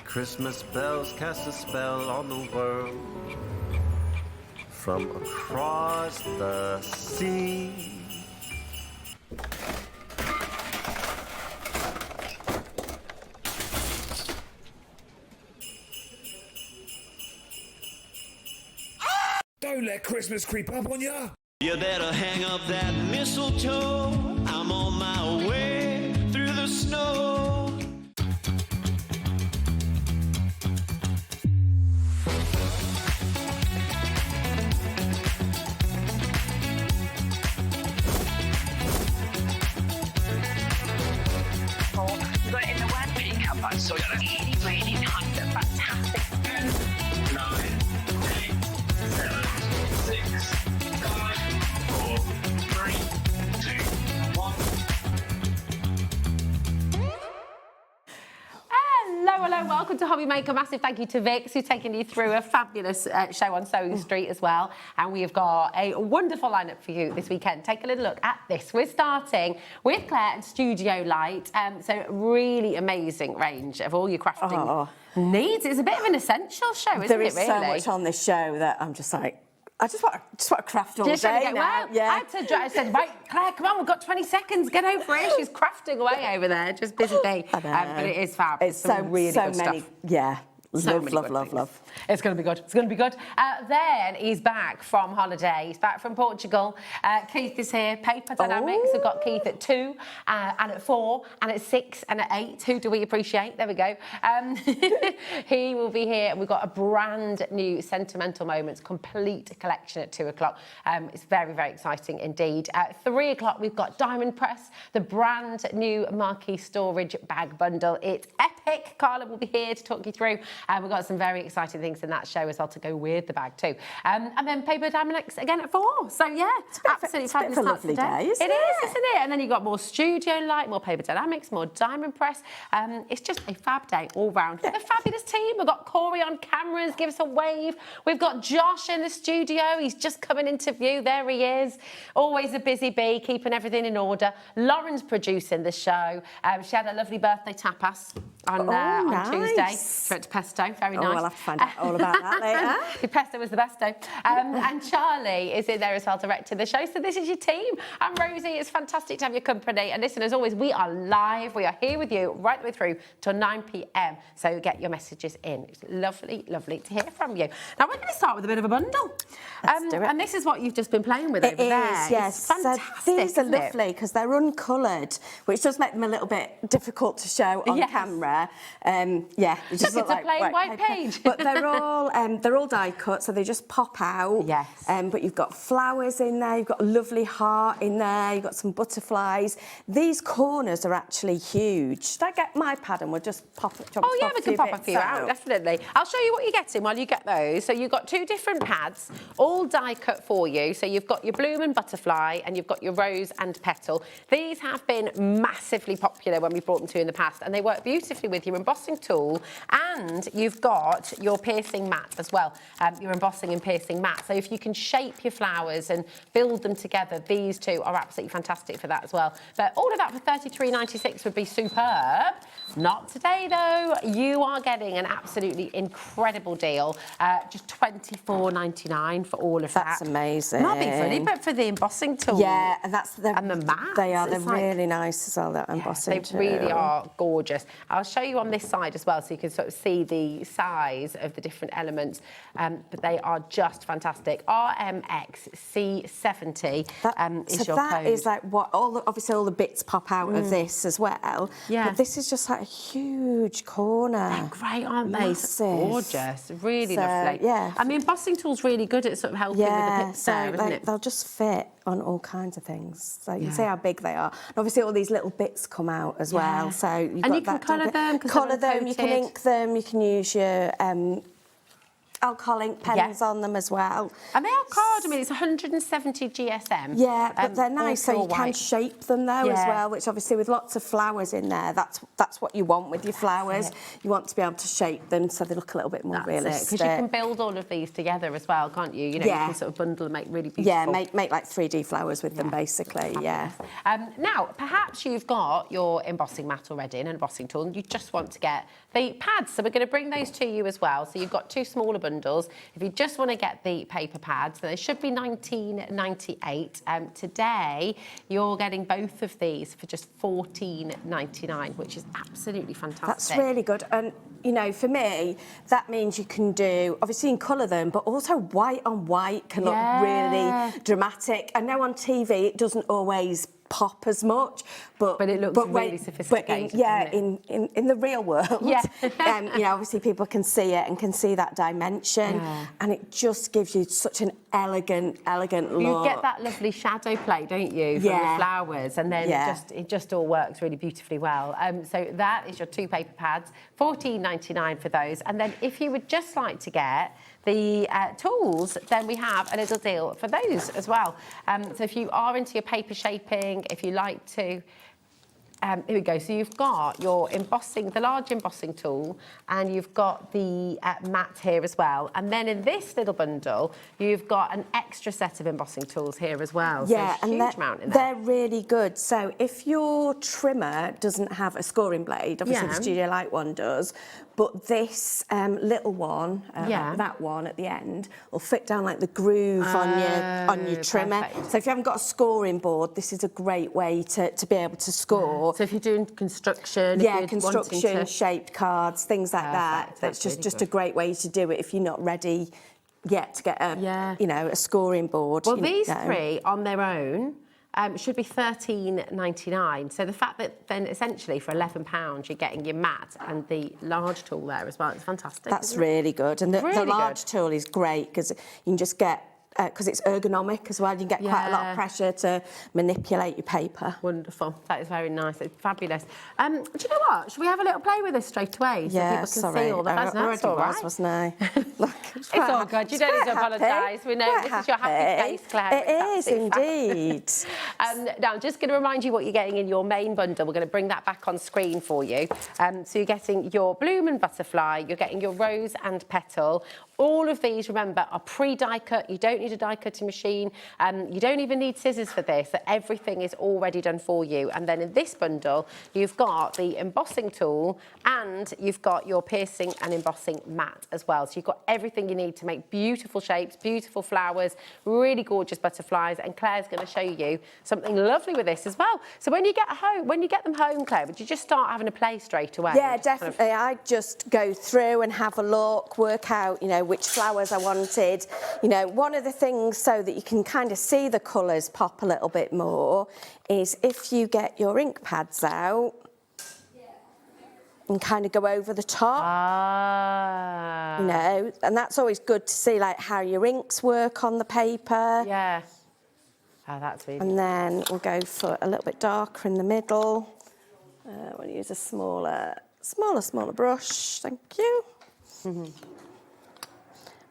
Christmas bells cast a spell on the world from across the sea. Don't let Christmas creep up on ya! You better hang up that mistletoe. I'm on my way through the snow. You got it in the word pickup, but so really, really nice and fantastic. 9, 8, 7, 6, 5, 4, 3, 2, 1. Hello, welcome to HobbyMaker. Massive thank you to Vix, who's taken you through a fabulous show on Sewing Street as well. And we have got a wonderful lineup for you this weekend. Take a little look at this. We're starting with Claire and Studio Light. So really amazing range of all your crafting needs. It's a bit of an essential show, isn't it, really? There is so much on this show that I'm just like, I just want to craft all Just day get now. well. Yeah. I said, right, Claire, come on, we've got 20 seconds. Get over it. She's crafting away over there. Just busy day. But it is fab. It's so really so good many, stuff. yeah. So many good things. It's going to be good. It's going to be good. Then he's back from holiday. He's back from Portugal. Keith is here. Paper Dynamics. We've got Keith at 2 and at 4 and at 6 and at 8. Who do we appreciate? There we go. He will be here. And we've got a brand new Sentimental Moments complete collection at 2 o'clock. It's very, very exciting indeed. At 3 o'clock, we've got Diamond Press, the brand new marquee storage bag bundle. It's epic. Carla will be here to talk you through. We've got some very exciting things in that show as well to go with the bag too. And then Paper Dynamics again at 4. So yeah, absolutely fabulous. It's a lovely day, isn't it? It is, isn't it? And then you've got more Studio Light, more Paper Dynamics, more Diamond Press. It's just a fab day all round. Yeah. A fabulous team. We've got Corey on cameras, give us a wave. We've got Josh in the studio. He's just coming into view. There he is. Always a busy bee, keeping everything in order. Lauren's producing the show. She had a lovely birthday tapas on Tuesday. She went to Pesto. Very nice. I'll have to find out all about that later. Pesto was the besto. And Charlie is in there as well, directing the show. So this is your team. I'm Rosie. It's fantastic to have your company. And listen, as always, we are live. We are here with you right the way through till 9 p.m. So get your messages in. It's lovely, lovely to hear from you. Now, we're going to start with a bit of a bundle. Let's do it. And this is what you've just been playing with over there. It is, yes. It's fantastic, so these are lovely because they're uncoloured, which does make them a little bit difficult to show on camera. Yeah, it just look like a plain white page. But they're all die cut, so they just pop out. Yes. But you've got flowers in there. You've got a lovely heart in there. You've got some butterflies. These corners are actually huge. Should I get my pad and we'll just pop it? Oh yeah, we can pop a few out, definitely. I'll show you what you're getting while you get those. So you've got 2 different pads, all die cut for you. So you've got your bloom and butterfly, and you've got your rose and petal. These have been massively popular when we brought them to you in the past, and they work beautifully with your embossing tool, and you've got your piercing mat as well, your embossing and piercing mat. So if you can shape your flowers and build them together, these 2 are absolutely fantastic for that as well. But all of that for £33.96 would be superb. Not today though. You are getting an absolutely incredible deal. Just £24.99 for all of that. That's amazing. Not being funny, but for the embossing tool. Yeah, and the mats. They're really nice as well, that embossing tool. They really are gorgeous. I'll show you on this side as well so you can sort of see the size of the different elements. But they are just fantastic. RMX C70 is your code. That is like what obviously all the bits pop out of this as well. Yeah. But this is just like a huge corner. They're great, aren't they? Massive. Gorgeous. Really lovely. Yeah. And the embossing tool's really good at sort of helping with the bits there, isn't it? They'll just fit on all kinds of things. So you can see how big they are. And obviously all these little bits come out as well. So you've got you can colour them. Colour them, you can ink them, you can use your alcohol ink pens on them as well. And they are cardamom. It's 170 GSM. Yeah, but they're nice, so all you can white. shape them though as Yeah. well, which obviously with lots of flowers in there, that's what you want with your flowers. You want to be able to shape them so they look a little bit more realistic. Because you can build all of these together as well, can't you? You know, you can sort of bundle and make really beautiful. Yeah, make like 3D flowers with them basically. Fabulous. Now, perhaps you've got your embossing mat already and an embossing tool, and you just want to get the pads. So we're going to bring those to you as well. So you've got 2 smaller bundles. If you just want to get the paper pads, they should be $19.98. Today, you're getting both of these for just $14.99, which is absolutely fantastic. That's really good. And, you know, for me, that means you can do, obviously you can colour them, but also white on white can look really dramatic. I know on TV it doesn't always pop as much, but it looks really sophisticated. In the real world, Yeah. you know, obviously people can see it and can see that dimension, and it just gives you such an elegant look. You get that lovely shadow play, don't you, from the flowers, and then it just all works really beautifully well. So that is your 2 paper pads, $14.99 for those. And then if you would just like to get the tools, then we have a little deal for those as well. So if you are into your paper shaping, if you like to, here we go. So you've got your embossing, the large embossing tool, and you've got the mat here as well. And then in this little bundle, you've got an extra set of embossing tools here as well. Yeah, so and huge amount in there. they're really good. So if your trimmer doesn't have a scoring blade, obviously the Studio Light one does, but this little one, that one at the end, will fit down like the groove on your trimmer. Perfect. So if you haven't got a scoring board, this is a great way to be able to score. So if you're doing construction, construction, shaped cards, things like that. That's just a great way to do it if you're not ready yet to get a you know, a scoring board. Well, these 3 on their own should be $13.99. So the fact that then essentially for £11 you're getting your mat and the large tool there as well, it's fantastic. That's really good. And the large tool is great because you can just get, because it's ergonomic as well, you can get quite a lot of pressure to manipulate your paper. Wonderful. That is very nice. It's fabulous. Do you know what? Should we have a little play with this straight away so people can see all the fun? That's all right. Wasn't I? Look, it's all good. You don't need to apologise. We know this is your happy face, Claire. It is indeed. Now, I'm just going to remind you what you're getting in your main bundle. We're going to bring that back on screen for you. So you're getting your bloom and butterfly, you're getting your rose and petal. All of these, remember, are pre-die cut. You don't need a die cutting machine. You don't even need scissors for this. Everything is already done for you. And then in this bundle, you've got the embossing tool and you've got your piercing and embossing mat as well. So you've got everything you need to make beautiful shapes, beautiful flowers, really gorgeous butterflies. And Claire's going to show you something lovely with this as well. So when you get them home, Claire, would you just start having a play straight away? Yeah, definitely. I just go through and have a look, work out, you know, which flowers I wanted. You know, one of the things so that you can kind of see the colours pop a little bit more is if you get your ink pads out and kind of go over the top. You know, and that's always good to see like how your inks work on the paper. Yeah. Oh, that's really And then we'll go for a little bit darker in the middle. We'll use a smaller brush, thank you.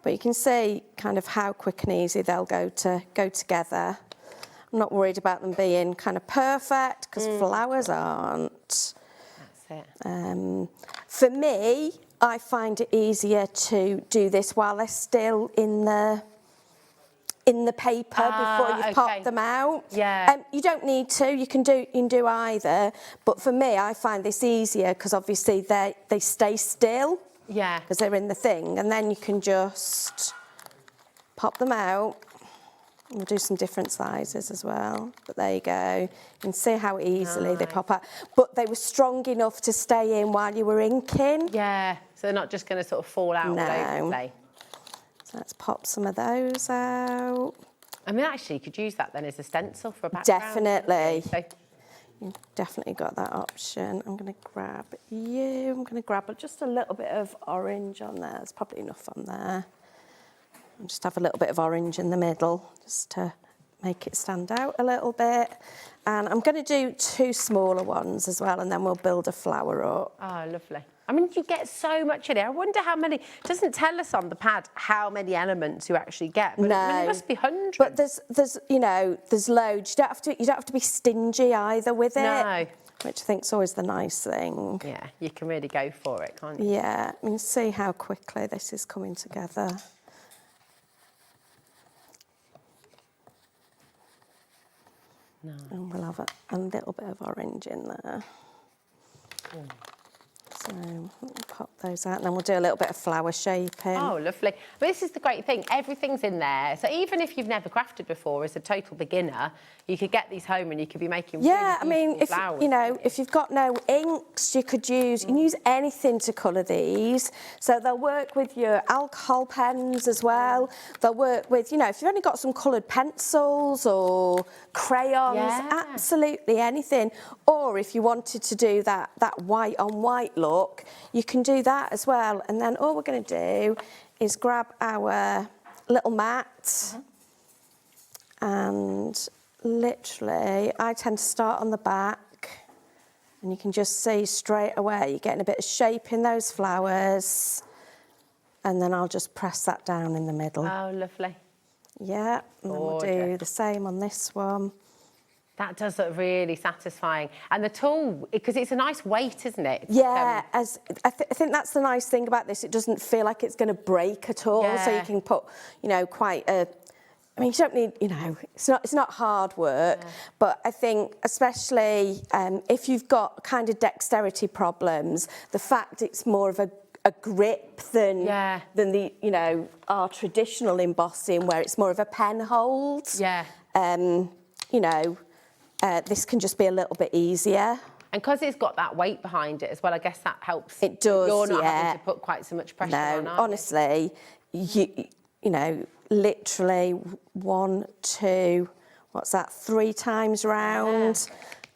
But you can see kind of how quick and easy they'll go together. I'm not worried about them being kind of perfect because flowers aren't. That's it. For me, I find it easier to do this while they're still in the paper before you've popped them out. Yeah. You don't need to. You can do either. But for me, I find this easier because obviously they stay still. Yeah. Because they're in the thing, and then you can just pop them out. We'll do some different sizes as well. But there you go. You can see how easily they pop out. But they were strong enough to stay in while you were inking. Yeah. So they're not just going to sort of fall out all over the place. So let's pop some of those out. I mean, actually, you could use that then as a stencil for a background. Definitely. So, You've definitely got that option. I'm going to grab you. I'm going to grab just a little bit of orange on there. There's probably enough on there. And just have a little bit of orange in the middle, just to make it stand out a little bit. And I'm going to do 2 smaller ones as well, and then we'll build a flower up. Oh, lovely. I mean, you get so much in it. I wonder how many. It doesn't tell us on the pad how many elements you actually get. But No. I mean, there must be hundreds. But there's you know, there's loads. You don't have to be stingy either with it. No. Which I think's always the nice thing. Yeah, you can really go for it, can't you? Yeah, I mean, see how quickly this is coming together. No. And we'll have a little bit of orange in there. So we'll pop those out, and then we'll do a little bit of flower shaping. Oh, lovely. But this is the great thing. Everything's in there. So even if you've never crafted before as a total beginner, you could get these home and you could be making Yeah, I really mean, beautiful if flowers. you know, if you've got no inks, you can use anything to colour these. So they'll work with your alcohol pens as well. They'll work with, you know, if you've only got some coloured pencils or crayons, Yeah. absolutely anything. Or if you wanted to do that white on white look, you can do that as well. And then all we're going to do is grab our little mat and literally, I tend to start on the back, and you can just see straight away you're getting a bit of shape in those flowers, and then I'll just press that down in the middle. Oh, lovely. Yeah, and then we'll do Gorgeous. the same on this one. That does look really satisfying. And the tool, because it's a nice weight, isn't it? It's Yeah, I think that's the nice thing about this. It doesn't feel like it's going to break at all, so you Yeah. can put, you know, quite a... I mean, you don't need, you know, it's not hard work, but I think especially if you've got kind of dexterity problems, the fact it's more of a grip than the, you know, our traditional embossing where it's more of a pen hold. Yeah. You know, this can just be a little bit easier. And because it's got that weight behind it as well, I guess that helps. It does, You're not yeah. having to put quite so much pressure on, No, are you? honestly, you know, literally 1, 2, what's that, 3 times round,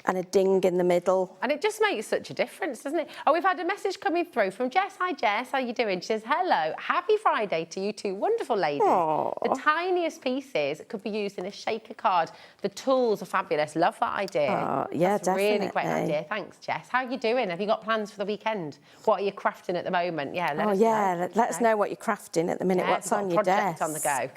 and a ding in the middle. And it just makes such a difference, doesn't it? Oh, we've had a message coming through from Jess. Hi, Jess. How you doing? She says, hello. Happy Friday to you two wonderful ladies. Aww. The tiniest pieces could be used in a shaker card. The tools are fabulous. Love that idea. Oh, yeah, That's a really great definitely. idea. Thanks, Jess. How are you doing? Have you got plans for the weekend? What are you crafting at the moment? Yeah, let us know. Let us know what you're crafting at the minute. Yeah, What's got a on your project desk? on the go.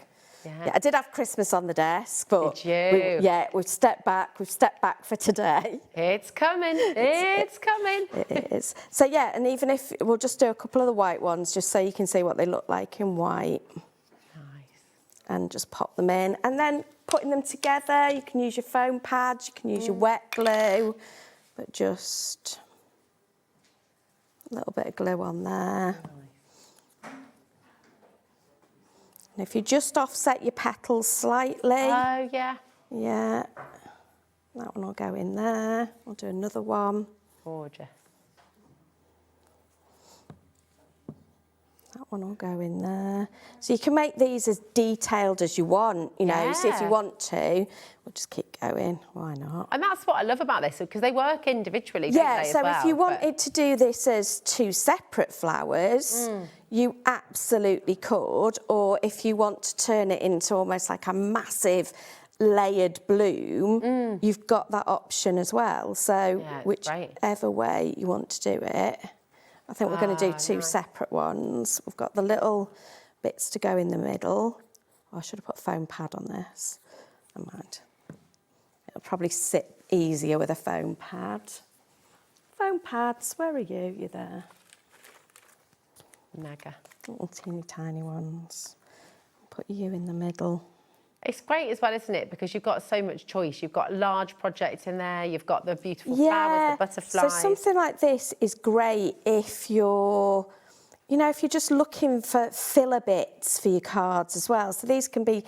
Yeah, I did have Christmas on the desk, but Did you? we've stepped back. We've stepped back for today. It's coming. It's coming. It is. So yeah, and even if we'll just do a couple of the white ones, just so you can see what they look like in white. Nice. And just pop them in, and then putting them together, you can use your foam pads, you can use your wet glue, but just a little bit of glue on there. And if you just offset your petals slightly, Oh, yeah. yeah, that one will go in there. We'll do another one. Gorgeous. That one will go in there. So you can make these as detailed as you want, you know. So if you Yeah. want to, we'll just keep going. Why not? And that's what I love about this, because they work individually, Yeah, don't they, so as well? if you but- wanted to do this as 2 separate flowers, you absolutely could. Or if you want to turn it into almost like a massive layered bloom, you've got that option as well. So Yeah, it's great. whichever way you want to do it. I think we're going to do 2 nice. separate ones. We've got the little bits to go in the middle. Oh, I should have put foam pad on this. I might. It'll probably sit easier with a foam pad. Foam pads, where are you? You're there. Mega. Little teeny tiny ones. Put you in the middle. It's great as well, isn't it? Because you've got so much choice. You've got large projects in there. You've got the beautiful flowers, the butterflies. So something like this is great if you're, you know, if you're just looking for filler bits for your cards as well. So these can be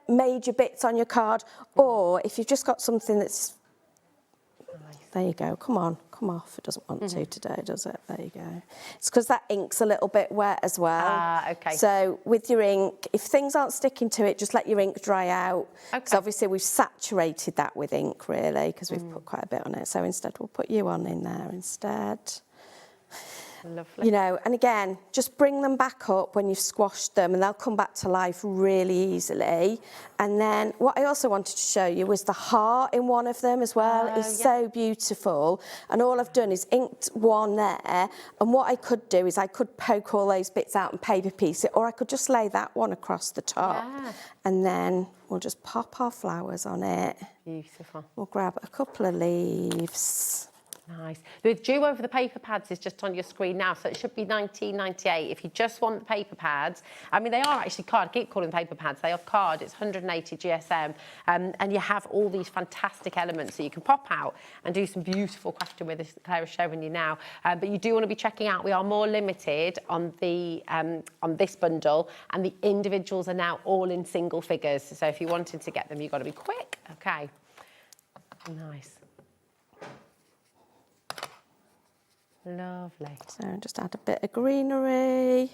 major bits on your card, or if you've just got something that's, there you go, come on, come off. It doesn't want to today, does it? There you go. It's because that ink's a little bit wet as well. Ah, okay. So with your ink, if things aren't sticking to it, just let your ink dry out. Okay. So obviously we've saturated that with ink really, because we've put quite a bit on it. So instead we'll put you on in there instead. Lovely. You know, and again, just bring them back up when you've squashed them and they'll come back to life really easily. And then what I also wanted to show you was the heart in one of them as well. It's so beautiful. And all I've done is inked one there. And what I could do is I could poke all those bits out and paper piece it, or I could just lay that one across the top. Yeah. And then we'll just pop our flowers on it. Beautiful. We'll grab a couple of leaves. Nice. The due over the paper pads is just on your screen now, so it should be $19.98 if you just want the paper pads. I mean, they are actually card. I keep calling them paper pads. They are card. It's 180 GSM, and you have all these fantastic elements that you can pop out and do some beautiful crafting with, as Claire is showing you now. But you do want to be checking out. We are more limited on the on this bundle, and the individuals are now all in single figures. So if you're wanting to get them, you've got to be quick. Okay. Nice. Lovely. So just add a bit of greenery.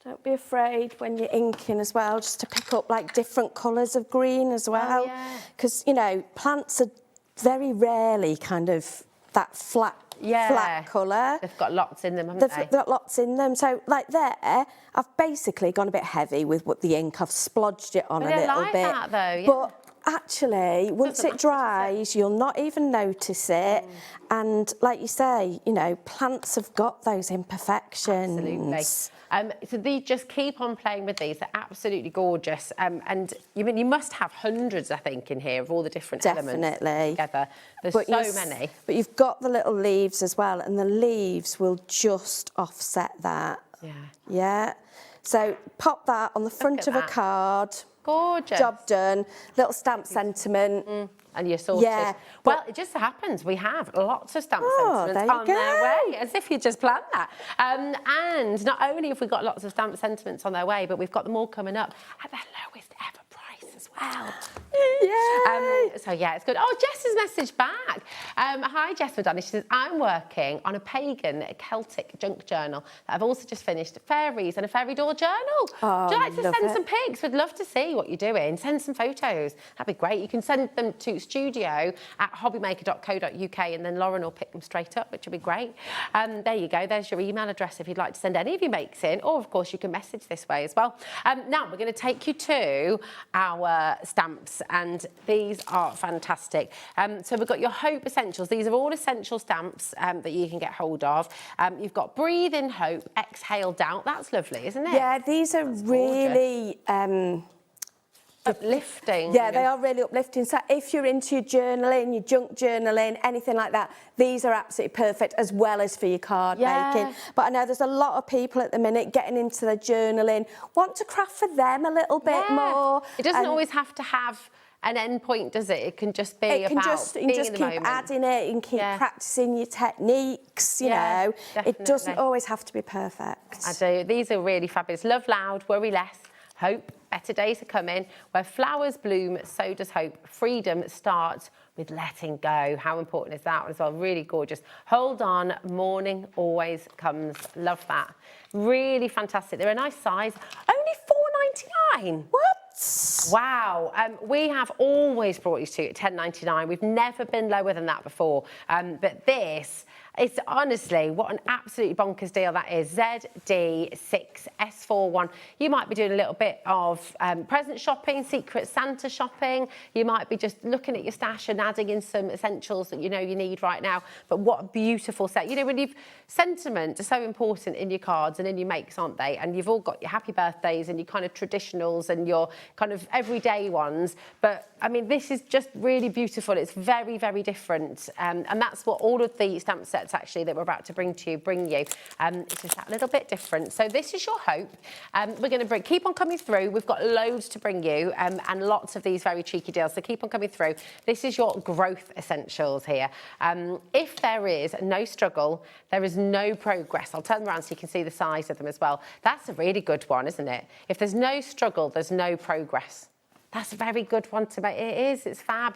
Don't be afraid when you're inking as well, just to pick up like different colours of green as well. Because, you know, plants are very rarely kind of that flat colour. They've got lots in them, haven't they? They've got lots in them. So, like there, I've basically gone a bit heavy with what the ink. I've splodged it on a little like bit. that though, yeah. But actually, once it dries, you'll not even notice it. And like you say, you know, plants have got those imperfections. Absolutely. So these, just keep on playing with these. They're absolutely gorgeous. And you must have hundreds, I think, in here of all the different elements together. There's so many. But you've got the little leaves as well, and the leaves will just offset that. Yeah. Yeah. So pop that on the front of a card. Gorgeous. Job done. Little stamp sentiment. And you're sorted. Yeah, well, it just happens we have lots of stamp sentiments on their way, as if you just planned that. And not only have we got lots of stamp sentiments on their way, but we've got them all coming up at the lowest ever price as well. So yeah, it's good. Oh, Jess has messaged back. Hi, Jess Madonna. She says, I'm working on a pagan Celtic junk journal that I've also just finished fairies and a fairy doll journal. Oh, Would you like to send some pics? We'd love to see what you're doing. Send some photos. That'd be great. You can send them to studio@hobbymaker.co.uk and then Lauren will pick them straight up, which would be great. There you go. There's your email address if you'd like to send any of your makes in, or of course you can message this way as well. Now we're going to take you to our stamps, and these are fantastic. So we've got your Hope Essentials. These are all essential stamps that you can get hold of. You've got Breathe in Hope, Exhale Doubt. That's lovely, isn't it? Yeah, these are really uplifting. Yeah, they are really uplifting. So if you're into your journaling, your junk journaling, anything like that, these are absolutely perfect, as well as for your card making. But I know there's a lot of people at the minute getting into their journaling, want to craft for them a little bit more. It doesn't always have to have an end point, does it? It can just be about being in the keep moment. adding it and keep practicing your techniques, you know. Definitely. It doesn't always have to be perfect. I do. These are really fabulous. Love loud, worry less, hope, better days are coming. Where flowers bloom, so does hope. Freedom starts with letting go. How important is that as well? Really gorgeous. Hold on, morning always comes. Love that. Really fantastic. They're a nice size. Only $4.99. What? Wow. We have always brought you to $10.99. We've never been lower than that before. But this is honestly, what an absolutely bonkers deal that is. ZD6S41. You might be doing a little bit of present shopping, Secret Santa shopping. You might be just looking at your stash and adding in some essentials that you know you need right now. But what a beautiful set. You know, when you've sentiment are so important in your cards and in your makes, aren't they? And you've all got your happy birthdays and your kind of traditionals and your kind of everyday ones. But I mean, this is just really beautiful. It's very, very different. And that's what all of the stamp sets actually that we're about to bring you. It's just that little bit different. So this is your hope. We're going to keep on coming through. We've got loads to bring you and lots of these very cheeky deals. So keep on coming through. This is your growth essentials here. If there is no struggle, there is no progress. I'll turn them around so you can see the size of them as well. That's a really good one, isn't it? If there's no struggle, there's no progress. That's a very good one to make. It is, it's fab.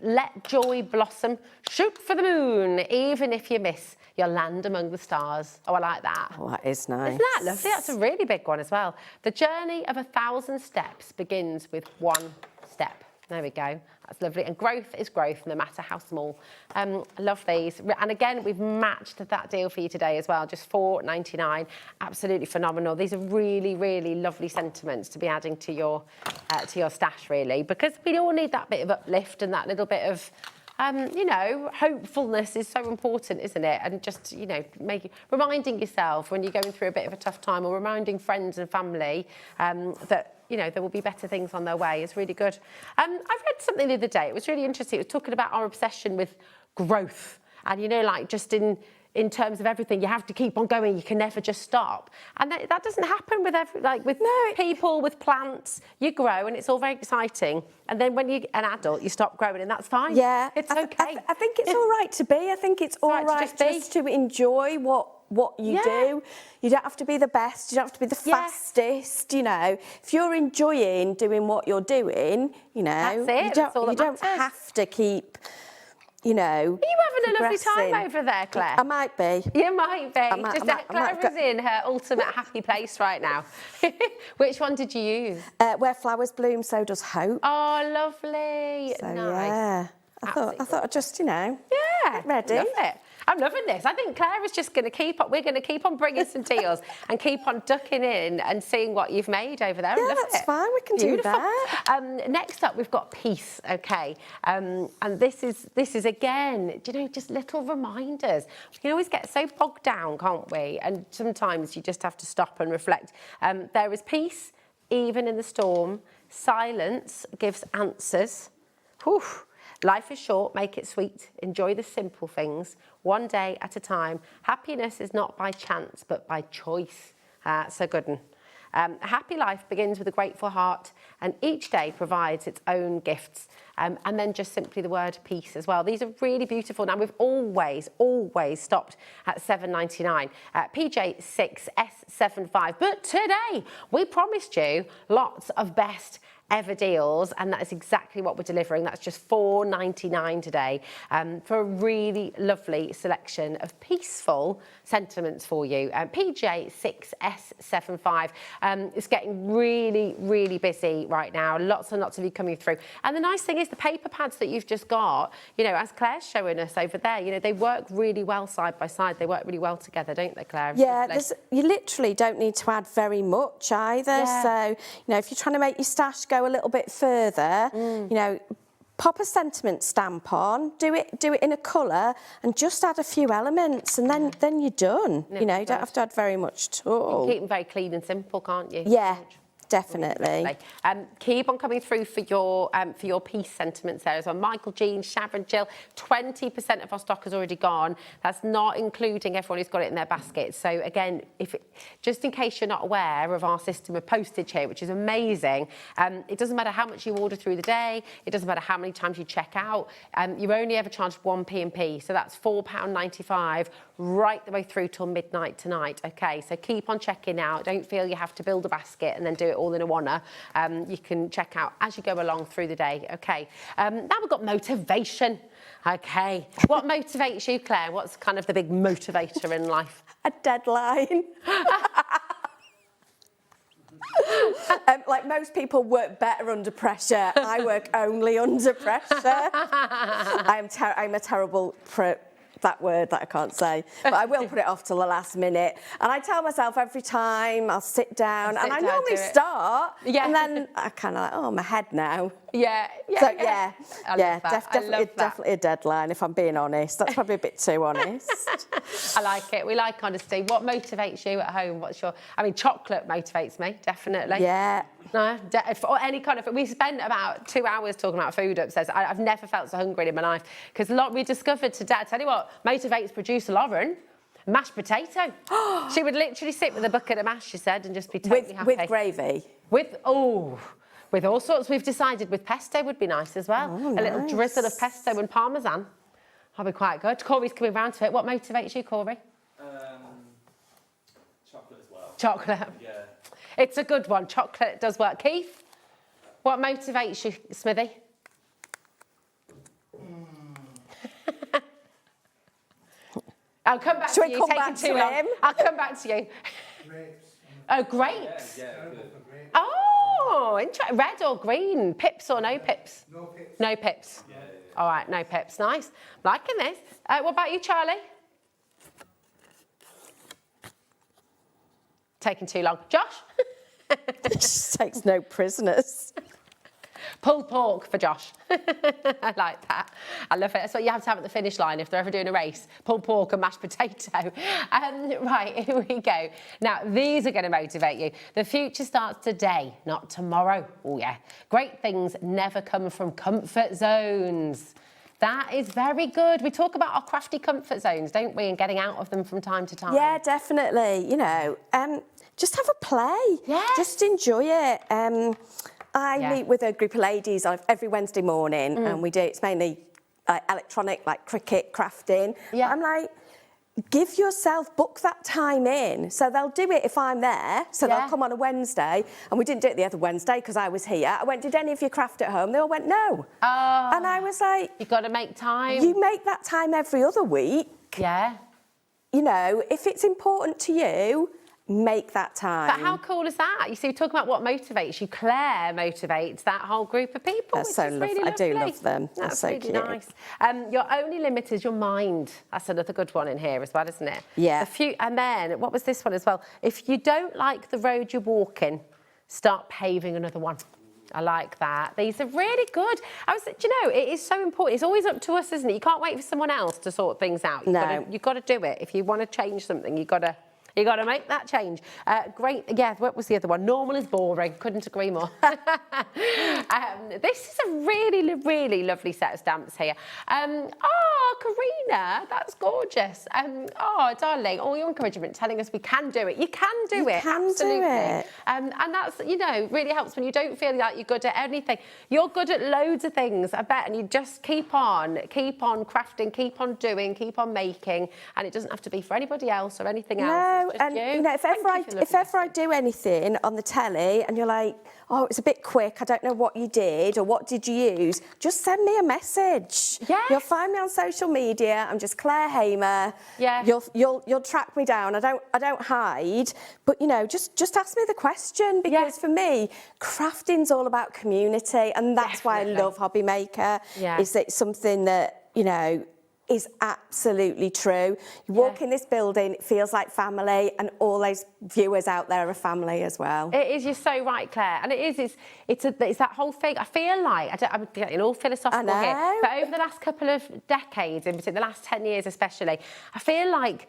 Let joy blossom, shoot for the moon. Even if you miss, you'll land among the stars. Oh, I like that. Oh, that is nice. Isn't that lovely? That's a really big one as well. The journey of 1,000 steps begins with one step. There we go. That's lovely. And growth is growth, no matter how small. I love these. And again, we've matched that deal for you today as well, just $4.99. Absolutely phenomenal. These are really, really lovely sentiments to be adding to your stash, really, because we all need that bit of uplift and that little bit of, you know, hopefulness is so important, isn't it? And just, you know, reminding yourself when you're going through a bit of a tough time, or reminding friends and family that, you know, there will be better things on their way. It's really good. I read something the other day. It was really interesting. It was talking about our obsession with growth. And, you know, like just in terms of everything, you have to keep on going. You can never just stop. And that doesn't happen with people, with plants. You grow and it's all very exciting. And then when you're an adult, you stop growing and that's fine. Yeah. It's okay. I think it's all right to be. I think it's all right just to enjoy what you do. You don't have to be the best. You don't have to be the fastest. You know, if you're enjoying doing what you're doing, you know, that's it. you don't have to keep, you know. Are you having a lovely time over there, Claire? I might be. You might be. Claire is in her ultimate happy place right now. Which one did you use? Where flowers bloom, so does hope. Oh, lovely. So, nice. yeah. I thought I'd just, you know, get ready. Love it. I'm loving this. I think Claire is just going to keep on. We're going to keep on bringing some deals and keep on ducking in and seeing what you've made over there. Yeah, that's fine. We can do that. Next up, we've got peace. Okay, and this is again, you know, just little reminders. We can always get so bogged down, can't we? And sometimes you just have to stop and reflect. There is peace, even in the storm. Silence gives answers. Whew. Life is short, make it sweet. Enjoy the simple things, one day at a time. Happiness is not by chance, but by choice. So good one. A happy life begins with a grateful heart, and each day provides its own gifts. And then just simply the word peace as well. These are really beautiful. Now, we've always stopped at $7.99. PJ6S75. But today, we promised you lots of best ever deals, and that is exactly what we're delivering. That's just $4.99 today for a really lovely selection of peaceful sentiments for you. PJ6S75 is getting really, really busy right now. Lots and lots of you coming through. And the nice thing is the paper pads that you've just got, you know, as Claire's showing us over there, you know, they work really well side by side. They work really well together, don't they, Claire? Yeah, you literally don't need to add very much either. Yeah. So, you know, if you're trying to make your stash go a little bit further, you know, pop a sentiment stamp on, do it in a colour, and just add a few elements, and then you're done. You know, you don't have to add very much at all. You can keep them very clean and simple, can't you? Yeah. Definitely. Keep on coming through for your peace sentiments there as well. Michael, Jean, Sharon, Jill, 20% of our stock has already gone. That's not including everyone who's got it in their basket. So again, just in case you're not aware of our system of postage here, which is amazing, it doesn't matter how much you order through the day, it doesn't matter how many times you check out, you're only ever charged 1 P&P, so that's £4.95 right the way through till midnight tonight. Okay, so keep on checking out. Don't feel you have to build a basket and then do it all in a wanna. You can check out as you go along through the day. Okay, now we've got motivation. Okay, what motivates you, Claire? What's kind of the big motivator in life? A deadline. Like most people work better under pressure. I work only under pressure. I'm a terrible that word that I can't say, but I will put it off till the last minute. And I tell myself every time I'll sit down, and I normally start, and then I kind of like, oh, I'm ahead now. Definitely a deadline, if I'm being honest. That's probably a bit too honest. I like it. We like honesty. What motivates you at home? Chocolate motivates me, definitely. Yeah. No, or any kind of. We spent about 2 hours talking about food upstairs. I've never felt so hungry in my life, because we discovered today. I tell you what motivates producer Lauren. Mashed potato. She would literally sit with a bucket of mash, she said, and just be totally happy. With gravy. With all sorts. We've decided with pesto would be nice as well. Oh, a little drizzle of pesto and parmesan. That'll be quite good. Corey's coming round to it. What motivates you, Corey? Chocolate as well. Chocolate. Yeah. It's a good one. Chocolate does work. Keith, what motivates you, Smithy? I'll come back to you. Should we come back to him? I'll come back to you. Grapes. Oh, grapes. Yeah, good. Oh, Oh, red or green? Pips or no pips? No pips. No pips. Yeah. All right, no pips. Nice. Liking this. What about you, Charlie? Taking too long. Josh? Just takes no prisoners. Pulled pork for Josh. I like that. I love it. That's what you have to have at the finish line if they're ever doing a race. Pulled pork and mashed potato. Right, here we go. Now, these are going to motivate you. The future starts today, not tomorrow. Oh, yeah. Great things never come from comfort zones. That is very good. We talk about our crafty comfort zones, don't we, and getting out of them from time to time. Yeah, definitely. You know, just have a play. Yeah. Just enjoy it. I meet with a group of ladies every Wednesday morning, and it's mainly electronic, like cricket, crafting. Yeah. I'm like, give yourself, book that time in. So they'll do it if I'm there. So they'll come on a Wednesday, and we didn't do it the other Wednesday because I was here. I went, did any of you craft at home? They all went, no. Oh. And I was like, You've got to make time. you make that time every other week. Yeah. You know, if it's important to you, make that time. But how cool is that? You see, we talk about what motivates you. Claire motivates that whole group of people. They're so really lovely. I do lovely. love them. They're That's so really cute. nice. Your only limit is your mind. That's another good one in here as well, isn't it? Yeah. And then, what was this one as well? If you don't like the road you're walking, start paving another one. I like that. These are really good. Do you know, it is so important. It's always up to us, isn't it? You can't wait for someone else to sort things out. You've got to do it. If you want to change something, you've got to make that change. Great. Yeah, what was the other one? Normal is boring. Couldn't agree more. This is a really, really lovely set of stamps here. Karina, that's gorgeous. Darling, all your encouragement telling us we can do it. You can do it. Absolutely. Do it. And that's, really helps when you don't feel like you're good at anything. You're good at loads of things, I bet, and you just keep on crafting, keep on doing, keep on making, and it doesn't have to be for anybody else or anything else. No, and if ever I do anything on the telly and you're like, oh, it's a bit quick, I don't know what you did or what did you use, just send me a message. Yeah. You'll find me on social media. I'm just Claire Hamer. Yeah. You'll track me down. I don't hide, but just ask me the question, because for me, crafting's all about community, and that's why I love HobbyMaker. Yeah. Is that it's something that is absolutely true. You walk in this building, it feels like family, and all those viewers out there are family as well. It is, you're so right, Claire. And it's that whole thing. I feel like, I'm getting all philosophical here, but over the last couple of decades, in particular the last 10 years especially, I feel like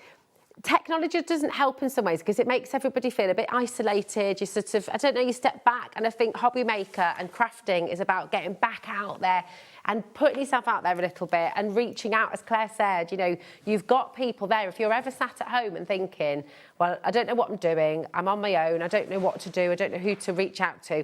technology doesn't help in some ways because it makes everybody feel a bit isolated. You sort of, you step back, and I think HobbyMaker and crafting is about getting back out there and putting yourself out there a little bit and reaching out. As Claire said, you've got people there. If you're ever sat at home and thinking, well, I don't know what I'm doing, I'm on my own, I don't know what to do, I don't know who to reach out to,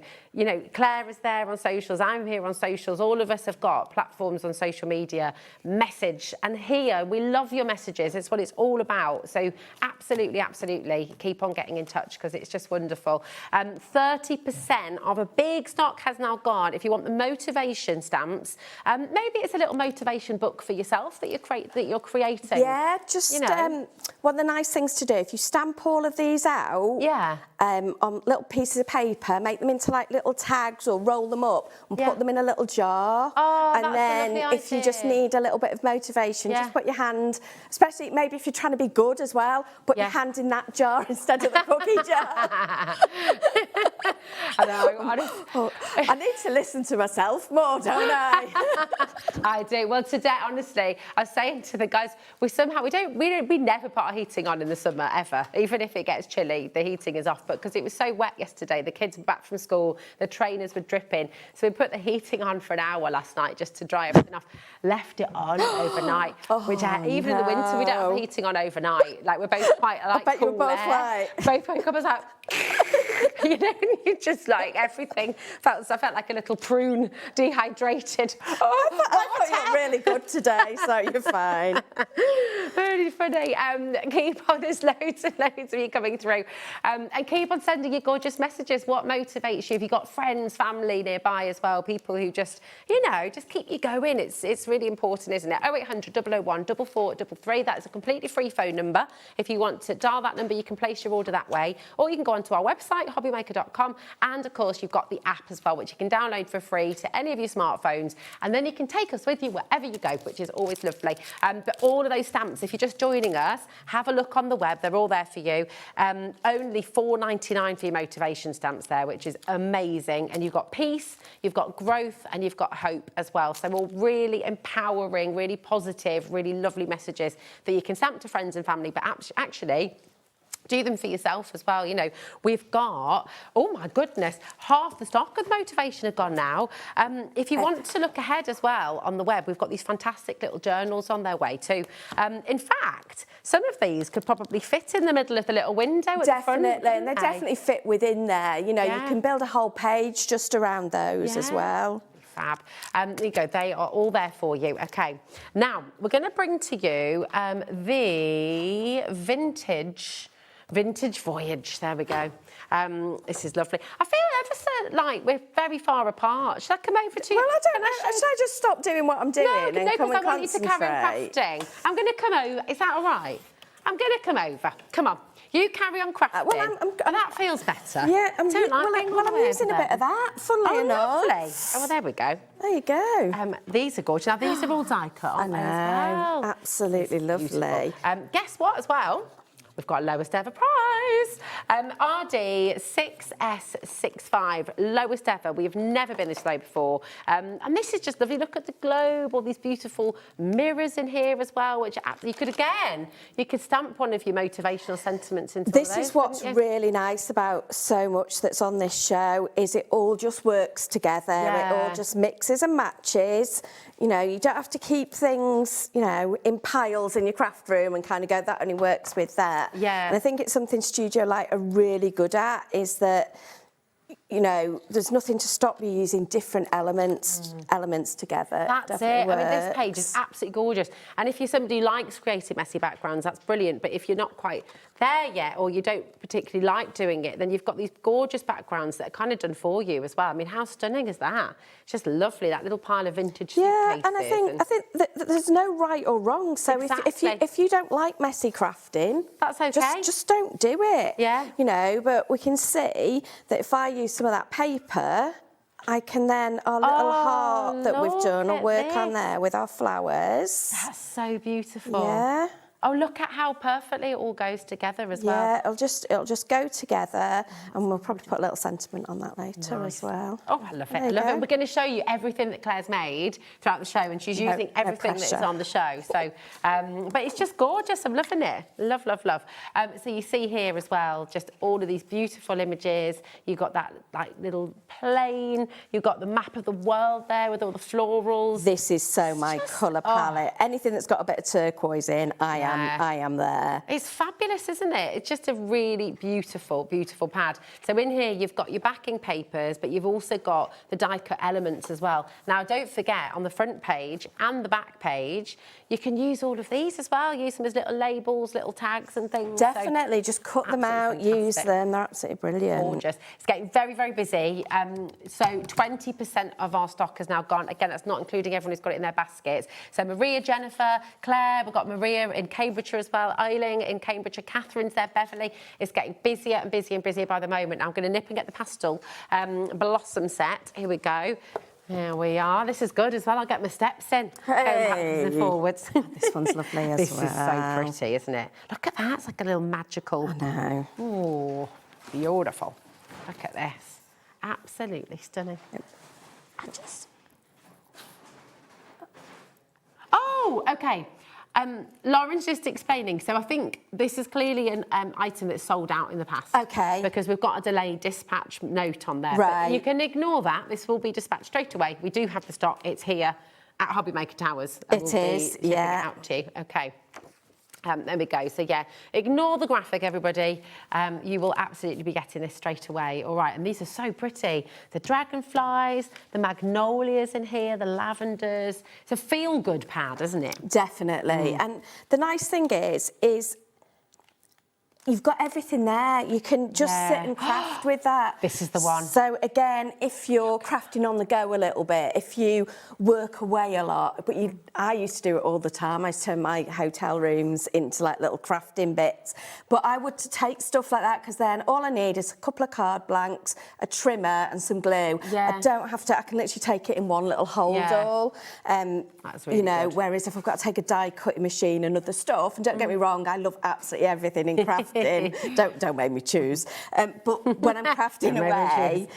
Claire is there on socials, I'm here on socials, all of us have got platforms on social media, message, and here, we love your messages, it's what it's all about. So absolutely, absolutely, keep on getting in touch because it's just wonderful. 30% of a big stock has now gone. If you want the motivation stamps, maybe it's a little motivation book for yourself that you're creating. Yeah, just one of the nice things to do, if you stamp all of these out on little pieces of paper, make them into like little tags or roll them up and put them in a little jar. Oh, and then if you just need a little bit of motivation, just put your hand, especially maybe if you're trying to be good as well, put your hand in that jar instead of the cookie jar. I know. I need to listen to myself more, don't I? I do. Well, today, honestly, I was saying to the guys, we never put our heating on in the summer ever. Even if it gets chilly, the heating is off. But because it was so wet yesterday, the kids were back from school, the trainers were dripping. So we put the heating on for an hour last night just to dry everything off. Left it on overnight. Even in the winter, we don't have the heating on overnight. Like, we're both quite like, I bet cool you were both air. like... Both woke up, I was like... you just like everything. I felt like a little prune, dehydrated. I thought you were really good today, so you're fine. really funny. Keep on, there's loads and loads of you coming through. And keep on sending your gorgeous messages. What motivates you? Have you got friends, family nearby as well? People who just, you know, just keep you going. It's really important, isn't it? 0800 001 4433. That's a completely free phone number. If you want to dial that number, you can place your order that way. Or you can go onto our website, hobbymaker.com. And of course, you've got the app as well, which you can download for free to any of your smartphones. And then you can take us with you wherever you go, which is always lovely. But all of those stamps, if you're just joining us, have a look on the web. They're all there for you. Only $4.99 for your motivation stamps there, which is amazing. And you've got peace, you've got growth, and you've got hope as well. So all really empowering, really positive, really lovely messages that you can stamp to friends and family, but actually do them for yourself as well. You know, we've got, oh my goodness, half the stock of motivation have gone now. If you want to look ahead as well on the web, we've got these fantastic little journals on their way too. In fact, some of these could probably fit in the middle of the little window at the front. Definitely, and they definitely fit within there. You know, you can build a whole page just around those as well. Fab. There you go. They are all there for you. Okay. Now, we're going to bring to you the vintage Voyage. There we go. This is lovely. I feel ever so like we're very far apart. Should I come over to you? Well, I don't know. Should I just stop doing what I'm doing and come and I want you to carry on crafting. I'm going to come over. Is that all right? I'm going to come over. Come on. You carry on crafting. That feels better. Yeah, I'm using a bit of that, funnily enough. Lovely. Oh, well, there we go. There you go. These are gorgeous. Now, these are all die cut, aren't they, as well? Absolutely lovely. Guess what, as well? We've got lowest ever price. RD 6S65, lowest ever. We've never been this low before. And this is just lovely. Look at the globe, all these beautiful mirrors in here as well, which you could stamp one of your motivational sentiments into This is what's really nice about so much that's on this show, is it all just works together. It all just mixes and matches. You know, you don't have to keep things, you know, in piles in your craft room and kind of go, that only works with that. Yeah. And I think it's something Studio Light are really good at, is that, you know, there's nothing to stop you using different elements together. That's it. I mean, this page is absolutely gorgeous. And if you're somebody who likes creating messy backgrounds, that's brilliant. But if you're not quite there yet, or you don't particularly like doing it, then you've got these gorgeous backgrounds that are kind of done for you as well. I mean, how stunning is that? It's just lovely, that little pile of vintage suitcases. And I think that there's no right or wrong. So if you don't like messy crafting, that's okay. Just don't do it. Yeah. You know, but we can see that if I use some of that paper, I can then, our little heart that we've done, will work on there with our flowers. That's so beautiful. Yeah. Oh, look at how perfectly it all goes together as well. Yeah, it'll just go together, and we'll probably put a little sentiment on that later as well. Oh, I love it. I love it. We're going to show you everything that Claire's made throughout the show, and she's using everything that's on the show. So, but it's just gorgeous. I'm loving it. Love, love, love. So you see here as well, just all of these beautiful images. You've got that like little plane. You've got the map of the world there with all the florals. This is so my colour palette. Anything that's got a bit of turquoise in, I am there. It's fabulous, isn't it? It's just a really beautiful, beautiful pad. So in here, you've got your backing papers, but you've also got the die-cut elements as well. Now, don't forget, on the front page and the back page, you can use all of these as well. Use them as little labels, little tags and things. Definitely, just cut them out, use them. They're absolutely brilliant. Gorgeous. It's getting very, very busy. So 20% of our stock has now gone. Again, that's not including everyone who's got it in their baskets. So Maria, Jennifer, Claire, we've got Maria in Cambridgeshire as well, Eiling in Cambridgeshire, Catherine's there, Beverly. It's getting busier and busier and busier by the moment. Now I'm going to nip and get the pastel blossom set. Here we go. There we are. This is good as well. I'll get my steps in. Going backwards and forwards. This one's lovely as well. This is so pretty, isn't it? Look at that. It's like a little magical. I know. Oh, beautiful. Look at this. Absolutely stunning. I just... Oh, okay. Lauren's just explaining. So I think this is clearly an item that's sold out in the past. Okay. Because we've got a delayed dispatch note on there. Right. But you can ignore that. This will be dispatched straight away. We do have the stock. It's here at HobbyMaker Towers. It is, yeah. It out to you. Okay. There we go. So, yeah, ignore the graphic, everybody. You will absolutely be getting this straight away. All right, and these are so pretty. The dragonflies, the magnolias in here, the lavenders. It's a feel-good pad, isn't it? Definitely. And the nice thing is you've got everything there. You can just sit and craft with that. This is the one. So again, if you're crafting on the go a little bit, if you work away a lot, but I used to do it all the time. I used to turn my hotel rooms into like little crafting bits. But I would take stuff like that because then all I need is a couple of card blanks, a trimmer and some glue. Yeah. I don't have to, I can literally take it in one little hold all. That's really you know, good. Whereas if I've got to take a die cutting machine and other stuff, and don't get me wrong, I love absolutely everything in crafting. Don't make me choose. But when I'm crafting away,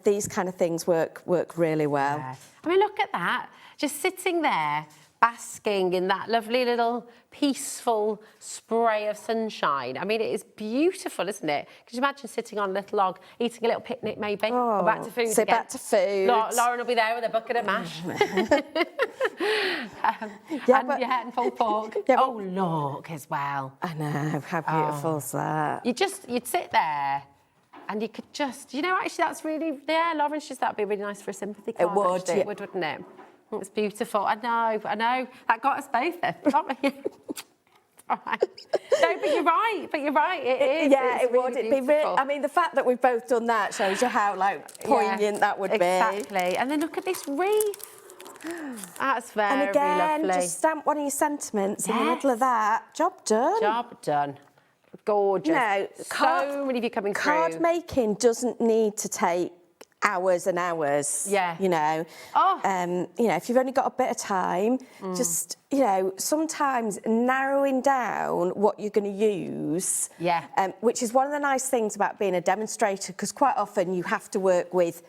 these kind of things work really well. Yeah. I mean, look at that. Just sitting there, basking in that lovely little peaceful spray of sunshine. I mean, it is beautiful, isn't it? Could you imagine sitting on a little log, eating a little picnic maybe? Oh, or back to food so again? back to food. Lauren will be there with a bucket of mash. And pulled pork. Yeah, oh, look as well. I know, how beautiful is that? You'd sit there and you could just, you know, actually that's really, yeah, Lauren's just, that'd be really nice for a sympathy card. It would, actually. yeah. It would, wouldn't it? It's beautiful. I know. That got us both there, can't we? All right. No, but you're right. It is. Yeah, it's it would. really It'd be beautiful. I mean, the fact that we've both done that shows you how poignant that would be. Exactly. And then look at this wreath. That's very And again, lovely. just stamp one of your sentiments in the middle of that. Job done. Job done. Gorgeous. No, so many of you coming card through. making doesn't need to take hours and hours. Yeah. You know. Oh. You know, if you've only got a bit of time, just, you know, sometimes narrowing down what you're going to use. Yeah. Which is one of the nice things about being a demonstrator, because quite often you have to work with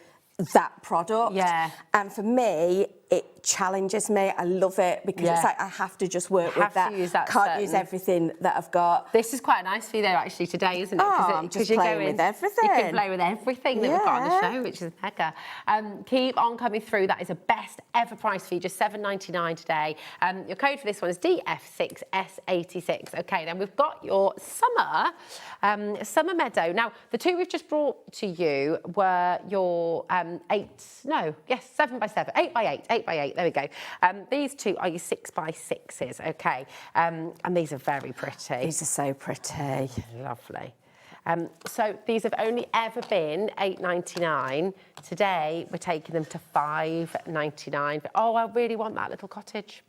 that product. Yeah. And for me, it challenges me. I love it because it's like I have to just work with that. Can't use everything that I've got. This is quite nice for you though, actually, today, isn't it? I'm just playing with everything. You can play with everything that we've got on the show, which is mega. Keep on coming through. That is a best ever price for you, just $7.99 today. Your code for this one is DF6S86. Okay, then we've got your summer meadow. Now, the two we've just brought to you were your 7x7, 8x8, 8x8, there we go. These two are your 6x6s, okay? And these are very pretty. These are so pretty. Lovely. So these have only ever been $8.99. Today, we're taking them to $5.99. But, oh, I really want that little cottage.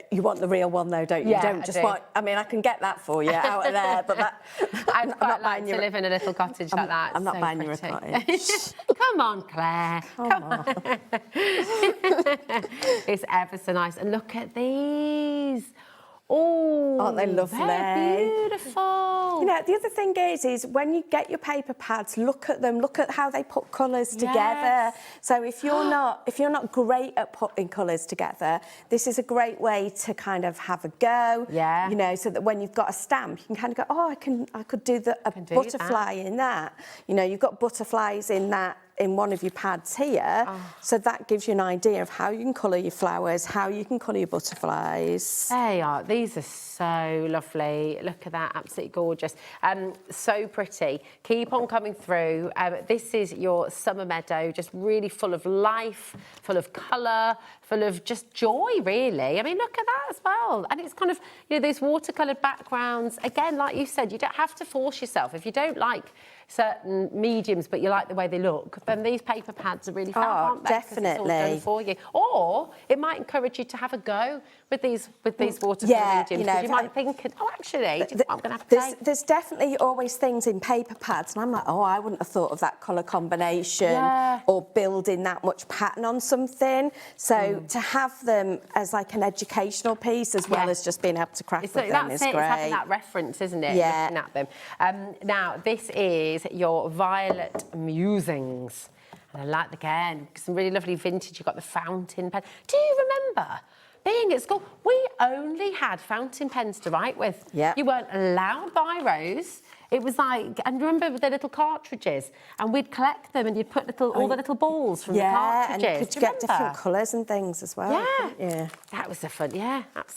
You want the real one though, don't you? Yeah, you don't just I do. want. I mean, I can get that for you out of there, but that. I'd I'm quite not like buying to you. live in a little cottage like that. I'm not So buying you a pretty. cottage. Come on, Claire. Come on. It's ever so nice. And look at these. Oh, Aren't they lovely? They're beautiful. You know, the other thing is when you get your paper pads, look at them, look at how they put colours together. So if you're not great at putting colours together, this is a great way to kind of have a go. Yeah. You know, so that when you've got a stamp, you can kind of go, oh, I could do a butterfly in that. You know, you've got butterflies in that. In one of your pads here, so that gives you an idea of how you can colour your flowers, how you can colour your butterflies. They are. These are so lovely. Look at that, absolutely gorgeous. So pretty. Keep on coming through. This is your summer meadow, just really full of life, full of colour, full of just joy, really. I mean, look at that as well. And it's kind of, you know, those watercoloured backgrounds. Again, like you said, you don't have to force yourself. If you don't like certain mediums, but you like the way they look, then these paper pads are really fun, aren't they? 'Cause it's all done for you. Or it might encourage you to have a go with these watercolour mediums. You know, you might think, oh, actually, I'm going to have to play. There's definitely always things in paper pads, and I'm like, oh, I wouldn't have thought of that colour combination or building that much pattern on something. So to have them as like an educational piece as well as just being able to craft with them is great. It's having that reference, isn't it? Yeah. Looking at them. Now, this is your Violet Musings. And I like, again, some really lovely vintage. You've got the fountain pen. Do you remember being at school? We only had fountain pens to write with. Yeah. You weren't allowed biros. It was like, and remember with the little cartridges, and we'd collect them, and you'd put all the little balls from the cartridges. and you could get different colours and things as well. Yeah, that was absolutely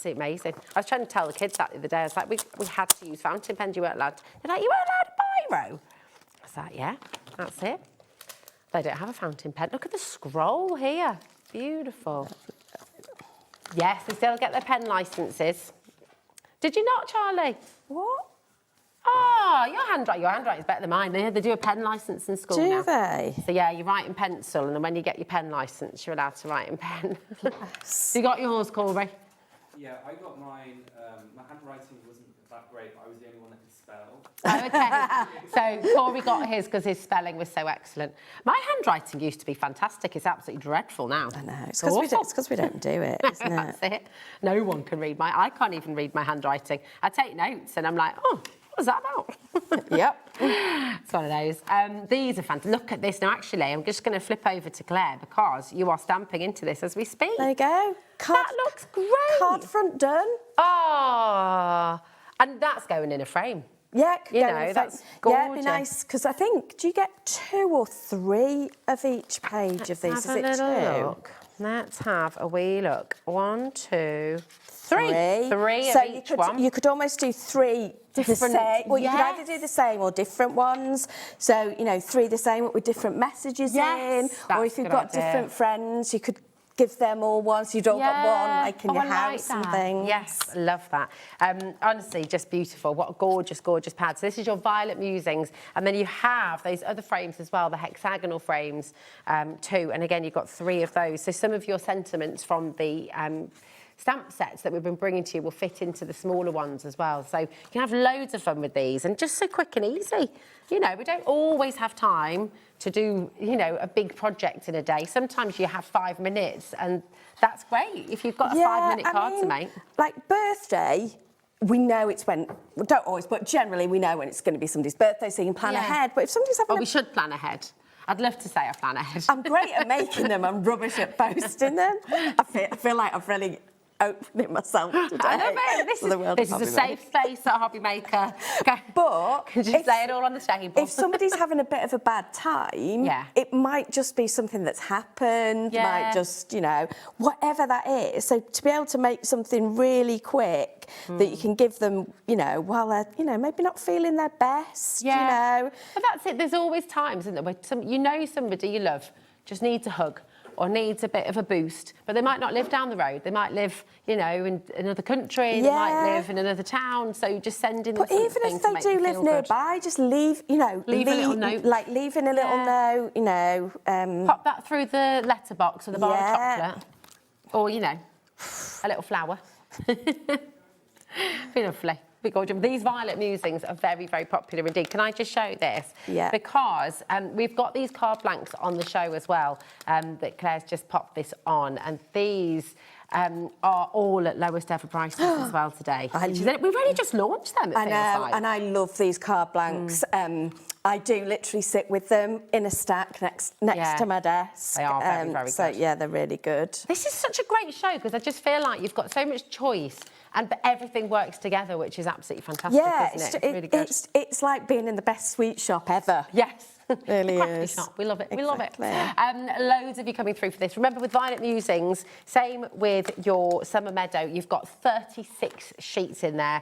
amazing. I was trying to tell the kids that the other day. I was like, we had to use fountain pens. You weren't allowed. They're like, you weren't allowed a biro. I was like, yeah, that's it. They don't have a fountain pen. Look at the scroll here. Beautiful. Yes, they still get their pen licences. Did you not, Charlie? What? Oh, your handwriting's better than mine. They do a pen licence in school now. Do they? So, yeah, you write in pencil, and then when you get your pen licence, you're allowed to write in pen. You got yours, Corey? Yeah, I got mine. My handwriting wasn't that great, but I was the only one that could spell. Oh, okay. So Corey got his because his spelling was so excellent. My handwriting used to be fantastic. It's absolutely dreadful now. I know. It's because we don't do it, isn't it? That's it. No one can read I can't even read my handwriting. I take notes and I'm like, oh, what was that about? Yep. It's one of those. These are fantastic. Look at this. Now, actually, I'm just going to flip over to Claire because you are stamping into this as we speak. There you go. That looks great. Card front done. Oh, and that's going in a frame. Yeah, that's gorgeous. Yeah, it'd be nice because I think, do you get 2 or 3 of each page of these? Is it 2? Look. Let's have a wee look. 1, 2, 3. 3 so of each one. You could almost do 3 different. The same. Well, you could Yes. either do the same or different ones. So, 3 the same with different messages in. That's Or if you've a good got idea. different friends, you could give them all one, so you've all got one, like in your I house like and that. things. Yes, love that. Honestly, just beautiful. What a gorgeous, gorgeous pad. So this is your Violet Musings, and then you have those other frames as well, the hexagonal frames too. And again, you've got 3 of those. So some of your sentiments from the stamp sets that we've been bringing to you will fit into the smaller ones as well. So you can have loads of fun with these, and just so quick and easy. We don't always have time to do, a big project in a day. Sometimes you have 5 minutes, and that's great if you've got a 5-minute card to make. Like birthday, we know it's when, well, don't always, but generally we know when it's going to be somebody's birthday, so you can plan ahead. But if somebody's having we should plan ahead. I'd love to say I plan ahead. I'm great at making them. I'm rubbish at posting them. I feel like I've really opened it myself today. I love it. This is a safe space at HobbyMaker. Okay. But can just lay it all on the table. If somebody's having a bit of a bad time, it might just be something that's happened. Might just, whatever that is. So to be able to make something really quick that you can give them, while they're, maybe not feeling their best. But that's it. There's always times, isn't there, where somebody you love just needs a hug or needs a bit of a boost, but they might not live down the road. They might live, in another country. They might live in another town. So just sending them something. But even if they do live nearby, just leave a little note. Like leaving a little note, Pop that through the letterbox with a bar of chocolate. Or, a little flower. Be lovely. Be gorgeous. These Violet Musings are very, very popular indeed. Can I just show this? Yeah. Because we've got these card blanks on the show as well, that Claire's just popped this on. And these are all at lowest ever prices as well today. We've only just launched them, it feels like. And I love these card blanks. I do literally sit with them in a stack next to my desk. They are very, very good. So, yeah, they're really good. This is such a great show because I just feel like you've got so much choice but everything works together, which is absolutely fantastic, isn't it? It's really good. It's like being in the best sweet shop ever. Yes. Really is. Shop. We love it. Exactly. We love it. Loads of you coming through for this. Remember, with Violet Musings, same with your Summer Meadow, you've got 36 sheets in there.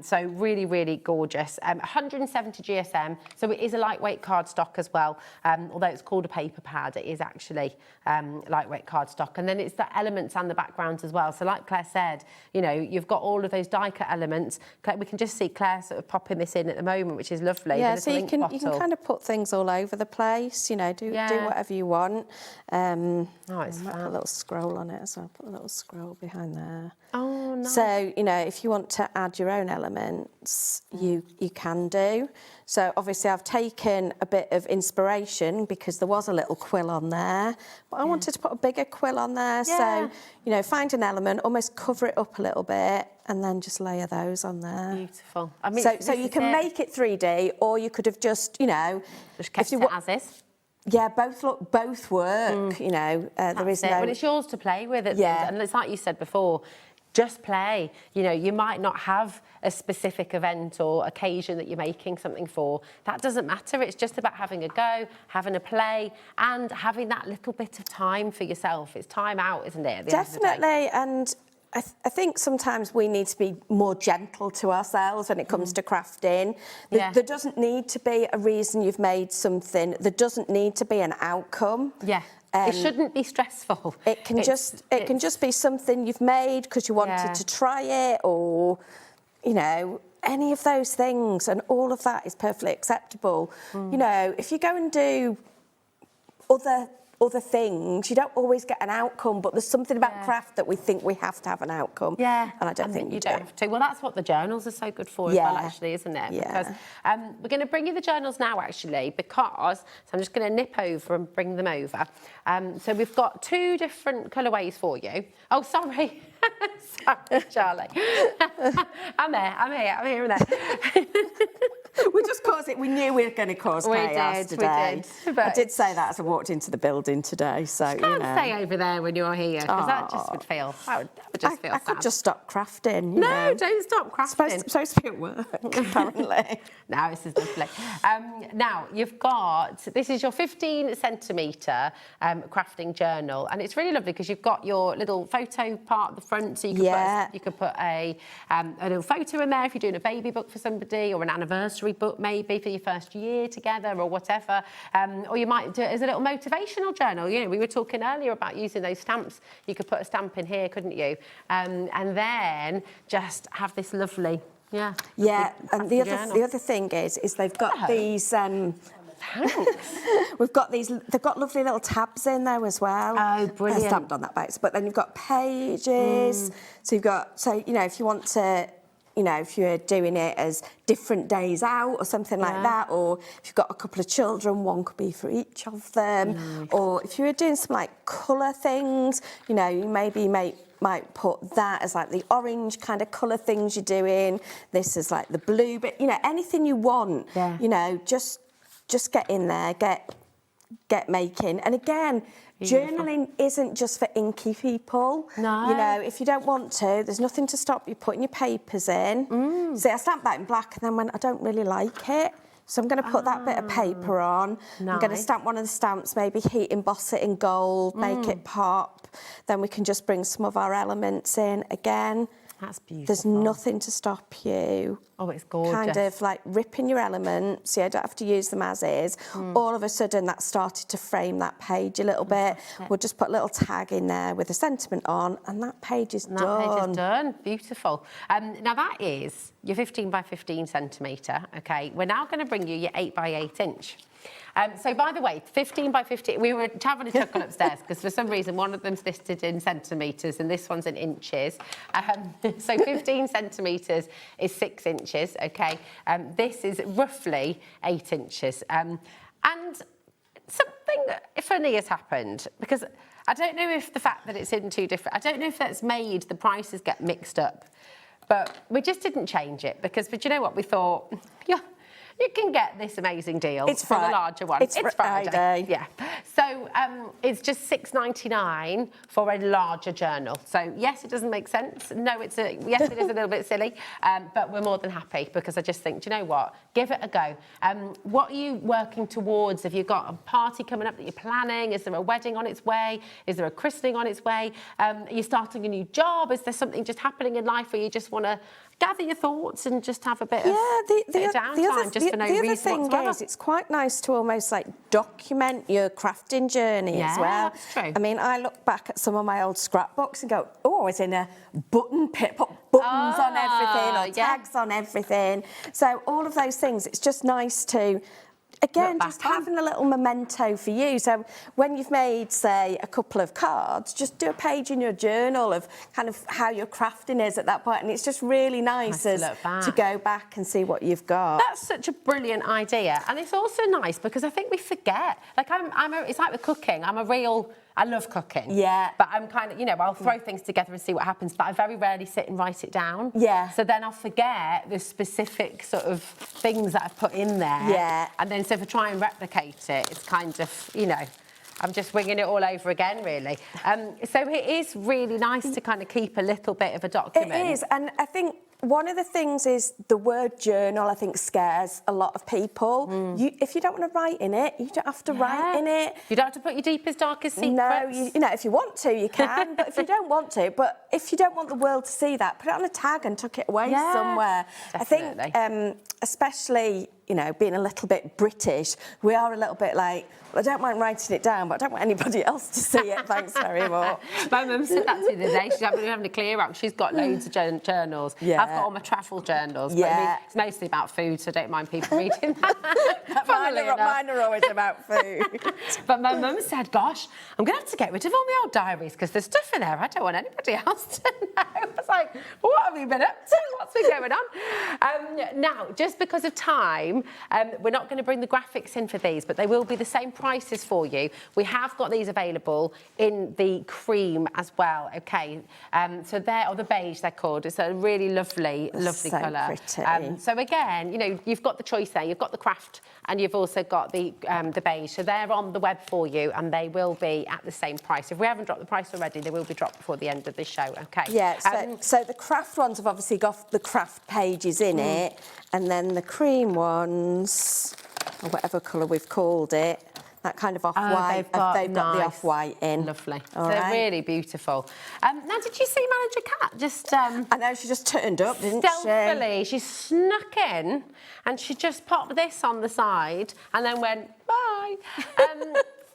So really, really gorgeous. 170 GSM. So it is a lightweight cardstock as well. Although it's called a paper pad, it is actually lightweight cardstock. And then it's the elements and the backgrounds as well. So like Claire said, you've got all of those die cut elements. We can just see Claire sort of popping this in at the moment, which is lovely. Yeah, so you can kind of put things all over the place, do whatever you want. It's put a little scroll on it, so I'll put a little scroll behind there. Oh, nice. So, if you want to add your own elements, you can do. So obviously I've taken a bit of inspiration because there was a little quill on there, but I wanted to put a bigger quill on there. So, find an element, almost cover it up a little bit, and then just layer those on there. Beautiful. So you can make it 3D, or you could have just, just kept it as is. Yeah, both work. There is no. Well, it's yours to play with. And it's like you said before. just play. You know, you might not have a specific event or occasion that you're making something for. That doesn't matter. It's just about having a go, having a play, and having that little bit of time for yourself. It's time out, isn't it? At the end of the day? Definitely, and I think sometimes we need to be more gentle to ourselves when it comes to crafting. There doesn't need to be a reason you've made something. There doesn't need to be an outcome. Yeah. It shouldn't be stressful. It can just be something you've made because you wanted to try it, or you know, any of those things, and all of that is perfectly acceptable. You know, if you go and do other things, you don't always get an outcome, but there's something about craft that we think we have to have an outcome. Yeah. And I don't think you don't have to. Well, that's what the journals are so good for as well, actually, isn't it? Yeah. Because we're going to bring you the journals now, actually, because, so I'm just going to nip over and bring them over. So we've got 2 different colourways for you. Oh, sorry. Sorry, Charlie. I'm here and there. We just caused it. We knew we were going to cause chaos today. We did. I did say that as I walked into the building today. So you know. Stay over there when you're here, because that just would feel. That would just feel I sad. could just stop crafting. You No, know. don't stop crafting. Supposed to be at work, apparently. No, this is lovely. Now, you've got, this is your 15 centimetre crafting journal, and it's really lovely because you've got your little photo part at the front, so you could put a little photo in there if you're doing a baby book for somebody, or an anniversary book maybe for your first year together or whatever, or you might do it as a little motivational journal. You know, we were talking earlier about using those stamps. You could put a stamp in here, couldn't you? And then just have this lovely, and the other thing is they've got these. We've got these. They've got lovely little tabs in there as well. Oh, brilliant! Stamped on that base, but then you've got pages. So you've got you know, if you want to. You know, if you're doing it as different days out or something like that, or if you've got a couple of children, one could be for each of them. Or if you were doing some like colour things, you know, you maybe might put that as like the orange kind of colour things you're doing. This is like the blue, but you know, anything you want. You know, just get in there, get making, and again. Beautiful. Journaling isn't just for inky people. No. You know, if you don't want to, there's nothing to stop you putting your papers in. See, I stamped that in black and then went, I don't really like it. So I'm going to put that bit of paper on. Nice. I'm going to stamp one of the stamps, maybe heat emboss it in gold, make it pop. Then we can just bring some of our elements in again. That's beautiful. There's nothing to stop you. Oh, it's gorgeous. Kind of like ripping your elements. You don't have to use them as is. All of a sudden, that started to frame that page a little bit. We'll just put a little tag in there with a sentiment on, and that page is done. That page is done. Beautiful. Now, that is your 15 by 15 centimetre, OK? We're now going to bring you your 8 by 8 inch. So, by the way, 15 by 15, we were having a chuckle upstairs because for some reason one of them's listed in centimetres and this one's in inches. So 15 centimetres is 6 inches, OK? This is roughly 8 inches. And something funny has happened because I don't know if the fact that it's in 2 different... I don't know if that's made the prices get mixed up, but we just didn't change it because, but you know what, we thought, you can get this amazing deal for the larger one. It's Friday. Yeah. So it's just $6.99 for a larger journal. So yes, it doesn't make sense. No, yes, it is a little bit silly, but we're more than happy because I just think, do you know what? Give it a go. What are you working towards? Have you got a party coming up that you're planning? Is there a wedding on its way? Is there a christening on its way? Are you starting a new job? Is there something just happening in life where you just want to gather your thoughts and just have a bit of downtime just for no reason whatsoever? The other thing is, it's quite nice to almost like document your crafting journey as well. That's true. I mean, I look back at some of my old scrapbooks and go, oh, I was in a button pit, put buttons on everything or tags on everything. So all of those things, it's just nice to... Again, just having a little memento for you. So when you've made, say, a couple of cards, just do a page in your journal of kind of how your crafting is at that point. And it's just really nice to go back and see what you've got. That's such a brilliant idea. And it's also nice because I think we forget. Like, it's like with cooking. I love cooking. Yeah. But I'm kind of, I'll throw things together and see what happens, but I very rarely sit and write it down. Yeah. So then I'll forget the specific sort of things that I've put in there. Yeah. And then so if I try and replicate it, it's kind of, I'm just winging it all over again, really. So it is really nice to kind of keep a little bit of a document. It is, and I think one of the things is the word journal, I think, scares a lot of people. If you don't want to write in it, you don't have to write in it. You don't have to put your deepest, darkest secrets. No, you know, if you want to, you can, but if you don't want to, but if you don't want the world to see that, put it on a tag and tuck it away somewhere. Definitely. I think, especially, you know, being a little bit British, we are a little bit like, well, I don't mind writing it down, but I don't want anybody else to see it. Thanks very much. My mum said that to me the other day. She's having to clear out. She's got loads of journals. Yeah. I've got all my travel journals. But I mean, it's mostly about food, so I don't mind people reading that. Mine are always about food. But my mum said, gosh, I'm going to have to get rid of all my old diaries because there's stuff in there I don't want anybody else to know. I was like, what have you been up to? What's been going on? Now, just because of time, we're not going to bring the graphics in for these, but they will be the same prices for you. We have got these available in the cream as well, okay? So they're, or the beige they're called. It's a really lovely so colour. pretty. So again, you know, you've got the choice there. You've got the craft and you've also got the beige. So they're on the web for you and they will be at the same price. If we haven't dropped the price already, they will be dropped before the end of this show, okay? Yeah, so the craft ones have obviously got the craft pages in it, and then the cream ones, or whatever colour we've called it, that kind of off-white, they've got the off-white in. Lovely. All They're right. really beautiful. Now, did you see Manager Cat just... I know, she just turned up, didn't stealthily, she snuck in and she just popped this on the side and then went, bye.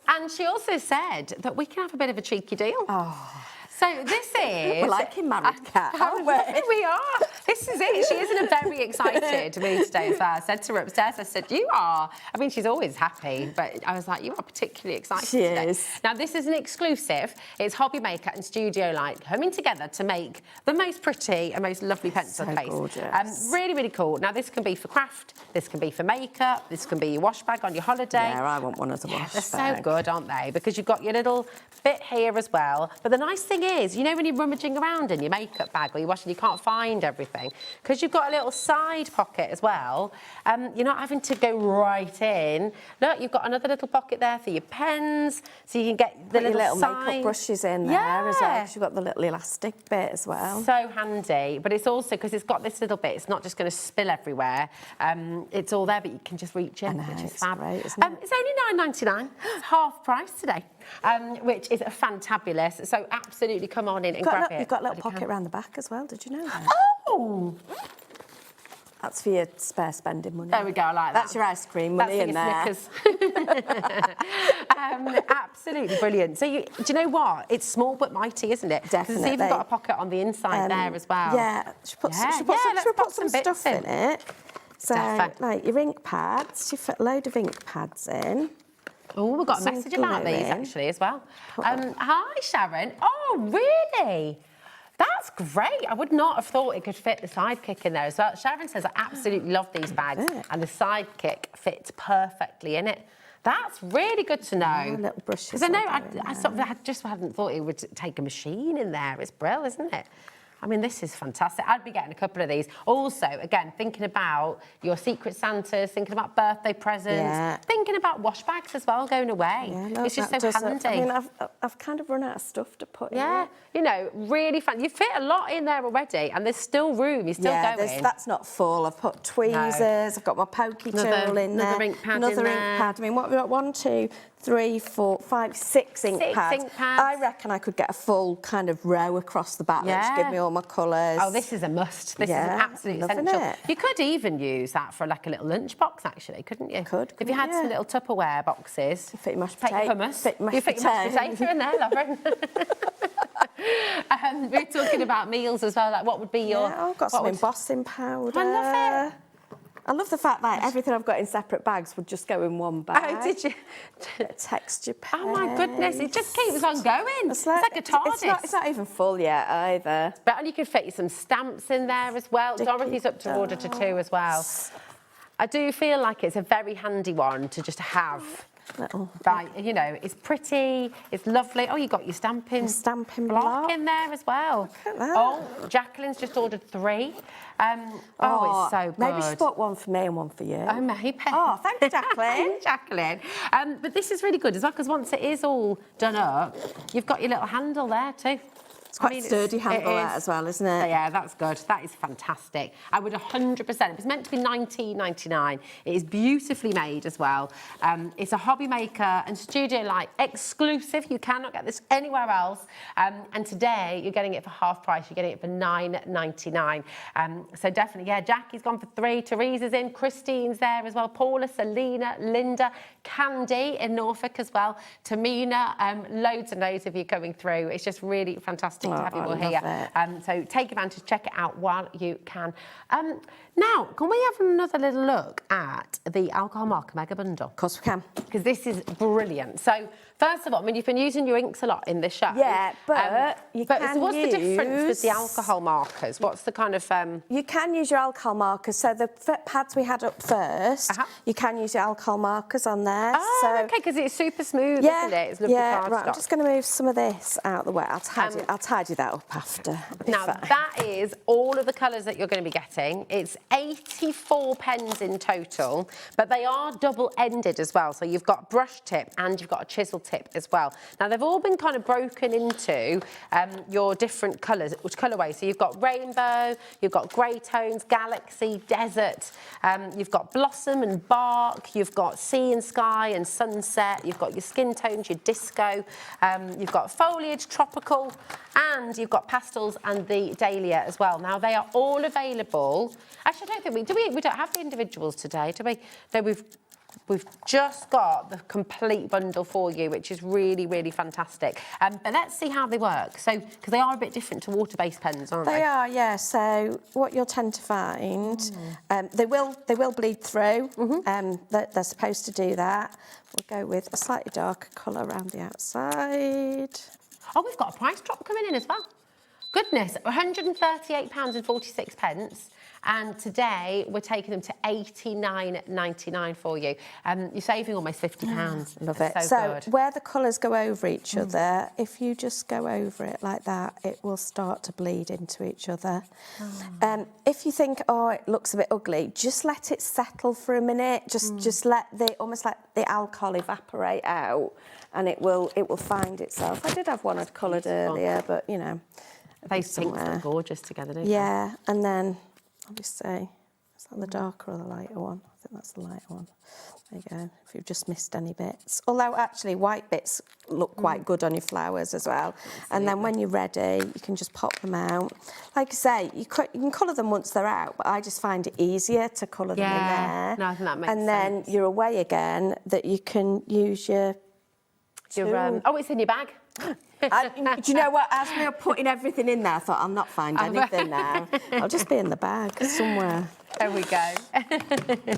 And she also said that we can have a bit of a cheeky deal. Oh. So this is... We're like in Married Cat, aren't we? We are. This is it. She is in a very excited mood today as well. I said to her upstairs, I said, you are... I mean, she's always happy, but I was like, you are particularly excited today. is. Now, this is an exclusive. It's HobbyMaker and Studio Light coming together to make the most pretty and most lovely pencil So case. gorgeous. Really, really cool. Now, this can be for craft, this can be for makeup, this can be your wash bag on your holiday. Yeah, I want one as a wash They're bag. so good, aren't they? Because you've got your little bit here as well. But the nice thing is, you know when you're rummaging around in your makeup bag or you're washing, you can't find everything, because you've got a little side pocket as well. You're not having to go right in. Look, you've got another little pocket there for your pens, so you can get the Put your little side. makeup brushes in there as well, because you've got the little elastic bit as well. So handy, but it's also, because it's got this little bit, it's not just going to spill everywhere. It's all there, but you can just reach in, I know, which is it's fab. great, isn't it? It's only £9.99. It's half price today, which is fantabulous. So absolutely come on in and grab it. You've got a little pocket around the back as well, did you know that? Oh! That's for your spare spending money. There we go, I like that. That's your ice cream money in there. Snickers. Absolutely brilliant. So, do you know what? It's small but mighty, isn't it? Definitely. Because it's even got a pocket on the inside there as well. Yeah, she put some bits stuff in it. So, Defo. like your ink pads, you put a load of ink pads in. Oh, we've got a Some message about these, glue in. actually, as well. Hi, Sharon. Oh, really? That's great. I would not have thought it could fit the sidekick in there as well. Sharon says, I absolutely love these bags, and the sidekick fits perfectly in it. That's really good to know. Little brushes. Because I know I sort of just hadn't thought it would take a machine in there. It's brilliant, isn't it? I mean, this is fantastic. I'd be getting a couple of these. Also, again, thinking about your Secret Santas, thinking about birthday presents, thinking about wash bags as well, going away. Yeah, it's just so handy. I mean, I've kind of run out of stuff to put in. Yeah, you know, really fun. You fit a lot in there already, and there's still room. You're still going. That's not full. I've put tweezers. I've got my pokey tool in there. Another ink pad Another in ink there. pad. I mean, what have we got? 1, 2, 3, 4, 5, 6 ink pads. ink pads. I reckon I could get a full kind of row across the back. Let's give me all my colours. Oh, this is a must. This is an absolute loving essential. it. You could even use that for like a little lunchbox, actually, couldn't you? Could, If you had some little Tupperware boxes. Fit your mashed Take your potato. hummus. Fit your You fit your mashed potato in there, Lauren. We're talking about meals as well. Like, what would be your... Yeah, I've got some embossing powder. I love it. I love the fact that everything I've got in separate bags would just go in one bag. Oh, did you? Texture pen. Oh, my goodness. It just keeps on going. It's like a TARDIS. It's not even full yet either. But and you could fit some stamps in there as well. Dorothy's up to order to 2 as well. I do feel like it's a very handy one to just have little Right, you know, it's pretty, it's lovely. Oh, you got your stamping block in there as well. Look at that. Oh, Jacqueline's just ordered 3. Oh, it's so good. Maybe she bought one for me and one for you. Oh, maybe. Oh, thanks, Jacqueline. Jacqueline. But this is really good as well, because once it is all done up, you've got your little handle there too. It's quite sturdy handle that as well, isn't it? Yeah, that's good. That is fantastic. I would 100%. It was meant to be $19.99. It is beautifully made as well. It's a HobbyMaker and Studio Light exclusive. You cannot get this anywhere else. And today you're getting it for half price. You're getting it for $9.99. So definitely, yeah. Jackie's gone for 3. Teresa's in. Christine's there as well. Paula, Selena, Linda, Candy in Norfolk as well. Tamina. Loads and loads of you coming through. It's just really fantastic to have you all here. So take advantage, check it out while you can. Now, can we have another little look at the Alcohol Marker Mega Bundle? Of course we can. Because this is brilliant. So, first of all, I mean, you've been using your inks a lot in this show. Yeah, but you can what's the difference with use the alcohol markers? What's the kind of... You can use your alcohol markers. So the pads we had up first, you can use your alcohol markers on there. Oh, okay, because it's super smooth, isn't it? It's lovely right. I'm just going to move some of this out of the way. I'll tidy that up after. Now, that is all of the colours that you're going to be getting. It's 84 pens in total, but they are double-ended as well. So you've got a brush tip and you've got a chisel tip as well. Now, they've all been kind of broken into your different colours, colourways. So you've got rainbow, you've got grey tones, galaxy, desert, you've got blossom and bark, you've got sea and sky and sunset, you've got your skin tones, your disco, you've got foliage, tropical, and you've got pastels and the dahlia as well. Now, they are all available. Actually, I don't think we don't have the individuals today, do we? No, we've just got the complete bundle for you, which is really, really fantastic. But let's see how they work. So, because they are a bit different to water-based pens, aren't they? They are, yeah. So what you'll tend to find, they will bleed through. They're supposed to do that. We'll go with a slightly darker colour around the outside. Oh, we've got a price drop coming in as well. Goodness, £138.46. And today we're taking them to $89.99 for you. You're saving almost £50. Love it. So where the colours go over each other, if you just go over it like that, it will start to bleed into each other. If you think, oh, it looks a bit ugly, just let it settle for a minute. Just let almost let the alcohol evaporate out, and it will find itself. I did have one I'd coloured earlier, but you know, those pinks look gorgeous together, don't they? Yeah, and then. Obviously, is that the darker or the lighter one? I think that's the lighter one. There you go, if you've just missed any bits. Although, actually, white bits look quite good on your flowers as well. And then when you're ready, you can just pop them out. Like I say, you can colour them once they're out, but I just find it easier to colour them in there. No, I think that makes sense. And then you're away again, that you can use your oh, it's in your bag. Do you know what? As we were putting everything in there, I thought, I'll not find anything now. I'll just be in the bag somewhere. There we go.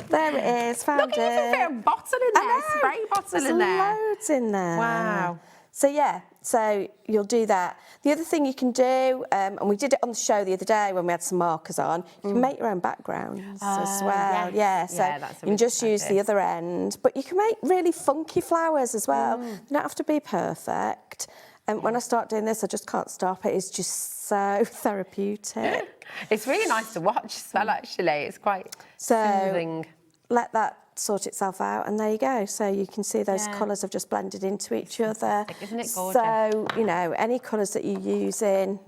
There it is, found it. Look, you can fit a bottle in there, spray bottle in there. There's loads in there. Wow. So, yeah, so you'll do that. The other thing you can do, and we did it on the show the other day when we had some markers on, you can make your own backgrounds as well. Yes. Yeah, so you can just use the other end. But you can make really funky flowers as well. They don't have to be perfect. And when I start doing this, I just can't stop it. It's just so therapeutic. It's really nice to watch as well, actually. It's quite soothing. Let that sort itself out, and there you go. So you can see those colours have just blended into each other. Isn't it gorgeous? So, you know, any colours that you use in,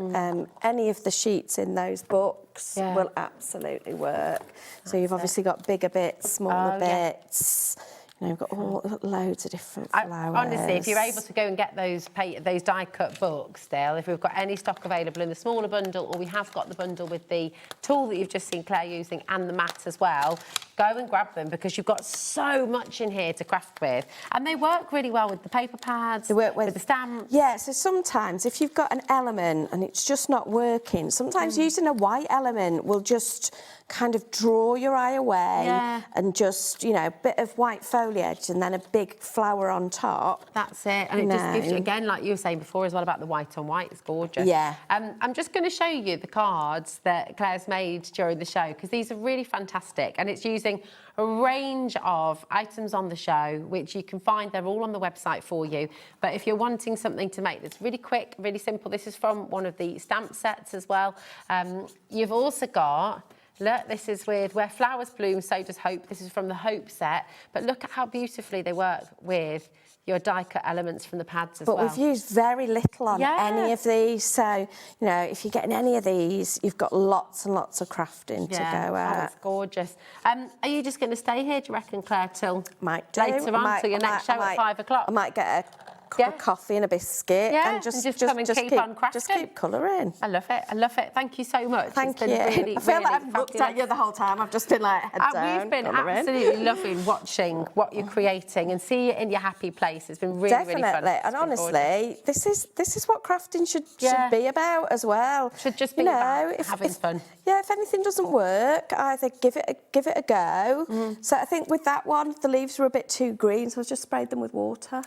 any of the sheets in those books will absolutely work. So you've obviously got bigger bits, smaller bits. You know, we've got loads of different flowers. Honestly, if you're able to go and get those die-cut books still, if we've got any stock available in the smaller bundle, or we have got the bundle with the tool that you've just seen Claire using and the mat as well, go and grab them, because you've got so much in here to craft with. And they work really well with the paper pads, they work with the stamps. Yeah, so sometimes if you've got an element and it's just not working, sometimes using a white element will just kind of draw your eye away and just, you know, a bit of white foam foliage and then a big flower on top. That's it. And it just gives you, again, like you were saying before as well about the white on white, it's gorgeous. Yeah. I'm just going to show you the cards that Claire's made during the show, because these are really fantastic. And it's using a range of items on the show, which you can find, they're all on the website for you. But if you're wanting something to make that's really quick, really simple, this is from one of the stamp sets as well. You've also got, look, this is with Where Flowers Bloom, So Does Hope. This is from the Hope set. But look at how beautifully they work with your die-cut elements from the pads as well. But we've used very little on any of these. So, you know, if you're getting any of these, you've got lots and lots of crafting to go at. Oh, it's gorgeous. Are you just going to stay here, do you reckon, Claire, till might do. later on, till your next show at 5 o'clock? I might get a cup of coffee and a biscuit and just come and keep on crafting. Just keep colouring. I love it. I love it. Thank you so much. Thank you. I feel like I've looked at you the whole time. I've just been like head down. We've been colouring. absolutely loving watching what you're creating and see it in your happy place. It's been really, really fun. Definitely. And honestly, this is what crafting should be about as well. Should just be about having fun. Yeah, if anything doesn't work, either give it a go. So I think with that one, the leaves were a bit too green, so I just sprayed them with water.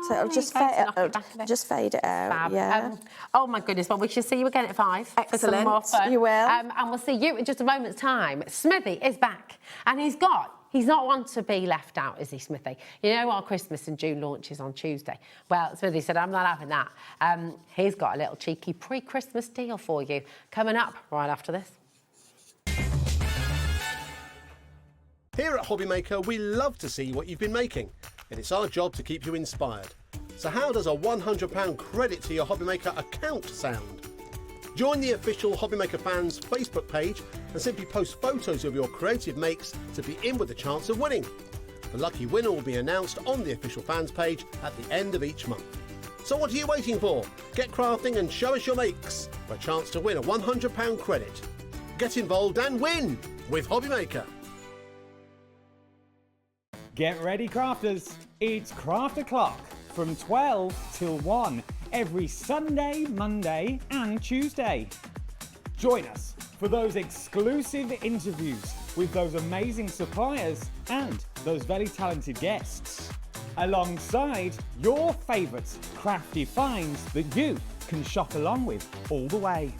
So it'll just fade it out. Fab. Yeah. Oh my goodness. Well, we shall see you again at 5 for some Excellent. more fun. You will. And we'll see you in just a moment's time. Smithy is back, and he's not one to be left out, is he, Smithy? You know our Christmas and June launches on Tuesday. Well, Smithy said, I'm not having that. He's got a little cheeky pre-Christmas deal for you coming up right after this. Here at HobbyMaker, we love to see what you've been making, and it's our job to keep you inspired. So how does a £100 credit to your HobbyMaker account sound? Join the official HobbyMaker fans Facebook page and simply post photos of your creative makes to be in with a chance of winning. The lucky winner will be announced on the official fans page at the end of each month. So what are you waiting for? Get crafting and show us your makes for a chance to win a £100 credit. Get involved and win with HobbyMaker. Get ready, crafters. It's Craft O'Clock from 12 till 1 every Sunday, Monday and Tuesday. Join us for those exclusive interviews with those amazing suppliers and those very talented guests, alongside your favourite crafty finds that you can shop along with all the way.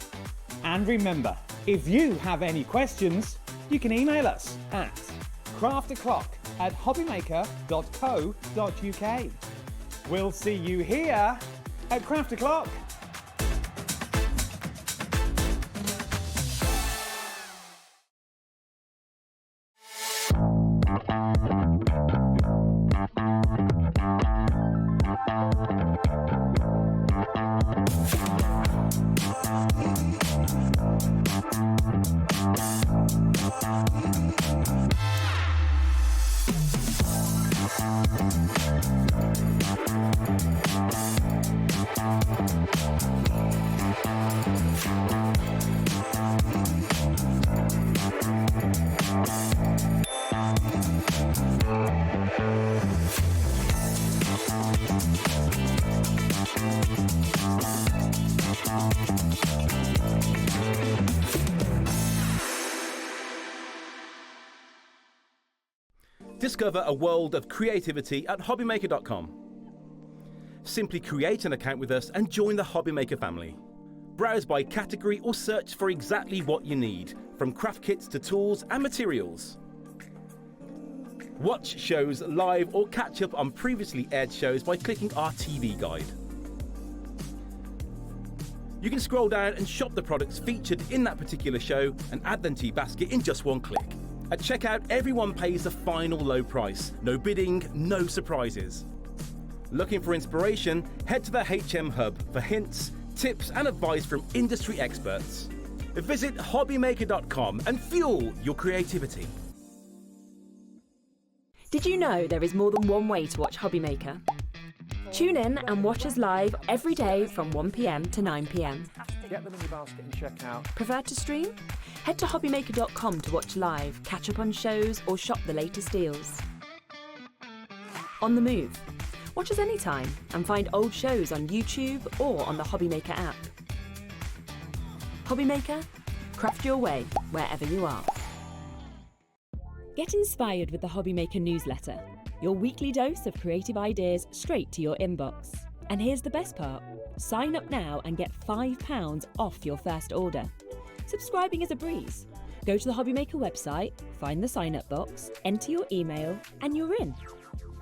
And remember, if you have any questions, you can email us at crafto'clock@hobbymaker.co.uk. We'll see you here at Craft O'Clock. Discover a world of creativity at HobbyMaker.com. Simply create an account with us and join the HobbyMaker family. Browse by category or search for exactly what you need, from craft kits to tools and materials. Watch shows live or catch up on previously aired shows by clicking our TV guide. You can scroll down and shop the products featured in that particular show and add them to your basket in just one click. At checkout, everyone pays the final low price. No bidding, no surprises. Looking for inspiration? Head to the HM Hub for hints, tips and advice from industry experts. Visit hobbymaker.com and fuel your creativity. Did you know there is more than one way to watch HobbyMaker? Tune in and watch us live every day from 1 p.m. to 9 p.m. Get them in your basket and check out. Prefer to stream? Head to hobbymaker.com to watch live, catch up on shows or shop the latest deals. On the move? Watch us anytime and find old shows on YouTube or on the HobbyMaker app. HobbyMaker? Craft your way wherever you are. Get inspired with the HobbyMaker newsletter. your weekly dose of creative ideas straight to your inbox. And here's the best part. Sign up now and get £5 off your first order. Subscribing is a breeze. Go to the HobbyMaker website, find the sign-up box, enter your email, and you're in.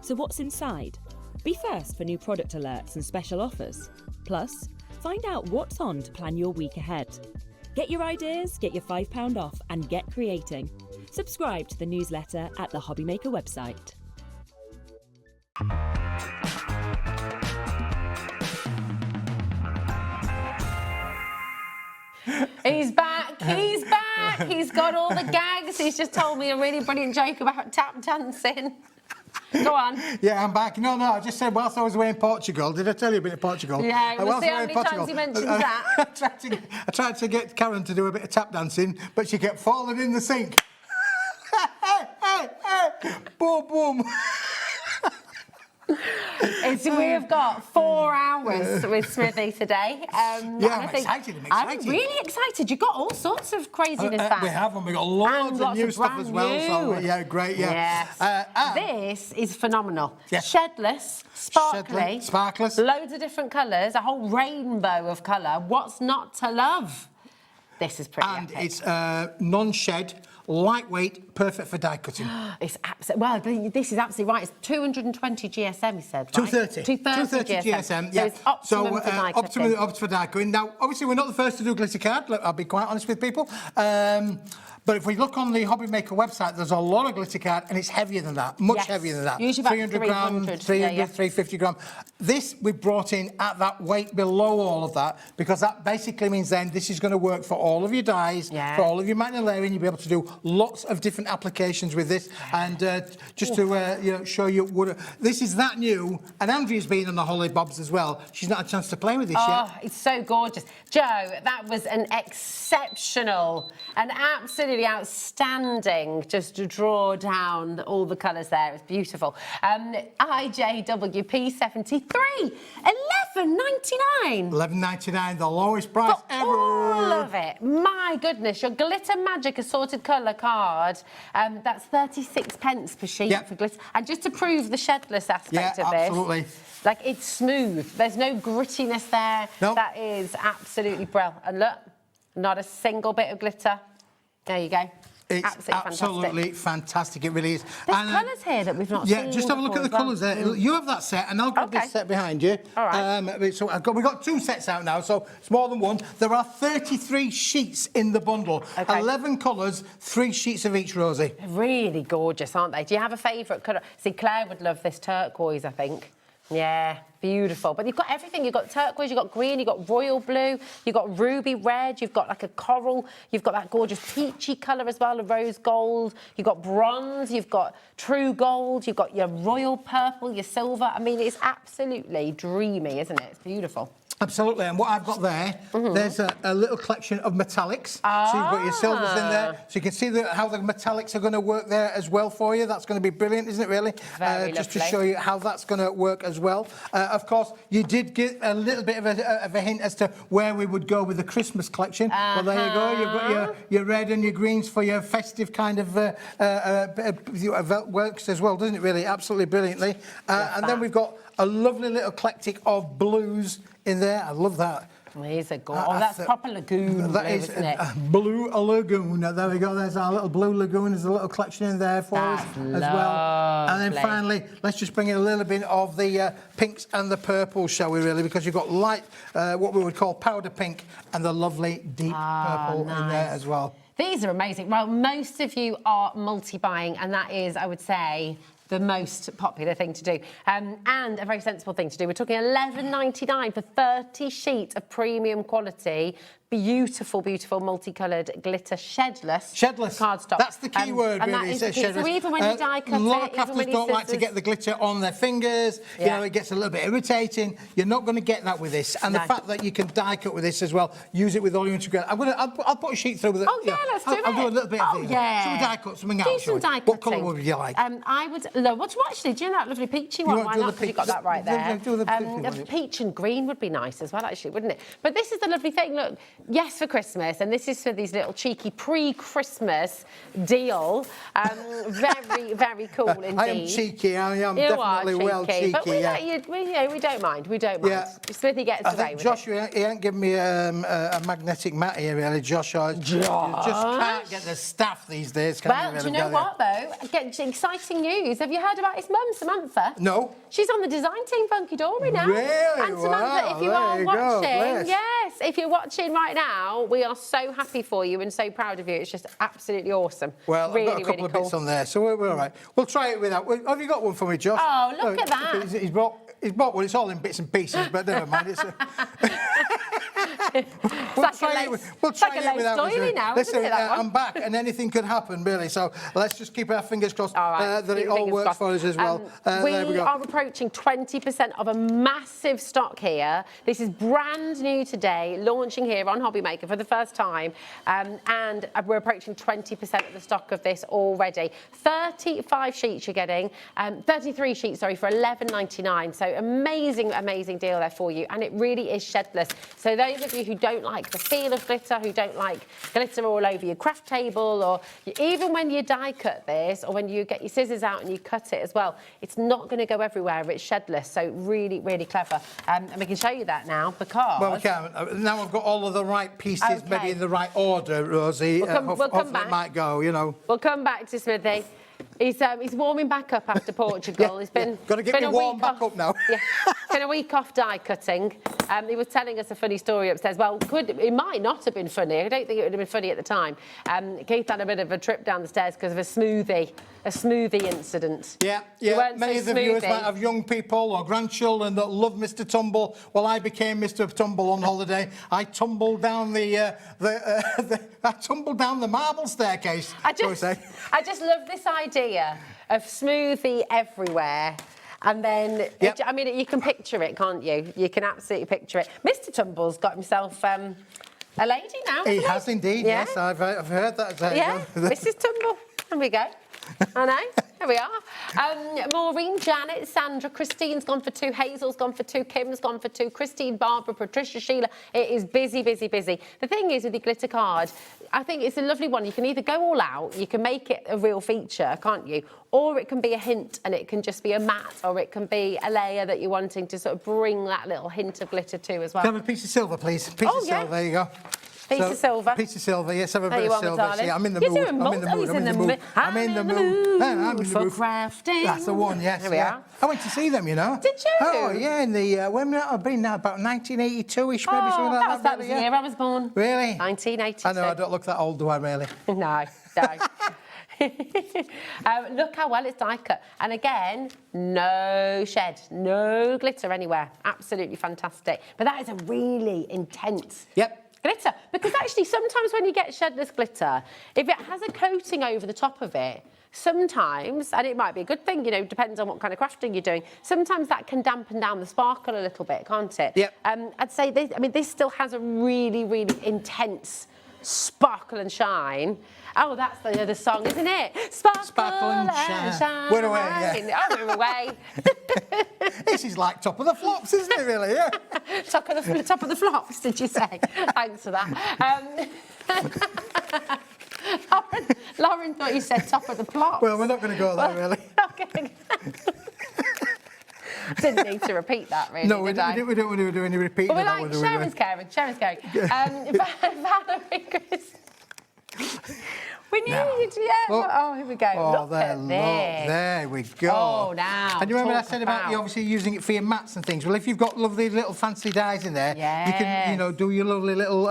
So what's inside? Be first for new product alerts and special offers. Plus, find out what's on to plan your week ahead. Get your ideas, get your £5 off, and get creating. Subscribe to the newsletter at the HobbyMaker website. He's back, he's back. He's got all the gags. He's just told me a really brilliant joke about tap dancing. Go on. Yeah, I'm back. No, I just said whilst I was away in Portugal, did I tell you a bit of Portugal? Yeah, we'll see how many times he mentions that. I tried to get Karen to do a bit of tap dancing, but she kept falling in the sink. Boom, boom. We've got 4 hours with Smithy today. I'm excited. I'm really excited. You've got all sorts of craziness back. We have, and we've got loads of new stuff as well. So, yeah, great, yeah. Yes. This is phenomenal. Yes. Shedless, sparkly. Sparkless. Loads of different colours, a whole rainbow of colour. What's not to love? This is pretty And epic. it's non-shed, lightweight, perfect for die cutting. It's absolutely, well, this is absolutely right. It's 220 GSM, he said, right? 230 GSM, yeah. So it's optimum for die cutting. Optimum for die cutting. Now, obviously, we're not the first to do glitter card. Look, I'll be quite honest with people. But if we look on the HobbyMaker website, there's a lot of glitter card, and it's heavier than that, much heavier than that. Usually about 300 grams, 350 grams. This we brought in at that weight below all of that, because that basically means then this is going to work for all of your dies, for all of your magnet layering. You'll be able to do lots of different applications with this. And just to show you what this is that new. And Andrea's been on the Holly Bobs as well. She's not had a chance to play with this yet. Oh, it's so gorgeous. Joe, that was an exceptional, an absolutely outstanding, just to draw down all the colours there. It's beautiful. IJWP 73, $11.99. $11.99, the lowest price ever. All of it. My goodness, your Glitter Magic assorted colour card. That's 36 pence per sheet for glitter. And just to prove the shedless aspect of this. Absolutely. Like, it's smooth. There's no grittiness there. Nope. That is absolutely brilliant. And look, not a single bit of glitter. There you go. It's absolutely fantastic. It really is. There's colours here that we've not seen. Yeah, just have a look at the colours there. You have that set, and I'll grab this set behind you. All right. So we've got 2 sets out now, so it's more than one. There are 33 sheets in the bundle. 11 colours, 3 sheets of each, Rosie. Really gorgeous, aren't they? Do you have a favourite colour? See, Claire would love this turquoise, I think. Yeah, beautiful. But you've got everything. You've got turquoise, you've got green, you've got royal blue, you've got ruby red, you've got like a coral, you've got that gorgeous peachy colour as well, a rose gold, you've got bronze, you've got true gold, you've got your royal purple, your silver. I mean, it's absolutely dreamy, isn't it? It's beautiful. Absolutely, and what I've got there, there's a little collection of metallics. So you've got your silvers in there, so you can see how the metallics are going to work there as well for you. That's going to be brilliant, isn't it, really? Just to show you how that's going to work as well. Of course, you did get a little bit of a hint as to where we would go with the Christmas collection. Well, there you go. You've got your red and your greens for your festive kind of works as well, doesn't it, really? Absolutely brilliantly. And then we've got a lovely little eclectic of blues in there. I love that. It's a gorgeous. That's proper lagoon blue, isn't it? Blue lagoon. There we go. There's our little blue lagoon. There's a little collection in there for us as well. And then finally, let's just bring in a little bit of the pinks and the purples, shall we, really? Because you've got light, what we would call powder pink, and the lovely deep purple in there as well. These are amazing. Well, most of you are multi-buying, and that is, I would say, the most popular thing to do, and a very sensible thing to do. We're talking $11.99 for 30 sheets of premium quality, beautiful, beautiful multicoloured glitter shedless cardstock. That's the key word, really. So even when you die cut a lot of crafters don't like to get the glitter on their fingers. You know, it gets a little bit irritating. You're not going to get that with this. And the fact that you can die cut with this as well, use it with all your integral. I'll put a sheet through with it. Oh yeah, let's do it. I'll do a little bit of these. Yeah. Should we die cut something else? Do some die cutting. What colour would you like? I would. What actually? Do you know that lovely peachy one? Why not? Because you've got that right there. Do the Peach and green would be nice as well, actually, wouldn't it? But this is the lovely thing. Look, yes, for Christmas, and this is for these little cheeky pre-Christmas deal. Very, very cool indeed. I am cheeky. I am You definitely are well cheeky. but we, we don't mind. We don't mind. Yeah. Smithy gets I away think with Josh, it. he ain't giving me a magnetic mat here, really. Josh, you just can't get the staff these days, can Well, you? do you know what, though? Get exciting news. Have you heard about his mum, Samantha? No. She's on the design team Funky Dory now. Really? And Samantha, Wow, if you there are you go, watching, bless. yes, if you're watching right now, we are so happy for you and so proud of you. It's just absolutely awesome. Well, really, I've got a couple really of cool. bits on there, so we're all right. We'll try it without. Have you got one for me, Josh? Oh, look at that. He's bought one. It's all in bits and pieces, but never mind. It's we'll try it without. Now, Listen, isn't it, that one? I'm back, and anything could happen, really. So let's just keep our fingers crossed that it all Fingers works crossed. for us as well. There we go. are approaching 20% of a massive stock here. This is brand new today, launching here on HobbyMaker for the first time, and we're approaching 20% of the stock of this already. 35 sheets you're getting, 33 sheets, sorry, for $11.99. So amazing, amazing deal there for you, and it really is shedless. So those of you who don't like the feel of glitter, who don't like glitter all over your craft table, or even when you die cut this, or when you get your scissors out and you cut it as well, it's not going to go everywhere. It's shedless, so really, really clever. And we can show you that now because... Well, we can. Now I've got all of the right pieces, Okay. maybe in the right order, Rosie. We'll come hopefully back. it might go, you know. We'll come back to Smithy. He's warming back up after Portugal. He's been got to get me warm back up now. Yeah, been a week off die cutting. He was telling us a funny story upstairs. Well, it might not have been funny. I don't think it would have been funny at the time. Keith had a bit of a trip down the stairs because of a smoothie incident. Yeah. Many of the viewers might have young people or grandchildren that love Mr. Tumble. Well, I became Mr. Tumble on holiday. I tumbled down the marble staircase. I just love this idea of smoothie everywhere. And then, I mean, you can picture it, can't you? You can absolutely picture it. Mr. Tumble's got himself a lady now, hasn't he? He has indeed, yes. I've heard that. Mrs. Tumble. There we go. I know. Here we are. Maureen, Janet, Sandra, Christine's gone for 2, Hazel's gone for 2, Kim's gone for 2, Christine, Barbara, Patricia, Sheila. It is busy, busy, busy. The thing is with the glitter card, I think it's a lovely one. You can either go all out, you can make it a real feature, can't you? Or it can be a hint and it can just be a matte, or it can be a layer that you're wanting to sort of bring that little hint of glitter to as well. Can I have a piece of silver, please? Piece of silver, there you go. Piece of silver. Piece of silver, yes, have a bit of silver. Darling. I'm in the You're mood. doing I'm in the mood. I'm in the mood for crafting. That's the one, yes. Here we are. I went to see them, you know. Did you? Oh, yeah, in the, when I've been now, about 1982-ish, maybe something like that. That was the year I was born. Really? 1982. I know, I don't look that old, do I, really? No. Look how well it's die cut. And again, no shed, no glitter anywhere. Absolutely fantastic. But that is a really intense glitter. Because actually, sometimes when you get shedless glitter, if it has a coating over the top of it, sometimes, and it might be a good thing, you know, depends on what kind of crafting you're doing, sometimes that can dampen down the sparkle a little bit, can't it? Yep. I'd say this still has a really, really intense sparkle and shine. Oh, that's the song, isn't it? Sparkle and shine. We're away, yeah. Oh, we're away. This is like Top of the Flops, isn't it, really? Yeah. top of the flops, did you say? Thanks for that. Lauren thought you said top of the plops. Well, we're not going to go there, really. Didn't need to repeat that, really. No, we don't want to do any repeating. But we're like, Sharon's caring. Valerie, Chris. We need, Oh, here we go. Look at this. There we go. Oh, now. And you remember I said about you obviously using it for your mats and things. Well, if you've got lovely little fancy dies in there, you can, you know, do your lovely little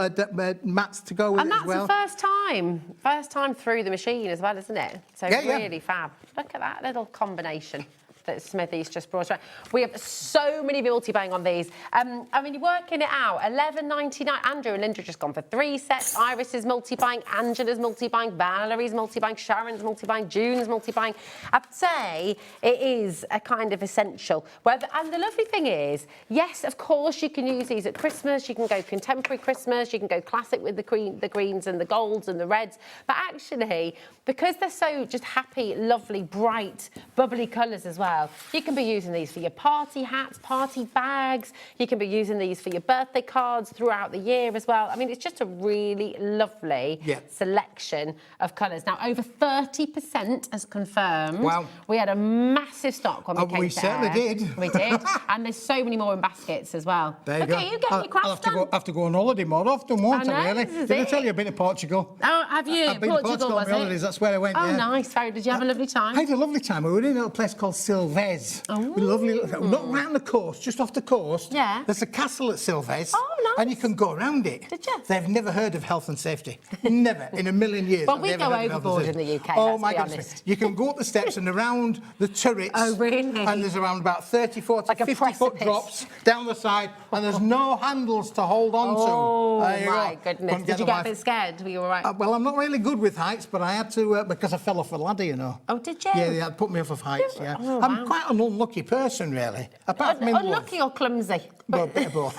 mats to go with it as well. And that's the first time through the machine as well, isn't it? So really fab. Look at that little combination that Smithy's just brought around. We have so many multi-buying on these. I mean, you're working it out. $11.99. Andrew and Linda just gone for 3 sets. Iris is multi-buying. Angela's multi-buying. Valerie's multi-buying. Sharon's multi-buying. June's multi-buying. I'd say it is a kind of essential. And the lovely thing is, yes, of course, you can use these at Christmas. You can go contemporary Christmas. You can go classic with the greens and the golds and the reds. But actually, because they're so just happy, lovely, bright, bubbly colours as well, well. You can be using these for your party hats, party bags. You can be using these for your birthday cards throughout the year as well. I mean, it's just a really lovely selection of colours. Now, over 30% as confirmed. Wow. We had a massive stock when we came We to certainly air. did. We did. And there's so many more in baskets as well. There you Look go. at you getting your craft I'll have to go on holiday more often, won't I, really? this is Did I it. tell you I've been to Portugal? Oh, have you? I've been to Portugal on was my it? holidays, that's where I went, Oh, yeah. nice. Very. Did you have a lovely time? I had a lovely time. We were in a little place called Silves. With lovely, not right on the coast, just off the coast. Yeah. There's a castle at Silves. Oh, nice. And you can go around it. Did you? They've never heard of health and safety. Never. In a million years. Well, have we they ever go heard of health and overboard safety. in the UK, Oh, let's my be goodness. honest. You can go up the steps and around the turrets. Oh, really? And there's around about 30, 40, Like a 50-foot precipice. drops down the side. And there's no handles to hold on to. Oh, There you my go. goodness. Couldn't Did you the get a wife- bit scared? Were you all right? Well, I'm not really good with heights, but I had to, because I fell off a ladder, you know. Oh, did you? Yeah, they had put me off of heights, yeah. Oh, I'm wow. quite an unlucky person, really. Apart from in love. Unlucky or clumsy? Well, a bit of both.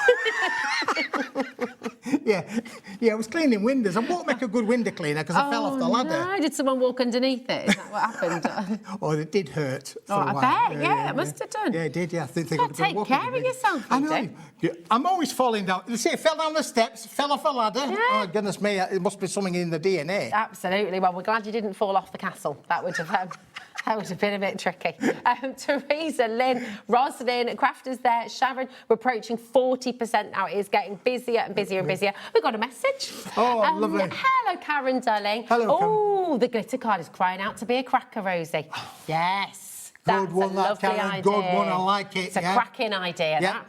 yeah, I was cleaning windows. I won't make a good window cleaner because I fell off the ladder. No. Did someone walk underneath it? Is that what happened? Oh, it did hurt. Oh, I bet, yeah, it must have done. Yeah, it did, yeah. I think they You've could got to have been take walking care of with me. yourself, I you know. do. Yeah, I'm always falling down. You see, I fell down the steps, fell off a ladder. Oh, goodness me, it must be something in the DNA. Absolutely. Well, we're glad you didn't fall off the castle. That would have... That would have been a bit tricky. Teresa, Lynn, Roslyn, Crafters there, Sharon, we're approaching 40% now. It is getting busier and busier and busier. We've got a message. Oh, lovely. Hello, Karen, darling. Hello, Karen. Oh, the glitter card is crying out to be a cracker, Rosie. Yes. That's Good one, a that, lovely Karen. idea. Good one, I like it. It's a cracking idea, that.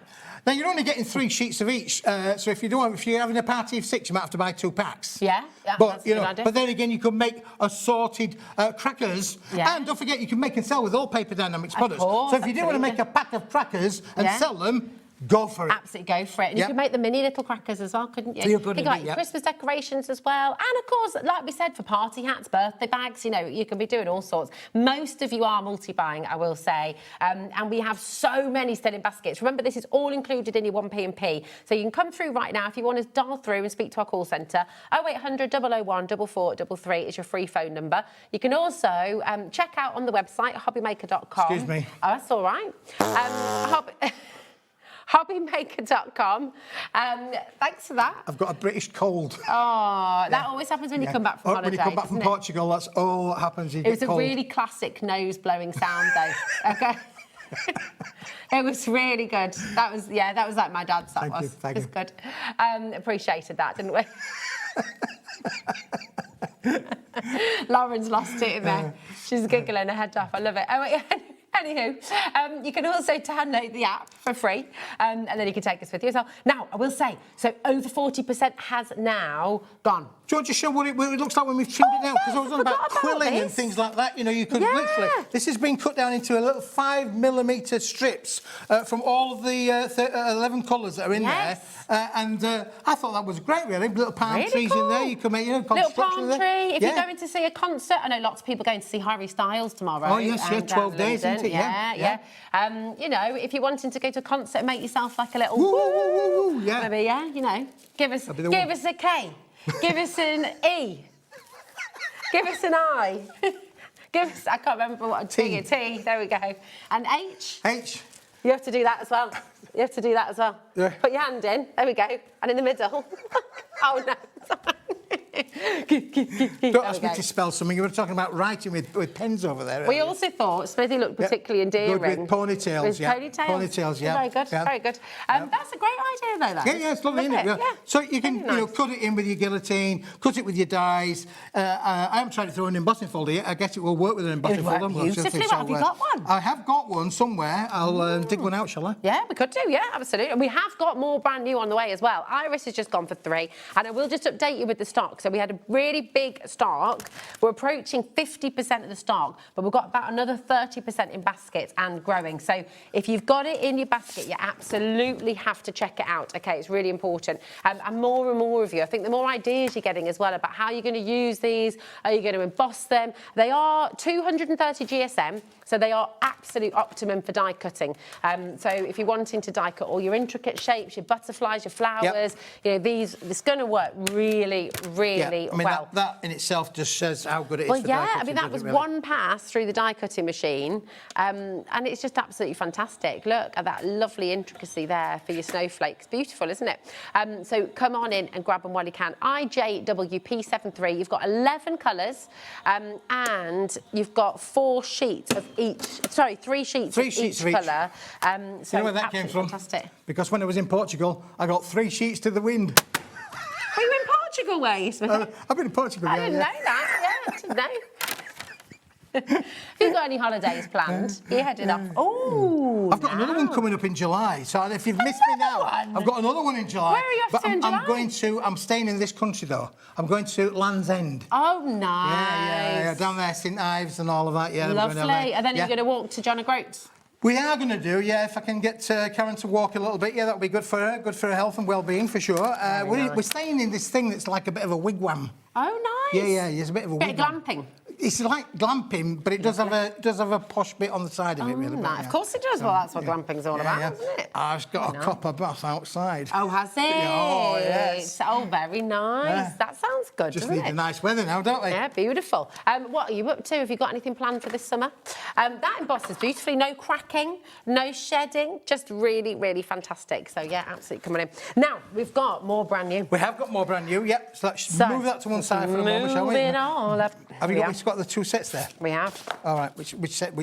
Now, you're only getting 3 sheets of each, so if you're having a party of 6, you might have to buy 2 packs. Yeah, but that's a good idea. But then again, you can make assorted crackers, Yeah. and don't forget, you can make and sell with all Paper Dienamics products. course, So if you do want to absolutely. make a pack of crackers and Yeah. sell them, go for it. Absolutely go for it. And Yeah. you could make the mini little crackers as well, couldn't you? You could could indeed, like your yeah. Christmas decorations as well. And of course, like we said, for party hats, birthday bags, you know, you can be doing all sorts. Most of you are multi-buying, I will say. And we have so many still in baskets. Remember, this is all included in your 1P&P. So you can come through right now if you want to dial through and speak to our call centre. 0800 001 4433 is your free phone number. You can also check out on the website, hobbymaker.com. Excuse me. Oh, that's all right. HobbyMaker.com. Thanks for that. I've got a British cold. Oh, that always happens when you come back from holiday. When you come back from doesn't it? Portugal, that's all that happens. You It get was a cold. really classic nose-blowing sound, though. Okay. It was really good. That was like my dad's. That Thank you, was. thank It was you. good. Appreciated that, didn't we? Lauren's lost it in there. She's giggling her head off. I love it. Oh, wait. Anywho, you can also download the app for free, and then you can take us with you as well. Now, I will say, so over 40% has now gone. Do you want to show what it looks like when we've trimmed it out? Because I was on about forgot about quilling and this. things like that. You know, you could Yeah. literally... This has been cut down into a little 5mm strips from all of the 11 colours that are in Yes. there. I thought that was great, really. Little palm Really trees in cool. there. You can make, Little construction palm in there. tree. If you're going to see a concert, I know lots of people going to see Harry Styles tomorrow. Oh, yes, yeah, 12 days, London. isn't it? Yeah. You know, if you're wanting to go to a concert and make yourself like a little... Woo, woo, woo, woo, yeah. Maybe, yeah, you know, give us a K, give us an E, give us an I, give us, I can't remember what T, there we go, and H. H. You have to do that as well. You have to do that as well. Yeah. Put your hand in, there we go, and in the middle. Oh, no. Don't ask me to spell something. You were talking about writing with pens over there. We also thought Smithy looked particularly endearing. Good with ponytails, With ponytails. Ponytails, yeah. Very good, Yeah. very good. That's a great idea, though, that. Yeah, it's lovely, isn't it? Yeah. So you can, Very nice. cut it in with your guillotine, cut it with your dies. I haven't tried it through an embossing folder yet. I guess it will work with an embossing It would work folder. beautifully. Have you got one? I have got one somewhere. I'll dig one out, shall I? Yeah, we could do, yeah, absolutely. And we have got more brand new on the way as well. Iris has just gone for 3, and I will just update you with the stock. So we had a really big stock. We're approaching 50% of the stock, but we've got about another 30% in baskets and growing. So if you've got it in your basket, you absolutely have to check it out, okay? It's really important. And more of you, I think the more ideas you're getting as well about how you're going to use these, are you going to emboss them? They are 230 GSM, so they are absolute optimum for die cutting. So if you're wanting to die cut all your intricate shapes, your butterflies, your flowers, you know, this is going to work really, really really I mean, well. that in itself just says how good it is Well, for yeah, die I cutting, mean, that doesn't was it, really? one pass through the die cutting machine, and it's just absolutely fantastic. Look at that lovely intricacy there for your snowflakes. Beautiful, isn't it? So come on in and grab them while you can. IJWP73, you've got 11 colours, and you've got 3 sheets of each colour. So You know where that came from? Fantastic. Because when I was in Portugal, I got 3 sheets to the wind. Were you in Portugal, Waze? I've been in Portugal. I didn't know that. Yeah, I didn't know. Have you got any holidays planned? You're headed off. Oh, I've got another one coming up in July. So if you've missed me now, I've got another one in July. Where are you off to in July? I'm staying in this country though. I'm going to Land's End. Oh, nice. Yeah, down there, St Ives and all of that. Yeah, lovely. And then you're going to walk to John O'Groats. We are going to do, yeah. If I can get Karen to walk a little bit, yeah, that'll be good for her health and well-being for sure. We're staying in this thing that's like a bit of a wigwam. Oh, nice. Yeah, it's a bit of a bit wigwam. of glamping. It's like glamping, but it does have a posh bit on the side of it, really. Nice. Of course it does. Well, that's what glamping's all about, isn't it? I've got a copper bath outside. Oh, has it? Oh, yes. Oh, very nice. Yeah. That sounds good, Just doesn't need it? the nice weather now, don't we? Yeah, beautiful. What are you up to? Have you got anything planned for this summer? That embosses beautifully. No cracking, no shedding. Just really, really fantastic. So, yeah, absolutely coming in. Now, we've got more brand new. We have got more brand new, yep. So let's move that to one side for a moment, shall we? Moving all up. Have you got the 2 sets there? We have. All right, which set,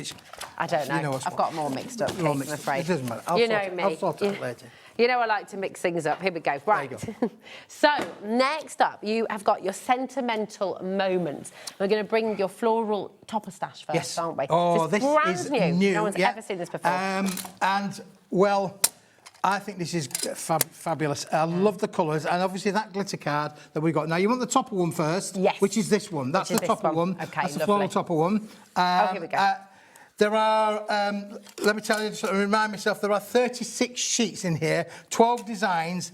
I don't know. You know I've got them all mixed up, Keith, I'm afraid. It doesn't matter. I'll sort it out later. You know I like to mix things up. Here we go. Right. So, next up, you have got your sentimental moments. We're going to bring your floral topper stash first, aren't we? Oh, this is brand new. No one's ever seen this before. Well, I think this is fabulous. I love the colours, and obviously that glitter card that we got. Now, you want the topper one first? Yes. Which is this one. That's the topper one. Okay, that's the floral topper one. Here we go. There are, let me tell you, just to remind myself, there are 36 sheets in here, 12 designs,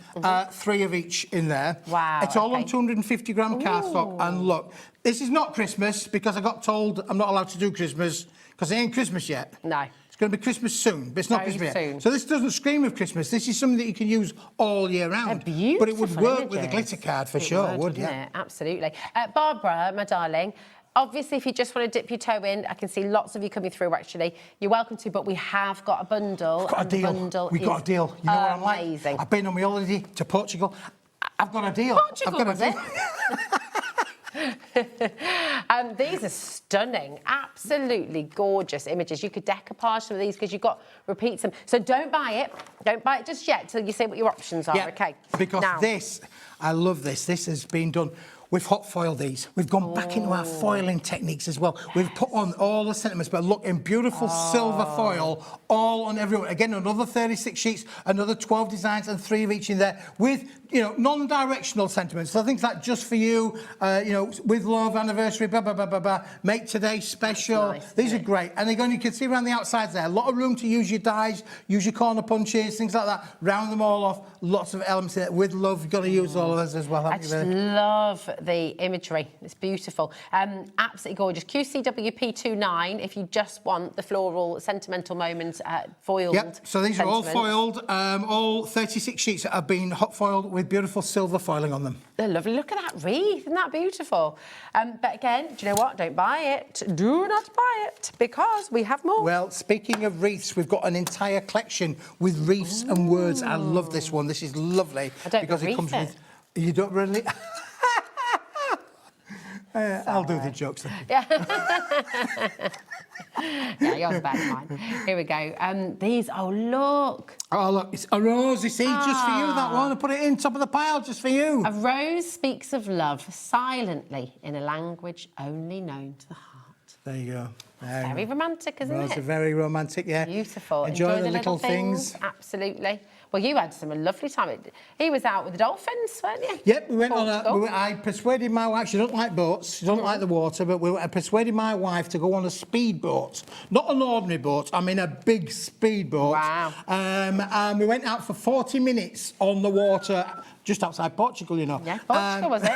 3 of each in there. Wow. It's all on 250-gram cardstock. And look, this is not Christmas because I got told I'm not allowed to do Christmas because it ain't Christmas yet. No. It's going to be Christmas soon, but it's not Very Christmas soon. yet. So this doesn't scream of Christmas. This is something that you can use all year round. Beautiful but it would work with a images. glitter card for sure, would yeah? Absolutely. Barbara, my darling, obviously, if you just want to dip your toe in, I can see lots of you coming through, actually. You're welcome to, but we have got a bundle. We've got a deal. We've got a deal. You know what I'm like? Amazing. I've been on my holiday to Portugal. I've got a deal. Portugal, was it? These are stunning, absolutely gorgeous images. You could decoupage some of these because you've got repeats them. So don't buy it. Don't buy it just yet till you see what your options are, okay? Because this, I love this. This has been done. We've hot foiled these. We've gone back into our foiling techniques as well. We've put on all the sentiments, but look, in beautiful silver foil, all on everyone. Again, another 36 sheets, another 12 designs and 3 of each in there with, you know, non-directional sentiments. So things like just for you, you know, with love, anniversary, blah, blah, blah, blah, blah. Make today special. Nice, these are great. And again, you can see around the outsides there, a lot of room to use your dies, use your corner punches, things like that. Round them all off. Lots of elements in it. With love, you've got to use all of those as well. I just love the imagery. It's beautiful. Absolutely gorgeous. QCWP29 if you just want the floral sentimental moments foiled. Yep, so these are all foiled. All 36 sheets have been hot foiled with beautiful silver foiling on them. They're lovely. Look at that wreath. Isn't that beautiful? But again, do you know what? Don't buy it. Do not buy it because we have more. Well, speaking of wreaths, we've got an entire collection with wreaths and words. I love this one. This is lovely. I don't because it comes with... You don't really... I'll do the jokes then. Yeah, yours better than mine. Here we go. These, oh, look. Oh, look, it's a rose, you see, just for you, that one. I put it in top of the pile, just for you. A rose speaks of love silently in a language only known to the heart. There you go. Very romantic, isn't Rose it? are very romantic, yeah. Beautiful. Enjoy the little things. Absolutely. Well, you had some lovely time. He was out with the dolphins, weren't you? Yep, we went on I persuaded my wife, she doesn't like boats, she doesn't like the water, but I persuaded my wife to go on a speedboat. Not an ordinary boat, I mean a big speedboat. Wow. And we went out for 40 minutes on the water, just outside Portugal, you know. Yeah, Portugal, was it?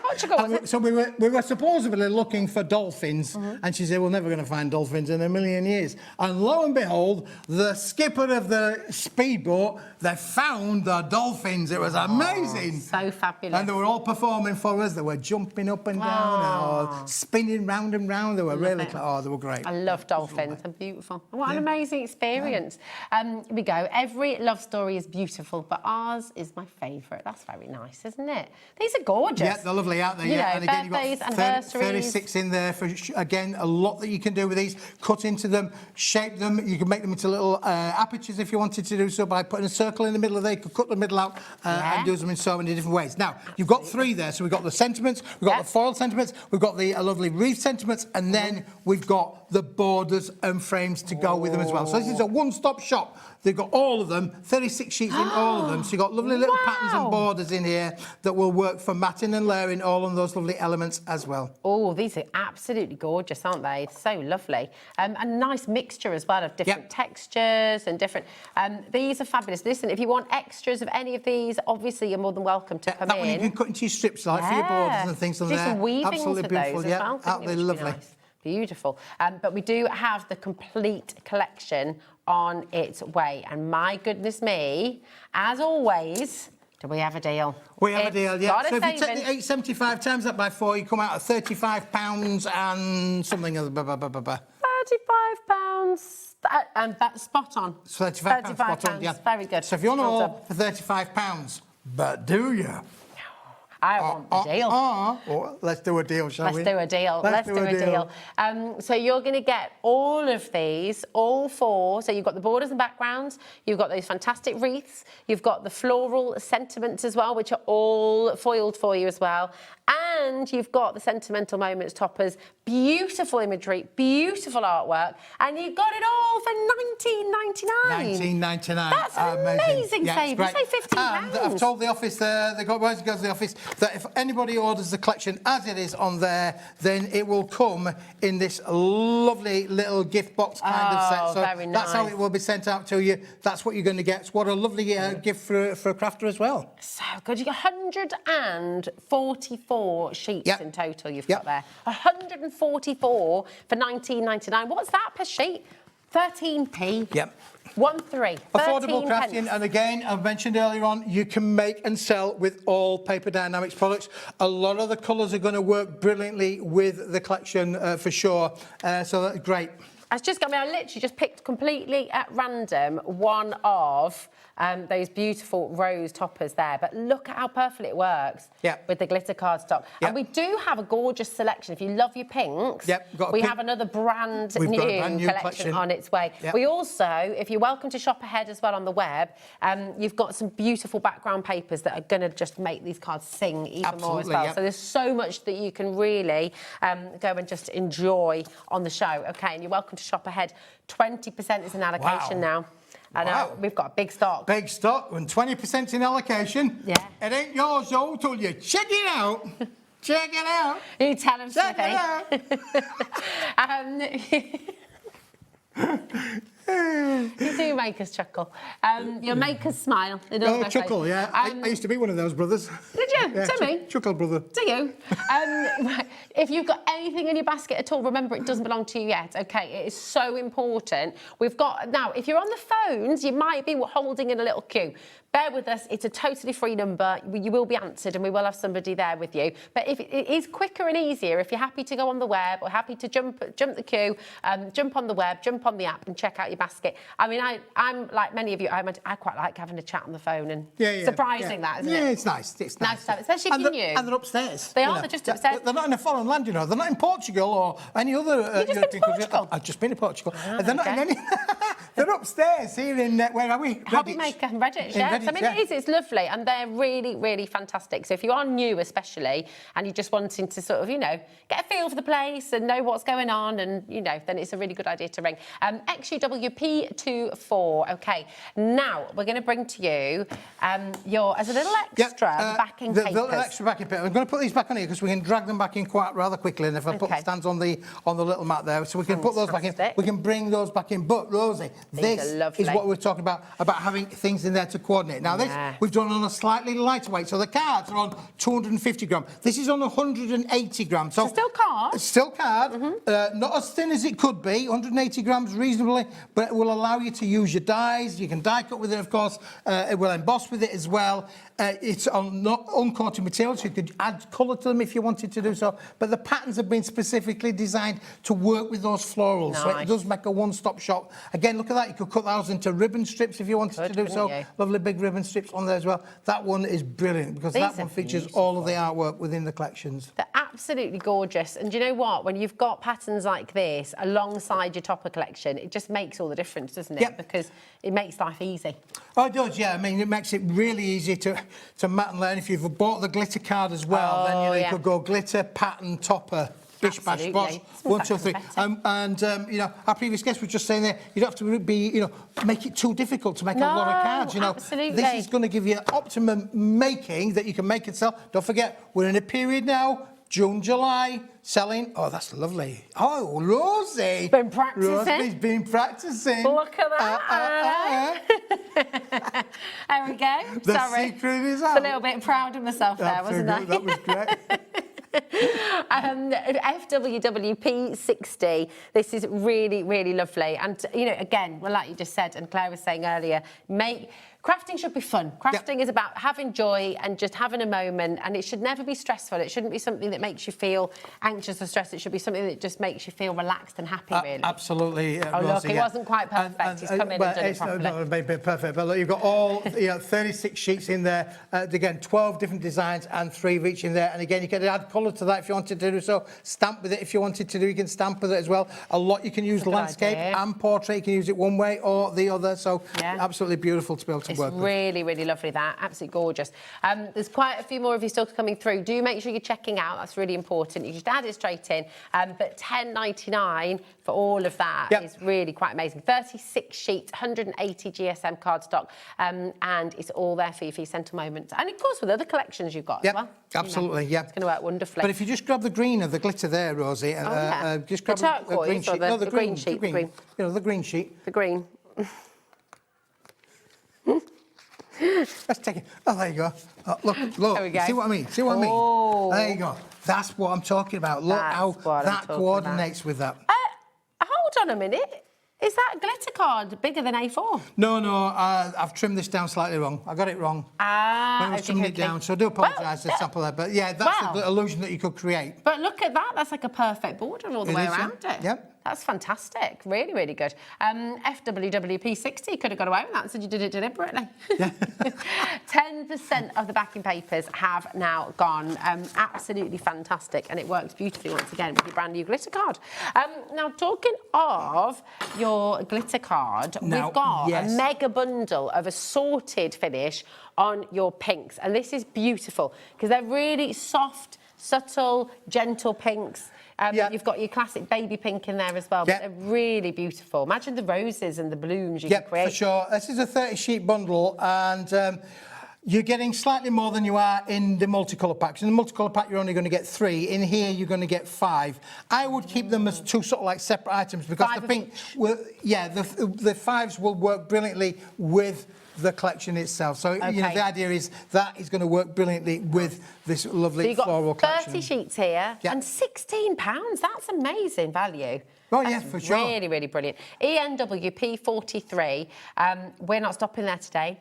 Portugal, was it? So we were supposedly looking for dolphins, and she said, we're never going to find dolphins in a million years. And lo and behold, the skipper of the speedboat, they found the dolphins. It was amazing. So fabulous. And they were all performing for us. They were jumping up and down, or spinning round and round. They were really, they were great. I love dolphins. They're beautiful. What an amazing experience. Here we go. Every love story is beautiful, but ours is my favourite. That's very nice, isn't it? These are gorgeous. Yeah, they're lovely, aren't they? You know, and again, birthdays, you've got anniversaries. 36 in there for, again, a lot that you can do with these. Cut into them, shape them. You can make them into little apertures if you wanted to do so by putting a circle in the middle of there. You could cut the middle out and do them in so many different ways. Now, you've got 3 there. So we've got the sentiments, we've got the foil sentiments, we've got the lovely wreath sentiments, and then we've got the borders and frames to go with them as well. So this is a one-stop shop. They've got all of them, 36 sheets in all of them. So you've got lovely little patterns and borders in here that will work for matting and layering all of those lovely elements as well. Oh, these are absolutely gorgeous, aren't they? So lovely. And a nice mixture as well of different textures and different... these are fabulous. Listen, if you want extras of any of these, obviously you're more than welcome to come that in. one you can cut into your strips like for your borders and things on do there. some weavings Absolutely with beautiful, those as well. Absolutely lovely. Nice. Beautiful. But we do have the complete collection on its way. And my goodness me, as always, do we have a deal? We have a deal, yeah. So if you take saving. the $8.75 times that by 4, you come out at £35 and something. £35. And that's spot on. £35 spot on, yeah. Very good. So if you want all for £35, but do you? I want the deal. Let's do a deal, shall we? Let's do a deal. Let's do a deal. So you're going to get all of these, all 4. So you've got the borders and backgrounds. You've got those fantastic wreaths. You've got the floral sentiments as well, which are all foiled for you as well. And you've got the sentimental moments toppers, beautiful imagery, beautiful artwork, and you've got it all for $19.99. $19.99. That's an amazing saving. Say £15. And I've told the office, the guys who go to the office, that if anybody orders the collection as it is on there, then it will come in this lovely little gift box kind of set. So very nice. That's how it will be sent out to you. That's what you're going to get. What a lovely gift for a crafter as well. So good. You got 144 sheets in total you've got there. 144 for $19.99. What's that per sheet? 13p. Yep. 1-3. Affordable 13 crafting, pence. and again, I've mentioned earlier on, you can make and sell with all Paper Dienamics products. A lot of the colours are going to work brilliantly with the collection for sure. So that's great. I literally just picked completely at random one of those beautiful rose toppers there. But look at how perfectly it works with the glitter cardstock. And we do have a gorgeous selection. If you love your pinks, we have another brand new collection on its way. We also, if you're welcome to shop ahead as well on the web, you've got some beautiful background papers that are going to just make these cards sing even more as well. So there's so much that you can really go and just enjoy on the show. Okay, and you're welcome to shop ahead. 20% is an allocation now. I know, we've got a big stock. Big stock, and 20% in allocation. Yeah. It ain't yours though till you check it out. Check it out. You tell them, check it out. You do make us chuckle. You make us smile. Chuckle, yeah. I used to be one of those brothers. Did you? Yeah, Timmy? Chuckle brother. Do you? Right. If you've got anything in your basket at all, remember it doesn't belong to you yet, OK? It is so important. We've got... Now, if you're on the phones, you might be holding in a little queue. Bear with us. It's a totally free number. You will be answered and we will have somebody there with you. But if it is quicker and easier, if you're happy to go on the web or happy to jump the queue, jump on the web, jump on the app and check out your basket. I mean, I'm like many of you, I quite like having a chat on the phone and surprising that, isn't it? Yeah, it's nice. It's nice. Nice to have, especially if you're new. And they're upstairs. They are, they're just upstairs. They're not in a foreign land, you know. They're not in Portugal or any other European country. I've just been to Portugal. They're not in any... They're upstairs here in, where are we? HobbyMaker and Redditch, yes. I mean, it's lovely and they're really, really fantastic. So if you are new especially and you're just wanting to sort of, you know, get a feel for the place and know what's going on and, you know, then it's a really good idea to ring. XUWP24, OK. Now, we're going to bring to you as a little extra backing papers. The little extra backing paper. I'm going to put these back on here because we can drag them back in quite rather quickly. And if I put the stands on the little mat there, so we can put those back in, we can bring those back in. But, Rosie, These this are lovely. is what we're talking about having things in there to coordinate. Now, this we've done on a slightly lighter weight. So the cards are on 250 grams. This is on 180 grams. So still card. Still card. Not as thin as it could be, 180 grams reasonably, but it will allow you to use your dies. You can die cut with it, of course. It will emboss with it as well. It's on not uncoated material, so you could add colour to them if you wanted to do so. But the patterns have been specifically designed to work with those florals. So it does make a one-stop shop. Again, look at that. You could cut those into ribbon strips if you wanted to do so. Lovely big ribbon strips on there as well. That one is brilliant because that one features all of the artwork within the collections. They're absolutely gorgeous. And do you know what? When you've got patterns like this alongside your topper collection, it just makes all the difference, doesn't it? Because it makes life easy. Oh, it does, yeah. I mean, it makes it really easy to mat and learn. If you've bought the glitter card as well, then you could go glitter, pattern, topper, bish, bash, bosh, 1, 2, 3. You know, our previous guest was just saying there, you don't have to be, you know, make it too difficult to make a lot of cards. You know, this is going to give you optimum making that you can make and sell. Don't forget, we're in a period now, June, July, selling. Oh, that's lovely. Oh, Rosie. Been practicing. Rosie's been practicing. Look at that. There we go. The Sorry. secret is Just out. a little bit proud of myself there, wasn't I? That was great. FWWP 60. This is really, really lovely. And, you know, again, well, like you just said, and Claire was saying earlier, crafting should be fun. Crafting is about having joy and just having a moment, and it should never be stressful. It shouldn't be something that makes you feel anxious or stressed. It should be something that just makes you feel relaxed and happy, really. Absolutely. Oh, look, it wasn't quite perfect. He's come in and done it properly. Not maybe perfect, but look, you've got all 36 sheets in there. Again, 12 different designs and 3 of each in there. And again, you can add colour to that if you wanted to do so. Stamp with it if you wanted to do. You can stamp with it as well. A lot you can use landscape and portrait. You can use it one way or the other. So absolutely beautiful to be able to work with. Really, really lovely, that. Absolutely gorgeous. There's quite a few more of you still coming through. Do make sure you're checking out. That's really important. You just add it straight in. But $10.99 for all of that is really quite amazing. 36 sheets, 180 GSM cardstock, and it's all there for you for your centre moment. And, of course, with other collections you've got as well. Absolutely, It's going to work wonderfully. But if you just grab the green of the glitter there, Rosie, just grab the green sheet. No, the green sheet. The green. You know, the green sheet. The green. Let's take it. Oh, there you go. Oh, look. There we go. See what I mean? See what I mean? There you go. That's what I'm talking about. Look how that coordinates with that. Hold on a minute. Is that glitter card bigger than A4? No, I've trimmed this down slightly wrong. I got it wrong. When I was trimming it down, so I do apologise for the sample there. But yeah, that's the illusion that you could create. But look at that. That's like a perfect border all the way around it. Yep. That's fantastic. Really, really good. FWWP 60 could have got away with that and said you did it deliberately. 10% of the backing papers have now gone. Absolutely fantastic. And it works beautifully once again with your brand new glitter card. Now, talking of your glitter card, we've got a mega bundle of assorted finish on your pinks. And this is beautiful because they're really soft, subtle, gentle pinks. You've got your classic baby pink in there as well, but they're really beautiful. Imagine the roses and the blooms you can create. For sure. This is a 30-sheet bundle, and you're getting slightly more than you are in the multicolour packs. In the multicolour pack, you're only going to get 3. In here, you're going to get 5. I would keep them as 2 sort of like separate items because the pink, the 5s will work brilliantly with the collection itself. So, you know, the idea is that is going to work brilliantly with this lovely floral collection. 30 sheets here and £16. That's amazing value. Oh, yeah, for sure. Really, really brilliant. ENWP 43. We're not stopping there today.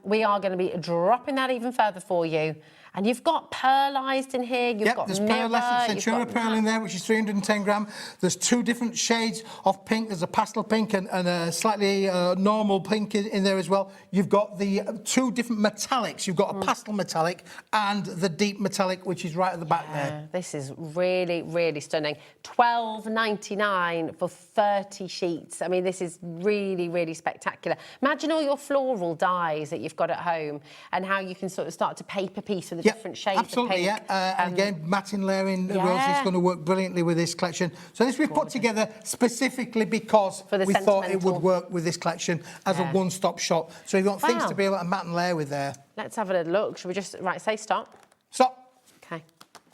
We are going to be dropping that even further for you. And you've got pearlised in here. You've got there's mirror, pearlescent Centura pearl in there, which is 310 gram. There's 2 different shades of pink. There's a pastel pink and a slightly normal pink in there as well. You've got the 2 different metallics. You've got a pastel metallic and the deep metallic, which is right at the back there. This is really, really stunning. $12.99 for 30 sheets. I mean, this is really, really spectacular. Imagine all your floral dyes that you've got at home and how you can sort of start to paper piece with different shades of pink. And again, matting layering rose is going to work brilliantly with this collection. So this we've put together specifically because we thought it would work with this collection as a one-stop shop. So you've got things to be able to mat and layer with there. Let's have a little look. Should we just, say stop? Stop. Okay,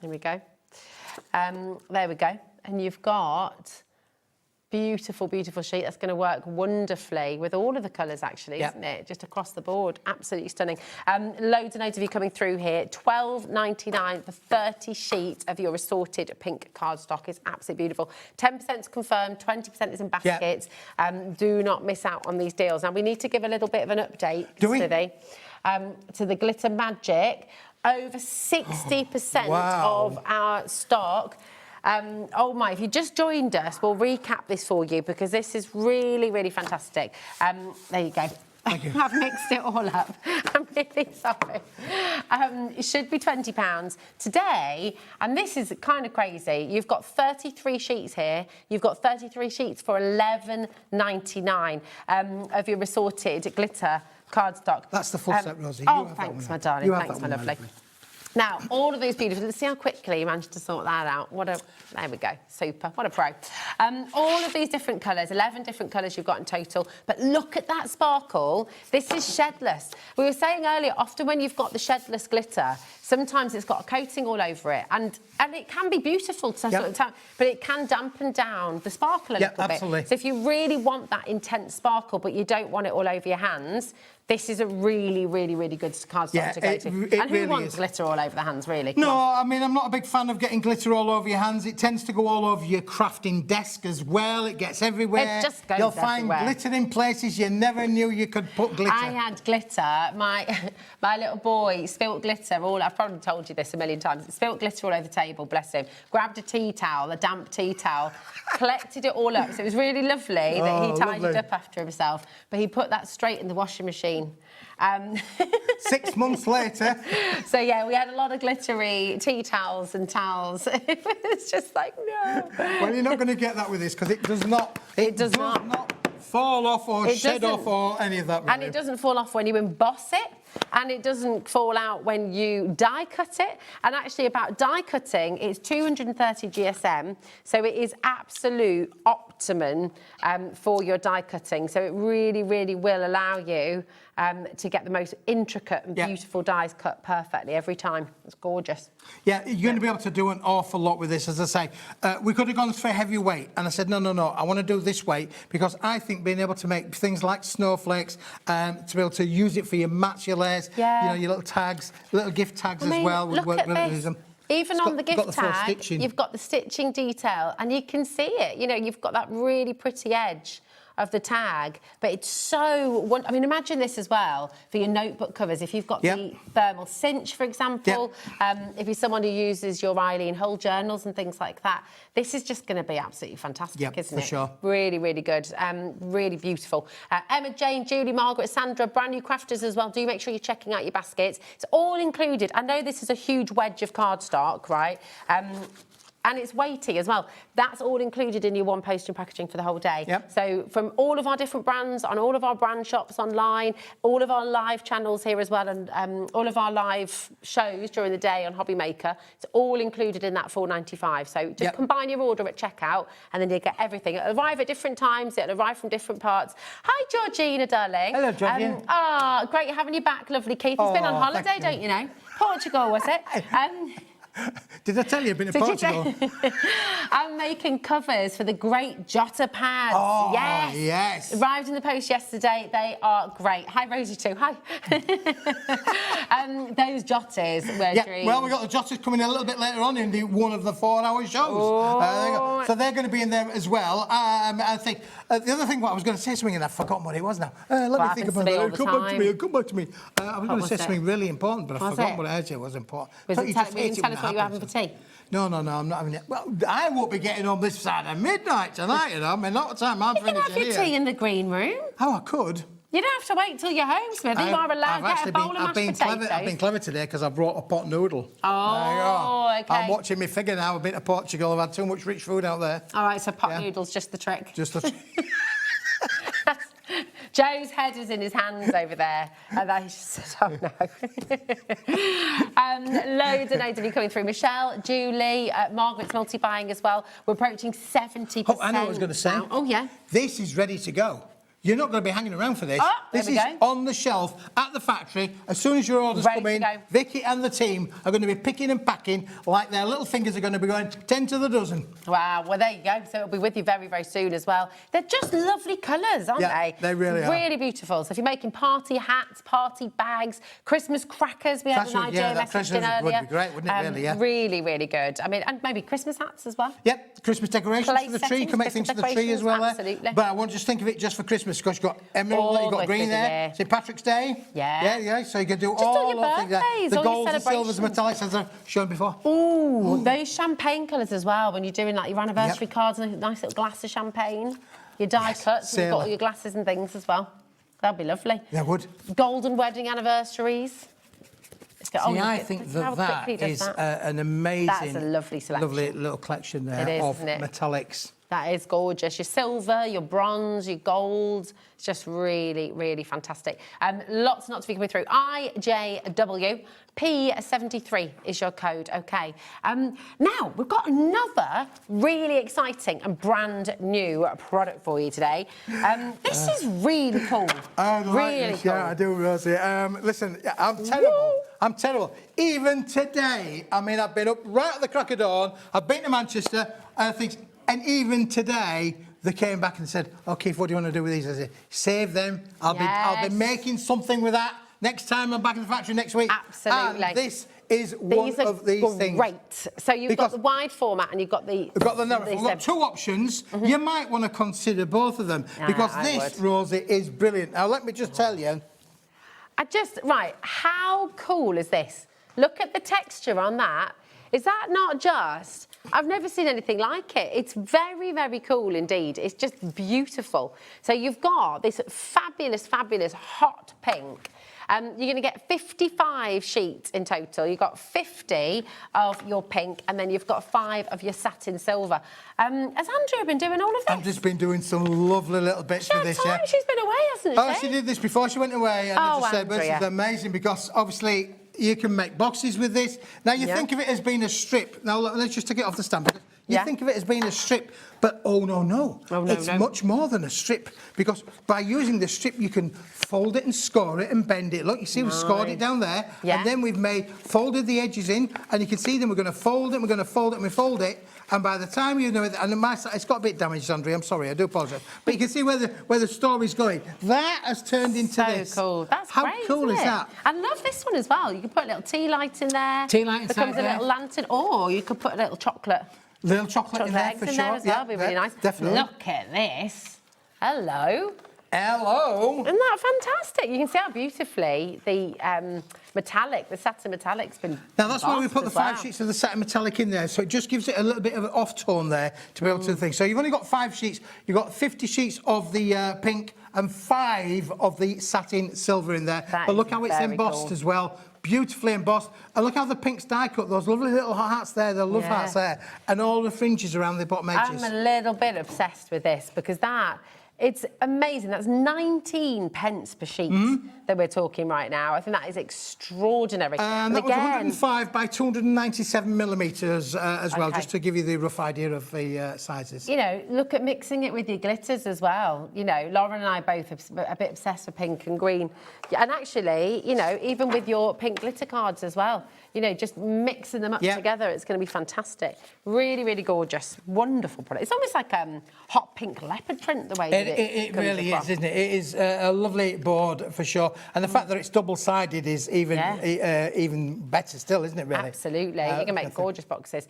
here we go. There we go. And you've got beautiful, beautiful sheet. That's going to work wonderfully with all of the colours, actually, isn't it? Just across the board. Absolutely stunning. Loads and loads of you coming through here. $12.99 for 30 sheets of your assorted pink cardstock is absolutely beautiful. 10% is confirmed, 20% is in baskets. Do not miss out on these deals. Now, we need to give a little bit of an update, Stevie, to the Glitter Magic. Over 60% of our stock. Oh my, if you just joined us, we'll recap this for you because this is really, really fantastic. There you go. Thank you. I've mixed it all up. I'm really sorry. It should be £20. Today, and this is kind of crazy, you've got 33 sheets here. You've got 33 sheets for $11.99 of your assorted glitter cardstock. That's the full set, Rosie. Oh, thanks, my darling. Thanks, my lovely. Now, all of these beautiful, let's see how quickly you managed to sort that out. There we go, super, what a pro. All of these different colours, 11 different colours you've got in total, but look at that sparkle. This is shedless. We were saying earlier, often when you've got the shedless glitter, sometimes it's got a coating all over it, and it can be beautiful to sort of time, but it can dampen down the sparkle a little bit. So if you really want that intense sparkle, but you don't want it all over your hands, this is a really, really, really good cardstock to go to. And who wants glitter all over the hands, really? No, I mean, I'm not a big fan of getting glitter all over your hands. It tends to go all over your crafting desk as well. It gets everywhere. It just goes You'll find glitter in places you never knew you could put glitter. I had glitter. My little boy spilt glitter all... I've probably told you this a million times. Spilt glitter all over the table, bless him. Grabbed a tea towel, a damp tea towel, collected it all up. So it was really lovely that he tidied up after himself. But he put that straight in the washing machine. 6 months later. So, yeah, we had a lot of glittery tea towels and towels. It's just like, no. Well, you're not going to get that with this because it does not... It does not fall off or shed off or any of that. And it doesn't fall off when you emboss it. And it doesn't fall out when you die cut it. And actually, about die cutting, it's 230 GSM, so it is absolute optimum for your die cutting. So it really, really will allow you to get the most intricate and beautiful dies cut perfectly every time. It's gorgeous. Yeah, you're going to be able to do an awful lot with this, as I say. We could have gone for heavy weight, and I said, no, I want to do this weight because I think being able to make things like snowflakes, to be able to use it for your mats, your layers, you know, your little tags, little gift tags as well. Look at this. Even on the gift tag, you've got the stitching detail, and you can see it. You know, you've got that really pretty edge of the tag, but it's so... I mean, imagine this as well for your notebook covers. If you've got the thermal cinch, for example, if you're someone who uses your Eileen Hull journals and things like that, this is just going to be absolutely fantastic, isn't it? For sure. Really, really good. Really beautiful. Emma, Jane, Julie, Margaret, Sandra, brand new crafters as well. Do make sure you're checking out your baskets. It's all included. I know this is a huge wedge of cardstock, right? And it's weighty as well. That's all included in your one postage and packaging for the whole day. So from all of our different brands, on all of our brand shops online, all of our live channels here as well, and all of our live shows during the day on HobbyMaker, it's all included in that $4.95. So just combine your order at checkout and then you get everything. It'll arrive at different times, it'll arrive from different parts. Hi, Georgina, darling. Hello, Georgina. Great having you back, lovely Keith. You've been on holiday, don't you know? Portugal, was it? Did I tell you I've been to Portugal? I'm making covers for the great jotter pads. Oh, yes. Arrived in the post yesterday. They are great. Hi, Rosie too. Hi. Those jotters were dreams. Well, we've got the jotters coming a little bit later on in one of the 4-hour shows. So they're going to be in there as well. I think the other thing, what I was going to say something, and I've forgotten what it was now. Let me think about it. Come back to me. I was going to say something really important, but I've forgotten what it was important. Tell us what you're having for tea. No, I'm not having it. Well, I won't be getting on this side of midnight tonight, you know. I mean, not the time I'm finishing here. You can have your tea in the green room. Oh, I could. You don't have to wait till you're home, Smith. You are allowed to get a bowl of mashed potatoes. I've been clever today because I brought a pot noodle. Oh, OK. I'm watching me figure now. I've been to Portugal. I've had too much rich food out there. All right, so pot noodles, just the trick. Just the trick. Joe's head is in his hands over there. And I just said, oh, no. Loads and loads of you coming through. Michelle, Julie, Margaret's multi-buying as well. We're approaching 70%. Oh, I know what I was going to say. Now. Oh, yeah. This is ready to go. you're not going to be hanging around for this. Oh, this there we is go. on the shelf at the factory. As soon as your orders Ready come to in, go. Vicky and the team are going to be picking and packing like their little fingers are going to be going 10 to the dozen. Wow, well, there you go. So it'll be with you very, very soon as well. They're just lovely colours, aren't Yeah, they? they really are. Really beautiful. So if you're making party hats, party bags, Christmas crackers, we had an Christmas, idea yeah, that messaged Christmas in earlier. would be great, wouldn't it, really, yeah. Really, really good. I mean, and maybe Christmas hats as well. Yep, Christmas decorations Place for the tree. You settings, can make Christmas things for the tree as well decorations, there. absolutely. But I won't just think of it just for Christmas because you've got emerald, All you've the got way green through there. there. St. Patrick's Day. Yeah. Yeah, so you can do Just all all your those things there. birthdays, The all your golds and silvers and celebrations. metallics as I've shown before. Ooh, those champagne colours as well, when you're doing like your anniversary cards and a nice little glass of champagne. Your die cuts, and you've got all your glasses and things as well. That'd be lovely. Yeah, would. Golden wedding anniversaries. See, I think that is an amazing... That's a lovely selection. Lovely little collection there It is, of isn't it? metallics. That is gorgeous. Your silver, your bronze, your gold. It's just really, really fantastic. Lots and lots of you coming through. IJW P73 is your code, OK. Now, we've got another really exciting and brand new product for you today. This is really cool. I like really this, cool. yeah, I do, Rosie. Listen, I'm terrible. Woo! I'm terrible. Even today, I mean, I've been up right at the crack of dawn. I've been to Manchester, and even today, they came back and said, "Oh, Keith, what do you want to do with these?" I said, "Save them. I'll be making something with that next time I'm back in the factory next week." Absolutely. And this is one of these things. Great. So you've got the wide format and you've got the... We've got the narrow. We've got two options. You might want to consider both of them because this, Rosie, is brilliant. Now, let me just tell you. Right, how cool is this? Look at the texture on that. Is that not just... I've never seen anything like it. It's very, very cool indeed. It's just beautiful. So you've got this fabulous, fabulous hot pink. You're going to get 55 sheets in total. You've got 50 of your pink, and then you've got 5 of your satin silver. Has Andrea been doing all of this? I've just been doing some lovely little bits for this, yeah. She's been away, hasn't she? Oh, she did this before she went away. And I just said, this is amazing because obviously you can make boxes with this. Now, you think of it as being a strip. Now, let's just take it off the stand. You think of it as being a strip, but no. It's much more than a strip because by using the strip, you can fold it and score it and bend it. Look, you see, we've scored it down there. Yeah. And then we've folded the edges in, and you can see them. We're going to fold it, we're going to fold it, and we fold it. And by the time you know it, and my side, it's got a bit damaged, Andrea, I'm sorry, I do apologise. But you can see where the story's going. That has turned into this. So cool. That's How great, cool isn't is it? that? I love this one as well. You can put a little tea light in there. Tea light inside becomes a there. little lantern, or you could put a little chocolate. Little chocolate in there, eggs for in sure. there as well, be really nice. Definitely. Look at this. Hello. Hello. Isn't that fantastic? You can see how beautifully the the satin metallic's been Now, that's why we put the 5 well. sheets of the satin metallic in there, so it just gives it a little bit of an off-tone there to be able to think. So you've only got 5 sheets. You've got 50 sheets of the pink and 5 of the satin silver in there. But look how it's embossed as well. Beautifully embossed. And look how the pink's die cut, those lovely little hearts there, the love hearts there, and all the fringes around the bottom edges. I'm a little bit obsessed with this because it's amazing. That's 19 pence per sheet that we're talking right now. I think that is extraordinary. And that was 105 by 297 millimetres as well, just to give you the rough idea of the sizes. You know, look at mixing it with your glitters as well. You know, Lauren and I both are a bit obsessed with pink and green. And actually, you know, even with your pink glitter cards as well, you know, just mixing them up together, it's going to be fantastic. Really, really gorgeous. Wonderful product. It's almost like hot pink leopard print, the way that it really is, isn't it? It is a lovely board for sure. And the fact that it's double-sided is even better still, isn't it, really? Absolutely. You can make gorgeous boxes.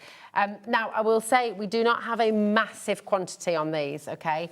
Now, I will say we do not have a massive quantity on these, OK?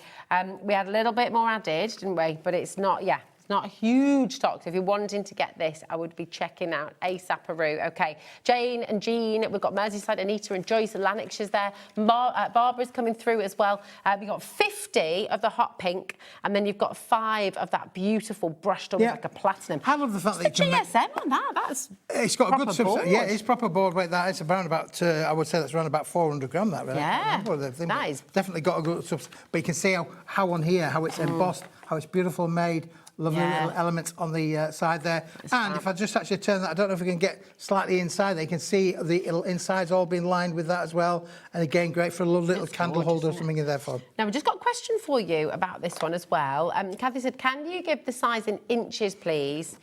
We had a little bit more added, didn't we? But it's not, it's not a huge stock. So if you're wanting to get this, I would be checking out ASAP. OK. Jane and Jean, we've got Merseyside, Anita and Joyce, Lanix is there. Barbara's coming through as well. We've got 50 of the hot pink, and then you've got 5 of that beautiful brushed on like a platinum. I love the fact that you can GSM on that. That's it's got a good board. Yeah, it's proper board weight. That it's around about. I would say that's around about 400 gram. That really. Yeah, that is definitely got a good substance. But you can see how on here how it's embossed, how it's beautiful made. lovely little elements on the side there. And if I just actually turn that, I don't know if we can get slightly inside there. You can see the little insides all being lined with that as well. And again, great for a little candle holder or something in there for. Now, we've just got a question for you about this one as well. Kathy said, can you give the size in inches, please?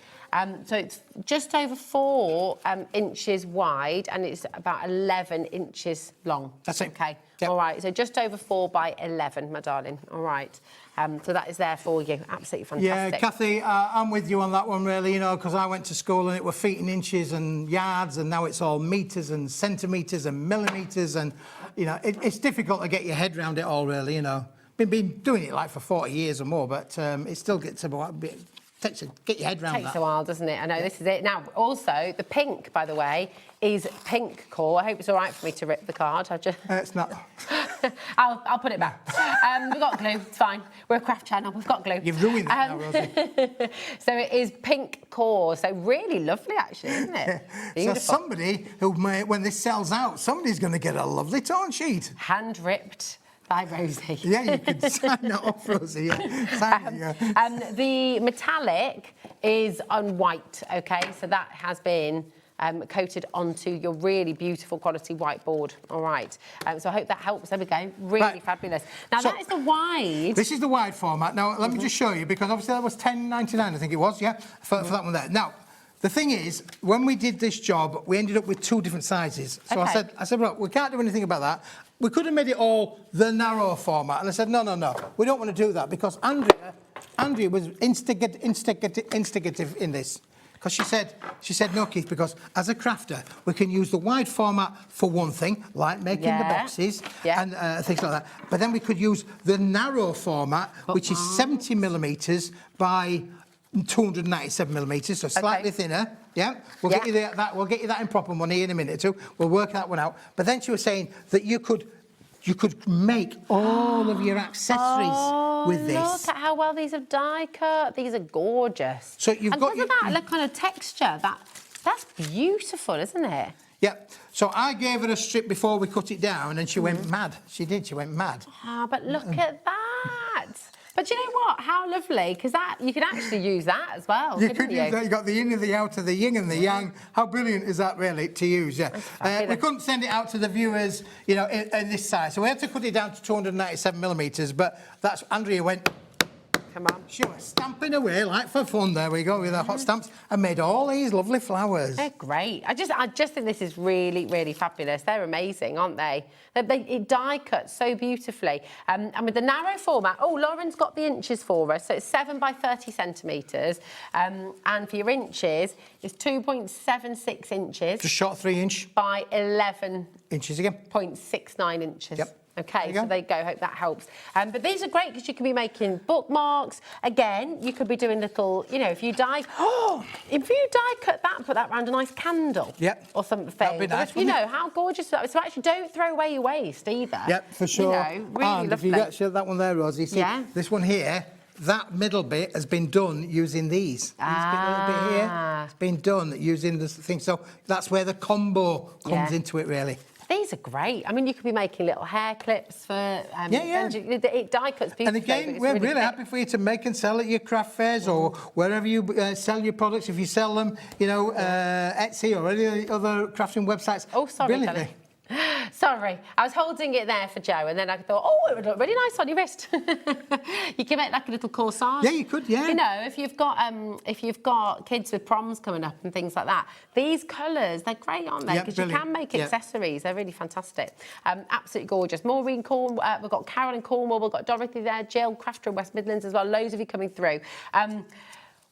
So it's just over 4 inches wide and it's about 11 inches long. That's it. Okay. Yep. All right. So just over 4 by 11, my darling. All right. So that is there for you. Absolutely fantastic. Yeah, Kathy, I'm with you on that one, really, you know, because I went to school and it were feet and inches and yards, and now it's all metres and centimetres and millimetres, and, you know, it's difficult to get your head around it all, really, you know. Been doing it like for 40 years or more, but it still gets a bit... Get your head around that. Takes a while, doesn't it? I know, this is it. Now, also, the pink, by the way, is pink core. I hope it's all right for me to rip the card. It's not. I'll put it back. We've got glue. It's fine. We're a craft channel. We've got glue. You've ruined that now, Rosie. So it is pink core. So really lovely, actually, isn't it? So somebody who, when this sells out, somebody's going to get a lovely torn sheet. Hand-ripped by Rosie. Yeah, you can sign that off, Rosie. Yeah. Sign it, yeah. The metallic is on white, OK? So that has been coated onto your really beautiful quality whiteboard. All right. So I hope that helps. There we go. Really fabulous. Now, so, that is the wide. This is the wide format. Now, let me just show you, because obviously that was $10.99, I think it was, yeah, for that one there. Now, the thing is, when we did this job, we ended up with 2 different sizes. So I said, look, we can't do anything about that. We could have made it all the narrow format. And I said, no, we don't want to do that, because Andrea was instigative in this. Because she said, no, Keith, because as a crafter, we can use the wide format for one thing, like making the boxes and things like that. But then we could use the narrow format, which is 70 millimetres by 297 millimetres, so slightly thinner. Yeah, we'll get you that. We'll get you that in proper money in a minute or two. We'll work that one out. But then she was saying that you could make all of your accessories with this. Look at how well these are die cut. These are gorgeous. So you've got that kind of texture. That's beautiful, isn't it? Yeah. So I gave her a strip before we cut it down, and she went mad. She did. She went mad. Ah, but look at that. But you know what? How lovely, because that you could actually use that as well. You could use that. You got the yin and the out of the yin and the yang. How brilliant is that, really, to use? Yeah. We couldn't send it out to the viewers, you know, in this size, so we had to cut it down to 297 millimetres. But that's Andrea went. Come on. She was stamping away like for fun. There we go with her hot stamps and made all these lovely flowers. They're great. I just think this is really, really fabulous. They're amazing, aren't they? It die cuts so beautifully. And with the narrow format, Lauren's got the inches for us. So it's 7 by 30 centimetres. And for your inches, it's 2.76 inches. Just short 3 inch. By 11 inches again. 0.69 inches. Yep. Okay, so there you go. Hope that helps. But these are great because you can be making bookmarks. Again, you could be doing little, you know, if you die cut that and put that around a nice candle. Yep. Or something. That'd be nice, You know, how gorgeous is that? So actually, don't throw away your waste either. Yep, for sure. You know, really and lovely. if you get that one there, Rosie, see, this one here, that middle bit has been done using these. This little bit here, it's been done using this thing. So that's where the combo comes into it, really. These are great. I mean, you could be making little hair clips for... It die cuts beautifully. And again, we're really happy for you to make and sell at your craft fairs or wherever you sell your products. If you sell them, you know, Etsy or any other crafting websites. Oh, sorry, Kelly. Sorry, I was holding it there for Joe, and then I thought, it would look really nice on your wrist. You can make like a little corsage. Yeah, you could. Yeah. You know, if you've got kids with proms coming up and things like that, these colours, they're great, aren't they? Because you can make accessories. They're really fantastic. Absolutely gorgeous. Maureen Cornwall, we've got Carol in Cornwall, we've got Dorothy there, Jill, Crafter in West Midlands as well. Loads of you coming through.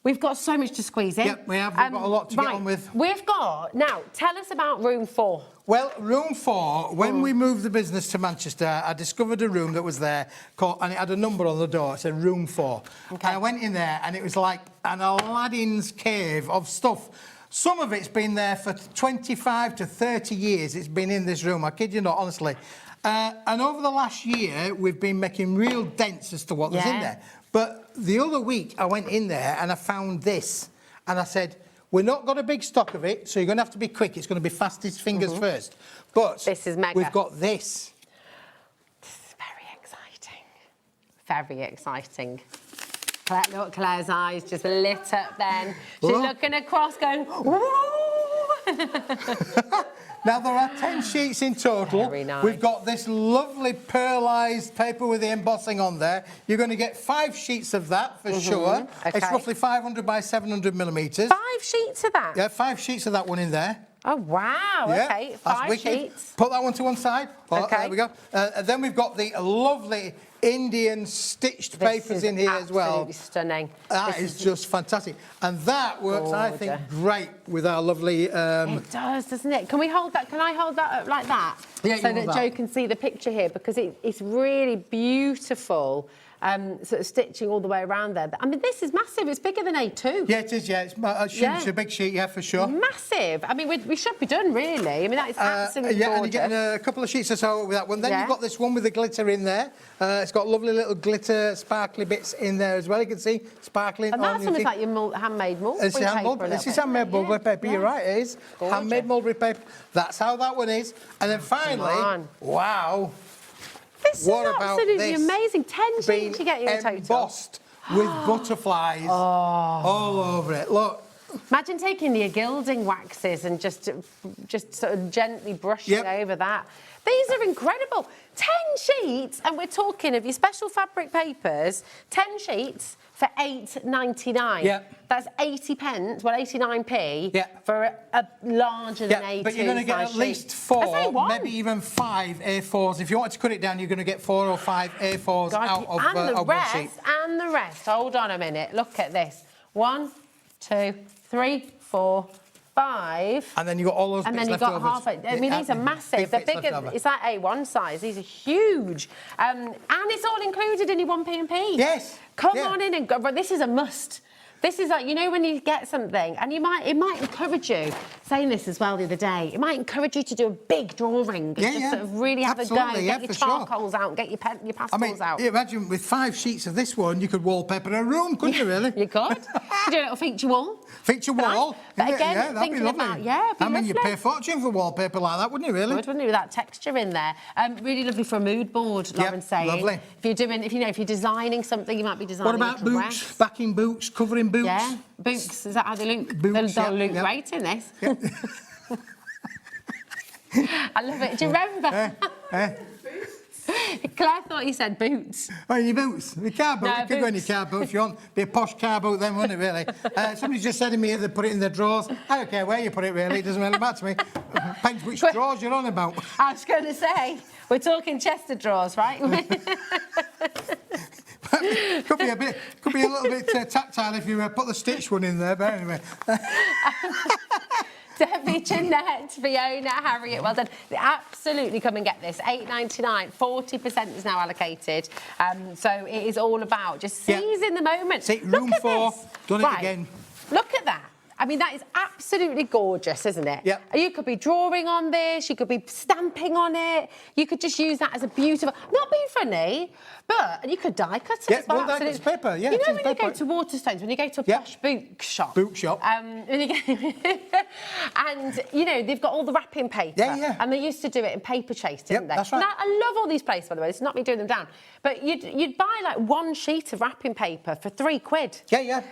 We've got so much to squeeze in. Yep, we have. We've got a lot to get on with. We've got... Now, tell us about room 4. Well, room 4, when we moved the business to Manchester, I discovered a room that was there, and it had a number on the door. It said room 4. Okay. And I went in there, and it was like an Aladdin's cave of stuff. Some of it's been there for 25 to 30 years. It's been in this room. I kid you not, honestly. And over the last year, we've been making real dents as to what was in there. But the other week, I went in there and I found this. And I said, we're not got a big stock of it, so you're going to have to be quick. It's going to be fastest fingers first. But this is mega. We've got this. This is very exciting. Very exciting. Look, Claire's eyes just lit up then. She's Whoa. looking across going, woo! Now, there are 10 sheets in total. Very nice. We've got this lovely pearlised paper with the embossing on there. You're going to get 5 sheets of that for sure. Okay. It's roughly 500 by 700 millimetres. 5 sheets of that? Yeah, 5 sheets of that one in there. Oh, wow, Yeah, okay, that's 5 wicked. sheets. Put that one to one side. Oh, Okay. There we go. And then we've got the lovely Indian stitched papers in here as well. Absolutely stunning. That is just fantastic. And that works, I think, Gorgeous. great with our lovely... It does, doesn't it? Can we hold that? Can I hold that up like that? Yeah, you so hold that that. Joe can see the picture here, because it's really beautiful. Sort of stitching all the way around there. I mean, this is massive. It's bigger than A2. Yeah, it is, yeah. It's a big sheet, yeah, for sure. Massive. I mean, we should be done, really. I mean, that is absolutely yeah, gorgeous. and you're getting a couple of sheets or so with that one. Then Yeah. you've got this one with the glitter in there. It's got lovely little glitter, sparkly bits in there as well. You can see sparkling. And that's on almost like your handmade mulberry It's paper. this is handmade mulberry paper. You're right, it is. Gorgeous. Handmade mulberry paper. That's how that one is. And then finally, wow. This What is about absolutely this? amazing. 10 Being sheets you get in total. embossed with butterflies all over it. Look. Imagine taking your gilding waxes and just sort of gently brushing over that. These are incredible. 10 sheets, and we're talking of your special fabric papers, 10 sheets for £8.99. Yeah. That's 80 pence, well, 89p Yeah. for a larger than A2 but you're going to get size at least sheet. 4, I say one. maybe even 5 A4s. If you want to cut it down, you're going to get 4 or 5 A4s out of, and the of one sheet. rest, and the rest. Hold on a minute. Look at this. 1, 2, 3, 4, 5. And then you've got all those And bits then you've left got over. half. I mean, these are massive. They're bigger. It's like A1 size. These are huge. And it's all included in your 1p&P. Yes. Come Yeah. on in and go. But this is a must. This is like, you know, when you get something, and it might encourage you, saying this as well the other day, it might encourage you to do a big drawing and just sort of really have Absolutely, a go, yeah, get your for sure. charcoals out, get your pastels I mean, out. imagine with 5 sheets of this one, you could wallpaper a room, couldn't you, really? You could. You do a little feature wall. Feature wall. But again, yeah, that'd be thinking lovely. about, it'd be I mean, you'd lovely. pay a fortune for wallpaper like that, wouldn't you, really? Good, wouldn't it, with that texture in there? Really lovely for a mood board, Lauren's saying. lovely. If you're designing something, you might be designing. What about a little boots? dress. Backing boots, covering boots? Yeah, boots. Is that how they look? Boots, They'll yeah, look yeah. great in this. I love it. Do you remember? Claire thought you said boots. Oh, your boots. The car boot. No, you could go in your boots. car boot if you want. Be a posh car boot then, wouldn't it, really? Somebody just said to me they put it in their drawers. I don't care where you put it, really. It doesn't really matter to me. Depends which drawers you're on about. I was going to say, we're talking Chester drawers, right? Could be a little bit tactile if you put the stitch one in there, but anyway. Debbie, Jeanette, Fiona, Harriet, well done. Absolutely come and get this. £8.99, 40% is now allocated. So it is all about just seizing the moment. See, room 4, done it again. Look at that. I mean, that is absolutely gorgeous, isn't it? Yep. You could be drawing on this, you could be stamping on it, you could just use that as a beautiful... Not being funny, but you could die cut it as well. die cut paper, yeah. You it's know when you paper. go to Waterstones, when you go to a posh bookshop... Bookshop. When you go, and, you know, they've got all the wrapping paper. Yeah. And they used to do it in paper chase, didn't they? that's right. Now, I love all these places, by the way. It's not me doing them down. But you'd buy, like, 1 sheet of wrapping paper for £3. Yeah.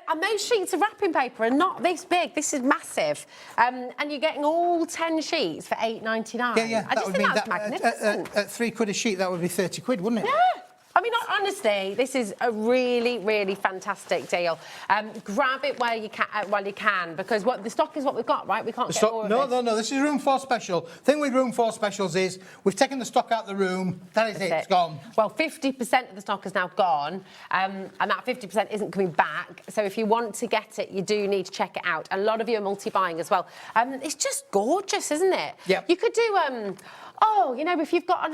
And those sheets of wrapping paper are not this big. This is massive. And you're getting all 10 sheets for £8.99. Yeah. I just think that's magnificent. At £3 a sheet, that would be 30 quid, wouldn't it? Yeah. I mean, honestly, this is a really, really fantastic deal. Grab it while you can, because the stock is what we've got, right? We can't get more of this. No. This is room 4 special. Thing with room 4 specials is we've taken the stock out of the room. That is it. It's gone. Well, 50% of the stock is now gone, and that 50% isn't coming back. So if you want to get it, you do need to check it out. A lot of you are multi-buying as well. It's just gorgeous, isn't it? Yeah. You could do. You know, if you've got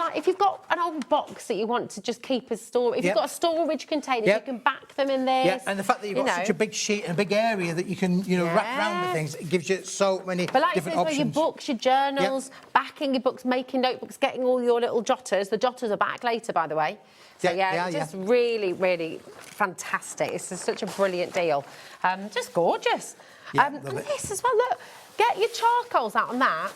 an old box that you want to just keep as storage, if you've got a storage container, you can back them in this. Yeah, and the fact that you've got such a big sheet and a big area that you can, wrap around with things, it gives you so many different options. Your books, your journals, backing your books, making notebooks, getting all your little jotters. The jotters are back later, by the way. So, just really, really fantastic. It's just such a brilliant deal. Just gorgeous. And this as well, look, get your charcoals out on that.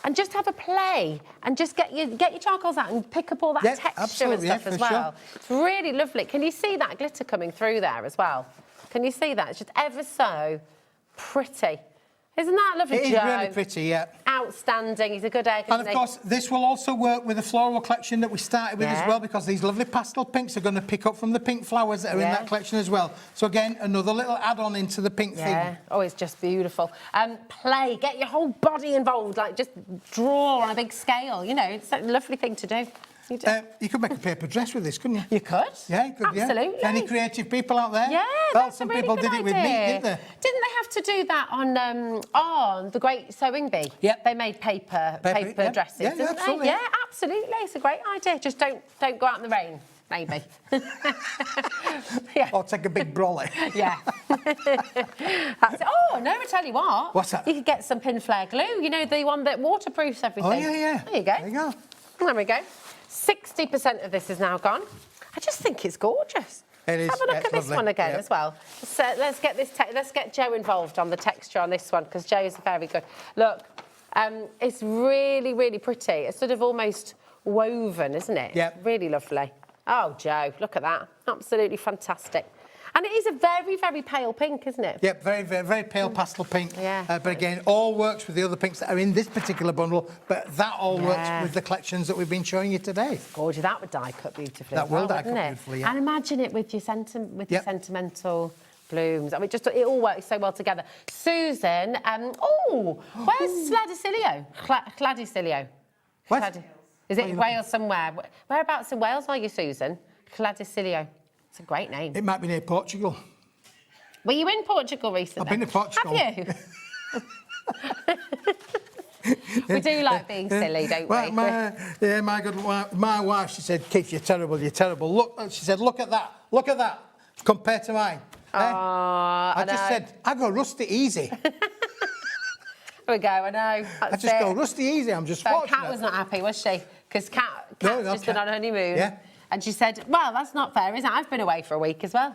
and just have a play and just get your charcoals out and pick up all that texture and stuff as well. Sure. It's really lovely. Can you see that glitter coming through there as well? Can you see that? It's just ever so pretty. Isn't that lovely, Joe? It is really pretty, yeah. Outstanding. He's a good egg. And of course, this will also work with the floral collection that we started with as well, because these lovely pastel pinks are going to pick up from the pink flowers that are in that collection as well. So again, another little add-on into the pink theme. Oh, it's just beautiful. Play. Get your whole body involved. Like, just draw on a big scale. You know, it's a lovely thing to do. You could make a paper dress with this, couldn't you? You could. Yeah, you could. Absolutely. Yeah. Any creative people out there? Yeah, well, that's some a really people good did it with idea. me, didn't they? Didn't they have to do that on The Great Sewing Bee? Yep. They made paper dresses, didn't they? Absolutely. Yeah, absolutely. It's a great idea. Just don't go out in the rain. Maybe. Or take a big brolly. Yeah. That's it. Oh, no, I tell you what. What's that? You could get some pin flare glue, you know, the one that waterproofs everything. Oh, yeah. There you go. There you go. There we go. 60% of this is now gone. I just think it's gorgeous. It is. Have a look at this lovely. one again as well. So let's get this. Let's get Joe involved on the texture on this one, because Joe's very good. Look, it's really, really pretty. It's sort of almost woven, isn't it? Yeah. Really lovely. Oh, Joe, look at that. Absolutely fantastic. And it is a very, very pale pink, isn't it? Yep, very, very, very pale pastel pink. Yeah. But again, all works with the other pinks that are in this particular bundle, but that all works with the collections that we've been showing you today. Gorgeous. That would die cut beautifully. That will die cut wouldn't it? beautifully, yeah. And imagine it with your sentimental blooms. I mean, just it all works so well together. Susan, where's Cladicilio? Cladicilio. What? Is it Wales somewhere? Whereabouts in Wales are you, Susan? Cladicilio. It's a great name. It might be near Portugal. Were you in Portugal recently? I've been to Portugal. Have you? We do like being silly, don't we? My wife, she said, Keith, you're terrible, you're terrible. Look, she said, look at that, compared to mine. I just said, I go rusty easy. There we go, I know. I just go rusty easy, I'm just fortunate. Kat was not happy, was she? Because Kat's just been on honeymoon. Yeah. And she said, well, that's not fair, is it? I've been away for a week as well.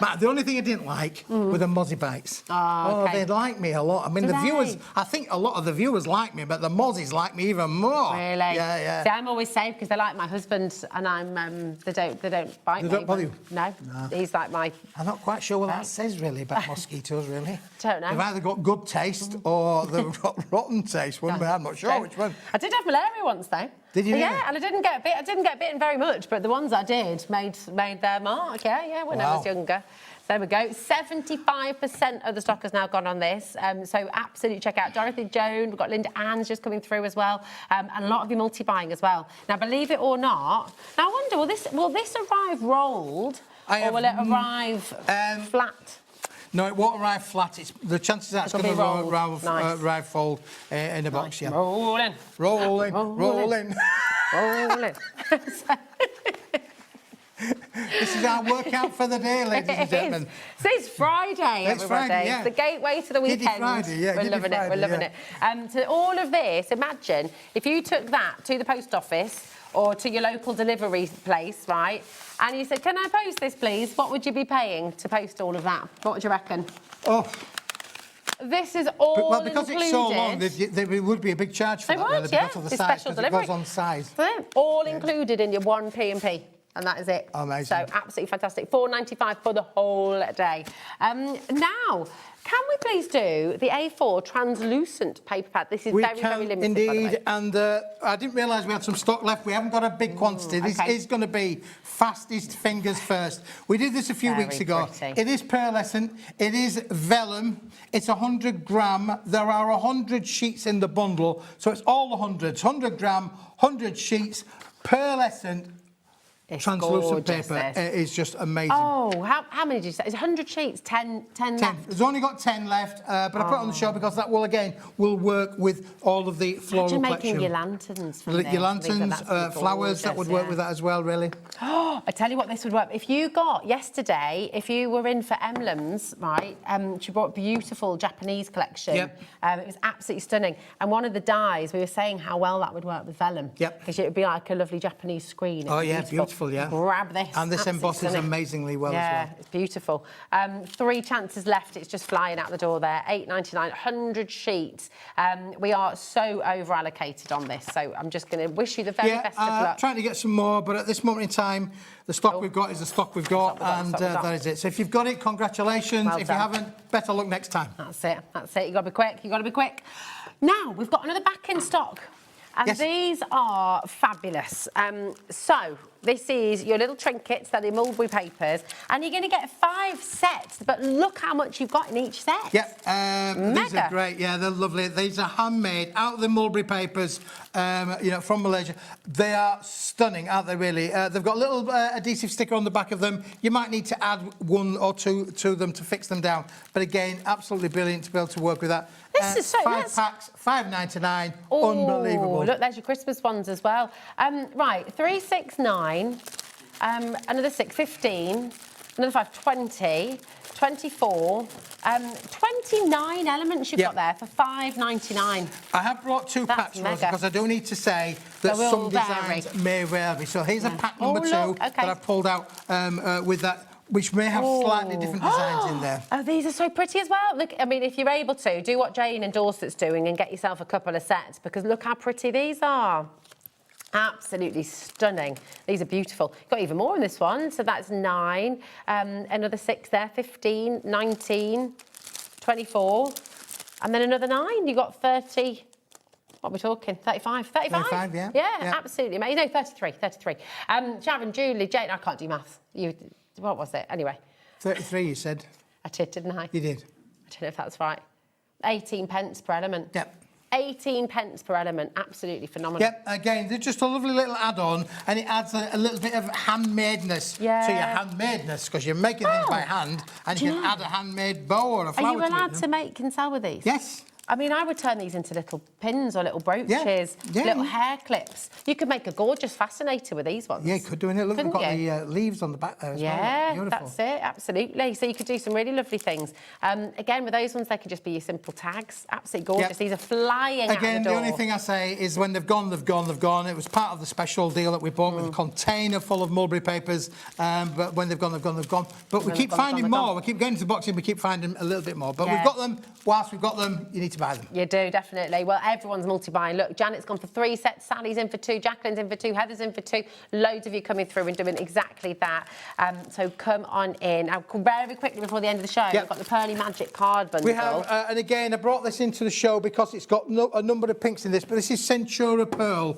Matt, the only thing I didn't like were the Mozzie bites. Oh, okay. They like me a lot. I mean, viewers, I think a lot of the viewers like me, but the Mozzies like me even more. Really? Yeah. See, I'm always safe because they like my husband, and I'm they don't bite me. They don't bother you? No. He's like my... I'm not quite sure what that says, really, about mosquitoes, really. Don't know. They've either got good taste or they've got rotten taste. I'm not sure which one. I did have malaria once, though. Did you? Yeah, and I didn't get bitten very much, but the ones I did made their mark. Yeah, when I was younger. There we go. 75% of the stock has now gone on this. So absolutely check out Dorothy Joan. We've got Linda Ann's just coming through as well, and a lot of you multi-buying as well. Now, believe it or not, now I wonder, will this arrive rolled or will it arrive flat? No, it won't arrive flat. The chances are it's going to arrive fold in a box, yeah. Rolling. This is our workout for the day, ladies and gentlemen. So it's Friday, everybody. It's Friday, yeah. It's the gateway to the weekend. Giddy Friday, yeah. We're loving it. We're loving it. So all of this, imagine if you took that to the post office or to your local delivery place, right? And you said, "Can I post this, please?" What would you be paying to post all of that? What would you reckon? Oh. This is all well, because included. it's so long, there would be a big charge for that, really, because of the size, because it goes on size. All included in your one P&P. And that is it. Amazing. So absolutely fantastic. £4.95 for the whole day. Now, can we please do the A4 translucent paper pad? This is very limited. Indeed, and I didn't realise we had some stock left. We haven't got a big quantity. This is going to be fastest fingers first. We did this a few weeks ago. It is pearlescent. It is vellum. It's 100 gram. There are 100 sheets in the bundle, so it's all the hundreds. 100 gram, 100 sheets, pearlescent. It's translucent gorgeous, paper. It is just amazing. Oh, how many did you say? It's 100 sheets, 10 left. There's only got 10 left, but I put it on the show because that will work with all of the floral collection. Making your lanterns from your lanterns, flowers, that would work with that as well, really. Oh, I tell you what, this would work. If you got yesterday, if you were in for Emblems, right? She brought a beautiful Japanese collection. Yep. It was absolutely stunning. And one of the dyes, we were saying how well that would work with vellum. Yep. Because it would be like a lovely Japanese screen. Oh yeah, beautiful. beautiful, yeah. Grab this. And this Absolutely embosses stunning. amazingly well yeah, as well. it's beautiful. 3 chances left. It's just flying out the door there. £8.99, 100 sheets. We are so over allocated on this, so I'm just going to wish you the very best of luck. Trying to get some more, but at this moment in time, the stock we've got is the stock we've got, and that is it. So if you've got it, congratulations. Well if done. you haven't, better luck next time. That's it. That's it. You've got to be quick. You've got to be quick. Now, we've got another back in stock. And these are fabulous. So this is your little trinkets, they're the mulberry papers, and you're going to get 5 sets, but look how much you've got in each set. Yep, these are great. Yeah, they're lovely. These are handmade out of the mulberry papers, you know, from Malaysia. They are stunning, aren't they, really? They've got a little adhesive sticker on the back of them. You might need to add 1 or 2 to them to fix them down. But again, absolutely brilliant to be able to work with that. This is so 5 packs, $5.99. Unbelievable. Look, there's your Christmas ones as well. Right, 3, 6, 9, another 6, 15, another 5, 20, 24, 29 elements you've got there for $5.99. I have brought 2 packs, Rosie, because I do need to say that some designs may vary. So here's a pack number 2 that I've pulled out with that, which may have slightly different designs in there. Oh, these are so pretty as well. Look, I mean, if you're able to, do what Jane and Dorset's doing and get yourself a couple of sets, because look how pretty these are. Absolutely stunning. These are beautiful. You've got even more in this one. So that's 9, another 6 there, 15, 19, 24, and then another 9. You've got 30... What are we talking? 35? 35? 35, yeah. Yeah, absolutely amazing. No, 33, 33. Sharon, Julie, Jane, I can't do maths. What was it? Anyway. 33, you said. I did, didn't I? You did. I don't know if that's right. 18 pence per element. Yep. 18 pence per element. Absolutely phenomenal. Yep, again, they're just a lovely little add-on, and it adds a little bit of handmadeness to your handmadeness, because you're making things by hand, and you can add a handmade bow or a flower. Are you allowed to make and sell with these? Yes. I mean, I would turn these into little pins or little brooches, little hair clips. You could make a gorgeous fascinator with these ones. Yeah, you could do it. Look, we've got the leaves on the back there as well. Yeah, Beautiful. that's it, absolutely. So you could do some really lovely things. Again, with those ones, they could just be your simple tags. Absolutely gorgeous. These are flying out the door. Again, the only thing I say is when they've gone, they've gone, they've gone. It was part of the special deal that we bought with a container full of mulberry papers. But when they've gone, they've gone, they've gone. But we keep finding more. We keep getting to the boxing, we keep finding a little bit more. But we've got them. Whilst we've got them, you need to buy them. You do, definitely. Well, everyone's multi-buying. Look, Janet's gone for 3 sets, Sally's in for 2, Jacqueline's in for 2, Heather's in for 2. Loads of you coming through and doing exactly that. So come on in. Now, very quickly before the end of the show, we've got the Pearly Magic card bundle. We have, and again, I brought this into the show because it's got a number of pinks in this, but this is Centura Pearl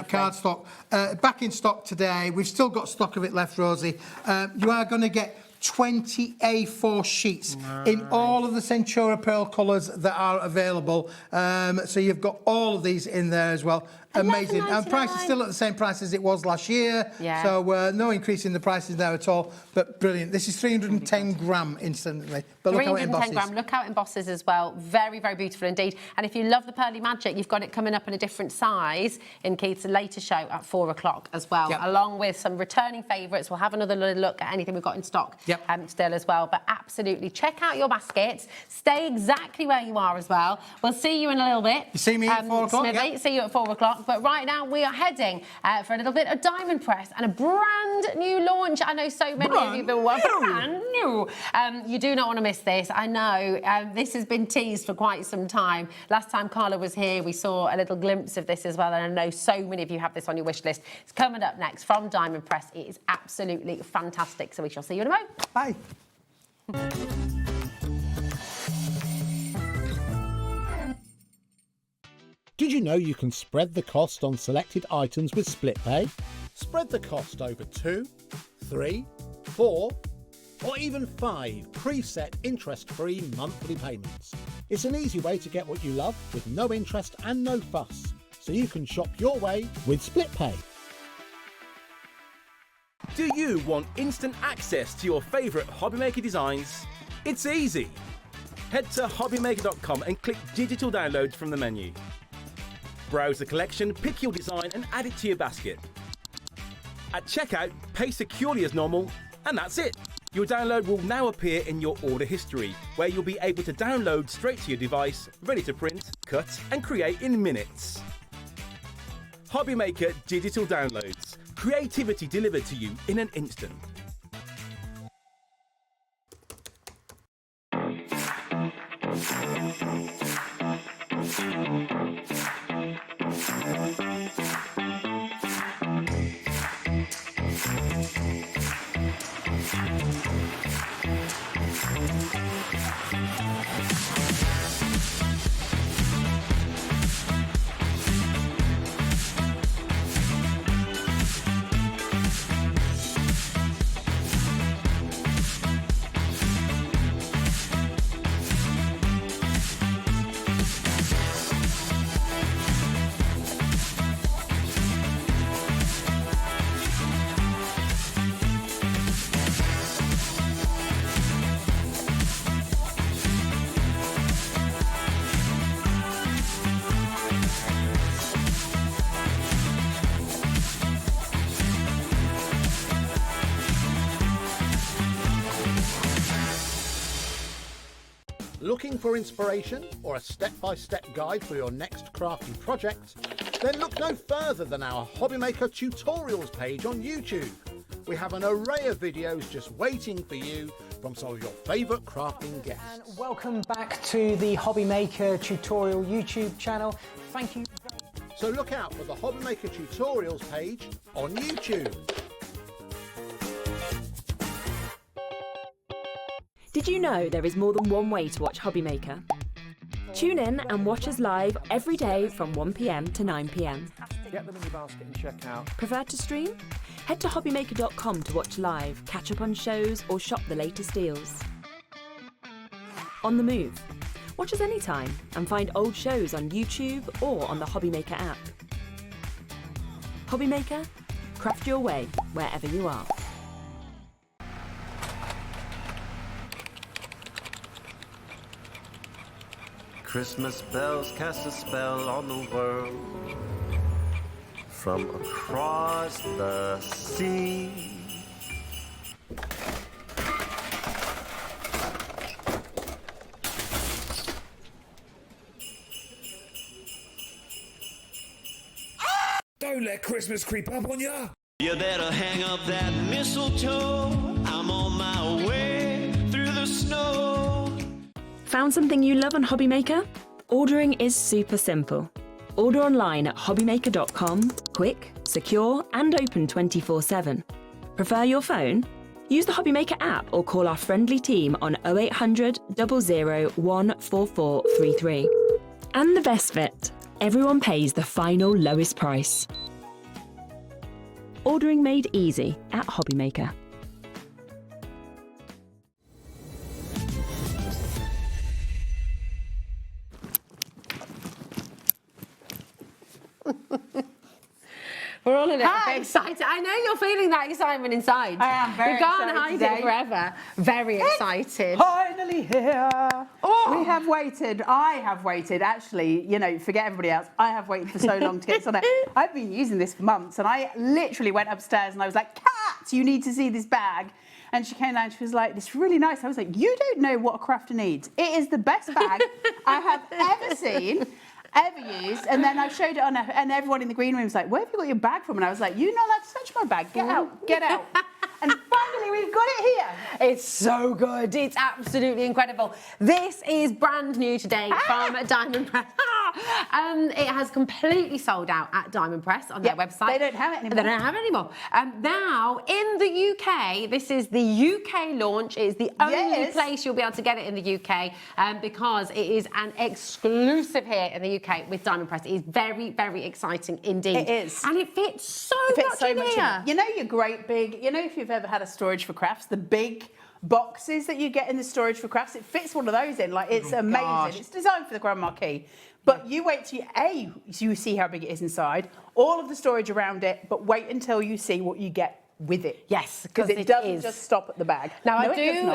card stock. Back in stock today. We've still got stock of it left, Rosie. You are going to get 20 A4 sheets in all of the Centura Pearl colours that are available. So you've got all of these in there as well. Amazing. And price is still at the same price as it was last year. Yeah. So no increase in the prices there at all. But brilliant. This is 310 gram instantly. But look how it embosses. 310 gram. Look how it embosses as well. Very, very beautiful indeed. And if you love the Pearly Magic, you've got it coming up in a different size in Keith's later show at 4 o'clock as well, along with some returning favourites. We'll have another look at anything we've got in stock still as well. But absolutely, check out your baskets. Stay exactly where you are as well. We'll see you in a little bit. You see me at 4 o'clock? Smithy, see you at 4 o'clock. But right now, we are heading for a little bit of Diamond Press and a brand new launch. I know so many of you have been brand new. You do not want to miss this. I know this has been teased for quite some time. Last time Carla was here, we saw a little glimpse of this as well, and I know so many of you have this on your wish list. It's coming up next from Diamond Press. It is absolutely fantastic. So we shall see you in a moment. Bye. Did you know you can spread the cost on selected items with split pay? Spread the cost over 2, 3, 4, or even 5 preset interest-free monthly payments. It's an easy way to get what you love with no interest and no fuss, so you can shop your way with split pay. Do you want instant access to your favourite HobbyMaker designs? It's easy. Head to HobbyMaker.com and click Digital Downloads from the menu. Browse the collection, pick your design and add it to your basket. At checkout, pay securely as normal, and that's it. Your download will now appear in your order history, where you'll be able to download straight to your device, ready to print, cut and create in minutes. HobbyMaker Digital Downloads. Creativity delivered to you in an instant. Looking for inspiration or a step-by-step guide for your next crafty project? Then look no further than our HobbyMaker tutorials page on YouTube. We have an array of videos just waiting for you from some of your favourite crafting guests. And welcome back to the HobbyMaker tutorial YouTube channel. Thank you. So look out for the HobbyMaker tutorials page on YouTube. Did you know there is more than one way to watch HobbyMaker? Tune in and watch us live every day from 1 PM to 9 PM. Get them in your basket and check out. Prefer to stream? Head to HobbyMaker.com to watch live, catch up on shows, or shop the latest deals. On the move. Watch us anytime and find old shows on YouTube or on the HobbyMaker app. HobbyMaker, craft your way wherever you are. Christmas bells cast a spell on the world from across the sea. Don't let Christmas creep up on ya. You better hang up that mistletoe. I'm on my way through the snow. Found something you love on HobbyMaker? Ordering is super simple. Order online at hobbymaker.com, quick, secure, and open 24/7. Prefer your phone? Use the HobbyMaker app or call our friendly team on 0800 001 4433. And the best bit, everyone pays the final lowest price. Ordering made easy at HobbyMaker. We're all a little bit excited. I know you're feeling that excitement inside. I am very excited. You can't hide it forever. Very excited. Finally here. We have waited. I have waited. Actually, you know, forget everybody else. I have waited for so long to get this on it. I've been using this for months, and I literally went upstairs and I was like, "Kat, you need to see this bag." And she came down and she was like, "It's really nice." I was like, "You don't know what a crafter needs. It is the best bag I have ever seen." Ever used, and then I showed it on, and everyone in the green room was like, "Where have you got your bag from?" And I was like, "You're not allowed to touch my bag. Get out, get out." And finally, we've got it here. It's so good. It's absolutely incredible. This is brand new today from Diamond Press. It has completely sold out at Diamond Press on their website. They don't have it anymore. They don't have it anymore. Now, in the UK, this is the UK launch. It is the only place you'll be able to get it in the UK because it is an exclusive here in the UK with Diamond Press. It is very, very exciting indeed. It is. And it fits so much in here. You know your great big, you know if you've ever had a storage for crafts, the big boxes that you get in the storage for crafts, it fits one of those in. Like, it's amazing. gosh. It's designed for the Grand Marquee. But you wait till you see how big it is inside, all of the storage around it, but wait until you see what you get with it. Yes, because it doesn't just stop at the bag. Now, No,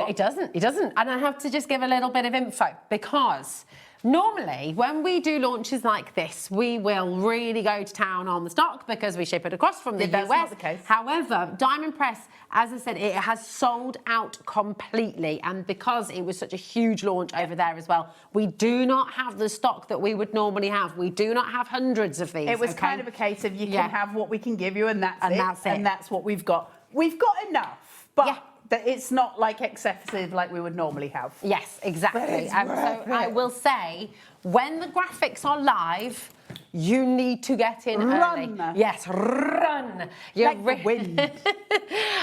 it doesn't. And I have to just give a little bit of info because Normally, when we do launches like this, we will really go to town on the stock because we ship it across from the US. That's not the case. However, Diamond Press, as I said, it has sold out completely. And because it was such a huge launch over there as well, we do not have the stock that we would normally have. We do not have hundreds of these. It was kind of a case of you can have what we can give you, and that's it. And that's what we've got. We've got enough, but it's not like excessive like we would normally have. Yes, exactly. So I will say, when the graphics are live, you need to get in early. Yes, run. Like the wind.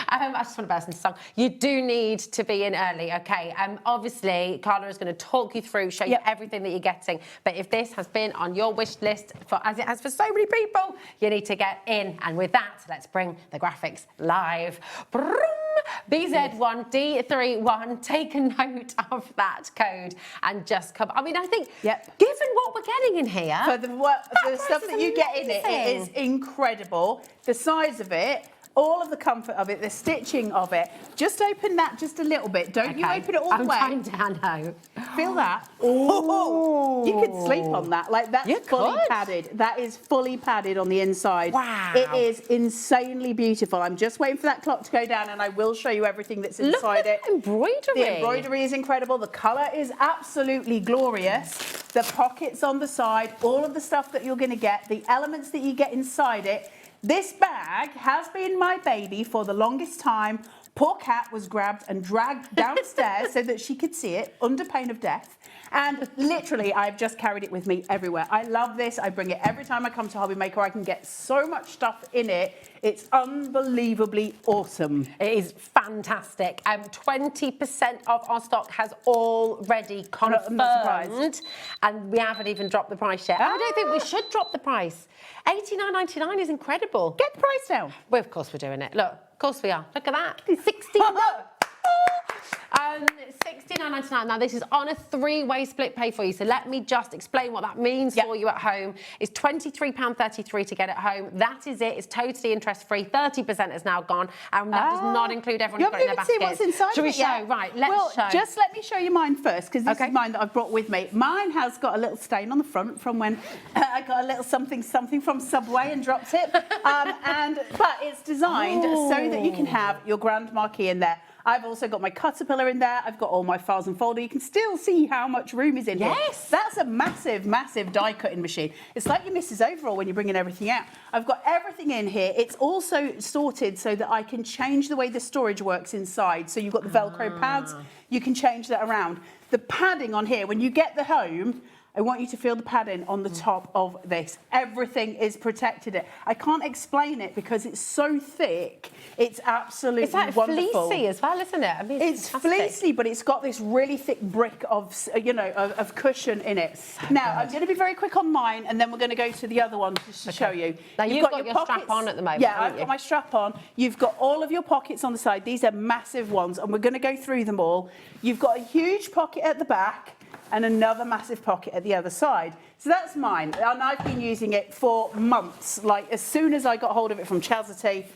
I just want to burst into song. You do need to be in early, okay? Obviously, Carla is going to talk you through, show you everything that you're getting. But if this has been on your wish list, as it has for so many people, you need to get in. And with that, let's bring the graphics live. Broom. BZ1D31, take a note of that code and just come. I mean, I think, given what we're getting in here, for the stuff that you get in it, it is incredible. The size of it, all of the comfort of it, the stitching of it. Just open that just a little bit. Don't you open it all the way. I'm trying to, Feel that. Oh, you could sleep on that. Like, that's fully padded. That is fully padded on the inside. Wow. It is insanely beautiful. I'm just waiting for that clock to go down and I will show you everything that's inside it. The embroidery. The embroidery is incredible. The colour is absolutely glorious. The pockets on the side, all of the stuff that you're going to get, the elements that you get inside it. This bag has been my baby for the longest time. Poor Cat was grabbed and dragged downstairs so that she could see it under pain of death. And literally, I've just carried it with me everywhere. I love this. I bring it every time I come to HobbyMaker. I can get so much stuff in it. It's unbelievably awesome. It is fantastic. 20% of our stock has already confirmed. And we haven't even dropped the price yet. I don't think we should drop the price. $89.99 is incredible. Get the price down. Well, of course we're doing it. Look, of course we are. Look at that. $69.99. Now, this is on a three-way split pay for you. So let me just explain what that means for you at home. It's £23.33 to get it home. That is it. It's totally interest-free. 30% has now gone. And that does not include everyone who's got in their baskets. You haven't even seen what's inside. Should we show? Right, let's show. Just let me show you mine first, because this is mine that I've brought with me. Mine has got a little stain on the front from when I got a little something from Subway and dropped it. But it's designed so that you can have your grand marquee in there. I've also got my Caterpillar in there. I've got all my files and folder. You can still see how much room is in here. Yes. That's a massive, massive die cutting machine. It's like your Mrs. Overall when you're bringing everything out. I've got everything in here. It's also sorted so that I can change the way the storage works inside. So you've got the Velcro pads. You can change that around. The padding on here, when you get the home, I want you to feel the padding on the top of this. Everything is protected. I can't explain it because it's so thick. It's absolutely wonderful. It's fleecy as well, isn't it? I mean, it's fleecy, but it's got this really thick brick of, of cushion in it. Now, I'm going to be very quick on mine, and then we're going to go to the other one to show you. Now, you've got your strap on at the moment, Yeah, I've got my strap on. You've got all of your pockets on the side. These are massive ones, and we're going to go through them all. You've got a huge pocket at the back and another massive pocket at the other side. So that's mine, and I've been using it for months. Like, as soon as I got hold of it from Chelsea,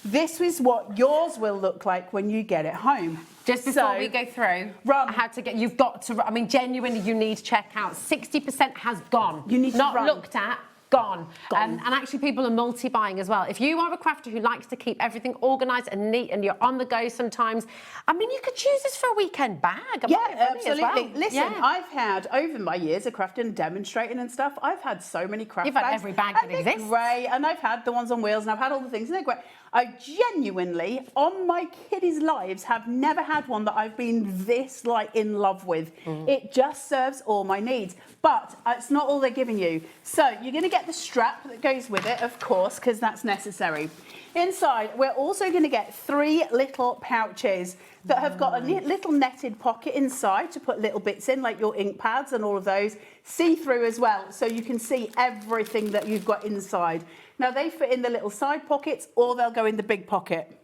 this is what yours will look like when you get it home. Just before we go through, how to get, you've got to, I mean, genuinely, you need to check out. 60% has gone. You need to not looked at. Gone. And actually people are multi-buying as well. If you are a crafter who likes to keep everything organised and neat and you're on the go sometimes, I mean, you could choose this for a weekend bag. Absolutely. Listen, I've had, over my years of crafting and demonstrating and stuff, I've had so many craft bags. You've had every bag that exists. Great. And I've had the ones on wheels and I've had all the things and they're great. I genuinely, on my kiddies' lives, have never had one that I've been this, in love with. It just serves all my needs. But it's not all they're giving you. So you're going to get the strap that goes with it, of course, because that's necessary. Inside, we're also going to get 3 little pouches that have got a little netted pocket inside to put little bits in, like your ink pads and all of those. See-through as well, so you can see everything that you've got inside. Now, they fit in the little side pockets or they'll go in the big pocket.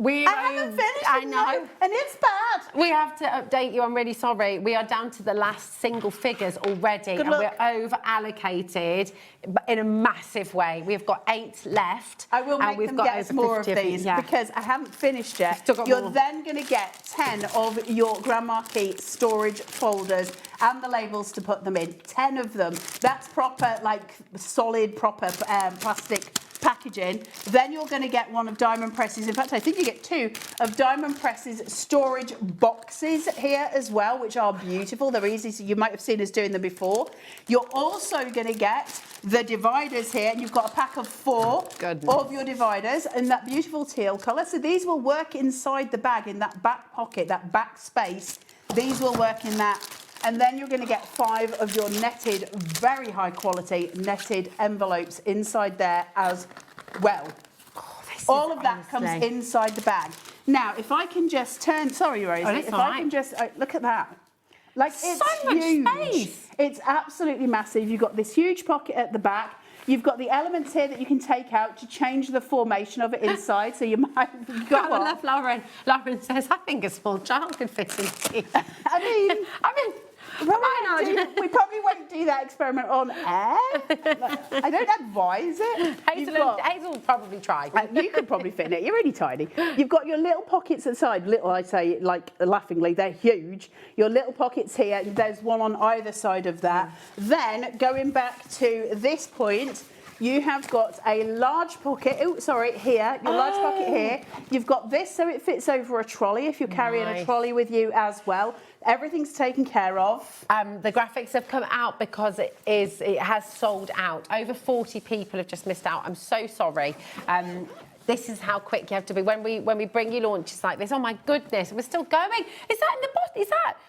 I haven't finished. I know. And it's bad. We have to update you. I'm really sorry. We are down to the last single figures already, Good and luck. we're over allocated in a massive way. We've got 8 left. I will and make we've them got get over us more of 50 these yeah. because I haven't finished yet. Still got You're more. then going to get 10 of your Grand Marquis storage folders and the labels to put them in. 10 of them. That's proper, like solid, proper plastic packaging. Then you're going to get one of Diamond Press's. In fact, I think you get 2 of Diamond Press's storage boxes here as well, which are beautiful. They're easy, so you might have seen us doing them before. You're also going to get the dividers here, and you've got a pack of 4 of your dividers in that beautiful teal colour. So these will work inside the bag, in that back pocket, that back space. These will work in that. And then you're going to get 5 of your netted, very high quality netted envelopes inside there as well. All of that comes inside the bag. Now, if I can just turn, sorry, Rosie, if I can just, look at that. Like, it's so much huge. space. It's absolutely massive. You've got this huge pocket at the back. You've got the elements here that you can take out to change the formation of it inside. So you might go I love Lauren. Lauren says, I think a small child could fit in here. I mean, we probably won't do that experiment on air. I don't advise it. Hazel will probably try. You could probably fit in it. You're really tiny. You've got your little pockets at the side. Little, I say, like laughingly, they're huge. Your little pockets here. There's one on either side of that. Then going back to this point, you have got a large pocket. Oh, sorry, here. Your large pocket here. You've got this so it fits over a trolley if you're carrying a trolley with you as well. Everything's taken care of. The graphics have come out because it has sold out. Over 40 people have just missed out. I'm so sorry. This is how quick you have to be. When we bring you launches like this, oh my goodness, we're still going. Is that in the bottom?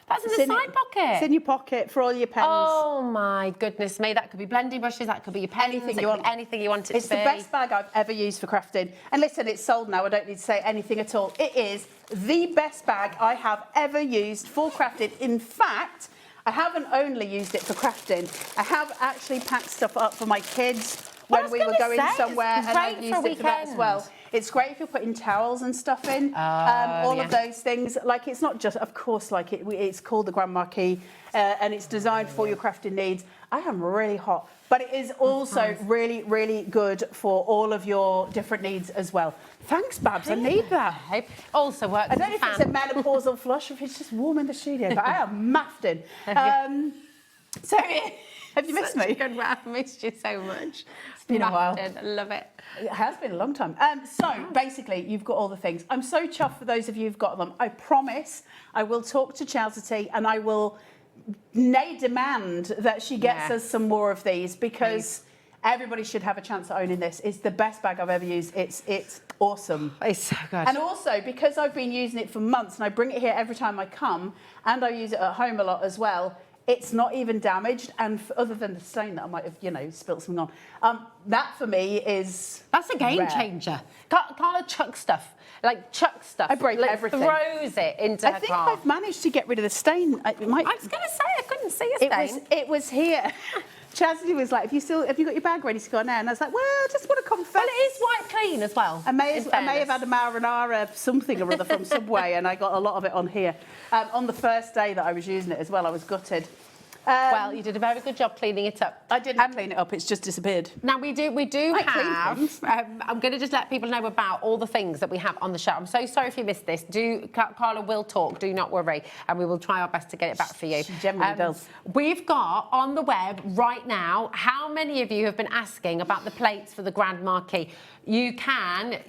That's in the side pocket? It's in your pocket for all your pens. Oh my goodness me, that could be blending brushes, that could be your pens, anything you want it to be. It's the best bag I've ever used for crafting. And listen, it's sold now, I don't need to say anything at all. It is the best bag I have ever used for crafting. In fact, I haven't only used it for crafting, I have actually packed stuff up for my kids when we were going somewhere, and I've used it for that as well. It's great if you're putting towels and stuff in, all of those things. Like, it's not just, of course, like it's called the Grand Marquis, and it's designed for your crafting needs. I am really hot, but it is also really, really good for all of your different needs as well. Thanks, Babs, I need that. Also works. I don't know if it's a menopausal flush or if it's just warm in the studio, but I am maffed in. So, have you missed me? Good, I've missed you so much. It's been a while. I love it. It has been a long time. So basically, you've got all the things. I'm so chuffed for those of you who've got them. I promise I will talk to Chastity and I will demand that she gets us some more of these, because everybody should have a chance at owning this. It's the best bag I've ever used. It's awesome. It's so good. And also, because I've been using it for months and I bring it here every time I come, and I use it at home a lot as well, it's not even damaged, and other than the stain that I might have, spilt something on, that for me is that's a game changer. Carla chucks stuff. I break everything. Throws it into her car. I think I've managed to get rid of the stain. I was going to say I couldn't see a stain. It was here. Chastity was like, have you got your bag ready to go now? And I was like, well, I just want to confess. Well, it is white clean as well. I may have had a marinara something or other from Subway, and I got a lot of it on here. On the first day that I was using it as well, I was gutted. Well, you did a very good job cleaning it up. I didn't clean it up, it's just disappeared. Now, we do have... I'm going to just let people know about all the things that we have on the show. I'm so sorry if you missed this. Carla will talk, do not worry, and we will try our best to get it back for you. She generally does. We've got on the web right now, how many of you have been asking about the plates for the Grand Marquis? You can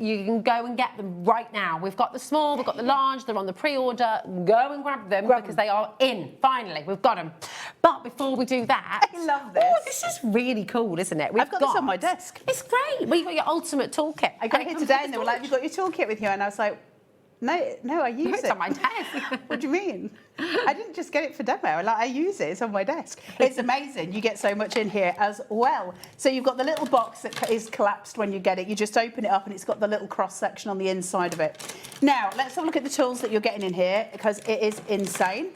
go and get them right now. We've got the small, we've got the large, they're on the pre-order. Go and grab them because they are in. Finally, we've got them. But before we do that... I love this. Oh, this is really cool, isn't it? I've got this on my desk. It's great. Well, you've got your ultimate toolkit. I got it here today and they were like, have you got your toolkit with you? And I was like, no, I use it. It's on my desk. What do you mean? I didn't just get it for demo. I use it. It's on my desk. It's amazing. You get so much in here as well. So you've got the little box that is collapsed when you get it. You just open it up and it's got the little cross section on the inside of it. Now, let's have a look at the tools that you're getting in here, because it is insane.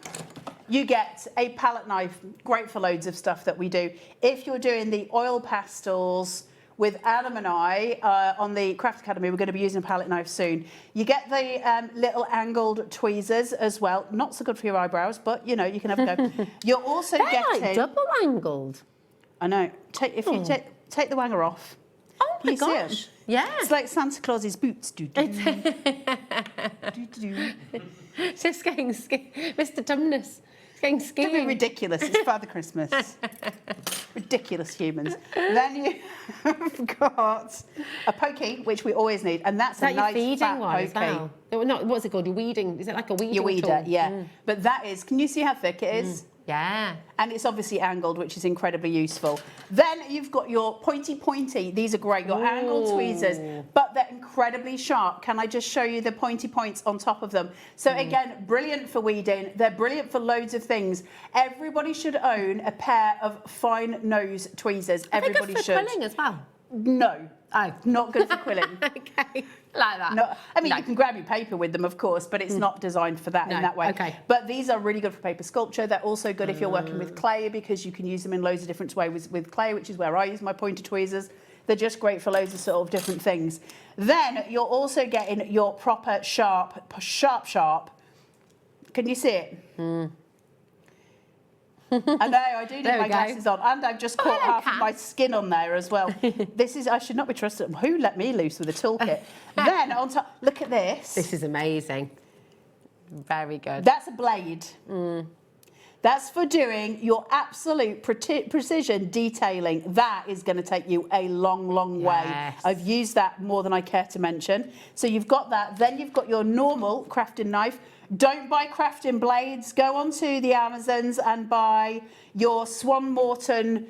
You get a palette knife, great for loads of stuff that we do. If you're doing the oil pastels, with Adam and I on the Craft Academy. We're going to be using a palette knife soon. You get the little angled tweezers as well. Not so good for your eyebrows, but you know, you can have a go. You're also They're getting like double angled. I know. If you take the wanger off. Oh my you see 'em? gosh! Yeah, it's like Santa Claus's boots. Just getting Mr. Dumbness. It's getting skiing. Don't be ridiculous. It's Father Christmas. Ridiculous humans. Then you've got a pokey, which we always need, and that's a your nice feeding fat one pokey. as well? No, what's it called? Your weeding? Is it like a weeding Your weeder, tool? yeah. But that is. Can you see how thick it is? Yeah. And it's obviously angled, which is incredibly useful. Then you've got your pointy. These are great. Your angled tweezers, but they're incredibly sharp. Can I just show you the pointy points on top of them? So again, brilliant for weeding. They're brilliant for loads of things. Everybody should own a pair of fine nose tweezers. Everybody should. Quilling as well. No. Not good for quilling. Okay, like that. No, I mean, you can grab your paper with them, of course, but it's not designed for that in that way. Okay. But these are really good for paper sculpture. They're also good if you're working with clay, because you can use them in loads of different ways with clay, which is where I use my pointer tweezers. They're just great for loads of sort of different things. Then you're also getting your proper sharp. Can you see it? I know, I do need my glasses on, and I've just caught half of my skin on there as well. I should not be trusted. Who let me loose with a toolkit? Then on top, look at this. This is amazing. Very good. That's a blade. That's for doing your absolute precision detailing. That is going to take you a long, long way. I've used that more than I care to mention. So you've got that. Then you've got your normal crafting knife. Don't buy crafting blades. Go onto the Amazons and buy your Swan Morton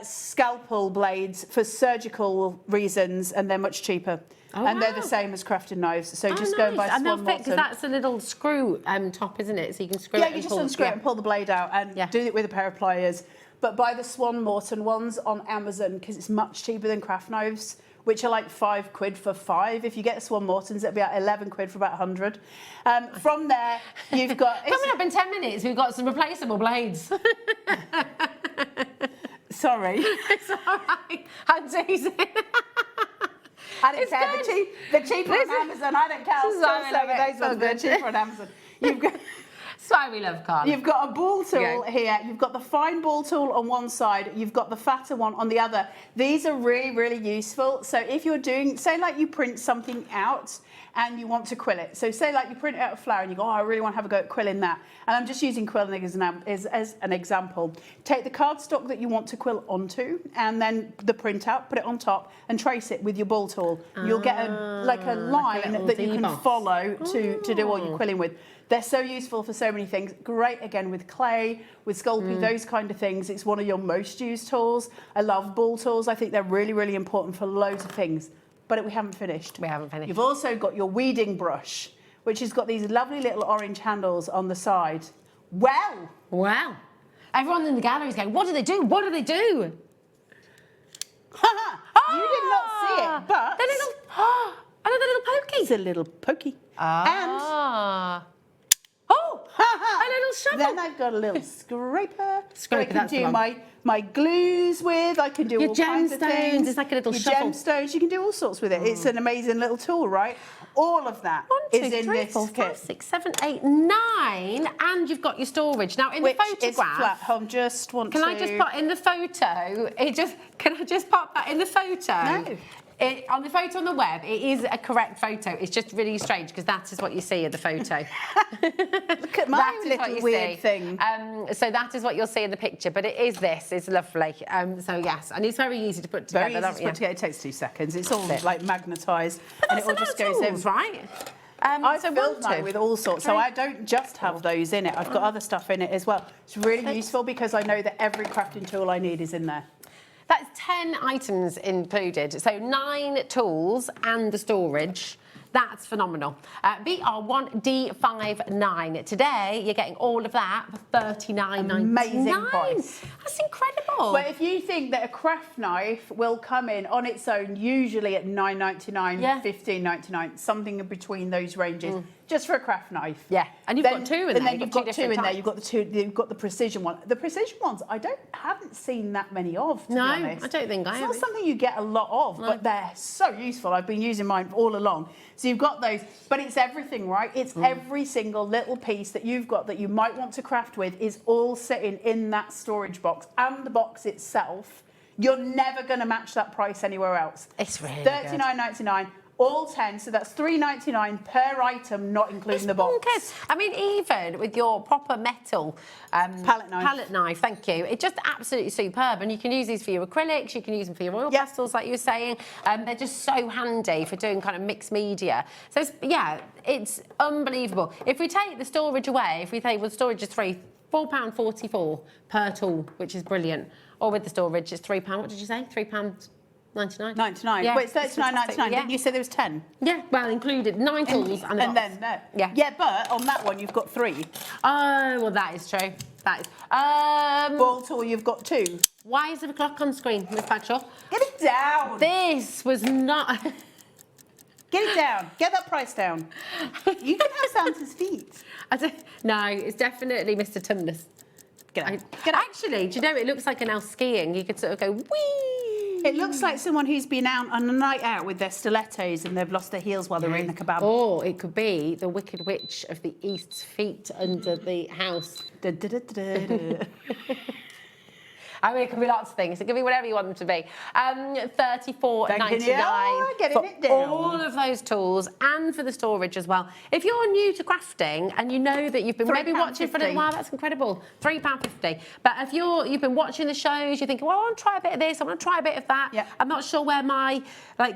scalpel blades for surgical reasons, and they're much cheaper. And they're the same as crafting knives. So just go and buy Swan Morton. Because that's a little screw top, isn't it? So you can screw it. Yeah, you just unscrew it and pull the blade out, and do it with a pair of pliers. But buy the Swan Morton ones on Amazon, because it's much cheaper than craft knives, which are like £5 for 5. If you get Swan Mortons, it'll be about 11 quid for about 100. From there, you've got... Coming up in 10 minutes, we've got some replaceable blades. Sorry. It's all right. I'm teasing. I don't care. They're cheaper on Amazon. I don't care. I'll still say those ones. They're cheaper on Amazon. You've got... That's why we love Carl. You've got a ball tool here. You've got the fine ball tool on one side. You've got the fatter one on the other. These are really, really useful. So if you're doing, say like you print something out and you want to quill it. So say like you print out a flower and you go, oh, I really want to have a go at quilling that. And I'm just using quilling as an example. Take the cardstock that you want to quill onto, and then the printout, put it on top and trace it with your ball tool. You'll get a line that you can follow to do all your quilling with. They're so useful for so many things. Great, again, with clay, with Sculpey, those kind of things. It's one of your most used tools. I love ball tools. I think they're really, really important for loads of things. But we haven't finished. We haven't finished. You've also got your weeding brush, which has got these lovely little orange handles on the side. Wow. Wow. Everyone in the gallery is going, what do they do? What do they do? You did not see it, but... They're little... I love the little pokey. It's a little pokey. And... a little shovel. Then I've got a little scraper. Scraper, I can do my glues with. I can do all kinds of things. It's like a little your shovel. gemstones. You can do all sorts with it. It's an amazing little tool, right? All of that is in this 4, kit. 5, 6, 7, 8, 9, and you've got your storage. Now in Which the photograph, is flat. I just want can I just put in the photo? Can I just pop that in the photo? No. On the photo on the web, it is a correct photo. It's just really strange because that is what you see in the photo. Look at my little weird thing. So that is what you'll see in the picture, but it is this. It's lovely. So yes, and it's very easy to put together. Very easy to put together. It takes 2 seconds. It's all like magnetised, and it all just goes in. Right? I filled mine with all sorts, so I don't just have those in it. I've got other stuff in it as well. It's really useful because I know that every crafting tool I need is in there. That's 10 items included, so 9 tools and the storage. That's phenomenal. BR1D59. Today, you're getting all of that for $39.99. Amazing price. That's incredible. But if you think that a craft knife will come in on its own, usually at $9.99, $15.99, something in between those ranges, just for a craft knife. Yeah, and you've got two in there. And then you've got two in there. types. You've got the two. You've got the precision one. The precision ones, haven't seen that many of. To No, be honest. I don't think I It's have. not something you get a lot of, but they're so useful. I've been using mine all along. So you've got those, but it's everything, right? It's every single little piece that you've got that you might want to craft with is all sitting in that storage box, and the box itself. You're never going to match that price anywhere else. It's really $39.99. All 10, so that's $3.99 per item, not including the box. Bonkers. I mean, even with your proper metal palette knife, thank you, it's just absolutely superb. And you can use these for your acrylics, you can use them for your oil pastels, like you were saying. They're just so handy for doing kind of mixed media. So, it's unbelievable. If we take the storage away, if we take, well, the storage is £4.44 per tool, which is brilliant. Or with the storage, it's £3. What did you say? £3.99. 99. Yeah, Wait, it's $39.99. Didn't you say there was 10? Yeah, well, included 9 tools and the box. then no. Yeah, but on that one you've got 3. Oh, well, that is true. That is. Ball tool, you've got 2. Why is there a clock on screen, Miss Bagshaw? Get it down. This was not. Get it down. Get that price down. You can have Santa's feet. No, it's definitely Mr. Tumnus. Actually, do you know, it looks like an elf skiing. You could sort of go, whee! It looks like someone who's been out on a night out with their stilettos and they've lost their heels while they're in the kebab. Or it could be the Wicked Witch of the East's feet under the house. I mean, it could be lots of things. It could be whatever you want them to be. $34.99 for all of those tools and for the storage as well. If you're new to crafting and you know that you've been maybe watching for a little while, that's incredible. £3.50. But if you've been watching the shows, you're thinking, well, I want to try a bit of this, I want to try a bit of that. Yeah. I'm not sure where my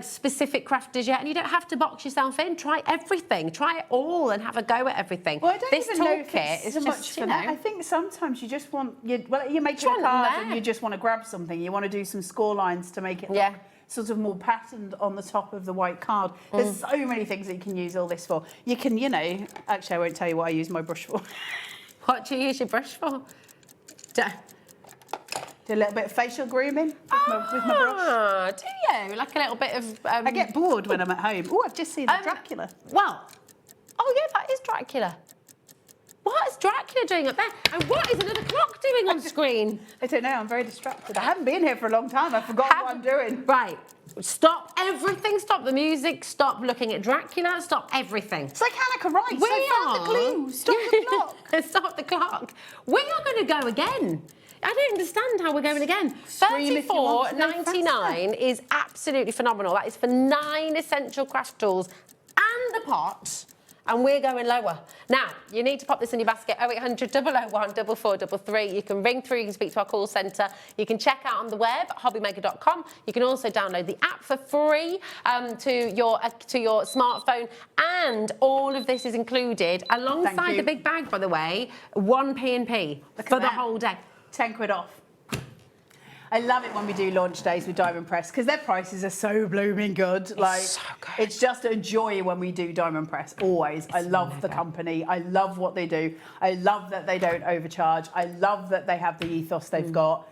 specific craft is yet, and you don't have to box yourself in. Try everything. Try it all and have a go at everything. Well, I don't this even know if toolkit it's is so just, much for that. I think sometimes you just want you're making a card and you just want to grab something. You want to do some score lines to make it look sort of more patterned on the top of the white card. There's so many things that you can use all this for. You can, actually I won't tell you what I use my brush for. What do you use your brush for? Do a little bit of facial grooming with my brush. Do you? Like a little bit of... I get bored when I'm at home. Oh, I've just seen Dracula. Well, that is Dracula. What is Dracula doing up there? And what is another clock doing on screen? I don't know, I'm very distracted. I haven't been here for a long time. I've forgotten what I'm doing. Right. Stop everything. Stop the music. Stop looking at Dracula. Stop everything. It's like Hanukkah Rice. I found the clue. Stop the clock. Stop the clock. We are going to go again. I don't understand how we're going again. $34.99 is absolutely phenomenal. That is for 9 essential craft tools and the pot. And we're going lower. Now, you need to pop this in your basket, 0800 001 4433. You can ring through, you can speak to our call centre. You can check out on the web, HobbyMaker.com. You can also download the app for free to your smartphone. And all of this is included, alongside the big bag, by the way, 1 P&P for the whole day. 10 quid off. I love it when we do launch days with Diamond Press because their prices are so blooming good. So good. It's just a joy when we do Diamond Press, always. I love the company. I love what they do. I love that they don't overcharge. I love that they have the ethos they've got.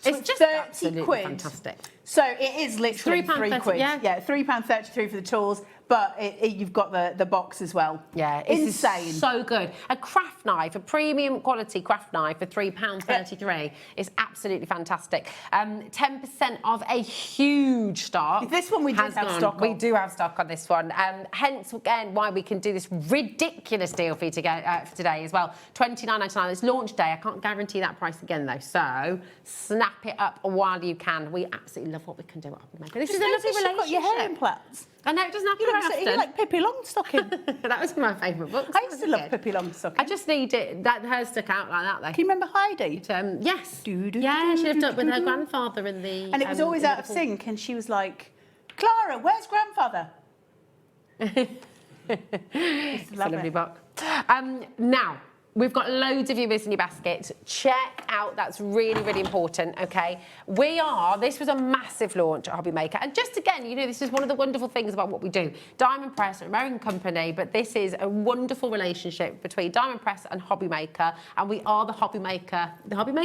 It's just 30 quid. Fantastic. So it is literally £3. Yeah, £3.33 for the tools, but you've got the box as well. Yeah, it's insane. So good. A craft knife, a premium quality craft knife for £3.33 is absolutely fantastic. 10% of a huge stock. This one we did have stock on. We do have stock on this one. Hence, again, why we can do this ridiculous deal for you to get for today as well. $29.99. It's launch day. I can't guarantee that price again, though. So snap it up while you can. We absolutely love what we can do at HobbyMaker. This is a lovely relationship. You've got your hair in plaits. I know, it doesn't happen very often. You're like Pippi Longstocking. That was my favourite book. I used to love Pippi Longstocking. I just need it. That hers stuck out like that, though. Can you remember Heidi? Yes. Yeah, she lived up with her grandfather in the... And it was always out of sync, and she was like, Clara, where's grandfather? It's a lovely book. Now, We've got loads of viewers in your basket. Check out, that's really, really important, okay? This was a massive launch at HobbyMaker. And just again, you know, this is one of the wonderful things about what we do. Diamond Press, an American company, but this is a wonderful relationship between Diamond Press and HobbyMaker. And we are the HobbyMaker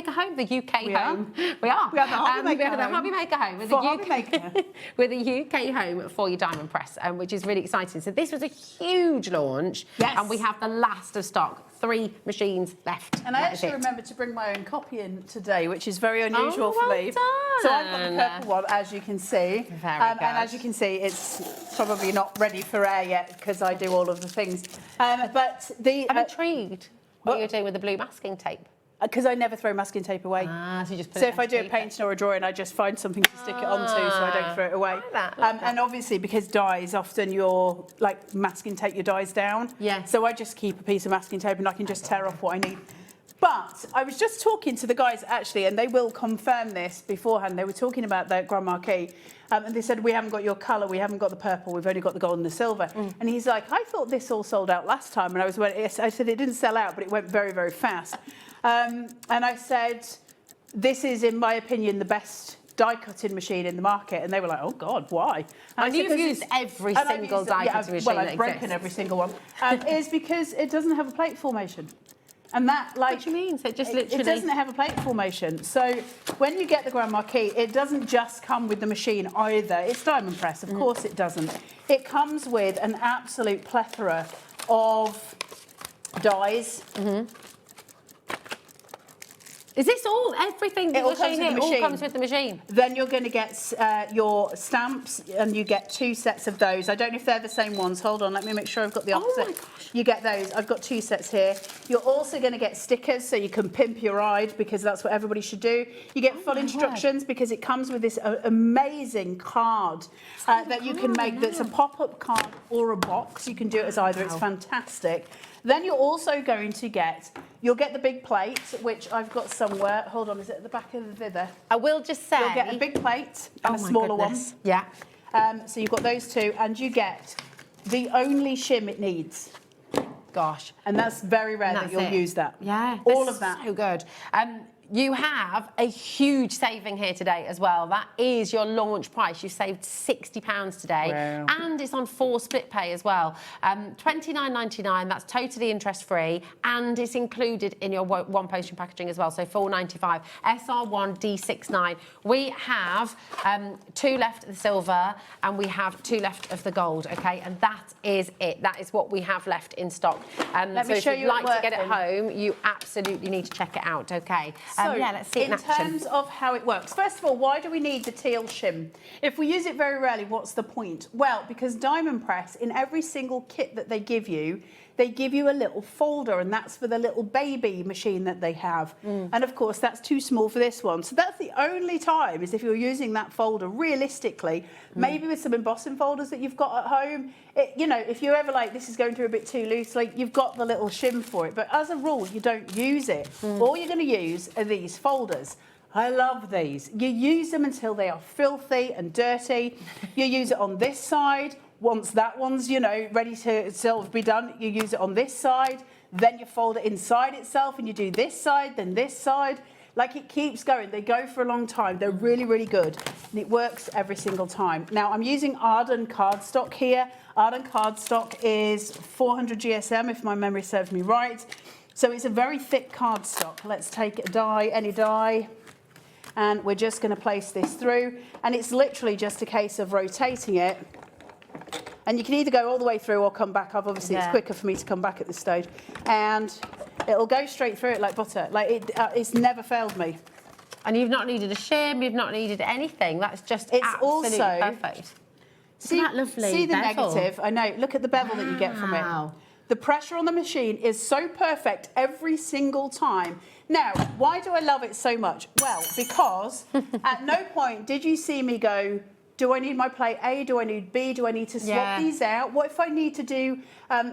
home, the UK home. We are. We are the HobbyMaker we are the HobbyMaker home. We're the UK home for your Diamond Press, which is really exciting. So this was a huge launch. Yes. And we have the last of stock. 3 machines left. And I actually remembered to bring my own copy in today, which is very unusual for me. Done. So I've got the purple one, as you can see. Very good. And as you can see, it's probably not ready for air yet because I do all of the things. But the... I'm intrigued what you're doing with the blue masking tape. Because I never throw masking tape away. So you just put so it if I do a painting or a drawing, I just find something to stick it onto so I don't throw it away. Like that. And obviously, because dyes, often you're like masking tape your dyes down. Yeah. So I just keep a piece of masking tape and I can just tear off what I need. But I was just talking to the guys actually, and they will confirm this beforehand. They were talking about their Grand Marquis. And they said, we haven't got your colour, we haven't got the purple, we've only got the gold and the silver. And he's like, I thought this all sold out last time. And I said, it didn't sell out, but it went very, very fast. And I said, this is, in my opinion, the best die-cutting machine in the market. And they were like, oh, God, why? And you've used every single die-cutting machine Well, I've broken every single one. Is because it doesn't have a plate formation. And that, like... What do you mean? So it just literally... It doesn't have a plate formation. So when you get the Grand Marquis, it doesn't just come with the machine either. It's Diamond Press, of course it doesn't. It comes with an absolute plethora of dies. Is this everything that you're showing here, all comes with the machine? Then you're going to get your stamps, and you get 2 sets of those. I don't know if they're the same ones. Hold on, let me make sure I've got the opposite. Oh my gosh. You get those. I've got 2 sets here. You're also going to get stickers, so you can pimp your ride, because that's what everybody should do. You get full instructions, because it comes with this amazing card that you can make. That's a pop-up card or a box. You can do it as either. It's fantastic. Then you're also going to get... You'll get the big plate, which I've got somewhere. Hold on, is it at the back of the vither? I will just say... You'll get a big plate and a smaller one. Yeah. So you've got those 2, and you get the only shim it needs. Gosh. And that's very rare that you'll use that. Yeah. All of that. So good. You have a huge saving here today as well. That is your launch price. You saved £60 today. Wow. And it's on 4 split pay as well. $29.99, that's totally interest-free. And it's included in your one postage packaging as well, so $4.95. SR1D69. We have 2 left of the silver, and we have 2 left of the gold, okay? And that is it. That is what we have left in stock. Let me show if you'd you like it to get it working. home, you absolutely need to check it out, okay? So, yeah, let's see it in action. terms of how it works, first of all, why do we need the teal shim? If we use it very rarely, what's the point? Well, because Diamond Press, in every single kit that they give you a little folder, and that's for the little baby machine that they have. And of course, that's too small for this one. So that's the only time, is if you're using that folder, realistically, maybe with some embossing folders that you've got at home, you know, if you're ever like, this is going through a bit too loose, like, you've got the little shim for it. But as a rule, you don't use it. All you're going to use are these folders. I love these. You use them until they are filthy and dirty. You use it on this side. Once that one's, you know, ready to sort of be done, you use it on this side, then you fold it inside itself, and you do this side, then this side. Like, it keeps going. They go for a long time. They're really, really good. And it works every single time. Now, I'm using Arden cardstock here. Arden cardstock is 400 GSM, if my memory serves me right. So it's a very thick cardstock. Let's take a die, any die, and we're just going to place this through. And it's literally just a case of rotating it. And you can either go all the way through or come back. Obviously, it's quicker for me to come back at this stage. And it'll go straight through it like butter. Like, it's never failed me. And you've not needed a shim, you've not needed anything. That's just absolutely perfect. Isn't that lovely? See the bevel? negative? I know. Look at the bevel that you get from it. The pressure on the machine is so perfect every single time. Now, why do I love it so much? Well, because at no point did you see me go, do I need my plate A? Do I need B? Do I need to swap these out? What if I need to do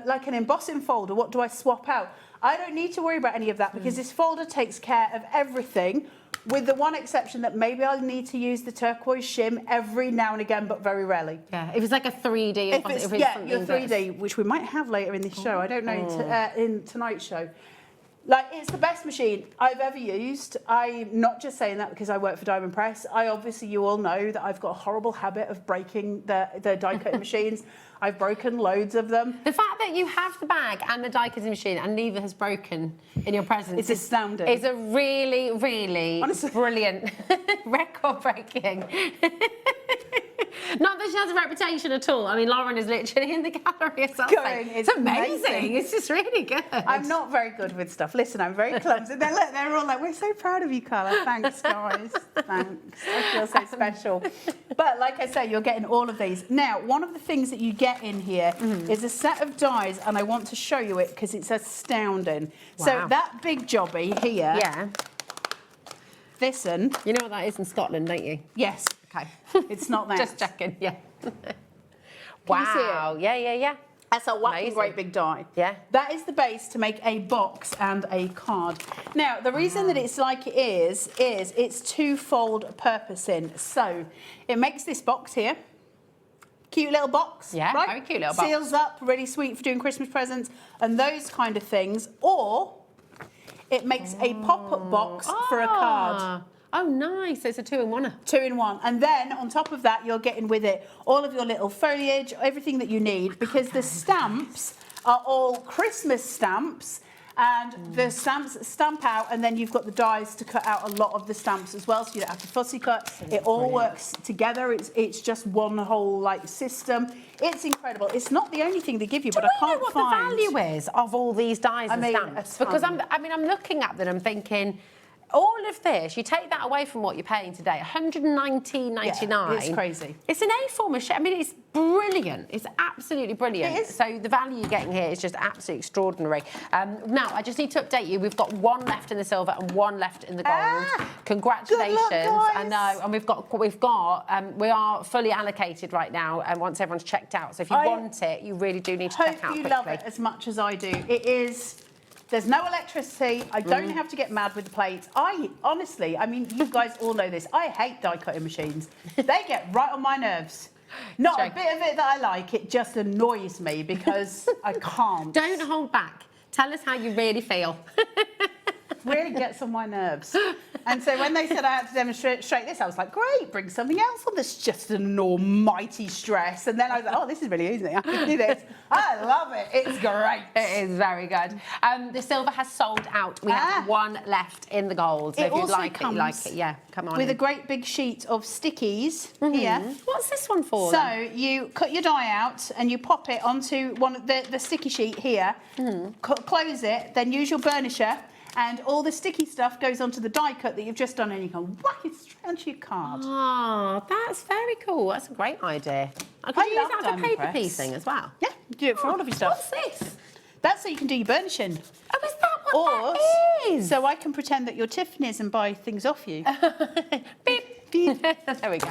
like an embossing folder? What do I swap out? I don't need to worry about any of that, because this folder takes care of everything, with the one exception that maybe I'll need to use the turquoise shim every now and again, but very rarely. Yeah, if it's like a 3D. If it's your 3D, which we might have later in this show. I don't know, in tonight's show. Like, it's the best machine I've ever used. I'm not just saying that because I work for Diamond Press. Obviously, you all know that I've got a horrible habit of breaking the die cutting machines. I've broken loads of them. The fact that you have the bag and the die cutting machine and neither has broken in your presence It's astounding. It's a really, really brilliant record-breaking. Not that she has a reputation at all. I mean, Lauren is literally in the gallery herself. It's amazing. It's just really good. I'm not very good with stuff. Listen, I'm very clumsy. They're all like, we're so proud of you, Carla. Thanks, guys. Thanks. I feel so special. But like I say, you're getting all of these. Now, one of the things that you get in here is a set of dies, and I want to show you it because it's astounding. Wow. So that big jobby here. Yeah. This one. You know what that is in Scotland, don't you? Yes. Okay. It's not that. Just checking, yeah. Wow. Yeah. That's a whacking great big die. Yeah. That is the base to make a box and a card. Now, the reason that it's like it is it's twofold purposing. So, it makes this box here. Cute little box. Yeah, right? very cute little box. Seals up, really sweet for doing Christmas presents and those kind of things. Or, it makes a pop-up box for a card. Oh, nice. So it's a 2-in-1. 2-in-1. And then on top of that, you're getting with it all of your little foliage, everything that you need, because the stamps are all Christmas stamps. And the stamps stamp out, and then you've got the dies to cut out a lot of the stamps as well, so you don't have to fussy cut. It all works together. It's just one whole like system. It's incredible. It's not the only thing they give you, but I can't know what find the value is of all these dies and stamps? Because I'm looking at them and thinking, all of this, you take that away from what you're paying today, $119.99. Yeah, it's crazy. It's an A4 machine. I mean, it's brilliant. It's absolutely brilliant. It is. So the value you're getting here is just absolutely extraordinary. Now, I just need to update you. We've got one left in the silver and one left in the gold. Congratulations. Good luck, guys. I know. And we are fully allocated right now, and once everyone's checked out. So if you want it, you really do need to check out Hope you quickly. love it as much as I do. It is. There's no electricity. I don't have to get mad with the plates. Honestly, I mean, you guys all know this. I hate die cutting machines. They get right on my nerves. Not a bit of it that I like. It just annoys me because I can't. Don't hold back. Tell us how you really feel. Really gets on my nerves. And so when they said I had to demonstrate this, I was like, great, bring something else on that's just an almighty stress. And then I was like, oh, this is really easy. I can do this. I love it. It's great. It is very good. The silver has sold out. We have one left in the gold. So It if you also like comes it, you like it. Yeah, come on. with a great big sheet of stickies here. What's this one for? So then? you cut your die out and you pop it onto one of the sticky sheet here, close it, then use your burnisher, and all the sticky stuff goes onto the die cut that you've just done, and you can whack it straight onto your card. Oh, that's very cool. That's a great idea. I could use love that as a Diamond paper Press. piecing as well. Yeah, do it for all of your stuff. What's this? That's so you can do your burnishing. Oh, is that what that is? So I can pretend that you're Tiffany's and buy things off you. Beep. There we go.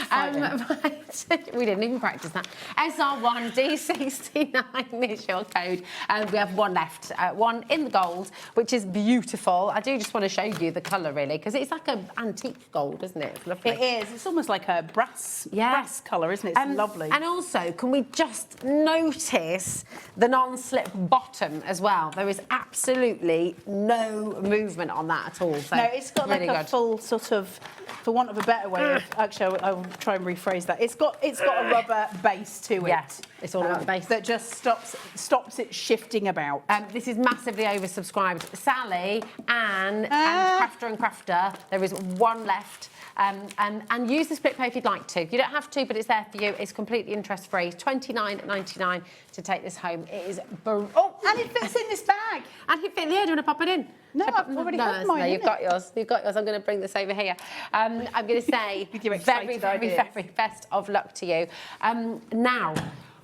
Right. We didn't even practice that. SR1D69 is your code. And we have one left. One in the gold, which is beautiful. I do just want to show you the colour, really, because it's like an antique gold, isn't it? It's lovely. It is. It's almost like a brass colour, isn't it? It's lovely. And also, can we just notice the non-slip bottom as well? There is absolutely no movement on that at all. So no, it's got really like a good. full sort of, for want of a better way of, actually, I will try and rephrase that. It's got a rubber base to it. Yeah, it's all about the base. That just stops it shifting about. This is massively oversubscribed. Sally, Anne, and Crafter, there is one left. And use the split pay if you'd like to. You don't have to, but it's there for you. It's completely interest-free. $29.99 to take this home. It is... and it fits in this bag. And it fits... Yeah, do you want to pop it in? No, I've already had mine. No, you've got yours. You've got yours. I'm going to bring this over here. I'm going to say very, very best of luck to you. Now,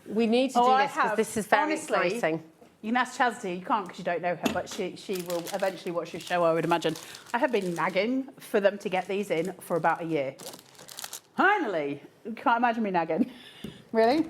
we need to do this because this is very exciting. You can ask Chastity, you can't because you don't know her, but she will eventually watch your show, I would imagine. I have been nagging for them to get these in for about a year. Finally! You can't imagine me nagging. Really?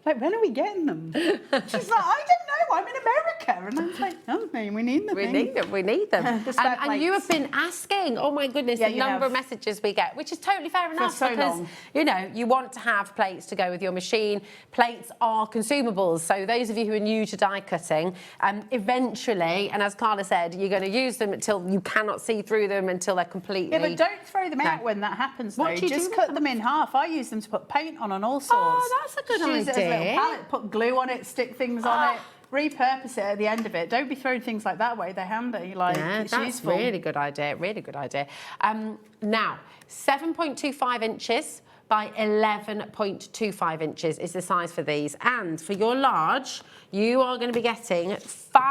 Like, when are we getting them? She's like, I don't know, I'm in America. And I was like, oh, we need them. We need them. We need them. The spare And you plates. have been asking, oh my goodness, Yeah, the you number of have. messages we get, which is totally fair enough so because, long. you know, you want to have plates to go with your machine. Plates are consumables. So those of you who are new to die cutting, eventually, and as Carla said, you're going to use them until you cannot see through them until they're completely... Yeah, but don't throw them out when that happens, though. What do you Just do cut with them in half. I use them to put paint on and all sorts. Oh, that's a good Use it as a little idea. palette, put glue on it, stick things on it, repurpose it at the end of it. Don't be throwing things like that away. They're handy. Like, Yeah, it's that's useful. really good idea. Really good idea. Now, 7.25 inches by 11.25 inches is the size for these. And for your large, you are going to be getting four.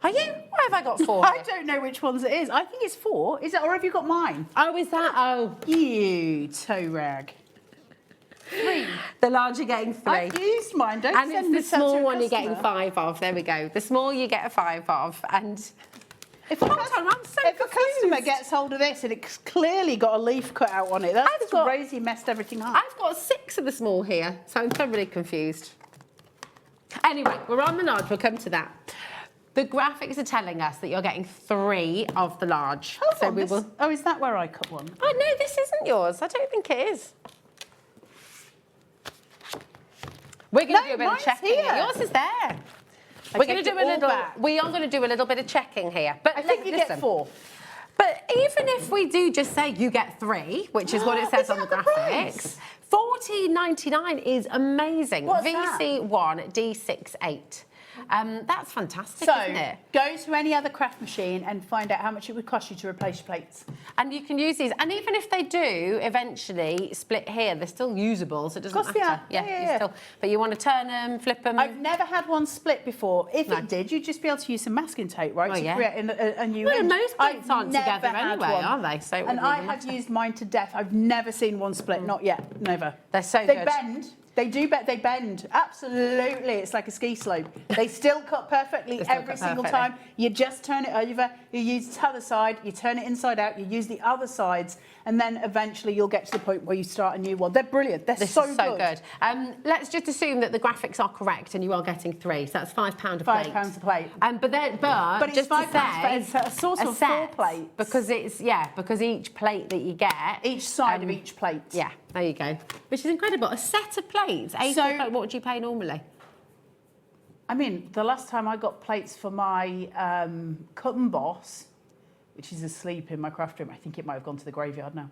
Are you? Why have I got 4? I don't know which ones it is. I think it's 4. Is it, or have you got mine? Oh, is that? Oh. You toe rag. 3. The large you're getting 3. I've used mine. Don't and send it's the this out to small a one you're customer. getting 5 of. There we go. The small you get a 5 of. And if a customer gets hold of this and it's clearly got a leaf cut out on it, that's crazy, messed everything up. I've got 6 of the small here, so I'm thoroughly confused. Anyway, we're on the large. We'll come to that. The graphics are telling us that you're getting 3 of the large. Hold on, Oh, is that where I cut one? Oh, no, this isn't yours. I don't think it is. We're going to do a bit of mine's checking. here. Yours is there. We're going to do a little. We are going to do a little bit of checking here. But I think you get 4. But even if we do just say you get 3, which is what it says on the graphics, $14.99 is amazing. What's that? VC1 D68. That's fantastic, So, isn't it? go to any other craft machine and find out how much it would cost you to replace your plates. And you can use these. And even if they do eventually split here, they're still usable, so it doesn't Of course matter. they are. Yeah. you still, but you want to turn them, flip them. I've never had one split before. If it did, you'd just be able to use some masking tape, right? Oh, to yeah. create a new Well, end. most plates I've aren't never together had anyway, one. are they? So it and wouldn't I even have matter. used mine to death. I've never seen one split. Not yet. Never. They're so They good. bend. They do they bend. Absolutely. It's like a ski slope. They still cut perfectly They still every cut single perfectly. time. You just turn it over, you use the other side, you turn it inside out, you use the other sides, and then eventually you'll get to the point where you start a new one. They're brilliant. They're This so is so good. Let's just assume that the graphics are correct and you are getting 3, so that's £5 a plate. £5 a plate. But it's just to £5, but it's a sort of 4 set, plates. because each plate that you get, each side of each plate. Yeah, there you go. Which is incredible. A set of plates. 8 So- what would you pay normally? I mean, the last time I got plates for my Cut and Boss, which is asleep in my craft room, I think it might have gone to the graveyard now.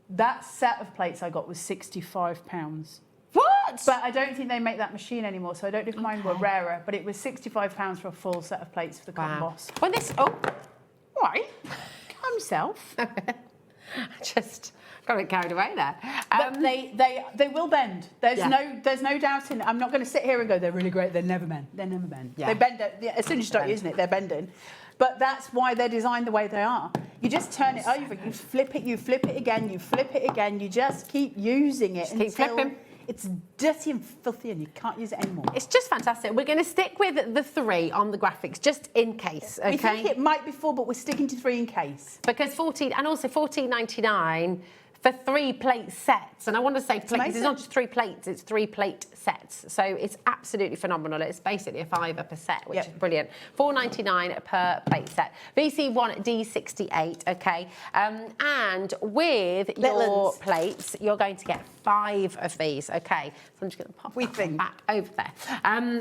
That set of plates I got was £65. What? But I don't think they make that machine anymore, so I don't know if mine were rarer, but it was £65 for a full set of plates for the Cut and Boss. When this, Right, calm yourself. just got a bit carried away there. But they will bend. There's no doubt in it. I'm not going to sit here and go, they're really great. They never bend. They never bend. Yeah. They bend as soon as you start using it. They're bending. But that's why they're designed the way they are. You just turn it over. You flip it again. You flip it again. You just keep using it Just keep until flipping. it's dirty and filthy and you can't use it anymore. It's just fantastic. We're going to stick with the 3 on the graphics just in case. Okay. We think it might be 4, but we're sticking to 3 in case. Because $14.99 for 3 plate sets. And I want to say plates, it's not just 3 plates, it's 3 plate sets. So it's absolutely phenomenal. It's basically a £5 per set, which is brilliant. $4.99 per plate set. VC1 D68, okay. And with your plates, you're going to get 5 of these, okay. So I'm just going to pop that back over there.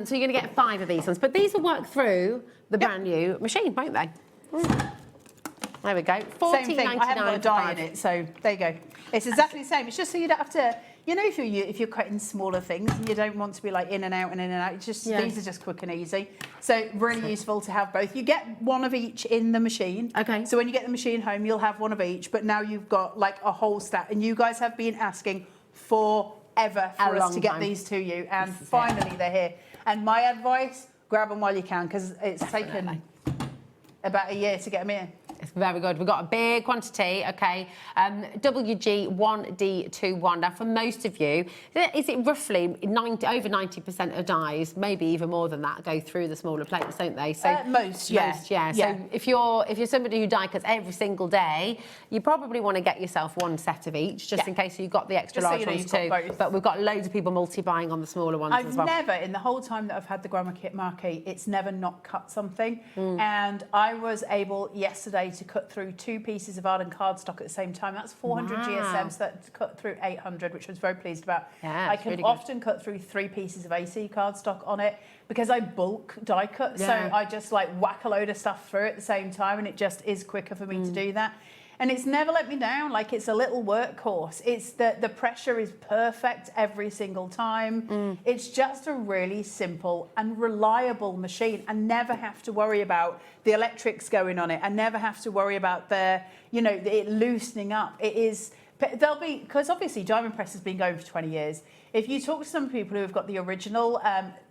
So you're going to get 5 of these ones. But these will work through the brand new machine, won't they? There we go. Same thing. I haven't got a die in it, so there you go. It's exactly the same. It's just so you don't have to, you know, if you're cutting smaller things and you don't want to be like in and out and in and out. It's just these are just quick and easy. So really useful to have both. You get one of each in the machine. Okay. So when you get the machine home, you'll have one of each. But now you've got like a whole stack, and you guys have been asking forever for us to get these to you, and finally they're here. And my advice: grab them while you can, because it's taken about a year to get them in. It's very good. We've got a big quantity, okay. WG1D21. Now, for most of you, is it roughly over 90% of dies, maybe even more than that, go through the smaller plates, don't they? So most, yeah. So if you're somebody who die cuts every single day, you probably want to get yourself one set of each, just in case you've got the extra large ones too. But we've got loads of people multi-buying on the smaller ones as well. I've never, in the whole time that I've had the Grandma Kit Marquee, it's never not cut something. And I was able yesterday to cut through 2 pieces of Arden cardstock at the same time. That's 400 GSMs that cut through 800, which I was very pleased about. Yeah, I can often cut through 3 pieces of AC cardstock on it because I bulk die cut. So I just like whack a load of stuff through at the same time, and it just is quicker for me to do that. And it's never let me down. Like, it's a little workhorse. It's the pressure is perfect every single time. It's just a really simple and reliable machine. I never have to worry about the electrics going on it. I never have to worry about it loosening up. It is, because obviously Diamond Press has been going for 20 years. If you talk to some people who have got the original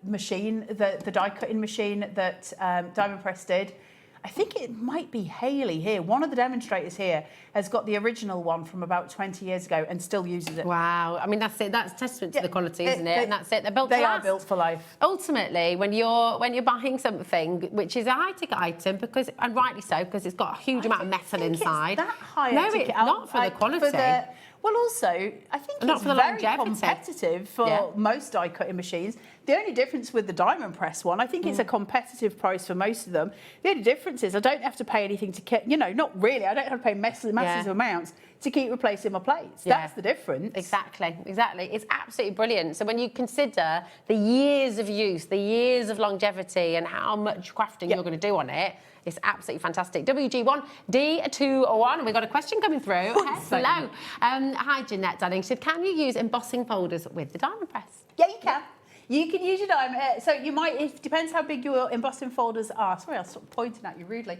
machine, the die cutting machine that Diamond Press did, I think it might be Hayley here. One of the demonstrators here has got the original one from about 20 years ago and still uses it. Wow. I mean, that's it. That's testament to the quality, isn't it? And that's it. They're built to last. They are built for life. Ultimately, when you're buying something which is a high-ticket item, and rightly so, because it's got a huge amount of metal inside. It's that high no, it's not for the quality. Well, also, I think Not it's for the very longevity. competitive for most die cutting machines. The only difference with the Diamond Press one, I think it's a competitive price for most of them. The only difference is I don't have to pay anything to not really. I don't have to pay massive amounts to keep replacing my plates. That's the difference. Exactly. It's absolutely brilliant. So when you consider the years of use, the years of longevity, and how much crafting you're going to do on it, it's absolutely fantastic. WG1D21. We've got a question coming through. Hello. Hi, Jeanette, darling. She said, can you use embossing folders with the Diamond Press? Yeah, you can. You can use your diamond. So you might, it depends how big your embossing folders are. Sorry, I was sort of pointing at you rudely.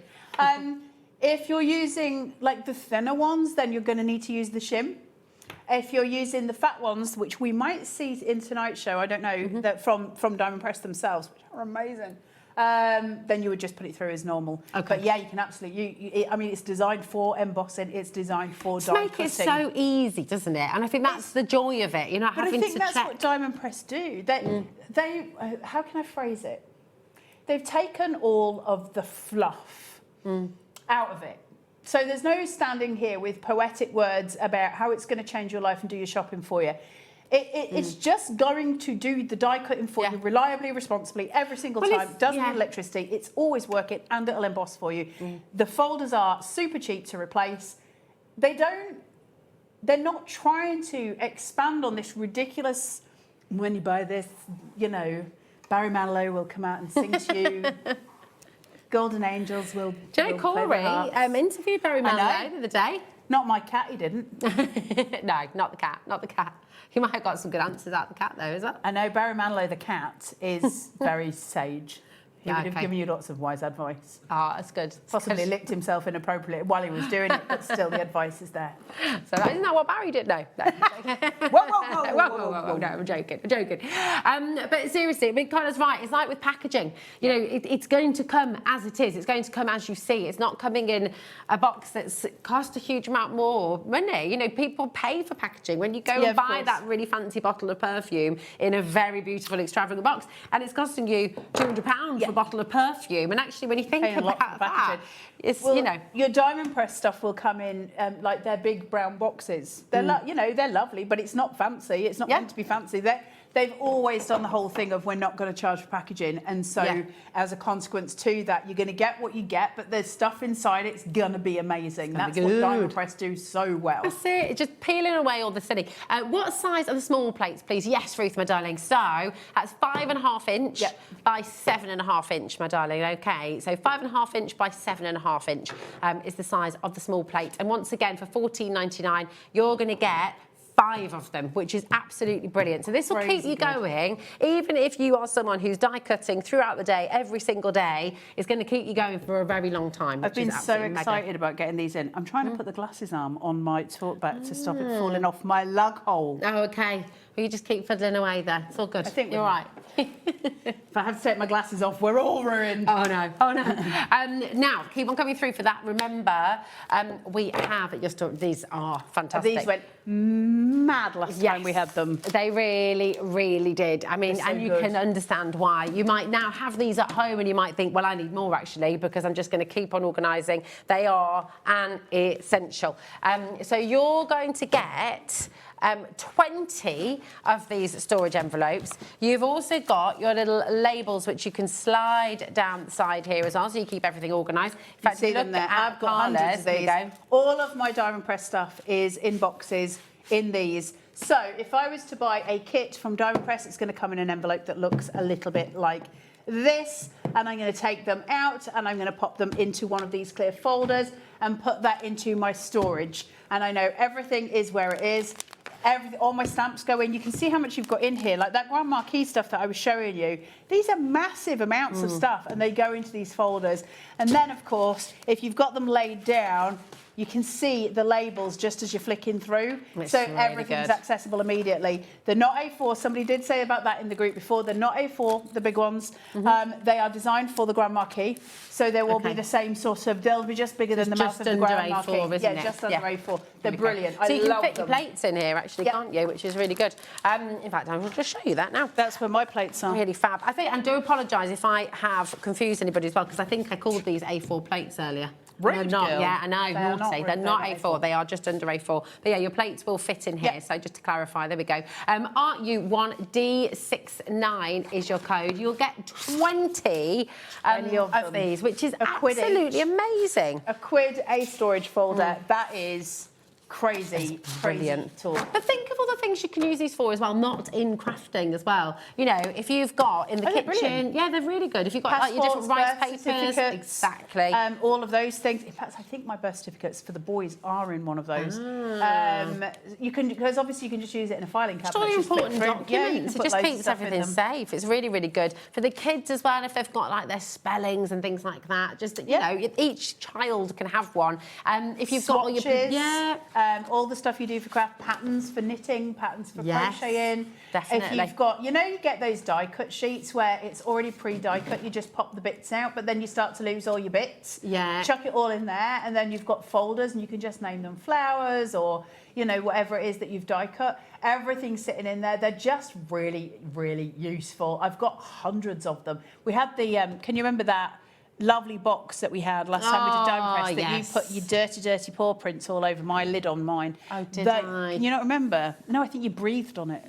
If you're using like the thinner ones, then you're going to need to use the shim. If you're using the fat ones, which we might see in tonight's show, I don't know, that from Diamond Press themselves, which are amazing. Then you would just put it through as normal. Okay. But yeah, you can absolutely. I mean, it's designed for embossing. It's designed for die cutting. Make it so easy, doesn't it? And I think that's the joy of it. You're not having to check. But I think that's what Diamond Press do. They how can I phrase it? They've taken all of the fluff out of it. So there's no standing here with poetic words about how it's going to change your life and do your shopping for you. It's just going to do the die cutting for you reliably, responsibly, every single time. Doesn't need electricity. It's always working, and it'll emboss for you. The folders are super cheap to replace. They're not trying to expand on this ridiculous, when you buy this, Barry Manilow will come out and sing to you. Golden Angels will. Joe Corey interviewed Barry Manilow the other day. Not my cat, he didn't. No, not the cat. He might have got some good answers out of the cat, though, is that? I know Barry Manilow, the cat, is very sage. He would have given you lots of wise advice. Ah, that's good. Possibly licked himself inappropriately while he was doing it, but still the advice is there. So isn't that what Barry did? No. Whoa. No, I'm joking. But seriously, I mean, Carla's right. It's like with packaging. It's going to come as it is. It's going to come as you see. It's not coming in a box that's cost a huge amount more money. People pay for packaging. When you go and buy that really fancy bottle of perfume in a very beautiful, extravagant box, and it's costing you £200 for a bottle of perfume, and actually when you think about that, it's your Diamond Press stuff will come in like their big brown boxes. They're they're lovely, but it's not fancy. It's not meant to be fancy. They've always done the whole thing of we're not going to charge for packaging, and so as a consequence to that, you're going to get what you get, but there's stuff inside it's going to be amazing. That's what Diamond Press do so well. That's it. Just peeling away all the silly. What size are the small plates, please? Yes, Ruth, my darling. So that's 5.5 inch by 7.5 inch, my darling. Okay, so 5.5 inch by 7.5 inch is the size of the small plate. And once again, for $14.99, you're going to get 5 of them, which is absolutely brilliant. So this will keep you going, even if you are someone who's die cutting throughout the day, every single day, it's going to keep you going for a very long time. I've been so excited about getting these in. I'm trying to put the glasses arm on my talk back to stop it falling off my lug hole. Oh, okay. Well, you just keep fiddling away there. It's all good. I think you're right. If I have to take my glasses off, we're all ruined. Oh, no. Oh, no. Now, keep on coming through for that. Remember, we have your story. These are fantastic. These went mad last time we had them. They really, really did. I mean, and you can understand why. You might now have these at home and you might think, well, I need more, actually, because I'm just going to keep on organising. They are an essential. So you're going to get 20 of these storage envelopes. You've also got your little labels which you can slide down the side here as well, so you keep everything organised. In fact, see them there. I've got hundreds of these. All of my diamond press stuff is in boxes in these. So if I was to buy a kit from Diamond Press, it's going to come in an envelope that looks a little bit like this, and I'm going to take them out and I'm going to pop them into one of these clear folders and put that into my storage. And I know everything is where it is. All my stamps go in. You can see how much you've got in here, like that Grand Marquis stuff that I was showing you. These are massive amounts of stuff, and they go into these folders. And then, of course, if you've got them laid down, you can see the labels just as you're flicking through. So everything's accessible immediately. They're not A4. Somebody did say about that in the group before. They're not A4, the big ones. They are designed for the Grand Marquis. So they will be the same sort of, they'll be just bigger than the mouth of the Grand Marquis. Yeah, just under A4. They're brilliant. So you I love can fit them. your plates in here, actually, can't you? Which is really good. In fact, I will just show you that now. That's where my plates are. Really fab. I do apologise if I have confused anybody as well, because I think I called these A4 plates earlier. Rude, not. girl. Yeah, I know. Naughty. They're not A4. They are just under A4. But yeah, your plates will fit in here. So just to clarify, there we go. Aren't you 1D69 is your code. You'll get 20 of these, which is absolutely amazing. A quid, a storage folder. That is crazy, brilliant. tool. But think of all the things you can use these for as well, not in crafting as well. You know, if you've got in the kitchen, yeah, they're really good. If you've got like your different rice papers, exactly. All of those things. In fact, I think my birth certificates for the boys are in one of those. You can, because obviously you can just use it in a filing cabinet. It's really important documents. It just keeps everything safe. It's really, really good for the kids as well. If they've got like their spellings and things like that, just you know, each child can have one. If you've got all your all the stuff you do for craft, patterns for knitting, patterns for crocheting. Definitely. If you've got, you know, you get those die cut sheets where it's already pre-die cut, you just pop the bits out, but then you start to lose all your bits. Yeah. Chuck it all in there, and then you've got folders, and you can just name them flowers or, you know, whatever it is that you've die cut. Everything's sitting in there. They're just really, really useful. I've got hundreds of them. We had the, can you remember that lovely box that we had last time we did Diamond Press that you put your dirty, dirty paw prints all over my lid on mine? Oh, did I? You don't remember? No, I think you breathed on it.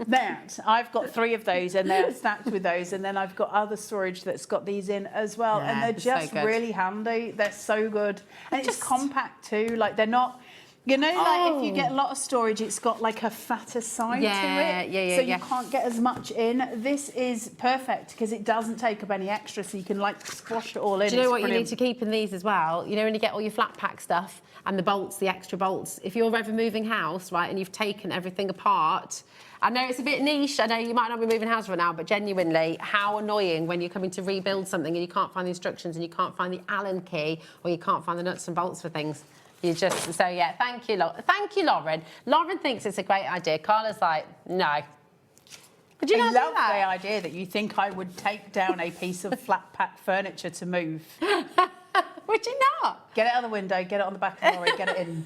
That, I've got 3 of those and they're stacked with those, and then I've got other storage that's got these in as well, and they're just really handy. They're so good. And it's compact too, like they're not... You know, like if you get a lot of storage, it's got like a fatter side to it. So you can't get as much in. This is perfect because it doesn't take up any extra, so you can like squash it all in. Do you know what you need to keep in these as well? You know, when you get all your flat pack stuff and the bolts, the extra bolts, if you're ever moving house, right, and you've taken everything apart, I know it's a bit niche, I know you might not be moving house right now, but genuinely, how annoying when you're coming to rebuild something and you can't find the instructions and you can't find the Allen key or you can't find the nuts and bolts for things. You just, so yeah, thank you, Lauren. Lauren thinks it's a great idea. Carla's like, no. Would you not love do that? the idea that you think I would take down a piece of flat pack furniture to move. Would you not? Get it out the window, get it on the back of the lorry, get it in.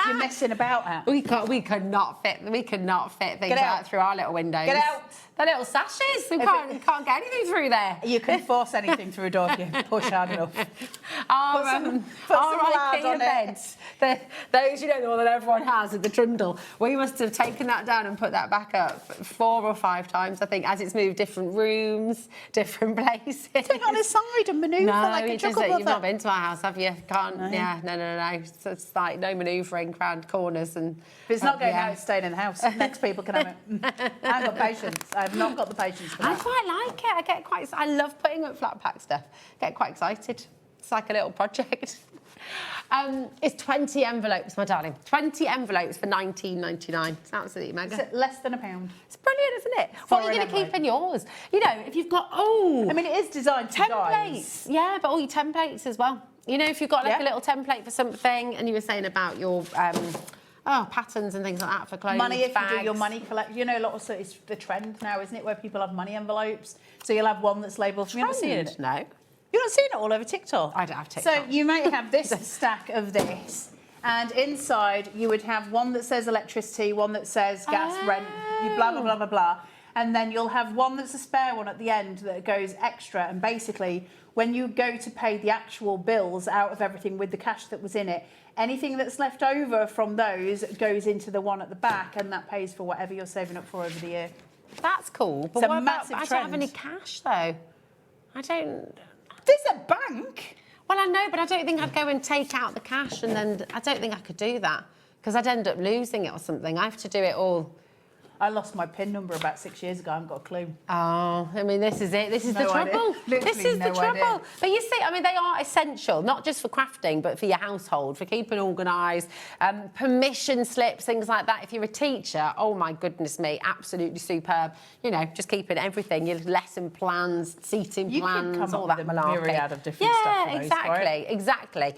You're messing about at. We could not fit things out through our little windows. Get out. The little sashes. We can't get anything through there. You can force anything through a door if you push hard enough. Our IKEA beds, those, you know, the one that everyone has at the trundle, we must have taken that down and put that back up 4 or 5 times, I think, as it's moved different rooms, different places. Put it on its side and manoeuvre like a chuckle you've not been to our house, have you? Can't. No. Yeah, no. So it's like no manoeuvring around corners and. If it's not going out, it's staying in the house. Next people can have it. I haven't got patience. I've not got the patience for that. I quite like it. I love putting up flat pack stuff. I get quite excited. It's like a little project. It's 20 envelopes, my darling. 20 envelopes for $19.99. It's absolutely mega. It's less than £1. It's brilliant, isn't it? What are you going to keep in yours? You know, if you've got, I mean, it is designed for templates. guys. Yeah, but all your templates as well. You know, if you've got like a little template for something, and you were saying about your patterns and things like that for clothes, Money, if bags. you do your money collect, you know, a lot of it's the trend now, isn't it, where people have money envelopes? So you'll have one that's labelled. You're not seeing it? No. You're not seeing it all over TikTok? I don't have TikTok. So you might have this stack of this, and inside you would have one that says electricity, one that says gas, rent, blah, blah, blah, blah, blah. And then you'll have one that's a spare one at the end that goes extra. And basically, when you go to pay the actual bills out of everything with the cash that was in it, anything that's left over from those goes into the one at the back, and that pays for whatever you're saving up for over the year. That's cool. But It's a what about, massive I don't trend. have any cash, though. I don't... There's a bank. Well, I know, but I don't think I'd go and take out the cash, and then I don't think I could do that, because I'd end up losing it or something. I have to do it all. I lost my PIN number about 6 years ago. I haven't got a clue. Oh, I mean, this is it. This is the No idea. trouble. This Literally is the no trouble. idea. But you see, I mean, they are essential, not just for crafting, but for your household, for keeping organised, permission slips, things like that. If you're a teacher, oh my goodness me, absolutely superb. You know, just keeping everything, your lesson plans, seating plans, come all up that with a malarkey. myriad of different stuff for those, right? Exactly.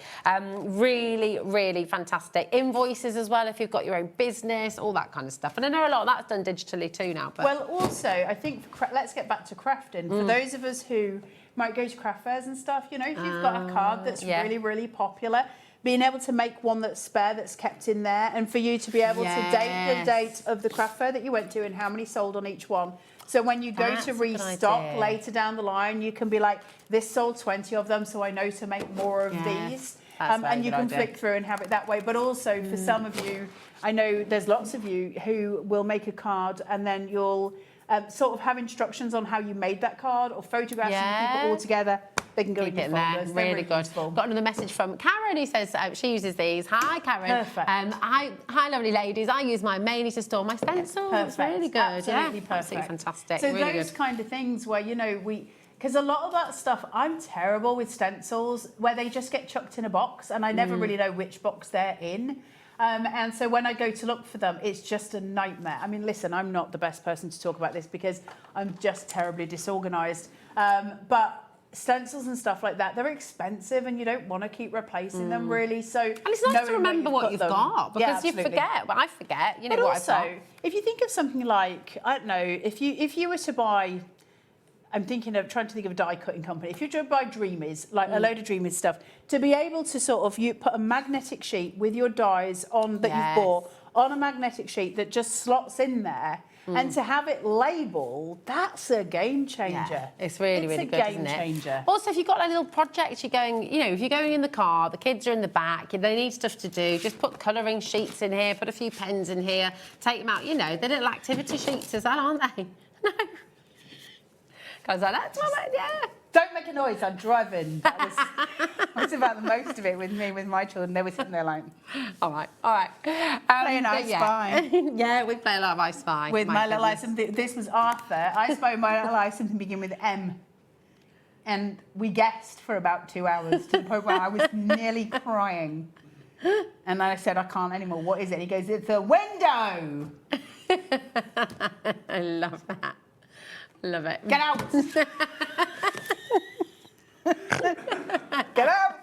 Really, really fantastic. Invoices as well, if you've got your own business, all that kind of stuff. And I know a lot of that's done digitally too now. But Well, also, I think, let's get back to crafting. For those of us who might go to craft fairs and stuff, you know, if you've got a card that's really, really popular, being able to make one that's spare, that's kept in there, and for you to be able to date the date of the craft fair that you went to and how many sold on each one. So when you go That's to a good restock idea. later down the line, you can be like, this sold 20 of them, so I know to make more of these. That's a very And you good can idea. flick through and have it that way. But also for some of you, I know there's lots of you who will make a card and then you'll sort of have instructions on how you made that card or photographs and keep it all together. They can go Keep in your it in there. folders. They're Really good. useful. Got another message from Karen who says she uses these. Hi, Karen. Perfect. Hi, lovely ladies. I use mine mainly to store my stencils. It's Perfect. really good. Absolutely yeah, perfect. Absolutely fantastic. So really those good. kind of things where, you know, because a lot of that stuff, I'm terrible with stencils where they just get chucked in a box and I never really know which box they're in. And so when I go to look for them, it's just a nightmare. I mean, listen, I'm not the best person to talk about this because I'm just terribly disorganised. But stencils and stuff like that, they're expensive and you don't want to keep replacing them really. So And it's nice to remember what you've got because you forget. But I forget, you know, but what also, I've got. if you think of something like, I don't know, if you were to buy, I'm trying to think of a die cutting company. If you were to buy Dreamies, like a load of Dreamies stuff, to be able to sort of put a magnetic sheet with your dies on that you've bought on a magnetic sheet that just slots in there. And to have it labelled, that's a game changer. Yeah, it's really, really good, isn't it? It's a game changer. Also, if you've got a little project, you're going, you know, if you're going in the car, the kids are in the back, they need stuff to do, just put colouring sheets in here, put a few pens in here, take them out, you know, they're little activity sheets as well, aren't they? No. Because that's what yeah. Don't make a noise, I'm driving. That was about the most of it with me, with my children. They were sitting there like... All right. Playing I Spy. Yeah, we play a lot of I Spy. With my little I Something. This was Arthur. I Spy, my little I Something begin with M. And we guessed for about 2 hours to the point where I was nearly crying. And I said, I can't anymore. What is it? And he goes, it's a window. I love that. Love it. Get out. Get out.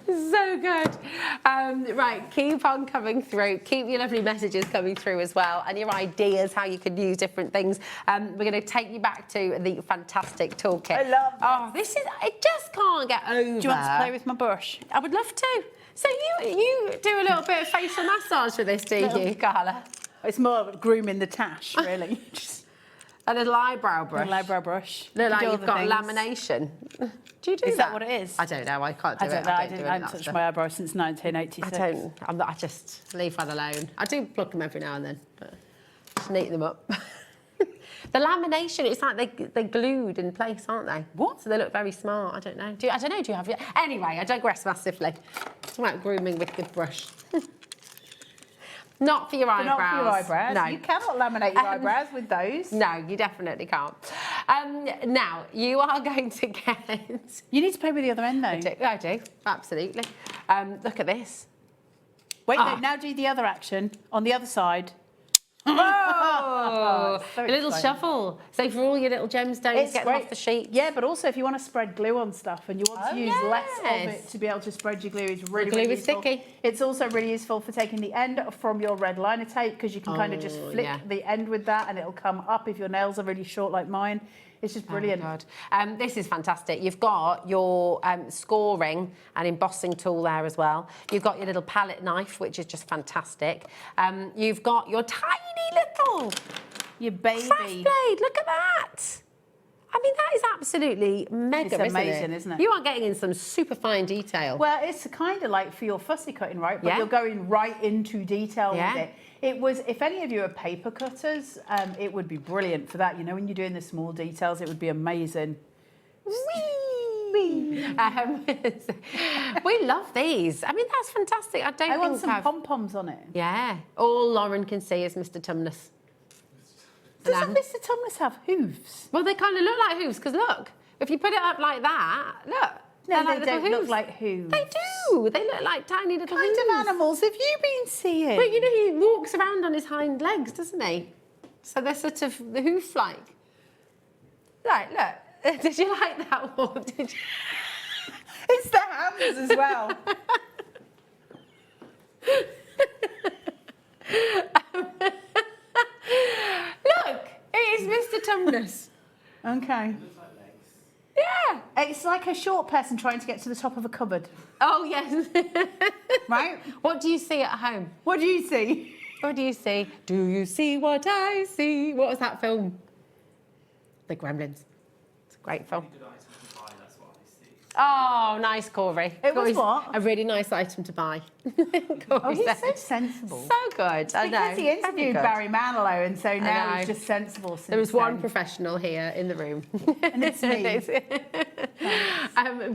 So good. Right, keep on coming through. Keep your lovely messages coming through as well, and your ideas how you could use different things. We're going to take you back to the fantastic toolkit. I love this. I just can't get over. Do you want to play with my brush? I would love to. So you do a little bit of facial massage for this, do you, Carla? It's more of grooming the tash, really. A little eyebrow brush. A little eyebrow brush. Look like Do all you've the got things. lamination. Do you do Is that what it is? I don't know. I can't do I don't it. know. I do didn't any of that touch stuff. my eyebrows since 1986. I just leave that alone. I do pluck them every now and then, but just neaten them up. The lamination, it's like they're glued in place, aren't they? What? So they look very smart. I don't know. Do you have... Anyway, I digress massively. It's about grooming with the brush. Not for your eyebrows. Not for your eyebrows. No. You cannot laminate your eyebrows with those. No, you definitely can't. Now, you are going to get... You need to play with the other end, though. I do, absolutely. Look at this. Wait, no, now do the other action on the other side. Oh, So a little exciting. shuffle. So for all your little gemstones, get them off the sheet. Yeah, but also if you want to spread glue on stuff and you want to use less of yes. it to be able to spread your glue, it's really, glue really is useful. sticky. It's also really useful for taking the end from your red liner tape because you can kind of just flick the end with that and it'll come up if your nails are really short like mine. It's just brilliant. Oh my God. This is fantastic. You've got your scoring and embossing tool there as well. You've got your little palette knife, which is just fantastic. You've got your tiny little baby craft blade. Look at that. I mean, that is absolutely mega, It's amazing, isn't it? You are getting in some super fine detail. Well, it's kind of like for your fussy cutting, right? But Yeah. you're going right into detail Yeah. with it. It was, if any of you are paper cutters, it would be brilliant for that. You know, when you're doing the small details, it would be amazing. We love these. I mean, that's fantastic. I want some pom-poms on it. Yeah. All Lauren can see is Mr. Tumnus. Doesn't Mr. Tumnus have hooves? Well, they kind of look like hooves, because look, if you put it up like that, look. No, they're like they little don't look hooves. like hooves. They do. They look like tiny little What kind hooves. of animals have you been seeing? But you know, he walks around on his hind legs, doesn't he? So they're sort of the hoof-like. Right, look. Did you like that one? Did you? It's the hands as well. Look, it is Mr. Tumnus. Okay. Yeah. It's like a short person trying to get to the top of a cupboard. Oh, yes. Right? What do you see at home? What do you see? What do you see? Do you see what I see? What was that film? The Gremlins. It's a great film. Oh, nice, Corey. It was Corey's what? A really nice item to buy. Oh, he's so sensible. So good. I know. Because he interviewed Barry Manilow, and so now know. he's just sensible since There was one then. professional here in the room. And it's me.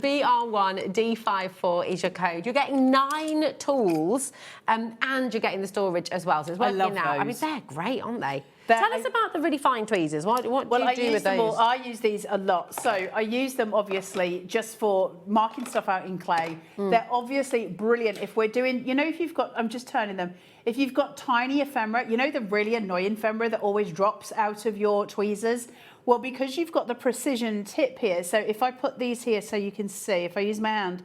BR1 D54 is your code. You're getting 9 tools and you're getting the storage as well. So it's I working love out. I mean, those. they're great, aren't they? Tell us about the really fine tweezers. What do you do with those? I use these a lot. So I use them obviously just for marking stuff out in clay. They're obviously brilliant if we're doing, you know, if you've got, I'm just turning them, if you've got tiny ephemera, you know the really annoying ephemera that always drops out of your tweezers? Well, because you've got the precision tip here, so if I put these here so you can see, if I use my hand,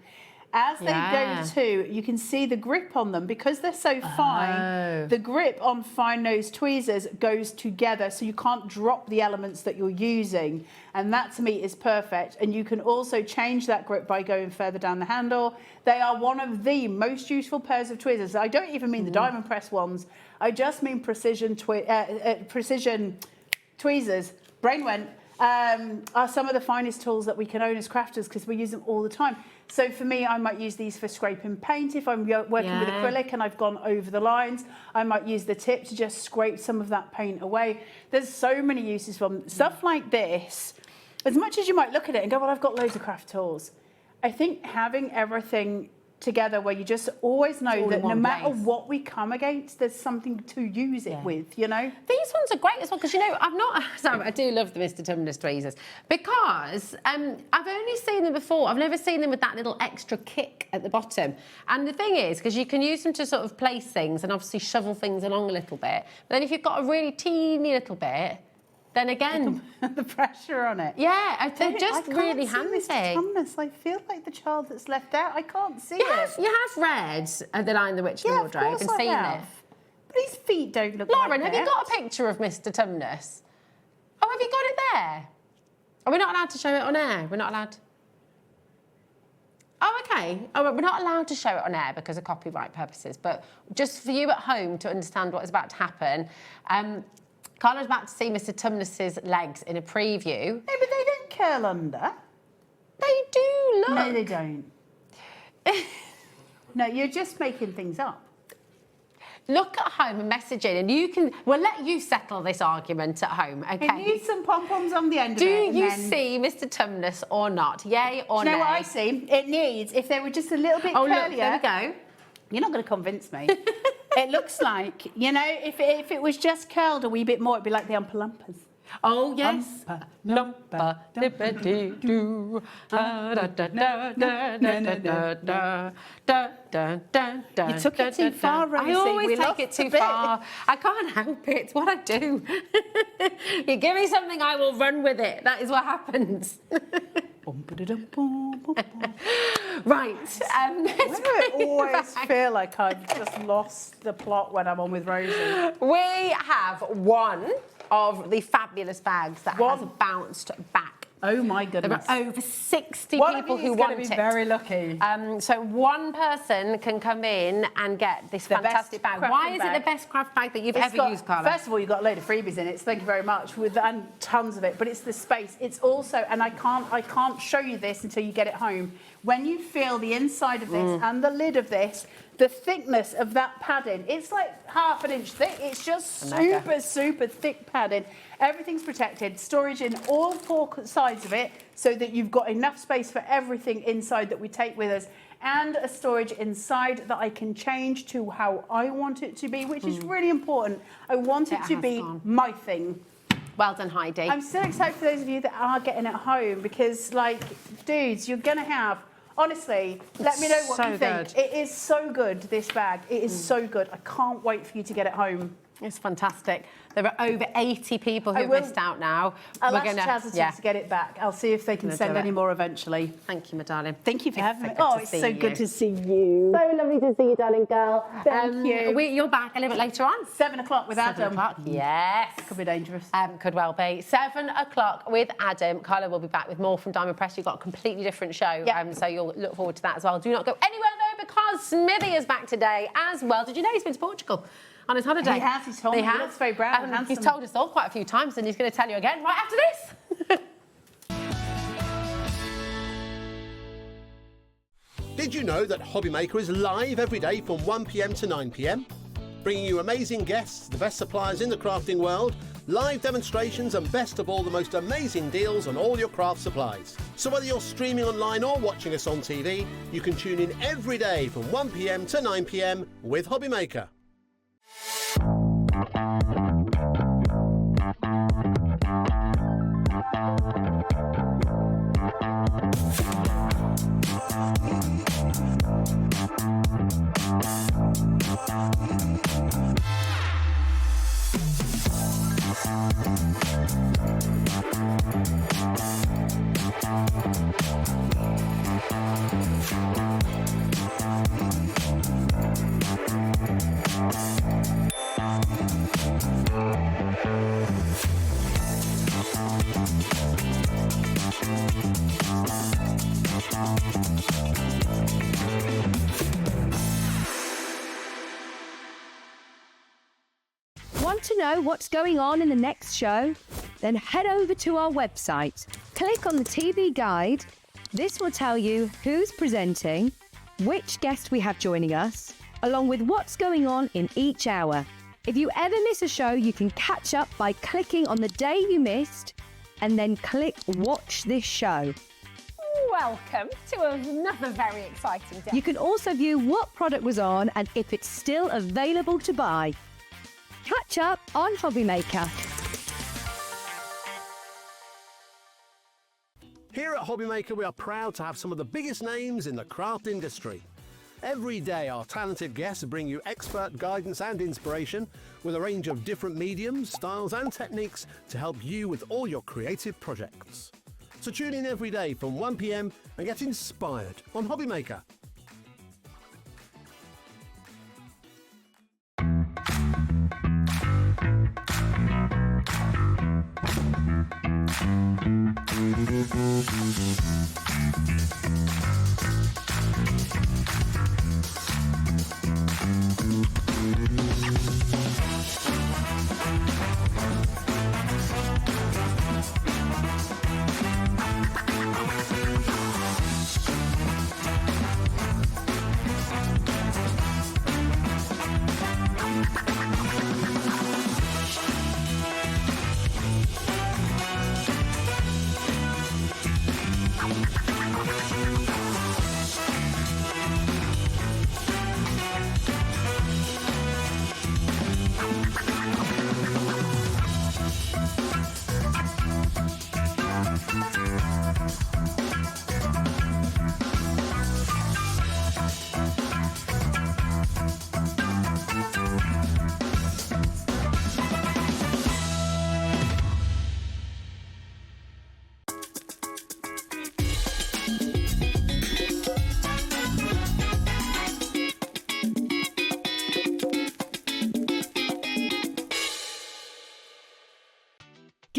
as they go to, you can see the grip on them. Because they're so fine, the grip on fine-nosed tweezers goes together, so you can't drop the elements that you're using. And that, to me, is perfect. And you can also change that grip by going further down the handle. They are one of the most useful pairs of tweezers. I don't even mean the diamond press ones. I just mean precision tweezers. Brain went. Are some of the finest tools that we can own as crafters because we use them all the time. So for me, I might use these for scraping paint. If I'm working with acrylic and I've gone over the lines, I might use the tip to just scrape some of that paint away. There's so many uses for them. Stuff like this, as much as you might look at it and go, well, I've got loads of craft tools. I think having everything together where you just always know that no matter what we come against, there's something to use it with, you know? These ones are great as well, because, you know, I do love the Mr. Tumnus tweezers, because I've only seen them before. I've never seen them with that little extra kick at the bottom. And the thing is, because you can use them to sort of place things and obviously shovel things along a little bit. But then if you've got a really teeny little bit, then again... the pressure on it. Yeah, they're just really handy. Tumnus. I feel like the child that's left out. I can't see You have read The Lion, the Witch and the Wardrobe and seen it. But his feet don't look Lauren, like have you got a picture of Mr. Tumnus? Oh, have you got it there? Are we not allowed to show it on air? We're not allowed... Oh, OK. Oh, we're not allowed to show it on air because of copyright purposes, but just for you at home to understand what is about to happen, Carla's about to see Mr. Tumnus's legs in a preview. No, but they don't curl under. They do, look. No, they don't. No, you're just making things up. Look at home and message in, and you can... We'll let you settle this argument at home, OK? It needs some pom-poms on the end Do of it. you see Mr. Tumnus or not? Yay or nay? nay? You know what I see? It needs, if they were just a little bit curlier... Look, there we go. You're not going to convince me. It looks like, you know, if it was just curled a wee bit more, it'd be like the Oompa Loompas. Oh, yes. Lumpa, dippity-doo. Da, da, da, da, da, da, da, da, da, da. You took it too far, Rosie. I always We take lost it too a bit. far. I can't help it. It's what I do. You give me something, I will run with it. That is what happens. Right. Why do I always feel like I've just lost the plot when I'm on with Rosie? We have one of the fabulous bags that has bounced back. Oh my goodness. There are over 60 One of people you who is want gonna it. be very lucky. So one person can come in and get this fantastic bag. Why is it the best craft bag that you've ever used, Carla? First of all, you've got a load of freebies in it, so thank you very much, and tons of it. But it's the space. It's also, and I can't show you this until you get it home. When you feel the inside of this and the lid of this, the thickness of that padding, it's like ½ an inch thick. It's just super thick padding. Everything's protected, storage in all 4 sides of it so that you've got enough space for everything inside that we take with us, and a storage inside that I can change to how I want it to be, which is really important. I want it to be my thing. Well done, Heidi. I'm so excited for those of you that are getting it home because, like, dudes, you're going to have... Honestly, let me know what you think. It is so good, this bag. It is so good. I can't wait for you to get it home. It's fantastic. There are over 80 people who've missed out now. I'll ask Charity to get it back. I'll see if they can send any more eventually. Thank you, my darling. Thank you for having me. Oh, it's so good to see you. So lovely to see you, darling girl. Thank you. You're back a little bit later on. 7 o'clock with Adam. 7 o'clock, yes. Could be dangerous. Could well be. 7 o'clock with Adam. Carla will be back with more from Diamond Press. You've got a completely different show, so you'll look forward to that as well. Do not go anywhere though, because Smithy is back today as well. Did you know he's been to Portugal on his holiday? He has. He's told me. He looks very brown and handsome. He's told us all quite a few times, and he's going to tell you again right after this. Did you know that HobbyMaker is live every day from 1 p.m. to 9 p.m? Bringing you amazing guests, the best suppliers in the crafting world, live demonstrations, and best of all, the most amazing deals on all your craft supplies. So whether you're streaming online or watching us on TV, you can tune in every day from 1 p.m. to 9 p.m. with HobbyMaker. Want to know what's going on in the next show? Then head over to our website. Click on the TV guide. This will tell you who's presenting, which guest we have joining us, along with what's going on in each hour. If you ever miss a show, you can catch up by clicking on the day you missed and then click Watch This Show. Welcome to another very exciting day. You can also view what product was on and if it's still available to buy. Catch up on HobbyMaker. Here at HobbyMaker, we are proud to have some of the biggest names in the craft industry. Every day, our talented guests bring you expert guidance and inspiration with a range of different mediums, styles and techniques to help you with all your creative projects. So tune in every day from 1 p.m. and get inspired on HobbyMaker.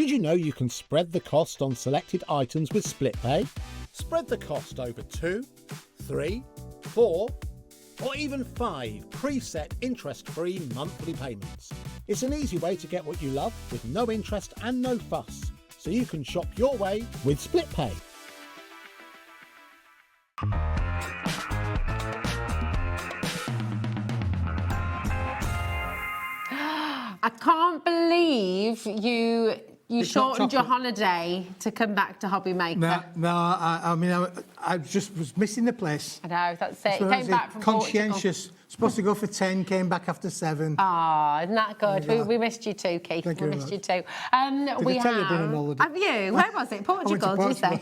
Did you know you can spread the cost on selected items with split pay? Spread the cost over 2, 3, 4, or even 5 preset interest-free monthly payments. It's an easy way to get what you love with no interest and no fuss, so you can shop your way with split pay. I can't believe you shortened your holiday to come back to HobbyMaker. No, I mean, I just was missing the place. I know, that's it. You So came back from conscientious. Supposed to go for 10, came back after 7. Ah, isn't that good? We missed you too, Keith. Thank we you missed very you too. Did I tell you I've been on holiday? Have you? Where was it? Portugal, did you say?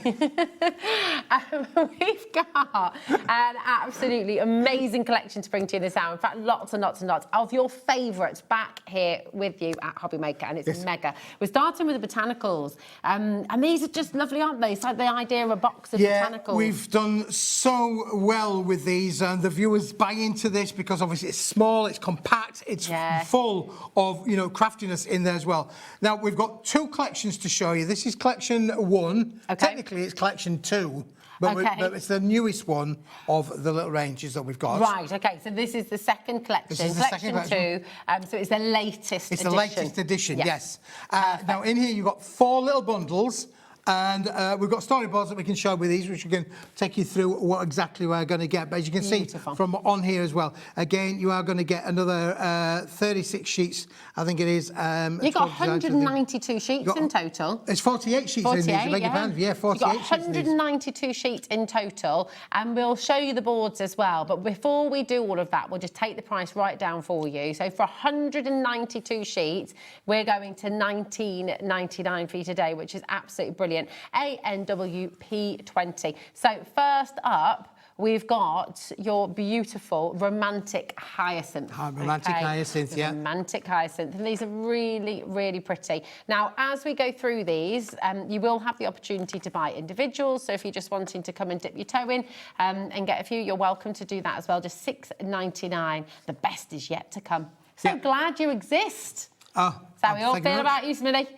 We've got an absolutely amazing collection to bring to you this hour. In fact, lots and lots and lots of your favourites back here with you at HobbyMaker, and it's mega. We're starting with the botanicals, and these are just lovely, aren't they? It's like the idea of a box of botanicals. We've done so well with these, and the viewers buy into this because obviously it's small, it's compact, it's full of, you know, craftiness in there as well. Now, we've got 2 collections to show you. This is collection 1. Okay. Technically, it's collection 2. But, but it's the newest one of the little ranges that we've got. Right, okay, so this is the second collection. This is the second collection. 2, so it's the latest edition. It's the latest edition, yes. Now, in here, you've got 4 little bundles. And we've got storyboards that we can show with these, which we can take you through what exactly we're going to get. But as you can see from on here as well, again, you are going to get another 36 sheets, I think it is. You've got 192 sheets in total. It's 48 sheets in these, I beg your pardon. Yeah, 48 sheets. You've got 192 sheets in total, and we'll show you the boards as well. But before we do all of that, we'll just take the price right down for you. So for 192 sheets, we're going to $19.99 for you today, which is absolutely brilliant. ANWP20. So first up, we've got your beautiful romantic hyacinth. Romantic hyacinth, yeah. Romantic hyacinth. And these are really, really pretty. Now, as we go through these, you will have the opportunity to buy individuals. So if you're just wanting to come and dip your toe in and get a few, you're welcome to do that as well. Just $6.99. The best is yet to come. So glad you exist. Oh, that's how we all feel about you, Smithy.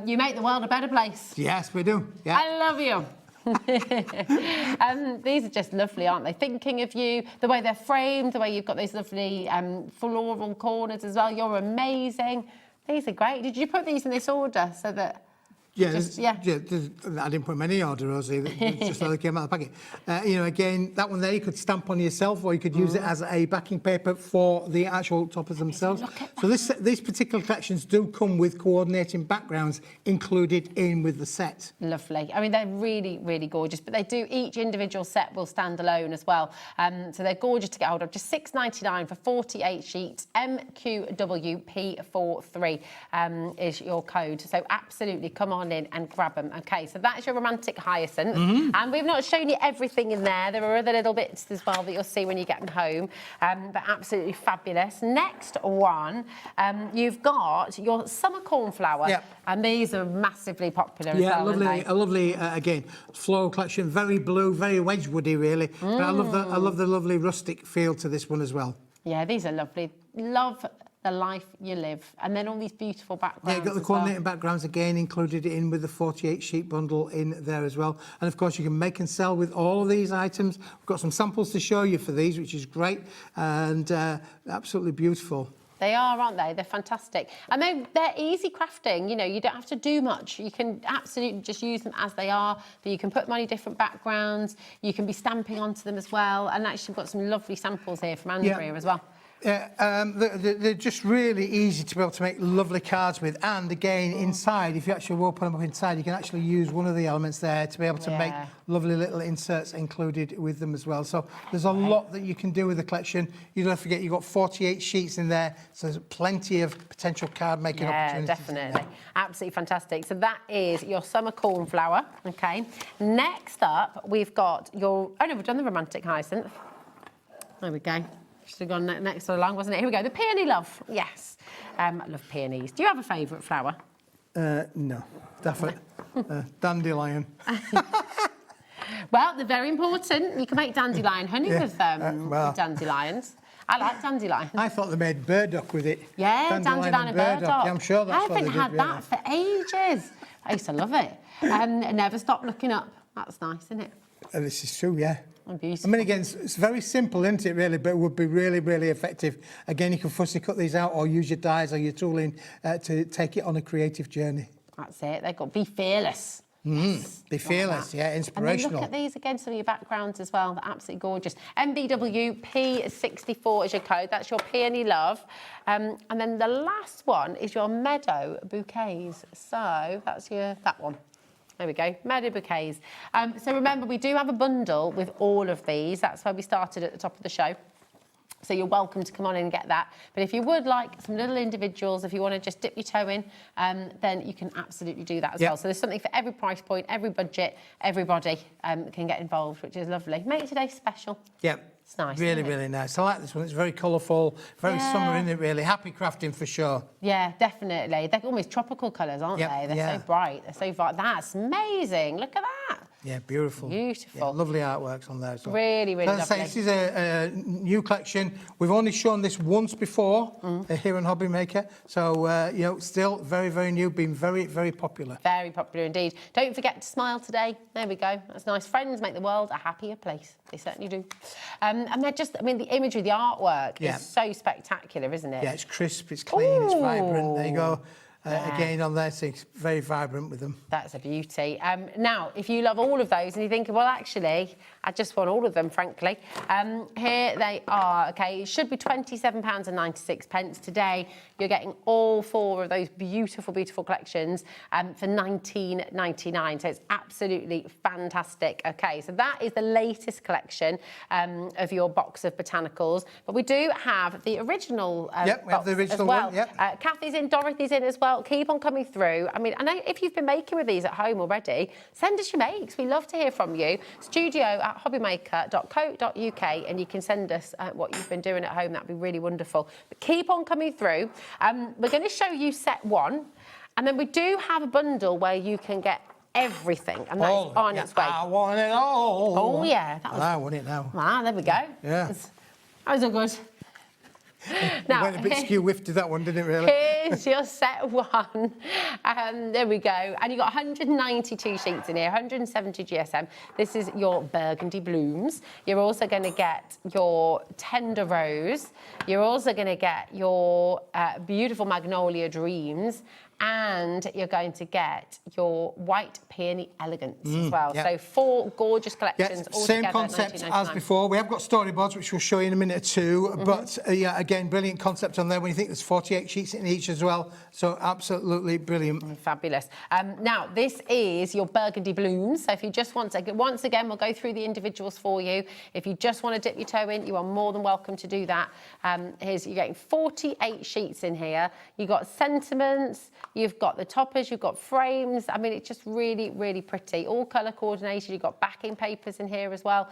You make the world a better place. Yes, we do. Yeah. I love you. These are just lovely, aren't they? Thinking of you, the way they're framed, the way you've got those lovely floral corners as well. You're amazing. These are great. Did you put these in this order so that... Yeah, I didn't put them in any order, Rosie. Just how they came out of the packet. You know, again, that one there you could stamp on yourself, or you could use it as a backing paper for the actual toppers themselves. So these particular collections do come with coordinating backgrounds included in with the set. Lovely. I mean, they're really, really gorgeous. But they do, each individual set will stand alone as well. So they're gorgeous to get hold of. Just $6.99 for 48 sheets. MQWP43 is your code. So absolutely, come on in and grab them. Okay, so that is your romantic hyacinth. And we've not shown you everything in there. There are other little bits as well that you'll see when you get them home. But absolutely fabulous. Next one, you've got your summer cornflower. Yep. And these are massively popular as well. Yeah, lovely, again, floral collection, very blue, very Wedgwoody, really. But I love the lovely rustic feel to this one as well. Yeah, these are lovely. Love the life you live. And then all these beautiful backgrounds. Yeah, you've got the coordinating backgrounds again included in with the 48 sheet bundle in there as well. And of course you can make and sell with all of these items. We've got some samples to show you for these, which is great and absolutely beautiful. They are, aren't they? They're fantastic. And they're easy crafting. You know, you don't have to do much. You can absolutely just use them as they are, but you can put them on different backgrounds. You can be stamping onto them as well. And actually, we've got some lovely samples here from Andrea as well. They're just really easy to be able to make lovely cards with. And again, inside, if you actually open them up inside, you can actually use one of the elements there to be able to make lovely little inserts included with them as well. So there's a lot that you can do with the collection. You don't forget you've got 48 sheets in there, so there's plenty of potential card making opportunities. Yeah, definitely. Absolutely fantastic. So that is your summer cornflower, okay? Next up, we've got your... Oh, no, we've done the romantic hyacinth. There we go. Should have gone next to the long, wasn't it? Here we go. The peony love. Yes. I love peonies. Do you have a favourite flower? No. Daffodil. Dandelion. Well, they're very important. You can make dandelion honey with dandelions. I like dandelion. I thought they made burdock with it. Yeah, dandelion and burdock. Yeah, I'm sure that's I haven't had that for ages. I used to love it. Never stop looking up. That's nice, isn't it? This is true, yeah. Beautiful. I mean, again, it's very simple, isn't it, really? But it would be really, really effective. Again, you can fussy cut these out or use your dies or your tooling to take it on a creative journey. That's it. They've got to be fearless. Yes. Be fearless, yeah, inspirational. And then look at these again, some of your backgrounds as well. They're absolutely gorgeous. MBWP64 is your code. That's your peony love. And then the last one is your meadow bouquets. So that's that one. There we go, meadow bouquets. So remember, we do have a bundle with all of these. That's why we started at the top of the show. So you're welcome to come on in and get that. But if you would like some little individuals, if you want to just dip your toe in, then you can absolutely do that as well. So there's something for every price point, every budget, everybody can get involved, which is lovely. Make today special. Yeah. It's nice. Really, really nice. I like this one. It's very colourful, very summer, isn't it, really? Happy crafting for sure. Yeah, definitely. They're almost tropical colours, aren't they? They're so bright. They're so bright. That's amazing. Look at that. Yeah, beautiful. Beautiful. Yeah, lovely artworks on there. So. Really, really lovely. As I say, this is a new collection. We've only shown this once before here on HobbyMaker. So, you know, still very, very new, been very, very popular. Very popular indeed. Don't forget to smile today. There we go. That's nice. Friends make the world a happier place. They certainly do. And they're just, I mean, the imagery, the artwork is so spectacular, isn't it? Yeah, it's crisp, it's clean, it's vibrant. There you go. Again, on there, so it's very vibrant with them. That's a beauty. Now, if you love all of those and you're thinking, well, actually, I just want all of them, frankly, here they are, OK? It should be £27.96. Today, you're getting all 4 of those beautiful, beautiful collections for £19.99. So it's absolutely fantastic. OK, so that is the latest collection of your box of botanicals. But we do have the original yep, we have the original as well. one, yep. Kathy's in, Dorothy's in as well. Keep on coming through. I mean, I know if you've been making with these at home already, send us your makes. We love to hear from you. studio@hobbymaker.co.uk, and you can send us what you've been doing at home. That'd be really wonderful. But keep on coming through. We're going to show you set 1, and then we do have a bundle where you can get everything, and that's on its way. I want it all. Oh, yeah. That was... I want it now. Ah, there we go. Yeah. That was all good. Now, it went a bit skew-whiffed to that one, didn't it, really? Here's your set 1. There we go. And you've got 192 sheets in here, 170 GSM. This is your burgundy blooms. You're also going to get your tender rose. You're also going to get your beautiful magnolia dreams. And you're going to get your white peony elegance as well. Yep. So 4 gorgeous collections all same together. concept as before. We have got storyboards, which we'll show you in a minute or two. But yeah, again, brilliant concept on there when you think there's 48 sheets in each as well. So absolutely brilliant. Fabulous. Now, this is your burgundy blooms. So if you just want to, once again, we'll go through the individuals for you. If you just want to dip your toe in, you are more than welcome to do that. You're getting 48 sheets in here. You've got sentiments. You've got the toppers, you've got frames. I mean, it's just really, really pretty. All colour coordinated. You've got backing papers in here as well.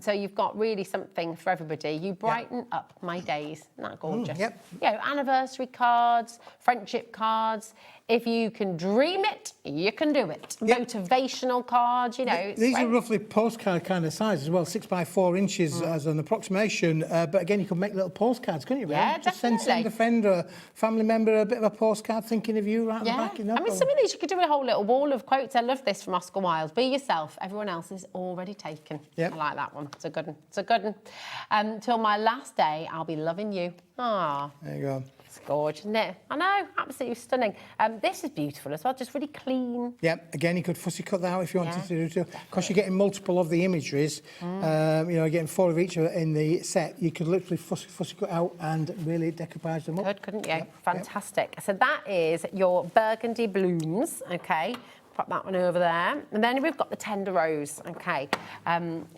So you've got really something for everybody. You brighten up my days. Isn't that gorgeous? Yep. You know, anniversary cards, friendship cards. If you can dream it, you can do it. Yep. Motivational cards, you know. These are roughly postcard kind of size as well, 6 by 4 inches as an approximation. But again, you can make little postcards, couldn't you? Really? Yeah, just definitely. send a friend or a family member a bit of a postcard thinking of you right at the back. You know? I mean, some of these you could do a whole little wall of quotes. I love this from Oscar Wilde. Be yourself. Everyone else is already taken. Yep. I like that one. It's a good one. It's a good one. Till my last day, I'll be loving you. Ah. There you go. It's gorgeous, isn't it? I know, absolutely stunning. This is beautiful as well, just really clean. Yeah, again, you could fussy cut that out if you wanted to do too. Because you're getting multiple of the imageries, you know, getting 4 of each in the set, you could literally fussy cut out and really decoupage them up. Couldn't you? Fantastic. So that is your burgundy blooms, okay? Pop that one over there. And then we've got the tender rose, okay?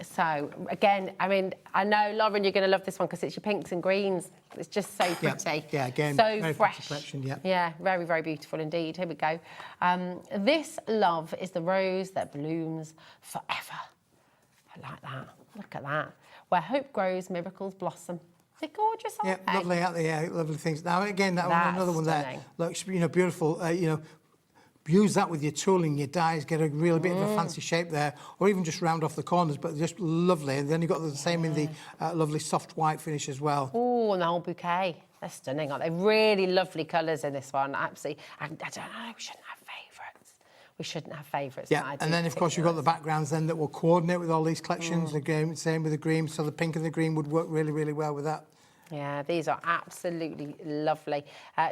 So, again, I mean, I know, Lauren, you're going to love this one because it's your pinks and greens. It's just so pretty. Yeah, again, so very fresh. pretty collection, yeah. Yeah, very, very beautiful indeed. Here we go. This, love, is the rose that blooms forever. I like that. Look at that. Where hope grows, miracles blossom. They're gorgeous, aren't they? Lovely, aren't they? Yeah, lovely things. Now, again, that one, another one there looks, you know, beautiful, you know, use that with your tooling, your dies, get a real bit of a fancy shape there, or even just round off the corners, but just lovely. And then you've got the same in the lovely soft white finish as well. Oh, and the whole bouquet. They're stunning, aren't they? Really lovely colours in this one, absolutely. I don't know, we shouldn't have favourites. we shouldn't have favourites. Yeah, and then of course you've got the backgrounds then that will coordinate with all these collections. Again, same with the green, so the pink and the green would work really, really well with that. Yeah, these are absolutely lovely.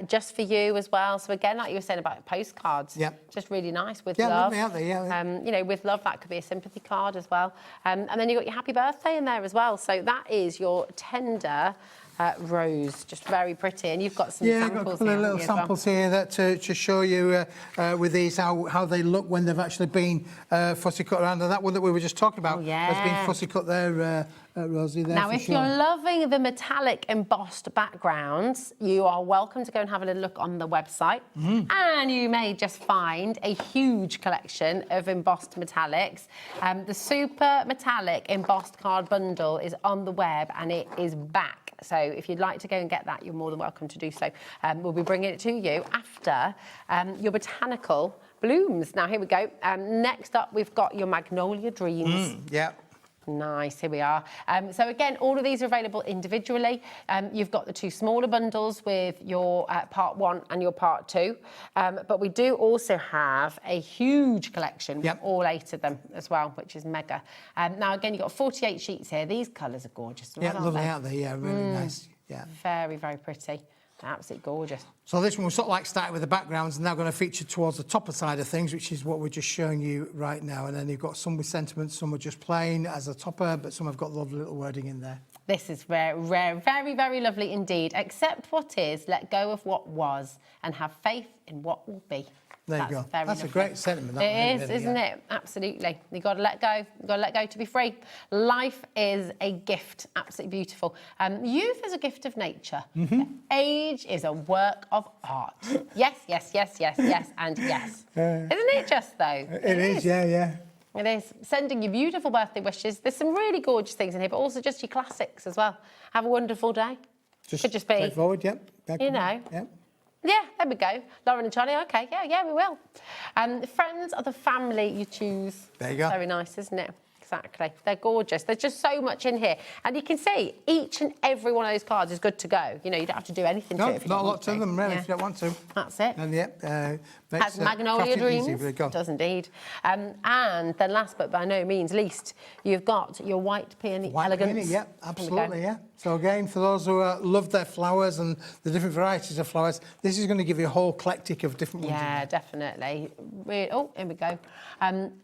Just for you as well. So again, like you were saying about postcards, just really nice with love. Yeah, lovely, aren't they? You know, with love, that could be a sympathy card as well. And then you've got your happy birthday in there as well. So that is your tender rose, just very pretty. And you've got some I've samples got a couple of little samples here that to show you with these how they look when they've actually been fussy cut around. And that one that we were just talking about has been fussy cut there, Rosie. There now, if you're loving the metallic embossed backgrounds, you are welcome to go and have a little look on the website. And you may just find a huge collection of embossed metallics. The super metallic embossed card bundle is on the web and it is back. So if you'd like to go and get that, you're more than welcome to do so. We'll be bringing it to you after your botanical blooms. Now, here we go. Next up, we've got your Magnolia Dreams. Nice, here we are. So again, all of these are available individually. You've got the two smaller bundles with your part 1 and your part 2. But we do also have a huge collection with all 8 of them as well, which is mega. Now, again, you've got 48 sheets here. These colours are gorgeous. Yeah, lovely, aren't they? Yeah, really nice. Yeah. Very, very pretty. Absolutely gorgeous. So this one, we sort of like started with the backgrounds and now going to feature towards the top side of things, which is what we're just showing you right now. And then you've got some with sentiments, some are just plain as a topper, but some have got lovely little wording in there. This is rare, very, very lovely indeed. Accept what is, let go of what was, and have faith in what will be. There you go. That's a great sentiment. It is, isn't it? Absolutely. You've got to let go. You've got to let go to be free. Life is a gift. Absolutely beautiful. Youth is a gift of nature. Age is a work of art. Yes, yes, yes, yes, yes, and yes. Isn't it just, though? It is, yeah. It is. Sending you beautiful birthday wishes. There's some really gorgeous things in here, but also just your classics as well. Have a wonderful day. Could just be... forward, You know. Yeah, there we go. Lauren and Charlie, OK, yeah, we will. Friends are the family you choose. There you go. Very nice, isn't it? Exactly. They're gorgeous. There's just so much in here. And you can see each and every one of those cards is good to go. You know, you don't have to do anything to it if you not don't a want lot to them, really, if you don't want to. That's it. And, Has Magnolia Dreams. Easy, Does indeed. And then last but by no means least, you've got your White Peony Elegance. Peony, yeah, absolutely, yeah. So again, for those who love their flowers and the different varieties of flowers, this is going to give you a whole eclectic of different ones. Yeah, definitely. Oh, here we go.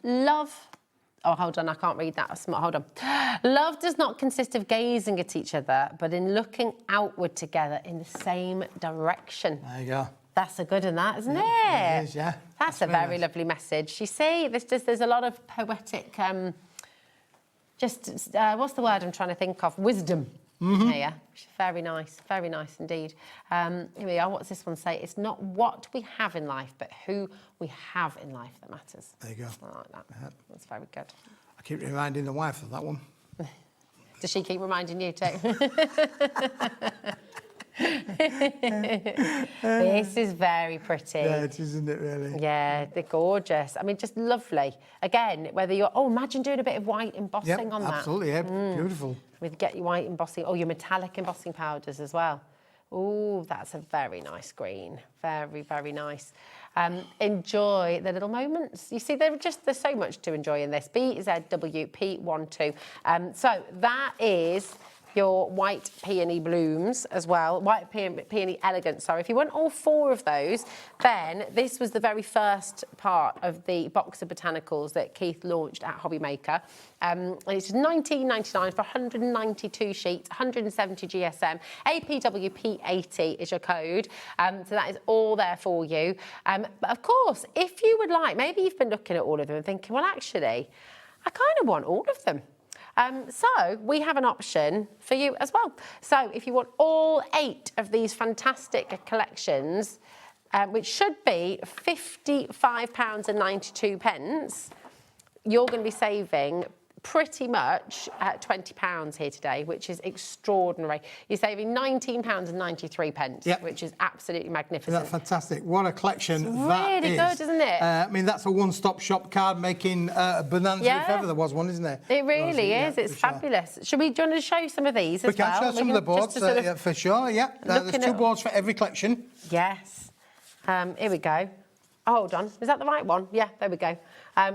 Love... Oh, hold on, I can't read that. Hold on. Love does not consist of gazing at each other, but in looking outward together in the same direction. There you go. That's a good one, that, isn't it? It is, yeah. That's a very lovely message. You see, there's a lot of poetic, what's the word I'm trying to think of? Wisdom. Here. Very nice indeed. Here we are. What's this one say? It's not what we have in life, but who we have in life that matters. There you go. I like that. That's very good. I keep reminding the wife of that one. Does she keep reminding you too? This is very pretty. Yeah, it is, isn't it, really? Yeah, they're gorgeous. I mean, just lovely. Again, whether you're... Oh, imagine doing a bit of white embossing on that. Absolutely, yeah. Beautiful. Get your white embossing, or your metallic embossing powders as well. Oh, that's a very nice green. Very, very nice. Enjoy the little moments. You see, there's so much to enjoy in this. BZWP12. So that is your White Peony Blooms as well. White Peony Elegance, sorry. If you want all 4 of those, then this was the very first part of the box of botanicals that Keith launched at HobbyMaker. It's $19.99 for 192 sheets, 170 GSM. APWP80 is your code. So that is all there for you. But of course, if you would like, maybe you've been looking at all of them and thinking, well, actually, I kind of want all of them. So we have an option for you as well. So if you want all 8 of these fantastic collections, which should be £55.92, you're going to be saving pretty much £20 here today, which is extraordinary. You're saving £19.93, which is absolutely magnificent. That's fantastic. What a collection it's that really is. Good, isn't it? I mean, that's a one-stop shop card making bonanza if ever there was one, isn't it? It really is. It's fabulous. Do you want to show some of these as well? We can show some of the boards, for sure, yeah. There's 2 boards for every collection. Yes. Here we go. Hold on, is that the right one? Yeah, there we go.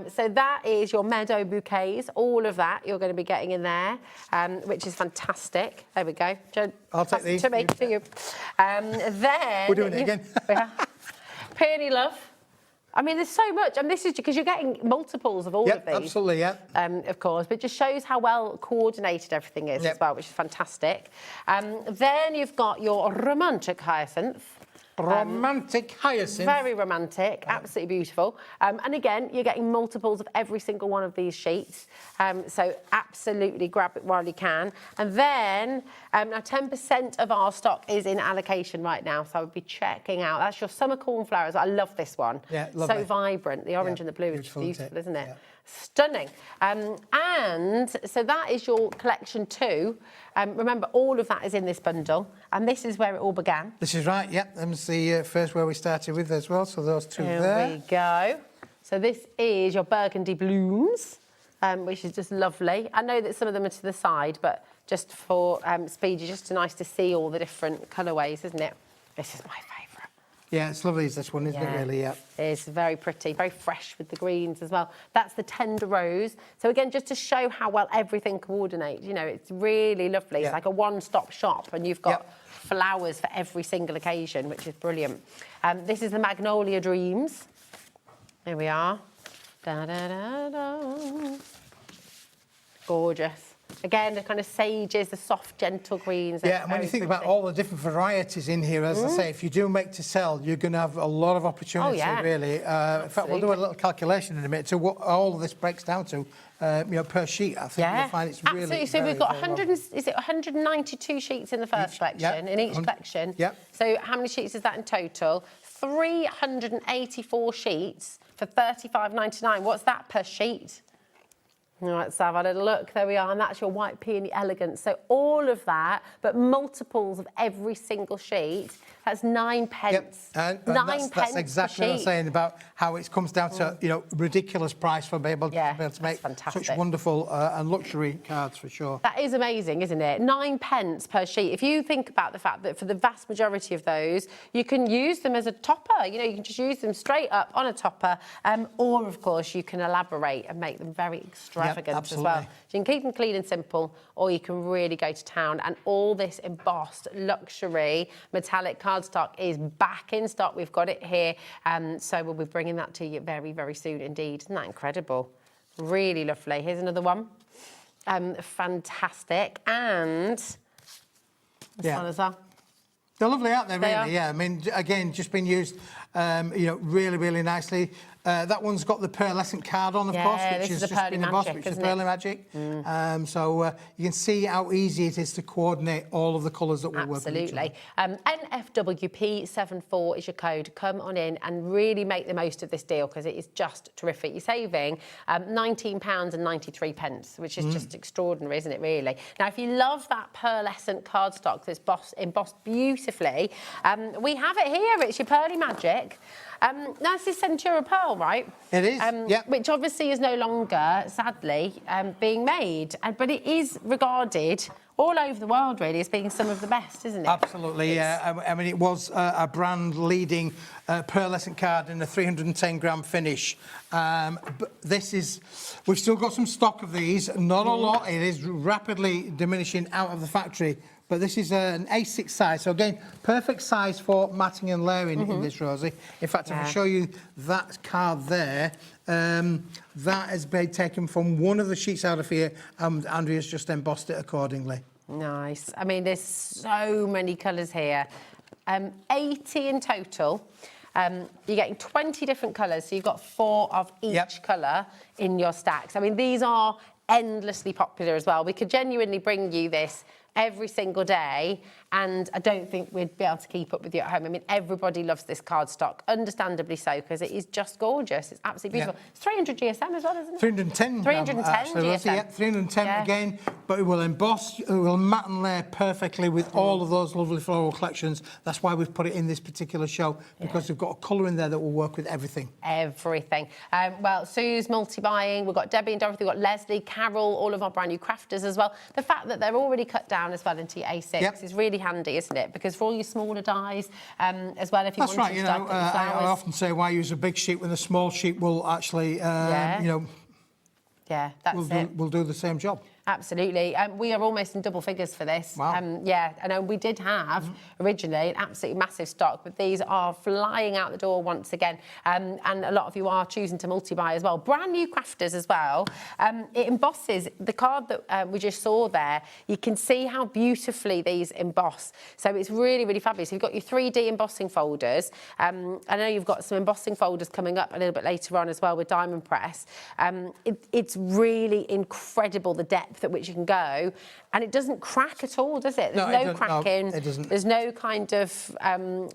So that is your meadow bouquets. All of that you're going to be getting in there, which is fantastic. There we go. Jo, I'll take these. To me, to you. Then we're doing it again. Peony Love. I mean, there's so much, and this is because you're getting multiples of all of these. Absolutely, yeah. Of course, but it just shows how well coordinated everything is as well, which is fantastic. Then you've got your romantic hyacinth. Romantic hyacinth. Very romantic, absolutely beautiful. And again, you're getting multiples of every single one of these sheets. So absolutely grab it while you can. And then, now 10% of our stock is in allocation right now, so I would be checking out. That's your summer cornflowers. I love this one. Yeah, lovely. So vibrant. The orange and the blue is beautiful, beautiful, isn't it? Yeah. Stunning. And so that is your collection 2. Remember, all of that is in this bundle, and this is where it all began. This is right, yep. That was the first where we started with as well, so those two there. There we go. So this is your burgundy blooms, which is just lovely. I know that some of them are to the side, but just for speed, it's just nice to see all the different colourways, isn't it? This is my favourite. Yeah, it's lovely, this one, isn't it, really? Yeah. It's very pretty, very fresh with the greens as well. That's the tender rose. So again, just to show how well everything coordinates, you know, it's really lovely. It's like a one-stop shop, and you've got flowers for every single occasion, which is brilliant. This is the Magnolia Dreams. There we are. Da, da, da, da. Gorgeous. Again, the kind of sages, the soft, gentle greens. Yeah, and when you think about all the different varieties in here, as I say, if you do make to sell, you're going to have a lot of opportunity, really. In fact, we'll do a little calculation in a minute to what all of this breaks down to, you know, per sheet. I think you'll find it's really absolutely. So we've got 192 sheets in the first collection, in each collection. So how many sheets is that in total? 384 sheets for $35.99. What's that per sheet? All right, let's have a little look. There we are, and that's your white peony elegance. So all of that, but multiples of every single sheet. That's 9 pence. And that's exactly what I'm saying about how it comes down to, you know, ridiculous price for being able to make such wonderful and luxury cards, for sure. That is amazing, isn't it? 9 pence per sheet. If you think about the fact that for the vast majority of those, you can use them as a topper. You know, you can just use them straight up on a topper, or, of course, you can elaborate and make them very extravagant as well. So you can keep them clean and simple, or you can really go to town. And all this embossed luxury metallic cardstock is back in stock. We've got it here, so we'll be bringing that to you very, very soon indeed. Isn't that incredible? Really lovely. Here's another one. Fantastic. And this one as well. They're lovely, aren't they, really? Yeah, I mean, again, just been used, you know, really, really nicely. That one's got the pearlescent card on, of course, which is just been embossed, which is Pearly Magic. So you can see how easy it is to coordinate all of the colours that we're working with. Absolutely. NFWP74 is your code. Come on in and really make the most of this deal, because it is just terrific. You're saving £19.93, which is just extraordinary, isn't it, really? Now, if you love that pearlescent cardstock that's embossed beautifully, we have it here. It's your Pearly Magic. Now, this is Centura Pearl, right? It is, which obviously is no longer, sadly, being made. But it is regarded all over the world, really, as being some of the best, isn't it? Absolutely, yeah. I mean, it was a brand-leading pearlescent card in a 310-gram finish. But this is... We've still got some stock of these. Not a lot. It is rapidly diminishing out of the factory. But this is an A6 size, so again, perfect size for matting and layering in this, Rosie. In fact, if I show you that card there, that has been taken from one of the sheets out of here, and Andrea's just embossed it accordingly. Nice. I mean, there's so many colours here. 80 in total. You're getting 20 different colours, so you've got 4 of each colour in your stacks. I mean, these are endlessly popular as well. We could genuinely bring you this every single day, and I don't think we'd be able to keep up with you at home. I mean, everybody loves this cardstock, understandably so, because it is just gorgeous. It's absolutely beautiful. It's 300 GSM as well, isn't it? 310. 310 GSM. Yeah, 310 again, but it will emboss, it will matte and layer perfectly with all of those lovely floral collections. That's why we've put it in this particular show, because we've got a colour in there that will work with everything. Everything. Well, Sue's multi-buying. We've got Debbie and Dorothy. We've got Leslie, Carol, all of our brand new crafters as well. The fact that they're already cut down down as well into your A6. Yep. It's really handy, isn't it? Because for all your smaller dies, as well, if you That's want right. to You start know, putting I flowers. often say why use a big sheet when a small sheet will actually, you know, yeah, that's it. Will do the same job. Absolutely. We are almost in double figures for this. Wow. Yeah, I know we did have originally an absolutely massive stock, but these are flying out the door once again. And a lot of you are choosing to multi-buy as well. Brand new crafters as well. It embosses the card that we just saw there. You can see how beautifully these emboss. So it's really, really fabulous. You've got your 3D embossing folders. I know you've got some embossing folders coming up a little bit later on as well with Diamond Press. It's really incredible, the depth at which you can go, and it doesn't crack at all, does it? There's no cracking. No, it doesn't. There's no kind of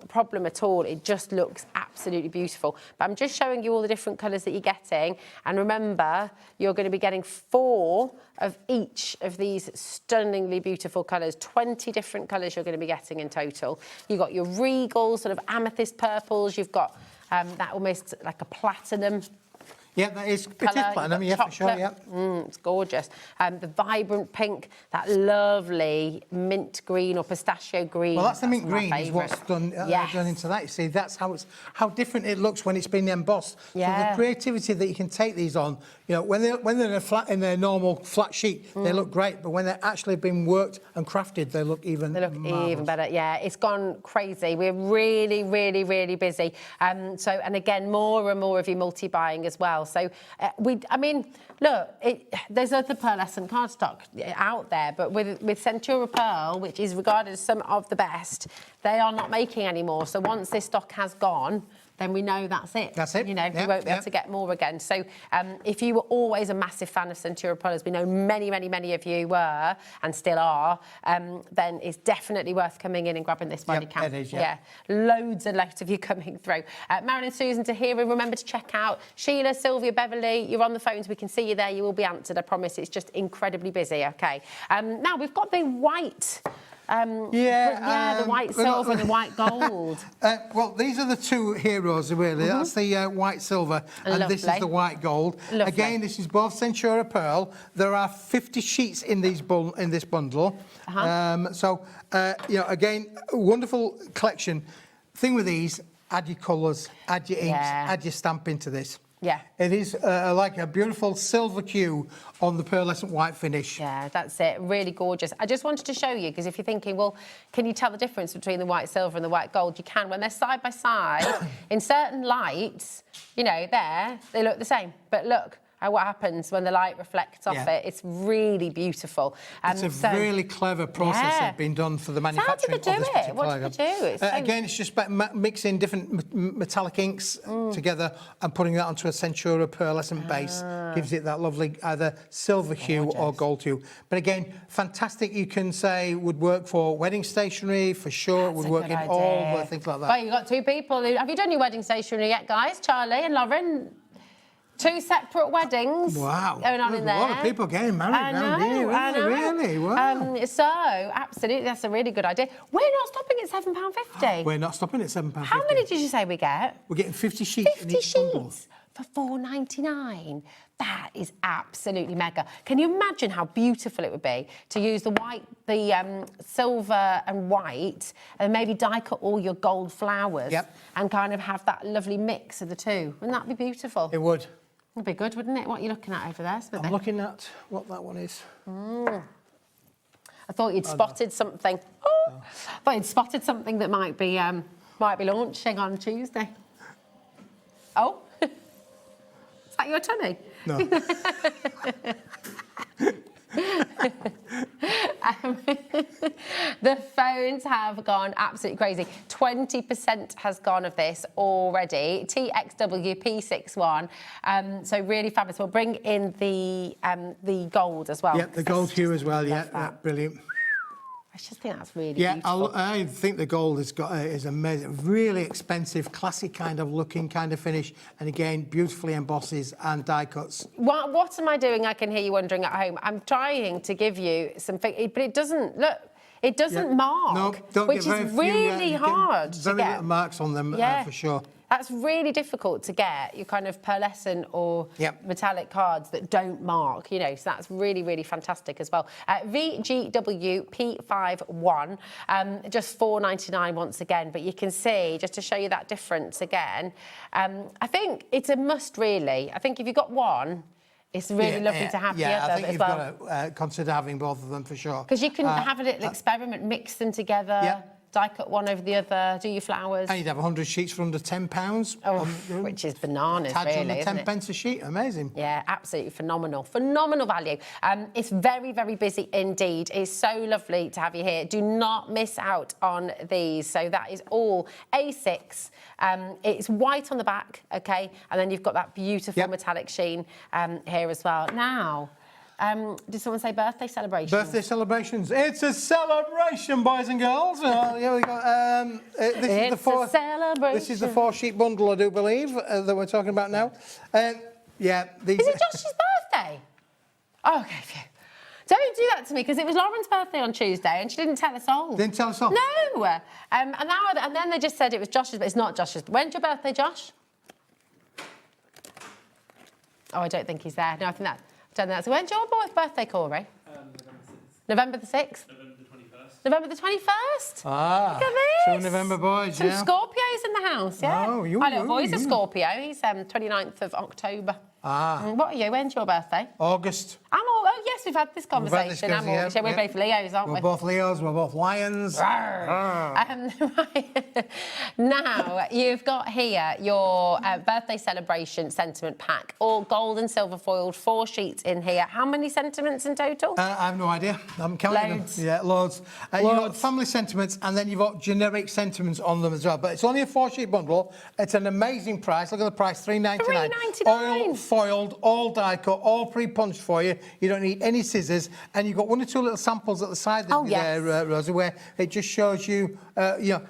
problem at all. It just looks absolutely beautiful. But I'm just showing you all the different colours that you're getting, and remember, you're going to be getting 4 of each of these stunningly beautiful colours. 20 different colours you're going to be getting in total. You've got your regal sort of amethyst purples. You've got that almost like a platinum. Yeah, it is platinum, yeah, for sure, yeah. It's gorgeous. The vibrant pink, that lovely mint green or pistachio green. Well, that's the mint green is what's done into that. You see, that's how different it looks when it's been embossed. Yeah. So the creativity that you can take these on, you know, when they're in their normal flat sheet, they look great, but when they're actually been worked and crafted, they look even even better. Yeah, it's gone crazy. We're really, really, really busy. And again, more and more of you multi-buying as well. So I mean, look, there's other pearlescent cardstock out there, but with Centura Pearl, which is regarded as some of the best, they are not making anymore. So once this stock has gone, then we know that's it. That's it. You know, we won't be able to get more again. So if you were always a massive fan of Centura Pearl, as we know many, many, many of you were and still are, then it's definitely worth coming in and grabbing this while you can. It is, yeah. Loads and loads of you coming through. Marilyn, Susan, Tahira, remember to check out Sheila, Sylvia, Beverly. You're on the phones. We can see you there. You will be answered, I promise. It's just incredibly busy, OK? Now, we've got the white... the white silver and the white gold. Well, these are the two heroes, really. That's the white silver, and this is the white gold. Lovely. Again, this is both Centura Pearl. There are 50 sheets in this bundle. So, you know, again, a wonderful collection. Thing with these, add your colours, add your inks, add your stamp into this. Yeah. It is like a beautiful silver hue on the pearlescent white finish. Yeah, that's it. Really gorgeous. I just wanted to show you, because if you're thinking, well, can you tell the difference between the white silver and the white gold? You can. When they're side by side, in certain lights, you know, they look the same. But look at what happens when the light reflects off it. It's really beautiful. It's a really clever process that's been done for the manufacturing of this particular What did they do? Again, it's just about mixing different metallic inks together and putting that onto a Centura pearlescent base. Gives it that lovely either silver hue or gold hue. But again, fantastic, you can say, would work for wedding stationery, for sure. It would work in all the things like that. Well, you've got 2 people. Have you done your wedding stationery yet, guys? Charlie and Lauren? 2 separate weddings going on in there. A lot of people getting married now, really? Wow. So, absolutely, that's a really good idea. We're not stopping at £7.50. We're not stopping at £7.50. How many did you say we get? We're getting 50 sheets in each bundle. For £4.99. That is absolutely mega. Can you imagine how beautiful it would be to use the white, the silver and white, and maybe die cut all your gold flowers and kind of have that lovely mix of the two? Wouldn't that be beautiful? It would. It'd be good, wouldn't it? What are you looking at over there, Smithy? I'm looking at what that one is. I thought you'd spotted something. I thought you'd spotted something that might be launching on Tuesday. Oh, is that your tummy? No. The phones have gone absolutely crazy. 20% has gone of this already. TXWP61. So really fabulous. We'll bring in the gold as well. Yeah, the gold hue as well. Yeah, brilliant. I just think that's really beautiful. I think the gold is amazing. Really expensive, classic kind of looking kind of finish. And again, beautifully embosses and die cuts. What am I doing? I can hear you wondering at home. I'm trying to give you some, but it doesn't look. It doesn't mark, No, don't which get is very few, really you get hard to very get. little marks on them, Yeah. for sure. That's really difficult to get, your kind of pearlescent or metallic cards that don't mark, you know, so that's really, really fantastic as well. VGWP51, just $4.99 once again, but you can see, just to show you that difference again, I think it's a must, really. I think if you've got one, it's really lovely to have the other as well. I think you've got to consider having both of them for sure. Because you can have a little experiment, mix them together, die cut one over the other, do your flowers. And you'd have 100 sheets for under £10. Oh, which is bananas, really, under isn't 10 it? pence a sheet, amazing. Yeah, absolutely phenomenal. Phenomenal value. It's very, very busy indeed. It's so lovely to have you here. Do not miss out on these. So that is all A6. It's white on the back, okay? And then you've got that beautiful metallic sheen here as well. Now, did someone say birthday celebrations? Birthday celebrations. It's a celebration, boys and girls. Here we go. This is the 4-sheet bundle, I do believe, that we're talking about now. Yeah. These... Is it Josh's birthday? Oh, okay, phew. Don't do that to me, because it was Lauren's birthday on Tuesday and she didn't tell us all. Didn't tell us all? No. And then they just said it was Josh's, but it's not Josh's. When's your birthday, Josh? Oh, I don't think he's there. No, I think that's... When's your boy's birthday, Corey? November the 6th. November the 21st? Ah, look at this. so November boys, Some Scorpios in the house, yeah. Oh, My little boy's a Scorpio. He's 29th of October. Ah. What are you? When's your birthday? August. Oh, yes, we've had this conversation. I'm August. Yeah, we're both Leos, aren't we? We're both Leos, we're both lions. Right. Now, you've got here your birthday celebration sentiment pack, all gold and silver foiled, 4 sheets in here. How many sentiments in total? I have no idea. I'm counting Loads. them. Yeah, loads. You've got family sentiments, and then you've got generic sentiments on them as well. But it's only a 4-sheet bundle. It's an amazing price. Look at the price, $3.99. Oil foiled, all die cut, all pre-punched for you. You don't need any scissors, and you've got 1 or 2 little samples at the side there, Rosie, where it just shows you,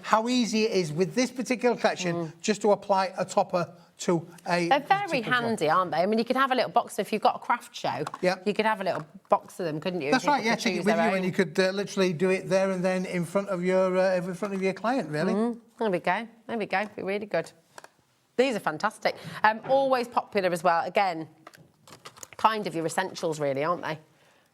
how easy it is with this particular collection just to apply a topper to a... They're very handy, aren't they? I mean, you could have a little box. If you've got a craft show, you could have a little box of them, couldn't you? That's right, yeah, take it with you, and you could literally do it there and then in front of your client, really. There we go. There we go. Be really good. These are fantastic. Always popular as well. Again, kind of your essentials, really, aren't they?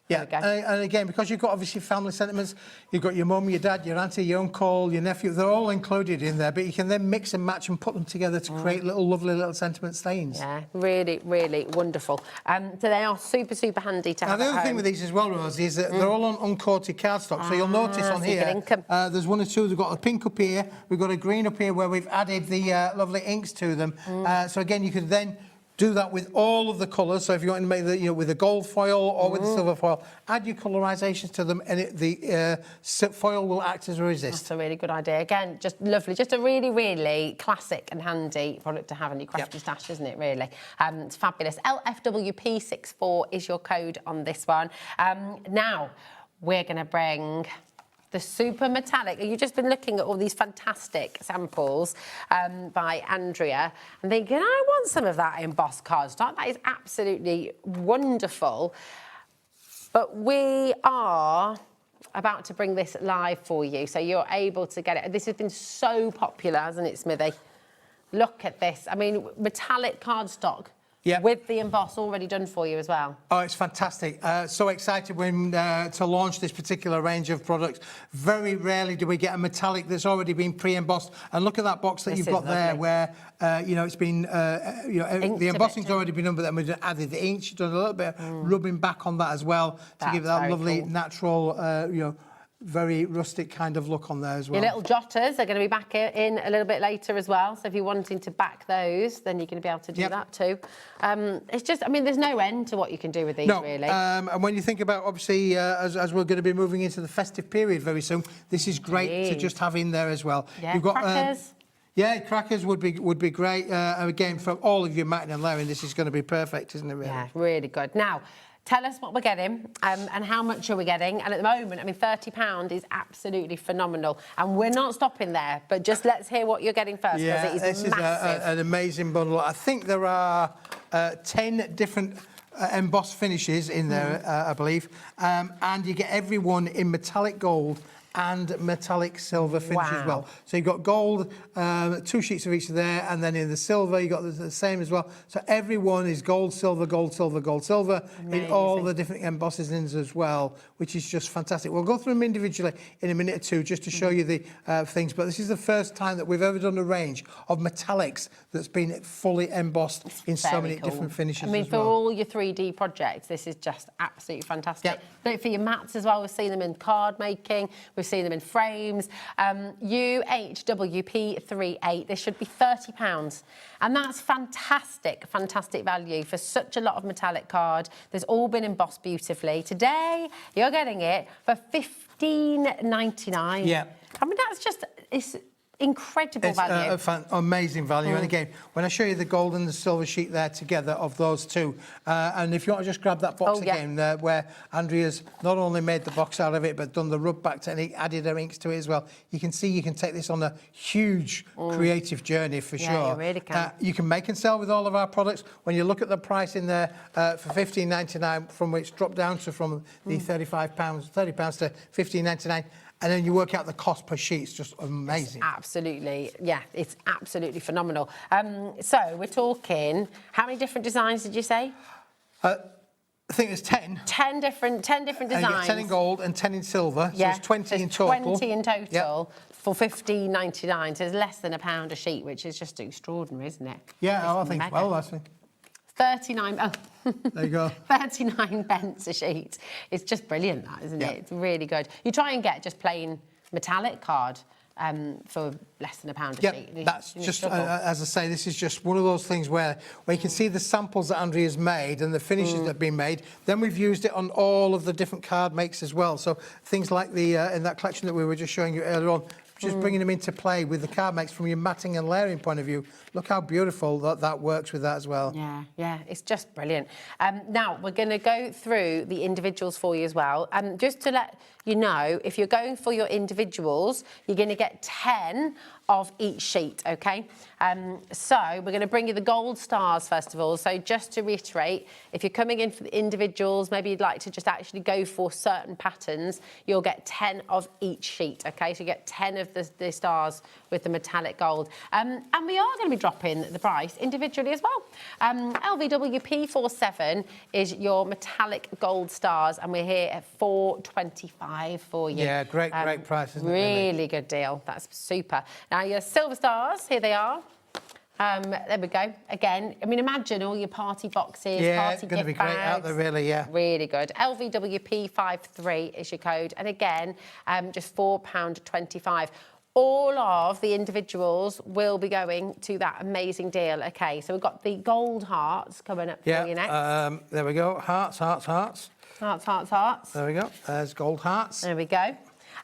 Yeah, and again, because you've got obviously family sentiments, you've got your mum, your dad, your auntie, your uncle, your nephew, they're all included in there, but you can then mix and match and put them together to create lovely little sentiment stains. Yeah, really, really wonderful. So they are super, super handy to have Now, the at other home. thing with these as well, Rosie, is that they're all on uncoated cardstock, so you'll notice on so you here, can ink 'em. there's 1 or 2, we've got a pink up here, we've got a green up here where we've added the lovely inks to them. So again, you could then do that with all of the colours. So if you want to make the, with the gold foil or with the silver foil, add your colorisations to them, and the foil will act as a resist. That's a really good idea. Again, just lovely. Just a really, really classic and handy product to have in your crafty stash, isn't it, really? It's fabulous. LFWP64 is your code on this one. Now, we're going to bring... the super metallic. You've just been looking at all these fantastic samples by Andrea and thinking, I want some of that embossed cardstock. That is absolutely wonderful. But we are about to bring this live for you, so you're able to get it. This has been so popular, hasn't it, Smithy? Look at this. I mean, metallic cardstock. Yeah. With the emboss already done for you as well. Oh, it's fantastic. So excited when to launch this particular range of products. Very rarely do we get a metallic that's already been pre-embossed. And look at that box that you've got there where, it's been, the embossing's already been done, but then we've added the ink. She's done a little bit of rubbing back on that as well to give that lovely, natural, very rustic kind of look on there as well. Your little jotters are going to be back in a little bit later as well. So if you're wanting to back those, then you're going to be able to do that too. It's just, I mean, there's no end to what you can do with these, really. And when you think about, obviously, as we're going to be moving into the festive period very soon, this is great to just have in there as well. Yeah, you've got crackers. Yeah, crackers would be great. Again, for all of you matting and layering, this is going to be perfect, isn't it, really? Yeah, really good. Now, tell us what we're getting and how much are we getting. And at the moment, I mean, £30 is absolutely phenomenal. And we're not stopping there, but just let's hear what you're getting first, because it is this massive. is an amazing bundle. I think there are 10 different embossed finishes in there, I believe. And you get every one in metallic gold and metallic silver finish as well. So you've got gold, 2 sheets of each there, and then in the silver you got the same as well. So every one is gold, silver, gold, silver, gold, silver in all the different embossings as well, which is just fantastic. We'll go through them individually in a minute or two just to show you the things, but this is the first time that we've ever done a range of metallics that's been fully embossed in so many different finishes. I mean, for all your 3D projects, this is just absolutely fantastic. Great for your mats as well. We've seen them in card making. We've seen them in frames. UHWP38. This should be £30. And that's fantastic, fantastic value for such a lot of metallic card. There's all been embossed beautifully. Today, you're getting it for £15.99. Yeah. I mean, that's just... It's incredible value. It's amazing value. And again, when I show you the gold and the silver sheet there together of those two, and if you want to just grab that box again, where Andrea's not only made the box out of it, but done the rub back technique, added her inks to it as well. You can see you can take this on a huge creative journey for sure. You really can. You can make and sell with all of our products. When you look at the price in there for £15.99, from which dropped down to from the £30 to £15.99. And then you work out the cost per sheet. It's just amazing. It's absolutely, yeah, it's absolutely phenomenal. So we're talking, how many different designs did you say? I think there's 10. 10 different designs. And you get 10 in gold and 10 in silver, so it's 20 in total. 20 in total for £15.99, so it's less than £1 a sheet, which is just extraordinary, isn't it? Yeah, I think, well, I think. 39, there you go. 39 pence a sheet. It's just brilliant, that, isn't it? It's really good. You try and get just plain metallic card for less than £1 a sheet. That's just, as I say, this is just one of those things where you can see the samples that Andrea's made and the finishes that have been made. Then we've used it on all of the different card makes as well. So things like the in that collection that we were just showing you earlier on, just bringing them into play with the card makes from your matting and layering point of view. Look how beautiful that works with that as well. Yeah, it's just brilliant. Now, we're going to go through the individuals for you as well. Just to let you know, if you're going for your individuals, you're going to get 10 of each sheet, okay? So we're going to bring you the gold stars first of all. So just to reiterate, if you're coming in for the individuals, maybe you'd like to just actually go for certain patterns, you'll get 10 of each sheet, okay? So you get 10 of the stars with the metallic gold. And we are going to be dropping the price individually as well. LVWP47 is your metallic gold stars, and we're here at £4.25 for you. Yeah, great price, isn't it? Really good deal. That's super. Now, your silver stars, here they are. There we go. Again, I mean, imagine all your party boxes, party gift bags. Yeah, going to be great out there, really, yeah. Really good. LVWP53 is your code. And again, just £4.25. All of the individuals will be going to that amazing deal. Okay, so we've got the gold hearts coming up for you next. There we go. Hearts. Hearts, hearts, hearts. There we go. There's gold hearts. There we go.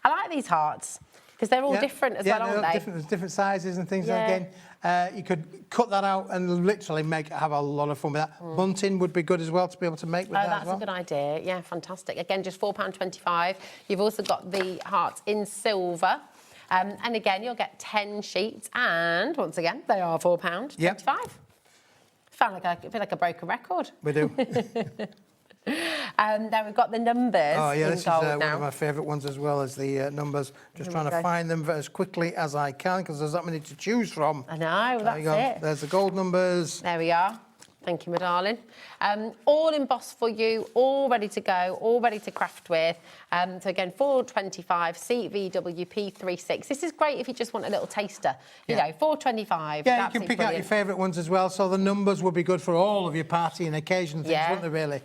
I like these hearts because they're all different as well, aren't they? Different sizes and things. And again, you could cut that out and literally have a lot of fun with that. Bunting would be good as well to be able to make with that as well. That's a good idea. Yeah, fantastic. Again, just £4.25. You've also got the hearts in silver. And again, you'll get 10 sheets, and once again, they are £4.25. Sound like a bit like a broken record. We do. Then we've got the numbers. Oh yeah, in this is gold one of my favourite ones as well as the numbers. Just trying to find them as quickly as I can because there's that many to choose from. I know, well, that's it. There's the gold numbers. There we are. Thank you, my darling. All embossed for you, all ready to go, all ready to craft with. So again, £4.25, CVWP36. This is great if you just want a little taster. You know, £4.25. Yeah, you can pick out your favourite ones as well. So the numbers will be good for all of your party and occasion things, wouldn't they, really?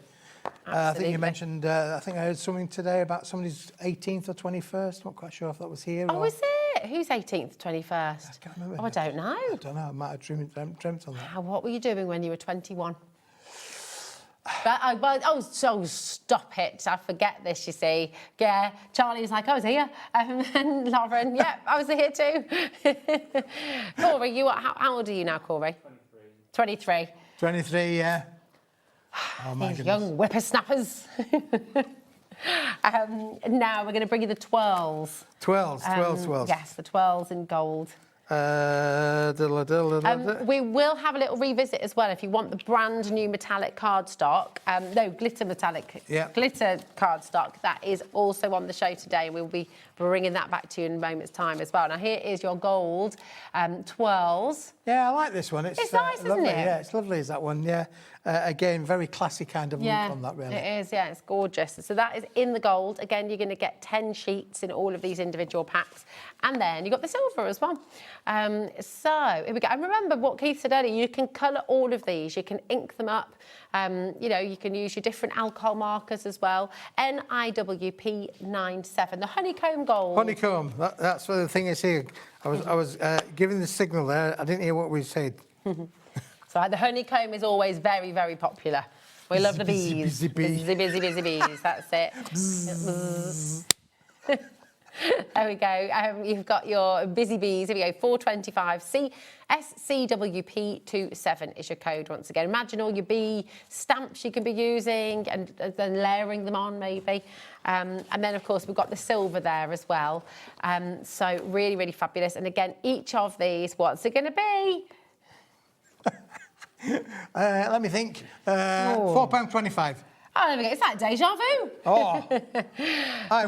I think you mentioned, I think I heard something today about somebody's 18th or 21st. Not quite sure if that was here. Oh, is it? Who's 18th, 21st? I can't remember. Oh, I don't know. I don't know. I might have dreamt on that. What were you doing when you were 21? So stop it. I forget this, you see. Yeah, Charlie was like, I was here. And Lauren, I was here too. Corey, how old are you now, Corey? 23. 23, yeah. Oh, my goodness. Young whippersnappers. Now we're going to bring you the twirls. Twirls. Yes, the twirls in gold. We will have a little revisit as well if you want the brand new metallic cardstock. No, glitter metallic. Yeah. Glitter cardstock. That is also on the show today. We'll be bringing that back to you in a moment's time as well. Now, here is your gold twirls. Yeah, I like this one. It's nice, lovely. isn't it? Yeah, it's lovely, is that one, yeah. Again, very classy kind of look on that, really. It is, yeah, it's gorgeous. So that is in the gold. Again, you're going to get 10 sheets in all of these individual packs. And then you've got the silver as well. So, here we go. And remember what Keith said earlier, you can colour all of these. You can ink them up. You know, you can use your different alcohol markers as well. NIWP97, the honeycomb gold. Honeycomb, that's what the thing is here. I was giving the signal there. I didn't hear what we said. So the honeycomb is always very, very popular. We love the bees. Busy bees. Busy bees, that's it. There we go. You've got your busy bees. Here we go, 425. SCWP27 is your code once again. Imagine all your bee stamps you can be using and then layering them on maybe. And then, of course, we've got the silver there as well. So really, really fabulous. And again, each of these, what's it going to be? Let me think. £4.25. Oh, there we go. It's like deja vu. Oh.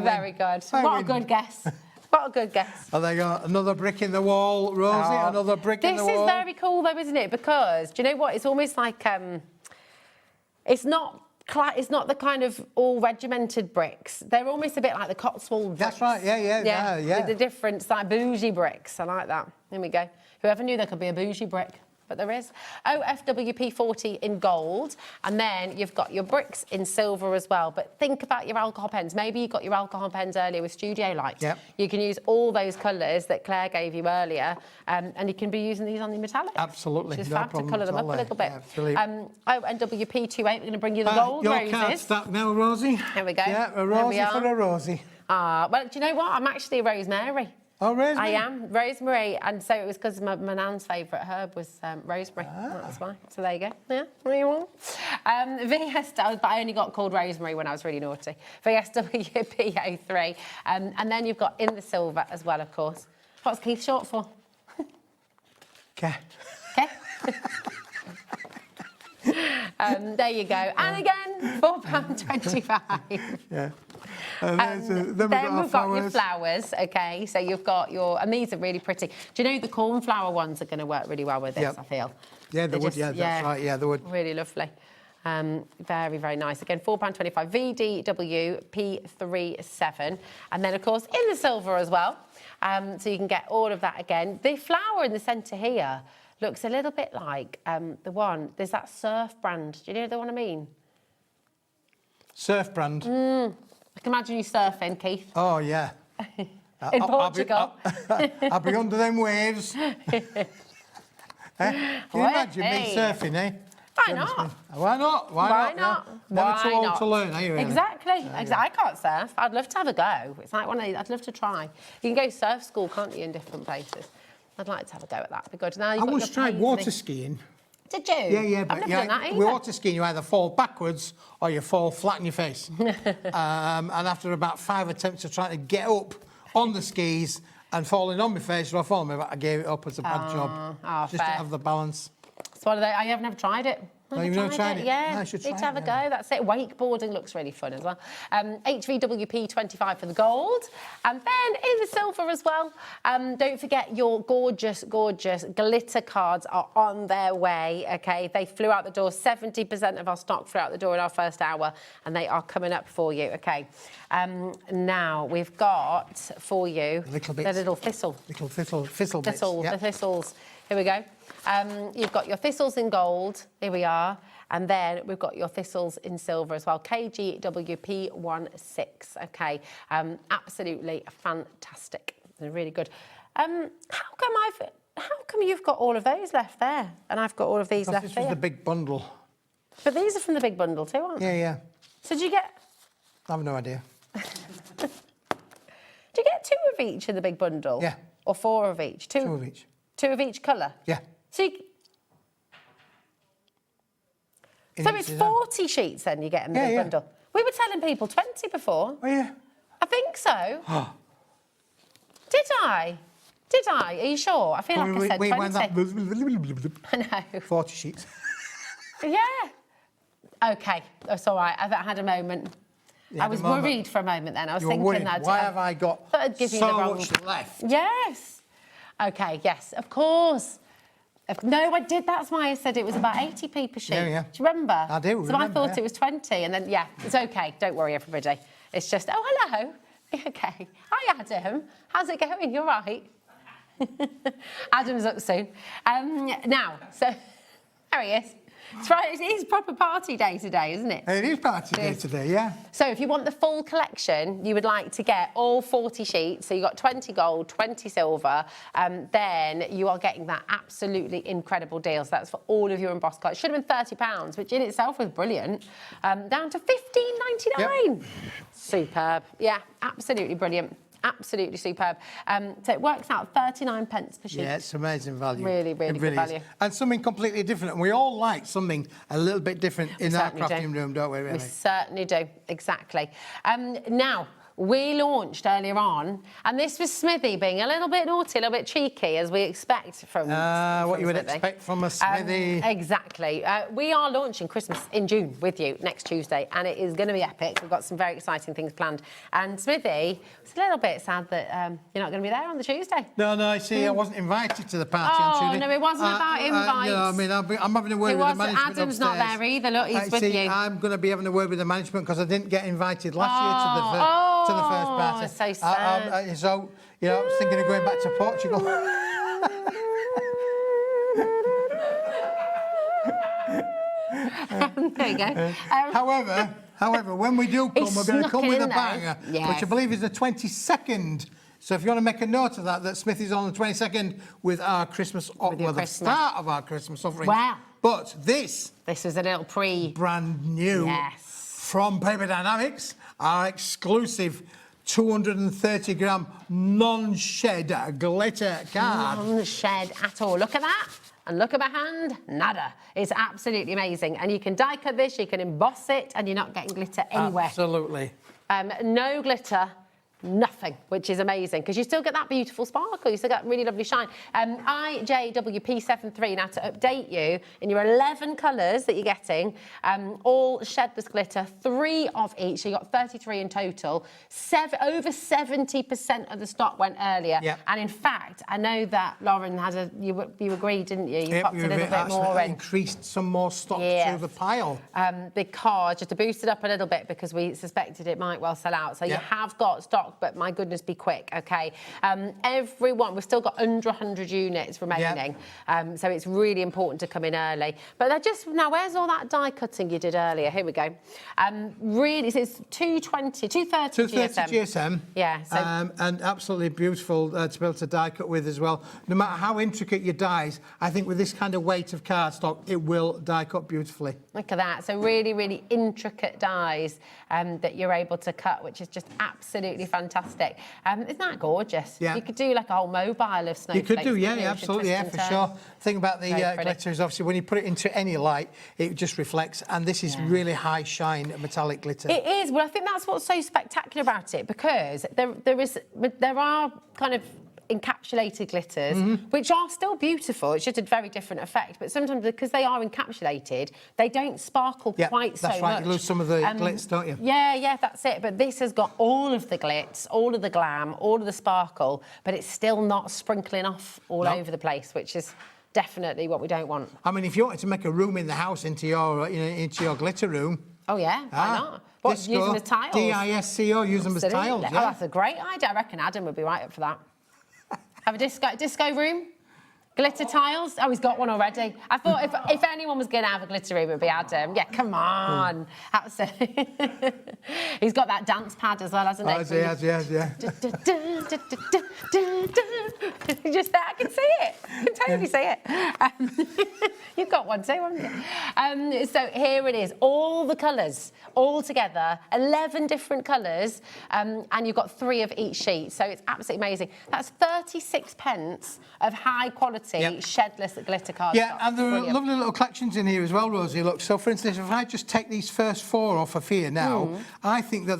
Very good. What a good guess. What a good guess. And they got another brick in the wall, Rosie, another brick in the wall. This is very cool, though, isn't it? Because, do you know what? It's almost like, it's not the kind of all regimented bricks. They're almost a bit like the Cotswold bricks. That's right, yeah. With the difference, like bougie bricks. I like that. Here we go. Whoever knew there could be a bougie brick? But there is. OFWP40 in gold, and then you've got your bricks in silver as well. But think about your alcohol pens. Maybe you got your alcohol pens earlier with Studio Light. Yep. You can use all those colours that Claire gave you earlier, and you can be using these on the metallics. Absolutely. Which is no fab to problem colour them up a little bit. And WP28, we're going to bring you the gold your roses. Your card stack now, Rosie. Here we go. Yeah, a Rosie for a Rosie. Well, do you know what? I'm actually a Rosemary. Oh, rosemary? I am, rosemary, and so it was because my nan's favourite herb was rosemary. That's why. So there you go. Yeah, there you are. VS, but I only got called rosemary when I was really naughty. VSWP03. And then you've got in the silver as well, of course. What's Keith short for? Okay. Okay. There you go. And again, £4.25. Yeah. Then we've got your flowers, okay? So you've got your, and these are really pretty. Do you know the cornflower ones are going to work really well with this, I feel? Yeah, they would, that's right, yeah, they would. Really lovely. Very, very nice. Again, £4.25, VDWP37. And then, of course, in the silver as well. So you can get all of that again. The flower in the centre here looks a little bit like the one, there's that Surf brand. Do you know the one I mean? Surf brand? I can imagine you surfing, Keith. Oh, yeah. In Portugal. I'll be under them waves. Can you imagine me surfing, eh? Why not? Why not? Why not? Never too old to learn, are you? Really? Exactly. I can't surf. I'd love to have a go. It's like one of these, I'd love to try. You can go surf school, can't you, in different places? I'd like to have a go at that. It'd be good. Now, I once tried water skiing. Did you? Yeah, but I've never done that either. with water skiing, you either fall backwards or you fall flat on your face. And after about 5 attempts of trying to get up on the skis and falling on my face, I gave it up as a bad job. Just to have the balance. It's one of those, I have never tried it. You've never tried it? Yeah, No, I should need try to have it, a go. That's it. Wakeboarding looks really fun as well. HVWP25 for the gold. And then in the silver as well. Don't forget your gorgeous, gorgeous glitter cards are on their way, OK? They flew out the door. 70% of our stock flew out the door in our first hour, and they are coming up for you, OK? Now, we've got for you the little thistle. Little thistle bits. The thistles. Here we go. You've got your thistles in gold, here we are, and then we've got your thistles in silver as well, KGWP16, okay, absolutely fantastic, they're really good. How come you've got all of those left there, and I've got all of these left This here? was the big bundle. But these are from the big bundle too, aren't they? Yeah. So do you get... I have no idea. Do you get 2 of each in the big bundle? Yeah. Or 4 of each? 2 of each. 2 of each colour? Yeah. So it's 40 sheets then you get in the big bundle? We were telling people 20 before. Oh, yeah. I think so. Did I? Did I? Are you sure? I feel like I said 20. Went that. I know. 40 sheets. Yeah. Okay, that's all right. I had a moment. I was worried for a moment then. I was thinking worried. that. Why have I got so much left? Yes. Okay, yes, of course. No, I did. That's why I said it was about 80p per sheet. Yeah. Do you remember? I do. So I thought it was 20, and then, yeah, it's okay. Don't worry, everybody. It's just, oh, hello. Okay. Hi, Adam. How's it going? You're right. Adam's up soon. Now, so there he is. It's right. It is proper party day today, isn't it? It is party day today, yeah. So if you want the full collection, you would like to get all 40 sheets. So you got 20 gold, 20 silver. Then you are getting that absolutely incredible deal. So that's for all of your embossed cards. It should have been £30, which in itself was brilliant. Down to £15.99. Yep. Superb. Yeah, absolutely brilliant. Absolutely superb. So it works out 39 pence per sheet. Yeah, it's amazing value. Really, really good value. And something completely different. And we all like something a little bit different in our crafting room, don't we, really? We certainly do, exactly. Now, we launched earlier on, and this was Smithy being a little bit naughty, a little bit cheeky, as we expect from what you would Smithy. expect from a Smithy. Exactly. We are launching Christmas in June with you next Tuesday, and it is going to be epic. We've got some very exciting things planned. And Smithy was a little bit sad that you're not going to be there on the Tuesday. No, I see. I wasn't invited to the party on Tuesday. No, it wasn't about invites. You know, I mean, I'm having a word with the management Adam's not there either. Look, he's with you. I'm going to be having a word with the management because I didn't get invited last year to the first party. So sad. So, you know, I was thinking of going back to Portugal. There you go. However, when we do come, we're going to come with a banger, yes, which I believe is the 22nd. So if you want to make a note of that Smithy's on the 22nd with our Christmas, the start of our Christmas offering. Wow. But this was a little brand new from Paper Dienamics, our exclusive 230 gram non-shed glitter card. Non-shed at all. Look at that. And look at my hand, nada. It's absolutely amazing. And you can die cut this, you can emboss it, and you're not getting glitter anywhere. Absolutely. No glitter, nothing, which is amazing, because you still get that beautiful sparkle, you still get really lovely shine. IJWP73, now to update you, in your 11 colours that you're getting, all shedless glitter, 3 of each, so you got 33 in total. Over 70% of the stock went earlier. Yep. And in fact, I know that Lauren had you agreed, didn't you? You popped a little bit more in. Increased some more stock to the pile. Because, just to boost it up a little bit, because we suspected it might well sell out. So you have got stock, but my goodness, be quick, okay? Everyone, we've still got under 100 units remaining, so it's really important to come in early. But they're just, now where's all that die cutting you did earlier? Here we go. Really, it's 230 GSM. Yeah. So and absolutely beautiful to be able to die cut with as well. No matter how intricate your dies, I think with this kind of weight of cardstock, it will die cut beautifully. Look at that. So really, really intricate dies that you're able to cut, which is just absolutely fantastic. Isn't that gorgeous? Yeah. You could do like a whole mobile of snowflakes. You could do, absolutely, for sure. The thing about the glitter is obviously when you put it into any light, it just reflects, and this is really high shine metallic glitter. It is. Well, I think that's what's so spectacular about it, because there are kind of encapsulated glitters, which are still beautiful. It's just a very different effect. But sometimes, because they are encapsulated, they don't sparkle quite so much. That's right. You lose some of the glitz, don't you? Yeah, that's it. But this has got all of the glitz, all of the glam, all of the sparkle, but it's still not sprinkling off all over the place, which is definitely what we don't want. I mean, if you wanted to make a room in the house into your glitter room. Oh yeah, why not? What, use them as tiles? DISCO, use them as tiles. Oh, that's a great idea. I reckon Adam would be right up for that. Have a disco room? Glitter tiles? Oh, he's got one already. I thought if anyone was going to have a glitter room, it would be Adam. Yeah, come on. He's got that dance pad as well, hasn't he? Oh, he has. Just there, I can see it. I can totally see it. You've got one too, haven't you? So here it is, all the colours, all together, 11 different colours, and you've got 3 of each sheet. So it's absolutely amazing. That's 36 pence of high quality shedless glitter cardstock. Yeah, and there are lovely little collections in here as well, Rosie. Look, so for instance, if I just take these first 4 off of here now, I think that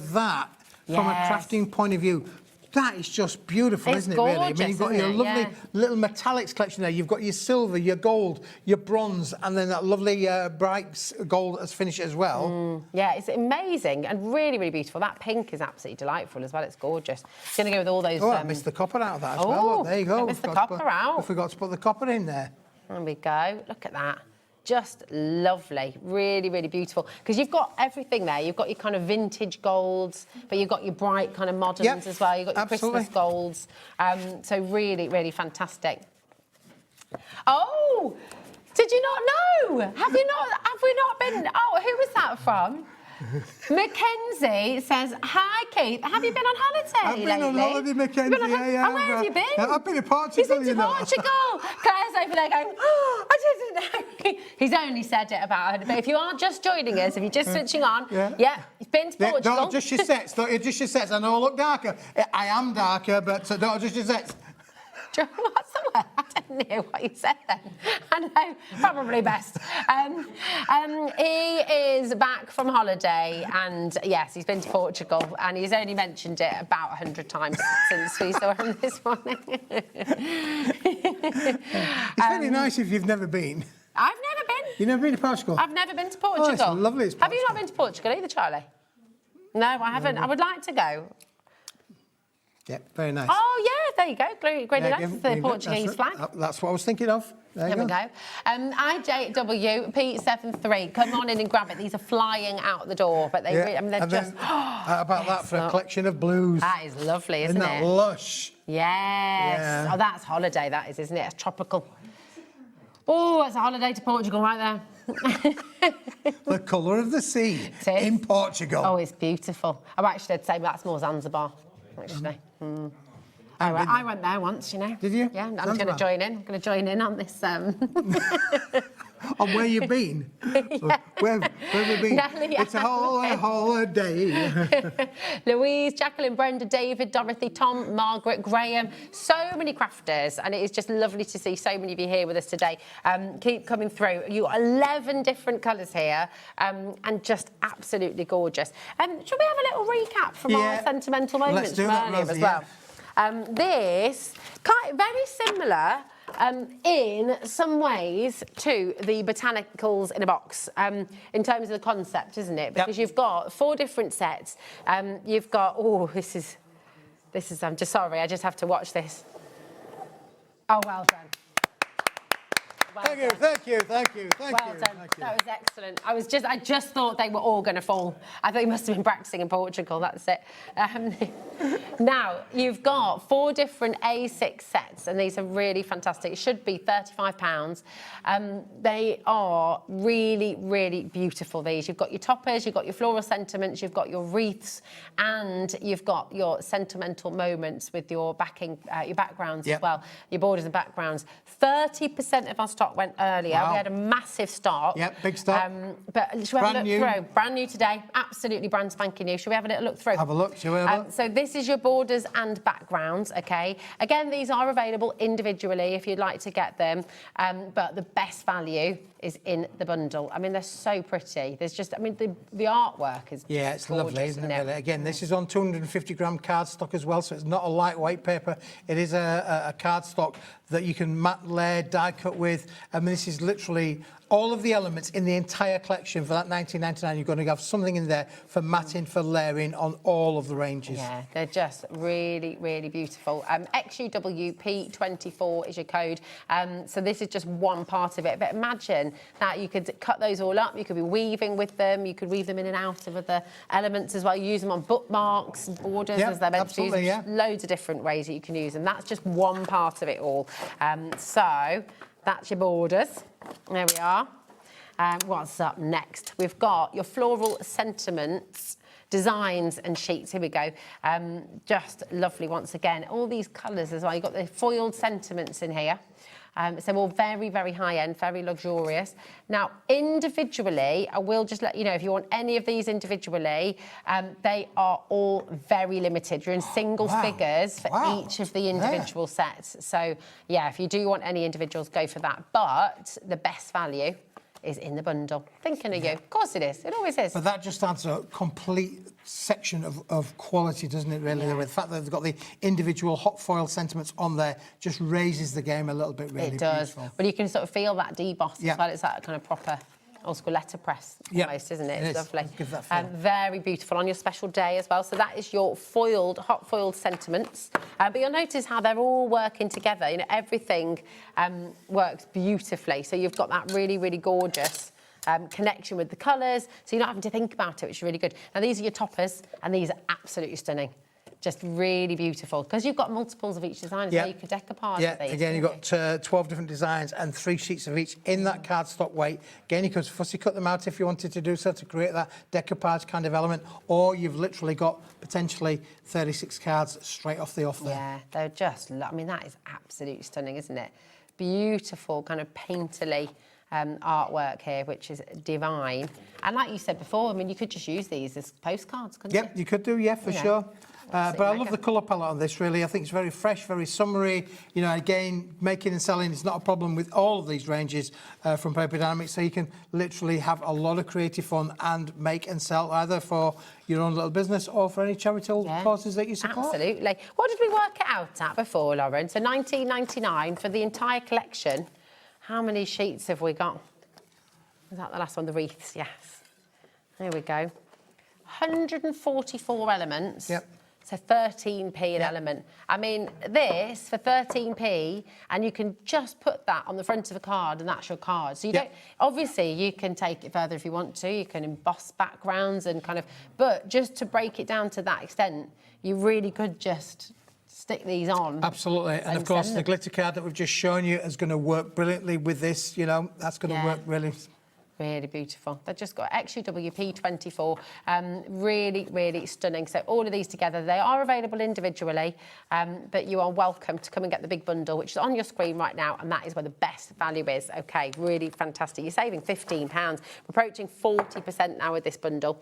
from a crafting point of view, That is just beautiful, It's isn't it, really? I mean, gorgeous, you've got isn't your it? lovely Yeah. little metallics collection there. You've got your silver, your gold, your bronze, and then that lovely bright gold as finish as well. Yeah, it's amazing and really, really beautiful. That pink is absolutely delightful as well. It's gorgeous. It's going to go with all those... Oh, I missed the copper out of that as well. Oh, Look, there you go. missed the Forgot to copper put- out. We forgot to put the copper in there. There we go. Look at that. Just lovely. Really, really beautiful. Because you've got everything there. You've got your kind of vintage golds, but you've got your bright kind of moderns Yep, as well. You've got your absolutely. Christmas golds. So really, really fantastic. Oh! Did you not know? Have we not been... Oh, who was that from? Mackenzie says, "Hi, Keith. Have you been on holiday I've been lately? on holiday, Mackenzie. You've been on Yeah, and where have you been? I've been to Portugal. He's been to you know. Portugal. Claire's over there going, "Oh, I didn't know." He's only said it about it. But if you are just joining us, if you're just switching on, yeah, he's been to Portugal. Don't adjust your sets. Don't adjust your sets. I know I look darker. I am darker, but don't adjust your sets. What's the word? I didn't hear what you said then. I know, probably best. He is back from holiday, and yes, he's been to Portugal, and he's only mentioned it about 100 times since we saw him this morning. It's very nice if you've never been. I've never been. You've never been to Portugal? I've never been to Portugal. Oh, it's lovely. It's Have you not been to Portugal either, Charlie? No, I haven't. I would like to go. Yeah, very nice. Oh, yeah, there you go. Great, Yeah, that's the Portuguese flag. That's what I was thinking of. There we go. IJWP73, come on in and grab it. These are flying out the door, but they really, I mean, they're and just... then, how about that for a collection of blues? That is lovely, isn't that it? lush? Yes. Yeah. Oh, that's holiday, that is, isn't it? It's tropical. Oh, it's a holiday to Portugal right there. The colour of the sea in Portugal. Oh, it's beautiful. Actually, I'd say that's more Zanzibar, actually. I went there once, you know. Did you? Yeah, I'm Zanzibar? going to join in. I'm going to join in on this. On where you've been? Yeah. Where have you been? Nelly, It's a holiday. Louise, Jacqueline, Brenda, David, Dorothy, Tom, Margaret, Graham, so many crafters, and it is just lovely to see so many of you here with us today. Keep coming through. You got 11 different colours here, and just absolutely gorgeous. Should we have a little recap from our sentimental moments from earlier as well? This, very similar in some ways to the botanicals in a box in terms of the concept, isn't it? Because you've got 4 different sets. You've got, this is, I'm just sorry, I just have to watch this. Oh, well done. Thank you. Well done. That was excellent. I just thought they were all going to fall. I thought you must have been practicing in Portugal. That's it. Now you've got 4 different A6 sets, and these are really fantastic. It should be £35. They are really, really beautiful. These. You've got your toppers, you've got your floral sentiments, you've got your wreaths, and you've got your sentimental moments with your backing, your backgrounds as well. Your borders and backgrounds. 30% of our stock went earlier. Wow. We had a massive stock. Yep, big stock. But should we have a look through? Brand new today. Absolutely brand spanking new. Should we have a little look through? Have a look. Shall we have a look? So this is your borders and backgrounds, okay? Again, these are available individually if you'd like to get them. But the best value is in the bundle. I mean, they're so pretty. There's just, I mean, the artwork is it's gorgeous, lovely, isn't it? Really? Again, this is on 250-gram cardstock as well, so it's not a lightweight paper. It is a cardstock that you can matte layer, die cut with. I mean, this is literally all of the elements in the entire collection for that $19.99. You're going to have something in there for matting, for layering on all of the ranges. Yeah, they're just really, really beautiful. XUWP24 is your code. So this is just one part of it. But imagine that you could cut those all up. You could be weaving with them. You could weave them in and out of other elements as well. Use them on bookmarks, borders, as they're meant to use. Yeah. Loads of different ways that you can use them. That's just one part of it all. So that's your borders. There we are. What's up next? We've got your floral sentiments, designs and sheets. Here we go. Just lovely once again. All these colours as well. You've got the foiled sentiments in here. So all very, very high-end, very luxurious. Now, individually, I will just let you know, if you want any of these individually, they are all very limited. You're in single figures for each of the individual sets. So, yeah, if you do want any individuals, go for that. But the best value is in the bundle. Thinking of you. Of course it is. It always is. But that just adds a complete section of quality, doesn't it, really? Yeah. With the fact that they've got the individual hot foil sentiments on there just raises the game a little bit, really. It does. Beautiful. But you can sort of feel that deboss Yeah. as well. It's that kind of proper old school letterpress almost, isn't it? It It's is. lovely. Give that feel. Very beautiful on your special day as well. So that is your hot foiled sentiments. But you'll notice how they're all working together. You know, everything works beautifully. So you've got that really, really gorgeous connection with the colours. So you're not having to think about it, which is really good. Now, these are your toppers, and these are absolutely stunning. Just really beautiful, because you've got multiples of each design, so you could decoupage Yeah, these. again, you've got 12 different designs and 3 sheets of each in that cardstock weight. Again, you could fussy cut them out if you wanted to do so to create that decoupage kind of element, or you've literally got potentially 36 cards straight off the off there. Yeah, they're just, I mean, that is absolutely stunning, isn't it? Beautiful, kind of painterly artwork here, which is divine. And like you said before, I mean, you could just use these as postcards, couldn't you? Yep, you could do, yeah, for sure. But I love the colour palette on this, really. I think it's very fresh, very summery. You know, again, making and selling is not a problem with all of these ranges from Paper Dynamics. So you can literally have a lot of creative fun and make and sell either for your own little business or for any charitable causes that you support. Absolutely. What did we work it out at before, Lauren? So $19.99 for the entire collection. How many sheets have we got? Was that the last one? The wreaths, yes. There we go. 144 elements. Yep. So 13p an element. I mean, this for 13p, and you can just put that on the front of a card, and that's your card. So you don't. Obviously, you can take it further if you want to. You can emboss backgrounds and kind of. But just to break it down to that extent, you really could just stick these on. Absolutely, and of course the glitter card that we've just shown you is going to work brilliantly with this. You know, that's going to work really. Really beautiful. They've just got XUWP24. Really, really stunning. So all of these together, they are available individually, but you are welcome to come and get the big bundle, which is on your screen right now, and that is where the best value is. Okay, really fantastic. You're saving £15. We're approaching 40% now with this bundle.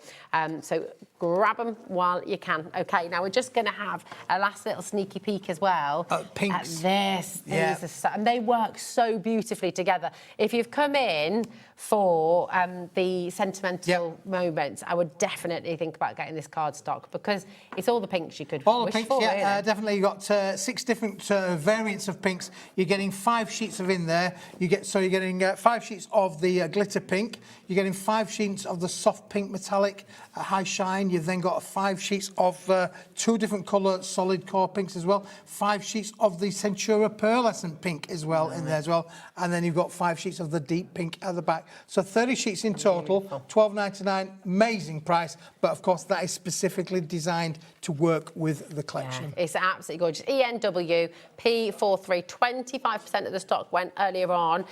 So grab them while you can. Okay, now we're just going to have a last little sneaky peek as well. Pinks. At this. These are so, and they work so beautifully together. If you've come in for the sentimental moments, I would definitely think about getting this cardstock, because it's all the pinks you could all wish the pinks, for, yeah, really. definitely. You've got 6 different variants of pinks. You're getting 5 sheets of in there. You're getting 5 sheets of the glitter pink. You're getting 5 sheets of the soft pink metallic high shine. You've then got 5 sheets of 2 different colour solid core pinks as well. 5 sheets of the Centura pearlescent pink as well in there as well. And then you've got 5 sheets of the deep pink at the back. So 30 sheets in total, $12.99, amazing price. But of course, that is specifically designed to work with the collection. Yeah, it's absolutely gorgeous. ENW P43, 25% of the stock went earlier on.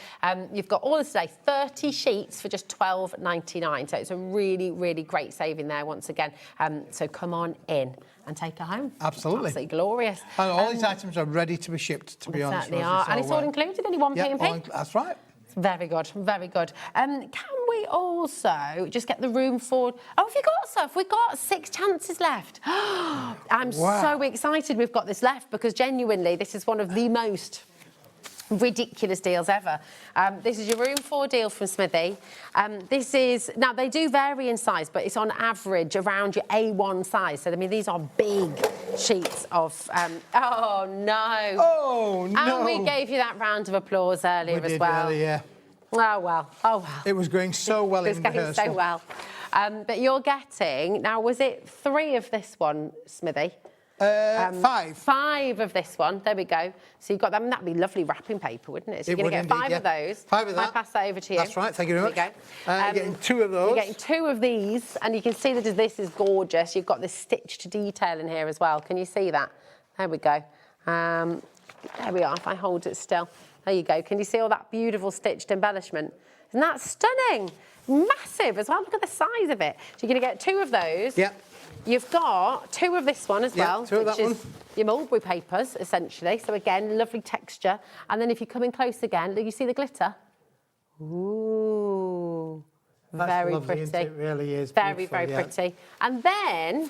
You've got all this today, 30 sheets for just $12.99. So it's a really, really great saving there once again. So come on in and take it home. Absolutely. Absolutely glorious. And all these items are ready to be shipped, to be honest. Certainly are. And it's all included, only 1p and P. That's right. Very good, very good. Can we also just get the room for... Oh, have you got stuff? We've got 6 chances left. I'm so excited we've got this left, because genuinely, this is one of the most ridiculous deals ever. This is your room 4 deal from Smithy. This is... Now, they do vary in size, but it's on average around your A1 size. So, I mean, these are big sheets of... oh, no. Oh, no. And we gave you that round of applause earlier as well. Really, yeah. Oh, well. Oh, well. It was going so well in rehearsal. It was going so well. But you're getting... Now, was it 3 of this one, Smithy? 5. 5 of this one. There we go. So you've got them. That'd be lovely wrapping paper, wouldn't it? So you're going to get 5 of those. 5 of that. I'll pass that over to you. That's right. Thank you very much. There you go. You're getting 2 of those. You're getting 2 of these, and you can see that this is gorgeous. You've got this stitched detail in here as well. Can you see that? There we go. There we are. If I hold it still. There you go. Can you see all that beautiful stitched embellishment? Isn't that stunning? Massive as well. Look at the size of it. So you're going to get 2 of those. Yep. You've got 2 of this one as well, 2 of which that is your mulberry papers, essentially. So again, lovely texture. And then if you come in close again, do you see the glitter? Ooh, That's very lovely, pretty. isn't it? It really is. Very, beautiful, very pretty. And then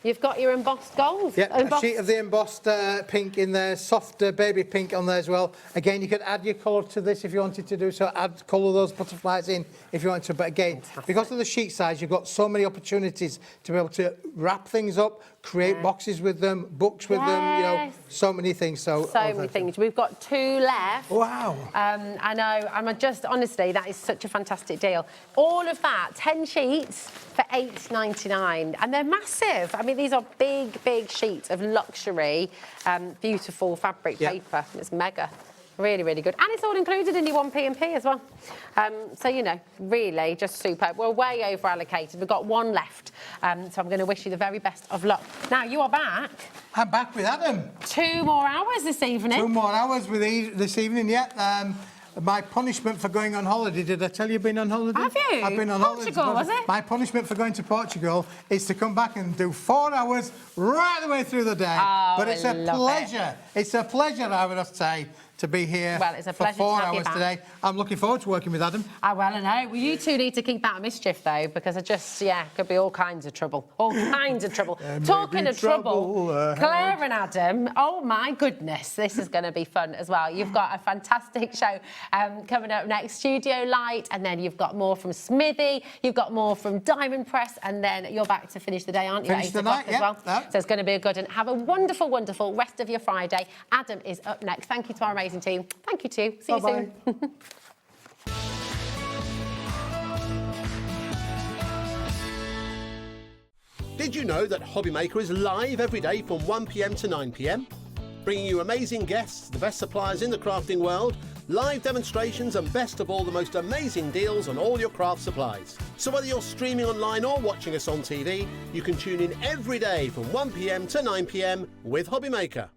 You've got your embossed gold. Yeah, a sheet of the embossed pink in there, soft baby pink on there as well. Again, you could add your colour to this if you wanted to do so. Add colour those butterflies in if you want to. But again, because of the sheet size, you've got so many opportunities to be able to wrap things up, create boxes with them, books with them, you know, so many things. So many things. We've got 2 left. Wow. I know. I'm just, honestly, that is such a fantastic deal. All of that, 10 sheets for $8.99. And they're massive. I mean, these are big, big sheets of luxury, beautiful fabric paper. It's mega. Really, really good. And it's all included in your 1P&P as well. So, you know, really just superb. We're way over allocated. We've got 1 left. So I'm going to wish you the very best of luck. Now, you are back. I'm back with Adam. 2 more hours this evening. 2 more hours with this evening, yeah. My punishment for going on holiday, did I tell you I've been on holiday? Have you? I've been on Portugal, holiday. was it? My punishment for going to Portugal is to come back and do 4 hours right the way through the day. Oh, but it's a pleasure. It's a pleasure, I would say, to be here for 4 hours today. I'm looking forward to working with Adam. Well, I know. Well, you two need to keep out of mischief, though, because could be all kinds of trouble. All kinds of trouble. Talking of trouble, Claire and Adam, oh, my goodness, this is going to be fun as well. You've got a fantastic show coming up next, Studio Light, and then you've got more from Smithy, you've got more from Diamond Press, and then you're back to finish the day, aren't you? Finish the night, as well. So it's going to be a good one. Have a wonderful, wonderful rest of your Friday. Adam is up next. Thank you to our amazing team. Thank you too. See you soon. Did you know that HobbyMaker is live every day from 1 p.m. to 9 p.m? Bringing you amazing guests, the best suppliers in the crafting world, live demonstrations and best of all, the most amazing deals on all your craft supplies. So whether you're streaming online or watching us on TV, you can tune in every day from 1 p.m. to 9 p.m. with HobbyMaker.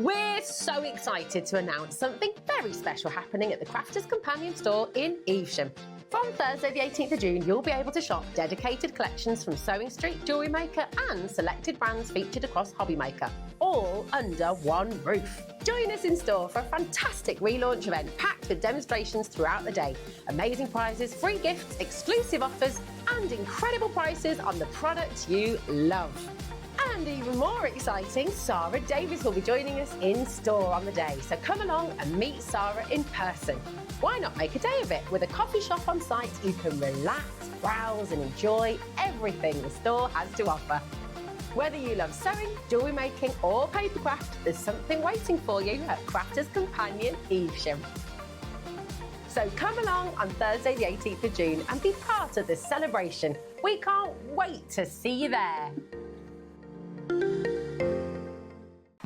We're so excited to announce something very special happening at the Crafters Companion store in Evesham. From Thursday the 18th of June, you'll be able to shop dedicated collections from Sewing Street, Jewellery Maker and selected brands featured across HobbyMaker, all under one roof. Join us in store for a fantastic relaunch event packed with demonstrations throughout the day, amazing prizes, free gifts, exclusive offers and incredible prices on the products you love. And even more exciting, Sarah Davies will be joining us in store on the day. So come along and meet Sarah in person. Why not make a day of it? With a coffee shop on site, you can relax, browse and enjoy everything the store has to offer. Whether you love sewing, jewellery making or papercraft, there's something waiting for you at Crafters Companion Evesham. So come along on Thursday the 18th of June and be part of this celebration. We can't wait to see you there.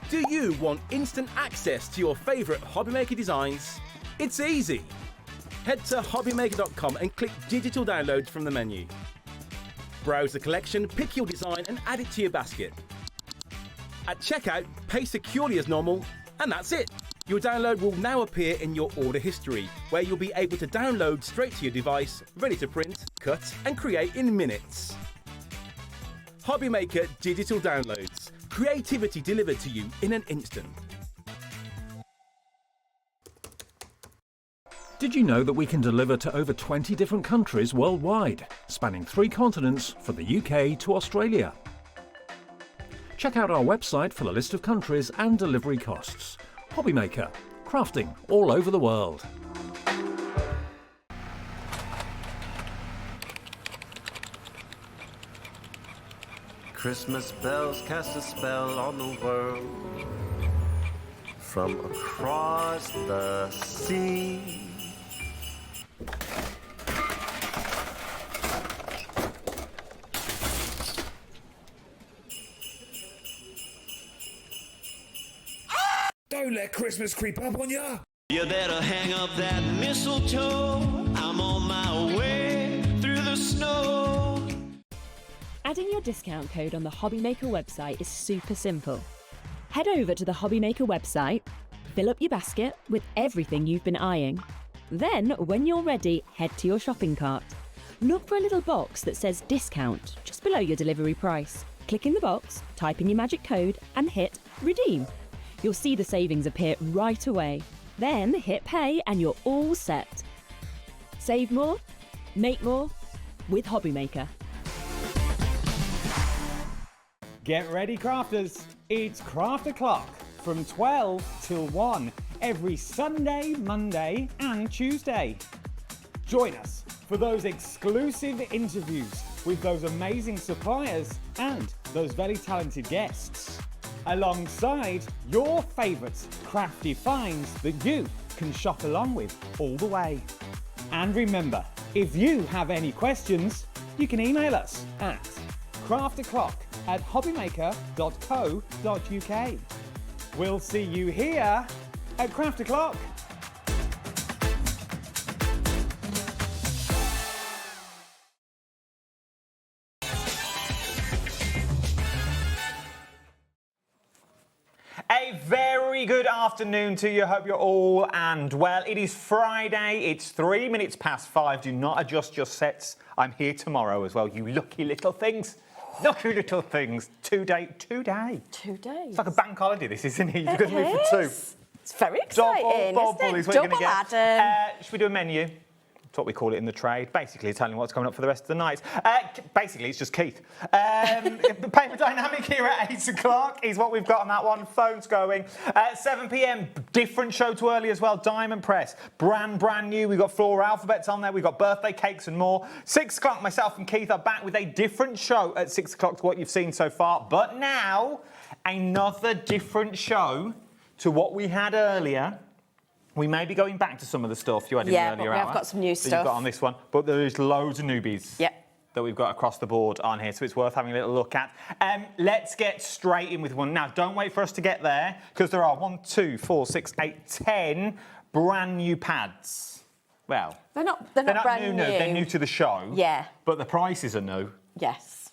Do you want instant access to your favourite HobbyMaker designs? It's easy. Head to HobbyMaker.com and click Digital Downloads from the menu. Browse the collection, pick your design and add it to your basket. At checkout, pay securely as normal, and that's it. Your download will now appear in your order history, where you'll be able to download straight to your device, ready to print, cut and create in minutes. HobbyMaker Digital Downloads. Creativity delivered to you in an instant. Did you know that we can deliver to over 20 different countries worldwide, spanning 3 continents from the UK to Australia? Check out our website for the list of countries and delivery costs. HobbyMaker, crafting all over the world. Christmas bells cast a spell on the world from across the sea. Don't let Christmas creep up on ya. You better hang up that mistletoe. I'm on my way through the snow. Adding your discount code on the HobbyMaker website is super simple. Head over to the HobbyMaker website, fill up your basket with everything you've been eyeing. Then, when you're ready, head to your shopping cart. Look for a little box that says discount just below your delivery price. Click in the box, type in your magic code and hit redeem. You'll see the savings appear right away. Then hit pay and you're all set. Save more, make more with HobbyMaker. Get ready, crafters. It's Craft O'Clock from 12 till 1 every Sunday, Monday and Tuesday. Join us for those exclusive interviews with those amazing suppliers and those very talented guests, alongside your favourite crafty finds that you can shop along with all the way. And remember, if you have any questions, you can email us at craftoclock@hobbymaker.co.uk. We'll see you here at Craft O'Clock. A very good afternoon to you. Hope you're all and well. It is Friday. It's 3 minutes past 5. Do not adjust your sets. I'm here tomorrow as well. You lucky little things. Lucky little things. 2 days. 2 days. 2 days. It's like a bank holiday, this, isn't it? You've got to move for 2. It's very exciting, Double isn't it? is what you're Double gonna get. Adam. Should we do a menu? That's what we call it in the trade. Basically, telling you what's coming up for the rest of the night. Basically, it's just Keith. Paper Dynamic here at 8 o'clock is what we've got on that one. Phone's going. 7 p.m, different show to early as well. Diamond Press, brand new. We've got floral alphabets on there. We've got birthday cakes and more. 6 o'clock, myself and Keith are back with a different show at 6 o'clock to what you've seen so far. But now, another different show to what we had earlier. We may be going back to some of the stuff you had in the earlier hour. Yeah, but we have got some new that you've got stuff. on this one. But there is loads of newbies. Yep. That we've got across the board on here, so it's worth having a little look at. Let's get straight in with one. Now, don't wait for us to get there, because there are 1, 2, 4, 6, 8, 10 brand new pads. Well, They're not brand new. They're new to the show. Yeah. But the prices are new. Yes.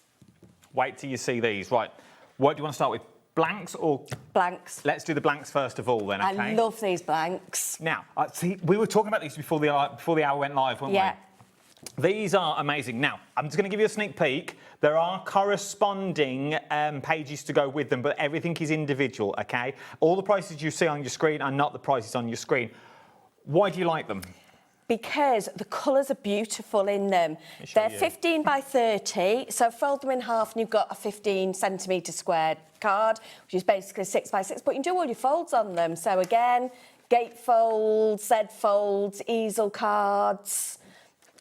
Wait till you see these. Right. What do you want to start with? Blanks or? Blanks. Let's do the blanks first of all then, okay? I love these blanks. Now, see, we were talking about these before the hour went live, weren't we? These are amazing. Now, I'm just going to give you a sneak peek. There are corresponding pages to go with them, but everything is individual, okay? All the prices you see on your screen are not the prices on your screen. Why do you like them? Because the colours are beautiful in them. They're 15 by 30, so fold them in half and you've got a 15 centimetre squared card, which is basically 6 by 6, but you can do all your folds on them. So again, gate folds, Z folds, easel cards,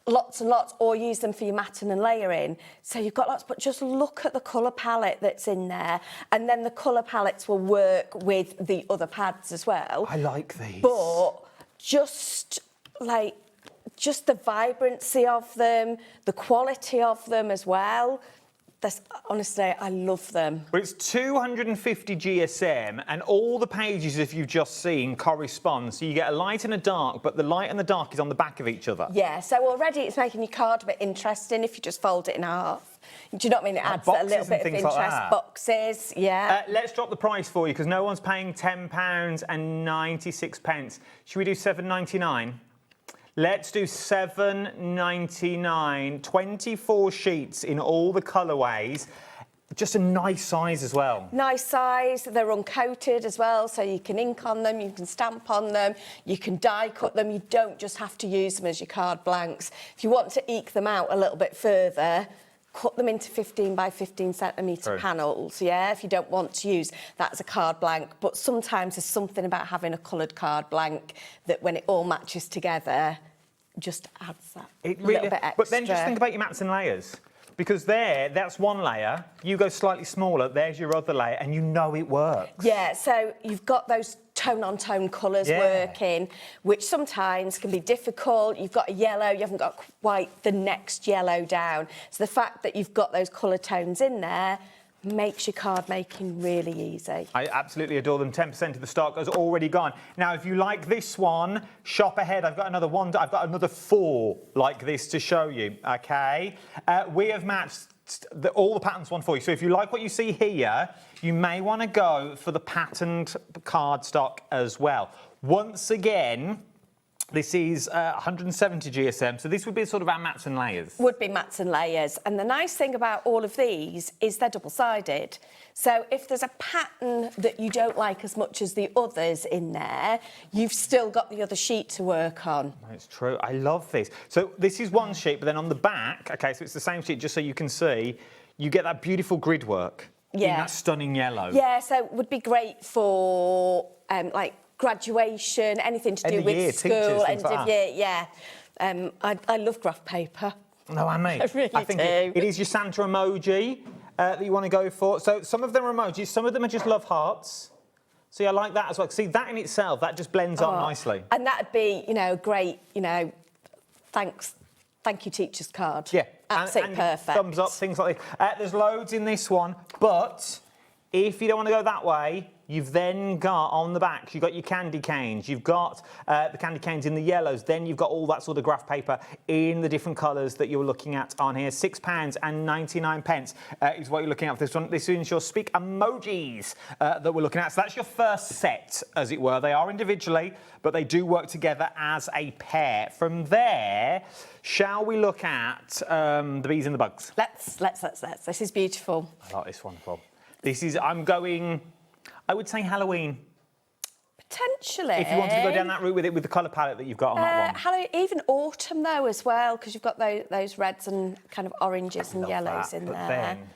lots and lots, or use them for your matting and layering. So you've got lots, but just look at the colour palette that's in there, and then the colour palettes will work with the other pads as well. I like these. But just the vibrancy of them, the quality of them as well. Honestly, I love them. But it's 250 GSM, and all the pages, if you've just seen, correspond. So you get a light and a dark, but the light and the dark is on the back of each other. Yeah, so already it's making your card a bit interesting if you just fold it in half. Do you know what I mean? It adds a little bit of interest. Like Boxes, yeah. Let's drop the price for you, because no one's paying £10.96. Should we do £7.99? Let's do £7.99, 24 sheets in all the colourways. Just a nice size as well. Nice size, they're uncoated as well, so you can ink on them, you can stamp on them, you can die cut them, you don't just have to use them as your card blanks. If you want to eke them out a little bit further, cut them into 15 by 15 centimetre panels, yeah, if you don't want to use that as a card blank. But sometimes there's something about having a coloured card blank that when it all matches together, just adds that little bit extra. But then just think about your mats and layers. Because that's one layer, you go slightly smaller, there's your other layer, and you know it works. Yeah, so you've got those tone-on-tone colours working, which sometimes can be difficult. You've got a yellow, you haven't got quite the next yellow down. So the fact that you've got those colour tones in there makes your card making really easy. I absolutely adore them. 10% of the stock has already gone. Now, if you like this one, shop ahead. I've got another 4 like this to show you, okay? We have matched all the patterns one for you. So if you like what you see here, you may want to go for the patterned card stock as well. Once again, this is 170 GSM, so this would be sort of our mats and layers. Would be mats and layers. And the nice thing about all of these is they're double-sided. So if there's a pattern that you don't like as much as the others in there, you've still got the other sheet to work on. That's true. I love this. So this is one sheet, but then on the back, okay, so it's the same sheet, just so you can see, you get that beautiful grid work. in that stunning yellow. Yeah, so it would be great for like graduation, anything to do End of with year, school, teachers, end things like of that. year. Yeah, I love graph paper. No, I mean, I really think do. it is your Santa emoji that you want to go for. So some of them are emojis, some of them are just love hearts. See, I like that as well. See, that in itself, that just blends up nicely. And that'd be, you know, great, you know, thank you teacher's card. Yeah. Absolutely perfect. Thumbs up, things like this. There's loads in this one, but if you don't want to go that way, you've then got on the back, you've got your candy canes, you've got the candy canes in the yellows, then you've got all that sort of graph paper in the different colours that you're looking at on here. £6.99 is what you're looking at for this one. This is your Speak emojis that we're looking at. So that's your first set, as it were. They are individually, but they do work together as a pair. From there, shall we look at the bees and the bugs? Let's. This is beautiful. I like this one, Bob. This is, I'm going, I would say Halloween. Potentially. If you wanted to go down that route with it, with the colour palette that you've got on that one. Halloween, even autumn though as well, because you've got those reds and kind of oranges and yellows in but there. Then,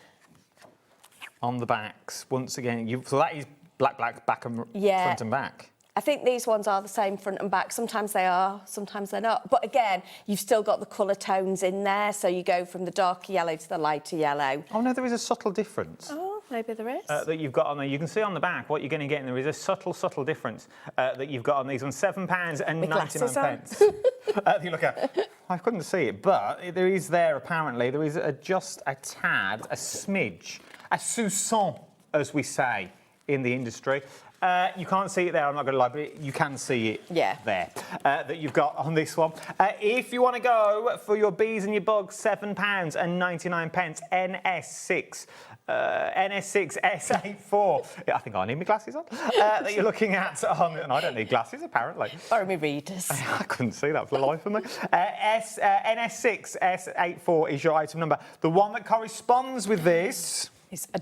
on the backs, once again, so that is black, back and front and back. I think these ones are the same front and back. Sometimes they are, sometimes they're not. But again, you've still got the colour tones in there, so you go from the darker yellow to the lighter yellow. Oh no, there is a subtle difference. Oh, maybe there is. That you've got on there. You can see on the back what you're going to get, and there is a subtle difference that you've got on these ones. £7.99. You look at. I couldn't see it, but there is there apparently. There is just a tad, a smidge, a soupçon, as we say in the industry. You can't see it there, I'm not going to lie, but you can see it there that you've got on this one. If you want to go for your bees and your bugs, £7.99, NS6. NS6 S84. I think I need my glasses on. That you're looking at on, and I don't need glasses apparently. Borrow me readers. I couldn't see that for the life of me. NS6 S84 is your item number. The one that corresponds with this.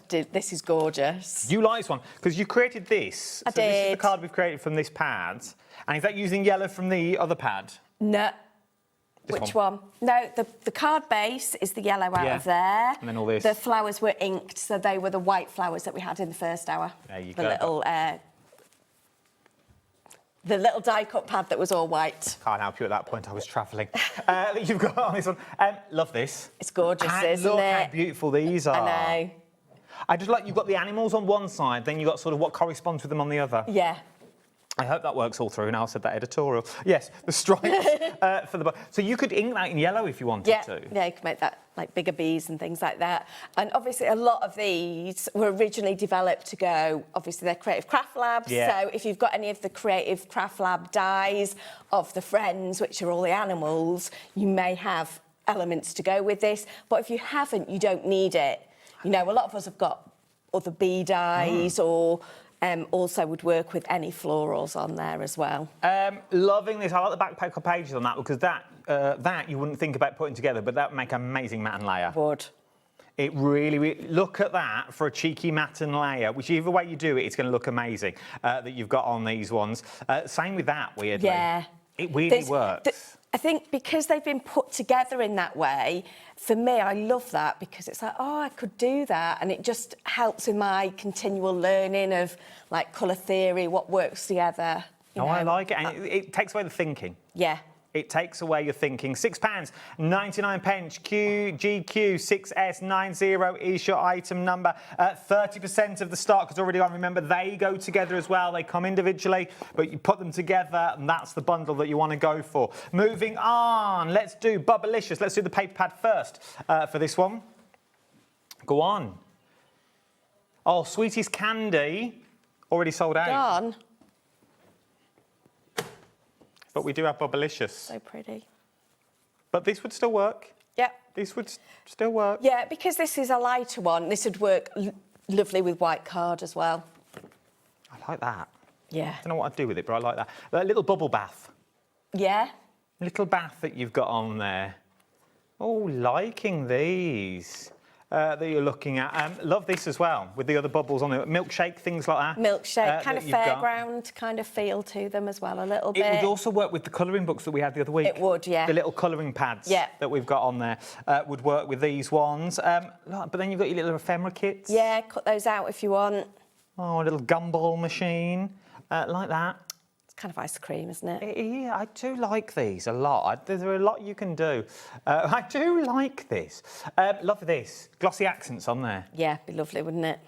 This is gorgeous. You like this one because you created this. I did. This is the card we've created from this pad. And is that using yellow from the other pad? No. Which one? No, the card base is the yellow out of there. And then all this. The flowers were inked, so they were the white flowers that we had in the first hour. There you go. The little die-cut pad that was all white. Can't help you at that point, I was travelling. You've got on this one. Love this. It's gorgeous, isn't look it? How beautiful these are. I know. I just like you've got the animals on one side, then you've got sort of what corresponds with them on the other. Yeah. I hope that works all through. Now I said that editorial. Yes, the stripes for the... So you could ink that in yellow if you wanted to. Yeah, you could make that like bigger bees and things like that. And obviously a lot of these were originally developed to go, obviously they're Creative Craftlab. Yeah. So if you've got any of the Creative Craftlab dies of the friends, which are all the animals, you may have elements to go with this. But if you haven't, you don't need it. You know, a lot of us have got other bee dies or... also would work with any florals on there as well. Loving this. I like the back pages on that because that you wouldn't think about putting together, but that would make an amazing mat and layer. Would. It really, look at that for a cheeky mat and layer. Whichever way you do it, it's going to look amazing that you've got on these ones. Same with that, weirdly. Yeah. It really works. I think because they've been put together in that way, for me, I love that because it's like, oh, I could do that. And it just helps with my continual learning of, like, colour theory, what works together. No, I like it. And it takes away the thinking. Yeah. It takes away your thinking. £6.99. GQ6S90 is your item number. 30% of the stock is already on. Remember, they go together as well. They come individually, but you put them together, and that's the bundle that you want to go for. Moving on, let's do Bubblicious. Let's do the paper pad first for this one. Go on. Oh, Sweetie's Candy, already sold out. Gone. But we do have Bubblicious. So pretty. But this would still work. Yeah. This would still work. Yeah, because this is a lighter one, this would work lovely with white card as well. I like that. Yeah. I don't know what I'd do with it, but I like that. A little bubble bath. Yeah. Little bath that you've got on there. Oh, liking these. that you're looking at. Love this as well, with the other bubbles on it. Milkshake, things like that. Milkshake, kind that of you've got. fairground kind of feel to them as well, a little bit. It would also work with the colouring books that we had the other week. It would, yeah. The little colouring pads that we've got on there would work with these ones. But then you've got your little ephemera kits. Yeah, cut those out if you want. Oh, a little gumball machine, like that. It's kind of ice cream, isn't it? Yeah, I do like these a lot. There are a lot you can do. I do like this. Love this. Glossy accents on there. Yeah, be lovely, wouldn't it?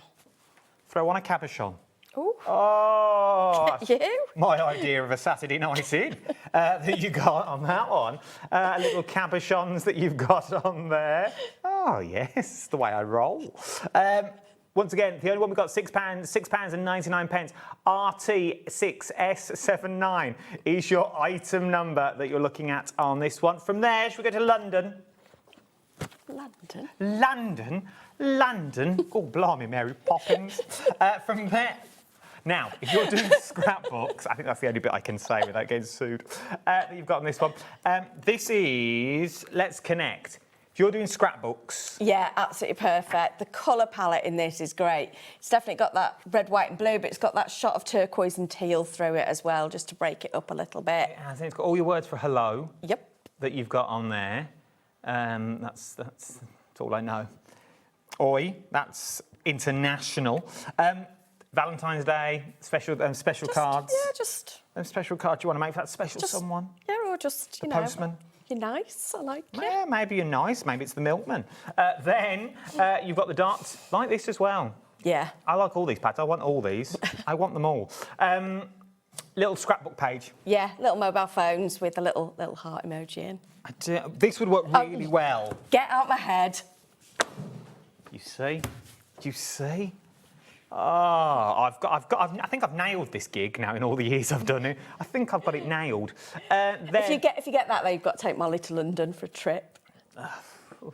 Throw on a cabochon. Ooh. Oh, you? My idea of a Saturday night in that you got on that one. Little cabochons that you've got on there. Oh, yes, the way I roll. Once again, the only one we've got £6.99. RT6S79 is your item number that you're looking at on this one. From there, should we go to London? London? London. Oh, blimey, Mary Poppins. From there. Now, if you're doing scrapbooks, I think that's the only bit I can say without getting sued, that you've got on this one. This is Let's Connect. If you're doing scrapbooks... Yeah, absolutely perfect. The colour palette in this is great. It's definitely got that red, white and blue, but it's got that shot of turquoise and teal through it as well, just to break it up a little bit. It has. It's got all your words for hello. Yep. That you've got on there. That's all I know. Oi, that's international. Valentine's Day, special cards. Yeah, just... special cards you want to make for that special someone. Yeah, or just, you know... Postman. You're nice, I like it. Yeah, maybe you're nice, maybe it's the milkman. Then you've got the darts like this as well. Yeah. I like all these pads, I want all these. I want them all. Little scrapbook page. Yeah, little mobile phones with a little heart emoji in. This would work really well. Get out my head. You see? Do you see? Oh, I think I've nailed this gig now in all the years I've done it. I think I've got it nailed. If you get that, though, you've got to take Molly to London for a trip. Too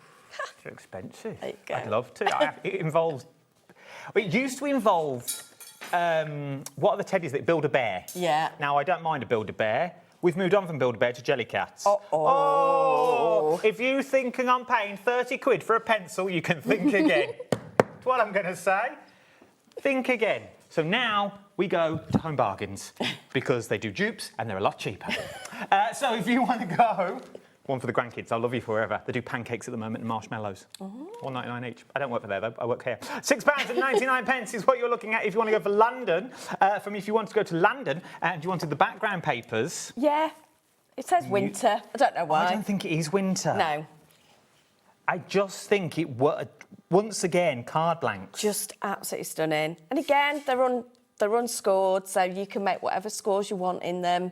expensive. There you go. I'd love to. It involves... It used to involve... what are the teddies that Build-A-Bear? Yeah. Now, I don't mind a Build-A-Bear. We've moved on from Build-A-Bear to Jellycats. Oh! If you're thinking I'm paying 30 quid for a pencil, you can think again. That's what I'm going to say. Think again. So now we go to Home Bargains because they do dupes and they're a lot cheaper. So if you want to go, one for the grandkids, I'll love you forever. They do pancakes at the moment and marshmallows. $1.99 each. I don't work for there though, I work here. £6.99 is what you're looking at if you want to go for London. If you want to go to London and you wanted the background papers. Yeah, it says winter. I don't know why. I don't think it is winter. No. I just think it was, once again, card blanks. Just absolutely stunning. And again, they're unscored, so you can make whatever scores you want in them.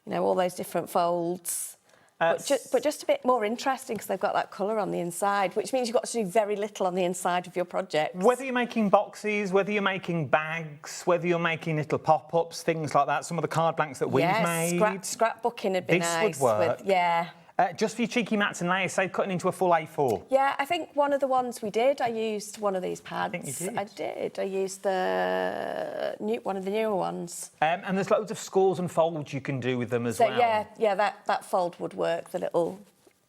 You know, all those different folds. But just a bit more interesting because they've got that colour on the inside, which means you've got to do very little on the inside of your project. Whether you're making boxes, whether you're making bags, whether you're making little pop-ups, things like that, some of the card blanks that we've made. Scrapbooking would be nice. This would work. Yeah. Just for your cheeky mats and layers, say cutting into a full A4. Yeah, I think one of the ones we did, I used one of these pads. I think you did. I did. I used one of the newer ones. And there's loads of scores and folds you can do with them as well. So yeah, that fold would work. The little.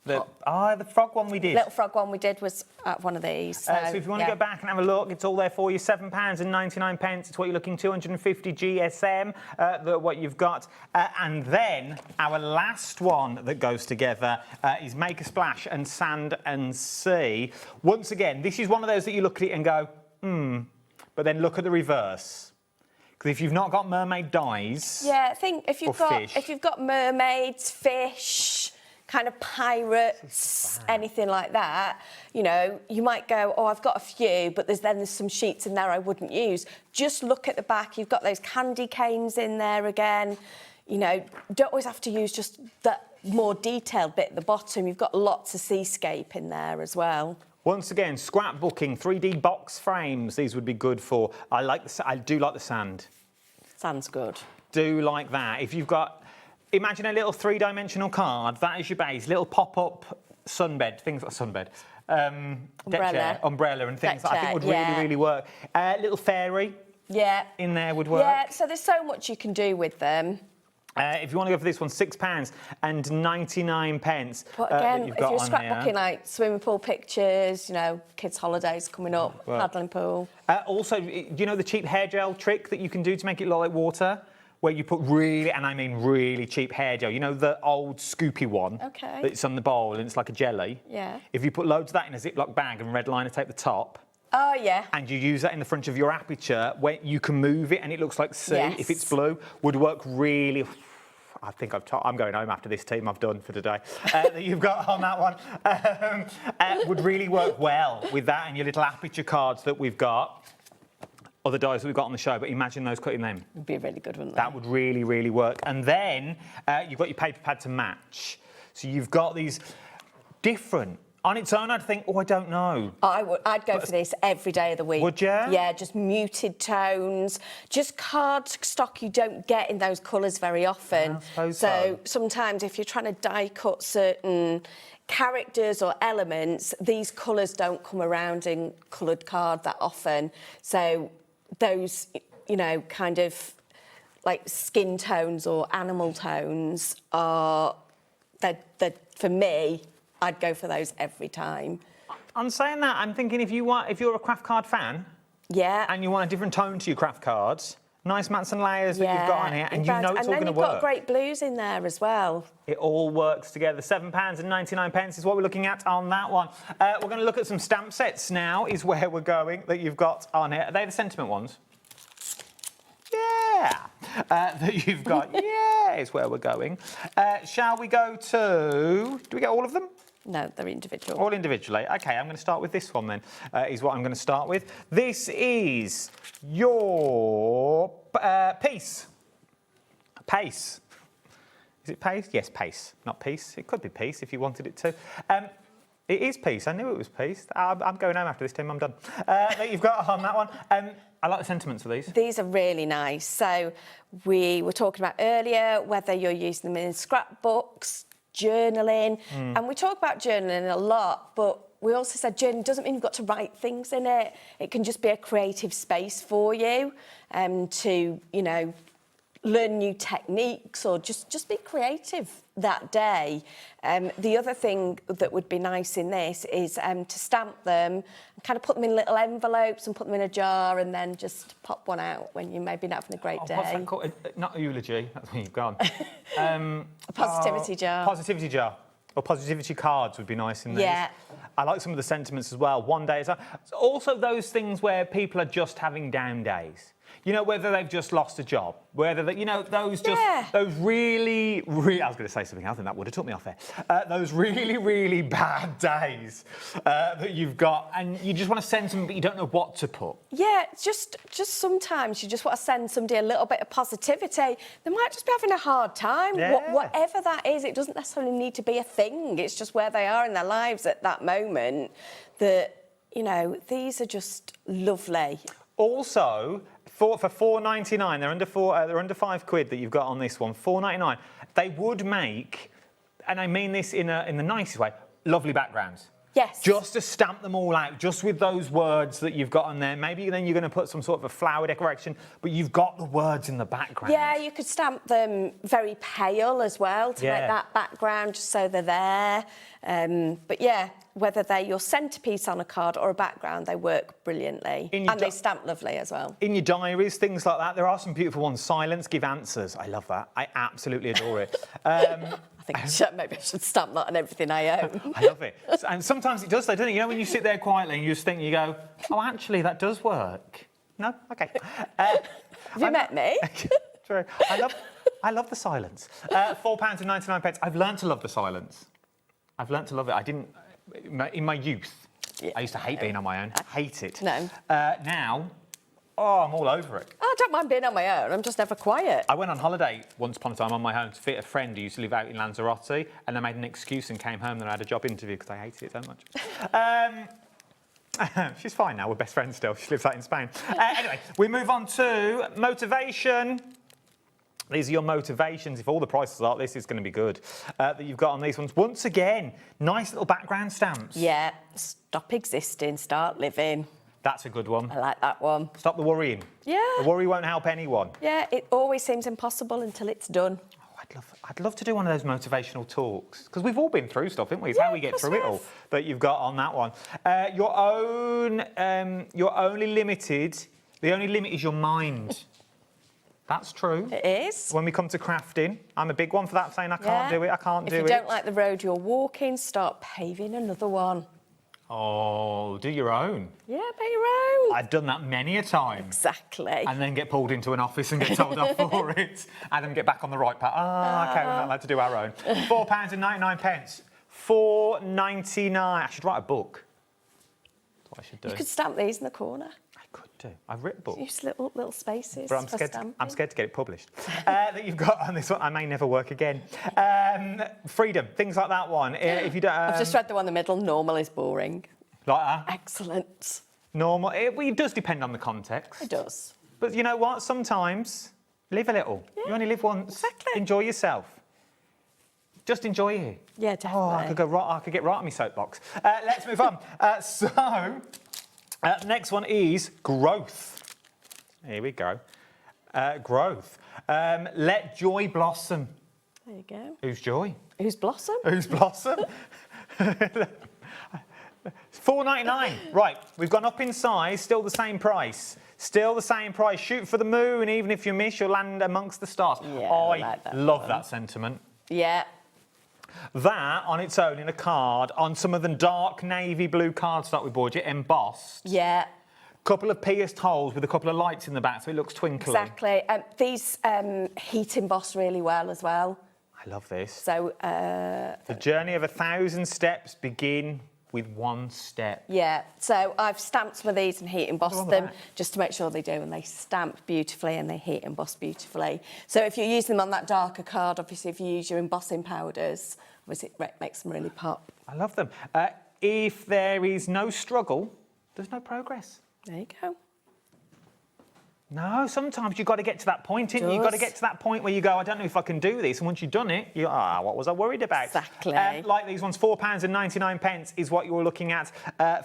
The frog one we did. Little frog one we did was at one of these. So if you want to go back and have a look, it's all there for you. £7.99. It's what you're looking, 250 GSM, what you've got. And then our last one that goes together is Make a Splash and Sand and Sea. Once again, this is one of those that you look at it and go, but then look at the reverse. Because if you've not got mermaid dies, yeah, I think if you've got mermaids, fish, kind of pirates, anything like that, you know, you might go, oh, I've got a few, but there's some sheets in there I wouldn't use. Just look at the back. You've got those candy canes in there again. You know, don't always have to use just that more detailed bit at the bottom. You've got lots of seascape in there as well. Once again, scrapbooking, 3D box frames. These would be good for. I do like the sand. Sand's good. Do like that. If you've got. Imagine a little three-dimensional card. That is your base. Little pop-up sunbed, things like sunbed, deck chair, umbrella, and things that I think would really work. Little fairy. Yeah. In there would work. Yeah. So there's so much you can do with them. If you want to go for this one, £6.99. But again, if you're scrapbooking like swimming pool pictures, you know, kids' holidays coming up, paddling pool. Also, do you know the cheap hair gel trick that you can do to make it look like water? Where you put really, and I mean really cheap hair gel. You know the old scoopy one? Okay. That's on the bowl and it's like a jelly? Yeah. If you put loads of that in a Ziploc bag and red liner tape the top, oh, yeah. and you use that in the front of your aperture, where you can move it and it looks like sea, Yes. if it's blue, would work really... I think I'm going home after this team I've done for today. That you've got on that one. Would really work well with that and your little aperture cards that we've got. Other dies that we've got on the show, but imagine those cutting them. Would be really good, wouldn't they? That would really, really work. And then you've got your paper pad to match. So you've got these different... On its own, I'd think, oh, I don't know. I'd go for this every day of the week. Would you? Yeah, just muted tones, just card stock you don't get in those colours very often. I suppose so. Sometimes if you're trying to die cut certain characters or elements, these colours don't come around in coloured card that often. So those, you know, kind of like skin tones or animal tones are, they're for me, I'd go for those every time. On saying that, I'm thinking if you're a craft card fan, yeah, and you want a different tone to your craft cards, nice mats and layers that you've got on here, and you know it's all going to work. And then you've got great blues in there as well. It all works together. £7.99 is what we're looking at on that one. We're going to look at some stamp sets now, is where we're going, that you've got on here. Are they the sentiment ones? Yeah. That you've got. Yeah, is where we're going. Shall we go to... Do we get all of them? No, they're individual. All individually. OK, I'm going to start with this one then, is what I'm going to start with. This is your piece. Pace. Is it pace? Yes, pace. Not piece. It could be piece if you wanted it to. It is piece. I knew it was piece. I'm going home after this, Tim. I'm done. That you've got on that one. I like the sentiments for these. These are really nice. So we were talking about earlier whether you're using them in scrapbooks, journaling, and we talk about journaling a lot, but we also said journaling doesn't mean you've got to write things in it. It can just be a creative space for you to, you know, learn new techniques or just be creative that day. The other thing that would be nice in this is to stamp them, kind of put them in little envelopes and put them in a jar and then just pop one out when you maybe not having a great day. What's that called? Not a eulogy, that's where you've gone. A positivity jar. Positivity jar. Or positivity cards would be nice in these. Yeah. I like some of the sentiments as well. One day is also those things where people are just having down days. You know, whether they've just lost a job, whether they, you know, those really, I was going to say something else and that would have took me off there. Those really, really bad days that you've got, and you just want to send something, but you don't know what to put. Yeah, just sometimes you just want to send somebody a little bit of positivity. They might just be having a hard time. Yeah. Whatever that is, it doesn't necessarily need to be a thing. It's just where they are in their lives at that moment. That, you know, these are just lovely. Also, for £4.99, they're under £5 that you've got on this one. £4.99. They would make, and I mean this in the nicest way, lovely backgrounds. Yes. Just to stamp them all out, just with those words that you've got on there. Maybe then you're going to put some sort of a flower decoration, but you've got the words in the background. Yeah, you could stamp them very pale as well to make that background, just so they're there. But yeah, whether they're your centrepiece on a card or a background, they work brilliantly. And they stamp lovely as well. In your diaries, things like that. There are some beautiful ones. Silence, give answers. I love that. I absolutely adore it. I think maybe I should stamp that on everything I own. I love it. And sometimes it does, though, doesn't it? You know, when you sit there quietly and you just think, you go, oh, actually, that does work. No? OK. Have you met me? True. I love the silence. £4.99. I've learned to love the silence. I've learned to love it. I didn't... In my youth, I used to hate being on my own. Hate it. No. Now, oh, I'm all over it. I don't mind being on my own. I'm just never quiet. I went on holiday once upon a time on my own to visit a friend who used to live out in Lanzarote, and I made an excuse and came home and I had a job interview because I hated it so much. She's fine now. We're best friends still. She lives out in Spain. Anyway, we move on to motivation. These are your motivations. If all the prices are, this is going to be good. That you've got on these ones. Once again, nice little background stamps. Yeah, stop existing, start living. That's a good one. I like that one. Stop the worrying. Yeah. The worry won't help anyone. Yeah, it always seems impossible until it's done. I'd love to do one of those motivational talks because we've all been through stuff, haven't we? It's how we get through it all that you've got on that one. You're only limited. The only limit is your mind. That's true. It is. When we come to crafting, I'm a big one for that, saying I can't do it, I can't do it. If you don't like the road you're walking, start paving another one. Oh, do your own. Yeah, make your own. I've done that many a time. Exactly. And then get pulled into an office and get told off for it. And then get back on the right path. Okay, we're not allowed to do our own. £4.99. £4.99. I should write a book. That's what I should do. You could stamp these in the corner. I've written books. Use little spaces. But I'm scared to get it published. That you've got on this one, I may never work again. Freedom, things like that one. If you don't, I've just read the one in the middle. Normal is boring. Like that? Excellent. Normal. It does depend on the context. It does. But you know what? Sometimes live a little. Yeah. You only live once. Exactly. Enjoy yourself. Just enjoy it. Yeah, definitely. Oh, I could get right on my soapbox. Let's move on. Next one is growth. Here we go. Growth. Let joy blossom. There you go. Who's joy? Who's blossom? Who's blossom? £4.99. Right, we've gone up in size, still the same price. Still the same price. Shoot for the moon, even if you miss, you'll land amongst the stars. Yeah, I like that love one. that sentiment. Yeah. That on its own in a card, on some of the dark navy blue cardstock we bought you, embossed. Yeah. Couple of pierced holes with a couple of lights in the back so it looks twinkly. Exactly. These heat emboss really well as well. I love this. So... the journey of 1,000 steps begin with one step. Yeah, so I've stamped some of these and heat embossed them just to make sure they do, and they stamp beautifully and they heat emboss beautifully. So if you use them on that darker card, obviously if you use your embossing powders, obviously it makes them really pop. I love them. If there is no struggle, there's no progress. There you go. No, sometimes you've got to get to that point, haven't you? You've got to get to that point where you go, I don't know if I can do this. And once you've done it, you what was I worried about? Exactly. Like these ones, £4.99 is what you're looking at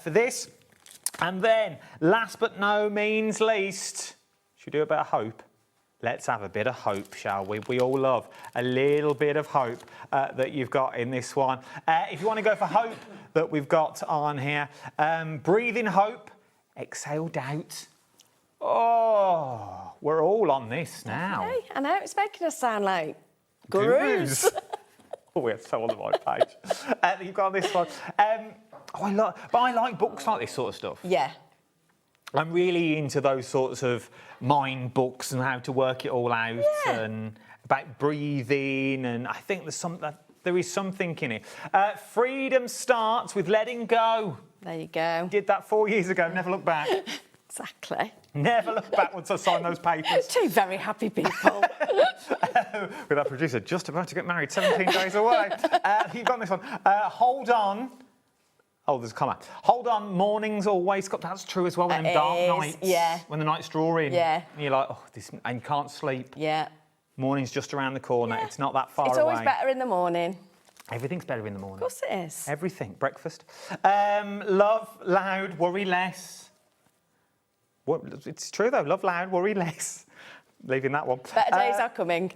for this. And then, last but no means least, should we do a bit of hope? Let's have a bit of hope, shall we? We all love a little bit of hope that you've got in this one. If you want to go for hope that we've got on here, breathe in hope, exhale doubt. Oh, we're all on this now. Hey, I know, it's making us sound like gurus. Oh, we're so on the right page. You've got this one. I like books like this sort of stuff. Yeah. I'm really into those sorts of mind books and how to work it all out and about breathing, and I think there is something in it. Freedom starts with letting go. There you go. Did that 4 years ago, never look back. Exactly. Never look back once I signed those papers. Two very happy people. With that producer just about to get married, 17 days away. You've got this one. Hold on. Oh, there's a comma. Hold on, mornings always got. That's true as well. When them dark nights. Yeah. When the nights draw in. Yeah. And you're like, oh, this, and you can't sleep. Yeah. Morning's just around the corner. Yeah. It's not that far away. It's always better in the morning. Everything's better in the morning. Of course it is. Everything. Breakfast. Love loud, worry less. It's true though. Love loud, worry less. Leaving that one. Better days are coming.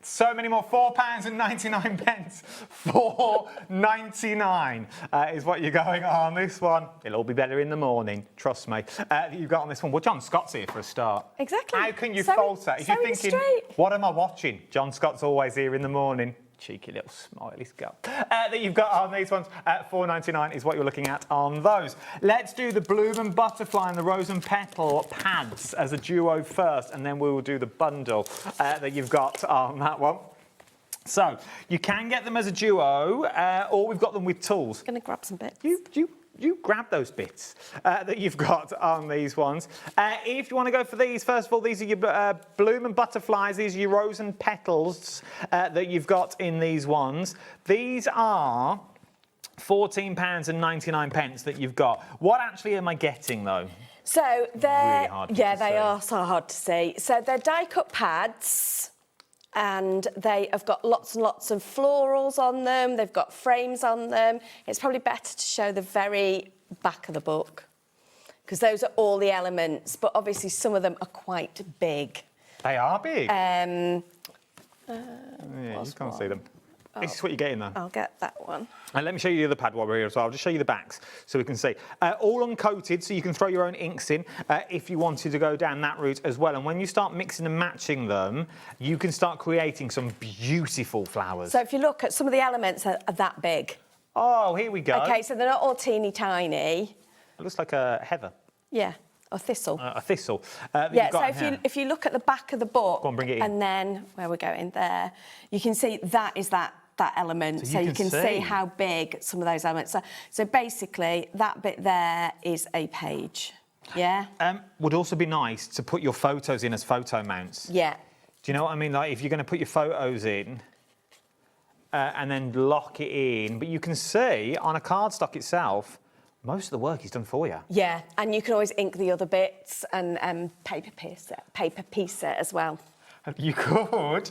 So many more. £4.99. £4.99 is what you're going on this one. It'll all be better in the morning, trust me. You've got on this one. Well, John Scott's here for a start. Exactly. How can you falter? If you're thinking, what am I watching? John Scott's always here in the morning. Cheeky little smiley girl. That you've got on these ones. £4.99 is what you're looking at on those. Let's do the Bloom and Butterfly and the Rose and Petal pads as a duo first, and then we will do the bundle that you've got on that one. So, you can get them as a duo, or we've got them with tools. I'm going to grab some bits. You grab those bits that you've got on these ones. If you want to go for these, first of all, these are your Bloom and Butterflies. These are your Rose and Petals that you've got in these ones. These are £14.99 that you've got. What actually am I getting, though? So they're... Really hard they are so hard to see. So they're die-cut pads, and they have got lots and lots of florals on them. They've got frames on them. It's probably better to show the very back of the book, because those are all the elements, but obviously some of them are quite big. They are big. Yeah, you can't see them. This is what you're getting though. I'll get that one. And let me show you the other pad while we're here as well. I'll just show you the backs so we can see. All uncoated, so you can throw your own inks in if you wanted to go down that route as well. And when you start mixing and matching them, you can start creating some beautiful flowers. So if you look at some of the elements are that big. Oh, here we go. Okay, so they're not all teeny tiny. It looks like a heather. Yeah, or thistle. A thistle. Yeah, so if you look at the back of the book, go on, bring it in. And then where we're going there, you can see that is that element. So you can see how big some of those elements are. So basically, that bit there is a page. Yeah. Would also be nice to put your photos in as photo mounts. Yeah. Do you know what I mean? Like if you're going to put your photos in and then lock it in, but you can see on a cardstock itself, most of the work is done for you. Yeah, and you can always ink the other bits and paper piece it as well. You could.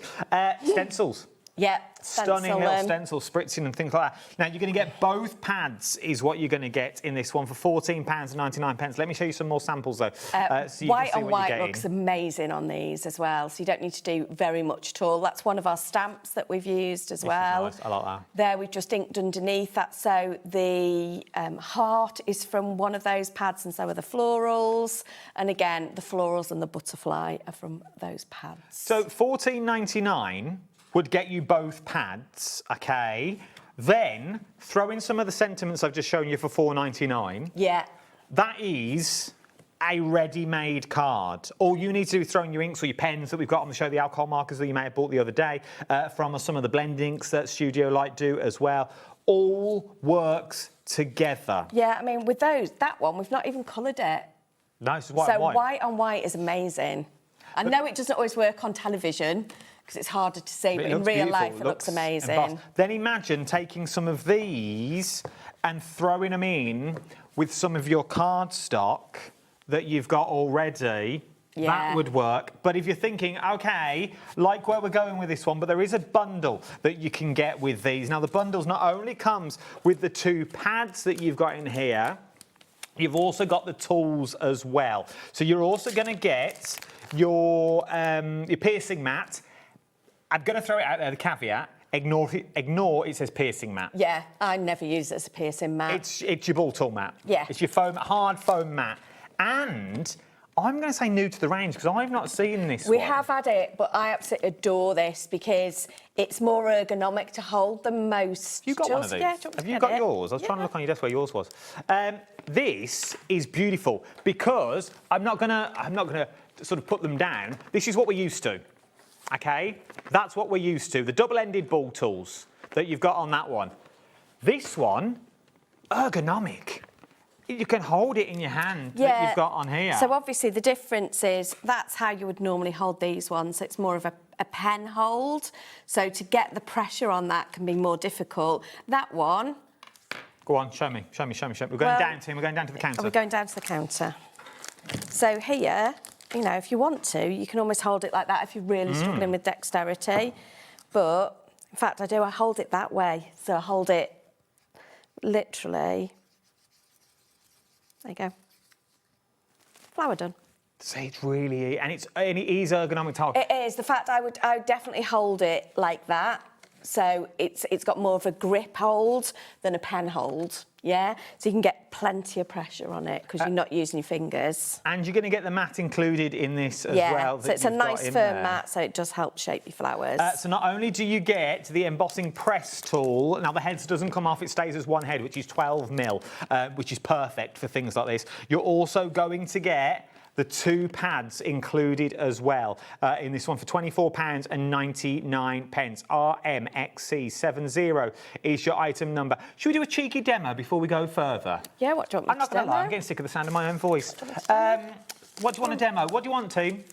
Stencils. Yeah, Stunning little stencil spritzing and things like that. Now, you're going to get both pads is what you're going to get in this one for £14.99. Let me show you some more samples, though. So you white can see on what white you're getting. looks amazing on these as well, so you don't need to do very much at all. That's one of our stamps that we've used as well. Nice. I like that. There, we've just inked underneath that, so the heart is from one of those pads and so are the florals. And again, the florals and the butterfly are from those pads. So £14.99 would get you both pads, OK? Then throw in some of the sentiments I've just shown you for £4.99. Yeah. That is a ready-made card. All you need to do is throw in your inks or your pens that we've got on the show, the alcohol markers that you may have bought the other day, from some of the blend inks that Studio Light do as well. All works together. Yeah, I mean, with that one, we've not even coloured it. No, it's white on white. So white on white is amazing. I know it doesn't always work on television, because it's harder to see, but in real life it looks amazing. Embossed. Then imagine taking some of these and throwing them in with some of your cardstock that you've got already. Yeah. That would work. But if you're thinking, OK, like where we're going with this one, but there is a bundle that you can get with these. Now, the bundles not only comes with the two pads that you've got in here, you've also got the tools as well. So you're also going to get your piercing mat. I'm going to throw it out there, the caveat. Ignore it says piercing mat. Yeah, I never use it as a piercing mat. It's your ball tool mat. Yeah. It's your hard foam mat. And I'm going to say new to the range because I've not seen this We one. have had it, but I absolutely adore this because it's more ergonomic to hold than most. You got one of these? Yeah, Have you got yours? I was trying to look on your desk where yours was. This is beautiful because I'm not gonna sort of put them down. This is what we're used to. OK? That's what we're used to. The double-ended ball tools that you've got on that one. This one, ergonomic. You can hold it in your hand that you've got on here. So obviously the difference is that's how you would normally hold these ones. It's more of a pen hold. So to get the pressure on that can be more difficult. That one... Go on, show me. We're going down to him. We're going down to the counter. We're going down to the counter. So here... You know, if you want to, you can almost hold it like that if you're really struggling with dexterity. But, in fact, I hold it that way. So I hold it literally. There you go. Flower done. See, it's really... And it is ergonomic to hold. It is. The fact I would definitely hold it like that. So it's got more of a grip hold than a pen hold, yeah? So you can get plenty of pressure on it because you're not using your fingers. And you're going to get the mat included in this as well. So it's a nice firm mat, so it does help shape your flowers. So not only do you get the embossing press tool, now the heads doesn't come off, it stays as one head, which is 12mm, which is perfect for things like this. You're also going to get the two pads included as well in this one for £24.99. RMXC70 is your item number. Should we do a cheeky demo before we go further? Yeah, what do you want me I'm not going to lie, I'm getting sick of the sound of my own voice. What do you want to demo? What do you want, team?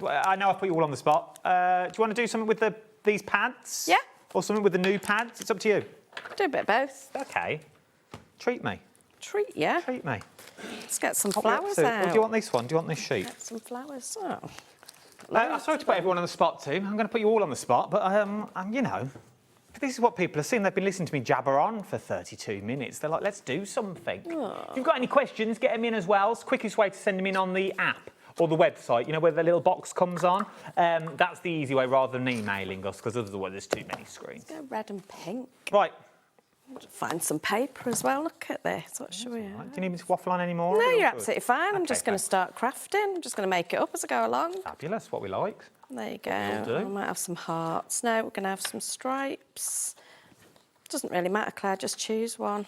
I know I've put you all on the spot. Do you want to do something with these pads? Yeah. Or something with the new pads? It's up to you. Do a bit of both. OK. Treat me. Treat you? Treat me. Let's get some flowers out. Or do you want this one? Do you want this sheet? Get some flowers. Oh. I'm sorry to put everyone on the spot, team. I'm going to put you all on the spot, but, you know, this is what people are seeing. They've been listening to me jabber on for 32 minutes. They're like, let's do something. Oh. If you've got any questions, get them in as well. It's the quickest way to send them in on the app or the website, you know, where the little box comes on. That's the easy way rather than emailing us, because otherwise there's too many screens. Let's go red and pink. Right. Find some paper as well. Look at this. What should we have? Do you need me to waffle on any more? No, Or you're good? absolutely fine. I'm just going to start crafting. I'm just going to make it up as I go along. Fabulous, what we like. There you Will go. do. I might have some hearts. No, we're going to have some stripes. Doesn't really matter, Claire. Just choose one.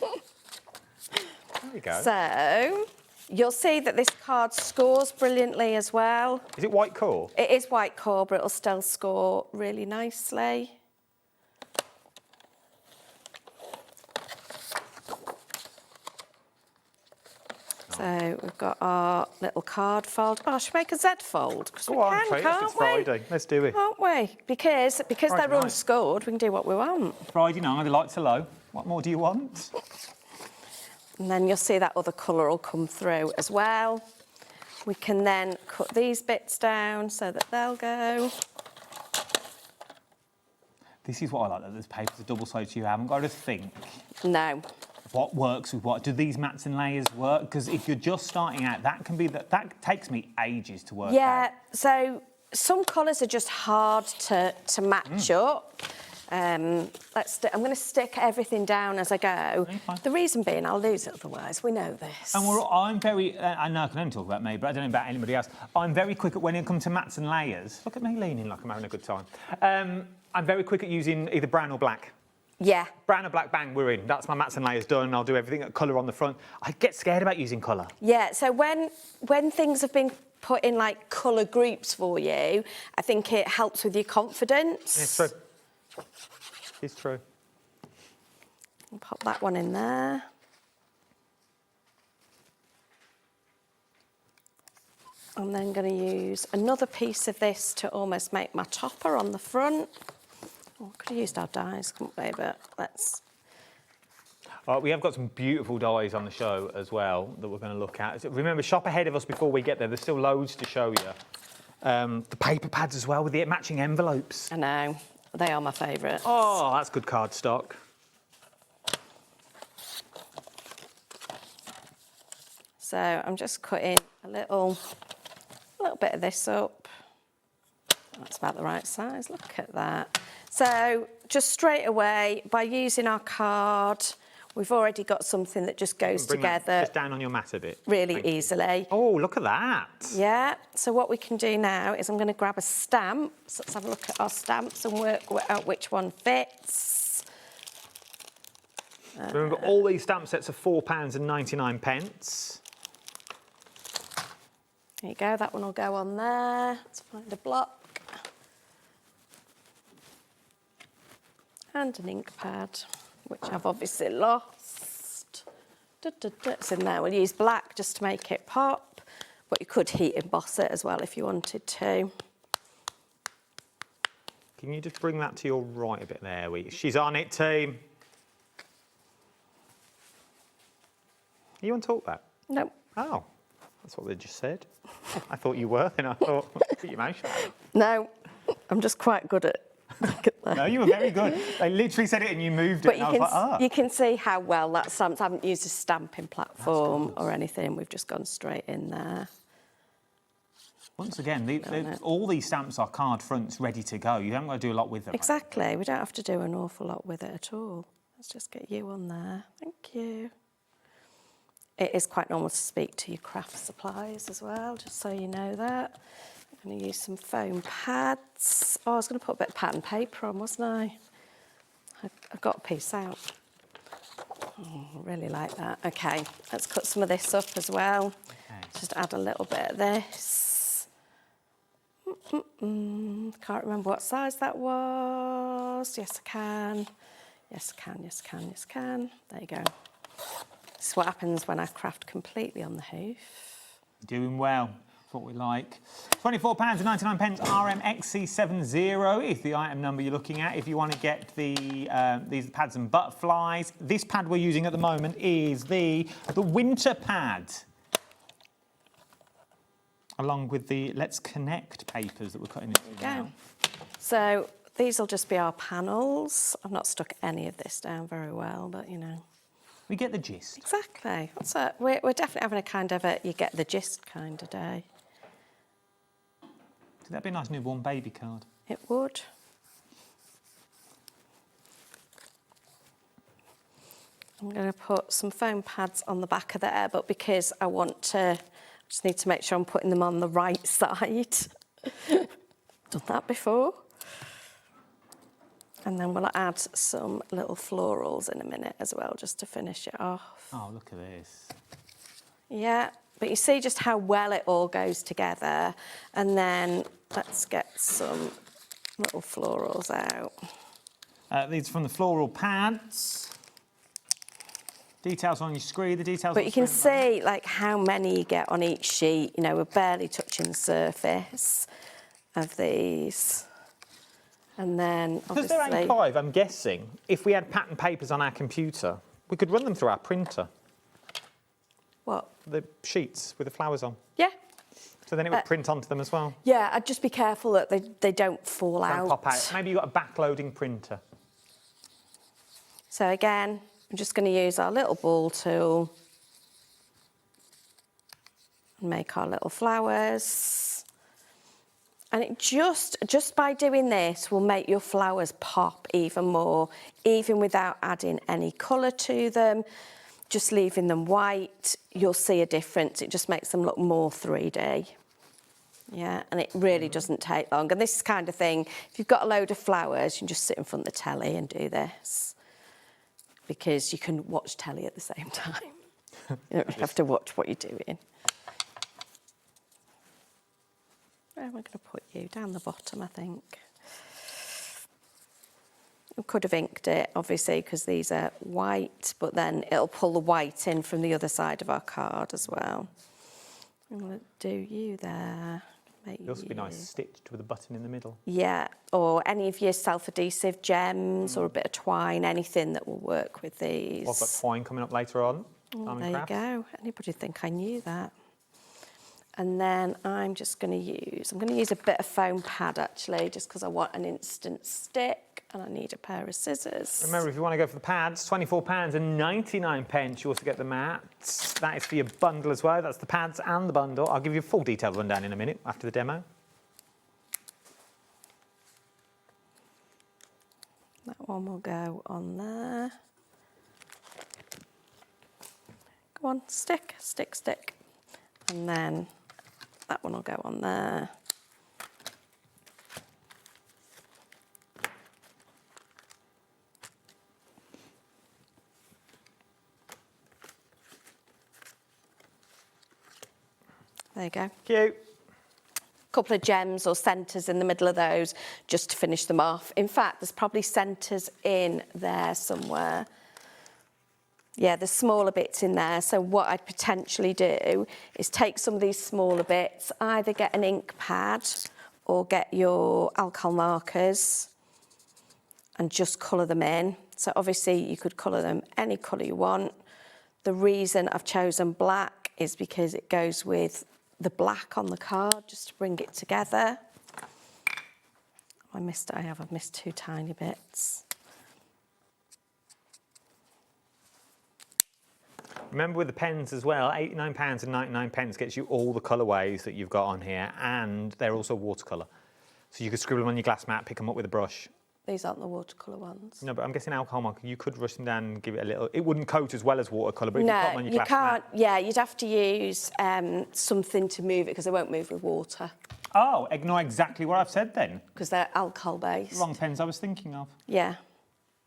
There we go. So, you'll see that this card scores brilliantly as well. Is it white core? It is white core, but it'll still score really nicely. So we've got our little card fold. Oh, should we make a Z fold? Because we Go on, can, treat us, can't it's we? Friday. Let's do it. Can't we? Because Friday they're night. unscored, we can do what we want. Friday night, the lights are low. What more do you want? And then you'll see that other colour will come through as well. We can then cut these bits down so that they'll go. This is what I like, that this paper's a double-sided, so you haven't got to think. No. What works with what? Do these mats and layers work? Because if you're just starting out, that can be that takes me ages to work out. Yeah, so some colours are just hard to match up. I'm going to stick everything down as I go. The reason being, I'll lose it otherwise. We know this. And I'm very, I know I can only talk about me, but I don't know about anybody else. I'm very quick at when it comes to mats and layers. Look at me leaning like I'm having a good time. I'm very quick at using either brown or black. Yeah. Brown and black, bang, we're in. That's my mats and layers done. I'll do everything at colour on the front. I get scared about using colour. Yeah, so when things have been put in like colour groups for you, I think it helps with your confidence. It's true. It's true. I'll pop that one in there. I'm then going to use another piece of this to almost make my topper on the front. Oh, could have used our dies, couldn't we? But let's... We have got some beautiful dies on the show as well that we're going to look at. Remember, shop ahead of us before we get there. There's still loads to show you. The paper pads as well with the matching envelopes. I know. They are my favourite. Oh, that's good card stock. So I'm just cutting a little bit of this up. That's about the right size. Look at that. So just straight away, by using our card, we've already got something that just goes Bring that together just down on your mat a bit. really easily. Oh, look at that. Yeah, so what we can do now is I'm going to grab a stamp. So let's have a look at our stamps and work out which one fits. Remember, all these stamp sets are £4.99. There you go, that one will go on there. Let's find a block. And an ink pad, which I've obviously lost. It's in there. We'll use black just to make it pop, but you could heat emboss it as well if you wanted to. Can you just bring that to your right a bit there? She's on it, team. Are you on talk back? No. Oh, that's what they just said. I thought you were, and I thought, put your mouth shut. No, I'm just quite good at... No, you were very good. They literally said it and you moved it, But and I was like, ah. you can see how well that stamps. I haven't used a stamping platform or anything. We've just gone straight in there. Once again, all these stamps are card fronts ready to go. You haven't got to do a lot with them. Exactly. We don't have to do an awful lot with it at all. Let's just get you on there. Thank you. It is quite normal to speak to your craft supplies as well, just so you know that. I'm going to use some foam pads. Oh, I was going to put a bit of pattern paper on, wasn't I? I got a piece out. Oh, I really like that. Okay, let's cut some of this up as well. Okay. Just add a little bit of this. Can't remember what size that was. Yes, I can. Yes, I can, yes, I can, yes, I can. There you go. This is what happens when I craft completely on the hoof. Doing well. That's what we like. £24.99 RMXC70 is the item number you're looking at if you want to get these pads and butterflies. This pad we're using at the moment is the winter pad, along with the Let's Connect papers that we're cutting into now. So these will just be our panels. I've not stuck any of this down very well, but you know. We get the gist. Exactly. We're definitely having a kind of a you get the gist kind of day. Could that be a nice newborn baby card? It would. I'm going to put some foam pads on the back of there, but because I want to, just need to make sure I'm putting them on the right side. Done that before. And then we'll add some little florals in a minute as well, just to finish it off. Oh, look at this. Yeah, but you see just how well it all goes together. And then let's get some little florals out. These are from the floral pads. Details on your screen, the details. But you can see like how many you get on each sheet. You know, we're barely touching the surface of these. And then Because obviously... they're A5, I'm guessing, if we had pattern papers on our computer, we could run them through our printer. What? The sheets with the flowers on. Yeah. So then it would print onto them as well. Yeah, I'd just be careful that they don't fall Don't out. pop out. Maybe you've got a backloading printer. So again, I'm just going to use our little ball tool and make our little flowers. And it just by doing this will make your flowers pop even more, even without adding any colour to them. Just leaving them white, you'll see a difference. It just makes them look more 3D. Yeah, and it really doesn't take long. And this kind of thing, if you've got a load of flowers, you can just sit in front of the telly and do this. Because you can watch telly at the same time. You don't have to watch what you're doing. Where am I going to put you? Down the bottom, I think. We could have inked it, obviously, because these are white, but then it'll pull the white in from the other side of our card as well. I'm going to do you there. It'll also be nice stitched with a button in the middle. Yeah, or any of your self-adhesive gems or a bit of twine, anything that will work with these. I've got twine coming up later on. Oh, there you go. Anybody think I knew that? And then I'm going to use a bit of foam pad actually, just because I want an instant stick and I need a pair of scissors. Remember, if you want to go for the pads, £24.99. You also get the mats. That is for your bundle as well. That's the pads and the bundle. I'll give you a full detailed rundown in a minute after the demo. That one will go on there. Go on, stick, stick, stick. And then that one will go on there. There you go. Cute. Couple of gems or centres in the middle of those just to finish them off. In fact, there's probably centres in there somewhere. Yeah, there's smaller bits in there. So what I'd potentially do is take some of these smaller bits, either get an ink pad or get your alcohol markers and just colour them in. So obviously you could colour them any colour you want. The reason I've chosen black is because it goes with the black on the card, just to bring it together. I've missed two tiny bits. Remember with the pens as well, £89.99 gets you all the colourways that you've got on here, and they're also watercolour. So you could scribble them on your glass mat, pick them up with a brush. These aren't the watercolour ones. No, but I'm guessing alcohol marker, you could rush them down and give it a little... It wouldn't coat as well as watercolour, but if you put them on your glass mat... Yeah, you'd have to use something to move it, because they won't move with water. Oh, ignore exactly what I've said then. Because they're alcohol-based. Wrong pens I was thinking of. Yeah,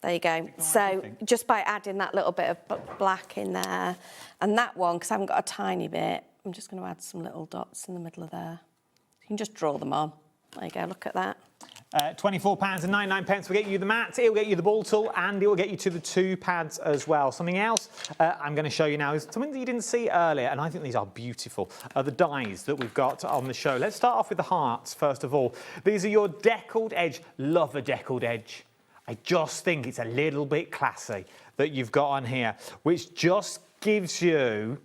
there you go. So just by adding that little bit of black in there, and that one, because I haven't got a tiny bit, I'm just going to add some little dots in the middle of there. You can just draw them on. There you go, look at that. £24.99 will get you the mat, it will get you the ball tool, and it will get you to the two pads as well. Something else I'm going to show you now is something that you didn't see earlier, and I think these are beautiful, are the dies that we've got on the show. Let's start off with the hearts, first of all. These are your deckled edge. Love a deckled edge. I just think it's a little bit classy that you've got on here, which just gives you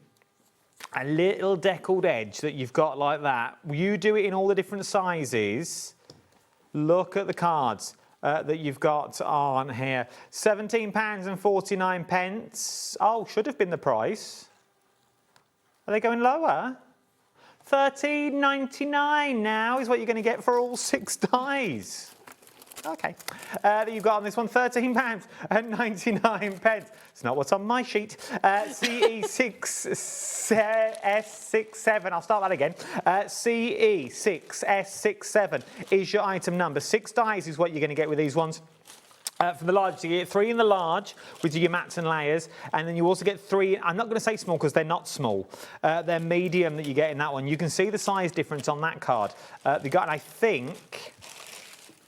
a little deckled edge that you've got like that. You do it in all the different sizes. Look at the cards. that you've got on here. £17.49. Oh, should have been the price. Are they going lower? £13.99 now is what you're going to get for all 6 dies. Okay, that you've got on this one, £13.99. It's not what's on my sheet. CE6S67, I'll start that again. CE6S67 is your item number. 6 dies is what you're going to get with these ones. For the large, so you get 3 in the large with your mats and layers, and then you also get 3, I'm not going to say small because they're not small, they're medium that you get in that one. You can see the size difference on that card. They got, and I think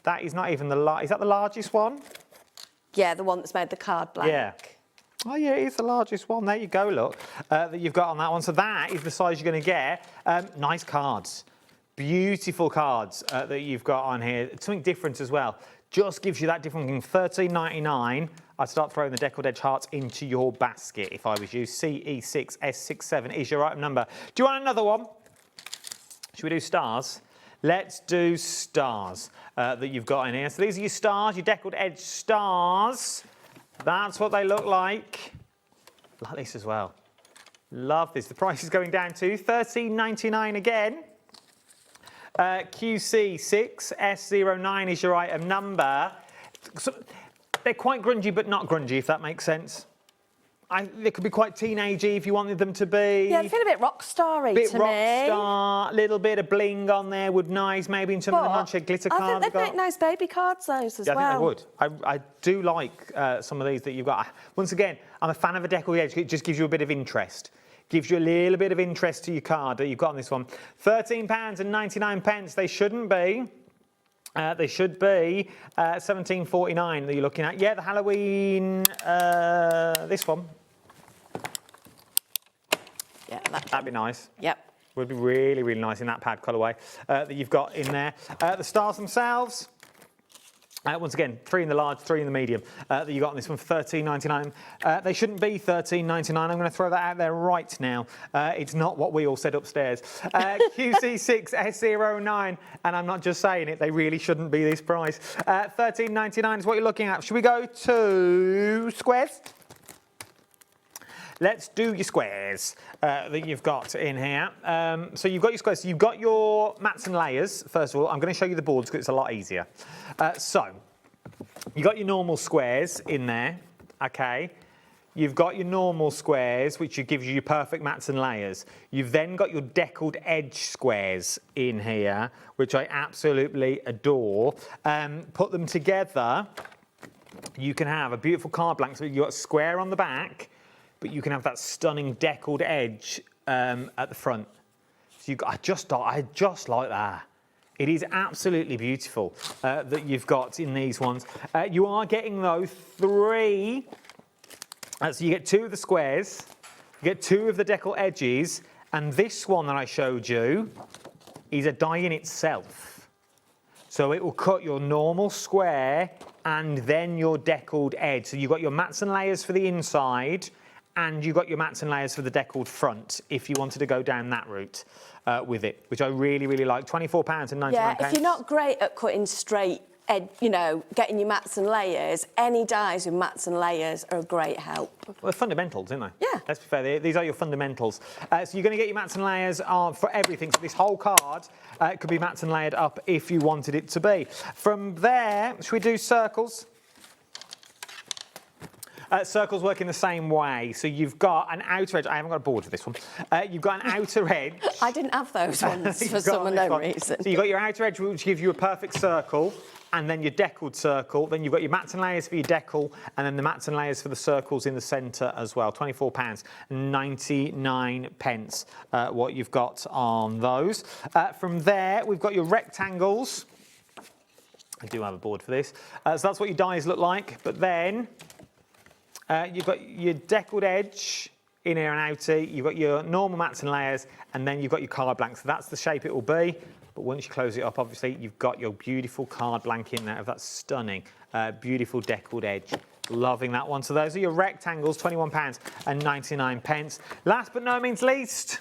that is not even the is that the largest one? Yeah, the one that's made the card blank. Yeah. Oh yeah, it is the largest one. There you go, look, that you've got on that one. So that is the size you're going to get. Nice cards. Beautiful cards that you've got on here. Something different as well. Just gives you that different thing. £13.99. I'd start throwing the deckled edge hearts into your basket if I was you. CE6S67 is your item number. Do you want another one? Should we do stars? Let's do stars that you've got in here. So these are your stars, your deckled edge stars. That's what they look like. Like this as well. Love this. The price is going down to £13.99 again. QC6S09 is your item number. So they're quite grungy, but not grungy, if that makes sense. They could be quite teenagey if you wanted them to be. Yeah, they feel a bit rock starry to me. Bit rock star, little bit of bling on there would nice, maybe in some of the Munchhead glitter cards. I think they'd make nice baby cards, those as well. I think they would. I do like some of these that you've got. Once again, I'm a fan of a deckled edge. It just gives you a bit of interest. Gives you a little bit of interest to your card that you've got on this one. £13.99. They shouldn't be. They should be £17.49 that you're looking at. Yeah, the Halloween, this one. Yeah, that'd be nice. Yep. Would be really, really nice in that pad colourway that you've got in there. The stars themselves. Once again, 3 in the large, 3 in the medium that you got on this one for £13.99. They shouldn't be £13.99. I'm going to throw that out there right now. It's not what we all said upstairs. QC6S09, and I'm not just saying it, they really shouldn't be this price. £13.99 is what you're looking at. Should we go to squares? Let's do your squares that you've got in here. So you've got your squares. So you've got your mats and layers. First of all, I'm going to show you the boards because it's a lot easier. So you've got your normal squares in there, okay? You've got your normal squares, which gives you your perfect mats and layers. You've then got your deckled edge squares in here, which I absolutely adore. Put them together, you can have a beautiful card blank. So you've got a square on the back, but you can have that stunning deckled edge at the front. So I just like that. It is absolutely beautiful that you've got in these ones. You are getting, though, 3. So you get 2 of the squares, you get 2 of the deckled edges, and this one that I showed you is a die in itself. So it will cut your normal square and then your deckled edge. So you've got your mats and layers for the inside, and you've got your mats and layers for the deckled front if you wanted to go down that route with it, which I really, really like. £24.99. Yeah, if you're not great at cutting straight, you know, getting your mats and layers, any dies with mats and layers are a great help. Well, they're fundamentals, aren't they? Yeah. Let's be fair, these are your fundamentals. So you're going to get your mats and layers for everything. So this whole card could be mats and layered up if you wanted it to be. From there, should we do circles? Circles work in the same way. So you've got an outer edge. I haven't got a board for this one. You've got an outer edge. I didn't have those ones for some unknown reason. So you've got your outer edge, which gives you a perfect circle, and then your deckled circle. Then you've got your mats and layers for your decal, and then the mats and layers for the circles in the centre as well. £24.99 what you've got on those. From there, we've got your rectangles. I do have a board for this. So that's what your dies look like. But then you've got your deckled edge in here and outer, you've got your normal mats and layers, and then you've got your card blank. So that's the shape it will be. But once you close it up, obviously, you've got your beautiful card blank in there of that stunning, beautiful deckled edge. Loving that one. So those are your rectangles, £21.99. Last but no means least,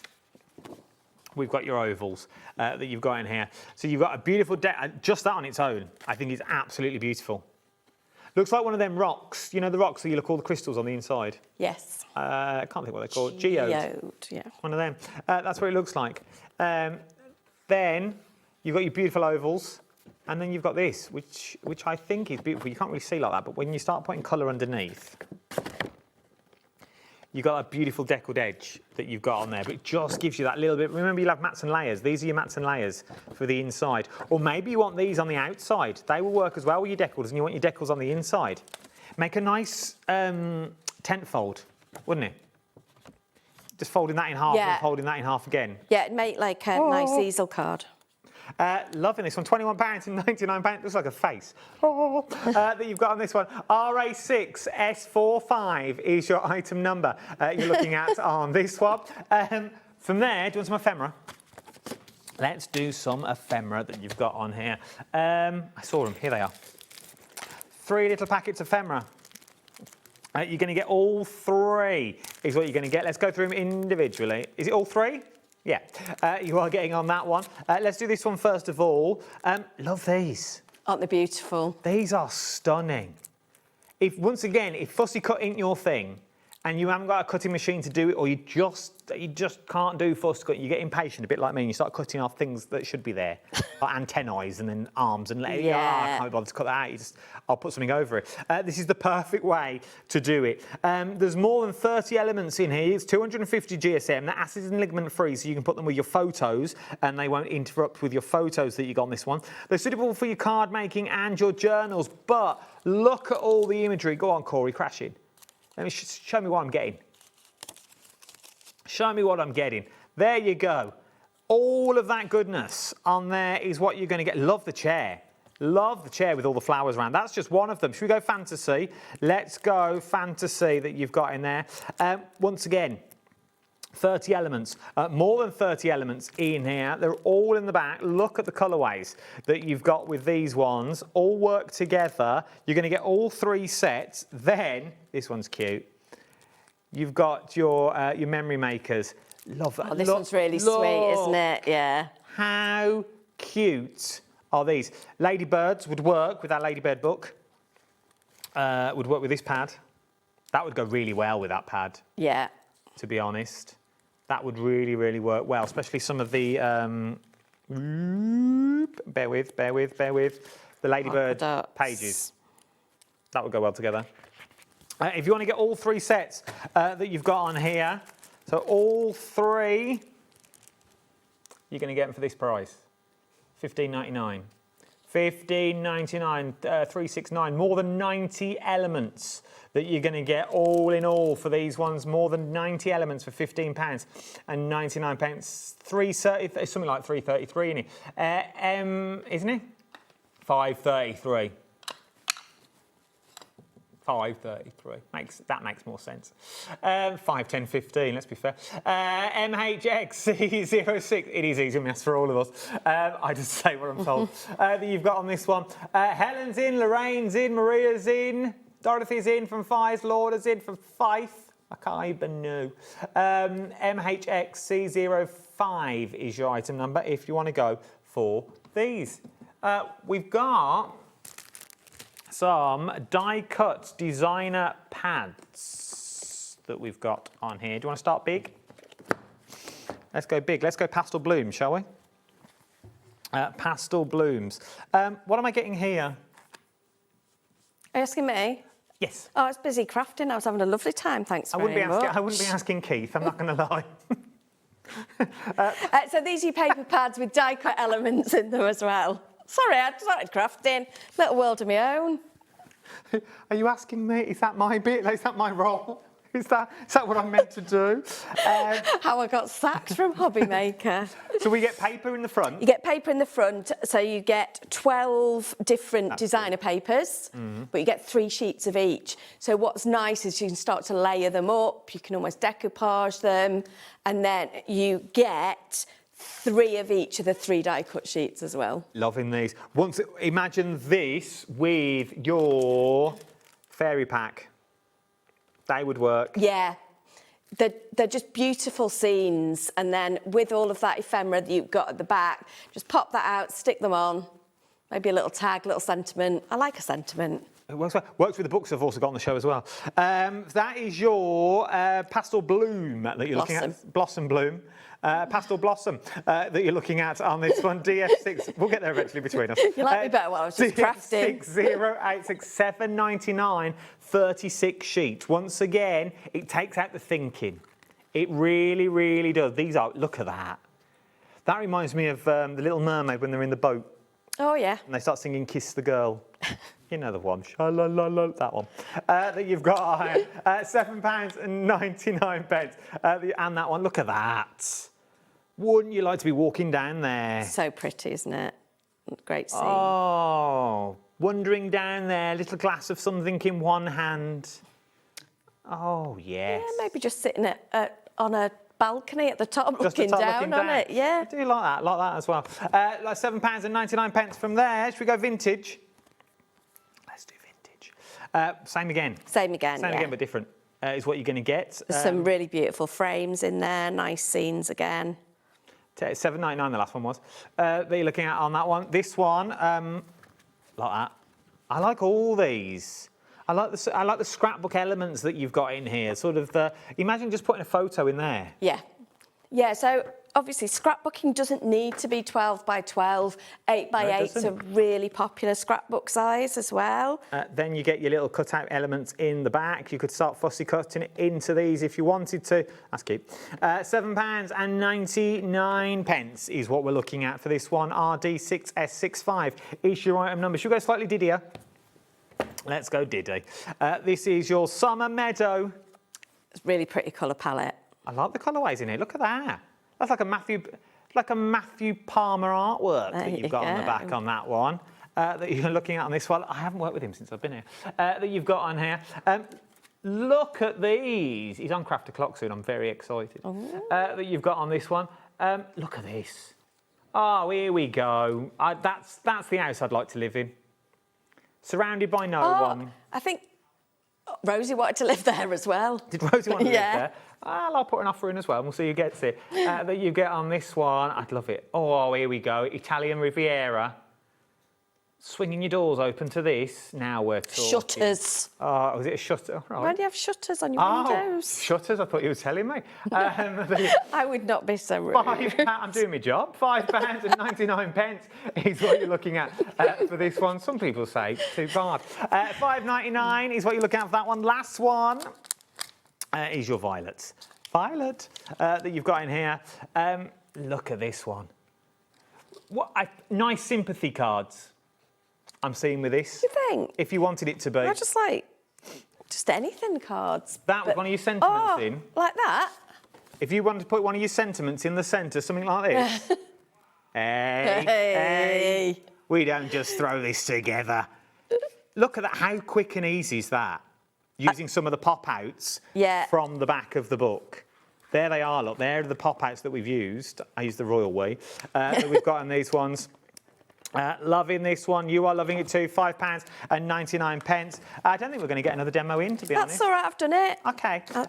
we've got your ovals that you've got in here. So you've got a beautiful deck. Just that on its own, I think is absolutely beautiful. Looks like one of them rocks. You know the rocks that you look all the crystals on the inside? Yes. I can't think what they're called. Geode. Yeah. One of them. That's what it looks like. Then you've got your beautiful ovals. And then you've got this, which I think is beautiful. You can't really see like that, but when you start putting colour underneath, you've got a beautiful deckled edge that you've got on there, but it just gives you that little bit. Remember, you'll have mats and layers. These are your mats and layers for the inside. Or maybe you want these on the outside. They will work as well with your decals, and you want your decals on the inside. Make a nice tent fold, wouldn't it? Just folding that in half and folding that in half again. Yeah, it'd make like a nice easel card. Loving this one, £21 and £99. Looks like a face that you've got on this one. RA6S45 is your item number you're looking at on this one. From there, do you want some ephemera? Let's do some ephemera that you've got on here. I saw them, here they are. 3 little packets of ephemera. You're going to get all 3 is what you're going to get. Let's go through them individually. Is it all 3? Yeah, you are getting on that one. Let's do this one first of all. Love these. Aren't they beautiful? These are stunning. Once again, if fussy cut ain't your thing, and you haven't got a cutting machine to do it, or you just can't do fussy cut, you get impatient, a bit like me, and you start cutting off things that should be there, like antennae and then arms, and I can't be bothered to cut that out. I'll put something over it. This is the perfect way to do it. There's more than 30 elements in here. It's 250 GSM. They're acid and ligament free, so you can put them with your photos, and they won't interrupt with your photos that you got on this one. They're suitable for your card making and your journals, but look at all the imagery. Go on, Corey, crash in. Let me show me what I'm getting. Show me what I'm getting. There you go. All of that goodness on there is what you're going to get. Love the chair. Love the chair with all the flowers around. That's just one of them. Should we go fantasy? Let's go fantasy that you've got in there. Once again, 30 elements. More than 30 elements in here. They're all in the back. Look at the colourways that you've got with these ones. All work together. You're going to get all 3 sets. Then, this one's cute. You've got your memory makers. Love that. Oh, this one's really sweet, isn't it? Yeah. How cute are these? Ladybirds would work with our Ladybird book. Would work with this pad. That would go really well with that pad. Yeah. To be honest. That would really, really work well, especially some of the, bear with, the Ladybird pages. That would go well together. If you want to get all 3 sets that you've got on here, so all 3, you're going to get them for this price, $15.99. $15.99, 369, more than 90 elements that you're going to get all in all for these ones. More than 90 elements for £15 and 99 pence. 330, something like 333 in it. Isn't it? 533. 533. That makes more sense. 5, 10, 15, let's be fair. MHXC06. It is easy maths for all of us. I just say what I'm told. That you've got on this one. Helen's in, Lorraine's in, Maria's in, Dorothy's in from Fives, Laura's in from Fife. I can't even know. MHXC05 is your item number if you want to go for these. We've got some die-cut designer pads that we've got on here. Do you want to start big? Let's go big. Let's go pastel blooms, shall we? Pastel blooms. What am I getting here? Are you asking me? Yes. Oh, I was busy crafting. I was having a lovely time, thanks I wouldn't be asking Keith, I'm not going to lie. So these are your paper pads with die-cut elements in them as well. Sorry, I started crafting. Little world of my own. Are you asking me? Is that my bit? Is that my role? Is that what I'm meant to do? How I got sacked from HobbyMaker. So we get paper in the front? You get paper in the front, so you get 12 different designer papers, but you get 3 sheets of each. So what's nice is you can start to layer them up, you can almost decoupage them, and then you get 3 of each of the 3 die-cut sheets as well. Loving these. Imagine this with your fairy pack. They would work. Yeah. they're just beautiful scenes, and then with all of that ephemera that you've got at the back, just pop that out, stick them on, maybe a little tag, little sentiment. I like a sentiment. It works well. Works with the books I've also got on the show as well. That is your pastel bloom that you're looking at. Blossom bloom. Pastel blossom that you're looking at on this one. DF6. We'll get there eventually between us. You like me better while I was just crafting. 6086799 36 sheets. Once again, it takes out the thinking. It really, really does. These are, look at that. That reminds me of The Little Mermaid when they're in the boat. Oh, yeah. And they start singing Kiss the Girl. You know the one. Sha-la-la-la, that one. That you've got £7.99. And that one, look at that. Wouldn't you like to be walking down there? So pretty, isn't it? Great scene. Oh, wandering down there, little glass of something in one hand. Oh, yes. Yeah, maybe just sitting on a balcony at the top, looking down on it. Yeah. I do like that as well. Like £7.99 from there. Should we go vintage? Let's do vintage. Same again. Same again, Same again, but different is what you're going to get. There's some really beautiful frames in there, nice scenes again. £7.99 the last one was. That you're looking at on that one. This one, like that. I like all these. I like the scrapbook elements that you've got in here. Sort of imagine just putting a photo in there. Yeah. Yeah, so obviously scrapbooking doesn't need to be 12 by 12. 8 by 8's a really popular scrapbook size as well. Then you get your little cutout elements in the back. You could start fussy cutting it into these if you wanted to. That's cute. £7.99 is what we're looking at for this one. RD6S65 is your item number. Should we go slightly diddier? Let's go Diddy. This is your Summer Meadow. It's a really pretty colour palette. I like the colourways in here. Look at that. That's like a Matthew Palmer artwork that you've got on the back on that one. That you're looking at on this one. I haven't worked with him since I've been here. That you've got on here. Look at these. He's on Craft O'Clock soon. I'm very excited. That you've got on this one. Look at this. Oh, here we go. That's the house I'd like to live in. Surrounded by no one. I think Rosie wanted to live there as well. Did Rosie want to live there? Well, I'll put an offer in as well, and we'll see who gets it. That you get on this one. I'd love it. Oh, here we go. Italian Riviera. Swinging your doors open to this. Now we're talking. Shutters. Oh, was it a shutter? Right. Why do you have shutters on your windows? Shutters? I thought you were telling me. I would not be so rude. I'm doing my job. £5.99 is what you're looking at for this one. Some people say too bad. £5.99 is what you're looking at for that one. Last one is your violets. Violet that you've got in here. Look at this one. Nice sympathy cards. I'm seeing with this. You think? If you wanted it to be. I just anything cards. That was one of your sentiments in. Like that? If you wanted to put one of your sentiments in the centre, something like this. Hey. We don't just throw this together. Look at that. How quick and easy is that? Using some of the pop-outs from the back of the book. There they are, look. They're the pop-outs that we've used. I use the royal way. That we've got in these ones. Loving this one. You are loving it too. £5.99. I don't think we're going to get another demo in, to be honest. That's all right. I've done it. Okay. Do you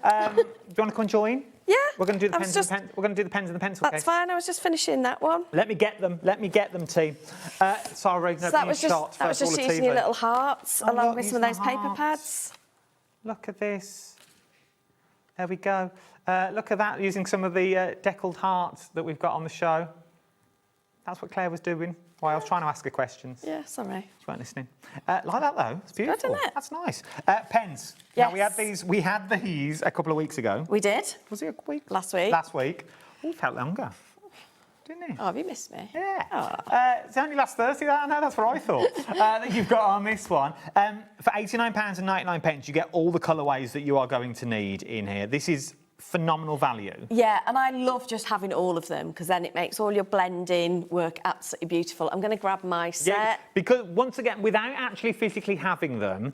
want to come and join? Yeah. We're going to do the pens and the We're going to do the pens and the pencil case. That's fine. I was just finishing that one. Let me get them. Let me get them, team. Sorry, so that was just using your little hearts along with some of those paper pads. Look at this. There we go. Look at that, using some of the deckled hearts that we've got on the show. That's what Claire was doing while I was trying to ask her questions. Yeah, sorry. She weren't listening. Like that, though. It's beautiful. Good, isn't it? That's nice. Pens. Yes. Now, we had these a couple of weeks ago. We did. Was it a week? Last week. Last week. Oh, it felt longer. Didn't it? Oh, have you missed me? Yeah. It's only last Thursday, that? No, that's what I thought. That you've got on this one. For £89.99, you get all the colourways that you are going to need in here. This is phenomenal value. Yeah, and I love just having all of them because then it makes all your blending work absolutely beautiful. I'm going to grab my set. Yeah, because once again, without actually physically having them,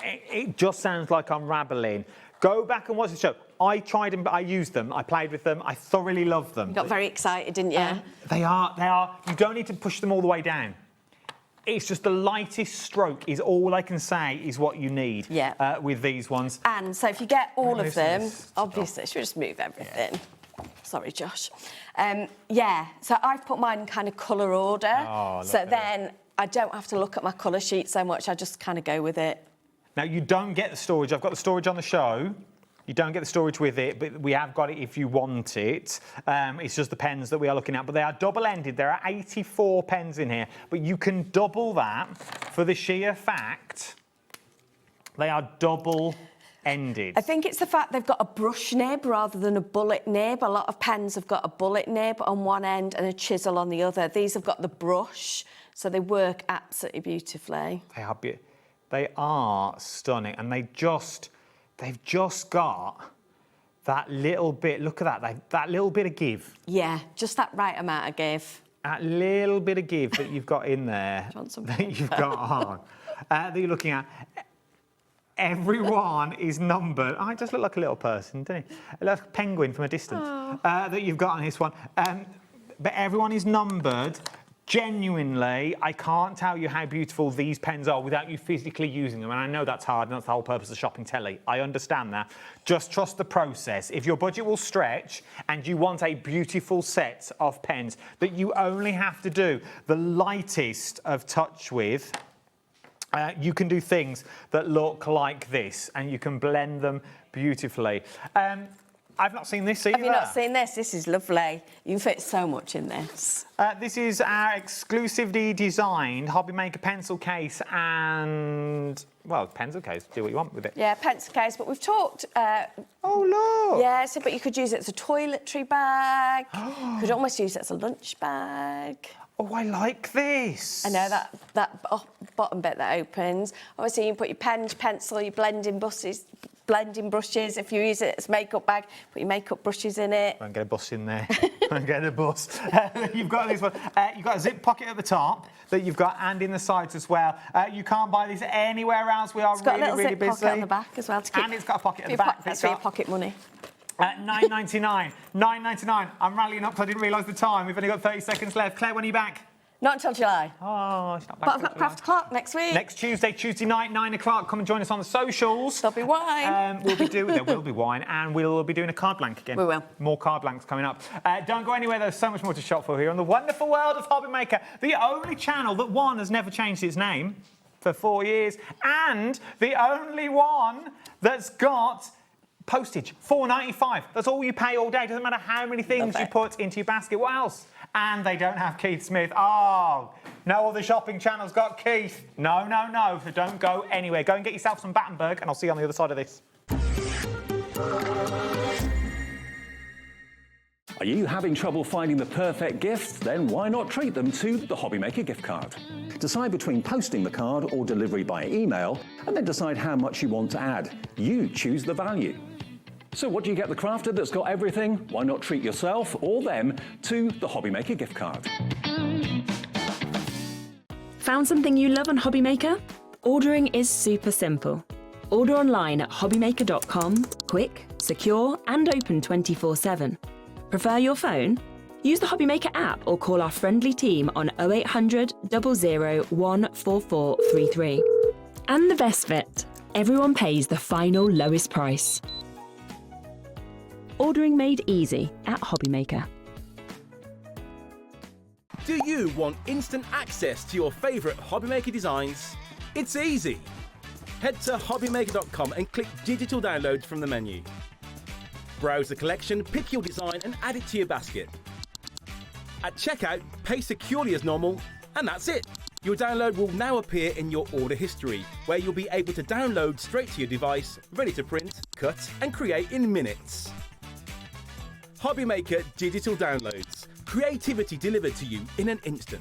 it just sounds like I'm rabbling. Go back and watch the show. I tried them, I used them, I played with them, I thoroughly loved them. You got very excited, didn't you? They are. You don't need to push them all the way down. It's just the lightest stroke is all I can say is what you need with these ones. And so if you get all of them, obviously, should we just move everything? Yeah. Sorry, Josh. So I've put mine in kind of colour order. So then I don't have to look at my colour sheet so much. I just kind of go with it. Now, you don't get the storage. I've got the storage on the show. You don't get the storage with it, but we have got it if you want it. It's just the pens that we are looking at, but they are double-ended. There are 84 pens in here, but you can double that for the sheer fact they are double-ended. I think it's the fact they've got a brush nib rather than a bullet nib. A lot of pens have got a bullet nib on one end and a chisel on the other. These have got the brush, so they work absolutely beautifully. They are stunning, and they've just got that little bit, look at that, that little bit of give. Yeah, just that right amount of give. That little bit of give that you've got in there, that you've got on, that you're looking at. Everyone is numbered. Oh, it does look like a little person, doesn't it? Like a penguin from a distance that you've got on this one. But everyone is numbered. Genuinely, I can't tell you how beautiful these pens are without you physically using them. And I know that's hard, and that's the whole purpose of shopping telly. I understand that. Just trust the process. If your budget will stretch and you want a beautiful set of pens that you only have to do the lightest of touch with, you can do things that look like this, and you can blend them beautifully. I've not seen this either. Have you not seen this? This is lovely. You can fit so much in this. This is our exclusively designed HobbyMaker pencil case and, well, pencil case. Do what you want with it. Yeah, pencil case. But we've talked... oh, look! Yeah, so, but you could use it as a toiletry bag. You could almost use it as a lunch bag. Oh, I like this. I know, that bottom bit that opens. Obviously, you can put your pen, your pencil, your blending brushes. If you use it as a makeup bag, put your makeup brushes in it. Don't get a bus in there. Don't get a bus. You've got this one. You've got a zip pocket at the top that you've got, and in the sides as well. You can't buy this anywhere else. We are really, really busy. It's got a little zip pocket on the back as well. To keep and it's got a pocket at the back. That's for your pocket money. $9.99. $9.99. I'm rallying up because I didn't realise the time. We've only got 30 seconds left. Claire, when are you back? Not until July. Oh, it's not back. But I've got Craft O'Clock next week. Next Tuesday night, 9 o'clock. Come and join us on the socials. There'll be wine. There will be wine, and we'll be doing a card blank again. We will. More card blanks coming up. Don't go anywhere. There's so much more to shop for here on the wonderful world of HobbyMaker, the only channel that, one, has never changed its name for 4 years, and the only one that's got postage, $4.95. That's all you pay all day. Doesn't matter how many things you put into your basket. What else? And they don't have Keith Smith. Oh, no other shopping channel's got Keith. No. So don't go anywhere. Go and get yourself some Battenberg, and I'll see you on the other side of this. Are you having trouble finding the perfect gift? Then why not treat them to the HobbyMaker gift card? Decide between posting the card or delivery by email, and then decide how much you want to add. You choose the value. So what do you get the crafter that's got everything? Why not treat yourself or them to the HobbyMaker gift card? Found something you love on HobbyMaker? Ordering is super simple. Order online at hobbymaker.com, quick, secure, and open 24/7. Prefer your phone? Use the HobbyMaker app or call our friendly team on 0800 00 14433. And the best bit, everyone pays the final lowest price. Ordering made easy at HobbyMaker. Do you want instant access to your favourite HobbyMaker designs? It's easy. Head to hobbymaker.com and click Digital Downloads from the menu. Browse the collection, pick your design and add it to your basket. At checkout, pay securely as normal, and that's it. Your download will now appear in your order history, where you'll be able to download straight to your device, ready to print, cut and create in minutes. HobbyMaker Digital Downloads. Creativity delivered to you in an instant.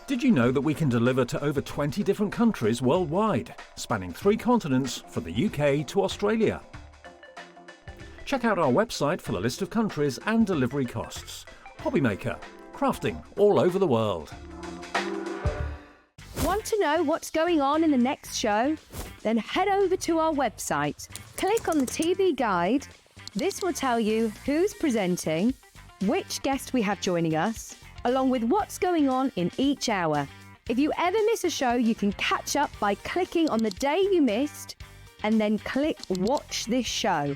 Did you know that we can deliver to over 20 different countries worldwide, spanning 3 continents from the UK to Australia? Check out our website for the list of countries and delivery costs. HobbyMaker, crafting all over the world. Want to know what's going on in the next show? Then head over to our website. Click on the TV guide. This will tell you who's presenting, which guest we have joining us, along with what's going on in each hour. If you ever miss a show, you can catch up by clicking on the day you missed and then click Watch This Show.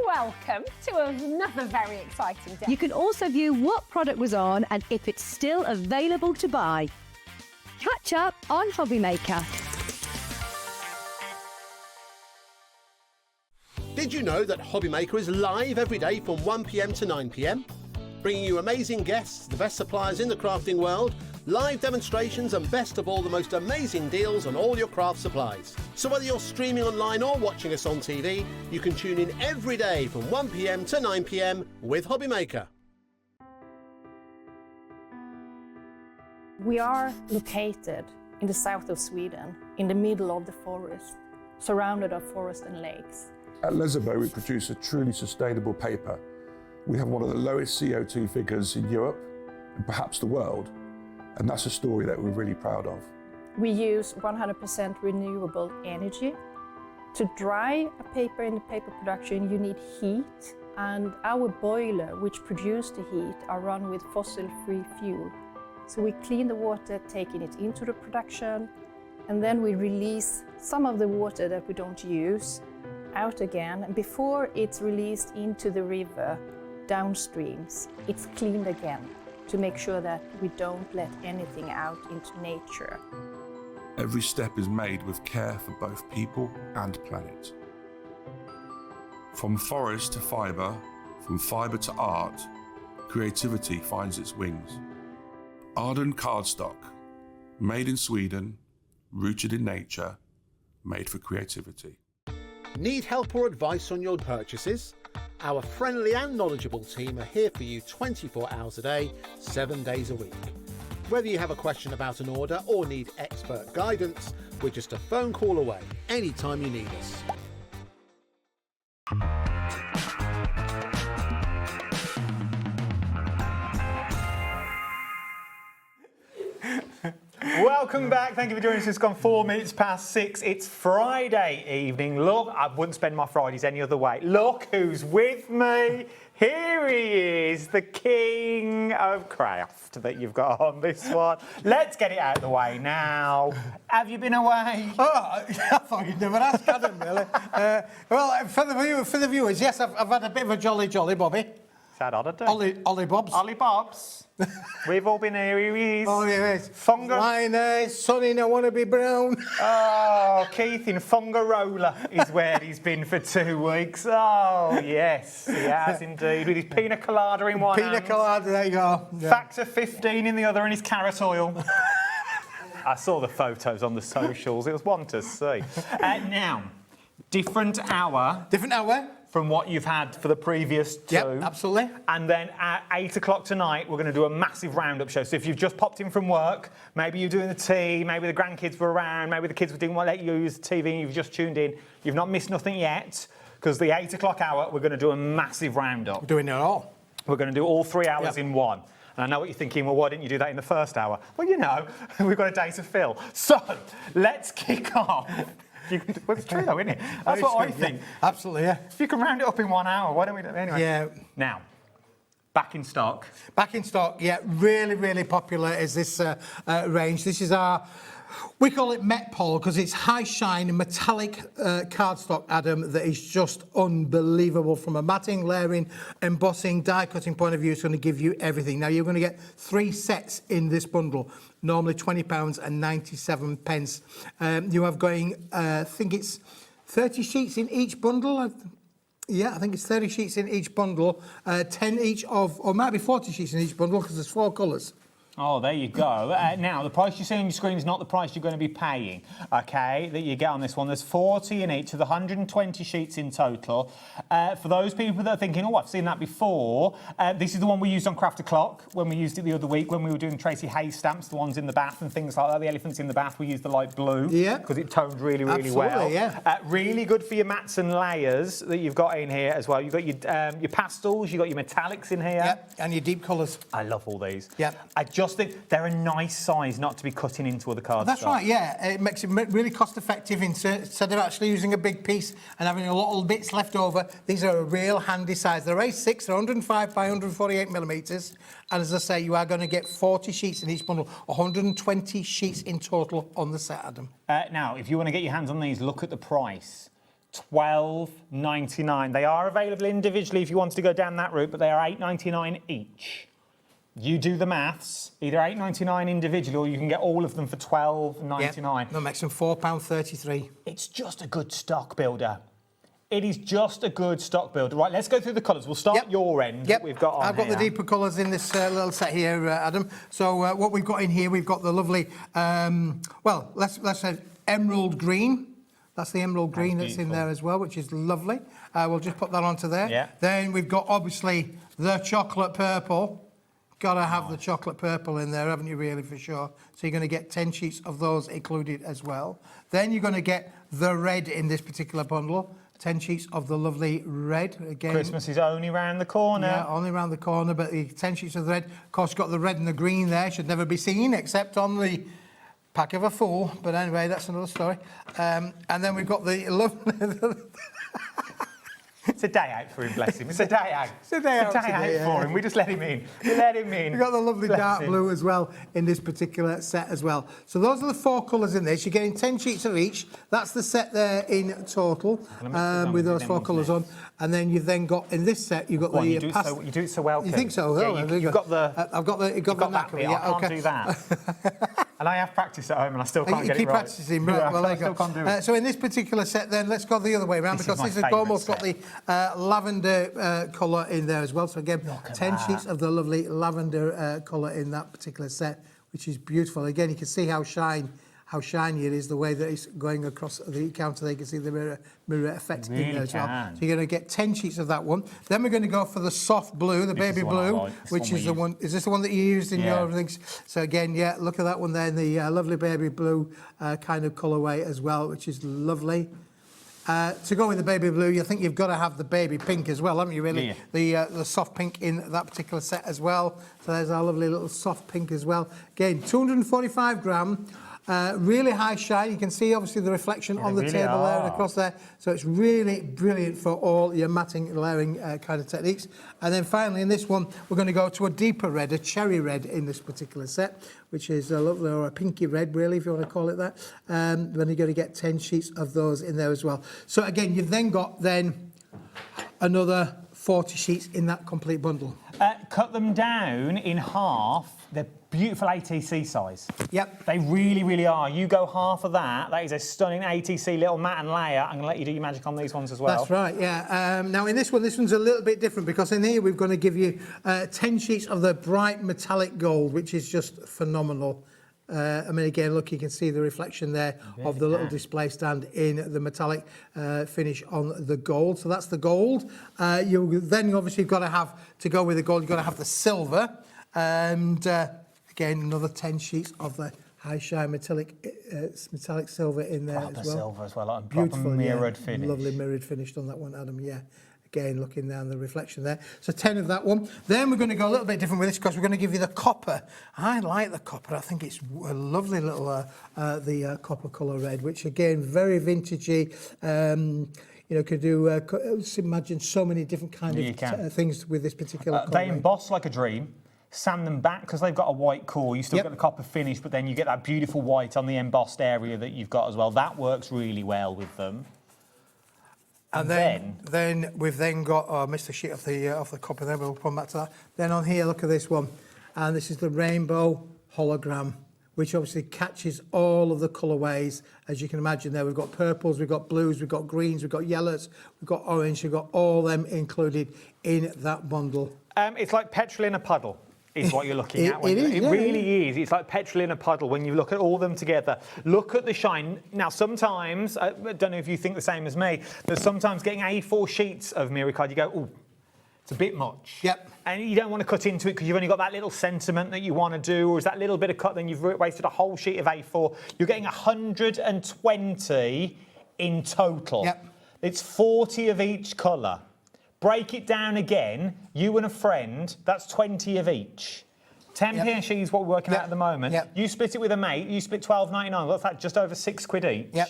Welcome to another very exciting day. You can also view what product was on and if it's still available to buy. Catch up on HobbyMaker. Did you know that HobbyMaker is live every day from 1 p.m. to 9 p.m? Bringing you amazing guests, the best suppliers in the crafting world, live demonstrations and best of all, the most amazing deals on all your craft supplies. So whether you're streaming online or watching us on TV, you can tune in every day from 1 p.m. to 9 p.m. with HobbyMaker. We are located in the south of Sweden, in the middle of the forest, surrounded by forest and lakes. At Lesabo, we produce a truly sustainable paper. We have one of the lowest CO2 figures in Europe, and perhaps the world, and that's a story that we're really proud of. We use 100% renewable energy. To dry a paper in the paper production, you need heat, and our boiler, which produces the heat, are run with fossil-free fuel. So we clean the water, taking it into the production, and then we release some of the water that we don't use out again. And before it's released into the river, downstreams, it's cleaned again to make sure that we don't let anything out into nature. Every step is made with care for both people and planet. From forest to fibre, from fibre to art, creativity finds its wings. Arden cardstock, made in Sweden, rooted in nature, made for creativity. Need help or advice on your purchases? Our friendly and knowledgeable team are here for you 24 hours a day, 7 days a week. Whether you have a question about an order or need expert guidance, we're just a phone call away anytime you need us. Welcome back. Thank you for joining us. It's gone 4 minutes past 6. It's Friday evening. Look, I wouldn't spend my Fridays any other way. Look who's with me. Here he is, the king of craft that you've got on this one. Let's get it out of the way now. Have you been away? Oh, I thought you'd never ask, Adam, really. Well, for the viewers, yes, I've had a bit of a jolly, Bobby. Sad oddity. Ollie Bobs. Ollie Bobs. We've all been here. Here he is. Oh, yes. Funga. Wine, sunny, I want to be brown. Oh, Keith in Fungarola is where he's been for 2 weeks. Oh, yes, he has indeed. With his pina colada in one hand. Pina colada, there you go. Yeah. Factor 15 in the other, and his carrot oil. I saw the photos on the socials. It was one to see. Now, different hour. Different hour. From what you've had for the previous 2. Yep, absolutely. And then at 8 o'clock tonight, we're going to do a massive roundup show. So if you've just popped in from work, maybe you're doing the tea, maybe the grandkids were around, maybe the kids didn't want to let you use the TV and you've just tuned in, you've not missed nothing yet, because the 8 o'clock hour, we're going to do a massive roundup. We're doing it all. We're going to do all 3 hours in one. And I know what you're thinking, well, why didn't you do that in the first hour? Well, you know, we've got a day to fill. So let's kick off. Well, it's true though, isn't it? That's what I think. Yeah, absolutely, yeah. If you can round it up in 1 hour, why don't we do it anyway? Yeah. Now, back in stock. Back in stock, yeah. Really, really popular is this range. This is our, we call it Met Pole because it's high shine metallic cardstock, Adam, that is just unbelievable from a matting, layering, embossing, die cutting point of view. It's going to give you everything. Now, you're going to get 3 sets in this bundle. Normally £20 and 97 pence. You have going, I think it's 30 sheets in each bundle. Yeah, I think it's 30 sheets in each bundle, 10 each of, or might be 40 sheets in each bundle because there's 4 colours. Oh, there you go. Now, the price you see on your screen is not the price you're going to be paying, OK, that you get on this one. There's 40 in each, so there's 120 sheets in total. For those people that are thinking, oh, I've seen that before, this is the one we used on Craft O'Clock when we used it the other week when we were doing Tracy Hayes stamps, the ones in the bath and things like that. The elephants in the bath, we used the light blue. Yeah. Because it toned really, really well. Yeah. Really good for your mats and layers that you've got in here as well. You've got your pastels, you've got your metallics in here. Yep, and your deep colours. I love all these. Yep. I just just think they're a nice size not to be cutting into other cardstock. That's right, yeah. It makes it really cost effective instead of actually using a big piece and having a lot of bits left over. These are a real handy size. They're A6, they're 105 by 148 millimetres. And as I say, you are going to get 40 sheets in each bundle, 120 sheets in total on the set, Adam. Now, if you want to get your hands on these, look at the price. $12.99. They are available individually if you want to go down that route, but they are $8.99 each. You do the maths, either $8.99 individually or you can get all of them for $12.99. Yep. That makes them £4.33. It's just a good stock builder. It is just a good stock builder. Right, let's go through the colours. We'll start at your end. Yep. We've got on I've got here. the deeper colours in this little set here, Adam. So what we've got in here, we've got the lovely, well, let's say emerald green. That's the emerald green that's in there as well, which is lovely. We'll just put that onto there. Yeah. Then we've got, obviously, the chocolate purple. Got to have the chocolate purple in there, haven't you, really, for sure? So you're going to get 10 sheets of those included as well. Then you're going to get the red in this particular bundle. 10 sheets of the lovely red. Again, Christmas is only round the corner. Yeah, only round the corner, but the 10 sheets of the red. Of course, you've got the red and the green there. Should never be seen except on the pack of a fool. But anyway, that's another story. And then we've got the lovely... It's a day out for him, bless him. It's a day out. It's a day out today, for him. We just let him in. We let him in. We've got the lovely dark blue as well in this particular set as well. So those are the 4 colours in this. You're getting 10 sheets of each. That's the set there in total with those 4 colours on. And then you've then got, in this set, you've got the... You do it so well, You think so? Yeah, you've got the... I've got the knack of it. I can't do that. And I have practiced at home and I still can't get it right. You keep practising, right? Yeah, well, I still can't do it. So in this particular set then, let's go the other way around because this has almost got the lavender colour in there as well. So again, 10 sheets of the lovely lavender colour in that particular set, which is beautiful. Again, you can see how shiny it is, the way that it's going across the counter there. You can see the mirror effect in there as well. So you're going to get 10 sheets of that one. Then we're going to go for the soft blue, the baby blue, which is the one... Is this the one that you used in your things? So again, yeah, look at that one there, the lovely baby blue kind of colourway as well, which is lovely. To go with the baby blue, I think you've got to have the baby pink as well, haven't you, really? Yeah. The soft pink in that particular set as well. So there's our lovely little soft pink as well. Again, 245 gram. Really high shine. You can see obviously the reflection on the table there and across there. So it's really brilliant for all your matting layering kind of techniques. And then finally in this one, we're going to go to a deeper red, a cherry red in this particular set, which is a lovely, or a pinky red really, if you want to call it that. Then you're going to get 10 sheets of those in there as well. So again, you've then got another 40 sheets in that complete bundle. Cut them down in half. They're beautiful ATC size. Yep. They really, really are. You go half of that. That is a stunning ATC little mat and layer. I'm going to let you do your magic on these ones as well. That's right, yeah. Now, in this one's a little bit different because in here we're going to give you 10 sheets of the bright metallic gold, which is just phenomenal. I mean, again, look, you can see the reflection there of the little display stand in the metallic finish on the gold. So that's the gold. You then obviously got to have, to go with the gold, you've got to have the silver. And again, another 10 sheets of the high shine metallic silver in there proper as well. Silver as well, like Beautiful, mirrored finish. Lovely mirrored finish on that one, Adam, yeah. Again, looking down the reflection there. So 10 of that one. Then we're going to go a little bit different with this because we're going to give you the copper. I like the copper. I think it's a lovely little, the copper colour red, which again, very vintagey. You know, could do, imagine so many different kind of things with this particular colour. They emboss like a dream. Sand them back because they've got a white core. You still get the copper finish, but then you get that beautiful white on the embossed area that you've got as well. That works really well with them. And then we've then got, oh, I missed the sheet of the copper there, but we'll come back to that. Then on here, look at this one. And this is the rainbow hologram, which obviously catches all of the colourways. As you can imagine there, we've got purples, we've got blues, we've got greens, we've got yellows, we've got orange, we've got all them included in that bundle. It's like petrol in a puddle. Is what you're looking at. It really is. It's like petrol in a puddle when you look at all of them together. Look at the shine. Now, sometimes, I don't know if you think the same as me, that sometimes getting A4 sheets of mirror card, you go, oh, it's a bit much. Yep. And you don't want to cut into it because you've only got that little sentiment that you want to do, or is that little bit of cut, then you've wasted a whole sheet of A4. You're getting 120 in total. Yep. It's 40 of each colour. Break it down again, you and a friend, that's 20 of each. 10p a sheet is what we're working at the moment. Yep. You split it with a mate, you split £12.99. What's that, just over £6 each? Yep.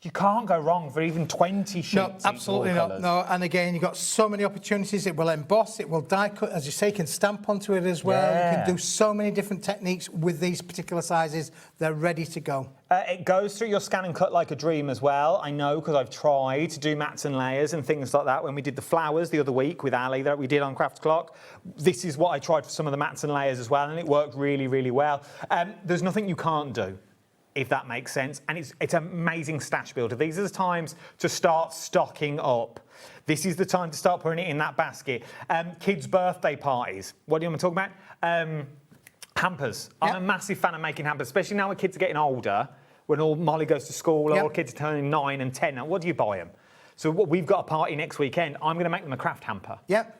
You can't go wrong for even 20 sheets. No, absolutely not. No, and again, you've got so many opportunities. It will emboss, it will die cut, as you say, you can stamp onto it as well. You can do so many different techniques with these particular sizes. They're ready to go. It goes through your scan and cut like a dream as well. I know, because I've tried to do mats and layers and things like that. When we did the flowers the other week with Ali that we did on Craft Clock, this is what I tried for some of the mats and layers as well, and it worked really, really well. There's nothing you can't do, if that makes sense. And it's an amazing stash builder. These are the times to start stocking up. This is the time to start putting it in that basket. Kids' birthday parties. What do you want to talk about? Hampers. I'm a massive fan of making hampers, especially now when kids are getting older, when all Molly goes to school, all kids are turning 9 and 10. Now, what do you buy them? So we've got a party next weekend. I'm going to make them a craft hamper.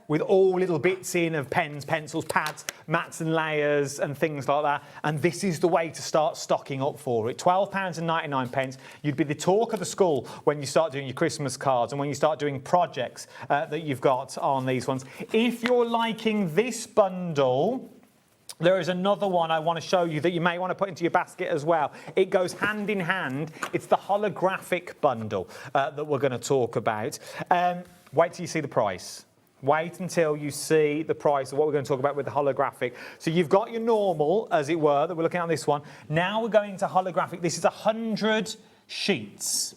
With all little bits in of pens, pencils, pads, mats and layers and things like that. And this is the way to start stocking up for it. £12.99. You'd be the talk of the school when you start doing your Christmas cards and when you start doing projects that you've got on these ones. If you're liking this bundle, there is another one I want to show you that you may want to put into your basket as well. It goes hand in hand. It's the holographic bundle that we're going to talk about. Wait till you see the price. Wait until you see the price of what we're going to talk about with the holographic. So you've got your normal, as it were, that we're looking at on this one. Now we're going to holographic. This is 100 sheets.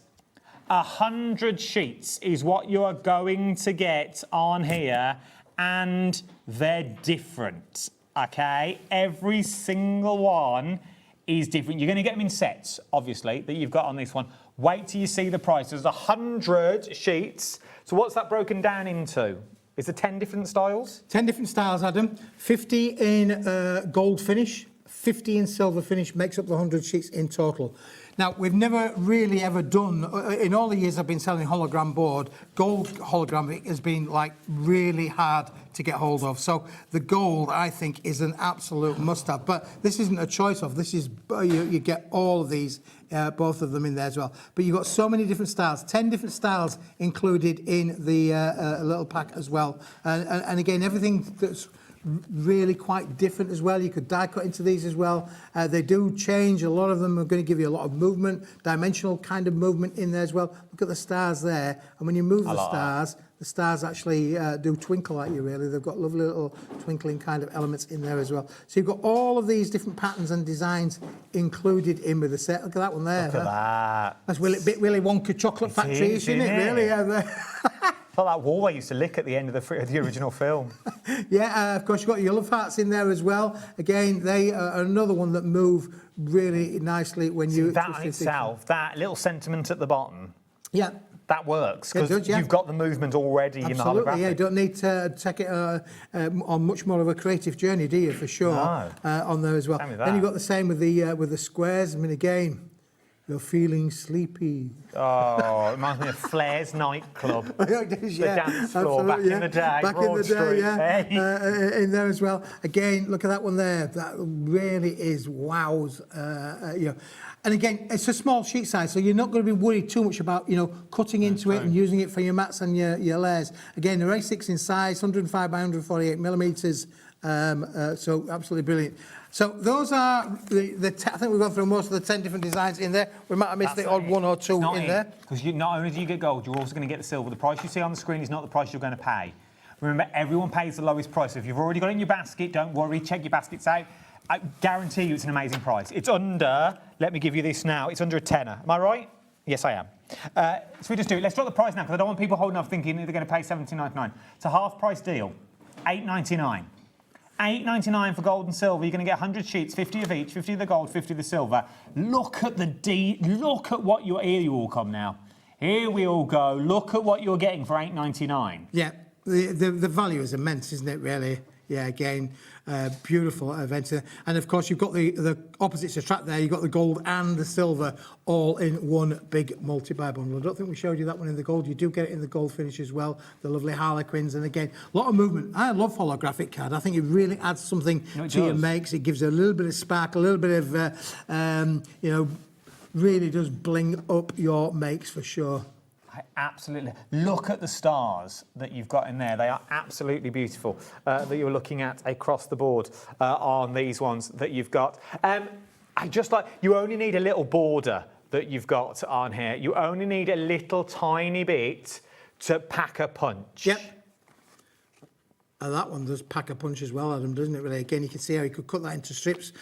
100 sheets is what you are going to get on here, and they're different. Okay, every single one is different. You're going to get them in sets, obviously, that you've got on this one. Wait till you see the price. There's 100 sheets. So what's that broken down into? Is there 10 different styles? 10 different styles, Adam. 50 in gold finish, 50 in silver finish, makes up the 100 sheets in total. Now, we've never really ever done, in all the years I've been selling hologram board, gold hologram has been like really hard to get hold of. So the gold, I think, is an absolute must-have. But this isn't a choice of. This is, you get all of these, both of them in there as well. But you've got so many different styles, 10 different styles included in the little pack as well. And again, everything that's really quite different as well. You could die cut into these as well. They do change. A lot of them are going to give you a lot of movement, dimensional kind of movement in there as well. Look at the stars there. And when you move the stars actually do twinkle at you, really. They've got lovely little twinkling kind of elements in there as well. So you've got all of these different patterns and designs included in with the set. Look at that one there. Look at that. That's Willy Wonka chocolate factory, isn't it? Really? Like that wall I used to lick at the end of the original film. Yeah, of course, you've got your love hearts in there as well. Again, they are another one that move really nicely when you... That on itself, that little sentiment at the bottom. Yeah. That works, because you've got the movement already in the holographic. Absolutely, yeah, you don't need to take it on much more of a creative journey, do you, for sure, on there as well. Then you've got the same with the squares. I mean, again, you're feeling sleepy. Oh, it reminds me of Flair's nightclub. It is, the dance floor back in the day. Back in the day, yeah. In there as well. Again, look at that one there. That really is wows. You know. And again, it's a small sheet size, so you're not going to be worried too much about, cutting into it and using it for your mats and your layers. Again, they're A6 in size, 105 by 148 millimetres. So absolutely brilliant. So those are I think we've gone through most of the 10 different designs in there. We might have missed the odd one or two in there. Because not only do you get gold, you're also going to get the silver. The price you see on the screen is not the price you're going to pay. Remember, everyone pays the lowest price. So if you've already got it in your basket, don't worry, check your baskets out. I guarantee you it's an amazing price. It's under, let me give you this now, it's under a tenner. Am I right? Yes, I am. So we just do it. Let's drop the price now, because I don't want people holding off thinking they're going to pay $17.99. It's a half-price deal, $8.99. $8.99 for gold and silver. You're going to get 100 sheets, 50 of each, 50 of the gold, 50 of the silver. Look at look at what you're... Here you all come now. Here we all go. Look at what you're getting for $8.99. Yeah, the value is immense, isn't it, really? Yeah, again, beautiful event. And of course, you've got the opposites attract there. You've got the gold and the silver all in one big multi-buy bundle. I don't think we showed you that one in the gold. You do get it in the gold finish as well, the lovely harlequins. And again, a lot of movement. I love holographic card. I think it really adds something to your makes. It gives a little bit of spark, a little bit of, really does bling up your makes for sure. Absolutely. Look at the stars that you've got in there. They are absolutely beautiful that you're looking at across the board on these ones that you've got. I just like, you only need a little border that you've got on here. You only need a little tiny bit to pack a punch. Yep. And that one does pack a punch as well, Adam, doesn't it, really? Again, you can see how you could cut that into strips,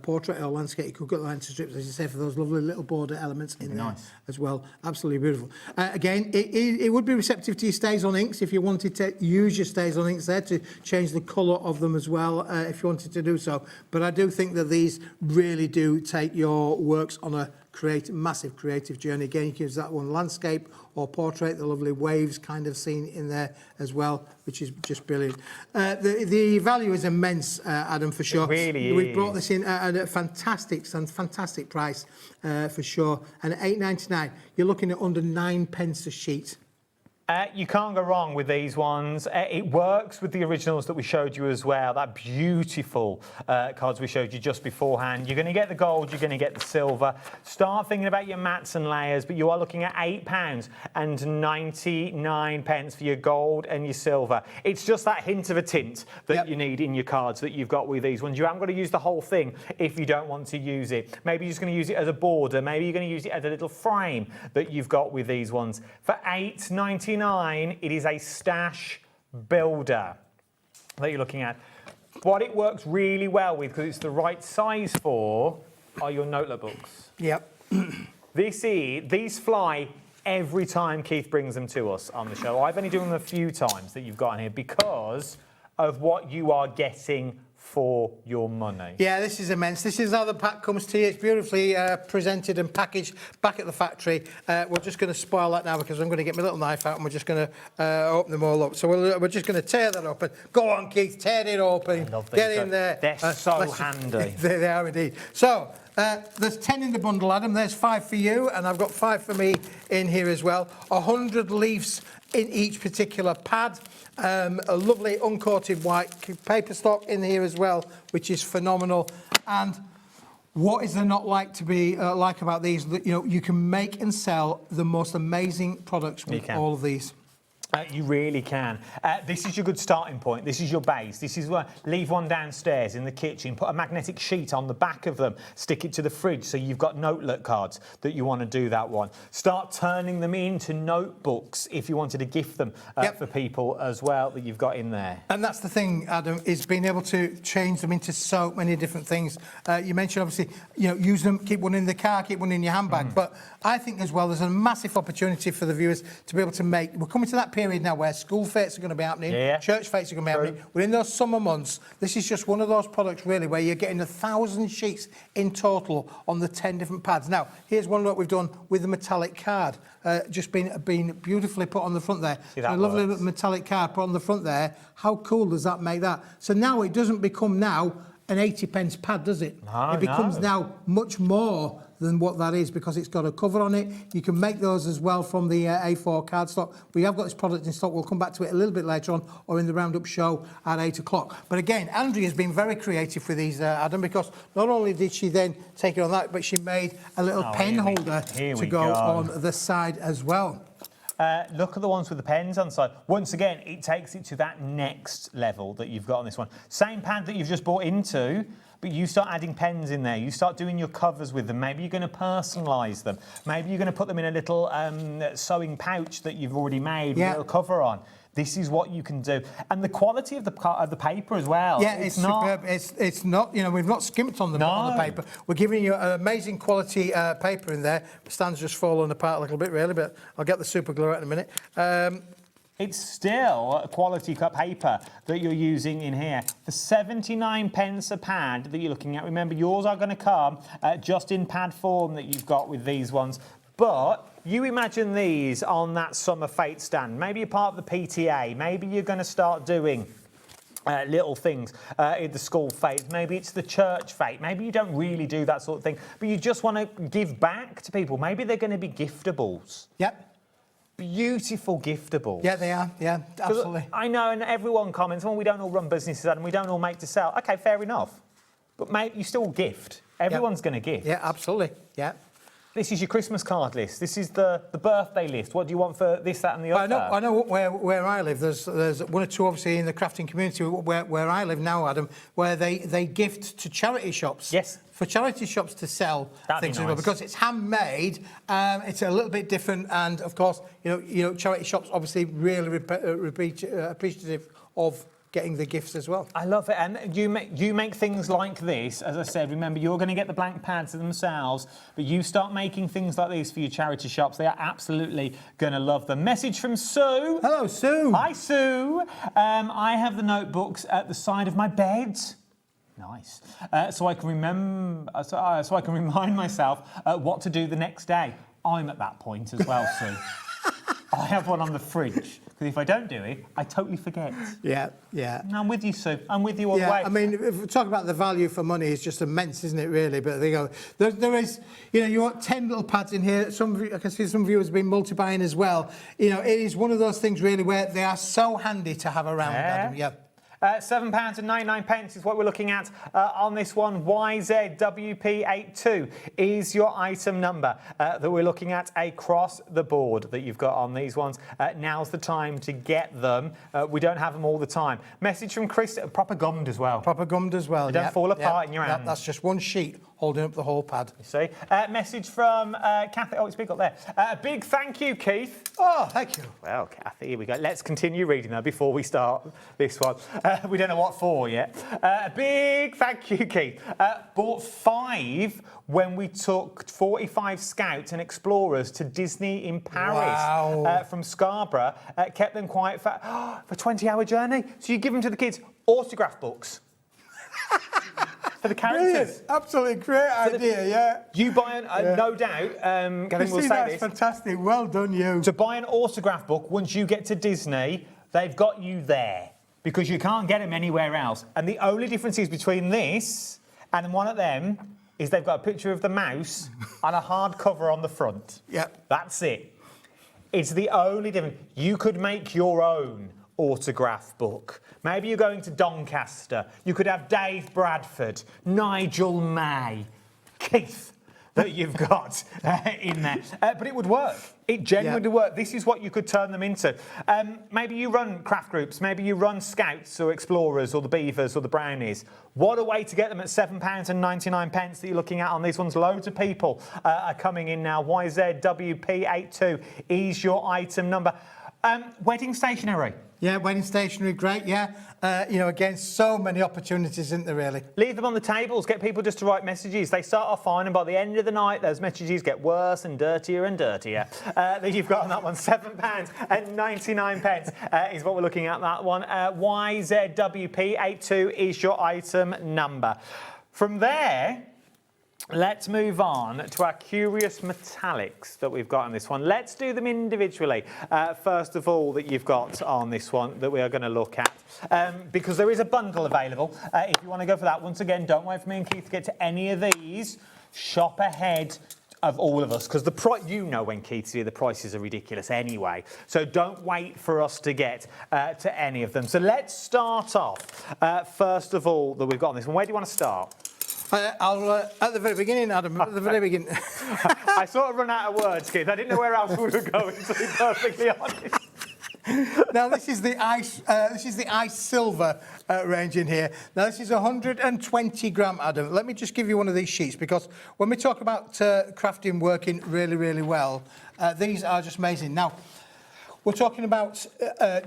portrait or landscape, you could cut that into strips, as you say, for those lovely little border elements in there as well. Absolutely beautiful. Again, it would be receptive to your stays on inks if you wanted to use your stays on inks there to change the colour of them as well, if you wanted to do so. But I do think that these really do take your works on a massive creative journey. Again, you can use that one landscape or portrait, the lovely waves kind of scene in there as well, which is just brilliant. The value is immense, Adam, for sure. It really is. We brought this in at a fantastic price, for sure. And at £8.99, you're looking at under 9p a sheet. You can't go wrong with these ones. It works with the originals that we showed you as well. That beautiful cards we showed you just beforehand. You're going to get the gold, you're going to get the silver. Start thinking about your mats and layers, but you are looking at £8.99 for your gold and your silver. It's just that hint of a tint that you need in your cards that you've got with these ones. You haven't got to use the whole thing if you don't want to use it. Maybe you're just going to use it as a border. Maybe you're going to use it as a little frame that you've got with these ones. For £8.99, it is a stash builder that you're looking at. What it works really well with, because it's the right size for, are your notebook books. Yep. These fly every time Keith brings them to us on the show. I've only done them a few times that you've got in here because of what you are getting for your money. Yeah, this is immense. This is how the pack comes to you. It's beautifully presented and packaged back at the factory. We're just going to spoil that now because I'm going to get my little knife out and we're just going to open them all up. So we're just going to tear that open. Go on, Keith, tear it open. Get in there. They're so handy. They are indeed. So there's 10 in the bundle, Adam. There's 5 for you, and I've got 5 for me in here as well. 100 leaves in each particular pad. A lovely uncoated white paper stock in here as well, which is phenomenal. And what is there not like to be like about these? You know, you can make and sell the most amazing products with all of these. You really can. This is your good starting point. This is your base. This is where leave one downstairs in the kitchen. Put a magnetic sheet on the back of them. Stick it to the fridge so you've got notebook cards that you want to do that one. Start turning them into notebooks if you wanted to gift them for people as well that you've got in there. And that's the thing, Adam, is being able to change them into so many different things. You mentioned, obviously, you know, use them, keep one in the car, keep one in your handbag. But I think as well, there's a massive opportunity for the viewers to be able to make. We're coming to that period now where school fetes are going to be happening, church fetes are going to be happening. We're in those summer months. This is just one of those products, really, where you're getting 1,000 sheets in total on the 10 different pads. Now, here's one that we've done with the metallic card, just been beautifully put on the front there. See, that a lovely little metallic card put on the front there. How cool does that make that? So now it doesn't become now an 80p pad, does it? No, it becomes now much more than what that is because it's got a cover on it. You can make those as well from the A4 cardstock. We have got this product in stock. We'll come back to it a little bit later on or in the roundup show at 8 o'clock. But again, Andrea's been very creative with these, Adam, because not only did she then take it on that, but she made a little pen holder to go on the side as well. Look at the ones with the pens on the side. Once again, it takes it to that next level that you've got on this one. Same pad that you've just bought into, but you start adding pens in there. You start doing your covers with them. Maybe you're going to personalise them. Maybe you're going to put them in a little sewing pouch that you've already made with a little cover on. This is what you can do. And the quality of the paper as well. Yeah, it's superb. It's not, you know, we've not skimped on the paper. We're giving you an amazing quality paper in there. The stand's just fallen apart a little bit, really, but I'll get the super glue out in a minute. It's still a quality cut paper that you're using in here. For 79p a pad that you're looking at, remember, yours are going to come just in pad form that you've got with these ones. But you imagine these on that summer fete stand. Maybe you're part of the PTA. Maybe you're going to start doing little things in the school fete. Maybe it's the church fete. Maybe you don't really do that sort of thing, but you just want to give back to people. Maybe they're going to be giftables. Yep. Beautiful giftables. Yeah, they are. Yeah, absolutely. I know, and everyone comments, well, we don't all run businesses and we don't all make to sell. OK, fair enough. But, mate, you still gift. Everyone's going to gift. Yeah, absolutely. Yeah. This is your Christmas card list. This is the birthday list. What do you want for this, that, and the other? I know where I live. There's one or two, obviously, in the crafting community where I live now, Adam, where they gift to charity shops. Yes. For charity shops to sell things as well, nice. because it's handmade. It's a little bit different, and of course, you know, charity shops obviously really appreciative of getting the gifts as well. I love it, and you make things like this. As I said, remember, you're going to get the blank pads themselves, but you start making things like these for your charity shops. They are absolutely going to love them. Message from Sue. Hello, Sue. Hi, Sue. I have the notebooks at the side of my bed. Nice. So I can remind myself what to do the next day. I'm at that point as well, Sue. I have one on the fridge, because if I don't do it, I totally forget. Yeah. I'm with you, Sue. I'm with you all the way. I mean, if we talk about the value for money, it's just immense, isn't it, really? But there you go. There is, you know, you want 10 little pads in here. I can see some viewers have been multi-buying as well. You know, it is one of those things, really, where they are so handy to have around, Adam. Yeah. £7.99 is what we're looking at on this one. YZWP82 is your item number that we're looking at across the board that you've got on these ones. Now's the time to get them. We don't have them all the time. Message from Chris, proper gummed as well. Proper gummed as well. They don't fall apart in your hand. That's just one sheet holding up the whole pad. You see? Message from Kathy. Oh, it's big up there. Big thank you, Keith. Oh, thank you. Well, Kathy, here we go. Let's continue reading though before we start this one. We don't know what for yet. Big thank you, Keith. Bought 5 when we took 45 scouts and explorers to Disney in Paris from Scarborough. Kept them quite for a 20-hour journey. So you give them to the kids. Autograph books. For the characters. Brilliant. Absolutely great idea, yeah. You buy no doubt, That's fantastic. Well done, you. To buy an autograph book, once you get to Disney, they've got you there, because you can't get them anywhere else. And the only difference is between this and one of them is they've got a picture of the mouse and a hardcover on the front. Yep. That's it. It's the only difference. You could make your own autograph book. Maybe you're going to Doncaster. You could have Dave Bradford, Nigel May, Keith that you've got in there. But it would work. It genuinely would work. This is what you could turn them into. Maybe you run craft groups. Maybe you run scouts or explorers or the beavers or the brownies. What a way to get them at £7.99 that you're looking at on these ones. Loads of people are coming in now. YZWP82 is your item number. Wedding stationery. Yeah, wedding stationery, great, yeah. You know, again, so many opportunities, isn't there, really? Leave them on the tables, get people just to write messages. They start off fine, and by the end of the night, those messages get worse and dirtier and dirtier. That you've got on that one, £7.99 is what we're looking at, that one. YZWP82 is your item number. From there, let's move on to our curious metallics that we've got on this one. Let's do them individually. First of all, that you've got on this one that we are going to look at, because there is a bundle available. If you want to go for that, once again, don't wait for me and Keith to get to any of these. Shop ahead of all of us, because the price, you know, when Keith's here, the prices are ridiculous anyway. So don't wait for us to get to any of them. So let's start off. First of all, that we've got on this one. Where do you want to start? I'll at the very beginning, Adam. At the very beginning. I sort of run out of words, Keith. I didn't know where else we were going, to be perfectly honest. Now this is the ice silver range in here. Now this is 120 gram, Adam. Let me just give you one of these sheets, because when we talk about crafting working really, really well, these are just amazing. Now we're talking about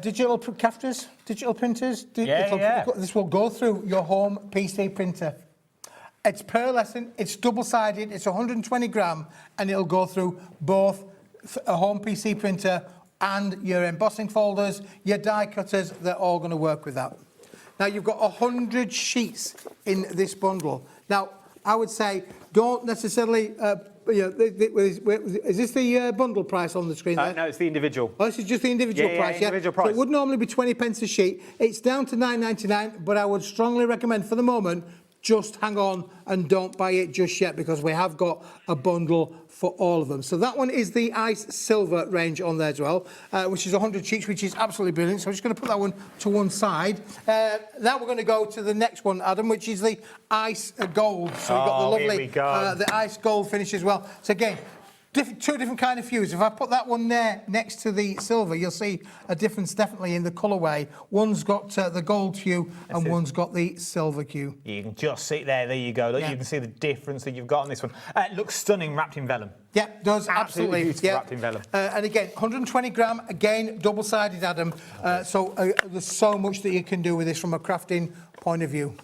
digital printers. This will go through your home PC printer. It's pearlescent, it's double-sided, it's 120 gram, and it'll go through both a home PC printer and your embossing folders, your die cutters. They're all going to work with that. Now, you've got 100 sheets in this bundle. Now, I would say don't necessarily... is this the bundle price on the screen there? No, it's the individual. Oh, this is just the individual price, yeah? Individual price. So it would normally be 20 pence a sheet. It's down to £9.99, but I would strongly recommend, for the moment, just hang on and don't buy it just yet, because we have got a bundle for all of them. So that one is the Ice Silver range on there as well, which is 100 sheets, which is absolutely brilliant. So I'm just going to put that one to one side. Now we're going to go to the next one, Adam, which is the Ice Gold. So we've got the lovely the Ice Gold finish as well. So again, two different kind of hues. If I put that one there next to the silver, you'll see a difference definitely in the colourway. One's got the gold hue and one's got the silver hue. You can just see it there. There you go. Look, you can see the difference that you've got on this one. It looks stunning wrapped in vellum. Yeah, does absolutely. Beautiful wrapped in vellum. And again, 120 gram, again, double-sided, Adam. So there's so much that you can do with this from a crafting point of view.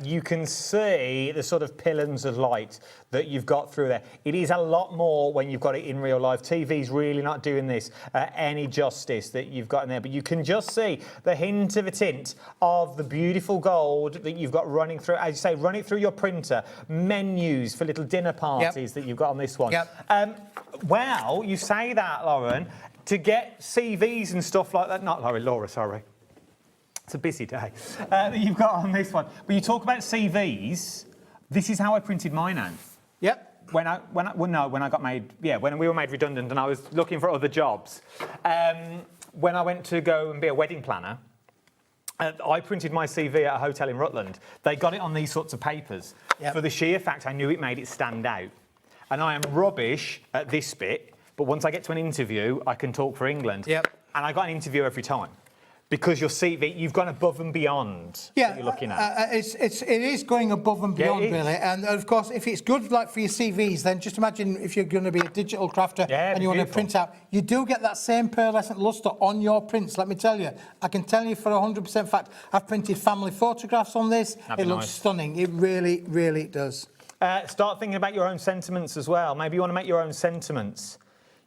You can see the sort of pillars of light that you've got through there. It is a lot more when you've got it in real life. TV's really not doing this any justice that you've got in there, but you can just see the hint of a tint of the beautiful gold that you've got running through, as you say, running through your printer, menus for little dinner parties that you've got on this one. Well, you say that, Lauren, to get CVs and stuff like that, not Lauren, Laura, sorry. It's a busy day that you've got on this one. But you talk about CVs. This is how I printed mine out. Yep. When I got made, when we were made redundant and I was looking for other jobs. When I went to go and be a wedding planner, I printed my CV at a hotel in Rutland. They got it on these sorts of papers. For the sheer fact I knew it made it stand out. And I am rubbish at this bit, but once I get to an interview, I can talk for England. And I got an interview every time. Because your CV, you've gone above and beyond what you're looking at. It is going above and beyond, really. And of course, if it's good like for your CVs, then just imagine if you're going to be a digital crafter and you want to print out, you do get that same pearlescent lustre on your prints, let me tell you. I can tell you for 100% fact, I've printed family photographs on this. It looks stunning. It really, really does. Start thinking about your own sentiments as well. Maybe you want to make your own sentiments.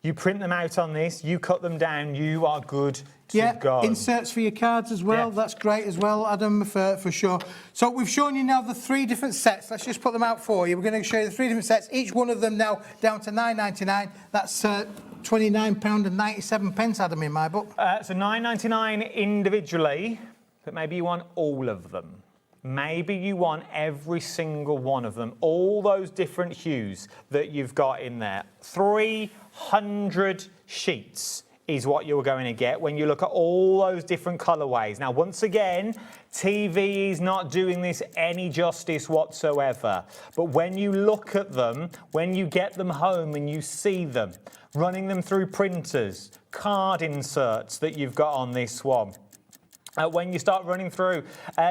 You print them out on this, you cut them down, you are good to go. Inserts for your cards as well. That's great as well, Adam, for sure. So we've shown you now the 3 different sets. Let's just put them out for you. We're going to show you the 3 different sets, each one of them now down to £9.99. That's £29.97, Adam, in my book. So £9.99 individually, but maybe you want all of them. Maybe you want every single one of them, all those different hues that you've got in there. 300 sheets is what you're going to get when you look at all those different colourways. Now, once again, TV is not doing this any justice whatsoever. But when you look at them, when you get them home and you see them, running them through printers, card inserts that you've got on this one, when you start running through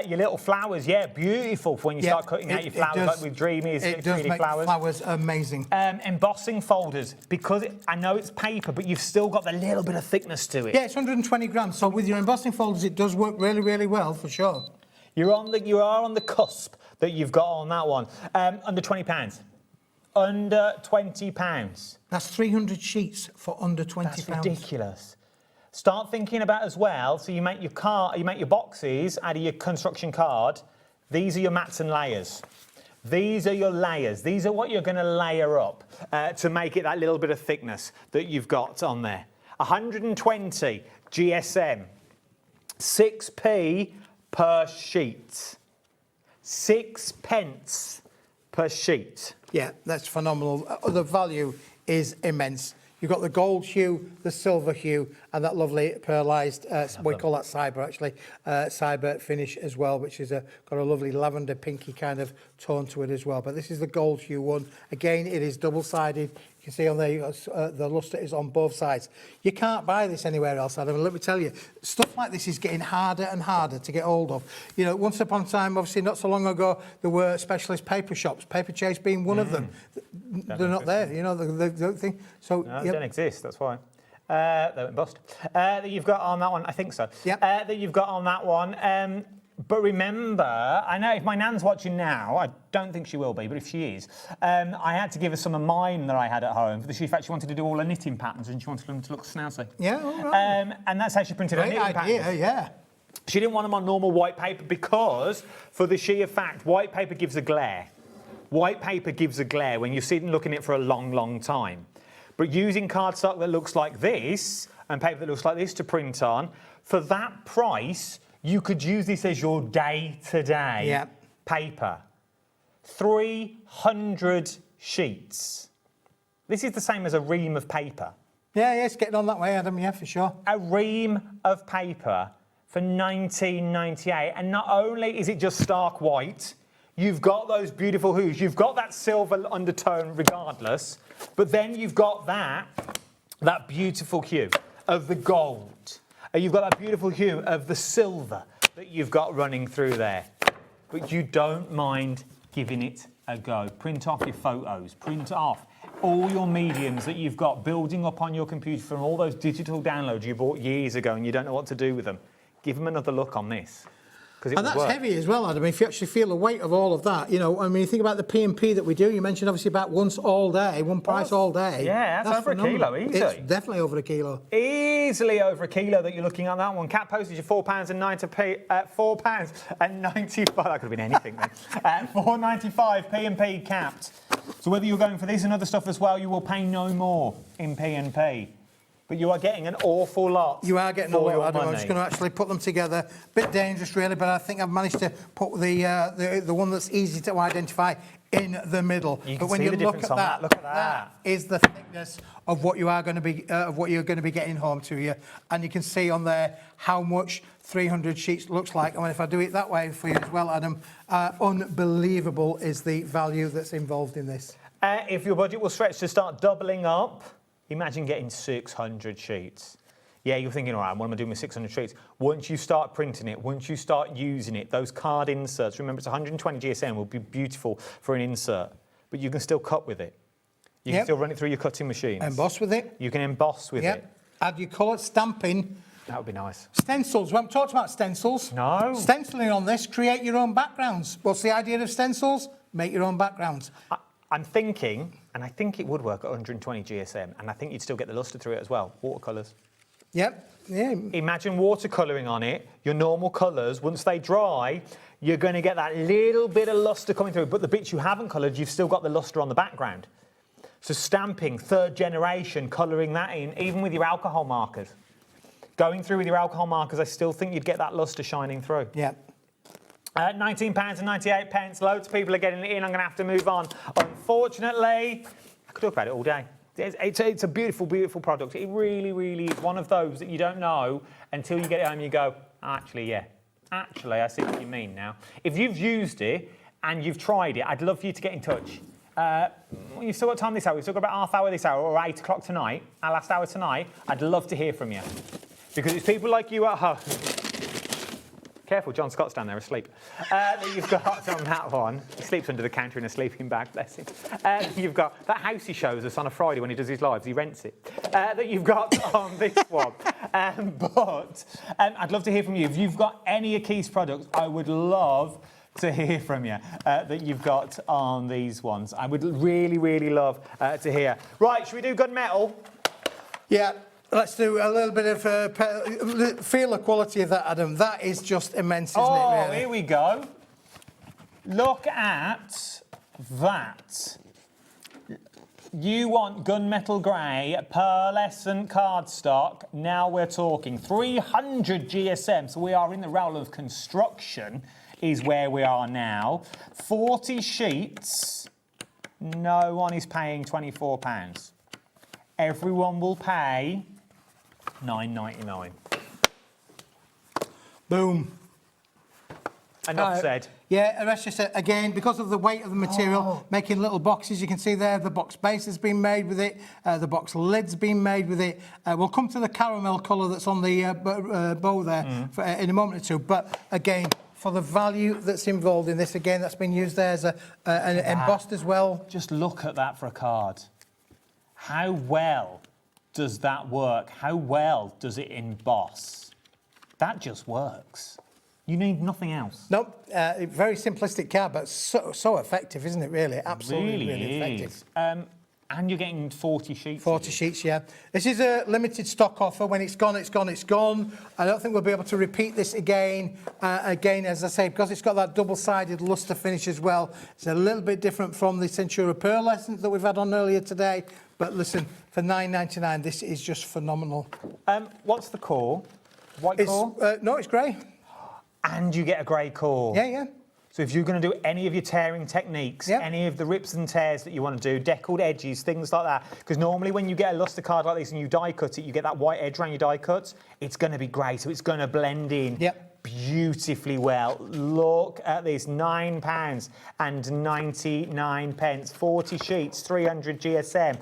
your little flowers, beautiful when you start cutting out your flowers like with dreamy, it does make flowers amazing. Embossing folders, because I know it's paper, but you've still got the little bit of thickness to it. Yeah, it's 120 grams, so with your embossing folders, it does work really, really well, for sure. You are on the cusp that you've got on that one. Under £20. Under £20. That's 300 sheets for under £20. That's ridiculous. Start thinking about as well, so you make your boxes out of your construction card. These are your mats and layers. These are your layers. These are what you're going to layer up to make it that little bit of thickness that you've got on there. 120 GSM, 6p per sheet. 6 pence per sheet. Yeah, that's phenomenal. The value is immense. You've got the gold hue, the silver hue, and that lovely pearlised, we call that cyber actually, cyber finish as well, which is got a lovely lavender pinky kind of tone to it as well. But this is the gold hue one. Again, it is double-sided. You can see on there, the lustre is on both sides. You can't buy this anywhere else, Adam. Let me tell you, stuff like this is getting harder and harder to get hold of. You know, once upon a time, obviously not so long ago, there were specialist paper shops, Paper Chase being one of them. They're not there, you know, they don't think. So, no, they don't exist, that's why. They went bust. That you've got on that one, I think so. That you've got on that one. But remember, I know if my nan's watching now, I don't think she will be, but if she is, I had to give her some of mine that I had at home. For the sheer fact she wanted to do all her knitting patterns and she wanted them to look snazzy. Yeah, all right. And that's how she printed her knitting patterns. Yeah. She didn't want them on normal white paper because, for the sheer fact, white paper gives a glare. White paper gives a glare when you're sitting looking at it for a long, long time. But using cardstock that looks like this and paper that looks like this to print on, for that price, you could use this as your day-to-day paper. 300 sheets. This is the same as a ream of paper. Yeah, it's getting on that way, Adam, yeah, for sure. A ream of paper for £19.98. And not only is it just stark white, You've got those beautiful hues. You've got that silver undertone regardless, but then you've got that beautiful hue of the gold. You've got that beautiful hue of the silver that you've got running through there. But you don't mind giving it a go. Print off your photos, print off all your mediums that you've got building up on your computer from all those digital downloads you bought years ago and you don't know what to do with them. Give them another look on this. And that's heavy as well, Adam. If you actually feel the weight of all of that, you know, I mean, you think about the P&P that we do. You mentioned obviously about once all day, one price all day. Yeah, that's over phenomenal. a kilo, easy. It's definitely over a kilo. Easily over a kilo that you're looking at that one. Cat postage of £4.90, £4.95. That could have been anything then. £4.95 P&P capped. So whether you're going for this and other stuff as well, you will pay no more in P&P. But you are getting an awful lot. You are getting a lot, Adam. I'm just money. going to actually put them together. Bit dangerous, really, but I think I've managed to put the one that's easy to identify in the middle. You can but when see you the look difference at on that, Look at that. That is the thickness of what you are going to be you're going to be getting home to you, and you can see on there how much 300 sheets looks like. I mean, if I do it that way for you as well, Adam, unbelievable is the value that's involved in this. If your budget will stretch to start doubling up, imagine getting 600 sheets. Yeah, you're thinking, all right, what am I doing with 600 sheets? Once you start printing it, once you start using it, those card inserts, remember it's 120 GSM, will be beautiful for an insert, but you can still cut with it. You can still run it through your cutting machines. Emboss with it. You can emboss with it. Add your colour stamping. That would be nice. Stencils. We haven't talked about stencils. No. Stenciling on this, create your own backgrounds. What's the idea of stencils? Make your own backgrounds. I'm thinking, and I think it would work at 120 GSM, and I think you'd still get the lustre through it as well. Watercolours. Yep. Yeah. Imagine watercolouring on it. Your normal colours, once they dry, you're going to get that little bit of lustre coming through. But the bits you haven't coloured, you've still got the lustre on the background. So stamping, third generation, colouring that in, even with your alcohol markers. Going through with your alcohol markers, I still think you'd get that lustre shining through. Yeah. £19.98. Loads of people are getting it in. I'm going to have to move on. Unfortunately, I could talk about it all day. It's a beautiful, beautiful product. It really, really is one of those that you don't know until you get it home and you go, actually, yeah. Actually, I see what you mean now. If you've used it and you've tried it, I'd love for you to get in touch. You've still got time this hour. We've still got about half hour this hour or 8 o'clock tonight, our last hour tonight. I'd love to hear from you. Because it's people like you at home. Careful, John Scott's down there asleep. That you've got on that one. He sleeps under the counter in a sleeping bag, bless him. You've got that house he shows us on a Friday when he does his lives. He rents it. That you've got on this one. But I'd love to hear from you. If you've got any of Keith's products, I would love to hear from you that you've got on these ones. I would really, really love to hear. Right, should we do gunmetal? Yeah. Let's do a little bit of feel the quality of that, Adam. That is just immense, isn't it, really? Oh, here we go. Look at that. You want gunmetal grey, pearlescent cardstock. Now we're talking 300 GSM. So we are in the realm of construction is where we are now. 40 sheets. No one is paying £24. Everyone will pay $9.99. Boom. Enough said. Yeah, and that's just it. Again, because of the weight of the material, making little boxes, you can see there, the box base has been made with it, the box lid's been made with it. We'll come to the caramel colour that's on the bow there in a moment or two. But again, for the value that's involved in this, again, that's been used there as an embossed as well. Just look at that for a card. How well does that work? How well does it emboss? That just works. You need nothing else. Nope, very simplistic card, but so effective, isn't it, really? Absolutely really effective. And you're getting 40 sheets. 40 sheets, yeah. This is a limited stock offer. When it's gone, it's gone, it's gone. I don't think we'll be able to repeat this again. Again, as I say, because it's got that double-sided lustre finish as well. It's a little bit different from the Centura Pearlescent that we've had on earlier today. But listen, for $9.99, this is just phenomenal. What's the core? White core? No, it's grey. And you get a grey core. Yeah, yeah. So if you're going to do any of your tearing techniques, any of the rips and tears that you want to do, deckled edges, things like that, because normally when you get a lustre card like this and you die cut it, you get that white edge around your die cuts, it's going to be grey, so it's going to blend in beautifully well. Look at this, £9.99, 40 sheets, 300 GSM.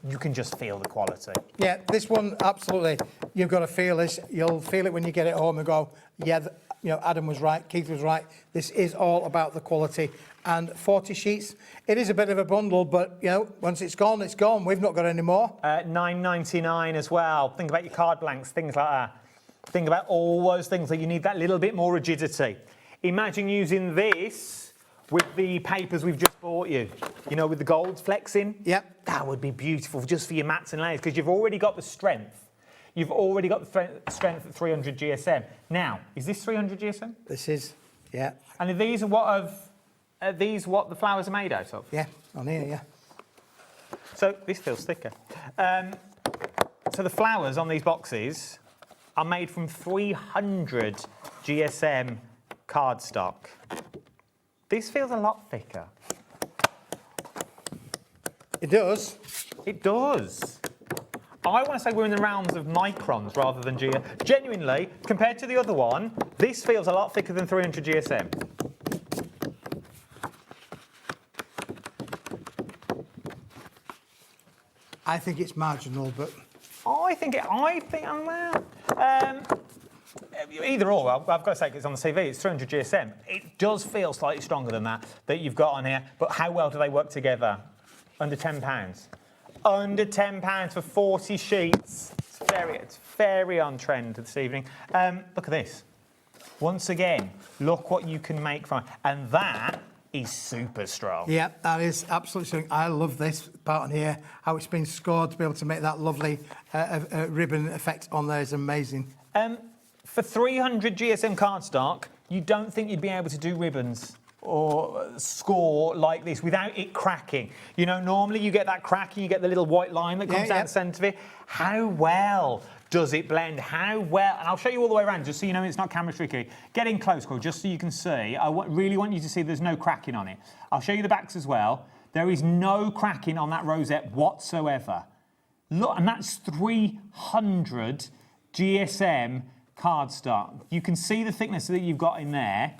You can just feel the quality. Yeah, this one, absolutely. You've got to feel this. You'll feel it when you get it home and go, yeah, you know, Adam was right, Keith was right. This is all about the quality. And 40 sheets, it is a bit of a bundle, but, you know, once it's gone, it's gone. We've not got any more. £9.99 as well. Think about your card blanks, things like that. Think about all those things that you need that little bit more rigidity. Imagine using this with the papers we've just bought you. You know, with the golds flexing. Yep. That would be beautiful just for your mats and layers, because you've already got the strength. You've already got the strength at 300 GSM. Now, is this 300 GSM? This is, yeah. And are these what the flowers are made out of? Yeah, on here, yeah. So this feels thicker. So the flowers on these boxes are made from 300 GSM cardstock. This feels a lot thicker. It does. It does. I want to say we're in the realms of microns rather than GSM. Genuinely, compared to the other one, this feels a lot thicker than 300 GSM. I think it's marginal, but... Either or, I've got to say, it's on the CV, it's 300 GSM. It does feel slightly stronger than that you've got on here, but how well do they work together? Under £10. Under £10 for 40 sheets. It's very on trend this evening. Look at this. Once again, look what you can make from it. And that is super strong. Yeah, that is absolutely something. I love this part on here, how it's been scored to be able to make that lovely ribbon effect on there is amazing. For 300 GSM cardstock, you don't think you'd be able to do ribbons or score like this without it cracking. You know, normally you get that cracking, you get the little white line that comes down the centre of it. How well does it blend? How well? And I'll show you all the way around just so you know it's not camera tricky. Get in close, Cole, just so you can see. I really want you to see there's no cracking on it. I'll show you the backs as well. There is no cracking on that rosette whatsoever. Look, and that's 300 GSM cardstock. You can see the thickness that you've got in there.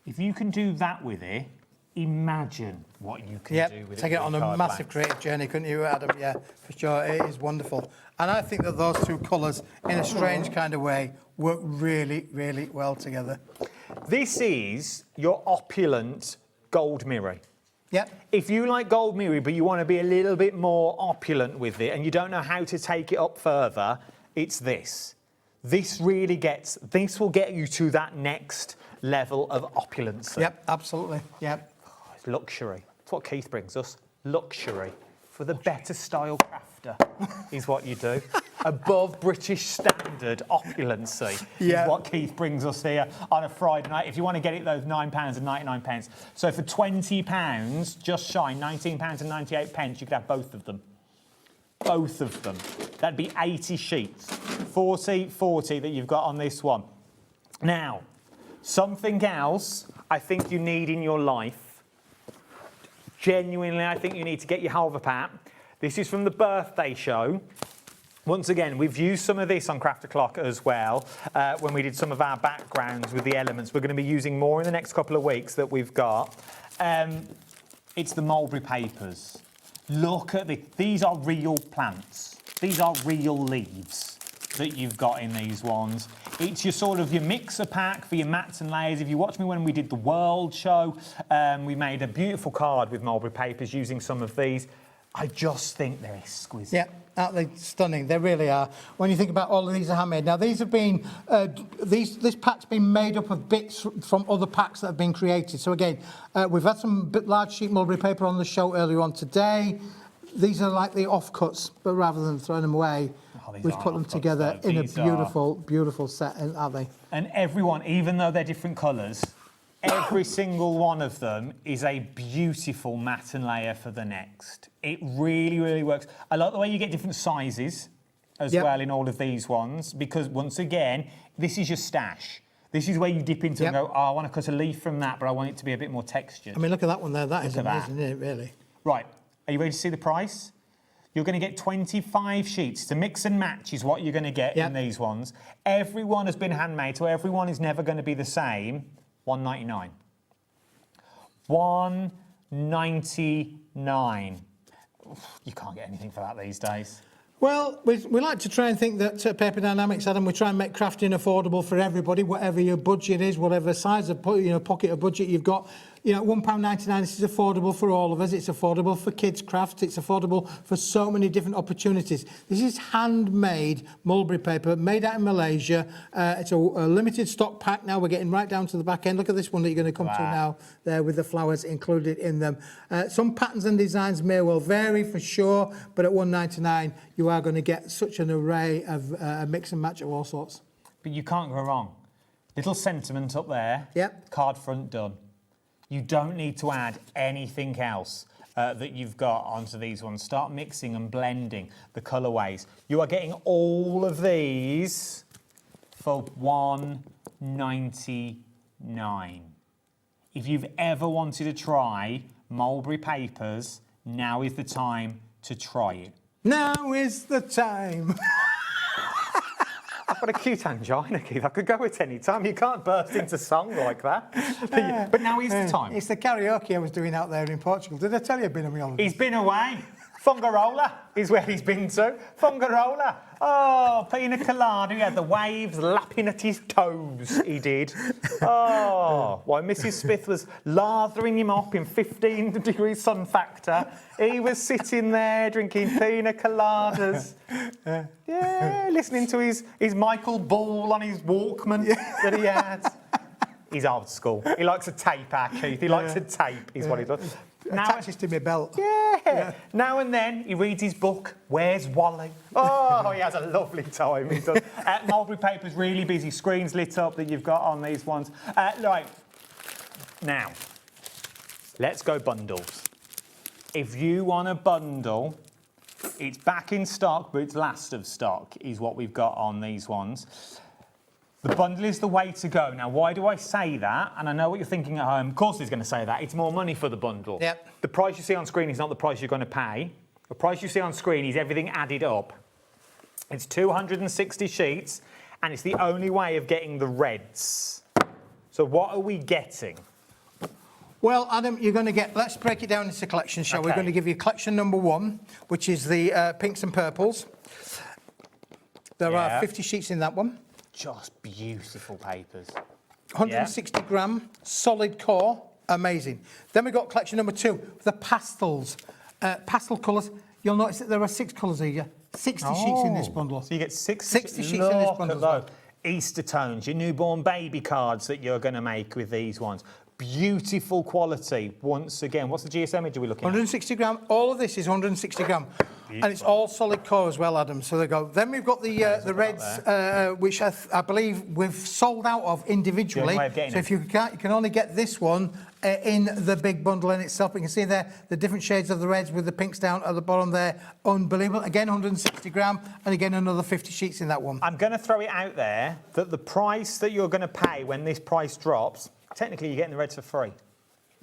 If you can do that with it, imagine what you can do with it. Take it on a massive creative journey, couldn't you, Adam? Yeah, for sure. It is wonderful. And I think that those two colours, in a strange kind of way, work really, really well together. This is your opulent gold mirror. Yep. If you like gold mirror, but you want to be a little bit more opulent with it and you don't know how to take it up further, it's this. This will get you to that next level of opulence. Yep, absolutely. Yep. Oh, it's luxury. It's what Keith brings us. Luxury. For the better style crafter is what you do. Above British standard opulency is what Keith brings us here on a Friday night. If you want to get it, those £9.99. So for £20, just shy, £19.98, you could have both of them. Both of them. That'd be 80 sheets. 40 that you've got on this one. Now, something else I think you need in your life. Genuinely, I think you need to get your Halverpat. This is from the birthday show. Once again, we've used some of this on Craft O'Clock as well when we did some of our backgrounds with the elements. We're going to be using more in the next couple of weeks that we've got. It's the mulberry papers. Look at these are real plants. These are real leaves that you've got in these ones. It's your mixer pack for your mats and layers. If you watched me when we did the World show, we made a beautiful card with mulberry papers using some of these. I just think they're exquisite. Yeah, aren't they stunning? They really are. When you think about all of these are handmade. Now, these have been, this pack's been made up of bits from other packs that have been created. So again, we've had some large sheet mulberry paper on the show earlier on today. These are like the offcuts, but rather than throwing them away, we've put them together in a beautiful, beautiful set, aren't they? And everyone, even though they're different colours, every single one of them is a beautiful mat and layer for the next. It really, really works. I like the way you get different sizes as well in all of these ones, because once again, this is your stash. This is where you dip into and go, oh, I want to cut a leaf from that, but I want it to be a bit more textured. I mean, look at that one there. That is amazing, isn't it, really? Right. Are you ready to see the price? You're going to get 25 sheets. To mix and match is what you're going to get in these ones. Everyone has been handmade, so everyone is never going to be the same. $1.99. $1.99. You can't get anything for that these days. Well, we like to try and think that Paper Dienamics, Adam, we try and make crafting affordable for everybody, whatever your budget is, whatever size of pocket of budget you've got. £1.99, this is affordable for all of us. It's affordable for kids' crafts. It's affordable for so many different opportunities. This is handmade mulberry paper, made out in Malaysia. It's a limited stock pack now. We're getting right down to the back end. Look at this one that you're going to come to now there with the flowers included in them. Some patterns and designs may well vary for sure, but at $1.99, you are going to get such an array of a mix and match of all sorts. But you can't go wrong. Little sentiment up there. Yep. Card front done. You don't need to add anything else that you've got onto these ones. Start mixing and blending the colourways. You are getting all of these for $1.99. If you've ever wanted to try mulberry papers, now is the time to try it. Now is the time. I've got a cute angina, Keith. I could go at any time. You can't burst into song like that. But now is the time. It's the karaoke I was doing out there in Portugal. Did I tell you I've been on my holiday? He's been away. Fungarola is where he's been to. Fungarola. Oh, pina colada. He had the waves lapping at his toes, he did. Oh, while Mrs. Smith was lathering him up in 15-degree sun factor, he was sitting there drinking pina coladas. Yeah, listening to his Michael Ball on his Walkman that he had. He's old school. He likes a tape, Keith. He likes a tape, is what he does. Attaches to my belt. Yeah. Now and then he reads his book, Where's Wally? Oh, he has a lovely time. He does. Mulberry paper's really busy. Screens lit up that you've got on these ones. Right. Now, let's go bundles. If you want a bundle, it's back in stock, but it's last of stock, is what we've got on these ones. The bundle is the way to go. Now, why do I say that? And I know what you're thinking at home. Of course he's going to say that. It's more money for the bundle. Yep. The price you see on screen is not the price you're going to pay. The price you see on screen is everything added up. It's 260 sheets, and it's the only way of getting the reds. So what are we getting? Well, Adam, you're going to get, let's break it down into collections, shall we? We're going to give you collection number 1, which is the pinks and purples. There are 50 sheets in that one. Just beautiful papers. 160 gram, solid core, amazing. Then we've got collection number 2, the pastels. Pastel colours, you'll notice that there are 6 colours here. 60 sheets in this bundle. So you get 60 sheets in this bundle. Look, Easter tones, your newborn baby cards that you're going to make with these ones. Beautiful quality, once again. What's the GS image are we looking at? 160 gram, all of this is 160 gram. And it's all solid core as well, Adam. So they go. Then we've got the reds, which I believe we've sold out of individually. So if you can only get this one in the big bundle in itself. You can see there the different shades of the reds with the pinks down at the bottom there. Unbelievable. Again, 160 gram, and again another 50 sheets in that one. I'm going to throw it out there that the price that you're going to pay when this price drops, technically you're getting the reds for free.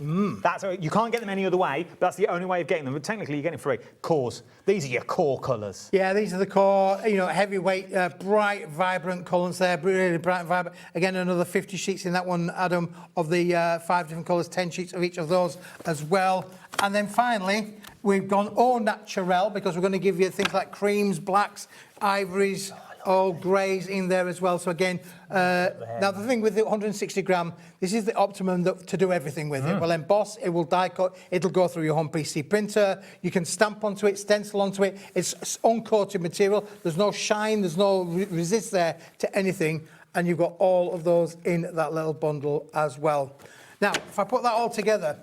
That's you can't get them any other way, but that's the only way of getting them. But technically, you're getting free. Cores. These are your core colours. Yeah, these are the core, heavyweight, bright, vibrant colours there, really bright and vibrant. Again, another 50 sheets in that one, Adam, of the 5 different colours, 10 sheets of each of those as well. And then finally, we've gone au naturel, because we're going to give you things like creams, blacks, ivories, all greys in there as well. So again, now the thing with the 160 gram, this is the optimum to do everything with. It will emboss, it will die cut, it'll go through your home PC printer, you can stamp onto it, stencil onto it. It's uncoated material, there's no shine, there's no resist there to anything, and you've got all of those in that little bundle as well. Now, if I put that all together,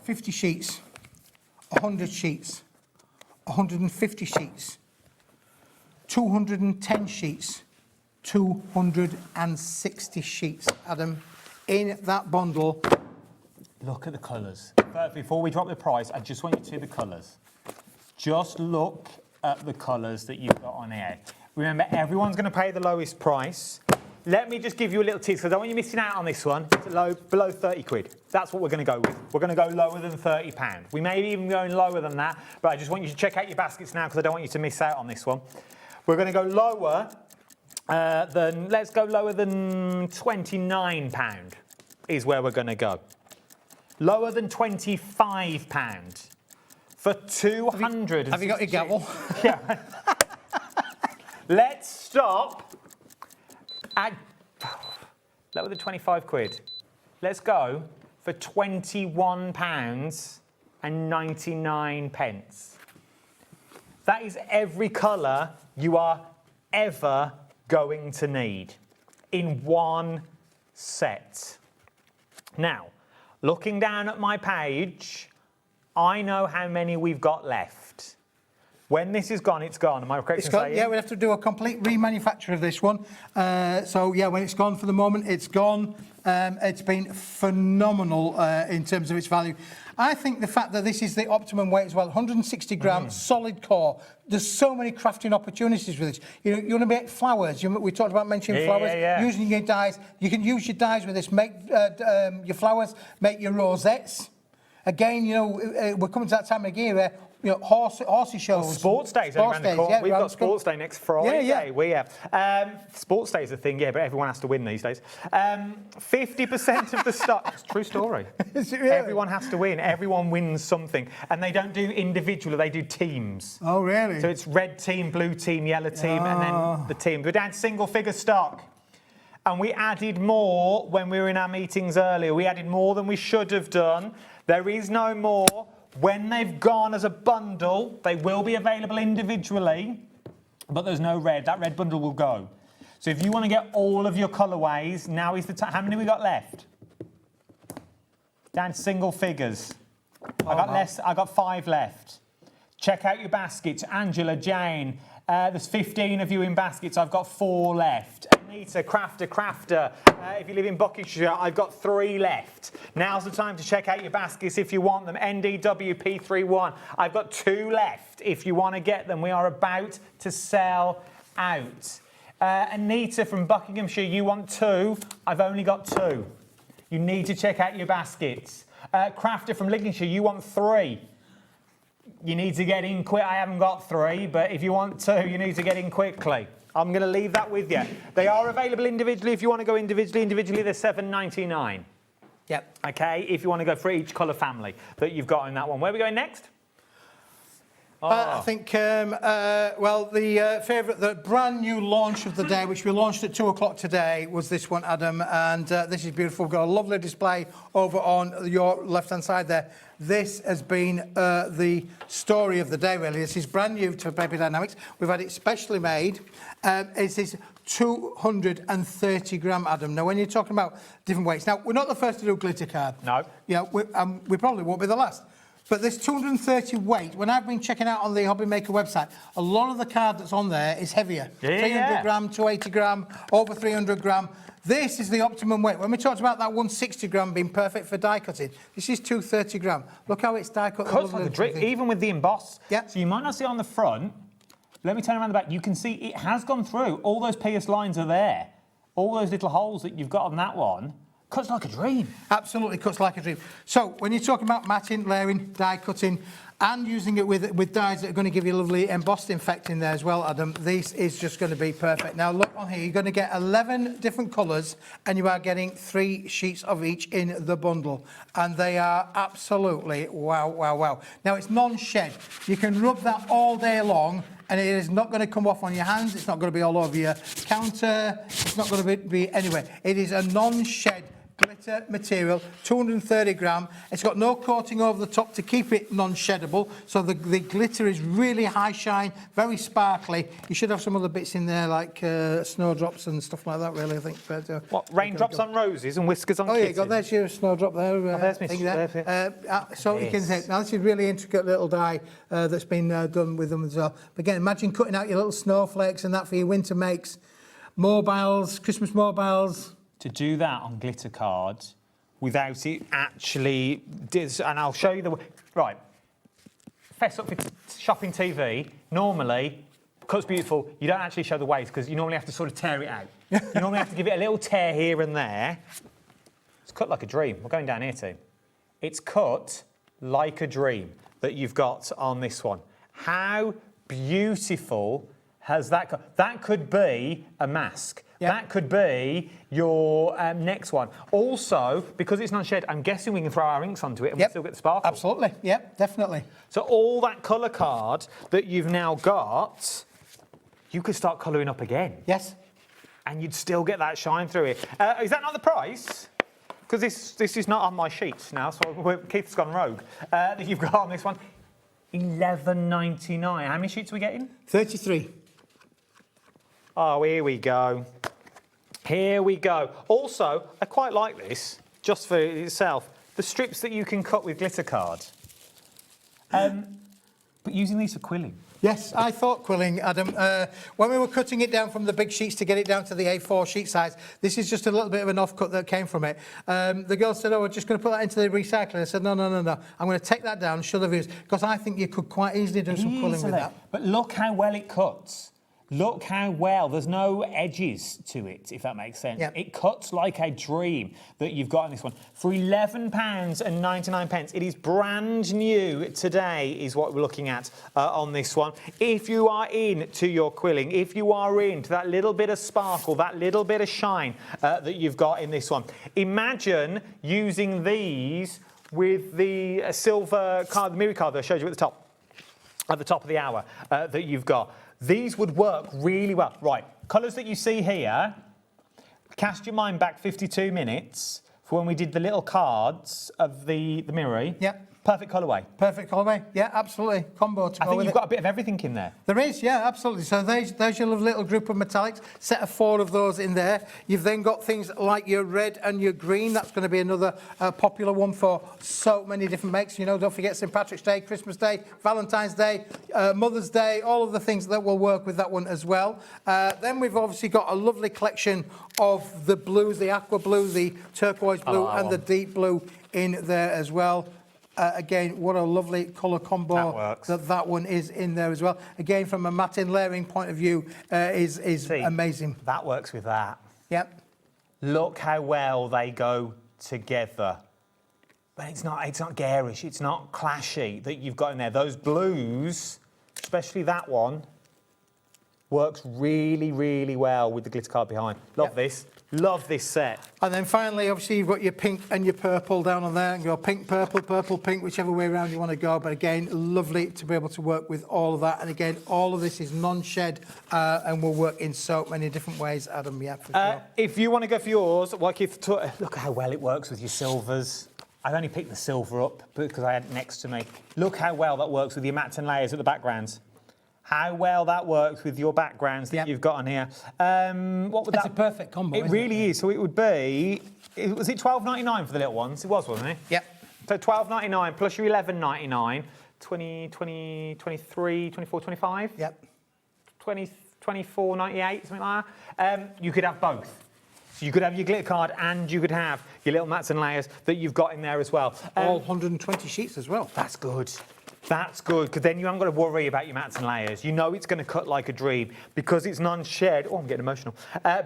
50 sheets, 100 sheets, 150 sheets, 210 sheets, 260 sheets, Adam, in that bundle. Look at the colours. Before we drop the price, I just want you to see the colours. Just look at the colours that you've got on here. Remember, everyone's going to pay the lowest price. Let me just give you a little tease, because I don't want you missing out on this one. It's below 30 quid. That's what we're going to go with. We're going to go lower than £30. We may even go lower than that, but I just want you to check out your baskets now, because I don't want you to miss out on this one. We're going to go lower let's go lower than £29 is where we're going to go. Lower than £25 for 200. Have you got your gavel? Yeah. Let's stop at lower than 25 quid. Let's go for £21.99. That is every colour you are ever going to need in one set. Now, looking down at my page, I know how many we've got left. When this is gone, it's gone. Am I correct in saying? Yeah, we have to do a complete remanufacture of this one. So, yeah, when it's gone for the moment, it's gone. It's been phenomenal in terms of its value. I think the fact that this is the optimum weight as well, 160 grams, solid core. There's so many crafting opportunities with this. You know, you want to make flowers. We talked about mentioning flowers, using your dyes. You can use your dyes with this, make your flowers, make your rosettes. Again, you know, we're coming to that time of year where, you know, horsey shows. Well, sports days around the corner. We've got sports day next Friday. Yeah. We have. Sports day is a thing, yeah, but everyone has to win these days. 50% of the stock. It's a true story. Is it really? Everyone has to win. Everyone wins something. And they don't do individual, they do teams. Oh, really? So it's red team, blue team, yellow team, and then the team. We're down to single figure stock. And we added more when we were in our meetings earlier. We added more than we should have done. There is no more. When they've gone as a bundle, they will be available individually, but there's no red. That red bundle will go. So if you want to get all of your colourways, now is the time. How many we got left? Down to single figures. I got 5 left. Check out your baskets. Angela, Jane, there's 15 of you in baskets. I've got 4 left. Anita, Crafter. If you live in Buckinghamshire, I've got 3 left. Now's the time to check out your baskets if you want them. NDWP31. I've got 2 left if you want to get them. We are about to sell out. Anita from Buckinghamshire, you want 2. I've only got 2. You need to check out your baskets. Crafter from Lincolnshire, you want 3. You need to get in quick. I haven't got 3, but if you want 2, you need to get in quickly. I'm going to leave that with you. They are available individually. If you want to go individually, they're $7.99. Yep. Okay, if you want to go for each colour family that you've got in that one. Where are we going next? I think, the favourite, the brand new launch of the day, which we launched at 2 o'clock today, was this one, Adam. And this is beautiful. We've got a lovely display over on your left-hand side there. This has been the story of the day, really. This is brand new to Paper Dienamics. We've had it specially made. It is 230 gram, Adam. Now, when you're talking about different weights, now, we're not the first to do glitter card. No. Yeah, we probably won't be the last. But this 230 weight, when I've been checking out on the HobbyMaker website, a lot of the card that's on there is heavier. 300 gram, 280 gram, over 300 gram. This is the optimum weight. When we talked about that 160 gram being perfect for die cutting, this is 230 gram. Look how it's die cut. Cuts like a drip, even with the emboss. Yeah. So you might not see it on the front. Let me turn around the back. You can see it has gone through. All those pierced lines are there. All those little holes that you've got on that one. Cuts like a dream. Absolutely cuts like a dream. So when you're talking about matting, layering, die cutting, and using it with dies that are going to give you a lovely embossed effect in there as well, Adam, this is just going to be perfect. Now look on here, you're going to get 11 different colours, and you are getting 3 sheets of each in the bundle, and they are absolutely wow. Now it's non-shed. You can rub that all day long, and it is not going to come off on your hands. It's not going to be all over your counter. It's not going to be anywhere. It is a non-shed glitter material, 230 gram. It's got no coating over the top to keep it non-sheddable, so the glitter is really high shine, very sparkly. You should have some other bits in there like snowdrops and stuff like that, really, I think. But, what, raindrops on roses and whiskers on kittens? Oh, yeah, got there's your snowdrop there. There's my so you can say, now this is really intricate little die that's been done with them as well. But again, imagine cutting out your little snowflakes and that for your winter makes. Mobiles, Christmas mobiles. To do that on glitter cards without it actually, and I'll show you the, right, fess up for shopping TV, normally cuts beautiful. You don't actually show the waste because you normally have to sort of tear it out. You normally have to give it a little tear here and there. It's cut like a dream. We're going down here too. It's cut like a dream that you've got on this one. How beautiful has that cut? That could be a mask. Yep. That could be your next one. Also, because it's non-shed, I'm guessing we can throw our inks onto it and we still get the sparkle. Absolutely, yep, definitely. So all that colour card that you've now got, you could start colouring up again. Yes. And you'd still get that shine through it. Is that not the price? Because this is not on my sheet now, so Keith's gone rogue. That you've got on this one, $11.99. How many sheets are we getting? 33. Oh, here we go. Here we go. Also, I quite like this, just for itself, the strips that you can cut with glitter card. But using these for quilling. Yes, I thought quilling, Adam. When we were cutting it down from the big sheets to get it down to the A4 sheet size, this is just a little bit of an offcut that came from it. The girl said, oh, we're just going to put that into the recycler. I said, no. I'm going to take that down and show the viewers, because I think you could quite easily do some quilling with that. But look how well it cuts. Look how well, there's no edges to it, if that makes sense. Yep. It cuts like a dream that you've got in this one. For £11.99, it is brand new today, is what we're looking at on this one. If you are into your quilling, if you are into that little bit of sparkle, that little bit of shine that you've got in this one, imagine using these with the silver card, the mirror card that I showed you at the top of the hour that you've got. These would work really well. Right, colours that you see here, cast your mind back 52 minutes for when we did the little cards of the mirror. Yep. Perfect colourway. Perfect colourway, yeah, absolutely. Combo to go with it. I think you've got a bit of everything in there. There is, yeah, absolutely. So there's your little group of metallics, set of 4 of those in there. You've then got things like your red and your green. That's going to be another popular one for so many different makes. You know, don't forget St. Patrick's Day, Christmas Day, Valentine's Day, Mother's Day, all of the things that will work with that one as well. Then we've obviously got a lovely collection of the blues, the aqua blue, the turquoise blue, and the deep blue in there as well. Again, what a lovely colour combo that one is in there as well. Again, from a matte layering point of view, is amazing. That works with that. Yep. Look how well they go together. But it's not garish, it's not clashy that you've got in there. Those blues, especially that one, works really, really well with the glitter card behind. Love this. Love this set. And then finally, obviously, you've got your pink and your purple down on there. And your pink, purple, purple, pink, whichever way around you want to go. But again, lovely to be able to work with all of that. And again, all of this is non-shed and will work in so many different ways, Adam. Yeah, for sure. If you want to go for yours, look how well it works with your silvers. I've only picked the silver up because I had it next to me. Look how well that works with your mattes and layers at the backgrounds. How well that works with your backgrounds that you've got on here. What would It's a perfect combo. It really is. So it would be. Was it $12.99 for the little ones? It was, wasn't it? Yep. So $12.99 plus your $11.99, 20, 23, 24, 25. Yep. 20, 24.98, something like that. You could have both. So you could have your glitter card and you could have your little mats and layers that you've got in there as well. All 120 sheets as well. That's good. That's good, because then you haven't got to worry about your mats and layers. You know it's going to cut like a dream. Because it's non-shed, oh, I'm getting emotional.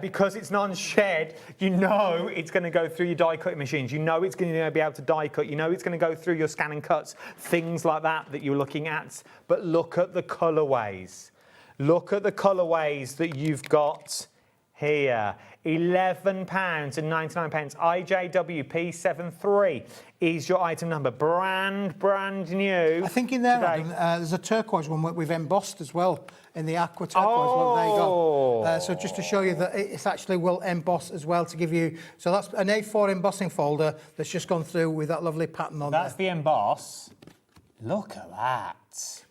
Because it's non-shed, you know it's going to go through your die cutting machines. You know it's going to be able to die cut. You know it's going to go through your scan and cuts, things like that you're looking at. But look at the colourways. Look at the colourways that you've got here. £11.99. IJW P73 is your item number. Brand new. I think in there, Adam, there's a turquoise one we've embossed as well in the aqua turquoise. Look, there you go. So just to show you that it actually will emboss as well to give you. So that's an A4 embossing folder that's just gone through with that lovely pattern on there. That's the emboss. Look at that.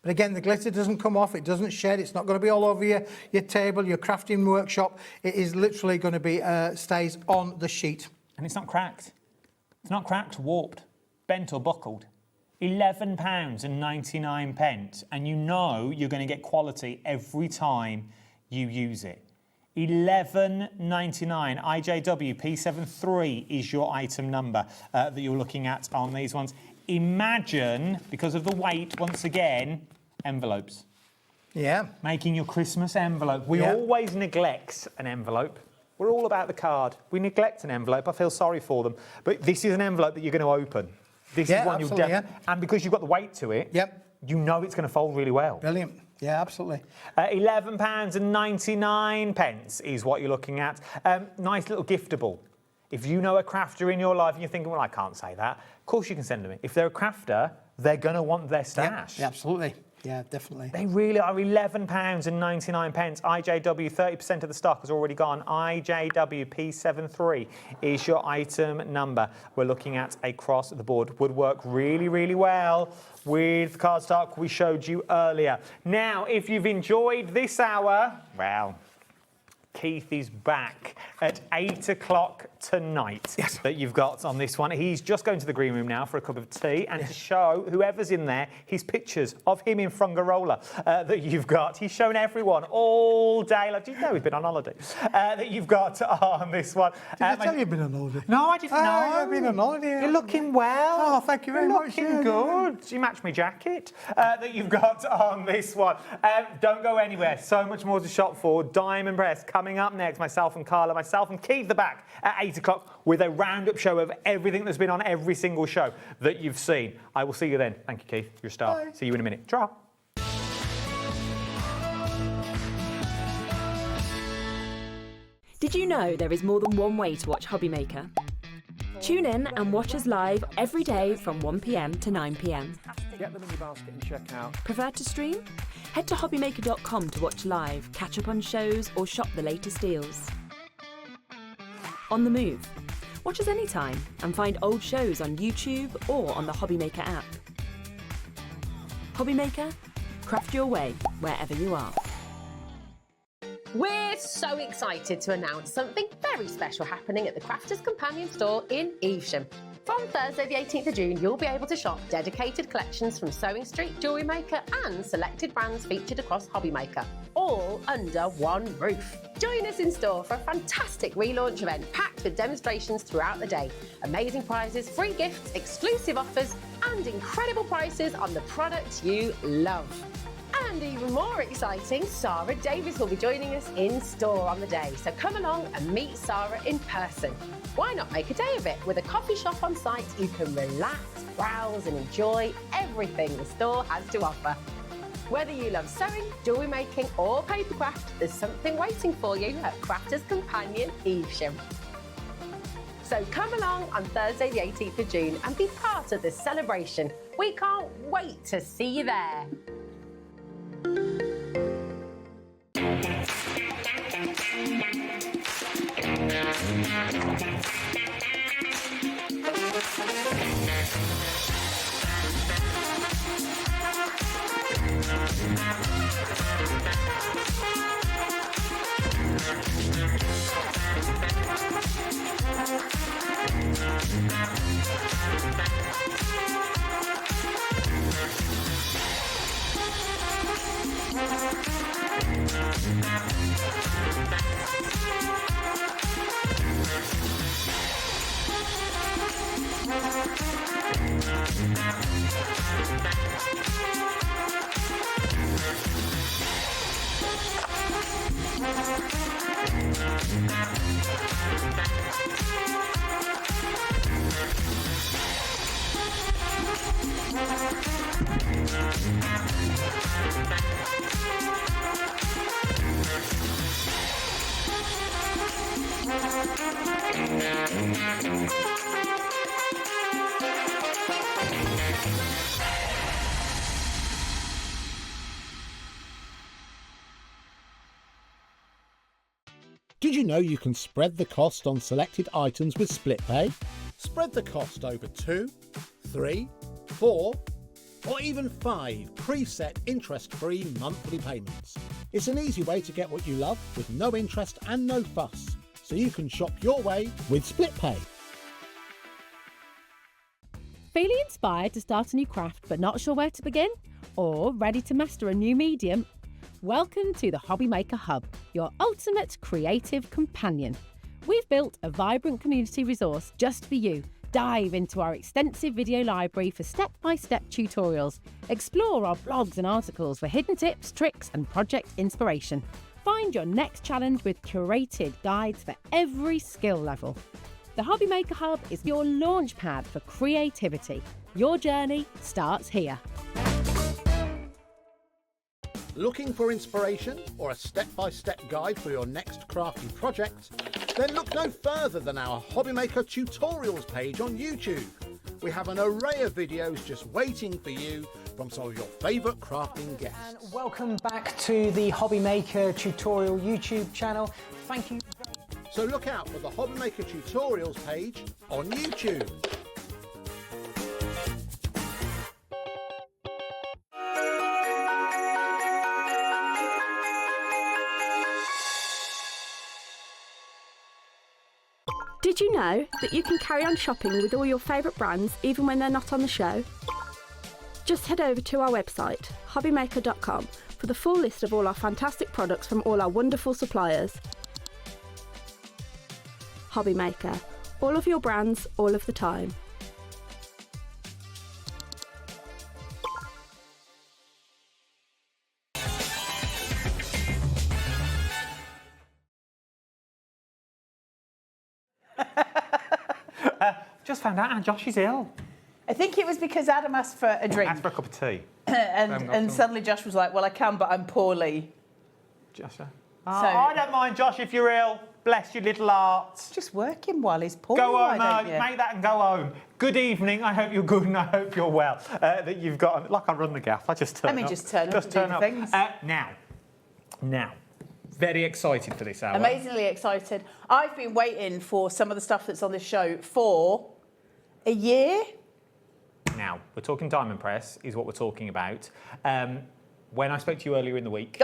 But again, the glitter doesn't come off, it doesn't shed, it's not going to be all over your table, your crafting workshop. It is literally going to be, stays on the sheet. And it's not cracked. It's not cracked, warped, bent or buckled. £11.99, and you know you're going to get quality every time you use it. $11.99. IJW P73 is your item number that you're looking at on these ones. Imagine, because of the weight, once again, envelopes. Yeah. Making your Christmas envelope. We always neglect an envelope. We're all about the card. We neglect an envelope. I feel sorry for them. But this is an envelope that you're going to open. This is one you'll and because you've got the weight to it, you know it's going to fold really well. Brilliant. Yeah, absolutely. £11.99 is what you're looking at. Nice little giftable. If you know a crafter in your life and you're thinking, well, I can't say that, of course you can send them it. If they're a crafter, they're going to want their stash. Yeah, absolutely. Yeah, definitely. They really are. £11.99. IJW, 30% of the stock has already gone. IJW P73 is your item number. We're looking at across the board. Would work really, really well with the cardstock we showed you earlier. Now, if you've enjoyed this hour, well, Keith is back at 8 o'clock tonight that you've got on this one. He's just going to the green room now for a cup of tea and to show whoever's in there his pictures of him in Frungarola that you've got. He's shown everyone all day. Like, do you know he's been on holiday? That you've got on this one. Did I tell you you've been on holiday? No, I didn't know. You've been on holiday. You're looking well. Oh, thank you very much. Looking good. You match my jacket that you've got on this one. Don't go anywhere. So much more to shop for. Diamond Press coming up next. Myself and Carla, myself and Keith are back at 8 o'clock with a roundup show of everything that's been on every single show that you've seen. I will see you then. Thank you, Keith. You're a star. Bye. See you in a minute. Ta. Did you know there is more than one way to watch HobbyMaker? Tune in and watch us live every day from 1 p.m. to 9 p.m. Get them in your basket and check out. Prefer to stream? Head to hobbymaker.com to watch live, catch up on shows or shop the latest deals. On the move. Watch us anytime and find old shows on YouTube or on the HobbyMaker app. HobbyMaker, craft your way wherever you are. We're so excited to announce something very special happening at the Crafters Companion store in Evesham. From Thursday the 18th of June, you'll be able to shop dedicated collections from Sewing Street, Jewellery Maker and selected brands featured across HobbyMaker, all under one roof. Join us in store for a fantastic relaunch event packed with demonstrations throughout the day, amazing prizes, free gifts, exclusive offers and incredible prices on the products you love. And even more exciting, Sarah Davis will be joining us in store on the day. So come along and meet Sarah in person. Why not make a day of it? With a coffee shop on site, you can relax, browse and enjoy everything the store has to offer. Whether you love sewing, jewellery making or papercraft, there's something waiting for you at Crafters Companion Evesham. So come along on Thursday the 18th of June and be part of this celebration. We can't wait to see you there. Did you know you can spread the cost on selected items with split pay? Spread the cost over 2, 3, 4, or even 5 preset interest-free monthly payments. It's an easy way to get what you love with no interest and no fuss, so you can shop your way with split pay. Feeling inspired to start a new craft but not sure where to begin? Or ready to master a new medium? Welcome to the HobbyMaker Hub, your ultimate creative companion. We've built a vibrant community resource just for you Dive into our extensive video library for step-by-step tutorials. Explore our blogs and articles for hidden tips, tricks and project inspiration. Find your next challenge with curated guides for every skill level. The HobbyMaker Hub is your launchpad for creativity. Your journey starts here. Looking for inspiration or a step-by-step guide for your next crafty project? Then look no further than our HobbyMaker tutorials page on YouTube. We have an array of videos just waiting for you from some of your favourite crafting guests. And welcome back to the HobbyMaker tutorial YouTube channel. Thank you. So look out for the HobbyMaker tutorials page on YouTube. Did you know that you can carry on shopping with all your favourite brands even when they're not on the show? Just head over to our website, hobbymaker.com, for the full list of all our fantastic products from all our wonderful suppliers. HobbyMaker, all of your brands, all of the time. Just found out Josh is ill. I think it was because Adam asked for a drink. Asked for a cup of tea. and suddenly Josh was like, well, I can, but I'm poorly. Josh, I don't mind, Josh, if you're ill. Bless your little heart. Just working while he's poorly. Go home, make that and go home. Good evening. I hope you're good and I hope you're well. That you've got, like I run the gaff, I just turn up. just turn up to do the things. Now, very excited for this hour. Amazingly excited. I've been waiting for some of the stuff that's on this show for a year. Now, we're talking Diamond Press, is what we're talking about. When I spoke to you earlier in the week,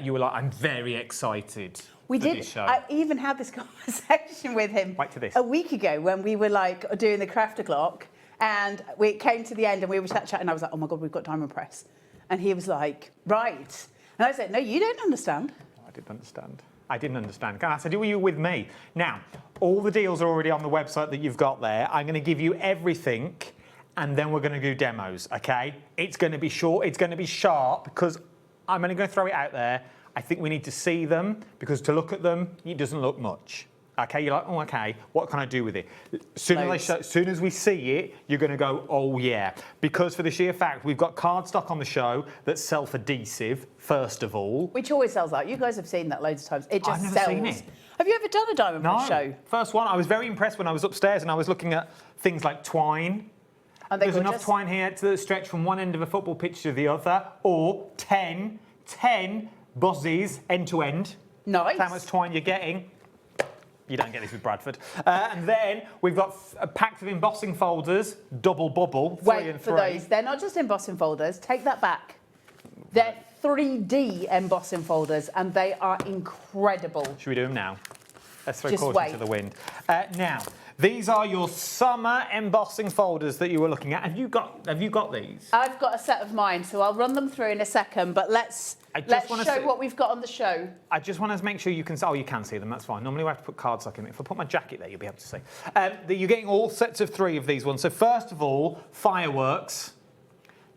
you were like, I'm very excited We for did. this show. I even had this conversation with him a week ago when we were like doing the craft o'clock, and we chatting to the end and we were chatting. And I was like, "Oh my god, we've got Diamond Press," and he was like, "Right," and I said, "No, you don't understand." I didn't understand. I didn't understand. And I said, were you with me? Now, all the deals are already on the website that you've got there. I'm going to give you everything, and then we're going to do demos, okay? It's going to be short, it's going to be sharp, because I'm only going to throw it out there. I think we need to see them, because to look at them, it doesn't look much. Okay, you're like, oh, okay, what can I do with it? As soon as we see it, you're going to go, oh, yeah. Because for the sheer fact, we've got cardstock on the show that's self-adhesive, first of all. Which always sells out. You guys have seen that loads of times. It just I've never sells. seen it. Have you ever done a Diamond Press show? First one. I was very impressed when I was upstairs and I was looking at things like twine. There's enough twine here to stretch from one end of a football pitch to the other, or 10 buzzes end to end. Nice. That's how much twine you're getting. You don't get this with Bradford. And then we've got packs of embossing folders, double bubble, 3 and 3. For those. They're not just embossing folders. Take that back. They're 3D embossing folders, and they are incredible. Should we do them now? Let's throw Just caution wait. to the wind. Now, these are your summer embossing folders that you were looking at. Have you got these? I've got a set of mine, so I'll run them through in a second, but let's show what we've got on the show. I just want to make sure you can... Oh, you can see them, that's fine. Normally we have to put cardstock in it. If I put my jacket there, you'll be able to see. You're getting all sets of 3 of these ones. So first of all, fireworks.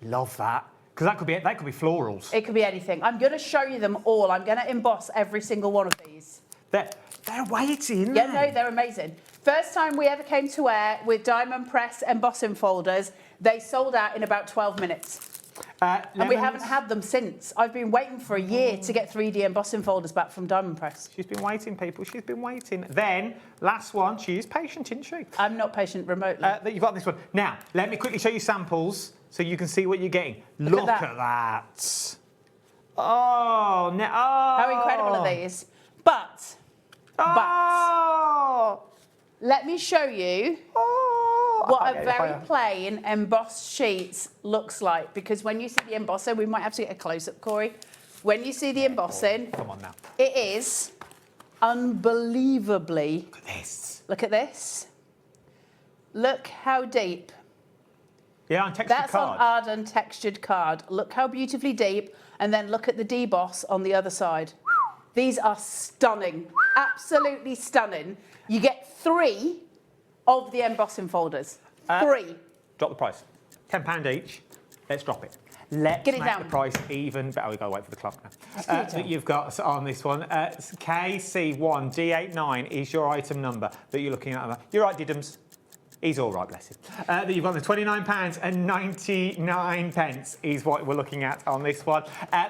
Love that. Because that could be florals. It could be anything. I'm going to show you them all. I'm going to emboss every single one of these. They're waiting. Yeah, no, they're amazing. First time we ever came to air with Diamond Press embossing folders, they sold out in about 12 minutes. And we haven't had them since. I've been waiting for a year to get 3D embossing folders back from Diamond Press. She's been waiting, people. She's been waiting. Then, last one, she is patient, isn't she? I'm not patient remotely. That you've got this one. Now, let me quickly show you samples so you can see what you're getting. Look at that. Oh, no. Oh. How incredible are these? But, let me show you what a very plain embossed sheet looks like. Because when you see the embosser, we might have to get a close-up, Corey. When you see the embossing, come on now. It is unbelievably... Look at this. Look at this. Look how deep. Yeah, on textured That's card. on Arden textured card. Look how beautifully deep. And then look at the deboss on the other side. These are stunning. Absolutely stunning. You get 3 of the embossing folders. 3. Drop the price. £10 each. Let's drop it. Let's Get it make down. the price even better. We've got to wait for the clock now. That you've got on this one. KC1D89 is your item number that you're looking at. You're right, Diddums. He's all right, bless him. That you've got the £29.99 is what we're looking at on this one.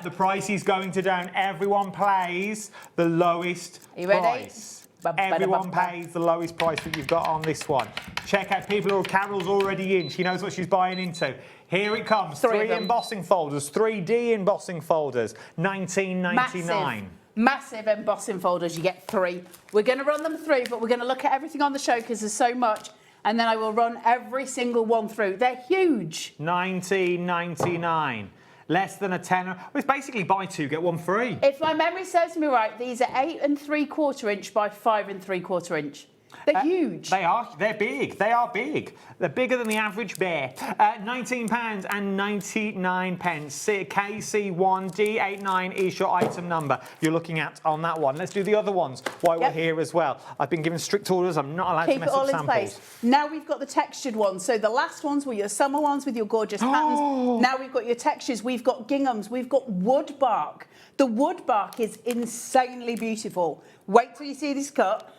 The price is going to down. Everyone pays the lowest you ready? price. Everyone pays the lowest price that you've got on this one. Check out Carol's already in. She knows what she's buying into. Here it comes. 3 embossing folders, 3D embossing folders, $19.99. Massive embossing folders. You get 3. We're going to run them through, but we're going to look at everything on the show because there's so much. And then I will run every single one through. They're huge. $19.99. Less than a tenner. Well, it's basically buy 2, get 1 free. If my memory serves me right, these are 8 3/4 inch by 5 3/4 inch. They're huge. They are. They're big. They are big. They're bigger than the average bear. £19.99. KC1D89 is your item number you're looking at on that one. Let's do the other ones while we're here as well. I've been given strict orders. I'm not allowed to mess up samples. Place. Now we've got the textured ones. So the last ones were your summer ones with your gorgeous patterns. Now we've got your textures. We've got ginghams. We've got wood bark. The wood bark is insanely beautiful. Wait till you see this cut.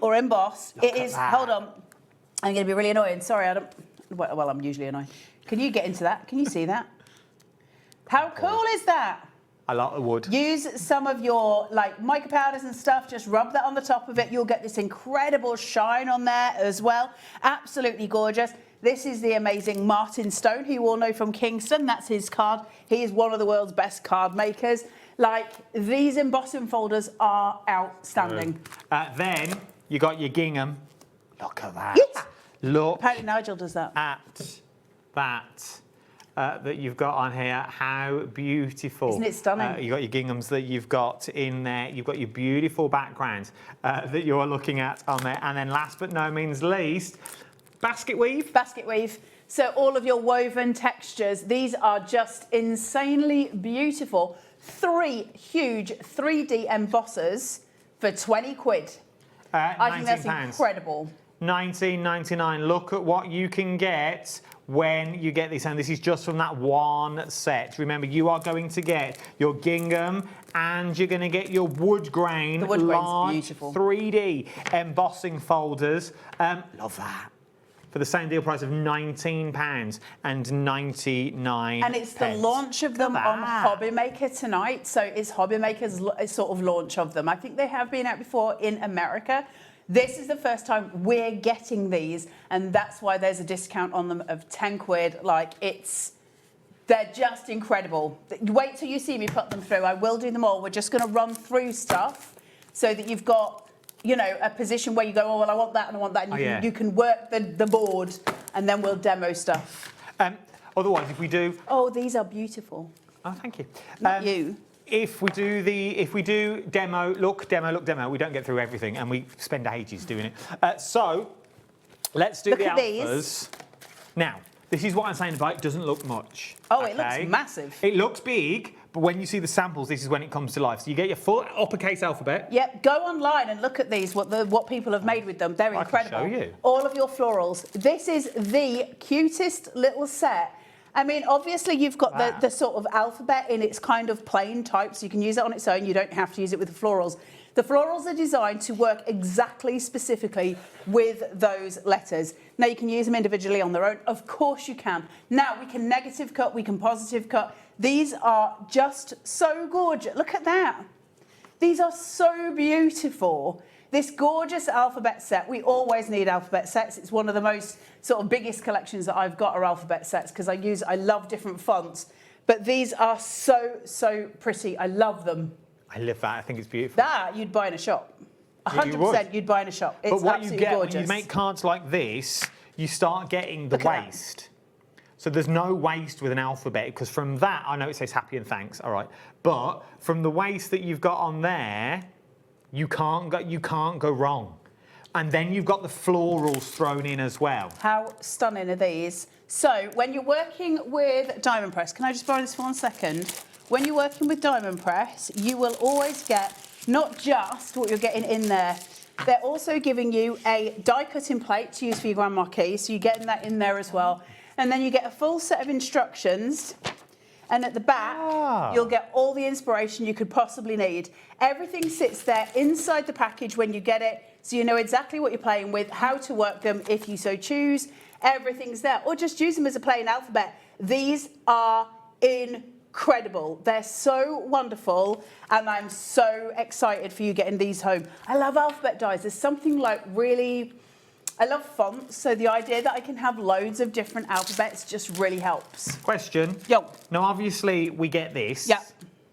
Or emboss. It is. Hold on. I'm going to be really annoying. Sorry, Adam. Well, I'm usually annoying. Can you get into that? Can you see that? How cool is that? I like the wood. Use some of your like mica powders and stuff. Just rub that on the top of it. You'll get this incredible shine on there as well. Absolutely gorgeous. This is the amazing Martin Stone, who you all know from Kingston. That's his card. He is one of the world's best card makers. Like, these embossing folders are outstanding. Then you got your gingham. Look at that. Yeah. Look. Apparently Nigel does that. At that. That you've got on here. How beautiful. Isn't it stunning? You've got your ginghams that you've got in there. You've got your beautiful background that you're looking at on there. And then last but no means least, basket weave. Basket weave. So all of your woven textures, these are just insanely beautiful. 3 huge 3D embossers for 20 quid. I think that's incredible. $19.99. Look at what you can get when you get this, and this is just from that one set. Remember, you are going to get your gingham and you're going to get your wood grain, the wood large beautiful. 3D embossing folders. Love that. For the same deal price of £19.99. And it's the launch of them on HobbyMaker tonight. So it's HobbyMaker's sort of launch of them. I think they have been out before in America. This is the first time we're getting these, and that's why there's a discount on them of 10 quid. Like, they're just incredible. Wait till you see me put them through. I will do them all. We're just going to run through stuff so that you've got, you know, a position where you go, oh, well, I want that and I want that. And you can work the board, and then we'll demo stuff. Otherwise, if we do... Oh, these are beautiful. Oh, thank you. Not you. If we do demo, look, demo, we don't get through everything, and we spend ages doing it. So, let's do the alphas. Now, this is what I'm saying about it doesn't look much. Oh, it looks massive. It looks big, but when you see the samples, this is when it comes to life. So you get your full uppercase alphabet. Yep, go online and look at these, what people have made with them. They're incredible. I can show you. All of your florals. This is the cutest little set. I mean, obviously you've got the sort of alphabet in its kind of plain type, so you can use it on its own. You don't have to use it with the florals. The florals are designed to work exactly specifically with those letters. Now, you can use them individually on their own. Of course you can. Now, we can negative cut, we can positive cut. These are just so gorgeous. Look at that. These are so beautiful. This gorgeous alphabet set, we always need alphabet sets. It's one of the most sort of biggest collections that I've got are alphabet sets because I love different fonts. But these are so, so pretty. I love them. I love that. I think it's beautiful. That you'd buy in a shop. 100% you'd buy in a shop. It's but what absolutely you get gorgeous. when you make cards like this, you start getting the waste. So there's no waste with an alphabet because from that, I know it says happy and thanks, all right. But from the waste that you've got on there, you can't go wrong. And then you've got the florals thrown in as well. How stunning are these? So when you're working with Diamond Press, can I just borrow this for 1 second? When you're working with Diamond Press, you will always get not just what you're getting in there, They're also giving you a die cutting plate to use for your grand marquee, so you're getting that in there as well. And then you get a full set of instructions, and at the back, you'll get all the inspiration you could possibly need. Everything sits there inside the package when you get it, so you know exactly what you're playing with, how to work them if you so choose. Everything's there, or just use them as a plain alphabet. These are incredible. They're so wonderful, and I'm so excited for you getting these home. I love alphabet dies. There's something like really... I love fonts, so the idea that I can have loads of different alphabets just really helps. Question. Yo. Now, obviously, we get this. Yeah.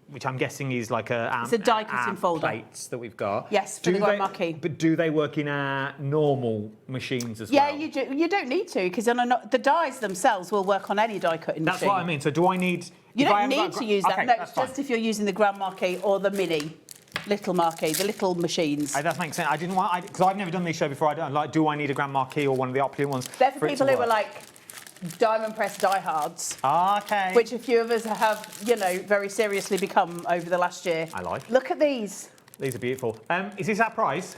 Which I'm guessing is like it's a die cutting folder. Plates that we've got. Yes, for the grand marquee. But do they work in our normal machines as well? well? Yeah, you do. You don't need to, because the dies themselves will work on any die cutting machine. That's what I mean. So do I need... You don't need to use that. Okay, No, it's just if you're using the grand marquee or the mini. Little marquee, the little machines. That makes sense. I didn't want, because I've never done this show before. I don't like. Do I need a grand marquee or one of the opulent ones? They're for people who are like diamond press diehards. Okay. Which a few of us have, you know, very seriously become over the last year. I like. Look at these. These are beautiful. Is this our price?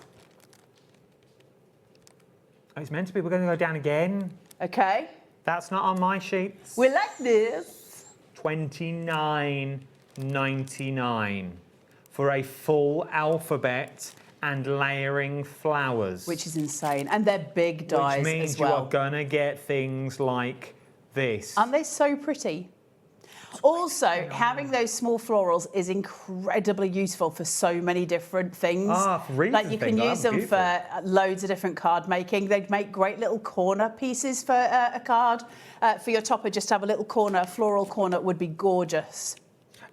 Oh, it's meant to be. We're going to go down again. Okay. That's not on my sheets. We like this. $29.99 for a full alphabet and layering flowers. Which is insane. And they're big dies as well. Which means you are going to get things like this. Aren't they so pretty? Also, having those small florals is incredibly useful for so many different things. For reasons. Like you can use them for loads of different card making. They'd make great little corner pieces for a card. For your topper, just have a little corner, a floral corner would be gorgeous.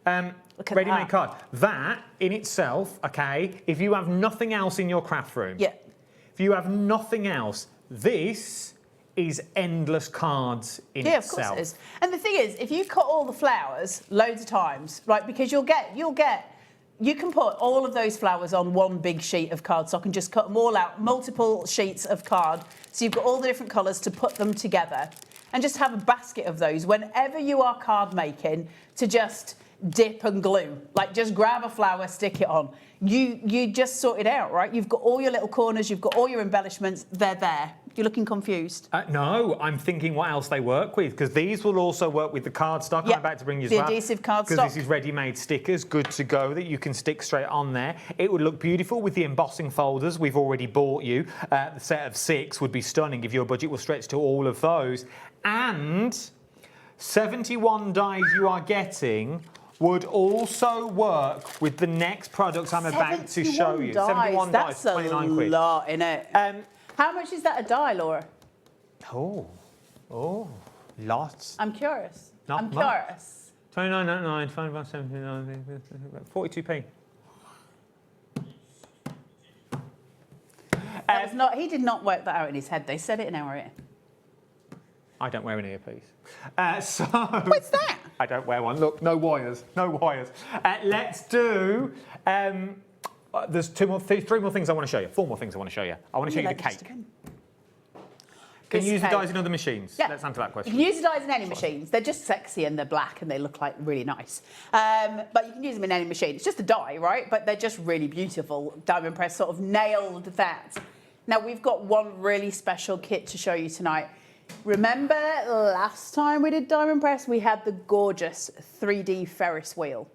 Ready-made card. That in itself, okay, if you have nothing else in your craft room, if you have nothing else, this is endless cards in itself. Yeah, of course it is. And the thing is, if you cut all the flowers loads of times, right, because you can put all of those flowers on one big sheet of cardstock and just cut them all out, multiple sheets of card, so you've got all the different colours to put them together, and just have a basket of those whenever you are card making to just dip and glue. Like just grab a flower, stick it on. You just sort it out, right? You've got all your little corners, you've got all your embellishments, they're there. You're looking confused. No, I'm thinking what else they work with, because these will also work with the cardstock. I'm about to bring you the adhesive cardstock. Because this is ready-made stickers, good to go, that you can stick straight on there. It would look beautiful with the embossing folders we've already bought you. The set of 6 would be stunning if your budget was stretched to all of those. And 71 dies you are getting would also work with the next product I'm about to show you. 71 dies, 29 quid. That's a lot, innit? How much is that a die, Laura? Oh, lots. I'm curious. Not I'm much. curious. 29.99, 5.79, 42p. He did not work that out in his head. They said it in our ear. I don't wear an earpiece. What's that? I don't wear one. Look, no wires, no wires. Let's do. There's 3 more things I want to show you. 4 more things I want to show you. I want to show you the cake. Can you use the dies in other machines? Yeah. Let's answer that question. You can use the dies in any machines. They're just sexy and they're black and they look like really nice. But you can use them in any machine. It's just a die, right? But they're just really beautiful. Diamond Press sort of nailed that. Now we've got one really special kit to show you tonight. Remember last time we did Diamond Press, we had the gorgeous 3D Ferris wheel.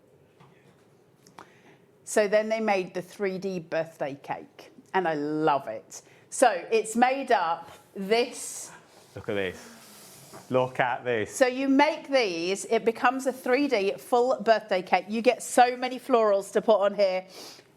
So then they made the 3D birthday cake, and I love it. So it's made up this. Look at this. Look at this. So you make these, it becomes a 3D full birthday cake. You get so many florals to put on here.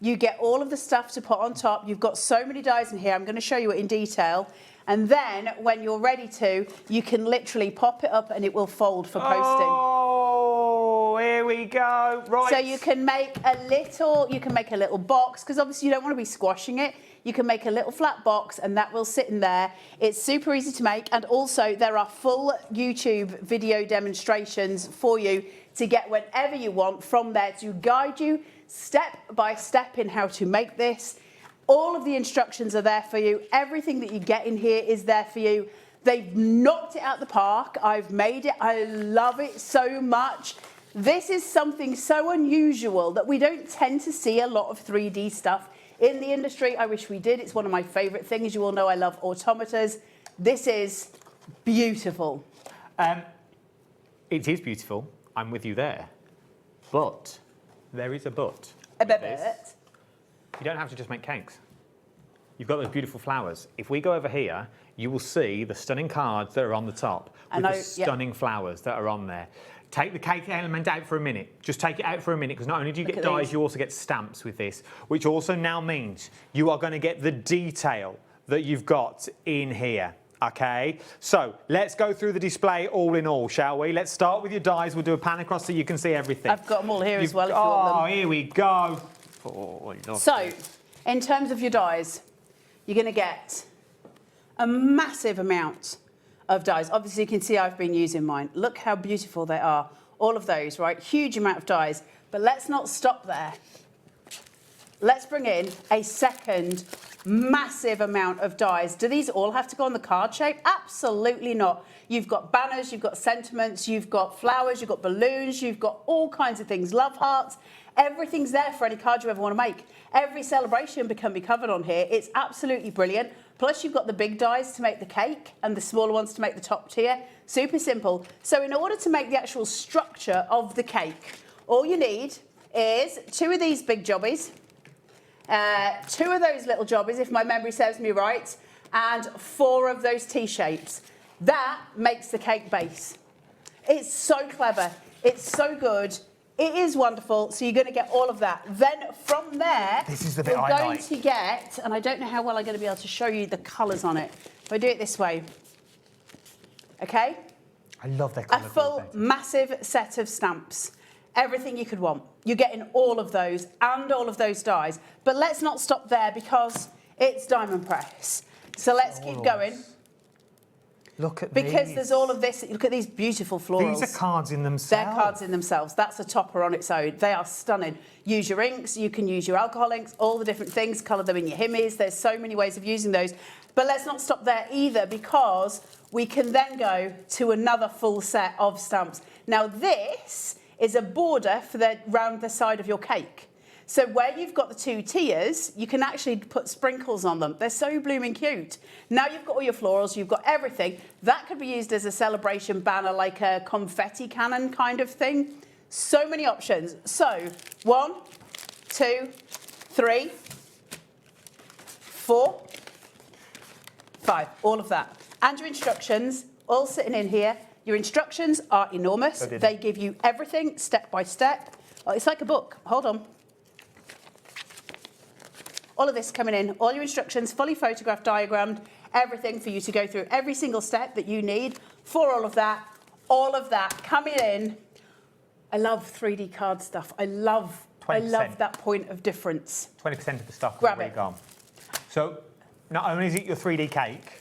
You get all of the stuff to put on top. You've got so many dies in here. I'm going to show you it in detail. And then when you're ready to, you can literally pop it up and it will fold for posting. Oh, here we go. Right. So you can make a little box, because obviously you don't want to be squashing it. You can make a little flat box and that will sit in there. It's super easy to make. And also there are full YouTube video demonstrations for you to get whenever you want from there to guide you step by step in how to make this. All of the instructions are there for you. Everything that you get in here is there for you. They've knocked it out the park. I've made it. I love it so much. This is something so unusual that we don't tend to see a lot of 3D stuff in the industry. I wish we did. It's one of my favourite things. You all know I love automators. This is beautiful. It is beautiful. I'm with you there. But there is a but. A with bit. this. You don't have to just make cakes. You've got those beautiful flowers. If we go over here, you will see the stunning cards that are on the top with the stunning flowers that are on there. Take the cake element out for a minute. Just take it out for a minute, because not only do you get dies, you also get stamps with this, which also now means you are going to get the detail that you've got in here. Okay, so let's go through the display all in all, shall we? Let's start with your dies. We'll do a pan across so you can see everything. I've got them all here as well if you want them. Oh, here we go. Oh, so, in terms of your dies, you're going to get a massive amount of dies. Obviously, you can see I've been using mine. Look how beautiful they are. All of those, right? Huge amount of dies. But let's not stop there. Let's bring in a second massive amount of dies. Do these all have to go on the card shape? Absolutely not. You've got banners, you've got sentiments, you've got flowers, you've got balloons, you've got all kinds of things, love hearts. Everything's there for any card you ever want to make. Every celebration can be covered on here. It's absolutely brilliant. Plus you've got the big dies to make the cake and the smaller ones to make the top tier. Super simple. So in order to make the actual structure of the cake, all you need is 2 of these big jobbies, 2 of those little jobbies, if my memory serves me right, and 4 of those T-shapes. That makes the cake base. It's so clever. It's so good. It is wonderful. So you're going to get all of that. Then from there, this is the bit we're I going like. to get, and I don't know how well I'm going to be able to show you the colours on it. If I do it this way, okay? I love that A colour. full, massive set of stamps. Everything you could want. You're getting all of those and all of those dies. But let's not stop there because it's diamond press. So let's keep going. Look at Because these. there's all of this. Look at these beautiful florals. These are cards in themselves. They're cards in themselves. That's a topper on its own. They are stunning. Use your inks. You can use your alcohol inks, all the different things. Colour them in your himmies. There's so many ways of using those. But let's not stop there either, because we can then go to another full set of stamps. Now this is a border for round the side of your cake. So where you've got the 2 tiers, you can actually put sprinkles on them. They're so blooming cute. Now you've got all your florals, you've got everything. That could be used as a celebration banner, like a confetti cannon kind of thing. So many options. So 1, 2, 3, 4, 5, all of that. And your instructions, all sitting in here. Your instructions are enormous. They give you everything step by step. Oh, it's like a book. Hold on. All of this coming in, all your instructions, fully photographed, diagrammed, everything for you to go through every single step that you need for all of that coming in. I love 3D card stuff. I love that point of difference. 20% of the stuff Grab is already it. gone. So not only is it your 3D cake,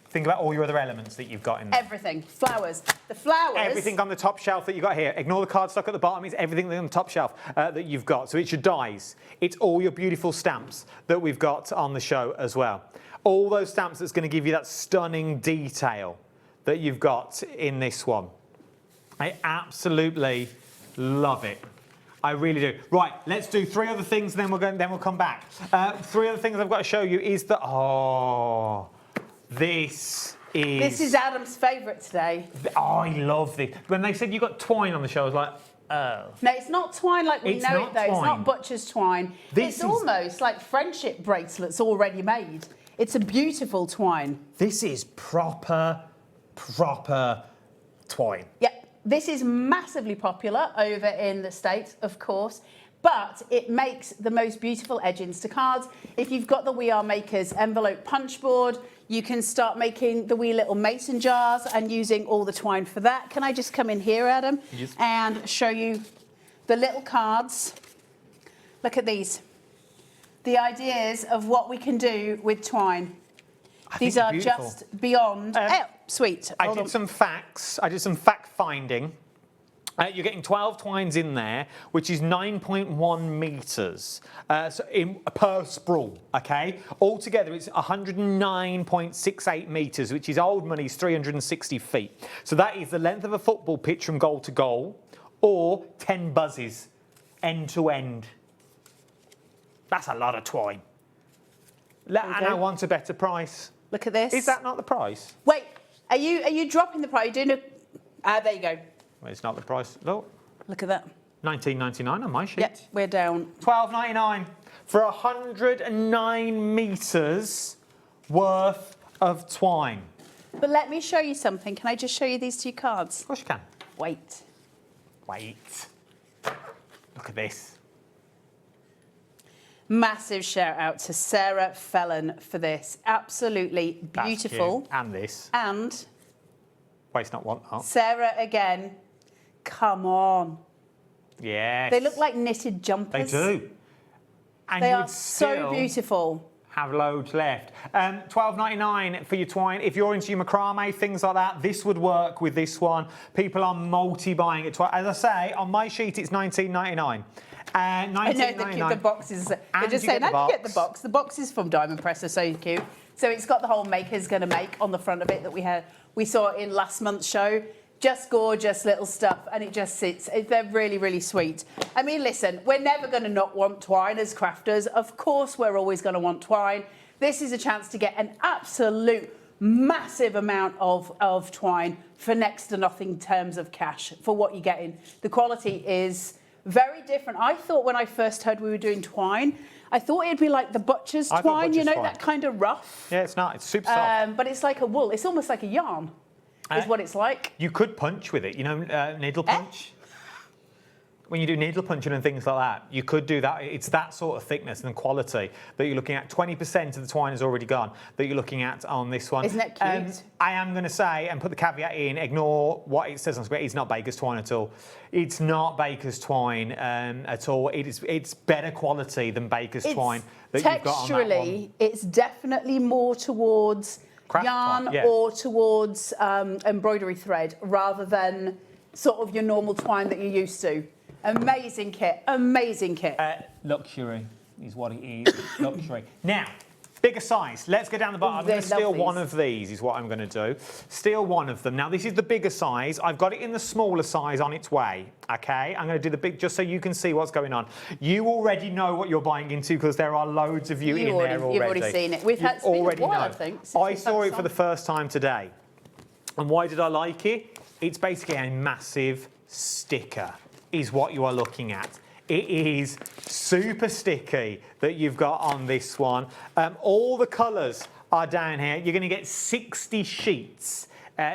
think about all your other elements that you've got in there. Everything. Flowers. The flowers. Everything on the top shelf that you've got here. Ignore the cardstock at the bottom. It's everything on the top shelf that you've got. So it's your dies. It's all your beautiful stamps that we've got on the show as well. All those stamps that's going to give you that stunning detail that you've got in this one. I absolutely love it. I really do. Right, let's do 3 other things, then we'll come back. 3 other things I've got to show you is that this is Adam's favourite today. Oh, I love this. When they said you got twine on the show, I was like, oh. No, it's not twine like we It's know not it though. It's twine. not butcher's twine. This It's is- almost like friendship bracelets already made. It's a beautiful twine. This is proper twine. Yep. This is massively popular over in the States, of course, but it makes the most beautiful edgings to cards. If you've got the We Are Makers envelope punch board, you can start making the wee little mason jars and using all the twine for that. Can I just come in here, Adam, and show you the little cards? Look at these. The ideas of what we can do with twine. These are just beyond sweet. I did some facts. I did some fact finding. You're getting 12 twines in there, which is 9.1 metres per sprawl, okay? Altogether, it's 109.68 metres, which is old money's 360 feet. So that is the length of a football pitch from goal to goal, or 10 buzzes, end to end. That's a lot of twine. And I want a better price. Look at this. Is that not the price? Wait, are you dropping the price? Are you doing a... there you go. Well, it's not the price. Look. Look at that. $19.99 on my sheet. Yep, we're down. $12.99 for 109 metres worth of twine. But let me show you something. Can I just show you these two cards? Of course you can. Wait. Wait. Look at this. Massive shout out to Sarah Fellon for this. Absolutely beautiful. That's cute. And this. And Wait, it's not one. Oh. Sarah again. Come on. Yes. They look like knitted jumpers. They do. And they you are would so still beautiful. Have loads left. $12.99 for your twine. If you're into your macrame, things like that, this would work with this one. People are multi-buying it. As I say, on my sheet, it's $19.99. I know the boxes. They're just saying, how do you get the box? The box is from Diamond Press, are so cute. So it's got the whole Maker's Gonna Make on the front of it that we saw in last month's show. Just gorgeous little stuff, and it just sits. They're really, really sweet. I mean, listen, we're never going to not want twine as crafters. Of course, we're always going to want twine. This is a chance to get an absolute massive amount of twine for next to nothing in terms of cash for what you're getting. The quality is very different. I thought when I first heard we were doing twine, I thought it'd be like the butcher's twine, you know, that kind of rough. Yeah, it's not. It's super soft. But it's like a wool. It's almost like a yarn. Is what it's like. You could punch with it, you know, needle punch. When you do needle punching and things like that, you could do that. It's that sort of thickness and quality that you're looking at. 20% of the twine is already gone that you're looking at on this one. Isn't that cute? I am going to say, and put the caveat in, ignore what it says on screen. It's not baker's twine at all. It's not baker's twine at all. It's better quality than baker's twine that you've got on that one. Texturally, it's definitely more towards yarn or towards embroidery thread rather than sort of your normal twine that you're used to. Amazing kit, amazing kit. Luxury is what it is, luxury. Now, bigger size. Let's go down the bottom. I'm going to steal one of these is what I'm going to do. Steal one of them. Now, this is the bigger size. I've got it in the smaller size on its way, okay? I'm going to do the big, just so you can see what's going on. You already know what you're buying into because there are loads of you in there already. You've already seen it. We've had it a while, I think. I saw it for the first time today. And why did I like it? It's basically a massive sticker is what you are looking at. It is super sticky that you've got on this one. All the colours are down here. You're going to get 60 sheets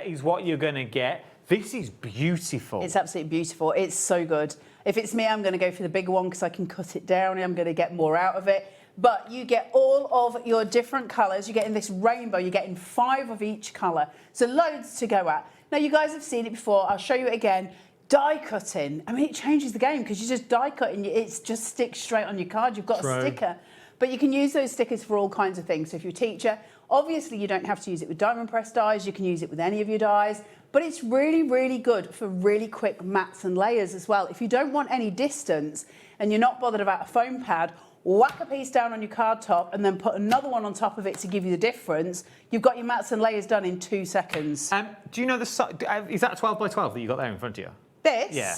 is what you're going to get. This is beautiful. It's absolutely beautiful. It's so good. If it's me, I'm going to go for the bigger one because I can cut it down and I'm going to get more out of it. But you get all of your different colours. You're getting this rainbow. You're getting 5 of each colour. So loads to go at. Now, you guys have seen it before. I'll show you it again. Die cutting. I mean, it changes the game because you just die cutting. It just sticks straight on your card. You've got a sticker. But you can use those stickers for all kinds of things. So if you're a teacher, obviously you don't have to use it with diamond press dies. You can use it with any of your dies. But it's really, really good for really quick mats and layers as well. If you don't want any distance and you're not bothered about a foam pad, whack a piece down on your card top and then put another one on top of it to give you the difference. You've got your mats and layers done in 2 seconds. Do you know the size? Is that a 12 by 12 that you got there in front of you? This? Yeah.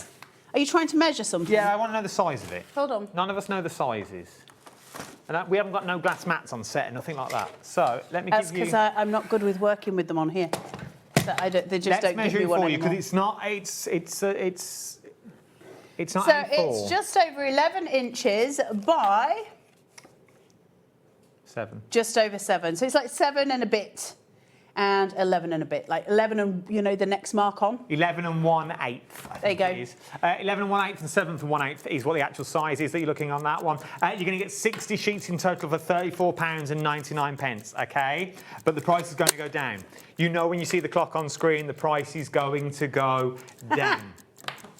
Are you trying to measure something? Yeah, I want to know the size of it. Hold on. None of us know the sizes. And we haven't got no glass mats on set and nothing like that. So let me give you... That's because I'm not good with working with them on here. They just don't give me one anymore. Let's measure it for you because it's not... It's not so A4. It's just over 11 inches by... 7. Just over 7. So it's like 7 and a bit and 11 and a bit. Like 11 and, you know, the next mark on. 11 and 1/8. There you go. 11 and 1/8 and 7 and 1/8 is what the actual size is that you're looking on that one. You're going to get 60 sheets in total for £34.99, okay? But the price is going to go down. You know when you see the clock on screen, the price is going to go down.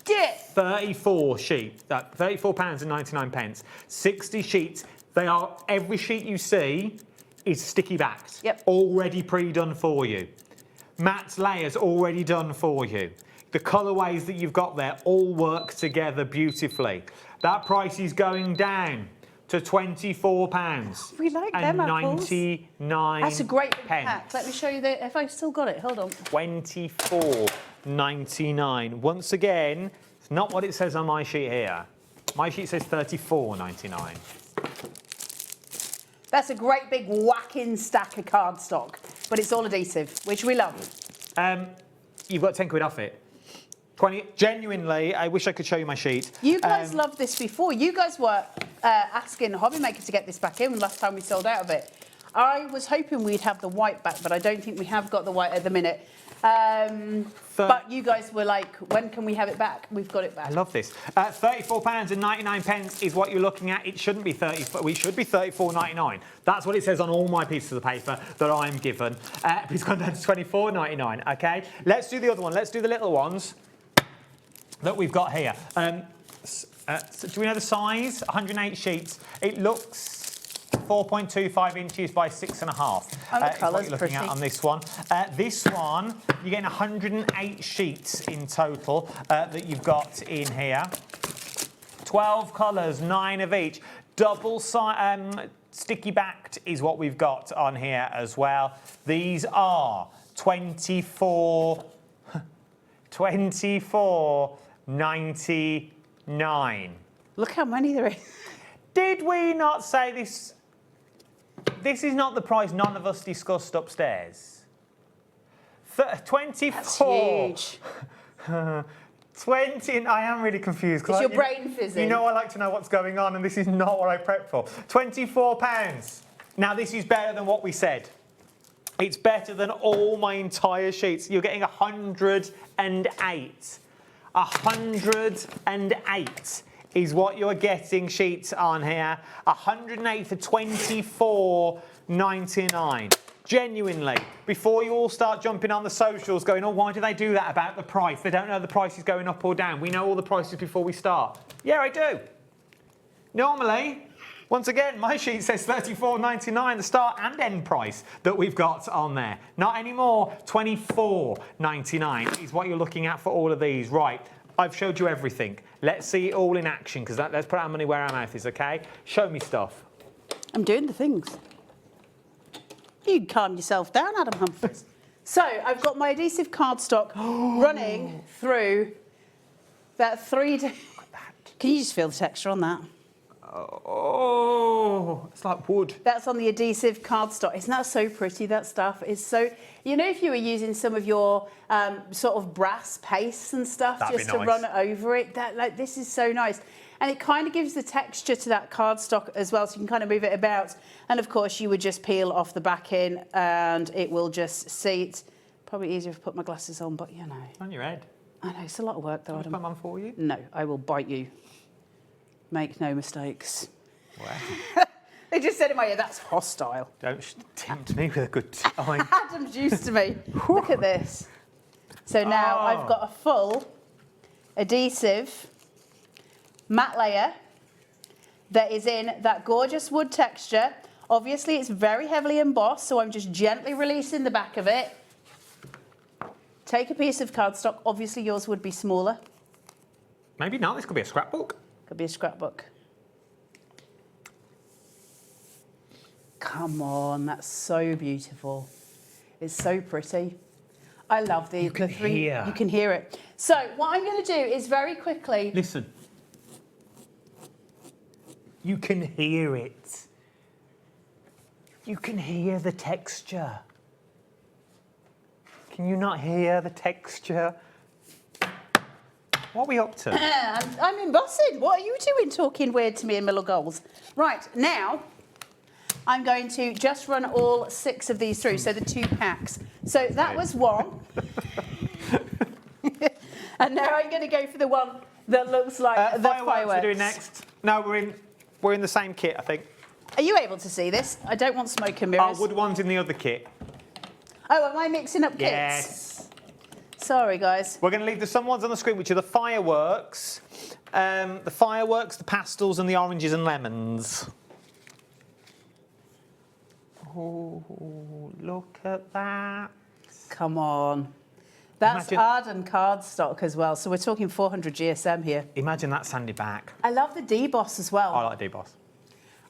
34 sheets, £34.99. 60 sheets. They are, every sheet you see is sticky backed. Yep. Already pre-done for you. Matt's layers already done for you. The colourways that you've got there all work together beautifully. That price is going down to £24. We like them apples. 99. That's a great pack. Let me show you if I've still got it. Hold on. £24.99. Once again, it's not what it says on my sheet here. My sheet says £34.99. That's a great big whacking stack of cardstock, but it's all adhesive, which we love. You've got 10 quid off it. 20. Genuinely, I wish I could show you my sheet. You guys loved this before. You guys were asking HobbyMaker to get this back in last time we sold out of it. I was hoping we'd have the white back, but I don't think we have got the white at the minute. But you guys were like, when can we have it back? We've got it back. I love this. £34.99 is what you're looking at. It shouldn't be 30. We should be £34.99. That's what it says on all my pieces of paper that I'm given. But it's gone down to £24.99. Okay. Let's do the other one. Let's do the little ones that we've got here. So do we know the size? 108 sheets. It looks 4.25 inches by 6.5. And the Is what colour's you're looking at on this one. This one, you're getting 108 sheets in total that you've got in here. 12 colours, 9 of each. Double sticky backed is what we've got on here as well. These are 24.99. Look how many there is. Did we not say this? This is not the price none of us discussed upstairs. 24. That's huge. 20. I am really confused. Is your brain fizzing? You know I like to know what's going on, and this is not what I prepped for. £24. Now this is better than what we said. It's better than all my entire sheets. You're getting 108. 108 is what you're getting sheets on here. 108 for £24.99. Genuinely, before you all start jumping on the socials going, oh, why do they do that about the price? They don't know the price is going up or down. We know all the prices before we start. Yeah, I do. Normally, once again, my sheet says £34.99, the start and end price that we've got on there. Not anymore. £24.99 is what you're looking at for all of these. Right, I've showed you everything. Let's see it all in action, because let's put our money where our mouth is, okay? Show me stuff. I'm doing the things. You can calm yourself down, Adam Humphries. So I've got my adhesive cardstock running through that 3D. Can you just feel the texture on that? Oh, it's like wood. That's on the adhesive cardstock. Isn't that so pretty, that stuff? It's so, you know, if you were using some of your sort of brass pastes and stuff just to run over it, this is so nice. And it kind of gives the texture to that cardstock as well, so you can kind of move it about. And of course, you would just peel off the back in and it will just seat. Probably easier if I put my glasses on, but you know. On your head. I know, it's a lot of work though, Adam. Put them on for you? No, I will bite you. Make no mistakes. Wow. They just said in my ear, that's hostile. Don't tempt me with a good time. Adam's used to me. Look at this. So now I've got a full adhesive matte layer that is in that gorgeous wood texture. Obviously, it's very heavily embossed, so I'm just gently releasing the back of it. Take a piece of cardstock. Obviously, yours would be smaller. Maybe not. This could be a scrapbook. Could be a scrapbook. Come on, that's so beautiful. It's so pretty. I love the three. Hear. You can hear it. So what I'm going to do is very quickly. Listen. You can hear it. You can hear the texture. Can you not hear the texture? What are we up to? I'm embossing. What are you doing talking weird to me in my little goals? Right, now I'm going to just run all 6 of these through, so the 2 packs. So that was one. And now I'm going to go for the one that looks like the fireworks. We're doing next. No, we're in the same kit, I think. Are you able to see this? I don't want smoke and mirrors. Wood one's in the other kit. Oh, am I mixing up kits? Yes. Sorry, guys. We're going to leave the some ones on the screen, which are the fireworks, the pastels, and the oranges and lemons. Oh, look at that. Come on. That's Arden cardstock as well, so we're talking 400 GSM here. Imagine that sanded back. I love the deboss as well. I like deboss.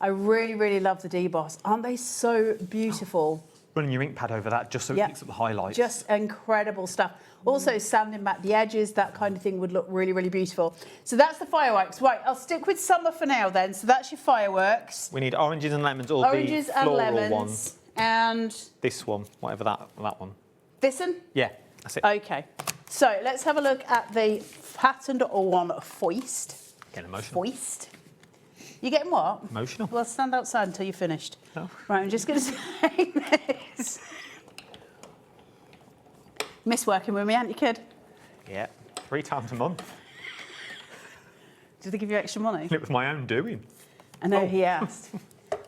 I really, really love the deboss. Aren't they so beautiful? running your ink pad over that just so it picks up the highlights. Just incredible stuff. Also, sanding back the edges, that kind of thing would look really, really beautiful. So that's the fireworks. Right, I'll stick with summer for now then. So that's your fireworks. We need oranges and lemons, or oranges the floral and lemons, one. And this one, whatever that one. This one? Yeah, that's it. Okay. So let's have a look at the patterned one foist. Getting emotional. Foist. You getting what? Emotional. Well, stand outside until you're finished. Oh. Right, I'm just going to say this. Miss working with me, aren't you, kid? Yeah, 3 times a month. Did they give you extra money? It was my own doing. I know he asked.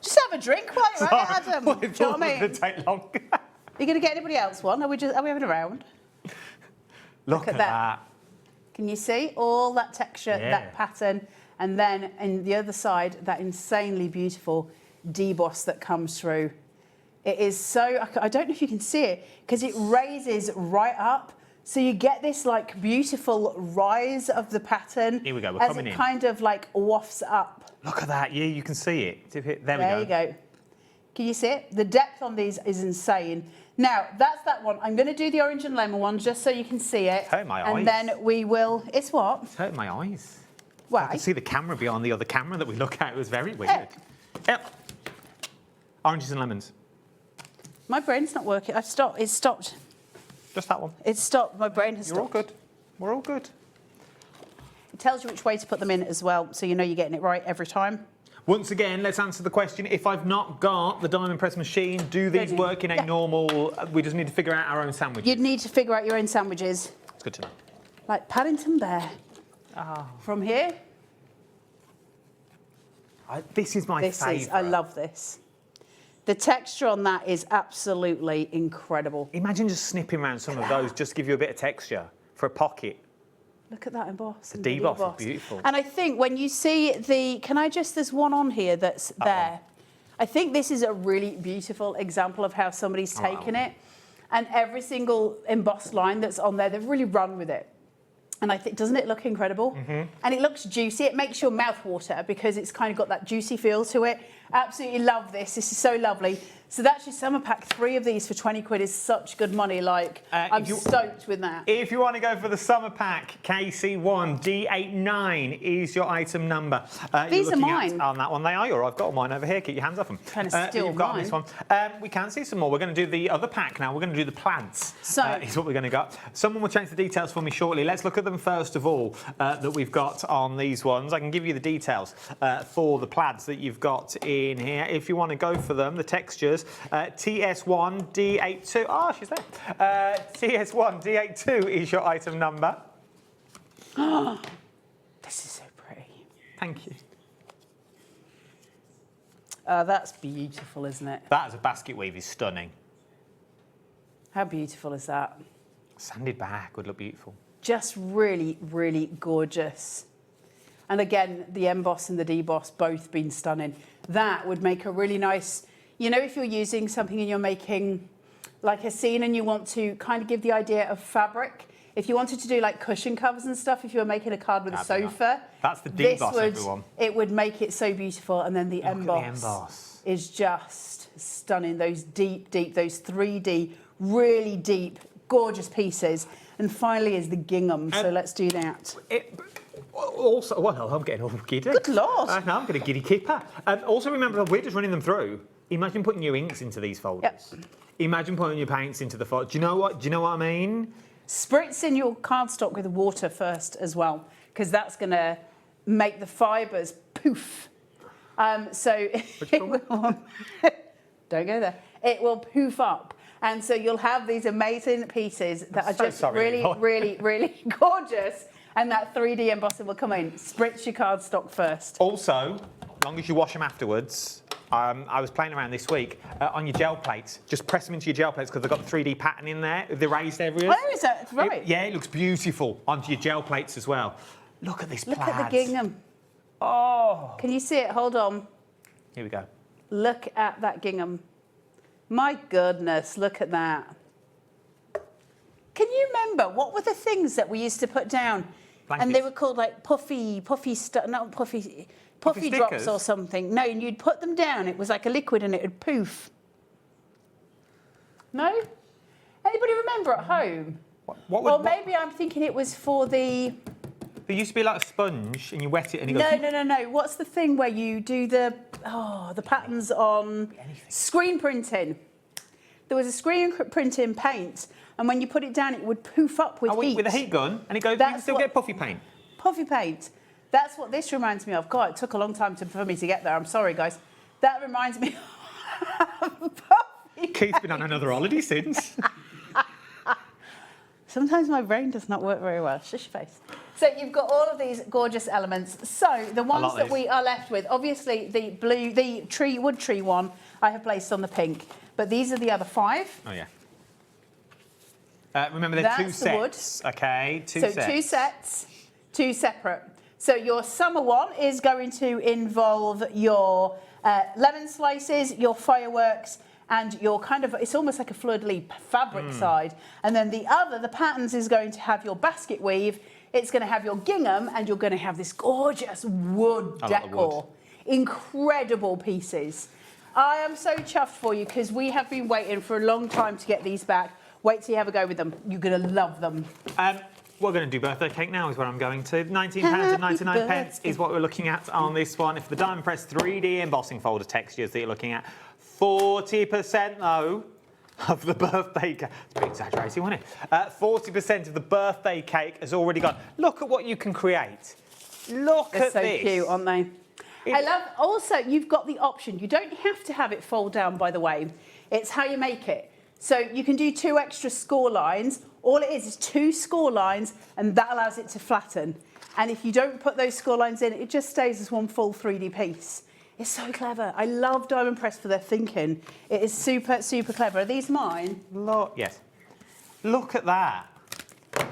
Just have a drink while you're at it, Adam. Well, Do you know what I mean? It take long. Are you going to get anybody else one? Are we having a round? Look at that. Can you see all that texture, Yeah. that pattern, and then in the other side, that insanely beautiful deboss that comes through. It is so, I don't know if you can see it, because it raises right up. So you get this like beautiful rise of the pattern. Here we go, we're as coming it in. kind of like wafts up. Look at that. Yeah, you can see it. There we go. There you go. Can you see it? The depth on these is insane. Now, that's that one. I'm going to do the orange and lemon one just so you can see it. It's hurting my and eyes. then we will... It's what? It's hurting my eyes. Why? I can see the camera behind the other camera that we look at. It was very weird. Yep. Oranges and lemons. My brain's not working. It's stopped. Just that one. It's stopped. My brain has stopped. You're all good. We're all good. It tells you which way to put them in as well, so you know you're getting it right every time. Once again, let's answer the question. If I've not got the diamond press machine, do these work in a normal... We just need to figure out our own sandwiches. You'd need to figure out your own sandwiches. It's good to know. Like Paddington Bear. Oh. From here. This is my favourite. I love this. The texture on that is absolutely incredible. Imagine just snipping around some of those, just to give you a bit of texture for a pocket. Look at that emboss. The deboss is beautiful. And I think when you see the... there's one on here that's there. I think this is a really beautiful example of how somebody's taken it. And every single embossed line that's on there, they've really run with it. And I think, doesn't it look incredible? Mm-hmm. And it looks juicy. It makes your mouth water because it's kind of got that juicy feel to it. Absolutely love this. This is so lovely. So that's your summer pack. 3 of these for 20 quid is such good money. Like, I'm stoked with that. If you want to go for the summer pack, KC1 D89 is your item number. These are mine. On that one, they are. I've got mine over here. Keep your hands off them. Trying to steal you've got mine. this one. We can see some more. We're going to do the other pack now. We're going to do the plants. So is what we're going to go. Someone will change the details for me shortly. Let's look at them first of all that we've got on these ones. I can give you the details for the plaids that you've got in here. If you want to go for them, the textures, TS1 D82. Oh, she's there. TS1 D82 is your item number. This is so pretty. Thank you. That's beautiful, isn't it? That as a basket weave is stunning. How beautiful is that? Sanded back would look beautiful. Just really, really gorgeous. And again, the emboss and the deboss both been stunning. That would make a really nice, you know, if you're using something and you're making like a scene and you want to kind of give the idea of fabric, if you wanted to do like cushion covers and stuff, if you were making a card with a sofa, that's the deboss, everyone. It would make it so beautiful. And then the emboss is just stunning. Those deep, those 3D, really deep, gorgeous pieces. And finally is the gingham. So let's do that. Also, well, I'm getting all giddy. Good Lord. I'm getting a giddy kipper. Also, remember, we're just running them through. Imagine putting your inks into these folders. Yep. Imagine putting your paints into the folder. Do you know what I mean? Spritz in your cardstock with water first as well, because that's going to make the fibres poof. So it will, don't go there. It will poof up. And so you'll have these amazing pieces that are just really, really, really gorgeous. And that 3D embossing will come in. Spritz your cardstock first. Also, as long as you wash them afterwards, I was playing around this week on your gel plates. Just press them into your gel plates because they've got the 3D pattern in there, the raised areas. Oh, is that right? It looks beautiful onto your gel plates as well. Look at this plaid. Look at the gingham. Oh. Can you see it? Hold on. Here we go. Look at that gingham. My goodness, look at that. Can you remember, what were the things that we used to put down? Blankets. And they were called like puffy stuff, not puffy drops stickers? or something. No, and you'd put them down. It was like a liquid and it would poof. No? Anybody remember at home? Or maybe I'm thinking it was for the... There used to be like a sponge and you wet it and it goes... No. What's the thing where you do the patterns on screen printing? There was a screen printing paint, and when you put it down, it would poof up with heat. With a heat gun, and it goes. You can still get puffy paint. Puffy paint. That's what this reminds me of. God, it took a long time for me to get there. I'm sorry, guys. That reminds me of puffy Keith's been on another holiday since. Sometimes my brain does not work very well. Shush your face. So you've got all of these gorgeous elements. So the ones that we are left with, obviously the blue, the wood tree one, I have placed on the pink. But these are the other 5. Oh, yeah. Remember, they're 2 sets. Okay, 2 sets. So 2 sets, 2 separate. So your summer one is going to involve your lemon slices, your fireworks, and your kind of, it's almost like a fleur-de-lis fabric side. And then the other, the patterns, is going to have your basket weave, it's going to have your gingham, and you're going to have this gorgeous wood decor. Incredible pieces. I am so chuffed for you because we have been waiting for a long time to get these back. Wait till you have a go with them. You're going to love them. We're going to do birthday cake now is where I'm going to. £19.99 is what we're looking at on this one. If the Diamond Press 3D embossing folder textures that you're looking at, 40% though of the birthday cake. It's a bit exaggerating, wasn't it? 40% of the birthday cake has already gone. Look at what you can create. Look at this. They're so cute, aren't they? I love, also, you've got the option. You don't have to have it fold down, by the way. It's how you make it. So you can do 2 extra score lines. All it is 2 score lines, and that allows it to flatten. And if you don't put those score lines in, it just stays as one full 3D piece. It's so clever. I love Diamond Press for their thinking. It is super, super clever. Are these mine? Look, yes. Look at that.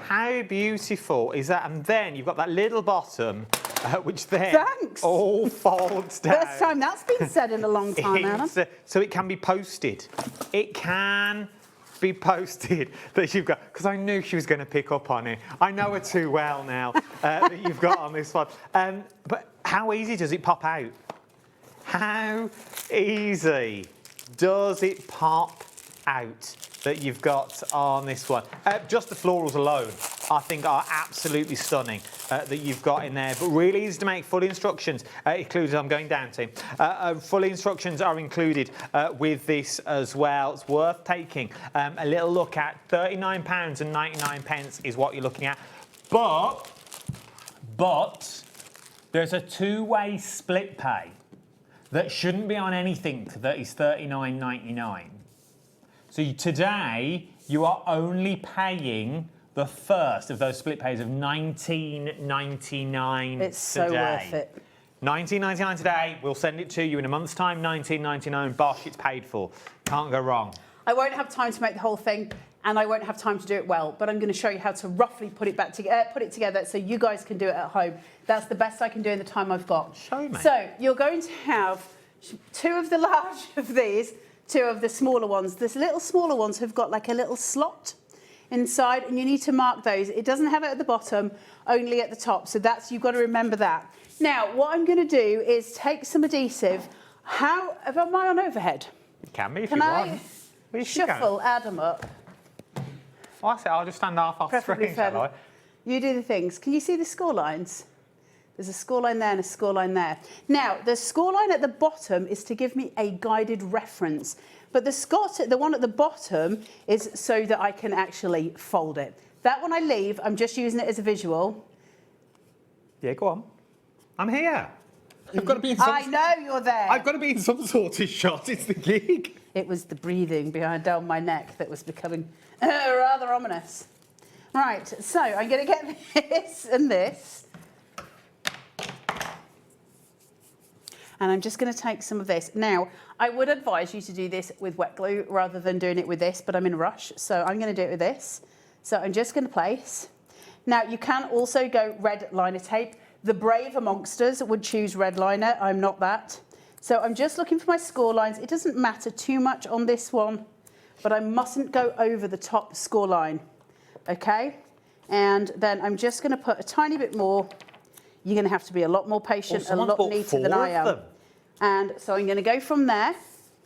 How beautiful is that? And then you've got that little bottom, which then all folds down. First time that's been said in a long time, Anna. So it can be posted. It can be posted that you've got, because I knew she was going to pick up on it. I know her too well now that you've got on this one. But how easy does it pop out? How easy does it pop out that you've got on this one? Just the florals alone, I think, are absolutely stunning that you've got in there. But really easy to make. Full instructions included. I'm going down to. Full instructions are included with this as well. It's worth taking a little look at. £39.99 is what you're looking at. But there's a 2-way split pay that shouldn't be on anything that is £39.99. So today, you are only paying the first of those split pays of $19.99 It's so worth it. $19.99 today. We'll send it to you in a month's time. $19.99. Bosh, it's paid for. Can't go wrong. I won't have time to make the whole thing, and I won't have time to do it well. But I'm going to show you how to roughly put it together, so you guys can do it at home. That's the best I can do in the time I've got. Show me. So you're going to have 2 of the large of these. 2 of the smaller ones. The little smaller ones have got like a little slot inside, and you need to mark those. It doesn't have it at the bottom, only at the top. So you've got to remember that. Now, what I'm going to do is take some adhesive. Am I on overhead? You can be if you want. Can I shuffle Adam up? Well, that's it. I'll just stand half off screen, shall I? You do the things. Can you see the score lines? There's a score line there and a score line there. Now, the score line at the bottom is to give me a guided reference. But the one at the bottom is so that I can actually fold it. That one I leave, I'm just using it as a visual. Yeah, go on. I'm here. I've got to be in some... I know you're there. I've got to be in some sort of shot. It's the gig. It was the breathing down my neck that was becoming rather ominous. Right, so I'm going to get this and this. And I'm just going to take some of this. Now, I would advise you to do this with wet glue rather than doing it with this, but I'm in a rush, so I'm going to do it with this. So I'm just going to place. Now, you can also go red liner tape. The brave amongst us would choose red liner. I'm not that. So I'm just looking for my score lines. It doesn't matter too much on this one, but I mustn't go over the top score line. Okay? And then I'm just going to put a tiny bit more. You're going to have to be a lot more patient, a lot neater than I am. And so I'm going to go from there.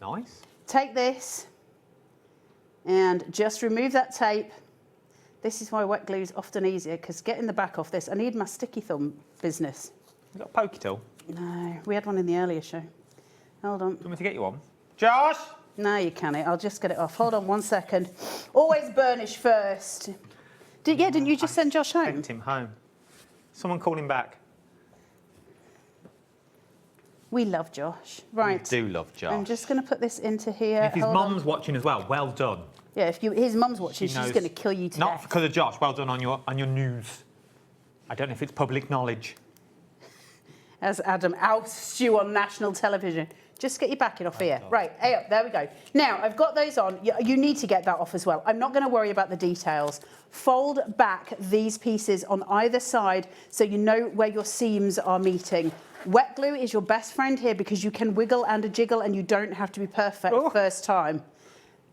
Nice. Take this. And just remove that tape. This is why wet glue is often easier, because getting the back off this, I need my sticky thumb business. You got a pokey tool? No, we had one in the earlier show. Hold on. Do you want me to get you one? Josh! No, you can't. I'll just get it off. Hold on 1 second. Always burnish first. Didn't you just send Josh home? Sent him home. Someone call him back. We love Josh. Right. We do love Josh. I'm just going to put this into here. If his Hold mum's on. watching as well, well done. Yeah, if his mum's watching, she's knows- going to kill you to Not death. because of Josh. Well done on your news. I don't know if it's public knowledge. As Adam ousts you on national television. Just get your backing off here. Right, hey up, there we go. Now, I've got those on. You need to get that off as well. I'm not going to worry about the details. Fold back these pieces on either side so you know where your seams are meeting. Wet glue is your best friend here because you can wiggle and jiggle and you don't have to be perfect first time.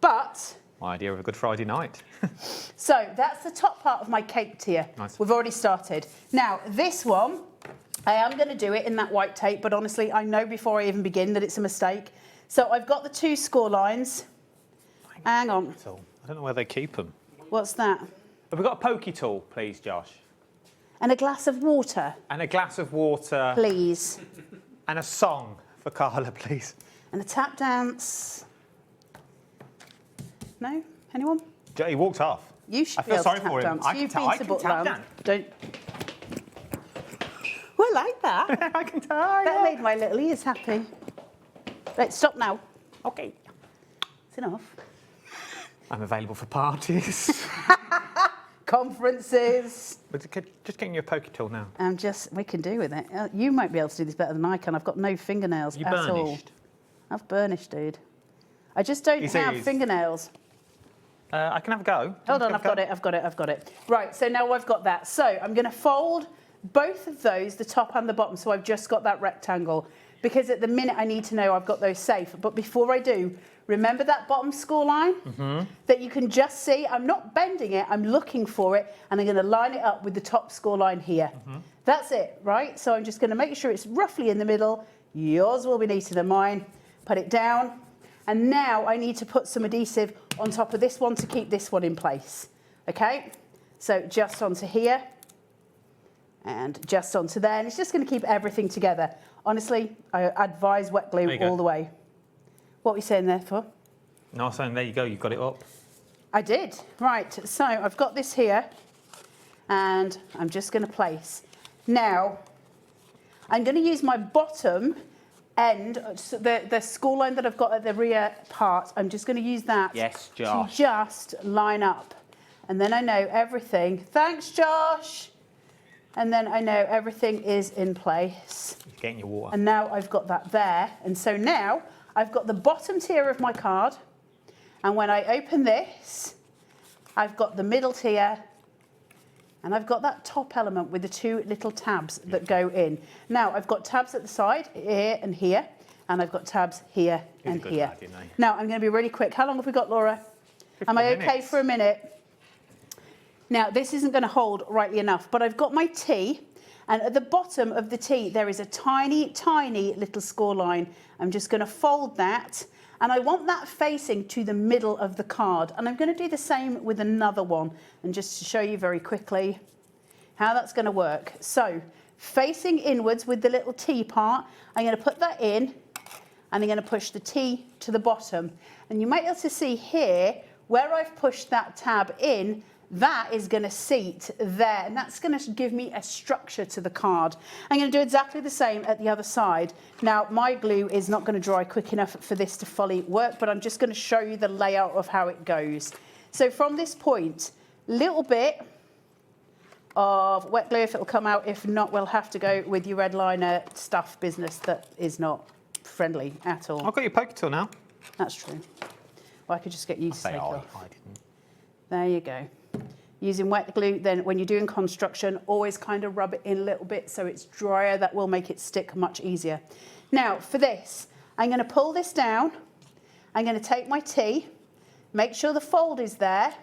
But... My idea of a good Friday night. So, that's the top part of my cake tier. Nice. We've already started. Now, this one... I am going to do it in that white tape, but honestly, I know before I even begin that it's a mistake. So I've got the 2 score lines. Hang on. I don't know where they keep them. What's that? Have we got a pokey tool, please, Josh? And a glass of water. And a glass of water. Please. And a song for Carla, please. And a tap dance. No? Anyone? He walked off. You should I be feel able sorry to tap for him. dance. I can You've tap- been I to can tap Butland. dance. Don't... Oh, I like that. I can tell. That made my little ears happy. Right, stop now. Okay. It's enough. I'm available for parties. Conferences. But just getting you a pokey tool now. We can do with it. You might be able to do this better than I can. I've got no fingernails You at all. burnished? I've burnished, dude. I just don't You have see, fingernails. I can have a go. Hold on, I've got it. Right, so now I've got that. So I'm going to fold both of those, the top and the bottom, so I've just got that rectangle. Because at the minute I need to know I've got those safe. But before I do, remember that bottom score line? That you can just see? I'm not bending it, I'm looking for it, and I'm going to line it up with the top score line here. That's it, right? So I'm just going to make sure it's roughly in the middle. Yours will be neater than mine. Put it down. And now I need to put some adhesive on top of this one to keep this one in place. Okay? So just onto here. And just onto there. And it's just going to keep everything together. Honestly, I advise wet glue all the way. What are we saying there for? No, I was saying, there you go, you've got it up. I did. Right, so I've got this here. And I'm just going to place. Now, I'm going to use my bottom end, so the score line that I've got at the rear part, I'm just going to use that Yes, to Josh. just line up. And then I know everything. Thanks, Josh. And then I know everything is in place. Getting your water. And now I've got that there. And so now I've got the bottom tier of my card. And when I open this, I've got the middle tier. And I've got that top element with the 2 little tabs that go in. Now, I've got tabs at the side, here and here. And I've got tabs here and here. Now, I'm going to be really quick. How long have we got, Laura? Am I okay for a minute? Now, this isn't going to hold rightly enough, but I've got my T, and at the bottom of the T, there is a tiny, tiny little score line. I'm just going to fold that, and I want that facing to the middle of the card. And I'm going to do the same with another one, and just to show you very quickly how that's going to work. So, facing inwards with the little T part, I'm going to put that in, and I'm going to push the T to the bottom. And you might be able to see here, where I've pushed that tab in, that is going to seat there, and that's going to give me a structure to the card. I'm going to do exactly the same at the other side. Now, my glue is not going to dry quick enough for this to fully work, but I'm just going to show you the layout of how it goes. So from this point, little bit of wet glue if it'll come out. If not, we'll have to go with your red liner stuff business that is not friendly at all. I've got your poker tool now. That's true. Well, I could just get you to take it off. I didn't. There you go. Using wet glue, then when you're doing construction, always kind of rub it in a little bit so it's drier. That will make it stick much easier. Now, for this, I'm going to pull this down. I'm going to take my T, make sure the fold is there,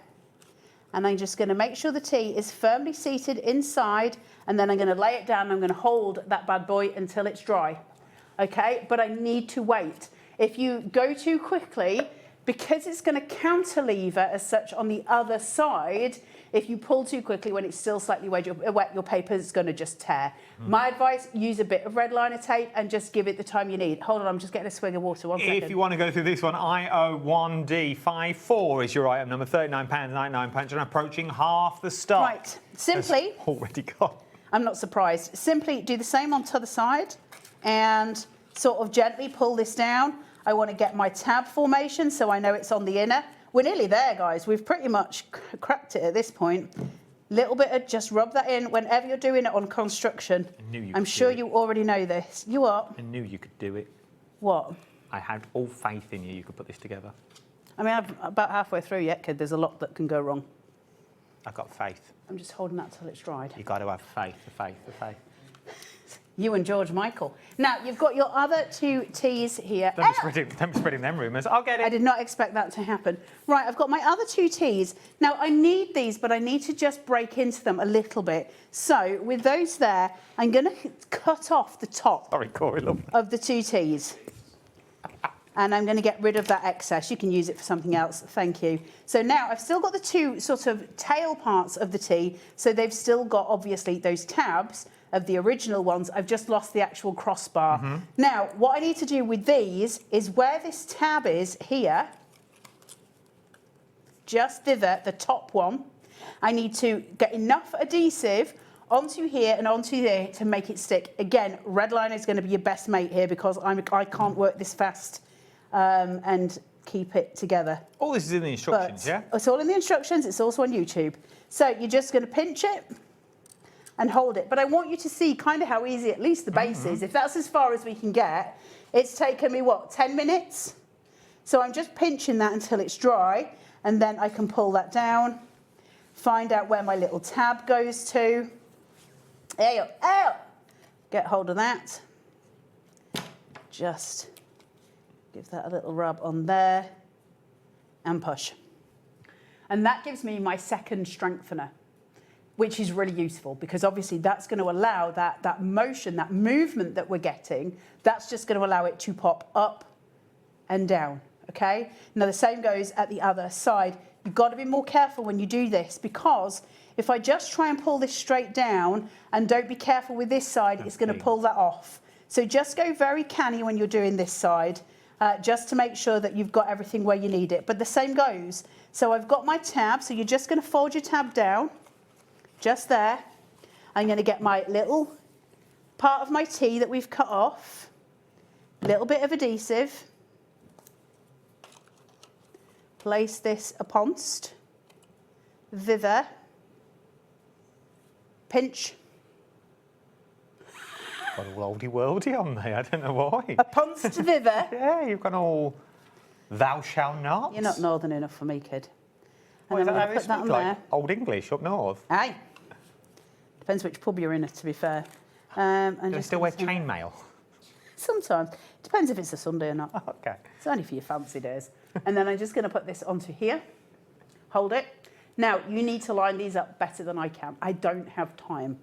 and I'm just going to make sure the T is firmly seated inside, and then I'm going to lay it down. I'm going to hold that bad boy until it's dry. Okay, but I need to wait. If you go too quickly, because it's going to cantilever as such on the other side. If you pull too quickly when it's still slightly wet, your paper is going to just tear. My advice, use a bit of red liner tape and just give it the time you need. Hold on, I'm just getting a swig of water, 1 second. If you want to go through this one, IO1D54 is your item number, £39.99, and approaching half the stock. Right, simply... Has already gone. I'm not surprised. Simply do the same on the other side and sort of gently pull this down. I want to get my tab formation so I know it's on the inner. We're nearly there, guys. We've pretty much cracked it at this point. Little bit of just rub that in whenever you're doing it on construction. I'm sure you already know this. You are? I knew you could do it. What? I had all faith in you could put this together. I mean, I'm about halfway through yet, kid. There's a lot that can go wrong. I've got faith. I'm just holding that till it's dried. You've got to have faith, the faith. You and George Michael. Now, you've got your other 2 teas here. Don't be spreading them rumours. I'll get it. I did not expect that to happen. Right, I've got my other 2 teas. Now, I need these, but I need to just break into them a little bit. So, with those there, I'm going to cut off the top of the 2 teas. And I'm going to get rid of that excess. You can use it for something else. Thank you. So now I've still got the 2 sort of tail parts of the tea. So they've still got, obviously, those tabs of the original ones. I've just lost the actual crossbar. Now, what I need to do with these is where this tab is here, just thither, the top one, I need to get enough adhesive onto here and onto there to make it stick. Again, red liner is going to be your best mate here because I can't work this fast and keep it together. All this is in the instructions, yeah? It's all in the instructions. It's also on YouTube. So you're just going to pinch it and hold it. But I want you to see kind of how easy at least the base is. If that's as far as we can get, it's taken me, 10 minutes? So I'm just pinching that until it's dry, and then I can pull that down, find out where my little tab goes to. There you go. Get hold of that. Just give that a little rub on there and push. And that gives me my second strengthener, which is really useful because obviously that's going to allow that motion, that movement that we're getting, that's just going to allow it to pop up and down, okay? Now the same goes at the other side. You've got to be more careful when you do this because if I just try and pull this straight down and don't be careful with this side, it's going to pull that off. So just go very canny when you're doing this side, just to make sure that you've got everything where you need it. But the same goes. So I've got my tab, so you're just going to fold your tab down, just there. I'm going to get my little part of my tea that we've cut off, a little bit of adhesive, place this uponst, thither, pinch. Got all oldie-worldy on there, I don't know why. Uponst thither. Yeah, you've gone all thou shalt not. You're not northern enough for me, kid. And Well, then I'm is going to that put that how on they speak, there. like Old English up north? Aye. Depends which pub you're in, to be fair. Do they still wear chainmail? Sometimes. Depends if it's a Sunday or not. Okay. It's only for your fancy days. And then I'm just going to put this onto here. Hold it. Now, you need to line these up better than I can. I don't have time.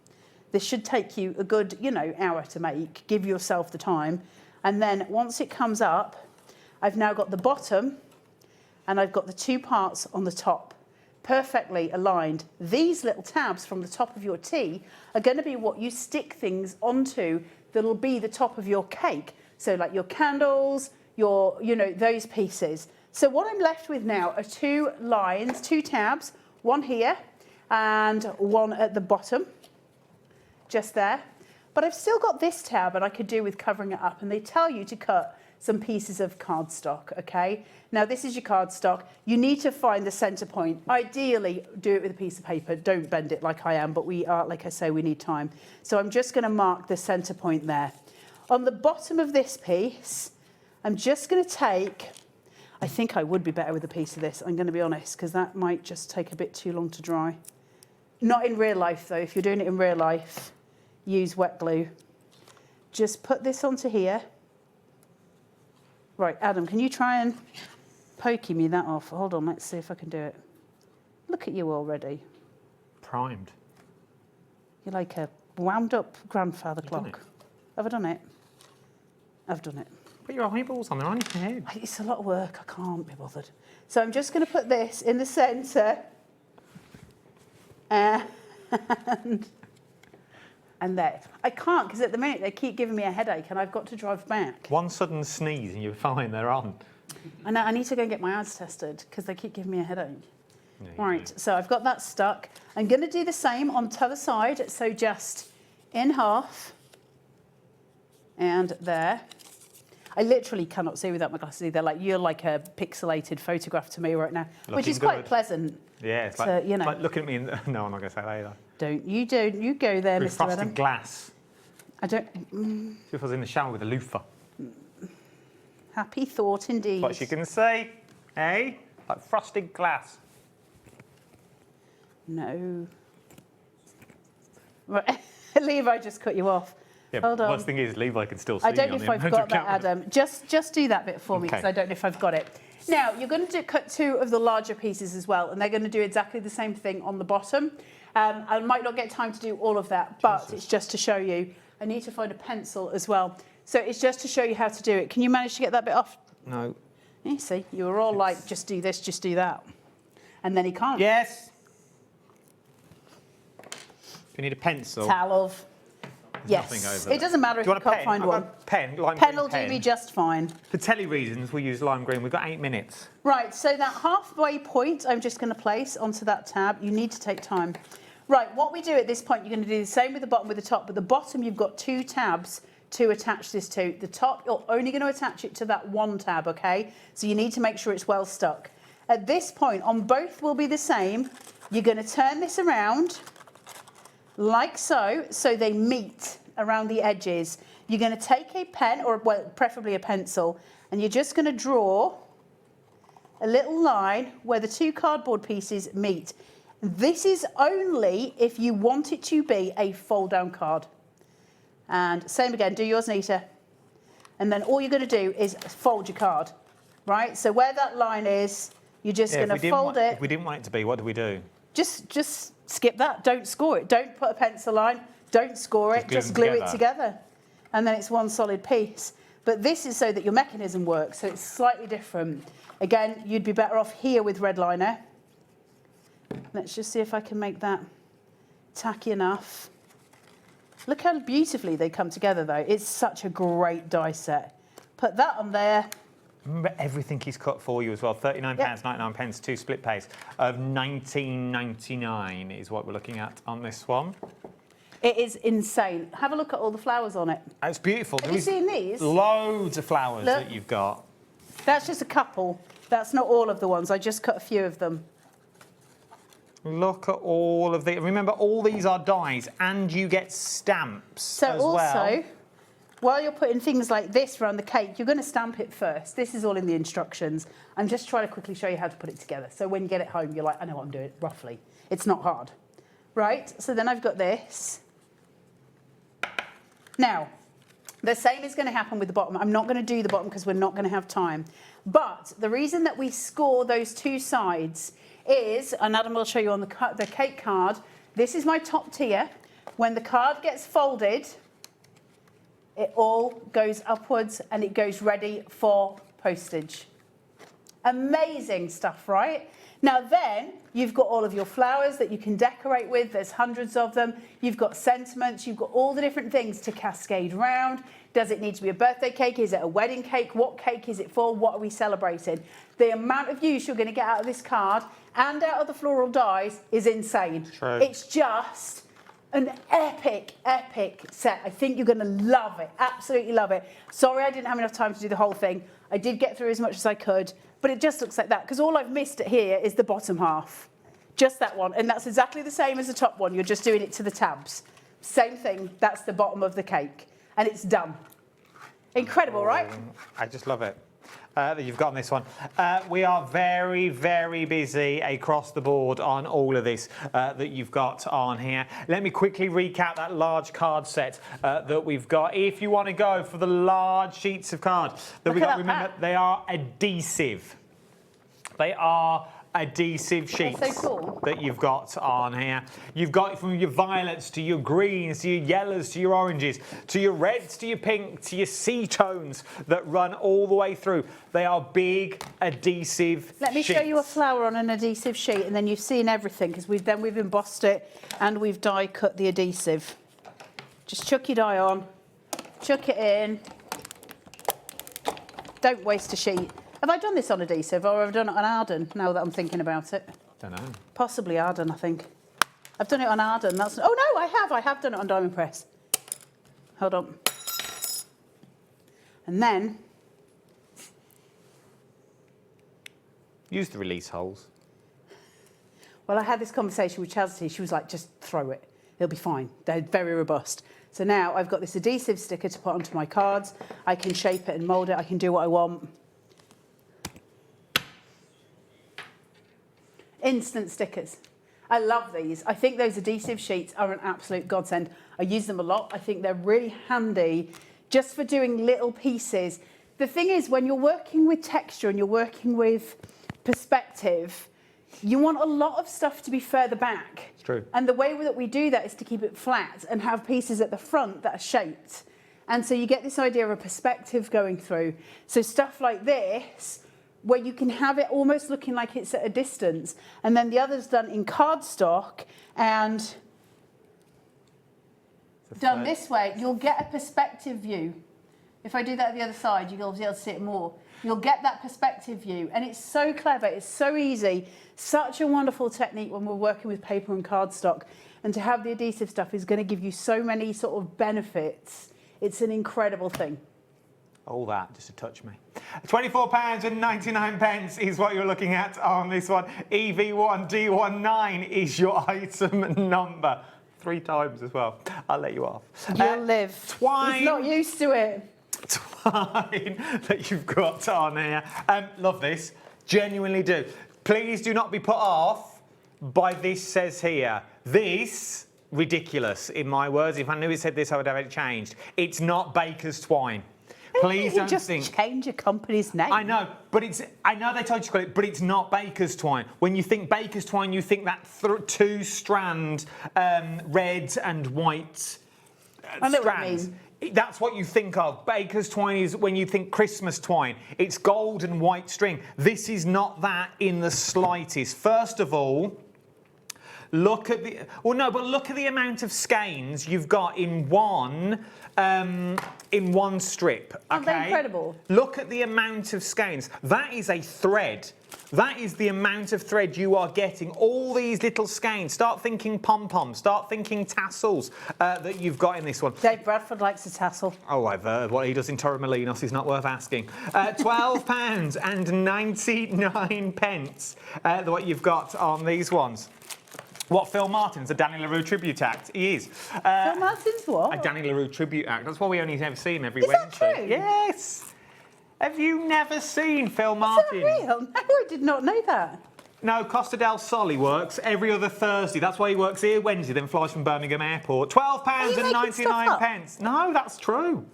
This should take you a good, hour to make. Give yourself the time. And then once it comes up, I've now got the bottom and I've got the 2 parts on the top perfectly aligned. These little tabs from the top of your tea are going to be what you stick things onto that'll be the top of your cake. So like your candles, your, those pieces. So what I'm left with now are 2 lines, 2 tabs, one here and one at the bottom, just there. But I've still got this tab and I could do with covering it up, and they tell you to cut some pieces of cardstock, okay? Now this is your cardstock. You need to find the center point. Ideally, do it with a piece of paper. Don't bend it like I am, but we are, like I say, we need time. So I'm just gonna mark the center point there. On the bottom of this piece, I'm just gonna take, I think I would be better with a piece of this, I'm gonna be honest, because that might just take a bit too long to dry. Not in real life though. If you're doing it in real life, use wet glue. Just put this onto here. Right, Adam, can you try and pokey me that off? Hold on, let's see if I can do it. Look at you already. Primed. You're like a wound up grandfather clock. Have I done it? I've done it. Put your eyeballs on there, on your head. It's a lot of work. I can't be bothered. So I'm just going to put this in the centre. And there. I can't, because at the minute they keep giving me a headache and I've got to drive back. One sudden sneeze and you're fine, they're on. And I need to go and get my eyes tested because they keep giving me a headache. Yeah, Right, so I've got that stuck. I'm going to do the same on the other side. So just in half and there. I literally cannot see without my glasses either. Like, you're like a pixelated photograph to me right now, which is quite pleasant. Yeah, it's like, you know. like looking at me and no, I'm not going to say that either. You go there, With Mr. frosted Adam. glass. I don't. If I was in the shower with a loofah. Happy thought indeed. What you can say, eh? Like frosted glass. No. Right. Levi just cut you off. Yeah, Hold on. worst thing is Levi can still see I don't me know on if the I've got that, camera. Adam. Just do that bit for me, because Okay. I don't know if I've got it. Now, you're going to cut 2 of the larger pieces as well, and they're going to do exactly the same thing on the bottom. I might not get time to do all of that, but it's just to show you. I need to find a pencil as well. So it's just to show you how to do it. Can you manage to get that bit off? No. You see, you were all like, just do this, just do that. And then he can't. Yes. If you need a pencil. Talov. Nothing Yes. over It doesn't matter if Do you want a can't pen? find I've one. got a pen, lime Pen green will do me just fine. For telly reasons, we use lime green. We've got 8 minutes. Right, so that halfway point I'm just going to place onto that tab. You need to take time. Right, what we do at this point, you're going to do the same with the bottom with the top, but the bottom you've got 2 tabs to attach this to. The top, you're only going to attach it to that 1 tab, okay? So you need to make sure it's well stuck. At this point, on both will be the same. You're going to turn this around like so they meet around the edges. You're going to take a pen, or well, preferably a pencil, and you're just going to draw a little line where the 2 cardboard pieces meet. This is only if you want it to be a fold-down card. And same again, do yours, Nita. And then all you're going to do is fold your card, right? So where that line is, you're just going to fold it. If we didn't want it to be, what do we do? Just skip that. Don't score it. Don't put a pencil line. Don't score it. Just glue it together. And then it's one solid piece. But this is so that your mechanism works, so it's slightly different. Again, you'd be better off here with red liner. Let's just see if I can make that tacky enough. Look how beautifully they come together, though. It's such a great die set. Put that on there. Remember everything he's cut for you as well. £39.99, 2 split pays of $19.99 is what we're looking at on this one. It is insane. Have a look at all the flowers on it. It's beautiful. Have you seen these? Loads of flowers that you've got. That's just a couple. That's not all of the ones. I just cut a few of them. Look at all of the. Remember, all these are dies, and you get stamps So as also, well. while you're putting things like this around the cake, you're going to stamp it first. This is all in the instructions. I'm just trying to quickly show you how to put it together. So when you get it home, you're like, I know what I'm doing, roughly. It's not hard. Right, so then I've got this. Now, the same is going to happen with the bottom. I'm not going to do the bottom because we're not going to have time. But the reason that we score those 2 sides is, and Adam will show you on the cake card, this is my top tier. When the card gets folded, it all goes upwards and it goes ready for postage. Amazing stuff, right? Now then, you've got all of your flowers that you can decorate with. There's hundreds of them. You've got sentiments. You've got all the different things to cascade round. Does it need to be a birthday cake? Is it a wedding cake? What cake is it for? What are we celebrating? The amount of use you're going to get out of this card and out of the floral dies is insane. True. It's just an epic, epic set. I think you're going to love it. Absolutely love it. Sorry I didn't have enough time to do the whole thing. I did get through as much as I could, but it just looks like that because all I've missed here is the bottom half. Just that one. And that's exactly the same as the top one. You're just doing it to the tabs. Same thing. That's the bottom of the cake. And it's done. Incredible, right? I just love it. That you've got on this one. We are very, very busy across the board on all of this that you've got on here. Let me quickly recap that large card set that we've got. If you want to go for the large sheets of card that we got, remember they are adhesive. They are adhesive sheets They're so cool. that you've got on here. You've got from your violets to your greens to your yellows to your oranges to your reds to your pink to your sea tones that run all the way through. They are big adhesive Let me sheets. show you a flower on an adhesive sheet, and then you've seen everything, because we've embossed it and we've die cut the adhesive. Just chuck your die on, chuck it in. Don't waste a sheet. Have I done this on adhesive, or have I done it on Arden, now that I'm thinking about it? Don't know. Possibly Arden, I think. I've done it on Arden. Oh no, I have done it on Diamond Press. Hold on. And then use the release holes. Well, I had this conversation with Chastity. She was like, just throw it. It'll be fine. They're very robust. So now I've got this adhesive sticker to put onto my cards. I can shape it and mould it. I can do what I want. Instant stickers. I love these. I think those adhesive sheets are an absolute godsend. I use them a lot. I think they're really handy just for doing little pieces. The thing is, when you're working with texture and you're working with perspective, you want a lot of stuff to be further back. It's true. And the way that we do that is to keep it flat and have pieces at the front that are shaped. And so you get this idea of a perspective going through. So stuff like this, where you can have it almost looking like it's at a distance, and then the other's done in cardstock and done this way, you'll get a perspective view. If I do that at the other side, you'll be able to see it more. You'll get that perspective view, and it's so clever, it's so easy, such a wonderful technique when we're working with paper and cardstock, and to have the adhesive stuff is going to give you so many sort of benefits. It's an incredible thing. All that just to touch me. £24.99 is what you're looking at on this one. EV1D19 is your item number. 3 times as well. I'll let you off. You'll live. Twine. He's not used to it. Twine that you've got on here. Love this. Genuinely do. Please do not be put off by this says here. This, ridiculous in my words. If I knew it said this, I would have it changed. It's not baker's twine. Please don't just think. Change your company's name. I know, but I know they told you to call it, but it's not baker's twine. When you think baker's twine, you think that 2-strand red and white I know strands. what you mean. That's what you think of. Baker's twine is when you think Christmas twine. It's gold and white string. This is not that in the slightest. First of all, look at the look at the amount of skeins you've got in one strip. Okay? Aren't they incredible? Look at the amount of skeins. That is a thread. That is the amount of thread you are getting. All these little skeins. Start thinking pom-poms. Start thinking tassels that you've got in this one. Dave Bradford likes a tassel. Oh, I've heard what he does in Torremolinos is not worth asking. £12.99. What you've got on these ones. What Phil Martin's a Danny LaRue tribute act? He is. Phil Martin's what? A Danny LaRue tribute act. That's why we only ever see him every Is that Wednesday. true? Yes. Have you never seen Phil Martin? Is that real? No, I did not know that. No, Costa del Sol he works every other Thursday. That's why he works here Wednesday, then flies from Birmingham Airport. £12.99. No, that's true.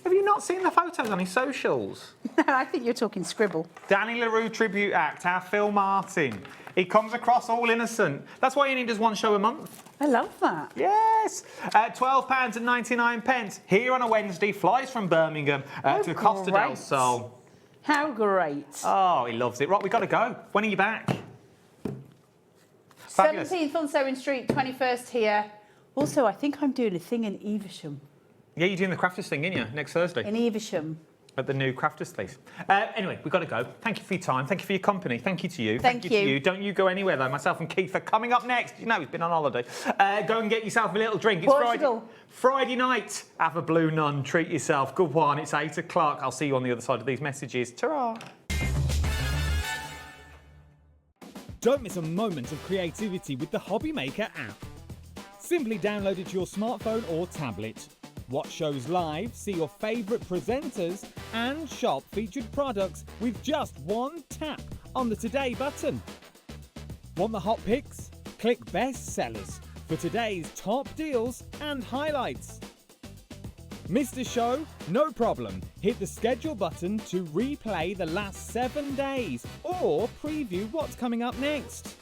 Have you not seen the photos on his socials? No, I think you're talking scribble. Danny LaRue tribute act, our Phil Martin. He comes across all innocent. That's why he only does one show a month. I love that. Yes. £12.99. Here on a Wednesday, flies from Birmingham to Costa del Sol. How great. Oh, he loves it. Right, we've got to go. When are you back? Fabulous. 17th on Sewing Street, 21st here. Also, I think I'm doing a thing in Evesham. Yeah, you're doing the Crafters thing, aren't you? Next Thursday. In Evesham. At the new Crafters place. Anyway, we've got to go. Thank you for your time. Thank you for your company. Thank you to you. Thank you you. to you. Don't you go anywhere, though. Myself and Keith are coming up next. You know he's been on holiday. Go and get yourself a little drink. It's Friday night. Have a Blue Nun. Treat yourself. Good one. It's 8 o'clock. I'll see you on the other side of these messages. Ta-ra. Don't miss a moment of creativity with the HobbyMaker app. Simply download it to your smartphone or tablet. Watch shows live, see your favourite presenters, and shop featured products with just one tap on the Today button. Want the hot picks? Click Best Sellers for today's top deals and highlights. Missed a show? No problem. Hit the schedule button to replay the last 7 days or preview what's coming up next.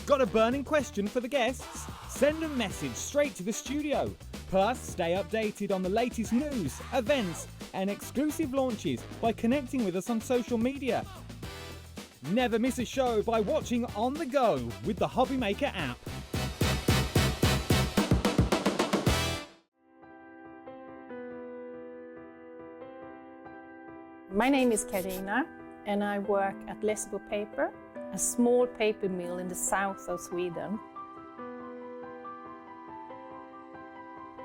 Got a burning question for the guests? Send a message straight to the studio. Plus, stay updated on the latest news, events, and exclusive launches by connecting with us on social media. Never miss a show by watching on the go with the HobbyMaker app. My name is Karina and I work at Lessebo Paper, a small paper mill in the south of Sweden.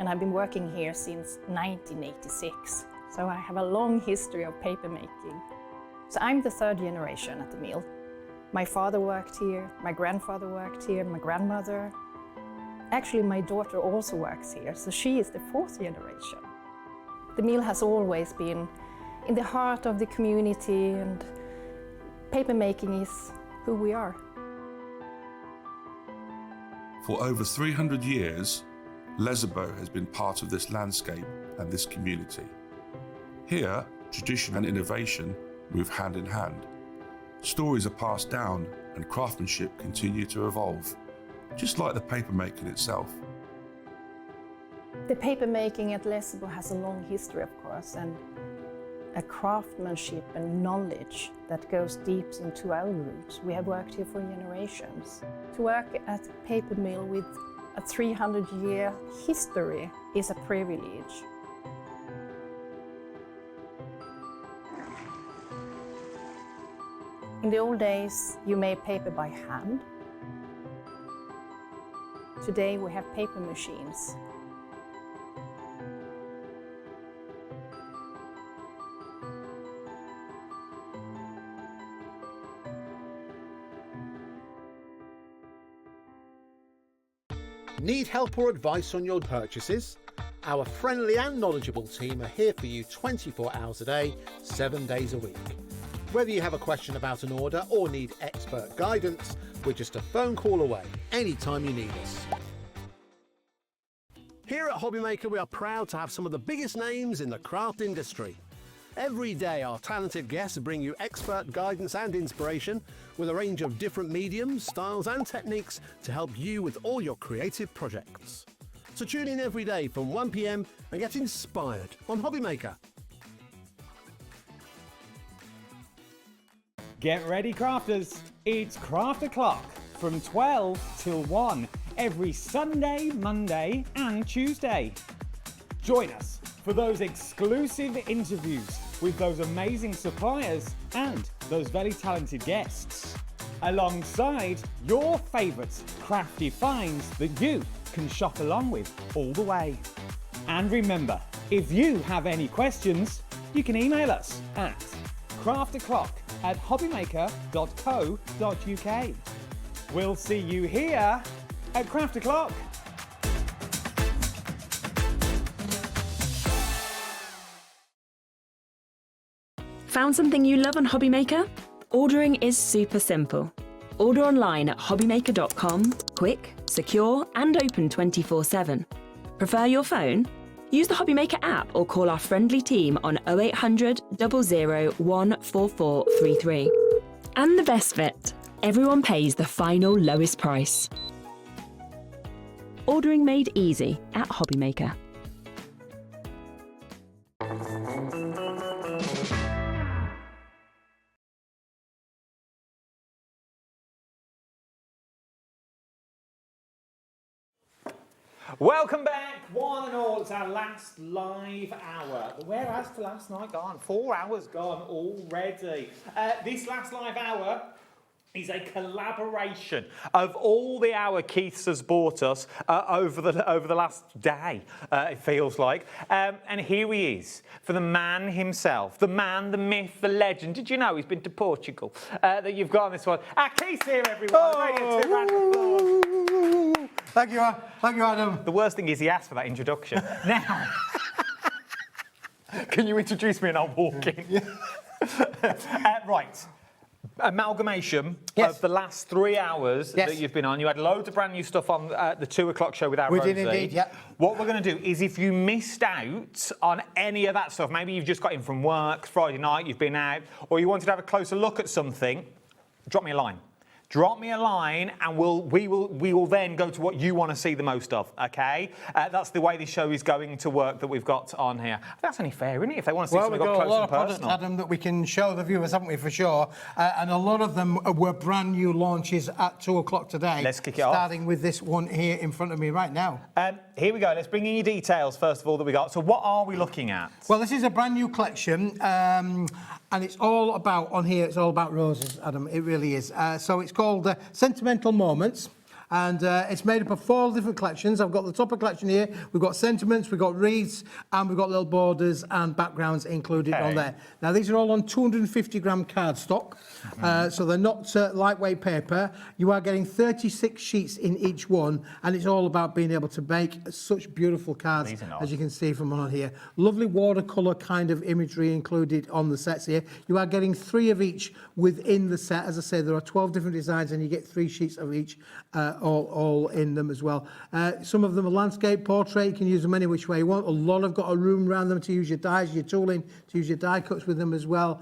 And I've been working here since 1986, so I have a long history of paper making. So I'm the third generation at the mill. My father worked here, my grandfather worked here, my grandmother. Actually, my daughter also works here, so she is the fourth generation. The mill has always been in the heart of the community, and paper making is who we are. For over 300 years, Lessebo has been part of this landscape and this community. Here, tradition and innovation move hand in hand. Stories are passed down and craftsmanship continue to evolve, just like the paper making itself. The paper making at Lessebo has a long history, of course, and a craftsmanship and knowledge that goes deep into our roots. We have worked here for generations. To work at a paper mill with a 300-year history is a privilege. In the old days, you made paper by hand. Today we have paper machines. Need help or advice on your purchases? Our friendly and knowledgeable team are here for you 24 hours a day, 7 days a week. Whether you have a question about an order or need expert guidance, we're just a phone call away anytime you need us. Here at HobbyMaker, we are proud to have some of the biggest names in the craft industry. Every day, our talented guests bring you expert guidance and inspiration with a range of different mediums, styles and techniques to help you with all your creative projects. So tune in every day from 1 PM and get inspired on HobbyMaker. Get ready, crafters. It's Craft O'Clock from 12 till 1 every Sunday, Monday and Tuesday. Join us for those exclusive interviews with those amazing suppliers and those very talented guests, alongside your favourite crafty finds that you can shop along with all the way. And remember, if you have any questions, you can email us at craftoclock@hobbymaker.co.uk. We'll see you here at Craft O'Clock. Found something you love on HobbyMaker? Ordering is super simple. Order online at hobbymaker.com, quick, secure and open 24/7. Prefer your phone? Use the HobbyMaker app or call our friendly team on 0800 00 14433. And the best bit, everyone pays the final lowest price. Ordering made easy at HobbyMaker. Welcome back, one and all. It's our last live hour. Where has the last night gone? 4 hours gone already. This last live hour is a collaboration of all the hour Keith's has bought us over the last day, it feels like. And here he is, for the man himself, the man, the myth, the legend. Did you know he's been to Portugal? That you've got on this one. Keith's here, everyone. Radio 2, round of applause. Thank you, Adam. The worst thing is he asked for that introduction. Now, can you introduce me and I'll walk in? Right. amalgamation of the last 3 hours that you've been on. You had loads of brand new stuff on the 2 o'clock show with our Rosie. We did indeed, yeah. What we're going to do is if you missed out on any of that stuff, maybe you've just got in from work, Friday night, you've been out, or you wanted to have a closer look at something, drop me a line. Drop me a line and we will then go to what you want to see the most of, okay? That's the way this show is going to work that we've got on here. That's only fair, isn't it? If they want to see something we've up got a close lot and of products, personal. Adam, that we can show the viewers, haven't we, for sure? And a lot of them were brand new launches at 2 o'clock today. Let's kick it off. Starting with this one here in front of me right now. Here we go. Let's bring in your details, first of all, that we got. So what are we looking at? Well, this is a brand new collection, and it's all about, on here, it's all about roses, Adam. It really is. So it's called Sentimental Moments. And it's made up of 4 different collections. I've got the topper collection here. We've got sentiments, we've got wreaths, and we've got little borders and backgrounds included on there. Now, these are all on 250-gram cardstock, so they're not lightweight paper. You are getting 36 sheets in each one, and it's all about being able to make such beautiful cards, as you can see from on here. Lovely watercolour kind of imagery included on the sets here. You are getting 3 of each within the set. As I say, there are 12 different designs, and you get 3 sheets of each. All in them as well. Some of them are landscape, portrait. You can use them any which way you want. A lot have got a room around them to use your dies, your tooling, to use your die cuts with them as well.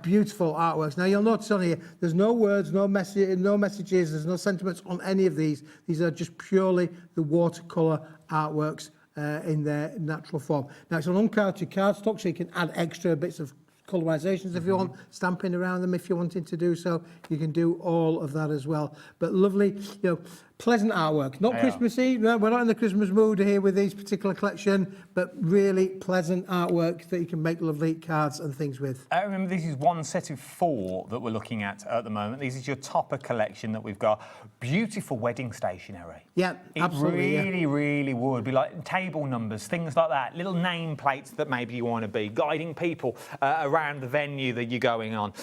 Beautiful artworks. Now you'll notice on here, there's no words, no messages, there's no sentiments on any of these. These are just purely the watercolour artworks in their natural form. Now it's an uncoated cardstock, so you can add extra bits of colorizations if you want, stamping around them if you're wanting to do so. You can do all of that as well. But lovely, pleasant artwork. Not Christmassy. No, we're not in the Christmas mood here with these particular collection, but really pleasant artwork that you can make lovely cards and things with. I remember this is one set of 4 that we're looking at the moment. This is your topper collection that we've got. Beautiful wedding stationery. Yeah, absolutely. It really would be like table numbers, things like that, little name plates that maybe you want to be, guiding people around the venue that you're going on.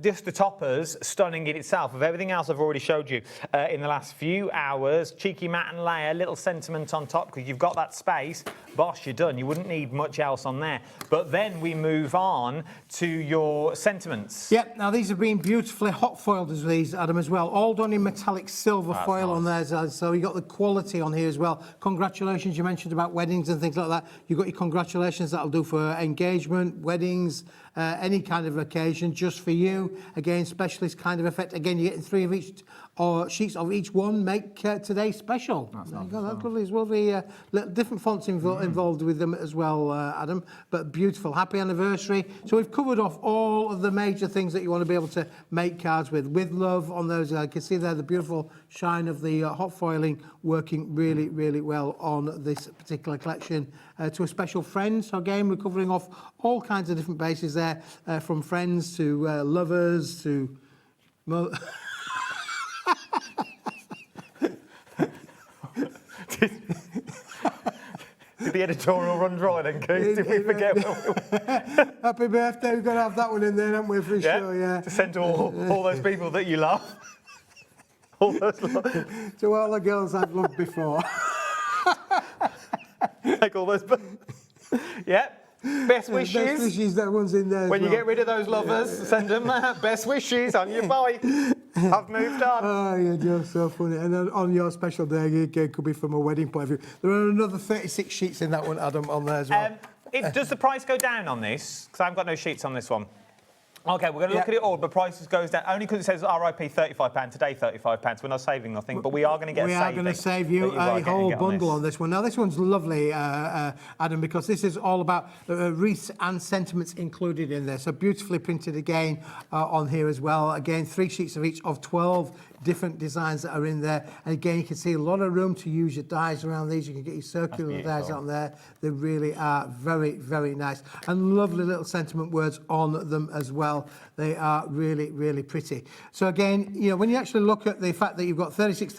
Just the toppers, stunning in itself. Of everything else I've already showed you in the last few hours, cheeky mat and layer, little sentiment on top, because you've got that space. Bosh, you're done. You wouldn't need much else on there. But then we move on to your sentiments. Yep, now these have been beautifully hot foiled as these, Adam, as well. All done in metallic silver foil on there, so you got the quality on here as well. Congratulations, you mentioned about weddings and things like that. You've got your congratulations, that'll do for engagement, weddings, any kind of occasion, just for you. Again, specialist kind of effect. Again, you're getting 3 of each, or sheets of each one. Make today special. That's lovely as well. The different fonts involved with them as well, Adam. But beautiful. Happy anniversary. So we've covered off all of the major things that you want to be able to make cards with love on those. You can see there the beautiful shine of the hot foiling working really well on this particular collection. To a special friend. So again, we're covering off all kinds of different bases there, from friends to lovers to... Did the editorial run dry then, Keith? Did we forget? Happy birthday, we've got to have that one in there, haven't we, for sure, yeah. To send to all those people that you love. All those to all the girls I've loved before. Take all those... Yep. Best wishes. Best wishes, that one's in there. When you get rid of those lovers, send them best wishes on your bike. I've moved on. Oh, you're just so funny. And then on your special day, again, could be from a wedding point of view. There are another 36 sheets in that one, Adam, on there as well. Does the price go down on this? Because I haven't got no sheets on this one. OK, we're going to look at it all, but prices goes down only because it says RIP £35 today, £35. We're not saving nothing, but we are going to get. We are going to save you a whole bundle on this one. Now, this one's lovely, Adam, because this is all about wreaths and sentiments included in there. So beautifully printed again on here as well. Again, 3 sheets of each of 12 different designs that are in there. And again, you can see a lot of room to use your dies around these. You can get your circular dies on there. They really are very nice. And lovely little sentiment words on them as well. They are really pretty. So again, when you actually look at the fact that you've got 36,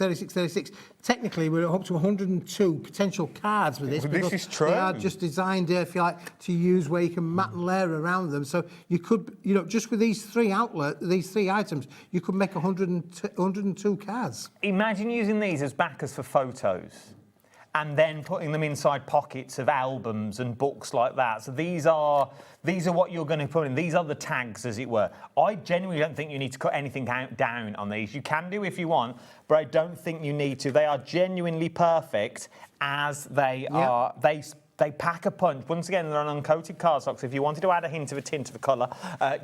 technically we're up to 102 potential cards with this. This is true. They are just designed, if you like, to use where you can mat and layer around them. So you could, just with these 3 items, you could make 102 cards. Imagine using these as backers for photos. and then putting them inside pockets of albums and books like that. So these are what you're going to put in. These are the tags, as it were. I genuinely don't think you need to cut anything down on these. You can do if you want, but I don't think you need to. They are genuinely perfect as they are. They pack a punch. Once again, they're on uncoated cardstock, so if you wanted to add a hint of a tint of a colour,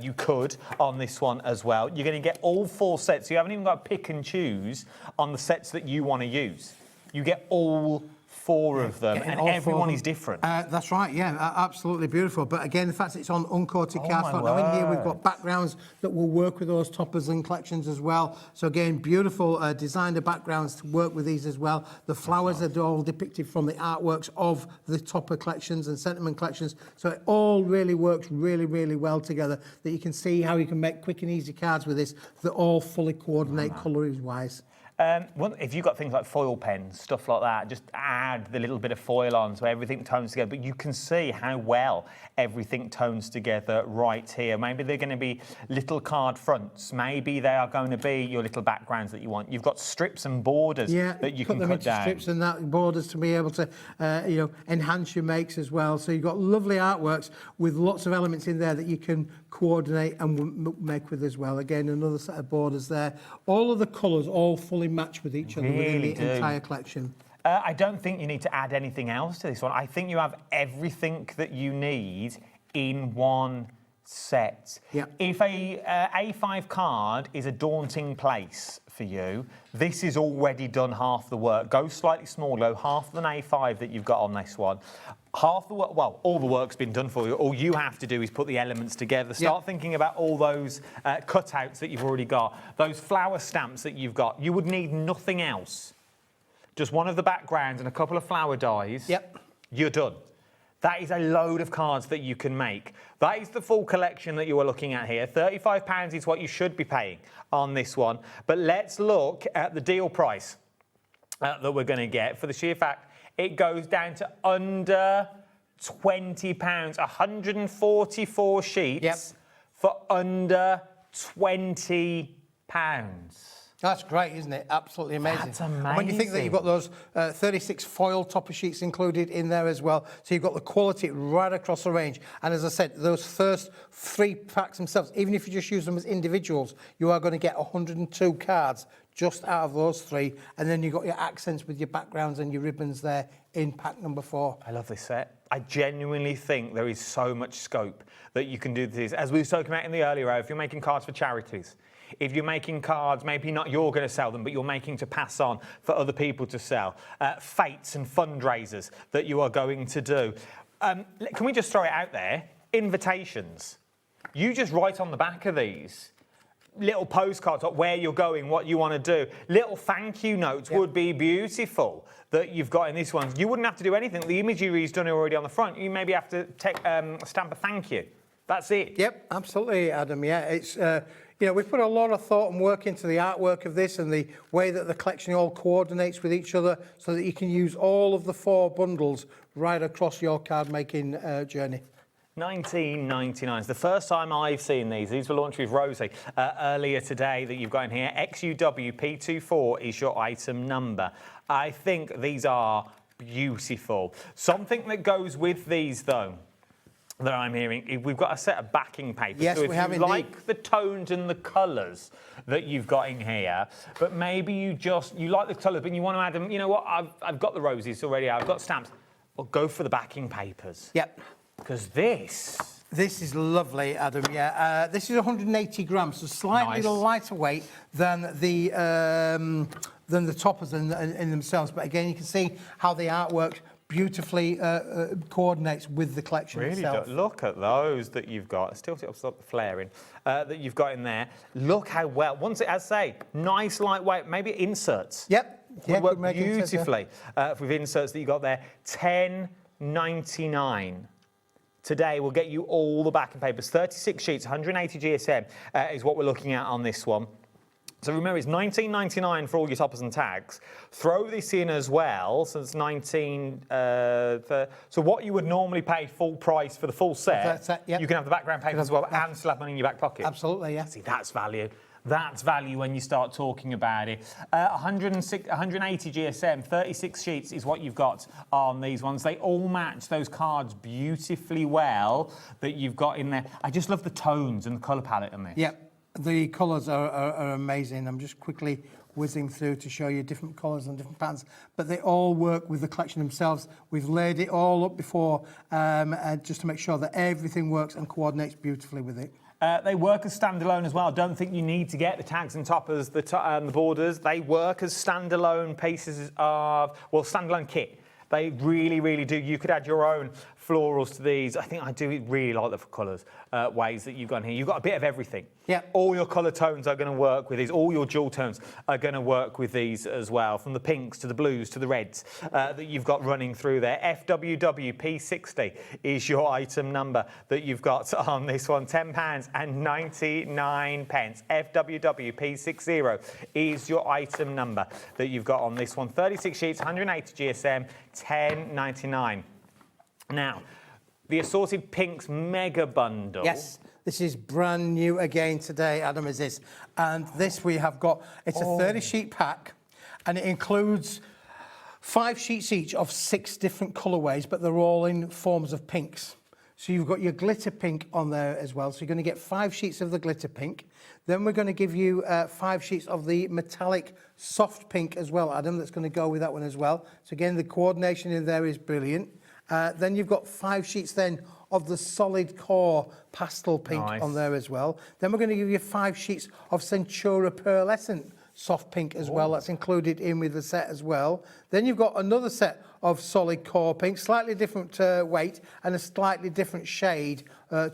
you could on this one as well. You're going to get all 4 sets, so you haven't even got to pick and choose on the sets that you want to use. You get all 4 of them, and everyone is different. That's right, absolutely beautiful. But again, the fact that it's on uncoated cardstock. Now in here we've got backgrounds that will work with those toppers and collections as well. So again, beautiful designer backgrounds to work with these as well. The flowers are all depicted from the artworks of the topper collections and sentiment collections. So it all really works really, really well together, that you can see how you can make quick and easy cards with this that all fully coordinate colours-wise. If you've got things like foil pens, stuff like that, just add the little bit of foil on so everything tones together. But you can see how well everything tones together right here. Maybe they're going to be little card fronts. Maybe they are going to be your little backgrounds that you want. You've got strips and borders that you can cut down. Strips and that borders to be able to, enhance your makes as well. So you've got lovely artworks with lots of elements in there that you can coordinate and make with as well. Again, another set of borders there. All of the colours all fully match with each other within the entire collection. I don't think you need to add anything else to this one. I think you have everything that you need in one set. If a A5 card is a daunting place for you, this is already done half the work. Go slightly smaller, go half of an A5 that you've got on this one. Half the work, well, all the work's been done for you. All you have to do is put the elements together. Start thinking about all those cutouts that you've already got, those flower stamps that you've got. You would need nothing else. Just one of the backgrounds and a couple of flower dies. You're done. That is a load of cards that you can make. That is the full collection that you are looking at here. £35 is what you should be paying on this one. But let's look at the deal price that we're going to get. For the sheer fact, it goes down to under £20. 144 sheets for under £20. That's great, isn't it? Absolutely amazing. That's amazing. And when you think that you've got those 36 foil topper sheets included in there as well, so you've got the quality right across the range. And as I said, those first 3 packs themselves, even if you just use them as individuals, you are going to get 102 cards just out of those 3. And then you've got your accents with your backgrounds and your ribbons there in pack number 4. I love this set. I genuinely think there is so much scope that you can do this. As we were talking about in the earlier hour, if you're making cards for charities, if you're making cards, maybe not you're going to sell them, but you're making to pass on for other people to sell, fates and fundraisers that you are going to do. Can we just throw it out there? Invitations. You just write on the back of these little postcards of where you're going, what you want to do. Little thank you notes would be beautiful that you've got in this one. You wouldn't have to do anything. The imagery is done already on the front. You maybe have to stamp a thank you. That's it. Yep, absolutely, Adam. Yeah, it's we've put a lot of thought and work into the artwork of this and the way that the collection all coordinates with each other, so that you can use all of the 4 bundles right across your card making journey. $19.99. It's the first time I've seen these. These were launched with Rosie earlier today that you've got in here. XUWP24 is your item number. I think these are beautiful. Something that goes with these, though, that I'm hearing, we've got a set of backing papers. Yes, so if we have you indeed. like the tones and the colours that you've got in here, but maybe you like the colours, but you want to add them. You know what? I've got the roses already. I've got stamps. Well, go for the backing papers. Yep. Because this is lovely, Adam. Yeah, this is 180 grams, so slightly lighter weight than the toppers in themselves. But again, you can see how the artwork beautifully coordinates with the collection itself. Look at those that you've got. Still stop the flaring that you've got in there. Look how well. Once it, as I say, nice lightweight. Maybe inserts. Yep. Would work beautifully with inserts that you got there. $10.99. Today we'll get you all the backing papers. 36 sheets, 180 GSM is what we're looking at on this one. So remember, it's $19.99 for all your toppers and tags. Throw this in as well, so it's so what you would normally pay full price for the full set, you can have the background paper as well and still have money in your back pocket. Absolutely, yeah. See, that's value. That's value when you start talking about it. 180 GSM, 36 sheets is what you've got on these ones. They all match those cards beautifully well that you've got in there. I just love the tones and the colour palette on this. Yep, the colours are amazing. I'm just quickly whizzing through to show you different colours and different patterns, but they all work with the collection themselves. We've laid it all up before just to make sure that everything works and coordinates beautifully with it. They work as standalone as well. Don't think you need to get the tags and toppers, the borders. They work as standalone pieces of, well, standalone kit. They really, really do. You could add your own florals to these. I think I do really like the colours, ways that you've got in here. You've got a bit of everything. Yeah. All your colour tones are going to work with these. All your jewel tones are going to work with these as well, from the pinks to the blues to the reds that you've got running through there. FWWP60 is your item number that you've got on this one. £10.99. FWWP60 is your item number that you've got on this one. 36 sheets, 180 GSM, £10.99. Now, the assorted pinks mega bundle. Yes, this is brand new again today, Adam, is this. And this we have got, it's a 30-sheet pack, and it includes 5 sheets each of 6 different colourways, but they're all in forms of pinks. So you've got your glitter pink on there as well. So you're going to get 5 sheets of the glitter pink. Then we're going to give you 5 sheets of the metallic soft pink as well, Adam, that's going to go with that one as well. So again, the coordination in there is brilliant. Then you've got 5 sheets then of the solid core pastel pink on there as well. Then we're going to give you 5 sheets of Centura pearlescent soft pink as well. That's included in with the set as well. Then you've got another set of solid core pink, slightly different weight and a slightly different shade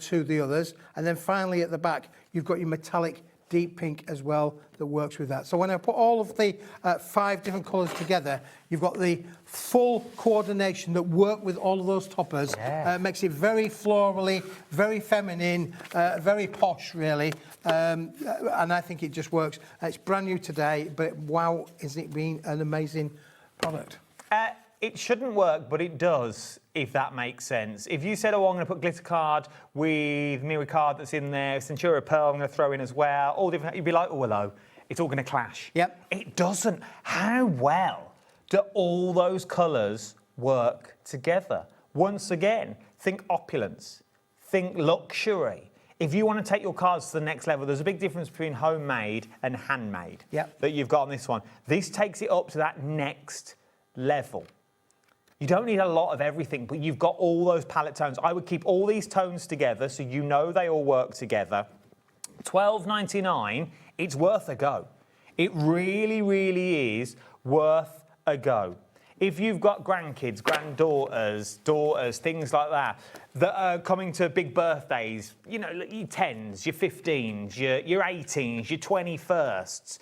to the others. And then finally at the back, you've got your metallic deep pink as well that works with that. So when I put all of the 5 different colours together, you've got the full coordination that work with all of those toppers. Makes it very florally, very feminine, very posh really. And I think it just works. It's brand new today, but wow, is it been an amazing product. It shouldn't work, but it does, if that makes sense. If you said, oh, I'm going to put glitter card with mirror card that's in there, Centura Pearl I'm going to throw in as well, all different, you'd be like, oh, hello, it's all going to clash. Yep. It doesn't. How well do all those colours work together? Once again, think opulence, think luxury. If you want to take your cards to the next level, there's a big difference between homemade and handmade that you've got on this one. This takes it up to that next level. You don't need a lot of everything, but you've got all those palette tones. I would keep all these tones together so you know they all work together. $12.99, it's worth a go. It really, really is worth a go. If you've got grandkids, granddaughters, daughters, things like that are coming to big birthdays, you know, your 10s, your 15s, your 18s, your 21st,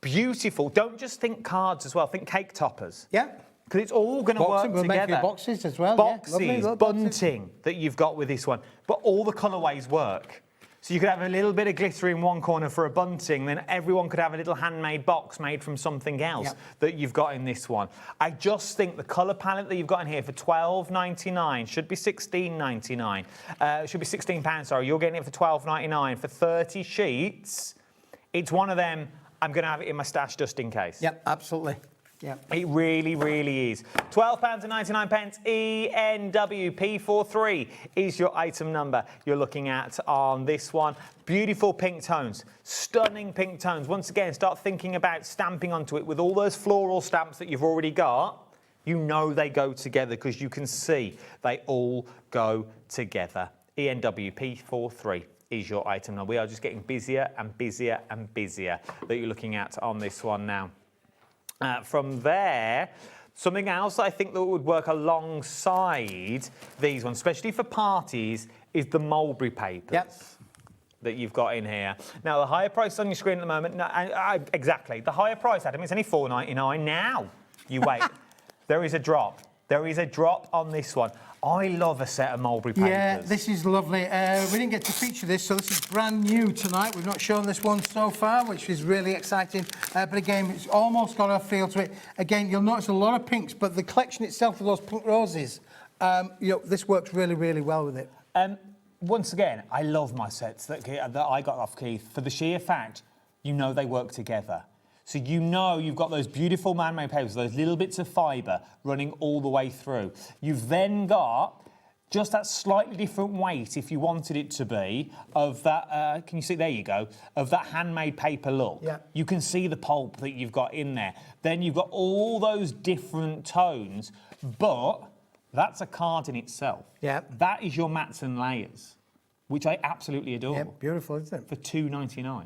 beautiful. Don't just think cards as well, think cake toppers. Yeah. Because it's all going to work we'll together. Make your boxes as well. Boxes, yeah. bunting that you've got with this one. But all the colourways work. So you could have a little bit of glitter in one corner for a bunting, then everyone could have a little handmade box made from something else that you've got in this one. I just think the colour palette that you've got in here for $12.99 should be $16.99. Should be £16, sorry. You're getting it for $12.99 for 30 sheets. It's one of them, I'm going to have it in my stash just in case. Yep, absolutely. Yeah. It really, really is. £12.99 ENWP43 is your item number you're looking at on this one. Beautiful pink tones, stunning pink tones. Once again, start thinking about stamping onto it with all those floral stamps that you've already got. You know they go together because you can see they all go together. ENWP43 is your item number. We are just getting busier and busier and busier that you're looking at on this one now. From there, something else I think that would work alongside these ones, especially for parties, is the mulberry papers that you've got in here. Now, the higher price on your screen at the moment, exactly, the higher price, Adam, it's only $4.99 now. You wait. There is a drop. There is a drop on this one. I love a set of mulberry papers. Yeah, this is lovely. We didn't get to feature this, so this is brand new tonight. We've not shown this one so far, which is really exciting. But again, it's almost got a feel to it. Again, you'll notice a lot of pinks, but the collection itself of those pink roses, you know, this works really, really well with it. Once again, I love my sets that I got off Keith for the sheer fact you know they work together. So you know you've got those beautiful man-made papers, those little bits of fibre running all the way through. You've then got just that slightly different weight, if you wanted it to be, of that, can you see, there you go, of that handmade paper look. Yeah. You can see the pulp that you've got in there. Then you've got all those different tones, but that's a card in itself. Yeah. That is your mats and layers, which I absolutely adore. Yeah, beautiful, isn't it? For £2.99.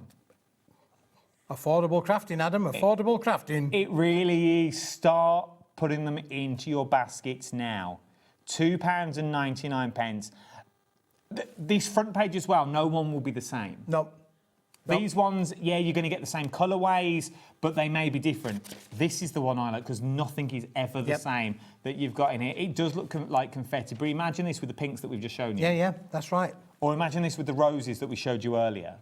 Affordable crafting, Adam, affordable crafting. It really is. Start putting them into your baskets now. £2.99. This front page as well, no one will be the same. No. These ones, yeah, you're going to get the same colourways, but they may be different. This is the one I like because nothing is ever the same that you've got in here. It does look like confetti, but imagine this with the pinks that we've just shown you. Yeah, yeah, that's right. Or imagine this with the roses that we showed you earlier.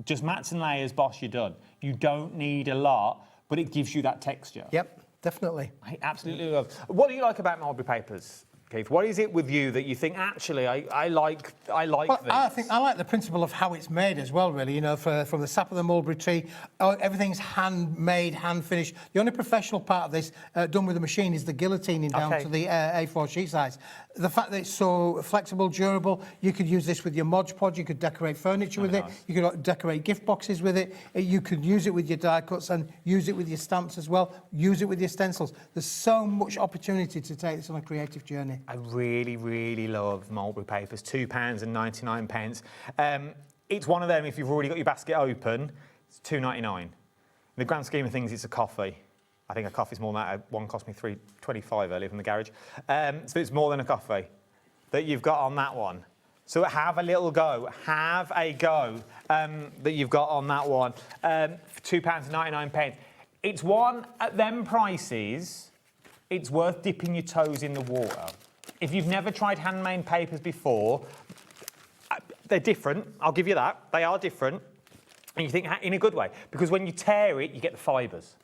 Just mats and layers, boss, you're done. You don't need a lot, but it gives you that texture. Yep, definitely. I absolutely love. What do you like about mulberry papers, Keith? What is it with you that you think, actually, I like Well, this? I think I like the principle of how it's made as well, really. You know, from the sap of the mulberry tree, everything's handmade, hand finished. The only professional part of this done with a machine is the guillotining down to the A4 sheet size. The fact that it's so flexible, durable, you could use this with your Mod Podge, you could decorate furniture with it, you could decorate gift boxes with it, you could use it with your die cuts and use it with your stamps as well, use it with your stencils. There's so much opportunity to take this on a creative journey. I really, really love mulberry papers, £2.99. It's one of them, if you've already got your basket open, it's £2.99. In the grand scheme of things, it's a coffee. I think a coffee's more than that. One cost me $3.25 earlier from the garage. So it's more than a coffee that you've got on that one. So have a little go. Have a go that you've got on that one for £2.99. It's one, at them prices, it's worth dipping your toes in the water. If you've never tried handmade papers before, they're different. I'll give you that. They are different. And you think in a good way. Because when you tear it, you get the fibres.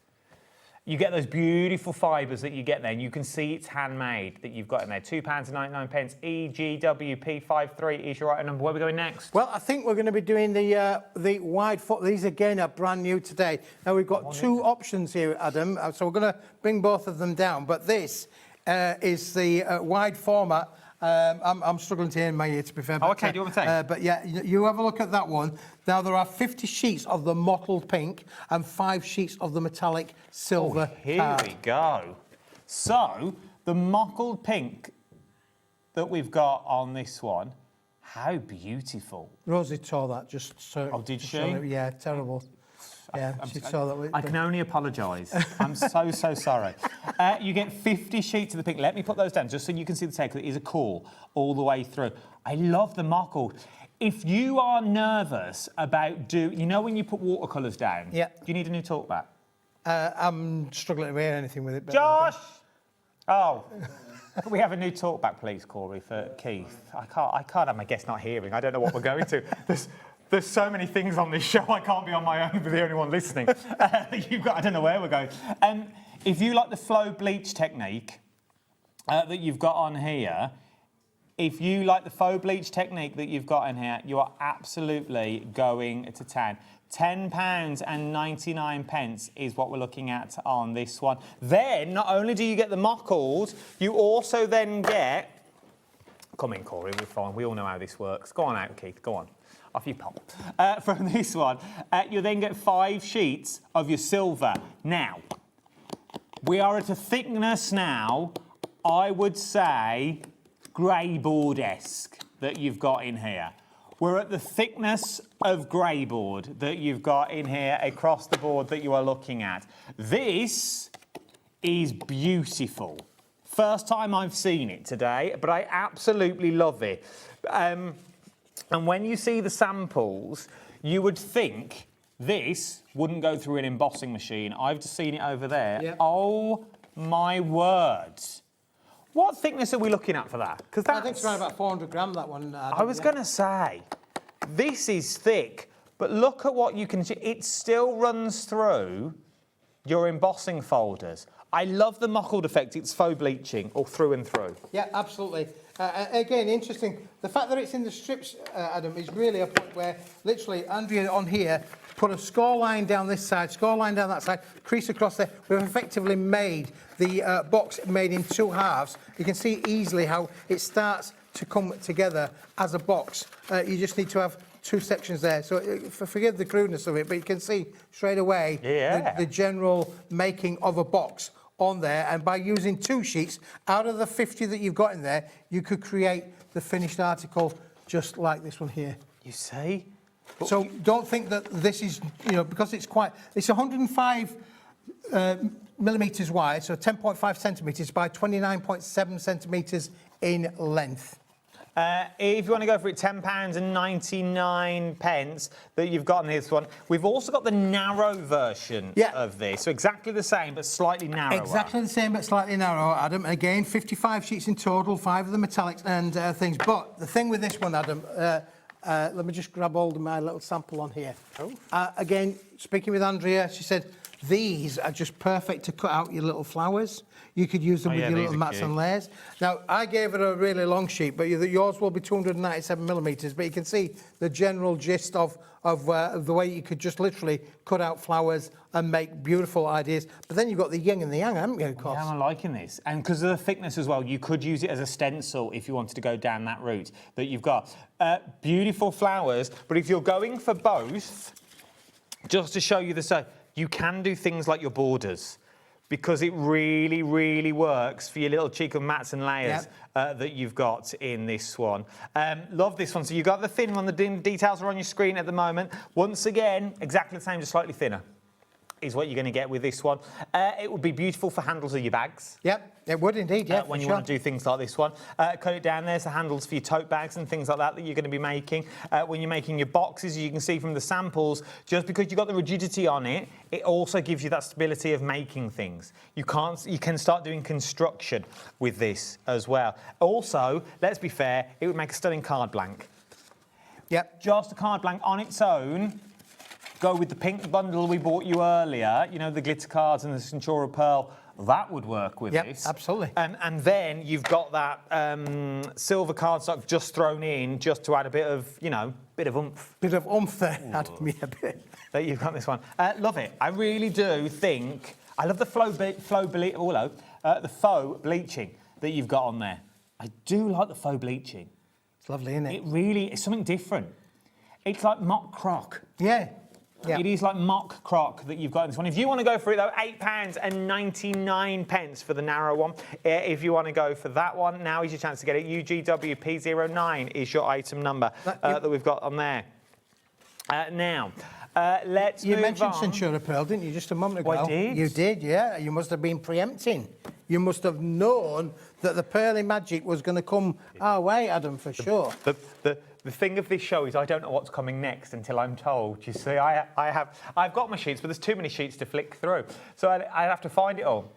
You get those beautiful fibres that you get there, and you can see it's handmade that you've got in there. £2.99. EGWP53 is your item number. Where are we going next? Well, I think we're going to be doing the wide foot. These again are brand new today. Now we've got two options here, Adam. So we're going to bring both of them down. But this is the wide format. I'm struggling to hear in my ear, to be fair. Oh, okay, do you want me to take? But yeah, you have a look at that one. Now, there are 50 sheets of the mottled pink and 5 sheets of the metallic silver Here we go. So, the mottled pink that we've got on this one, how beautiful. Rosie tore that just so... Oh, did she? Yeah, terrible. Yeah, she saw that. I can only apologise. I'm so sorry. You get 50 sheets of the pink. Let me put those down just so you can see the take. It is a core all the way through. I love the mottled. If you are nervous about you know when you put watercolours down? Yeah. Do you need a new talkback? I'm struggling to hear anything with it. But Josh! Oh. Can we have a new talkback, please, Corey, for Keith? I can't have my guest not hearing. I don't know what we're going to. There's so many things on this show, I can't be on my own, be the only one listening. I don't know where we're going. If you like the flow bleach technique that you've got on here, if you like the faux bleach technique that you've got in here, you are absolutely going to town. £10.99 is what we're looking at on this one. Then, not only do you get the mottled, you also then get... Come in, Corey, we're fine. We all know how this works. Go on out, Keith, go on. Off you pop. From this one, you'll then get 5 sheets of your silver. Now, we are at a thickness now, I would say, grey board-esque that you've got in here. We're at the thickness of grey board that you've got in here across the board that you are looking at. This is beautiful. First time I've seen it today, but I absolutely love it. And when you see the samples, you would think this wouldn't go through an embossing machine. I've just seen it over there. Yep. Oh, my word. What thickness are we looking at for that? Because I think it's around about 400 gram, that one. I was going to say, this is thick, but look at what you can see. It still runs through your embossing folders. I love the mottled effect. It's faux bleaching all through and through. Yeah, absolutely. Again, interesting. The fact that it's in the strips, Adam, is really a point where literally Andrea on here put a score line down this side, score line down that side, crease across there. We've effectively made the box made in 2 halves. You can see easily how it starts to come together as a box. You just need to have 2 sections there. So forgive the crudeness of it, but you can see straight away the general making of a box on there. And by using 2 sheets, out of the 50 that you've got in there, you could create the finished article just like this one here. You see? So don't think that this is, because it's 105 millimetres wide, so 10.5 centimetres by 29.7 centimetres in length. If you want to go for it, £10.99 that you've got on this one. We've also got the narrow version of this. So exactly the same, but slightly narrower. Exactly the same, but slightly narrower, Adam. Again, 55 sheets in total, 5 of the metallics and things. But the thing with this one, Adam, let me just grab hold of my little sample on here. Again, speaking with Andrea, she said, these are just perfect to cut out your little flowers. You could use them with your little mats and layers. Now, I gave it a really long sheet, but yours will be 297 millimetres. But you can see the general gist of the way you could just literally cut out flowers and make beautiful ideas. But then you've got the yin and the yang, haven't you, of course? Yeah, I'm liking this. And because of the thickness as well, you could use it as a stencil if you wanted to go down that route that you've got. Beautiful flowers, but if you're going for both, just to show you the side, you can do things like your borders, because it really, really works for your little cheek of mats and layers that you've got in this one. Love this one. So you've got the thin one, the details are on your screen at the moment. Once again, exactly the same, just slightly thinner is what you're going to get with this one. It would be beautiful for handles of your bags. Yep, it would indeed, yeah. When you want to do things like this one. Cut it down, there's the handles for your tote bags and things like that you're going to be making. When you're making your boxes, you can see from the samples, just because you've got the rigidity on it, it also gives you that stability of making things. You can start doing construction with this as well. Also, let's be fair, it would make a stunning card blank. Yep. Just a card blank on its own. Go with the pink bundle we bought you earlier, the glitter cards and the Centura Pearl. That would work with this. Yep, absolutely. And then you've got that silver cardstock just thrown in, just to add a bit of, bit of oomph. Bit of oomph there, Adam, yeah, bit. That you've got this one. Love it. I really do think. I love the the faux bleaching that you've got on there. I do like the faux bleaching. It's lovely, isn't it? It really is something different. It's like mock croc. Yeah. Yeah. It is like mock croc that you've got in this one. If you want to go for it, though, £8.99 for the narrow one. If you want to go for that one, now is your chance to get it. UGWP09 is your item number that we've got on there. Now, let's move on. You mentioned Centura Pearl, didn't you, just a moment ago? I did. You did, yeah. You must have been preempting. You must have known that the pearly magic was going to come our way, Adam, for sure. The thing of this show is I don't know what's coming next until I'm told. You see, I've got my sheets, but there's too many sheets to flick through. So I have to find it all.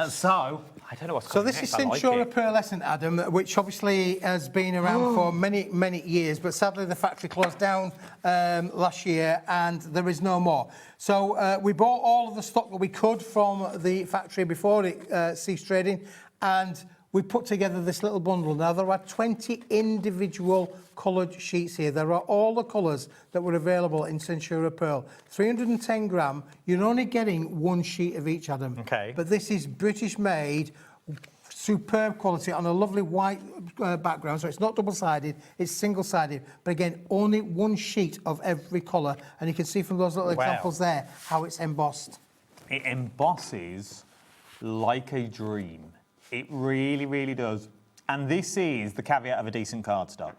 So I don't know what's coming next. So this is Centura Pearlescent, Adam, which obviously has been around for many, many years, but sadly the factory closed down last year and there is no more. So we bought all of the stock that we could from the factory before it ceased trading, and we put together this little bundle. Now, there are 20 individual coloured sheets here. There are all the colours that were available in Centura Pearl. 310 gram, you're only getting 1 sheet of each, Adam. Okay. But this is British-made, superb quality on a lovely white background. So it's not double-sided, it's single-sided. But again, only 1 sheet of every colour. And you can see from those little examples there how it's embossed. It embosses like a dream. It really, really does. And this is the caveat of a decent cardstock.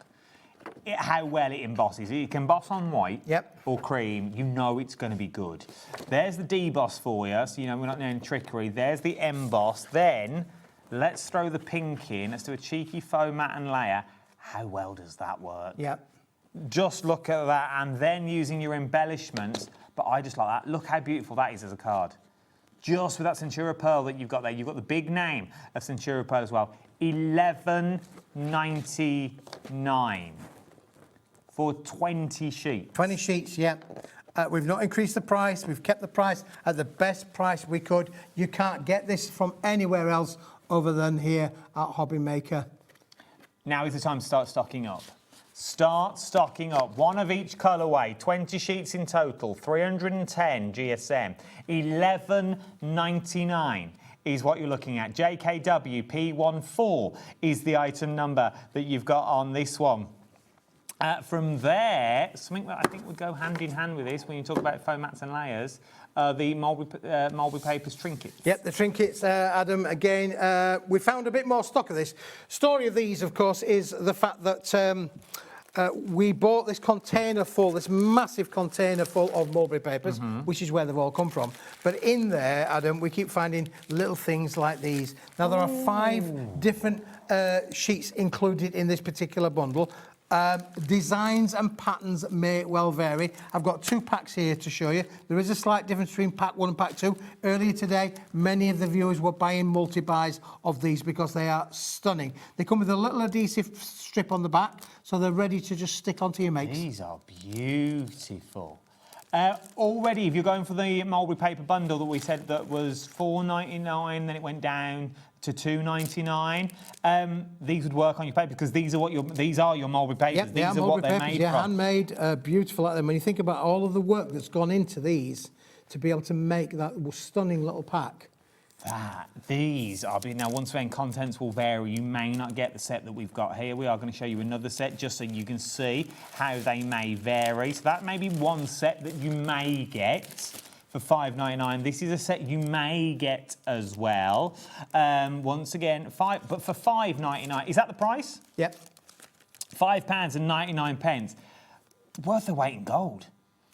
How well it embosses. It can emboss on white or cream. You know it's going to be good. There's the deboss for you, so we're not doing trickery. There's the emboss. Then let's throw the pink in. Let's do a cheeky faux matte and layer. How well does that work? Yep. Just look at that, and then using your embellishments. But I just like that. Look how beautiful that is as a card. Just with that Centura Pearl that you've got there. You've got the big name of Centura Pearl as well. $11.99 for 20 sheets. 20 sheets, yeah. We've not increased the price. We've kept the price at the best price we could. You can't get this from anywhere else other than here at HobbyMaker. Now is the time to start stocking up. Start stocking up. One of each colourway, 20 sheets in total, 310 GSM, $11.99 is what you're looking at. JKW P14 is the item number that you've got on this one. From there, something that I think would go hand in hand with this when you talk about foam mats and layers, the Mulberry Papers trinkets. Yep, the trinkets, Adam, again, we found a bit more stock of this. Story of these, of course, is the fact that we bought this container full, this massive container full of mulberry papers, which is where they've all come from. But in there, Adam, we keep finding little things like these. Now, there are 5 different sheets included in this particular bundle. Designs and patterns may well vary. I've got 2 packs here to show you. There is a slight difference between pack 1 and pack 2. Earlier today, many of the viewers were buying multi-buys of these because they are stunning. They come with a little adhesive strip on the back, so they're ready to just stick onto your makes. These are beautiful. Already, if you're going for the mulberry paper bundle that we said that was $4.99, then it went down to $2.99. These would work on your paper because these are your mulberry papers. Yep, these are what they're made from. Handmade, beautiful. Like them. When you think about all of the work that's gone into these to be able to make that stunning little pack. These are now once again contents will vary. You may not get the set that we've got here. We are going to show you another set just so you can see how they may vary. So that may be one set that you may get for £5.99. This is a set you may get as well. Once again, but for £5.99. Is that the price? Yep. £5.99. Worth the weight in gold.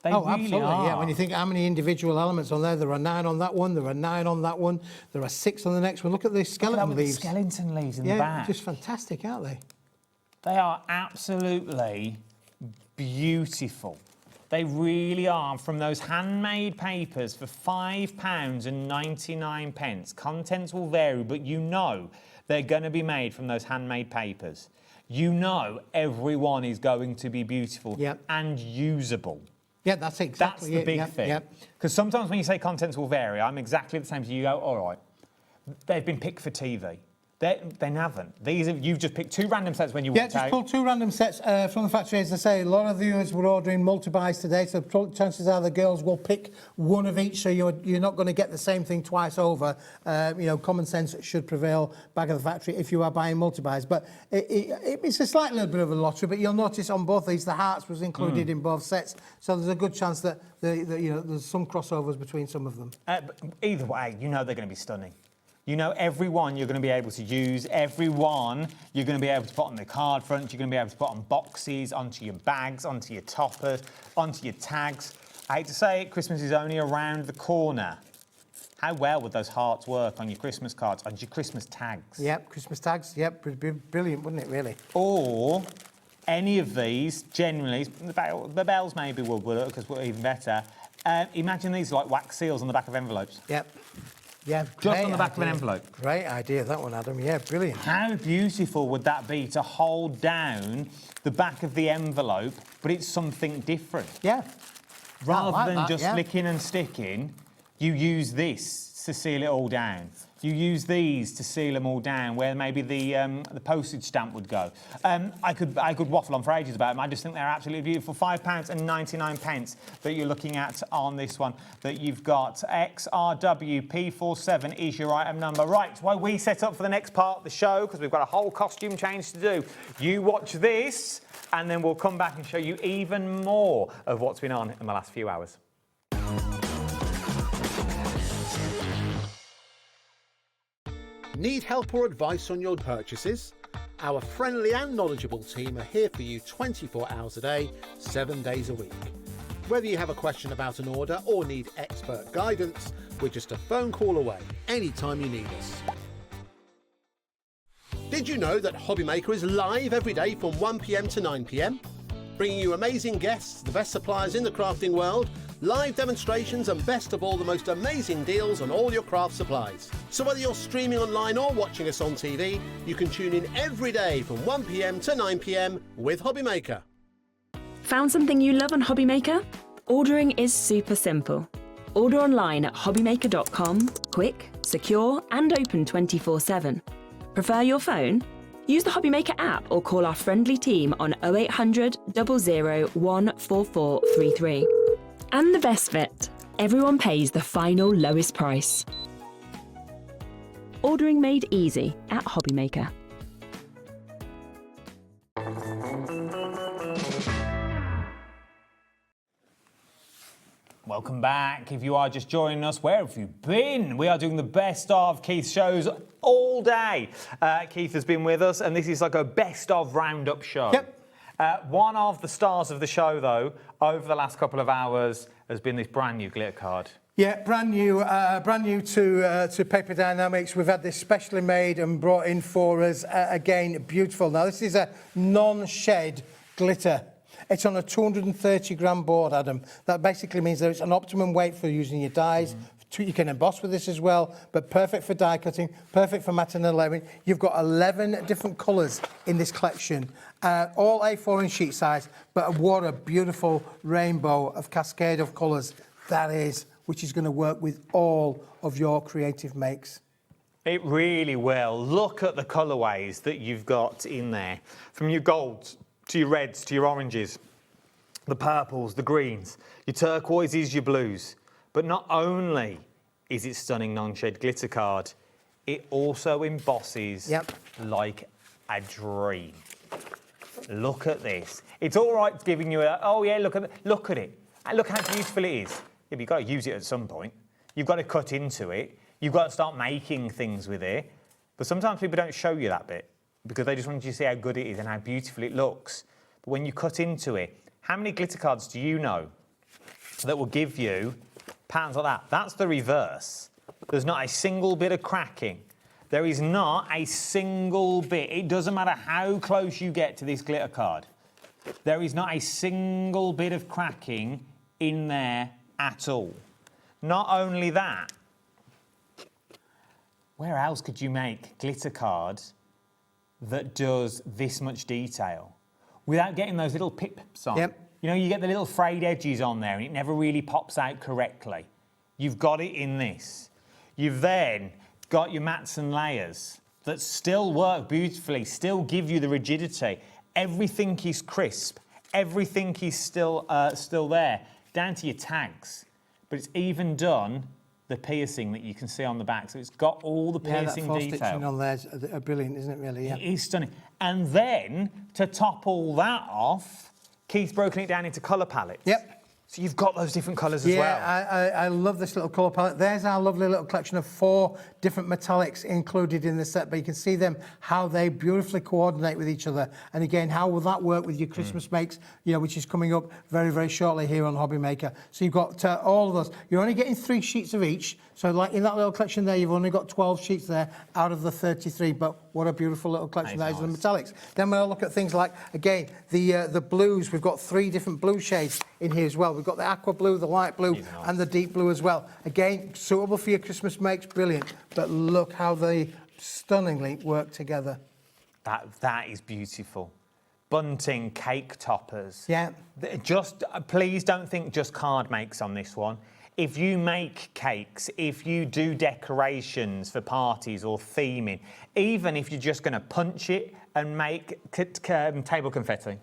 They really absolutely, are. yeah. When you think how many individual elements on there are 9 on that one, there are 9 on that one, there are 6 on the next one. Look at the skeleton leaves. The skeleton leaves in the back. Just fantastic, aren't they? They are absolutely beautiful. They really are, from those handmade papers for £5.99. Contents will vary, but you know they're going to be made from those handmade papers. You know everyone is going to be beautiful and usable. Yeah, that's exactly That's the big thing. Because sometimes when you say contents will vary, I'm exactly the same as you. You go, all right, they've been picked for TV. They haven't. You've just picked 2 random sets when you walked out. Yeah, just pulled 2 random sets from the factory. As I say, a lot of the viewers were ordering multi-buys today, so chances are the girls will pick 1 of each, so you're not going to get the same thing twice over. You know, common sense should prevail back at the factory if you are buying multi-buys. But it's a slight little bit of a lottery, but you'll notice on both these, the hearts was included in both sets, so there's a good chance that there's some crossovers between some of them. But either way, you know they're going to be stunning. You know, every one you're going to be able to use, every one you're going to be able to put on the card front, you're going to be able to put on boxes, onto your bags, onto your toppers, onto your tags. I hate to say it, Christmas is only around the corner. How well would those hearts work on your Christmas cards, on your Christmas tags? Yep, Christmas tags, yep, brilliant, wouldn't it, really? Or any of these, generally, the bells maybe will work because we're even better. Imagine these like wax seals on the back of envelopes. Yep. Yeah, just on the back of an envelope. Great idea, that one, Adam. Yeah, brilliant. How beautiful would that be to hold down the back of the envelope, but it's something different? Yeah. Rather than just flicking and sticking, you use this to seal it all down. You use these to seal them all down, where maybe the postage stamp would go. I could waffle on for ages about them. I just think they're absolutely beautiful. £5.99 that you're looking at on this one. That you've got XRWP47 is your item number. Right, while we set up for the next part of the show, because we've got a whole costume change to do, you watch this, and then we'll come back and show you even more of what's been on in the last few hours. Need help or advice on your purchases? Our friendly and knowledgeable team are here for you 24 hours a day, 7 days a week. Whether you have a question about an order or need expert guidance, we're just a phone call away anytime you need us. Did you know that HobbyMaker is live every day from 1 PM to 9 PM? Bringing you amazing guests, the best suppliers in the crafting world, live demonstrations and best of all, the most amazing deals on all your craft supplies. So whether you're streaming online or watching us on TV, you can tune in every day from 1 PM to 9 PM with HobbyMaker. Found something you love on HobbyMaker? Ordering is super simple. Order online at hobbymaker.com, quick, secure and open 24/7. Prefer your phone? Use the HobbyMaker app or call our friendly team on 0800 00 14433. And the best bit, everyone pays the final lowest price. Ordering made easy at HobbyMaker. Welcome back. If you are just joining us, where have you been? We are doing the best of Keith's shows all day. Keith has been with us, and this is like a best of roundup show. Yep. One of the stars of the show, though, over the last couple of hours, has been this brand new glitter card. Yeah, brand new to Paper Dienamics. We've had this specially made and brought in for us. Again, beautiful. Now, this is a non-shed glitter. It's on a 230 gram board, Adam. That basically means that it's an optimum weight for using your dies. You can emboss with this as well, but perfect for die cutting, perfect for matting and layering. You've got 11 different colours in this collection, all A4 in sheet size, but what a beautiful rainbow of cascade of colours that is, which is going to work with all of your creative makes. It really will. Look at the colourways that you've got in there, from your golds to your reds, to your oranges, the purples, the greens, your turquoises, your blues. But not only is it stunning non-shed glitter card, it also embosses like a dream. Look at this. It's all right giving you a, oh yeah, look at it. Look how beautiful it is. Yeah, but you've got to use it at some point. You've got to cut into it. You've got to start making things with it. But sometimes people don't show you that bit, because they just want you to see how good it is and how beautiful it looks. But when you cut into it, how many glitter cards do you know that will give you patterns like that? That's the reverse. There's not a single bit of cracking. There is not a single bit. It doesn't matter how close you get to this glitter card. There is not a single bit of cracking in there at all. Not only that, where else could you make glitter cards that does this much detail without getting those little pips on? Yep. You know, you get the little frayed edges on there and it never really pops out correctly. You've got it in this. You've then got your mats and layers that still work beautifully, still give you the rigidity. Everything is crisp. Everything is still there, down to your tags. But it's even done the piercing that you can see on the back. So it's got all the piercing that detail. stitching on there is brilliant, isn't it, really? Yeah. It is stunning. And then, to top all that off, Keith's broken it down into colour palettes. Yep. So you've got those different colours as well. Yeah, I love this little colour palette. There's our lovely little collection of 4 different metallics included in the set, but you can see them, how they beautifully coordinate with each other. And again, how will that work with your Christmas makes, you know, which is coming up very, very shortly here on HobbyMaker. So you've got all of those. You're only getting 3 sheets of each. So like in that little collection there, you've only got 12 sheets there out of the 33, but what a beautiful little collection that is of the metallics. Then when I look at things like, again, the blues, we've got 3 different blue shades in here as well. We've got the aqua blue, the light blue, and the deep blue as well. Again, suitable for your Christmas makes, brilliant. But look how they stunningly work together. That is beautiful. Bunting, cake toppers. Yeah. Just, please don't think just card makes on this one. If you make cakes, if you do decorations for parties or theming, even if you're just going to punch it and make table confetti,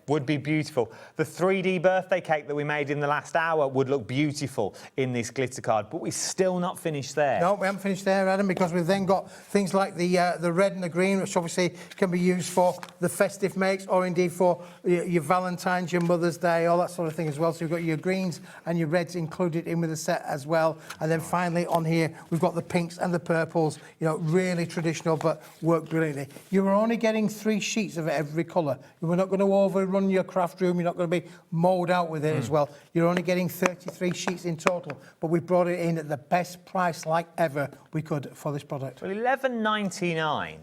would be beautiful. The 3D birthday cake that we made in the last hour would look beautiful in this glitter card, but we're still not finished there. No, we haven't finished there, Adam, because we've then got things like the red and the green, which obviously can be used for the festive makes, or indeed for your Valentine's, your Mother's Day, all that sort of thing as well. So you've got your greens and your reds included in with the set as well. And then finally on here, we've got the pinks and the purples, you know, really traditional, but work brilliantly. You're only getting 3 sheets of every colour. We're not going to overrun your craft room. You're not going to be mowed out with it as well. You're only getting 33 sheets in total, but we brought it in at the best price like ever we could for this product. Well, $11.99,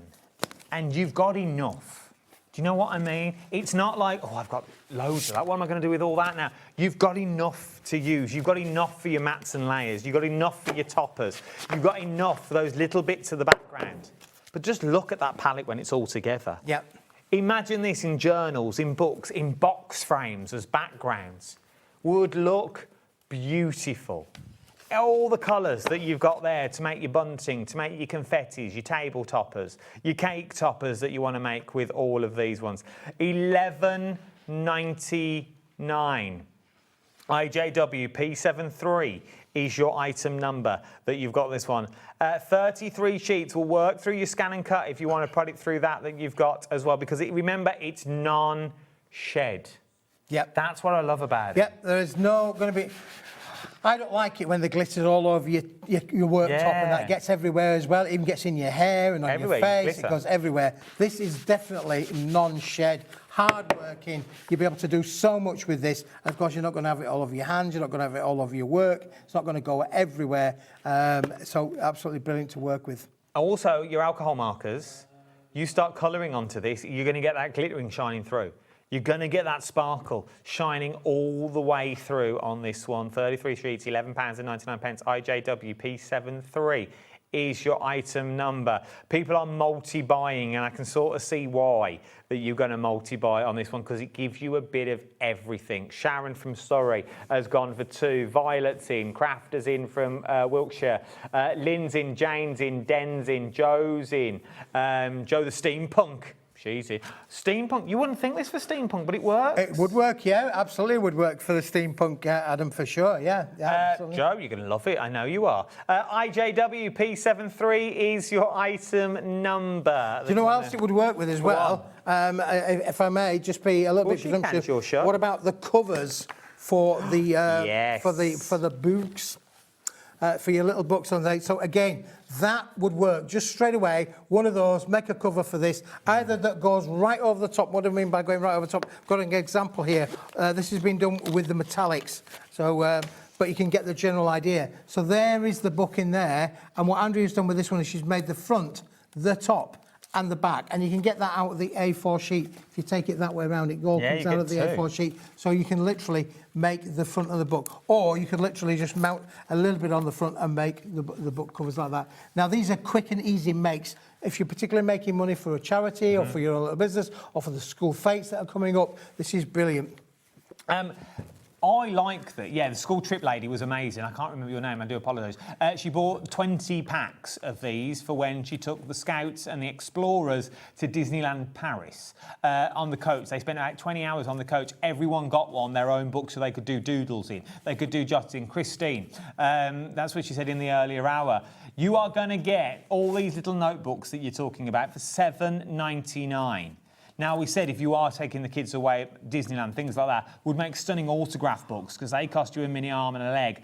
and you've got enough. Do you know what I mean? It's not like, oh, I've got loads of that. What am I going to do with all that now? You've got enough to use. You've got enough for your mats and layers. You've got enough for your toppers. You've got enough for those little bits of the background. But just look at that palette when it's all together. Yep. Imagine this in journals, in books, in box frames as backgrounds. Would look beautiful. all the colours that you've got there to make your bunting, to make your confettis, your table toppers, your cake toppers that you want to make with all of these ones. $11.99. IJW P73 is your item number that you've got this one. 33 sheets will work through your scan and cut if you want to put it through that you've got as well, because remember, it's non-shed. Yep. That's what I love about it. Yep, there is no going to be... I don't like it when the glitter's all over your worktop and that gets everywhere as well. It even gets in your hair and on Everywhere, your face. glitter. It goes everywhere. This is definitely non-shed, hard-working. You'll be able to do so much with this. And of course, you're not going to have it all over your hands. You're not going to have it all over your work. It's not going to go everywhere. So absolutely brilliant to work with. Also, your alcohol markers, you start colouring onto this, you're going to get that glittering shining through. You're going to get that sparkle shining all the way through on this one. 33 sheets, £11.99. IJW P73 is your item number. People are multi-buying, and I can sort of see why that you're going to multi-buy on this one, because it gives you a bit of everything. Sharon from Surrey has gone for 2. Violet's in. Crafters in from Wiltshire. Lynn's in. Jane's in. Den's in. Joe's in. Joe the Steampunk. She's in. Steampunk. You wouldn't think this for steampunk, but it works. It would work, yeah. Absolutely would work for the steampunk, Adam, for sure. Yeah. Joe, you're going to love it. I know you are. IJW P73 is your item number. Do you know what else it would work with as well? If I may, just be a little bit presumptuous. What about the covers for the for the books? For your little books on there. So again, that would work just straight away. One of those, make a cover for this, either that goes right over the top. What do I mean by going right over the top? I've got an example here. This has been done with the metallics. So, but you can get the general idea. So there is the book in there. And what Andrea's done with this one is she's made the front, the top, and the back, and you can get that out of the A4 sheet. If you take it that way around, it all comes out of the A4 sheet. So you can literally make the front of the book, or you could literally just mount a little bit on the front and make the book covers like that. Now, these are quick and easy makes. If you're particularly making money for a charity or for your own little business or for the school fetes that are coming up, this is brilliant. I like that. Yeah, the school trip lady was amazing. I can't remember your name. I do apologise. She bought 20 packs of these for when she took the Scouts and the Explorers to Disneyland Paris on the coach. They spent about 20 hours on the coach. Everyone got one, their own book, so they could do doodles in. They could do jots in. Christine, that's what she said in the earlier hour. You are going to get all these little notebooks that you're talking about for $7.99. Now, we said if you are taking the kids away at Disneyland, things like that, would make stunning autograph books because they cost you a mini arm and a leg.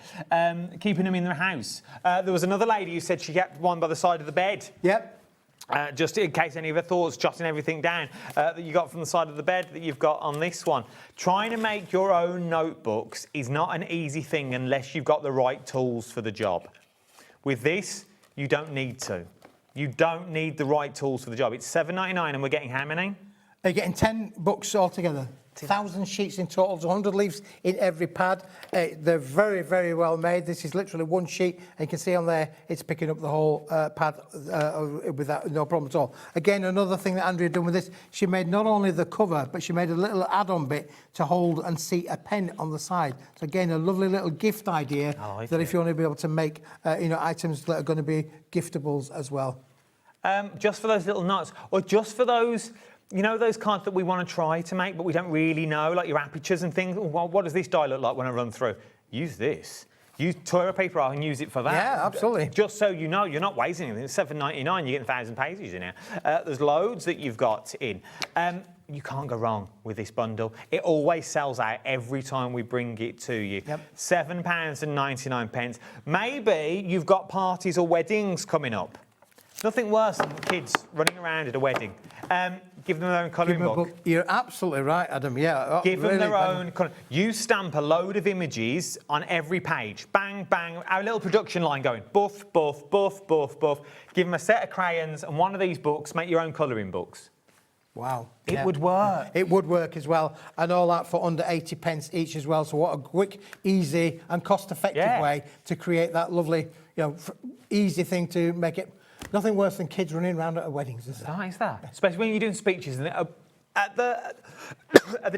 Keeping them in their house. There was another lady who said she kept one by the side of the bed. Yep. Just in case any of her thoughts, jotting everything down that you got from the side of the bed that you've got on this one. Trying to make your own notebooks is not an easy thing unless you've got the right tools for the job. With this, you don't need to. You don't need the right tools for the job. It's $7.99 and we're getting how many? They're getting 10 books altogether. 1,000 sheets in total, 100 leaves in every pad. They're very, very well made. This is literally one sheet, and you can see on there it's picking up the whole pad without no problem at all. Again, another thing that Andrea done with this, she made not only the cover, but she made a little add-on bit to hold and seat a pen on the side. So again, a lovely little gift idea that if you want to be able to make items that are going to be giftables as well. Just for those little nuts, or just for those... You know those cards that we want to try to make, but we don't really know, like your apertures and things? Well, what does this die look like when I run through? Use this. Use toilet paper roll and use it for that. Yeah, absolutely. Just so you know, you're not wasting anything. It's $7.99, you're getting 1,000 pages in here. There's loads that you've got in. You can't go wrong with this bundle. It always sells out every time we bring it to you. Yep. £7.99. Maybe you've got parties or weddings coming up. Nothing worse than kids running around at a wedding. Give them their own colouring book. You're absolutely right, Adam. Yeah. Give them their own. You stamp a load of images on every page. Bang, bang. Our little production line going. Buff, buff, buff, buff, buff. Give them a set of crayons and one of these books. Make your own colouring books. Wow. It would work. It would work as well. And all that for under 80 pence each as well. So what a quick, easy and cost-effective way to create that lovely, easy thing to make it. Nothing worse than kids running around at weddings, is there? That is that. Especially when you're doing speeches. And at the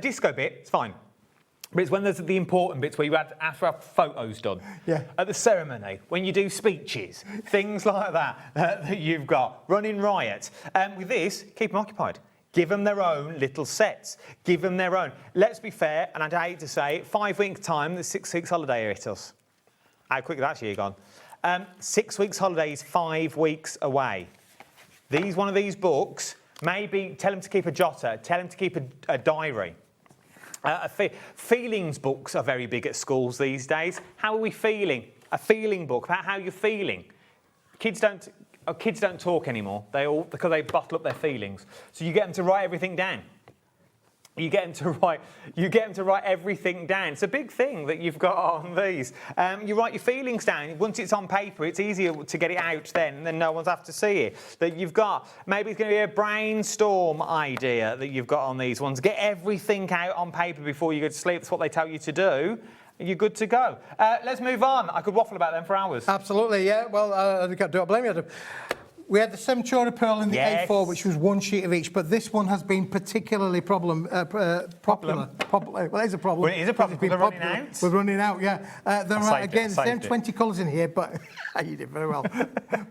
disco bit, it's fine. But it's when there's the important bits where you have to have photos done. Yeah. At the ceremony, when you do speeches, things like that that you've got. Running riot. With this, keep them occupied. Give them their own little sets. Give them their own. Let's be fair, and I'd hate to say it, 5 weeks' time, the 6 weeks holiday here hit us. How quick that's year gone. 6 weeks holiday is 5 weeks away. One of these books, maybe tell them to keep a jotter, tell them to keep a diary. Feelings books are very big at schools these days. How are we feeling? A feeling book about how you're feeling. Kids don't talk anymore. Because they bottle up their feelings. So you get them to write everything down. You get them to write everything down. It's a big thing that you've got on these. You write your feelings down. Once it's on paper, it's easier to get it out then no one's have to see it. That you've got, maybe it's going to be a brainstorm idea that you've got on these ones. Get everything out on paper before you go to sleep. That's what they tell you to do. You're good to go. Let's move on. I could waffle about them for hours. Absolutely, yeah. Well, I don't blame you, Adam. We had the Centura Pearl in the A4, which was 1 sheet of each, but this one has been particularly popular. Well, it is a problem. Well, it is a problem. We're running out. We're running out, yeah. There are, again, the same 20 colours in here, but you did very well.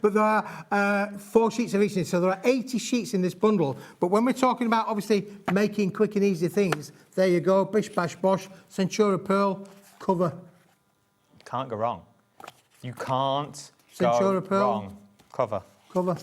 But there are 4 sheets of each, so there are 80 sheets in this bundle. But when we're talking about, obviously, making quick and easy things, there you go, bish, bash, bosh, Centura Pearl, cover. Can't go wrong. You can't Centura go Pearl. wrong. Cover. Cover.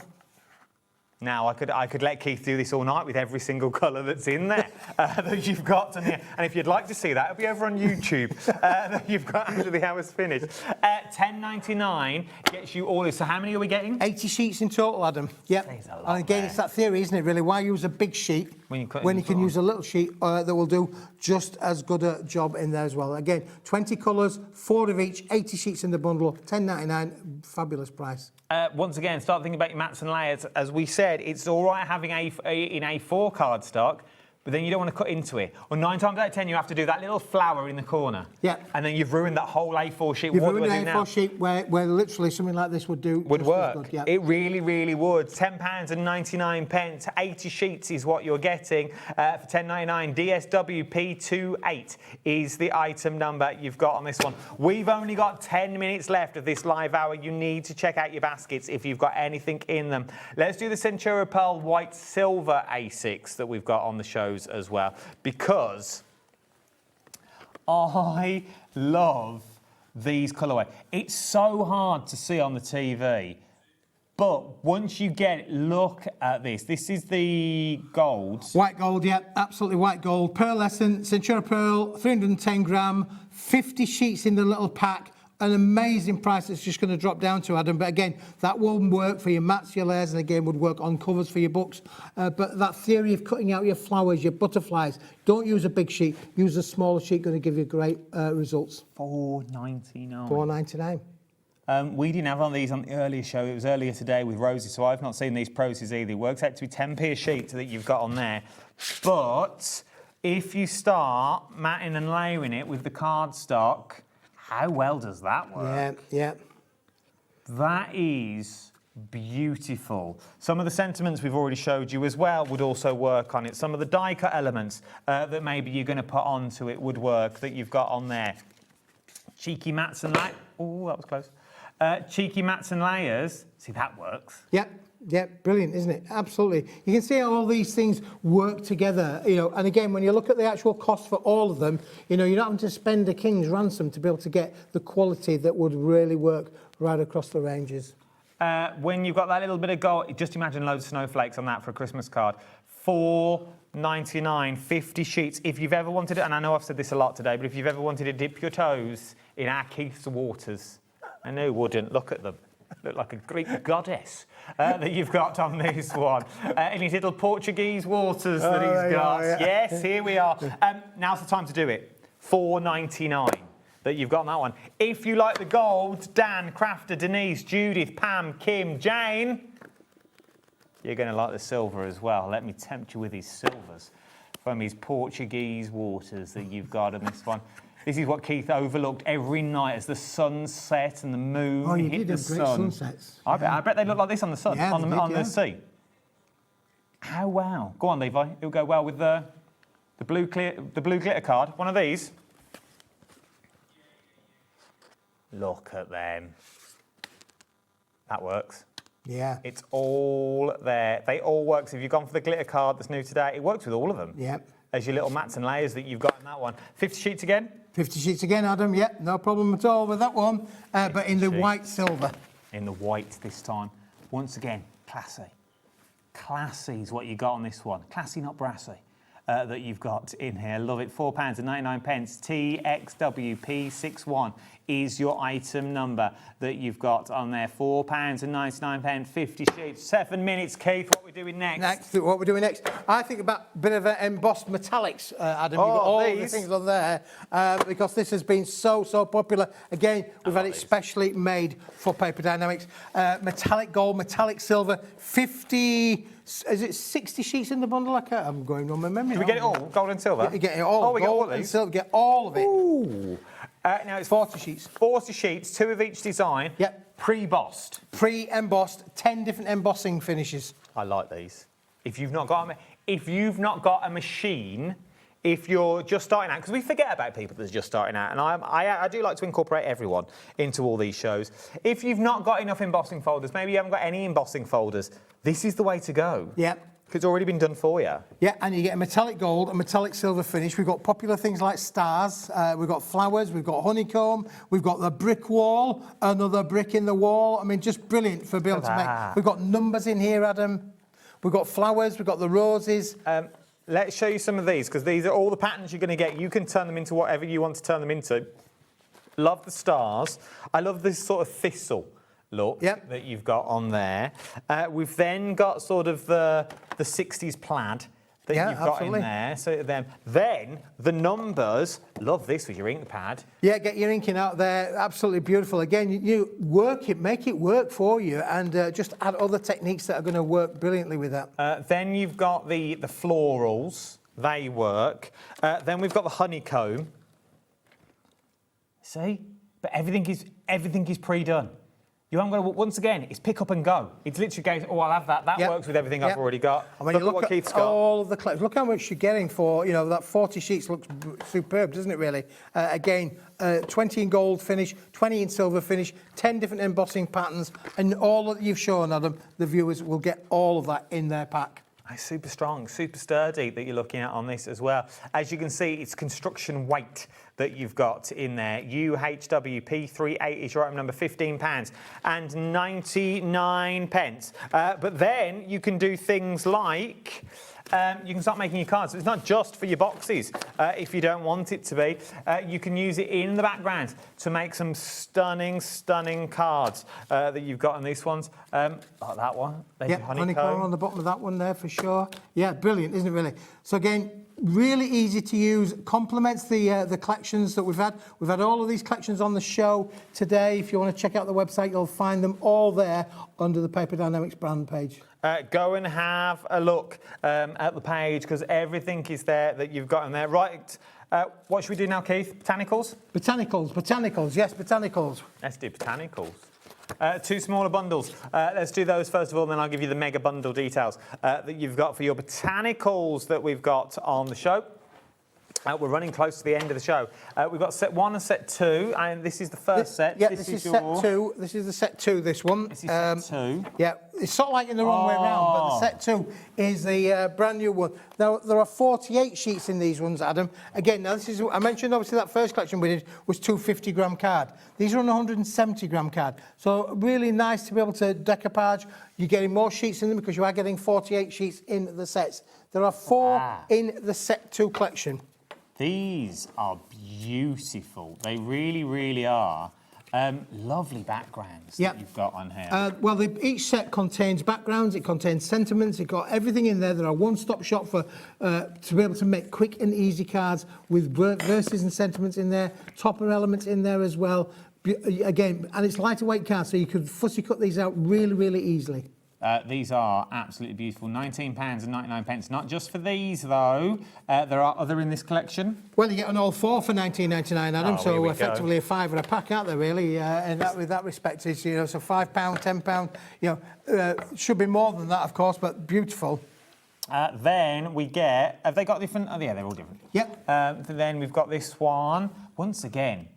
Now, I could let Keith do this all night with every single colour that's in there that you've got on here. And if you'd like to see that, it'll be over on YouTube that you've got after the hour's finished. $10.99 gets you all this. So how many are we getting? 80 sheets in total, Adam. Yep. And again, it's that theory, isn't it, really? Why use a big sheet when you can use a little sheet that will do just as good a job in there as well. Again, 20 colours, 4 of each, 80 sheets in the bundle, $10.99, fabulous price. Once again, start thinking about your mats and layers. As we said, it's all right having in A4 cardstock, but then you don't want to cut into it. Or 9 times out of 10, you have to do that little flower in the corner. Yeah. And then you've ruined that whole A4 sheet. You've what ruined do I an do A4 now? sheet where literally something like this would work. Good, yeah. It really, really would. £10.99. 80 sheets is what you're getting for $10.99. DSWP28 is the item number you've got on this one. We've only got 10 minutes left of this live hour. You need to check out your baskets if you've got anything in them. Let's do the Centura Pearl White Silver A6 that we've got on the shows as well, because I love these colourways. It's so hard to see on the TV, but once you get it, look at this. This is the gold. White gold, yeah, absolutely white gold. Pearlescent, Centura Pearl, 310 gram, 50 sheets in the little pack. An amazing price that's just going to drop down to, Adam. But again, that will work for your mats, your layers, and again would work on covers for your books. But that theory of cutting out your flowers, your butterflies, don't use a big sheet. Use a smaller sheet, going to give you great results. $4.99. $4.99. We didn't have one of these on the earlier show. It was earlier today with Rosie, so I've not seen these prices either. It works out to be 10p a sheet that you've got on there. But if you start matting and layering it with the cardstock, how well does that work? Yeah. That is beautiful. Some of the sentiments we've already showed you as well would also work on it. Some of the die cut elements that maybe you're going to put onto it would work that you've got on there. Cheeky mats and layers. Oh, that was close. Cheeky mats and layers. See, that works. Yeah, brilliant, isn't it? Absolutely. You can see how all these things work together, and again, when you look at the actual cost for all of them, you're not having to spend a king's ransom to be able to get the quality that would really work right across the ranges. When you've got that little bit of gold, just imagine loads of snowflakes on that for a Christmas card. $4.99, 50 sheets. If you've ever wanted it, and I know I've said this a lot today, but if you've ever wanted to dip your toes in our Keith's waters, and who wouldn't? Look at them. Look like a Greek goddess that you've got on this one. In his little Portuguese waters that he's got. Yes, here we are. Now's the time to do it. $4.99 that you've got on that one. If you like the gold, Dan, Crafter, Denise, Judith, Pam, Kim, Jane, you're going to like the silver as well. Let me tempt you with his silvers from his Portuguese waters that you've got on this one. This is what Keith overlooked every night as the sun set and the moon hit the sun. Great sunsets. I bet they look like this on the sun, on the sea. How wow. Go on, Levi. It'll go well with the blue glitter card. One of these. Look at them. That works. Yeah. It's all there. They all work. So if you've gone for the glitter card that's new today, it works with all of them. Yeah. As your little mats and layers that you've got in that one. 50 sheets again? 50 sheets again, Adam. Yeah, no problem at all with that one. But in the white silver. In the white this time. Once again, classy. Classy is what you got on this one. Classy, not brassy. That you've got in here. Love it. £4.99. TXWP61 is your item number that you've got on there. £4.99. 50 sheets. 7 minutes, Keith. What are we doing next? What we're doing next? I think about a bit of embossed metallics, Adam. You've got all the things on there because this has been so popular. Again, we've had it specially made for Paper Dynamics. Metallic gold, metallic silver, 50... Is it 60 sheets in the bundle? I'm going on my memory. Can we get it all? Gold and silver? You get it all. Oh, we get all of these? And silver, get all of it. Ooh. Now it's 40 sheets. 40 sheets, 2 of each design. Yep. Pre-embossed. Pre-embossed, 10 different embossing finishes. I like these. If you've not got a machine, if you're just starting out, because we forget about people that are just starting out, and I do like to incorporate everyone into all these shows. If you've not got enough embossing folders, maybe you haven't got any embossing folders, this is the way to go. Yeah. It's already been done for you. Yeah, and you get a metallic gold, a metallic silver finish. We've got popular things like stars, we've got flowers, we've got honeycomb, we've got the brick wall, another brick in the wall. I mean, just brilliant for being able to make. We've got numbers in here, Adam. We've got flowers, we've got the roses. Let's show you some of these, because these are all the patterns you're going to get. You can turn them into whatever you want to turn them into. Love the stars. I love this sort of thistle look that you've got on there. We've then got sort of the 60s plaid that you've got in there. So then the numbers, love this with your ink pad. Yeah, get your inking out there, absolutely beautiful. Again, you work it, make it work for you, and just add other techniques that are going to work brilliantly with that. Then you've got the florals, they work. Then we've got the honeycomb. See? But everything is pre-done. You haven't got to, once again, it's pick up and go. It's literally goes, oh, I'll have that. That works with everything I've already got. And when you look at what Keith's got. All of the collections, look how much you're getting for, that 40 sheets looks superb, doesn't it, really? Again, 20 in gold finish, 20 in silver finish, 10 different embossing patterns, and all that you've shown, Adam, the viewers will get all of that in their pack. It's super strong, super sturdy that you're looking at on this as well. As you can see, it's construction weight that you've got in there. UHWP38 is your item number, £15.99. But then you can do things like you can start making your cards. So it's not just for your boxes if you don't want it to be. You can use it in the background to make some stunning cards that you've got on these ones. Like that one. There's your honeycomb on the bottom of that one there for sure. Yeah, brilliant, isn't it really? So again, really easy to use, complements the collections that we've had. We've had all of these collections on the show today. If you want to check out the website, you'll find them all there under the Paper Dynamics brand page. Go and have a look at the page, because everything is there that you've got in there. Right, what should we do now, Keith? Botanicals? Botanicals, yes, botanicals. Let's do botanicals. 2 smaller bundles. Let's do those first of all, then I'll give you the mega bundle details that you've got for your botanicals that we've got on the show. We're running close to the end of the show. We've got set 1 and set 2, and this is the first set. Yeah, this is set 2. This is the set 2, this one. This is set 2. Yeah, it's sort of like in the wrong way around, but the set 2 is the brand new one. Now, there are 48 sheets in these ones, Adam. Again, now this is, I mentioned obviously that first collection we did was 2 50-gram card. These are on a 170-gram card. So really nice to be able to decoupage. You're getting more sheets in them because you are getting 48 sheets in the sets. There are 4 in the set 2 collection. These are beautiful. They really, really are. Lovely backgrounds that you've got on here. Well, each set contains backgrounds, it contains sentiments, it's got everything in there. There are one-stop shop for to be able to make quick and easy cards with verses and sentiments in there, topper elements in there as well. Again, and it's lighter weight cards, so you could fussy cut these out really, really easily. These are absolutely beautiful. £19.99. Not just for these, though. There are other in this collection. Well, you get an all 4 for £19.99, Adam. So effectively a £5 a pack, aren't they? Really, with that respect, is so £5, £10. Should be more than that, of course, but beautiful. Then we get. Have they got different? Oh, yeah, they're all different. Yep. Then we've got this one. Once again.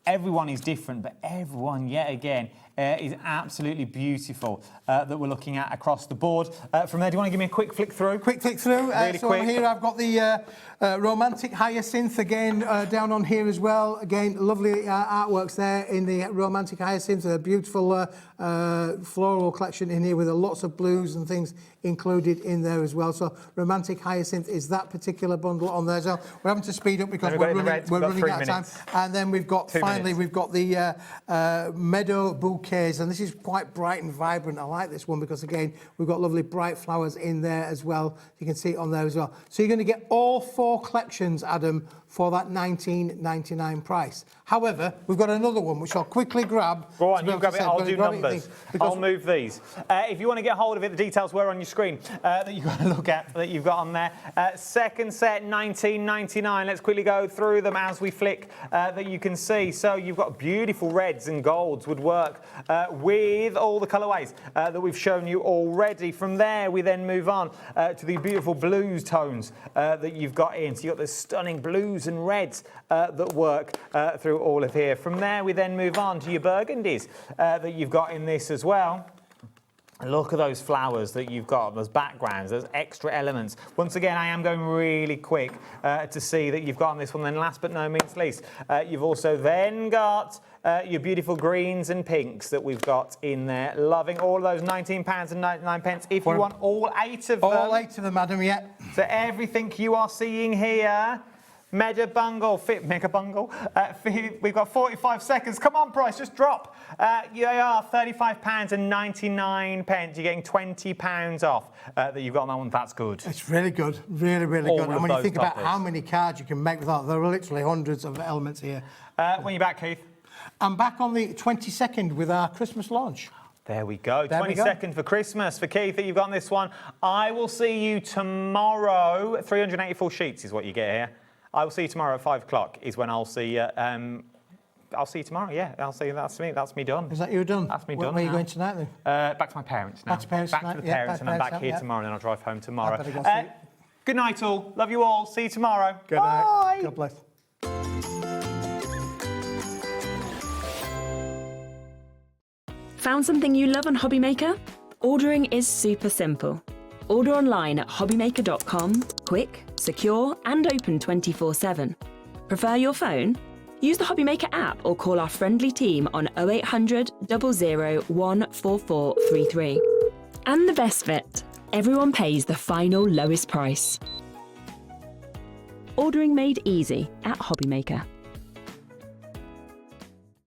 Everyone is different, but everyone, yet again, is absolutely beautiful that we're looking at across the board. From there, do you want to give me a quick flick through? Quick flick through. Really so quick. on here I've got the romantic hyacinth again down on here as well. Again, lovely artworks there in the romantic hyacinth. A beautiful floral collection in here with lots of blues and things included in there as well. So romantic hyacinth is that particular bundle on there. So we're having to speed up because we're running out of time. And then we've got we've got the meadow bouquets, and this is quite bright and vibrant. I like this one because again we've got lovely bright flowers in there as well. You can see it on there as well. So you're going to get all 4 collections, Adam, for that $19.99 price. However, we've got another one which I'll quickly grab. Go on, you grab it. I'll do numbers. I'll move these. If you want to get hold of it, the details were on your screen that you've got to look at, that you've got on there. Second set, $19.99. Let's quickly go through them as we flick that you can see. So you've got beautiful reds and golds would work with all the colourways that we've shown you already. From there, we then move on to the beautiful blues tones that you've got in. So you've got the stunning blues and reds that work through all of here. From there, we then move on to your burgundies that you've got in this as well. Look at those flowers that you've got, those backgrounds, those extra elements. Once again, I am going really quick to see that you've got on this one. Then last but no means least, you've also then got your beautiful greens and pinks that we've got in there. Loving all of those £19.99 if you want all 8 of them. All 8 of them, Adam, yeah. So everything you are seeing here, Mega Bungle, we've got 45 seconds. Come on, price, just drop. You are £35.99. You're getting £20 off that you've got on that one. That's good. It's really good, really, really good. And when you think about how many cards you can make with that, there are literally hundreds of elements here. When you're back, Keith? I'm back on the 22nd with our Christmas launch. There we go. 22nd for Christmas for Keith that you've got on this one. I will see you tomorrow. 384 sheets is what you get here. I will see you tomorrow at 5 o'clock is when I'll see you. I'll see you tomorrow, yeah. I'll see you. That's me. That's me done. Is that you done? That's me done. Where are you going tonight then? Back to my parents now. Back to parents back tonight? to the Yeah, parents, and I'm back here yeah. tomorrow, and then I'll drive home tomorrow. I better go see. Good night, all. Love you all. See you tomorrow. Good Bye. night. God bless. Found something you love on HobbyMaker? Ordering is super simple. Order online at hobbymaker.com, quick, secure, and open 24/7. Prefer your phone? Use the HobbyMaker app or call our friendly team on 0800 00 14433. And the best bit, everyone pays the final lowest price. Ordering made easy at HobbyMaker.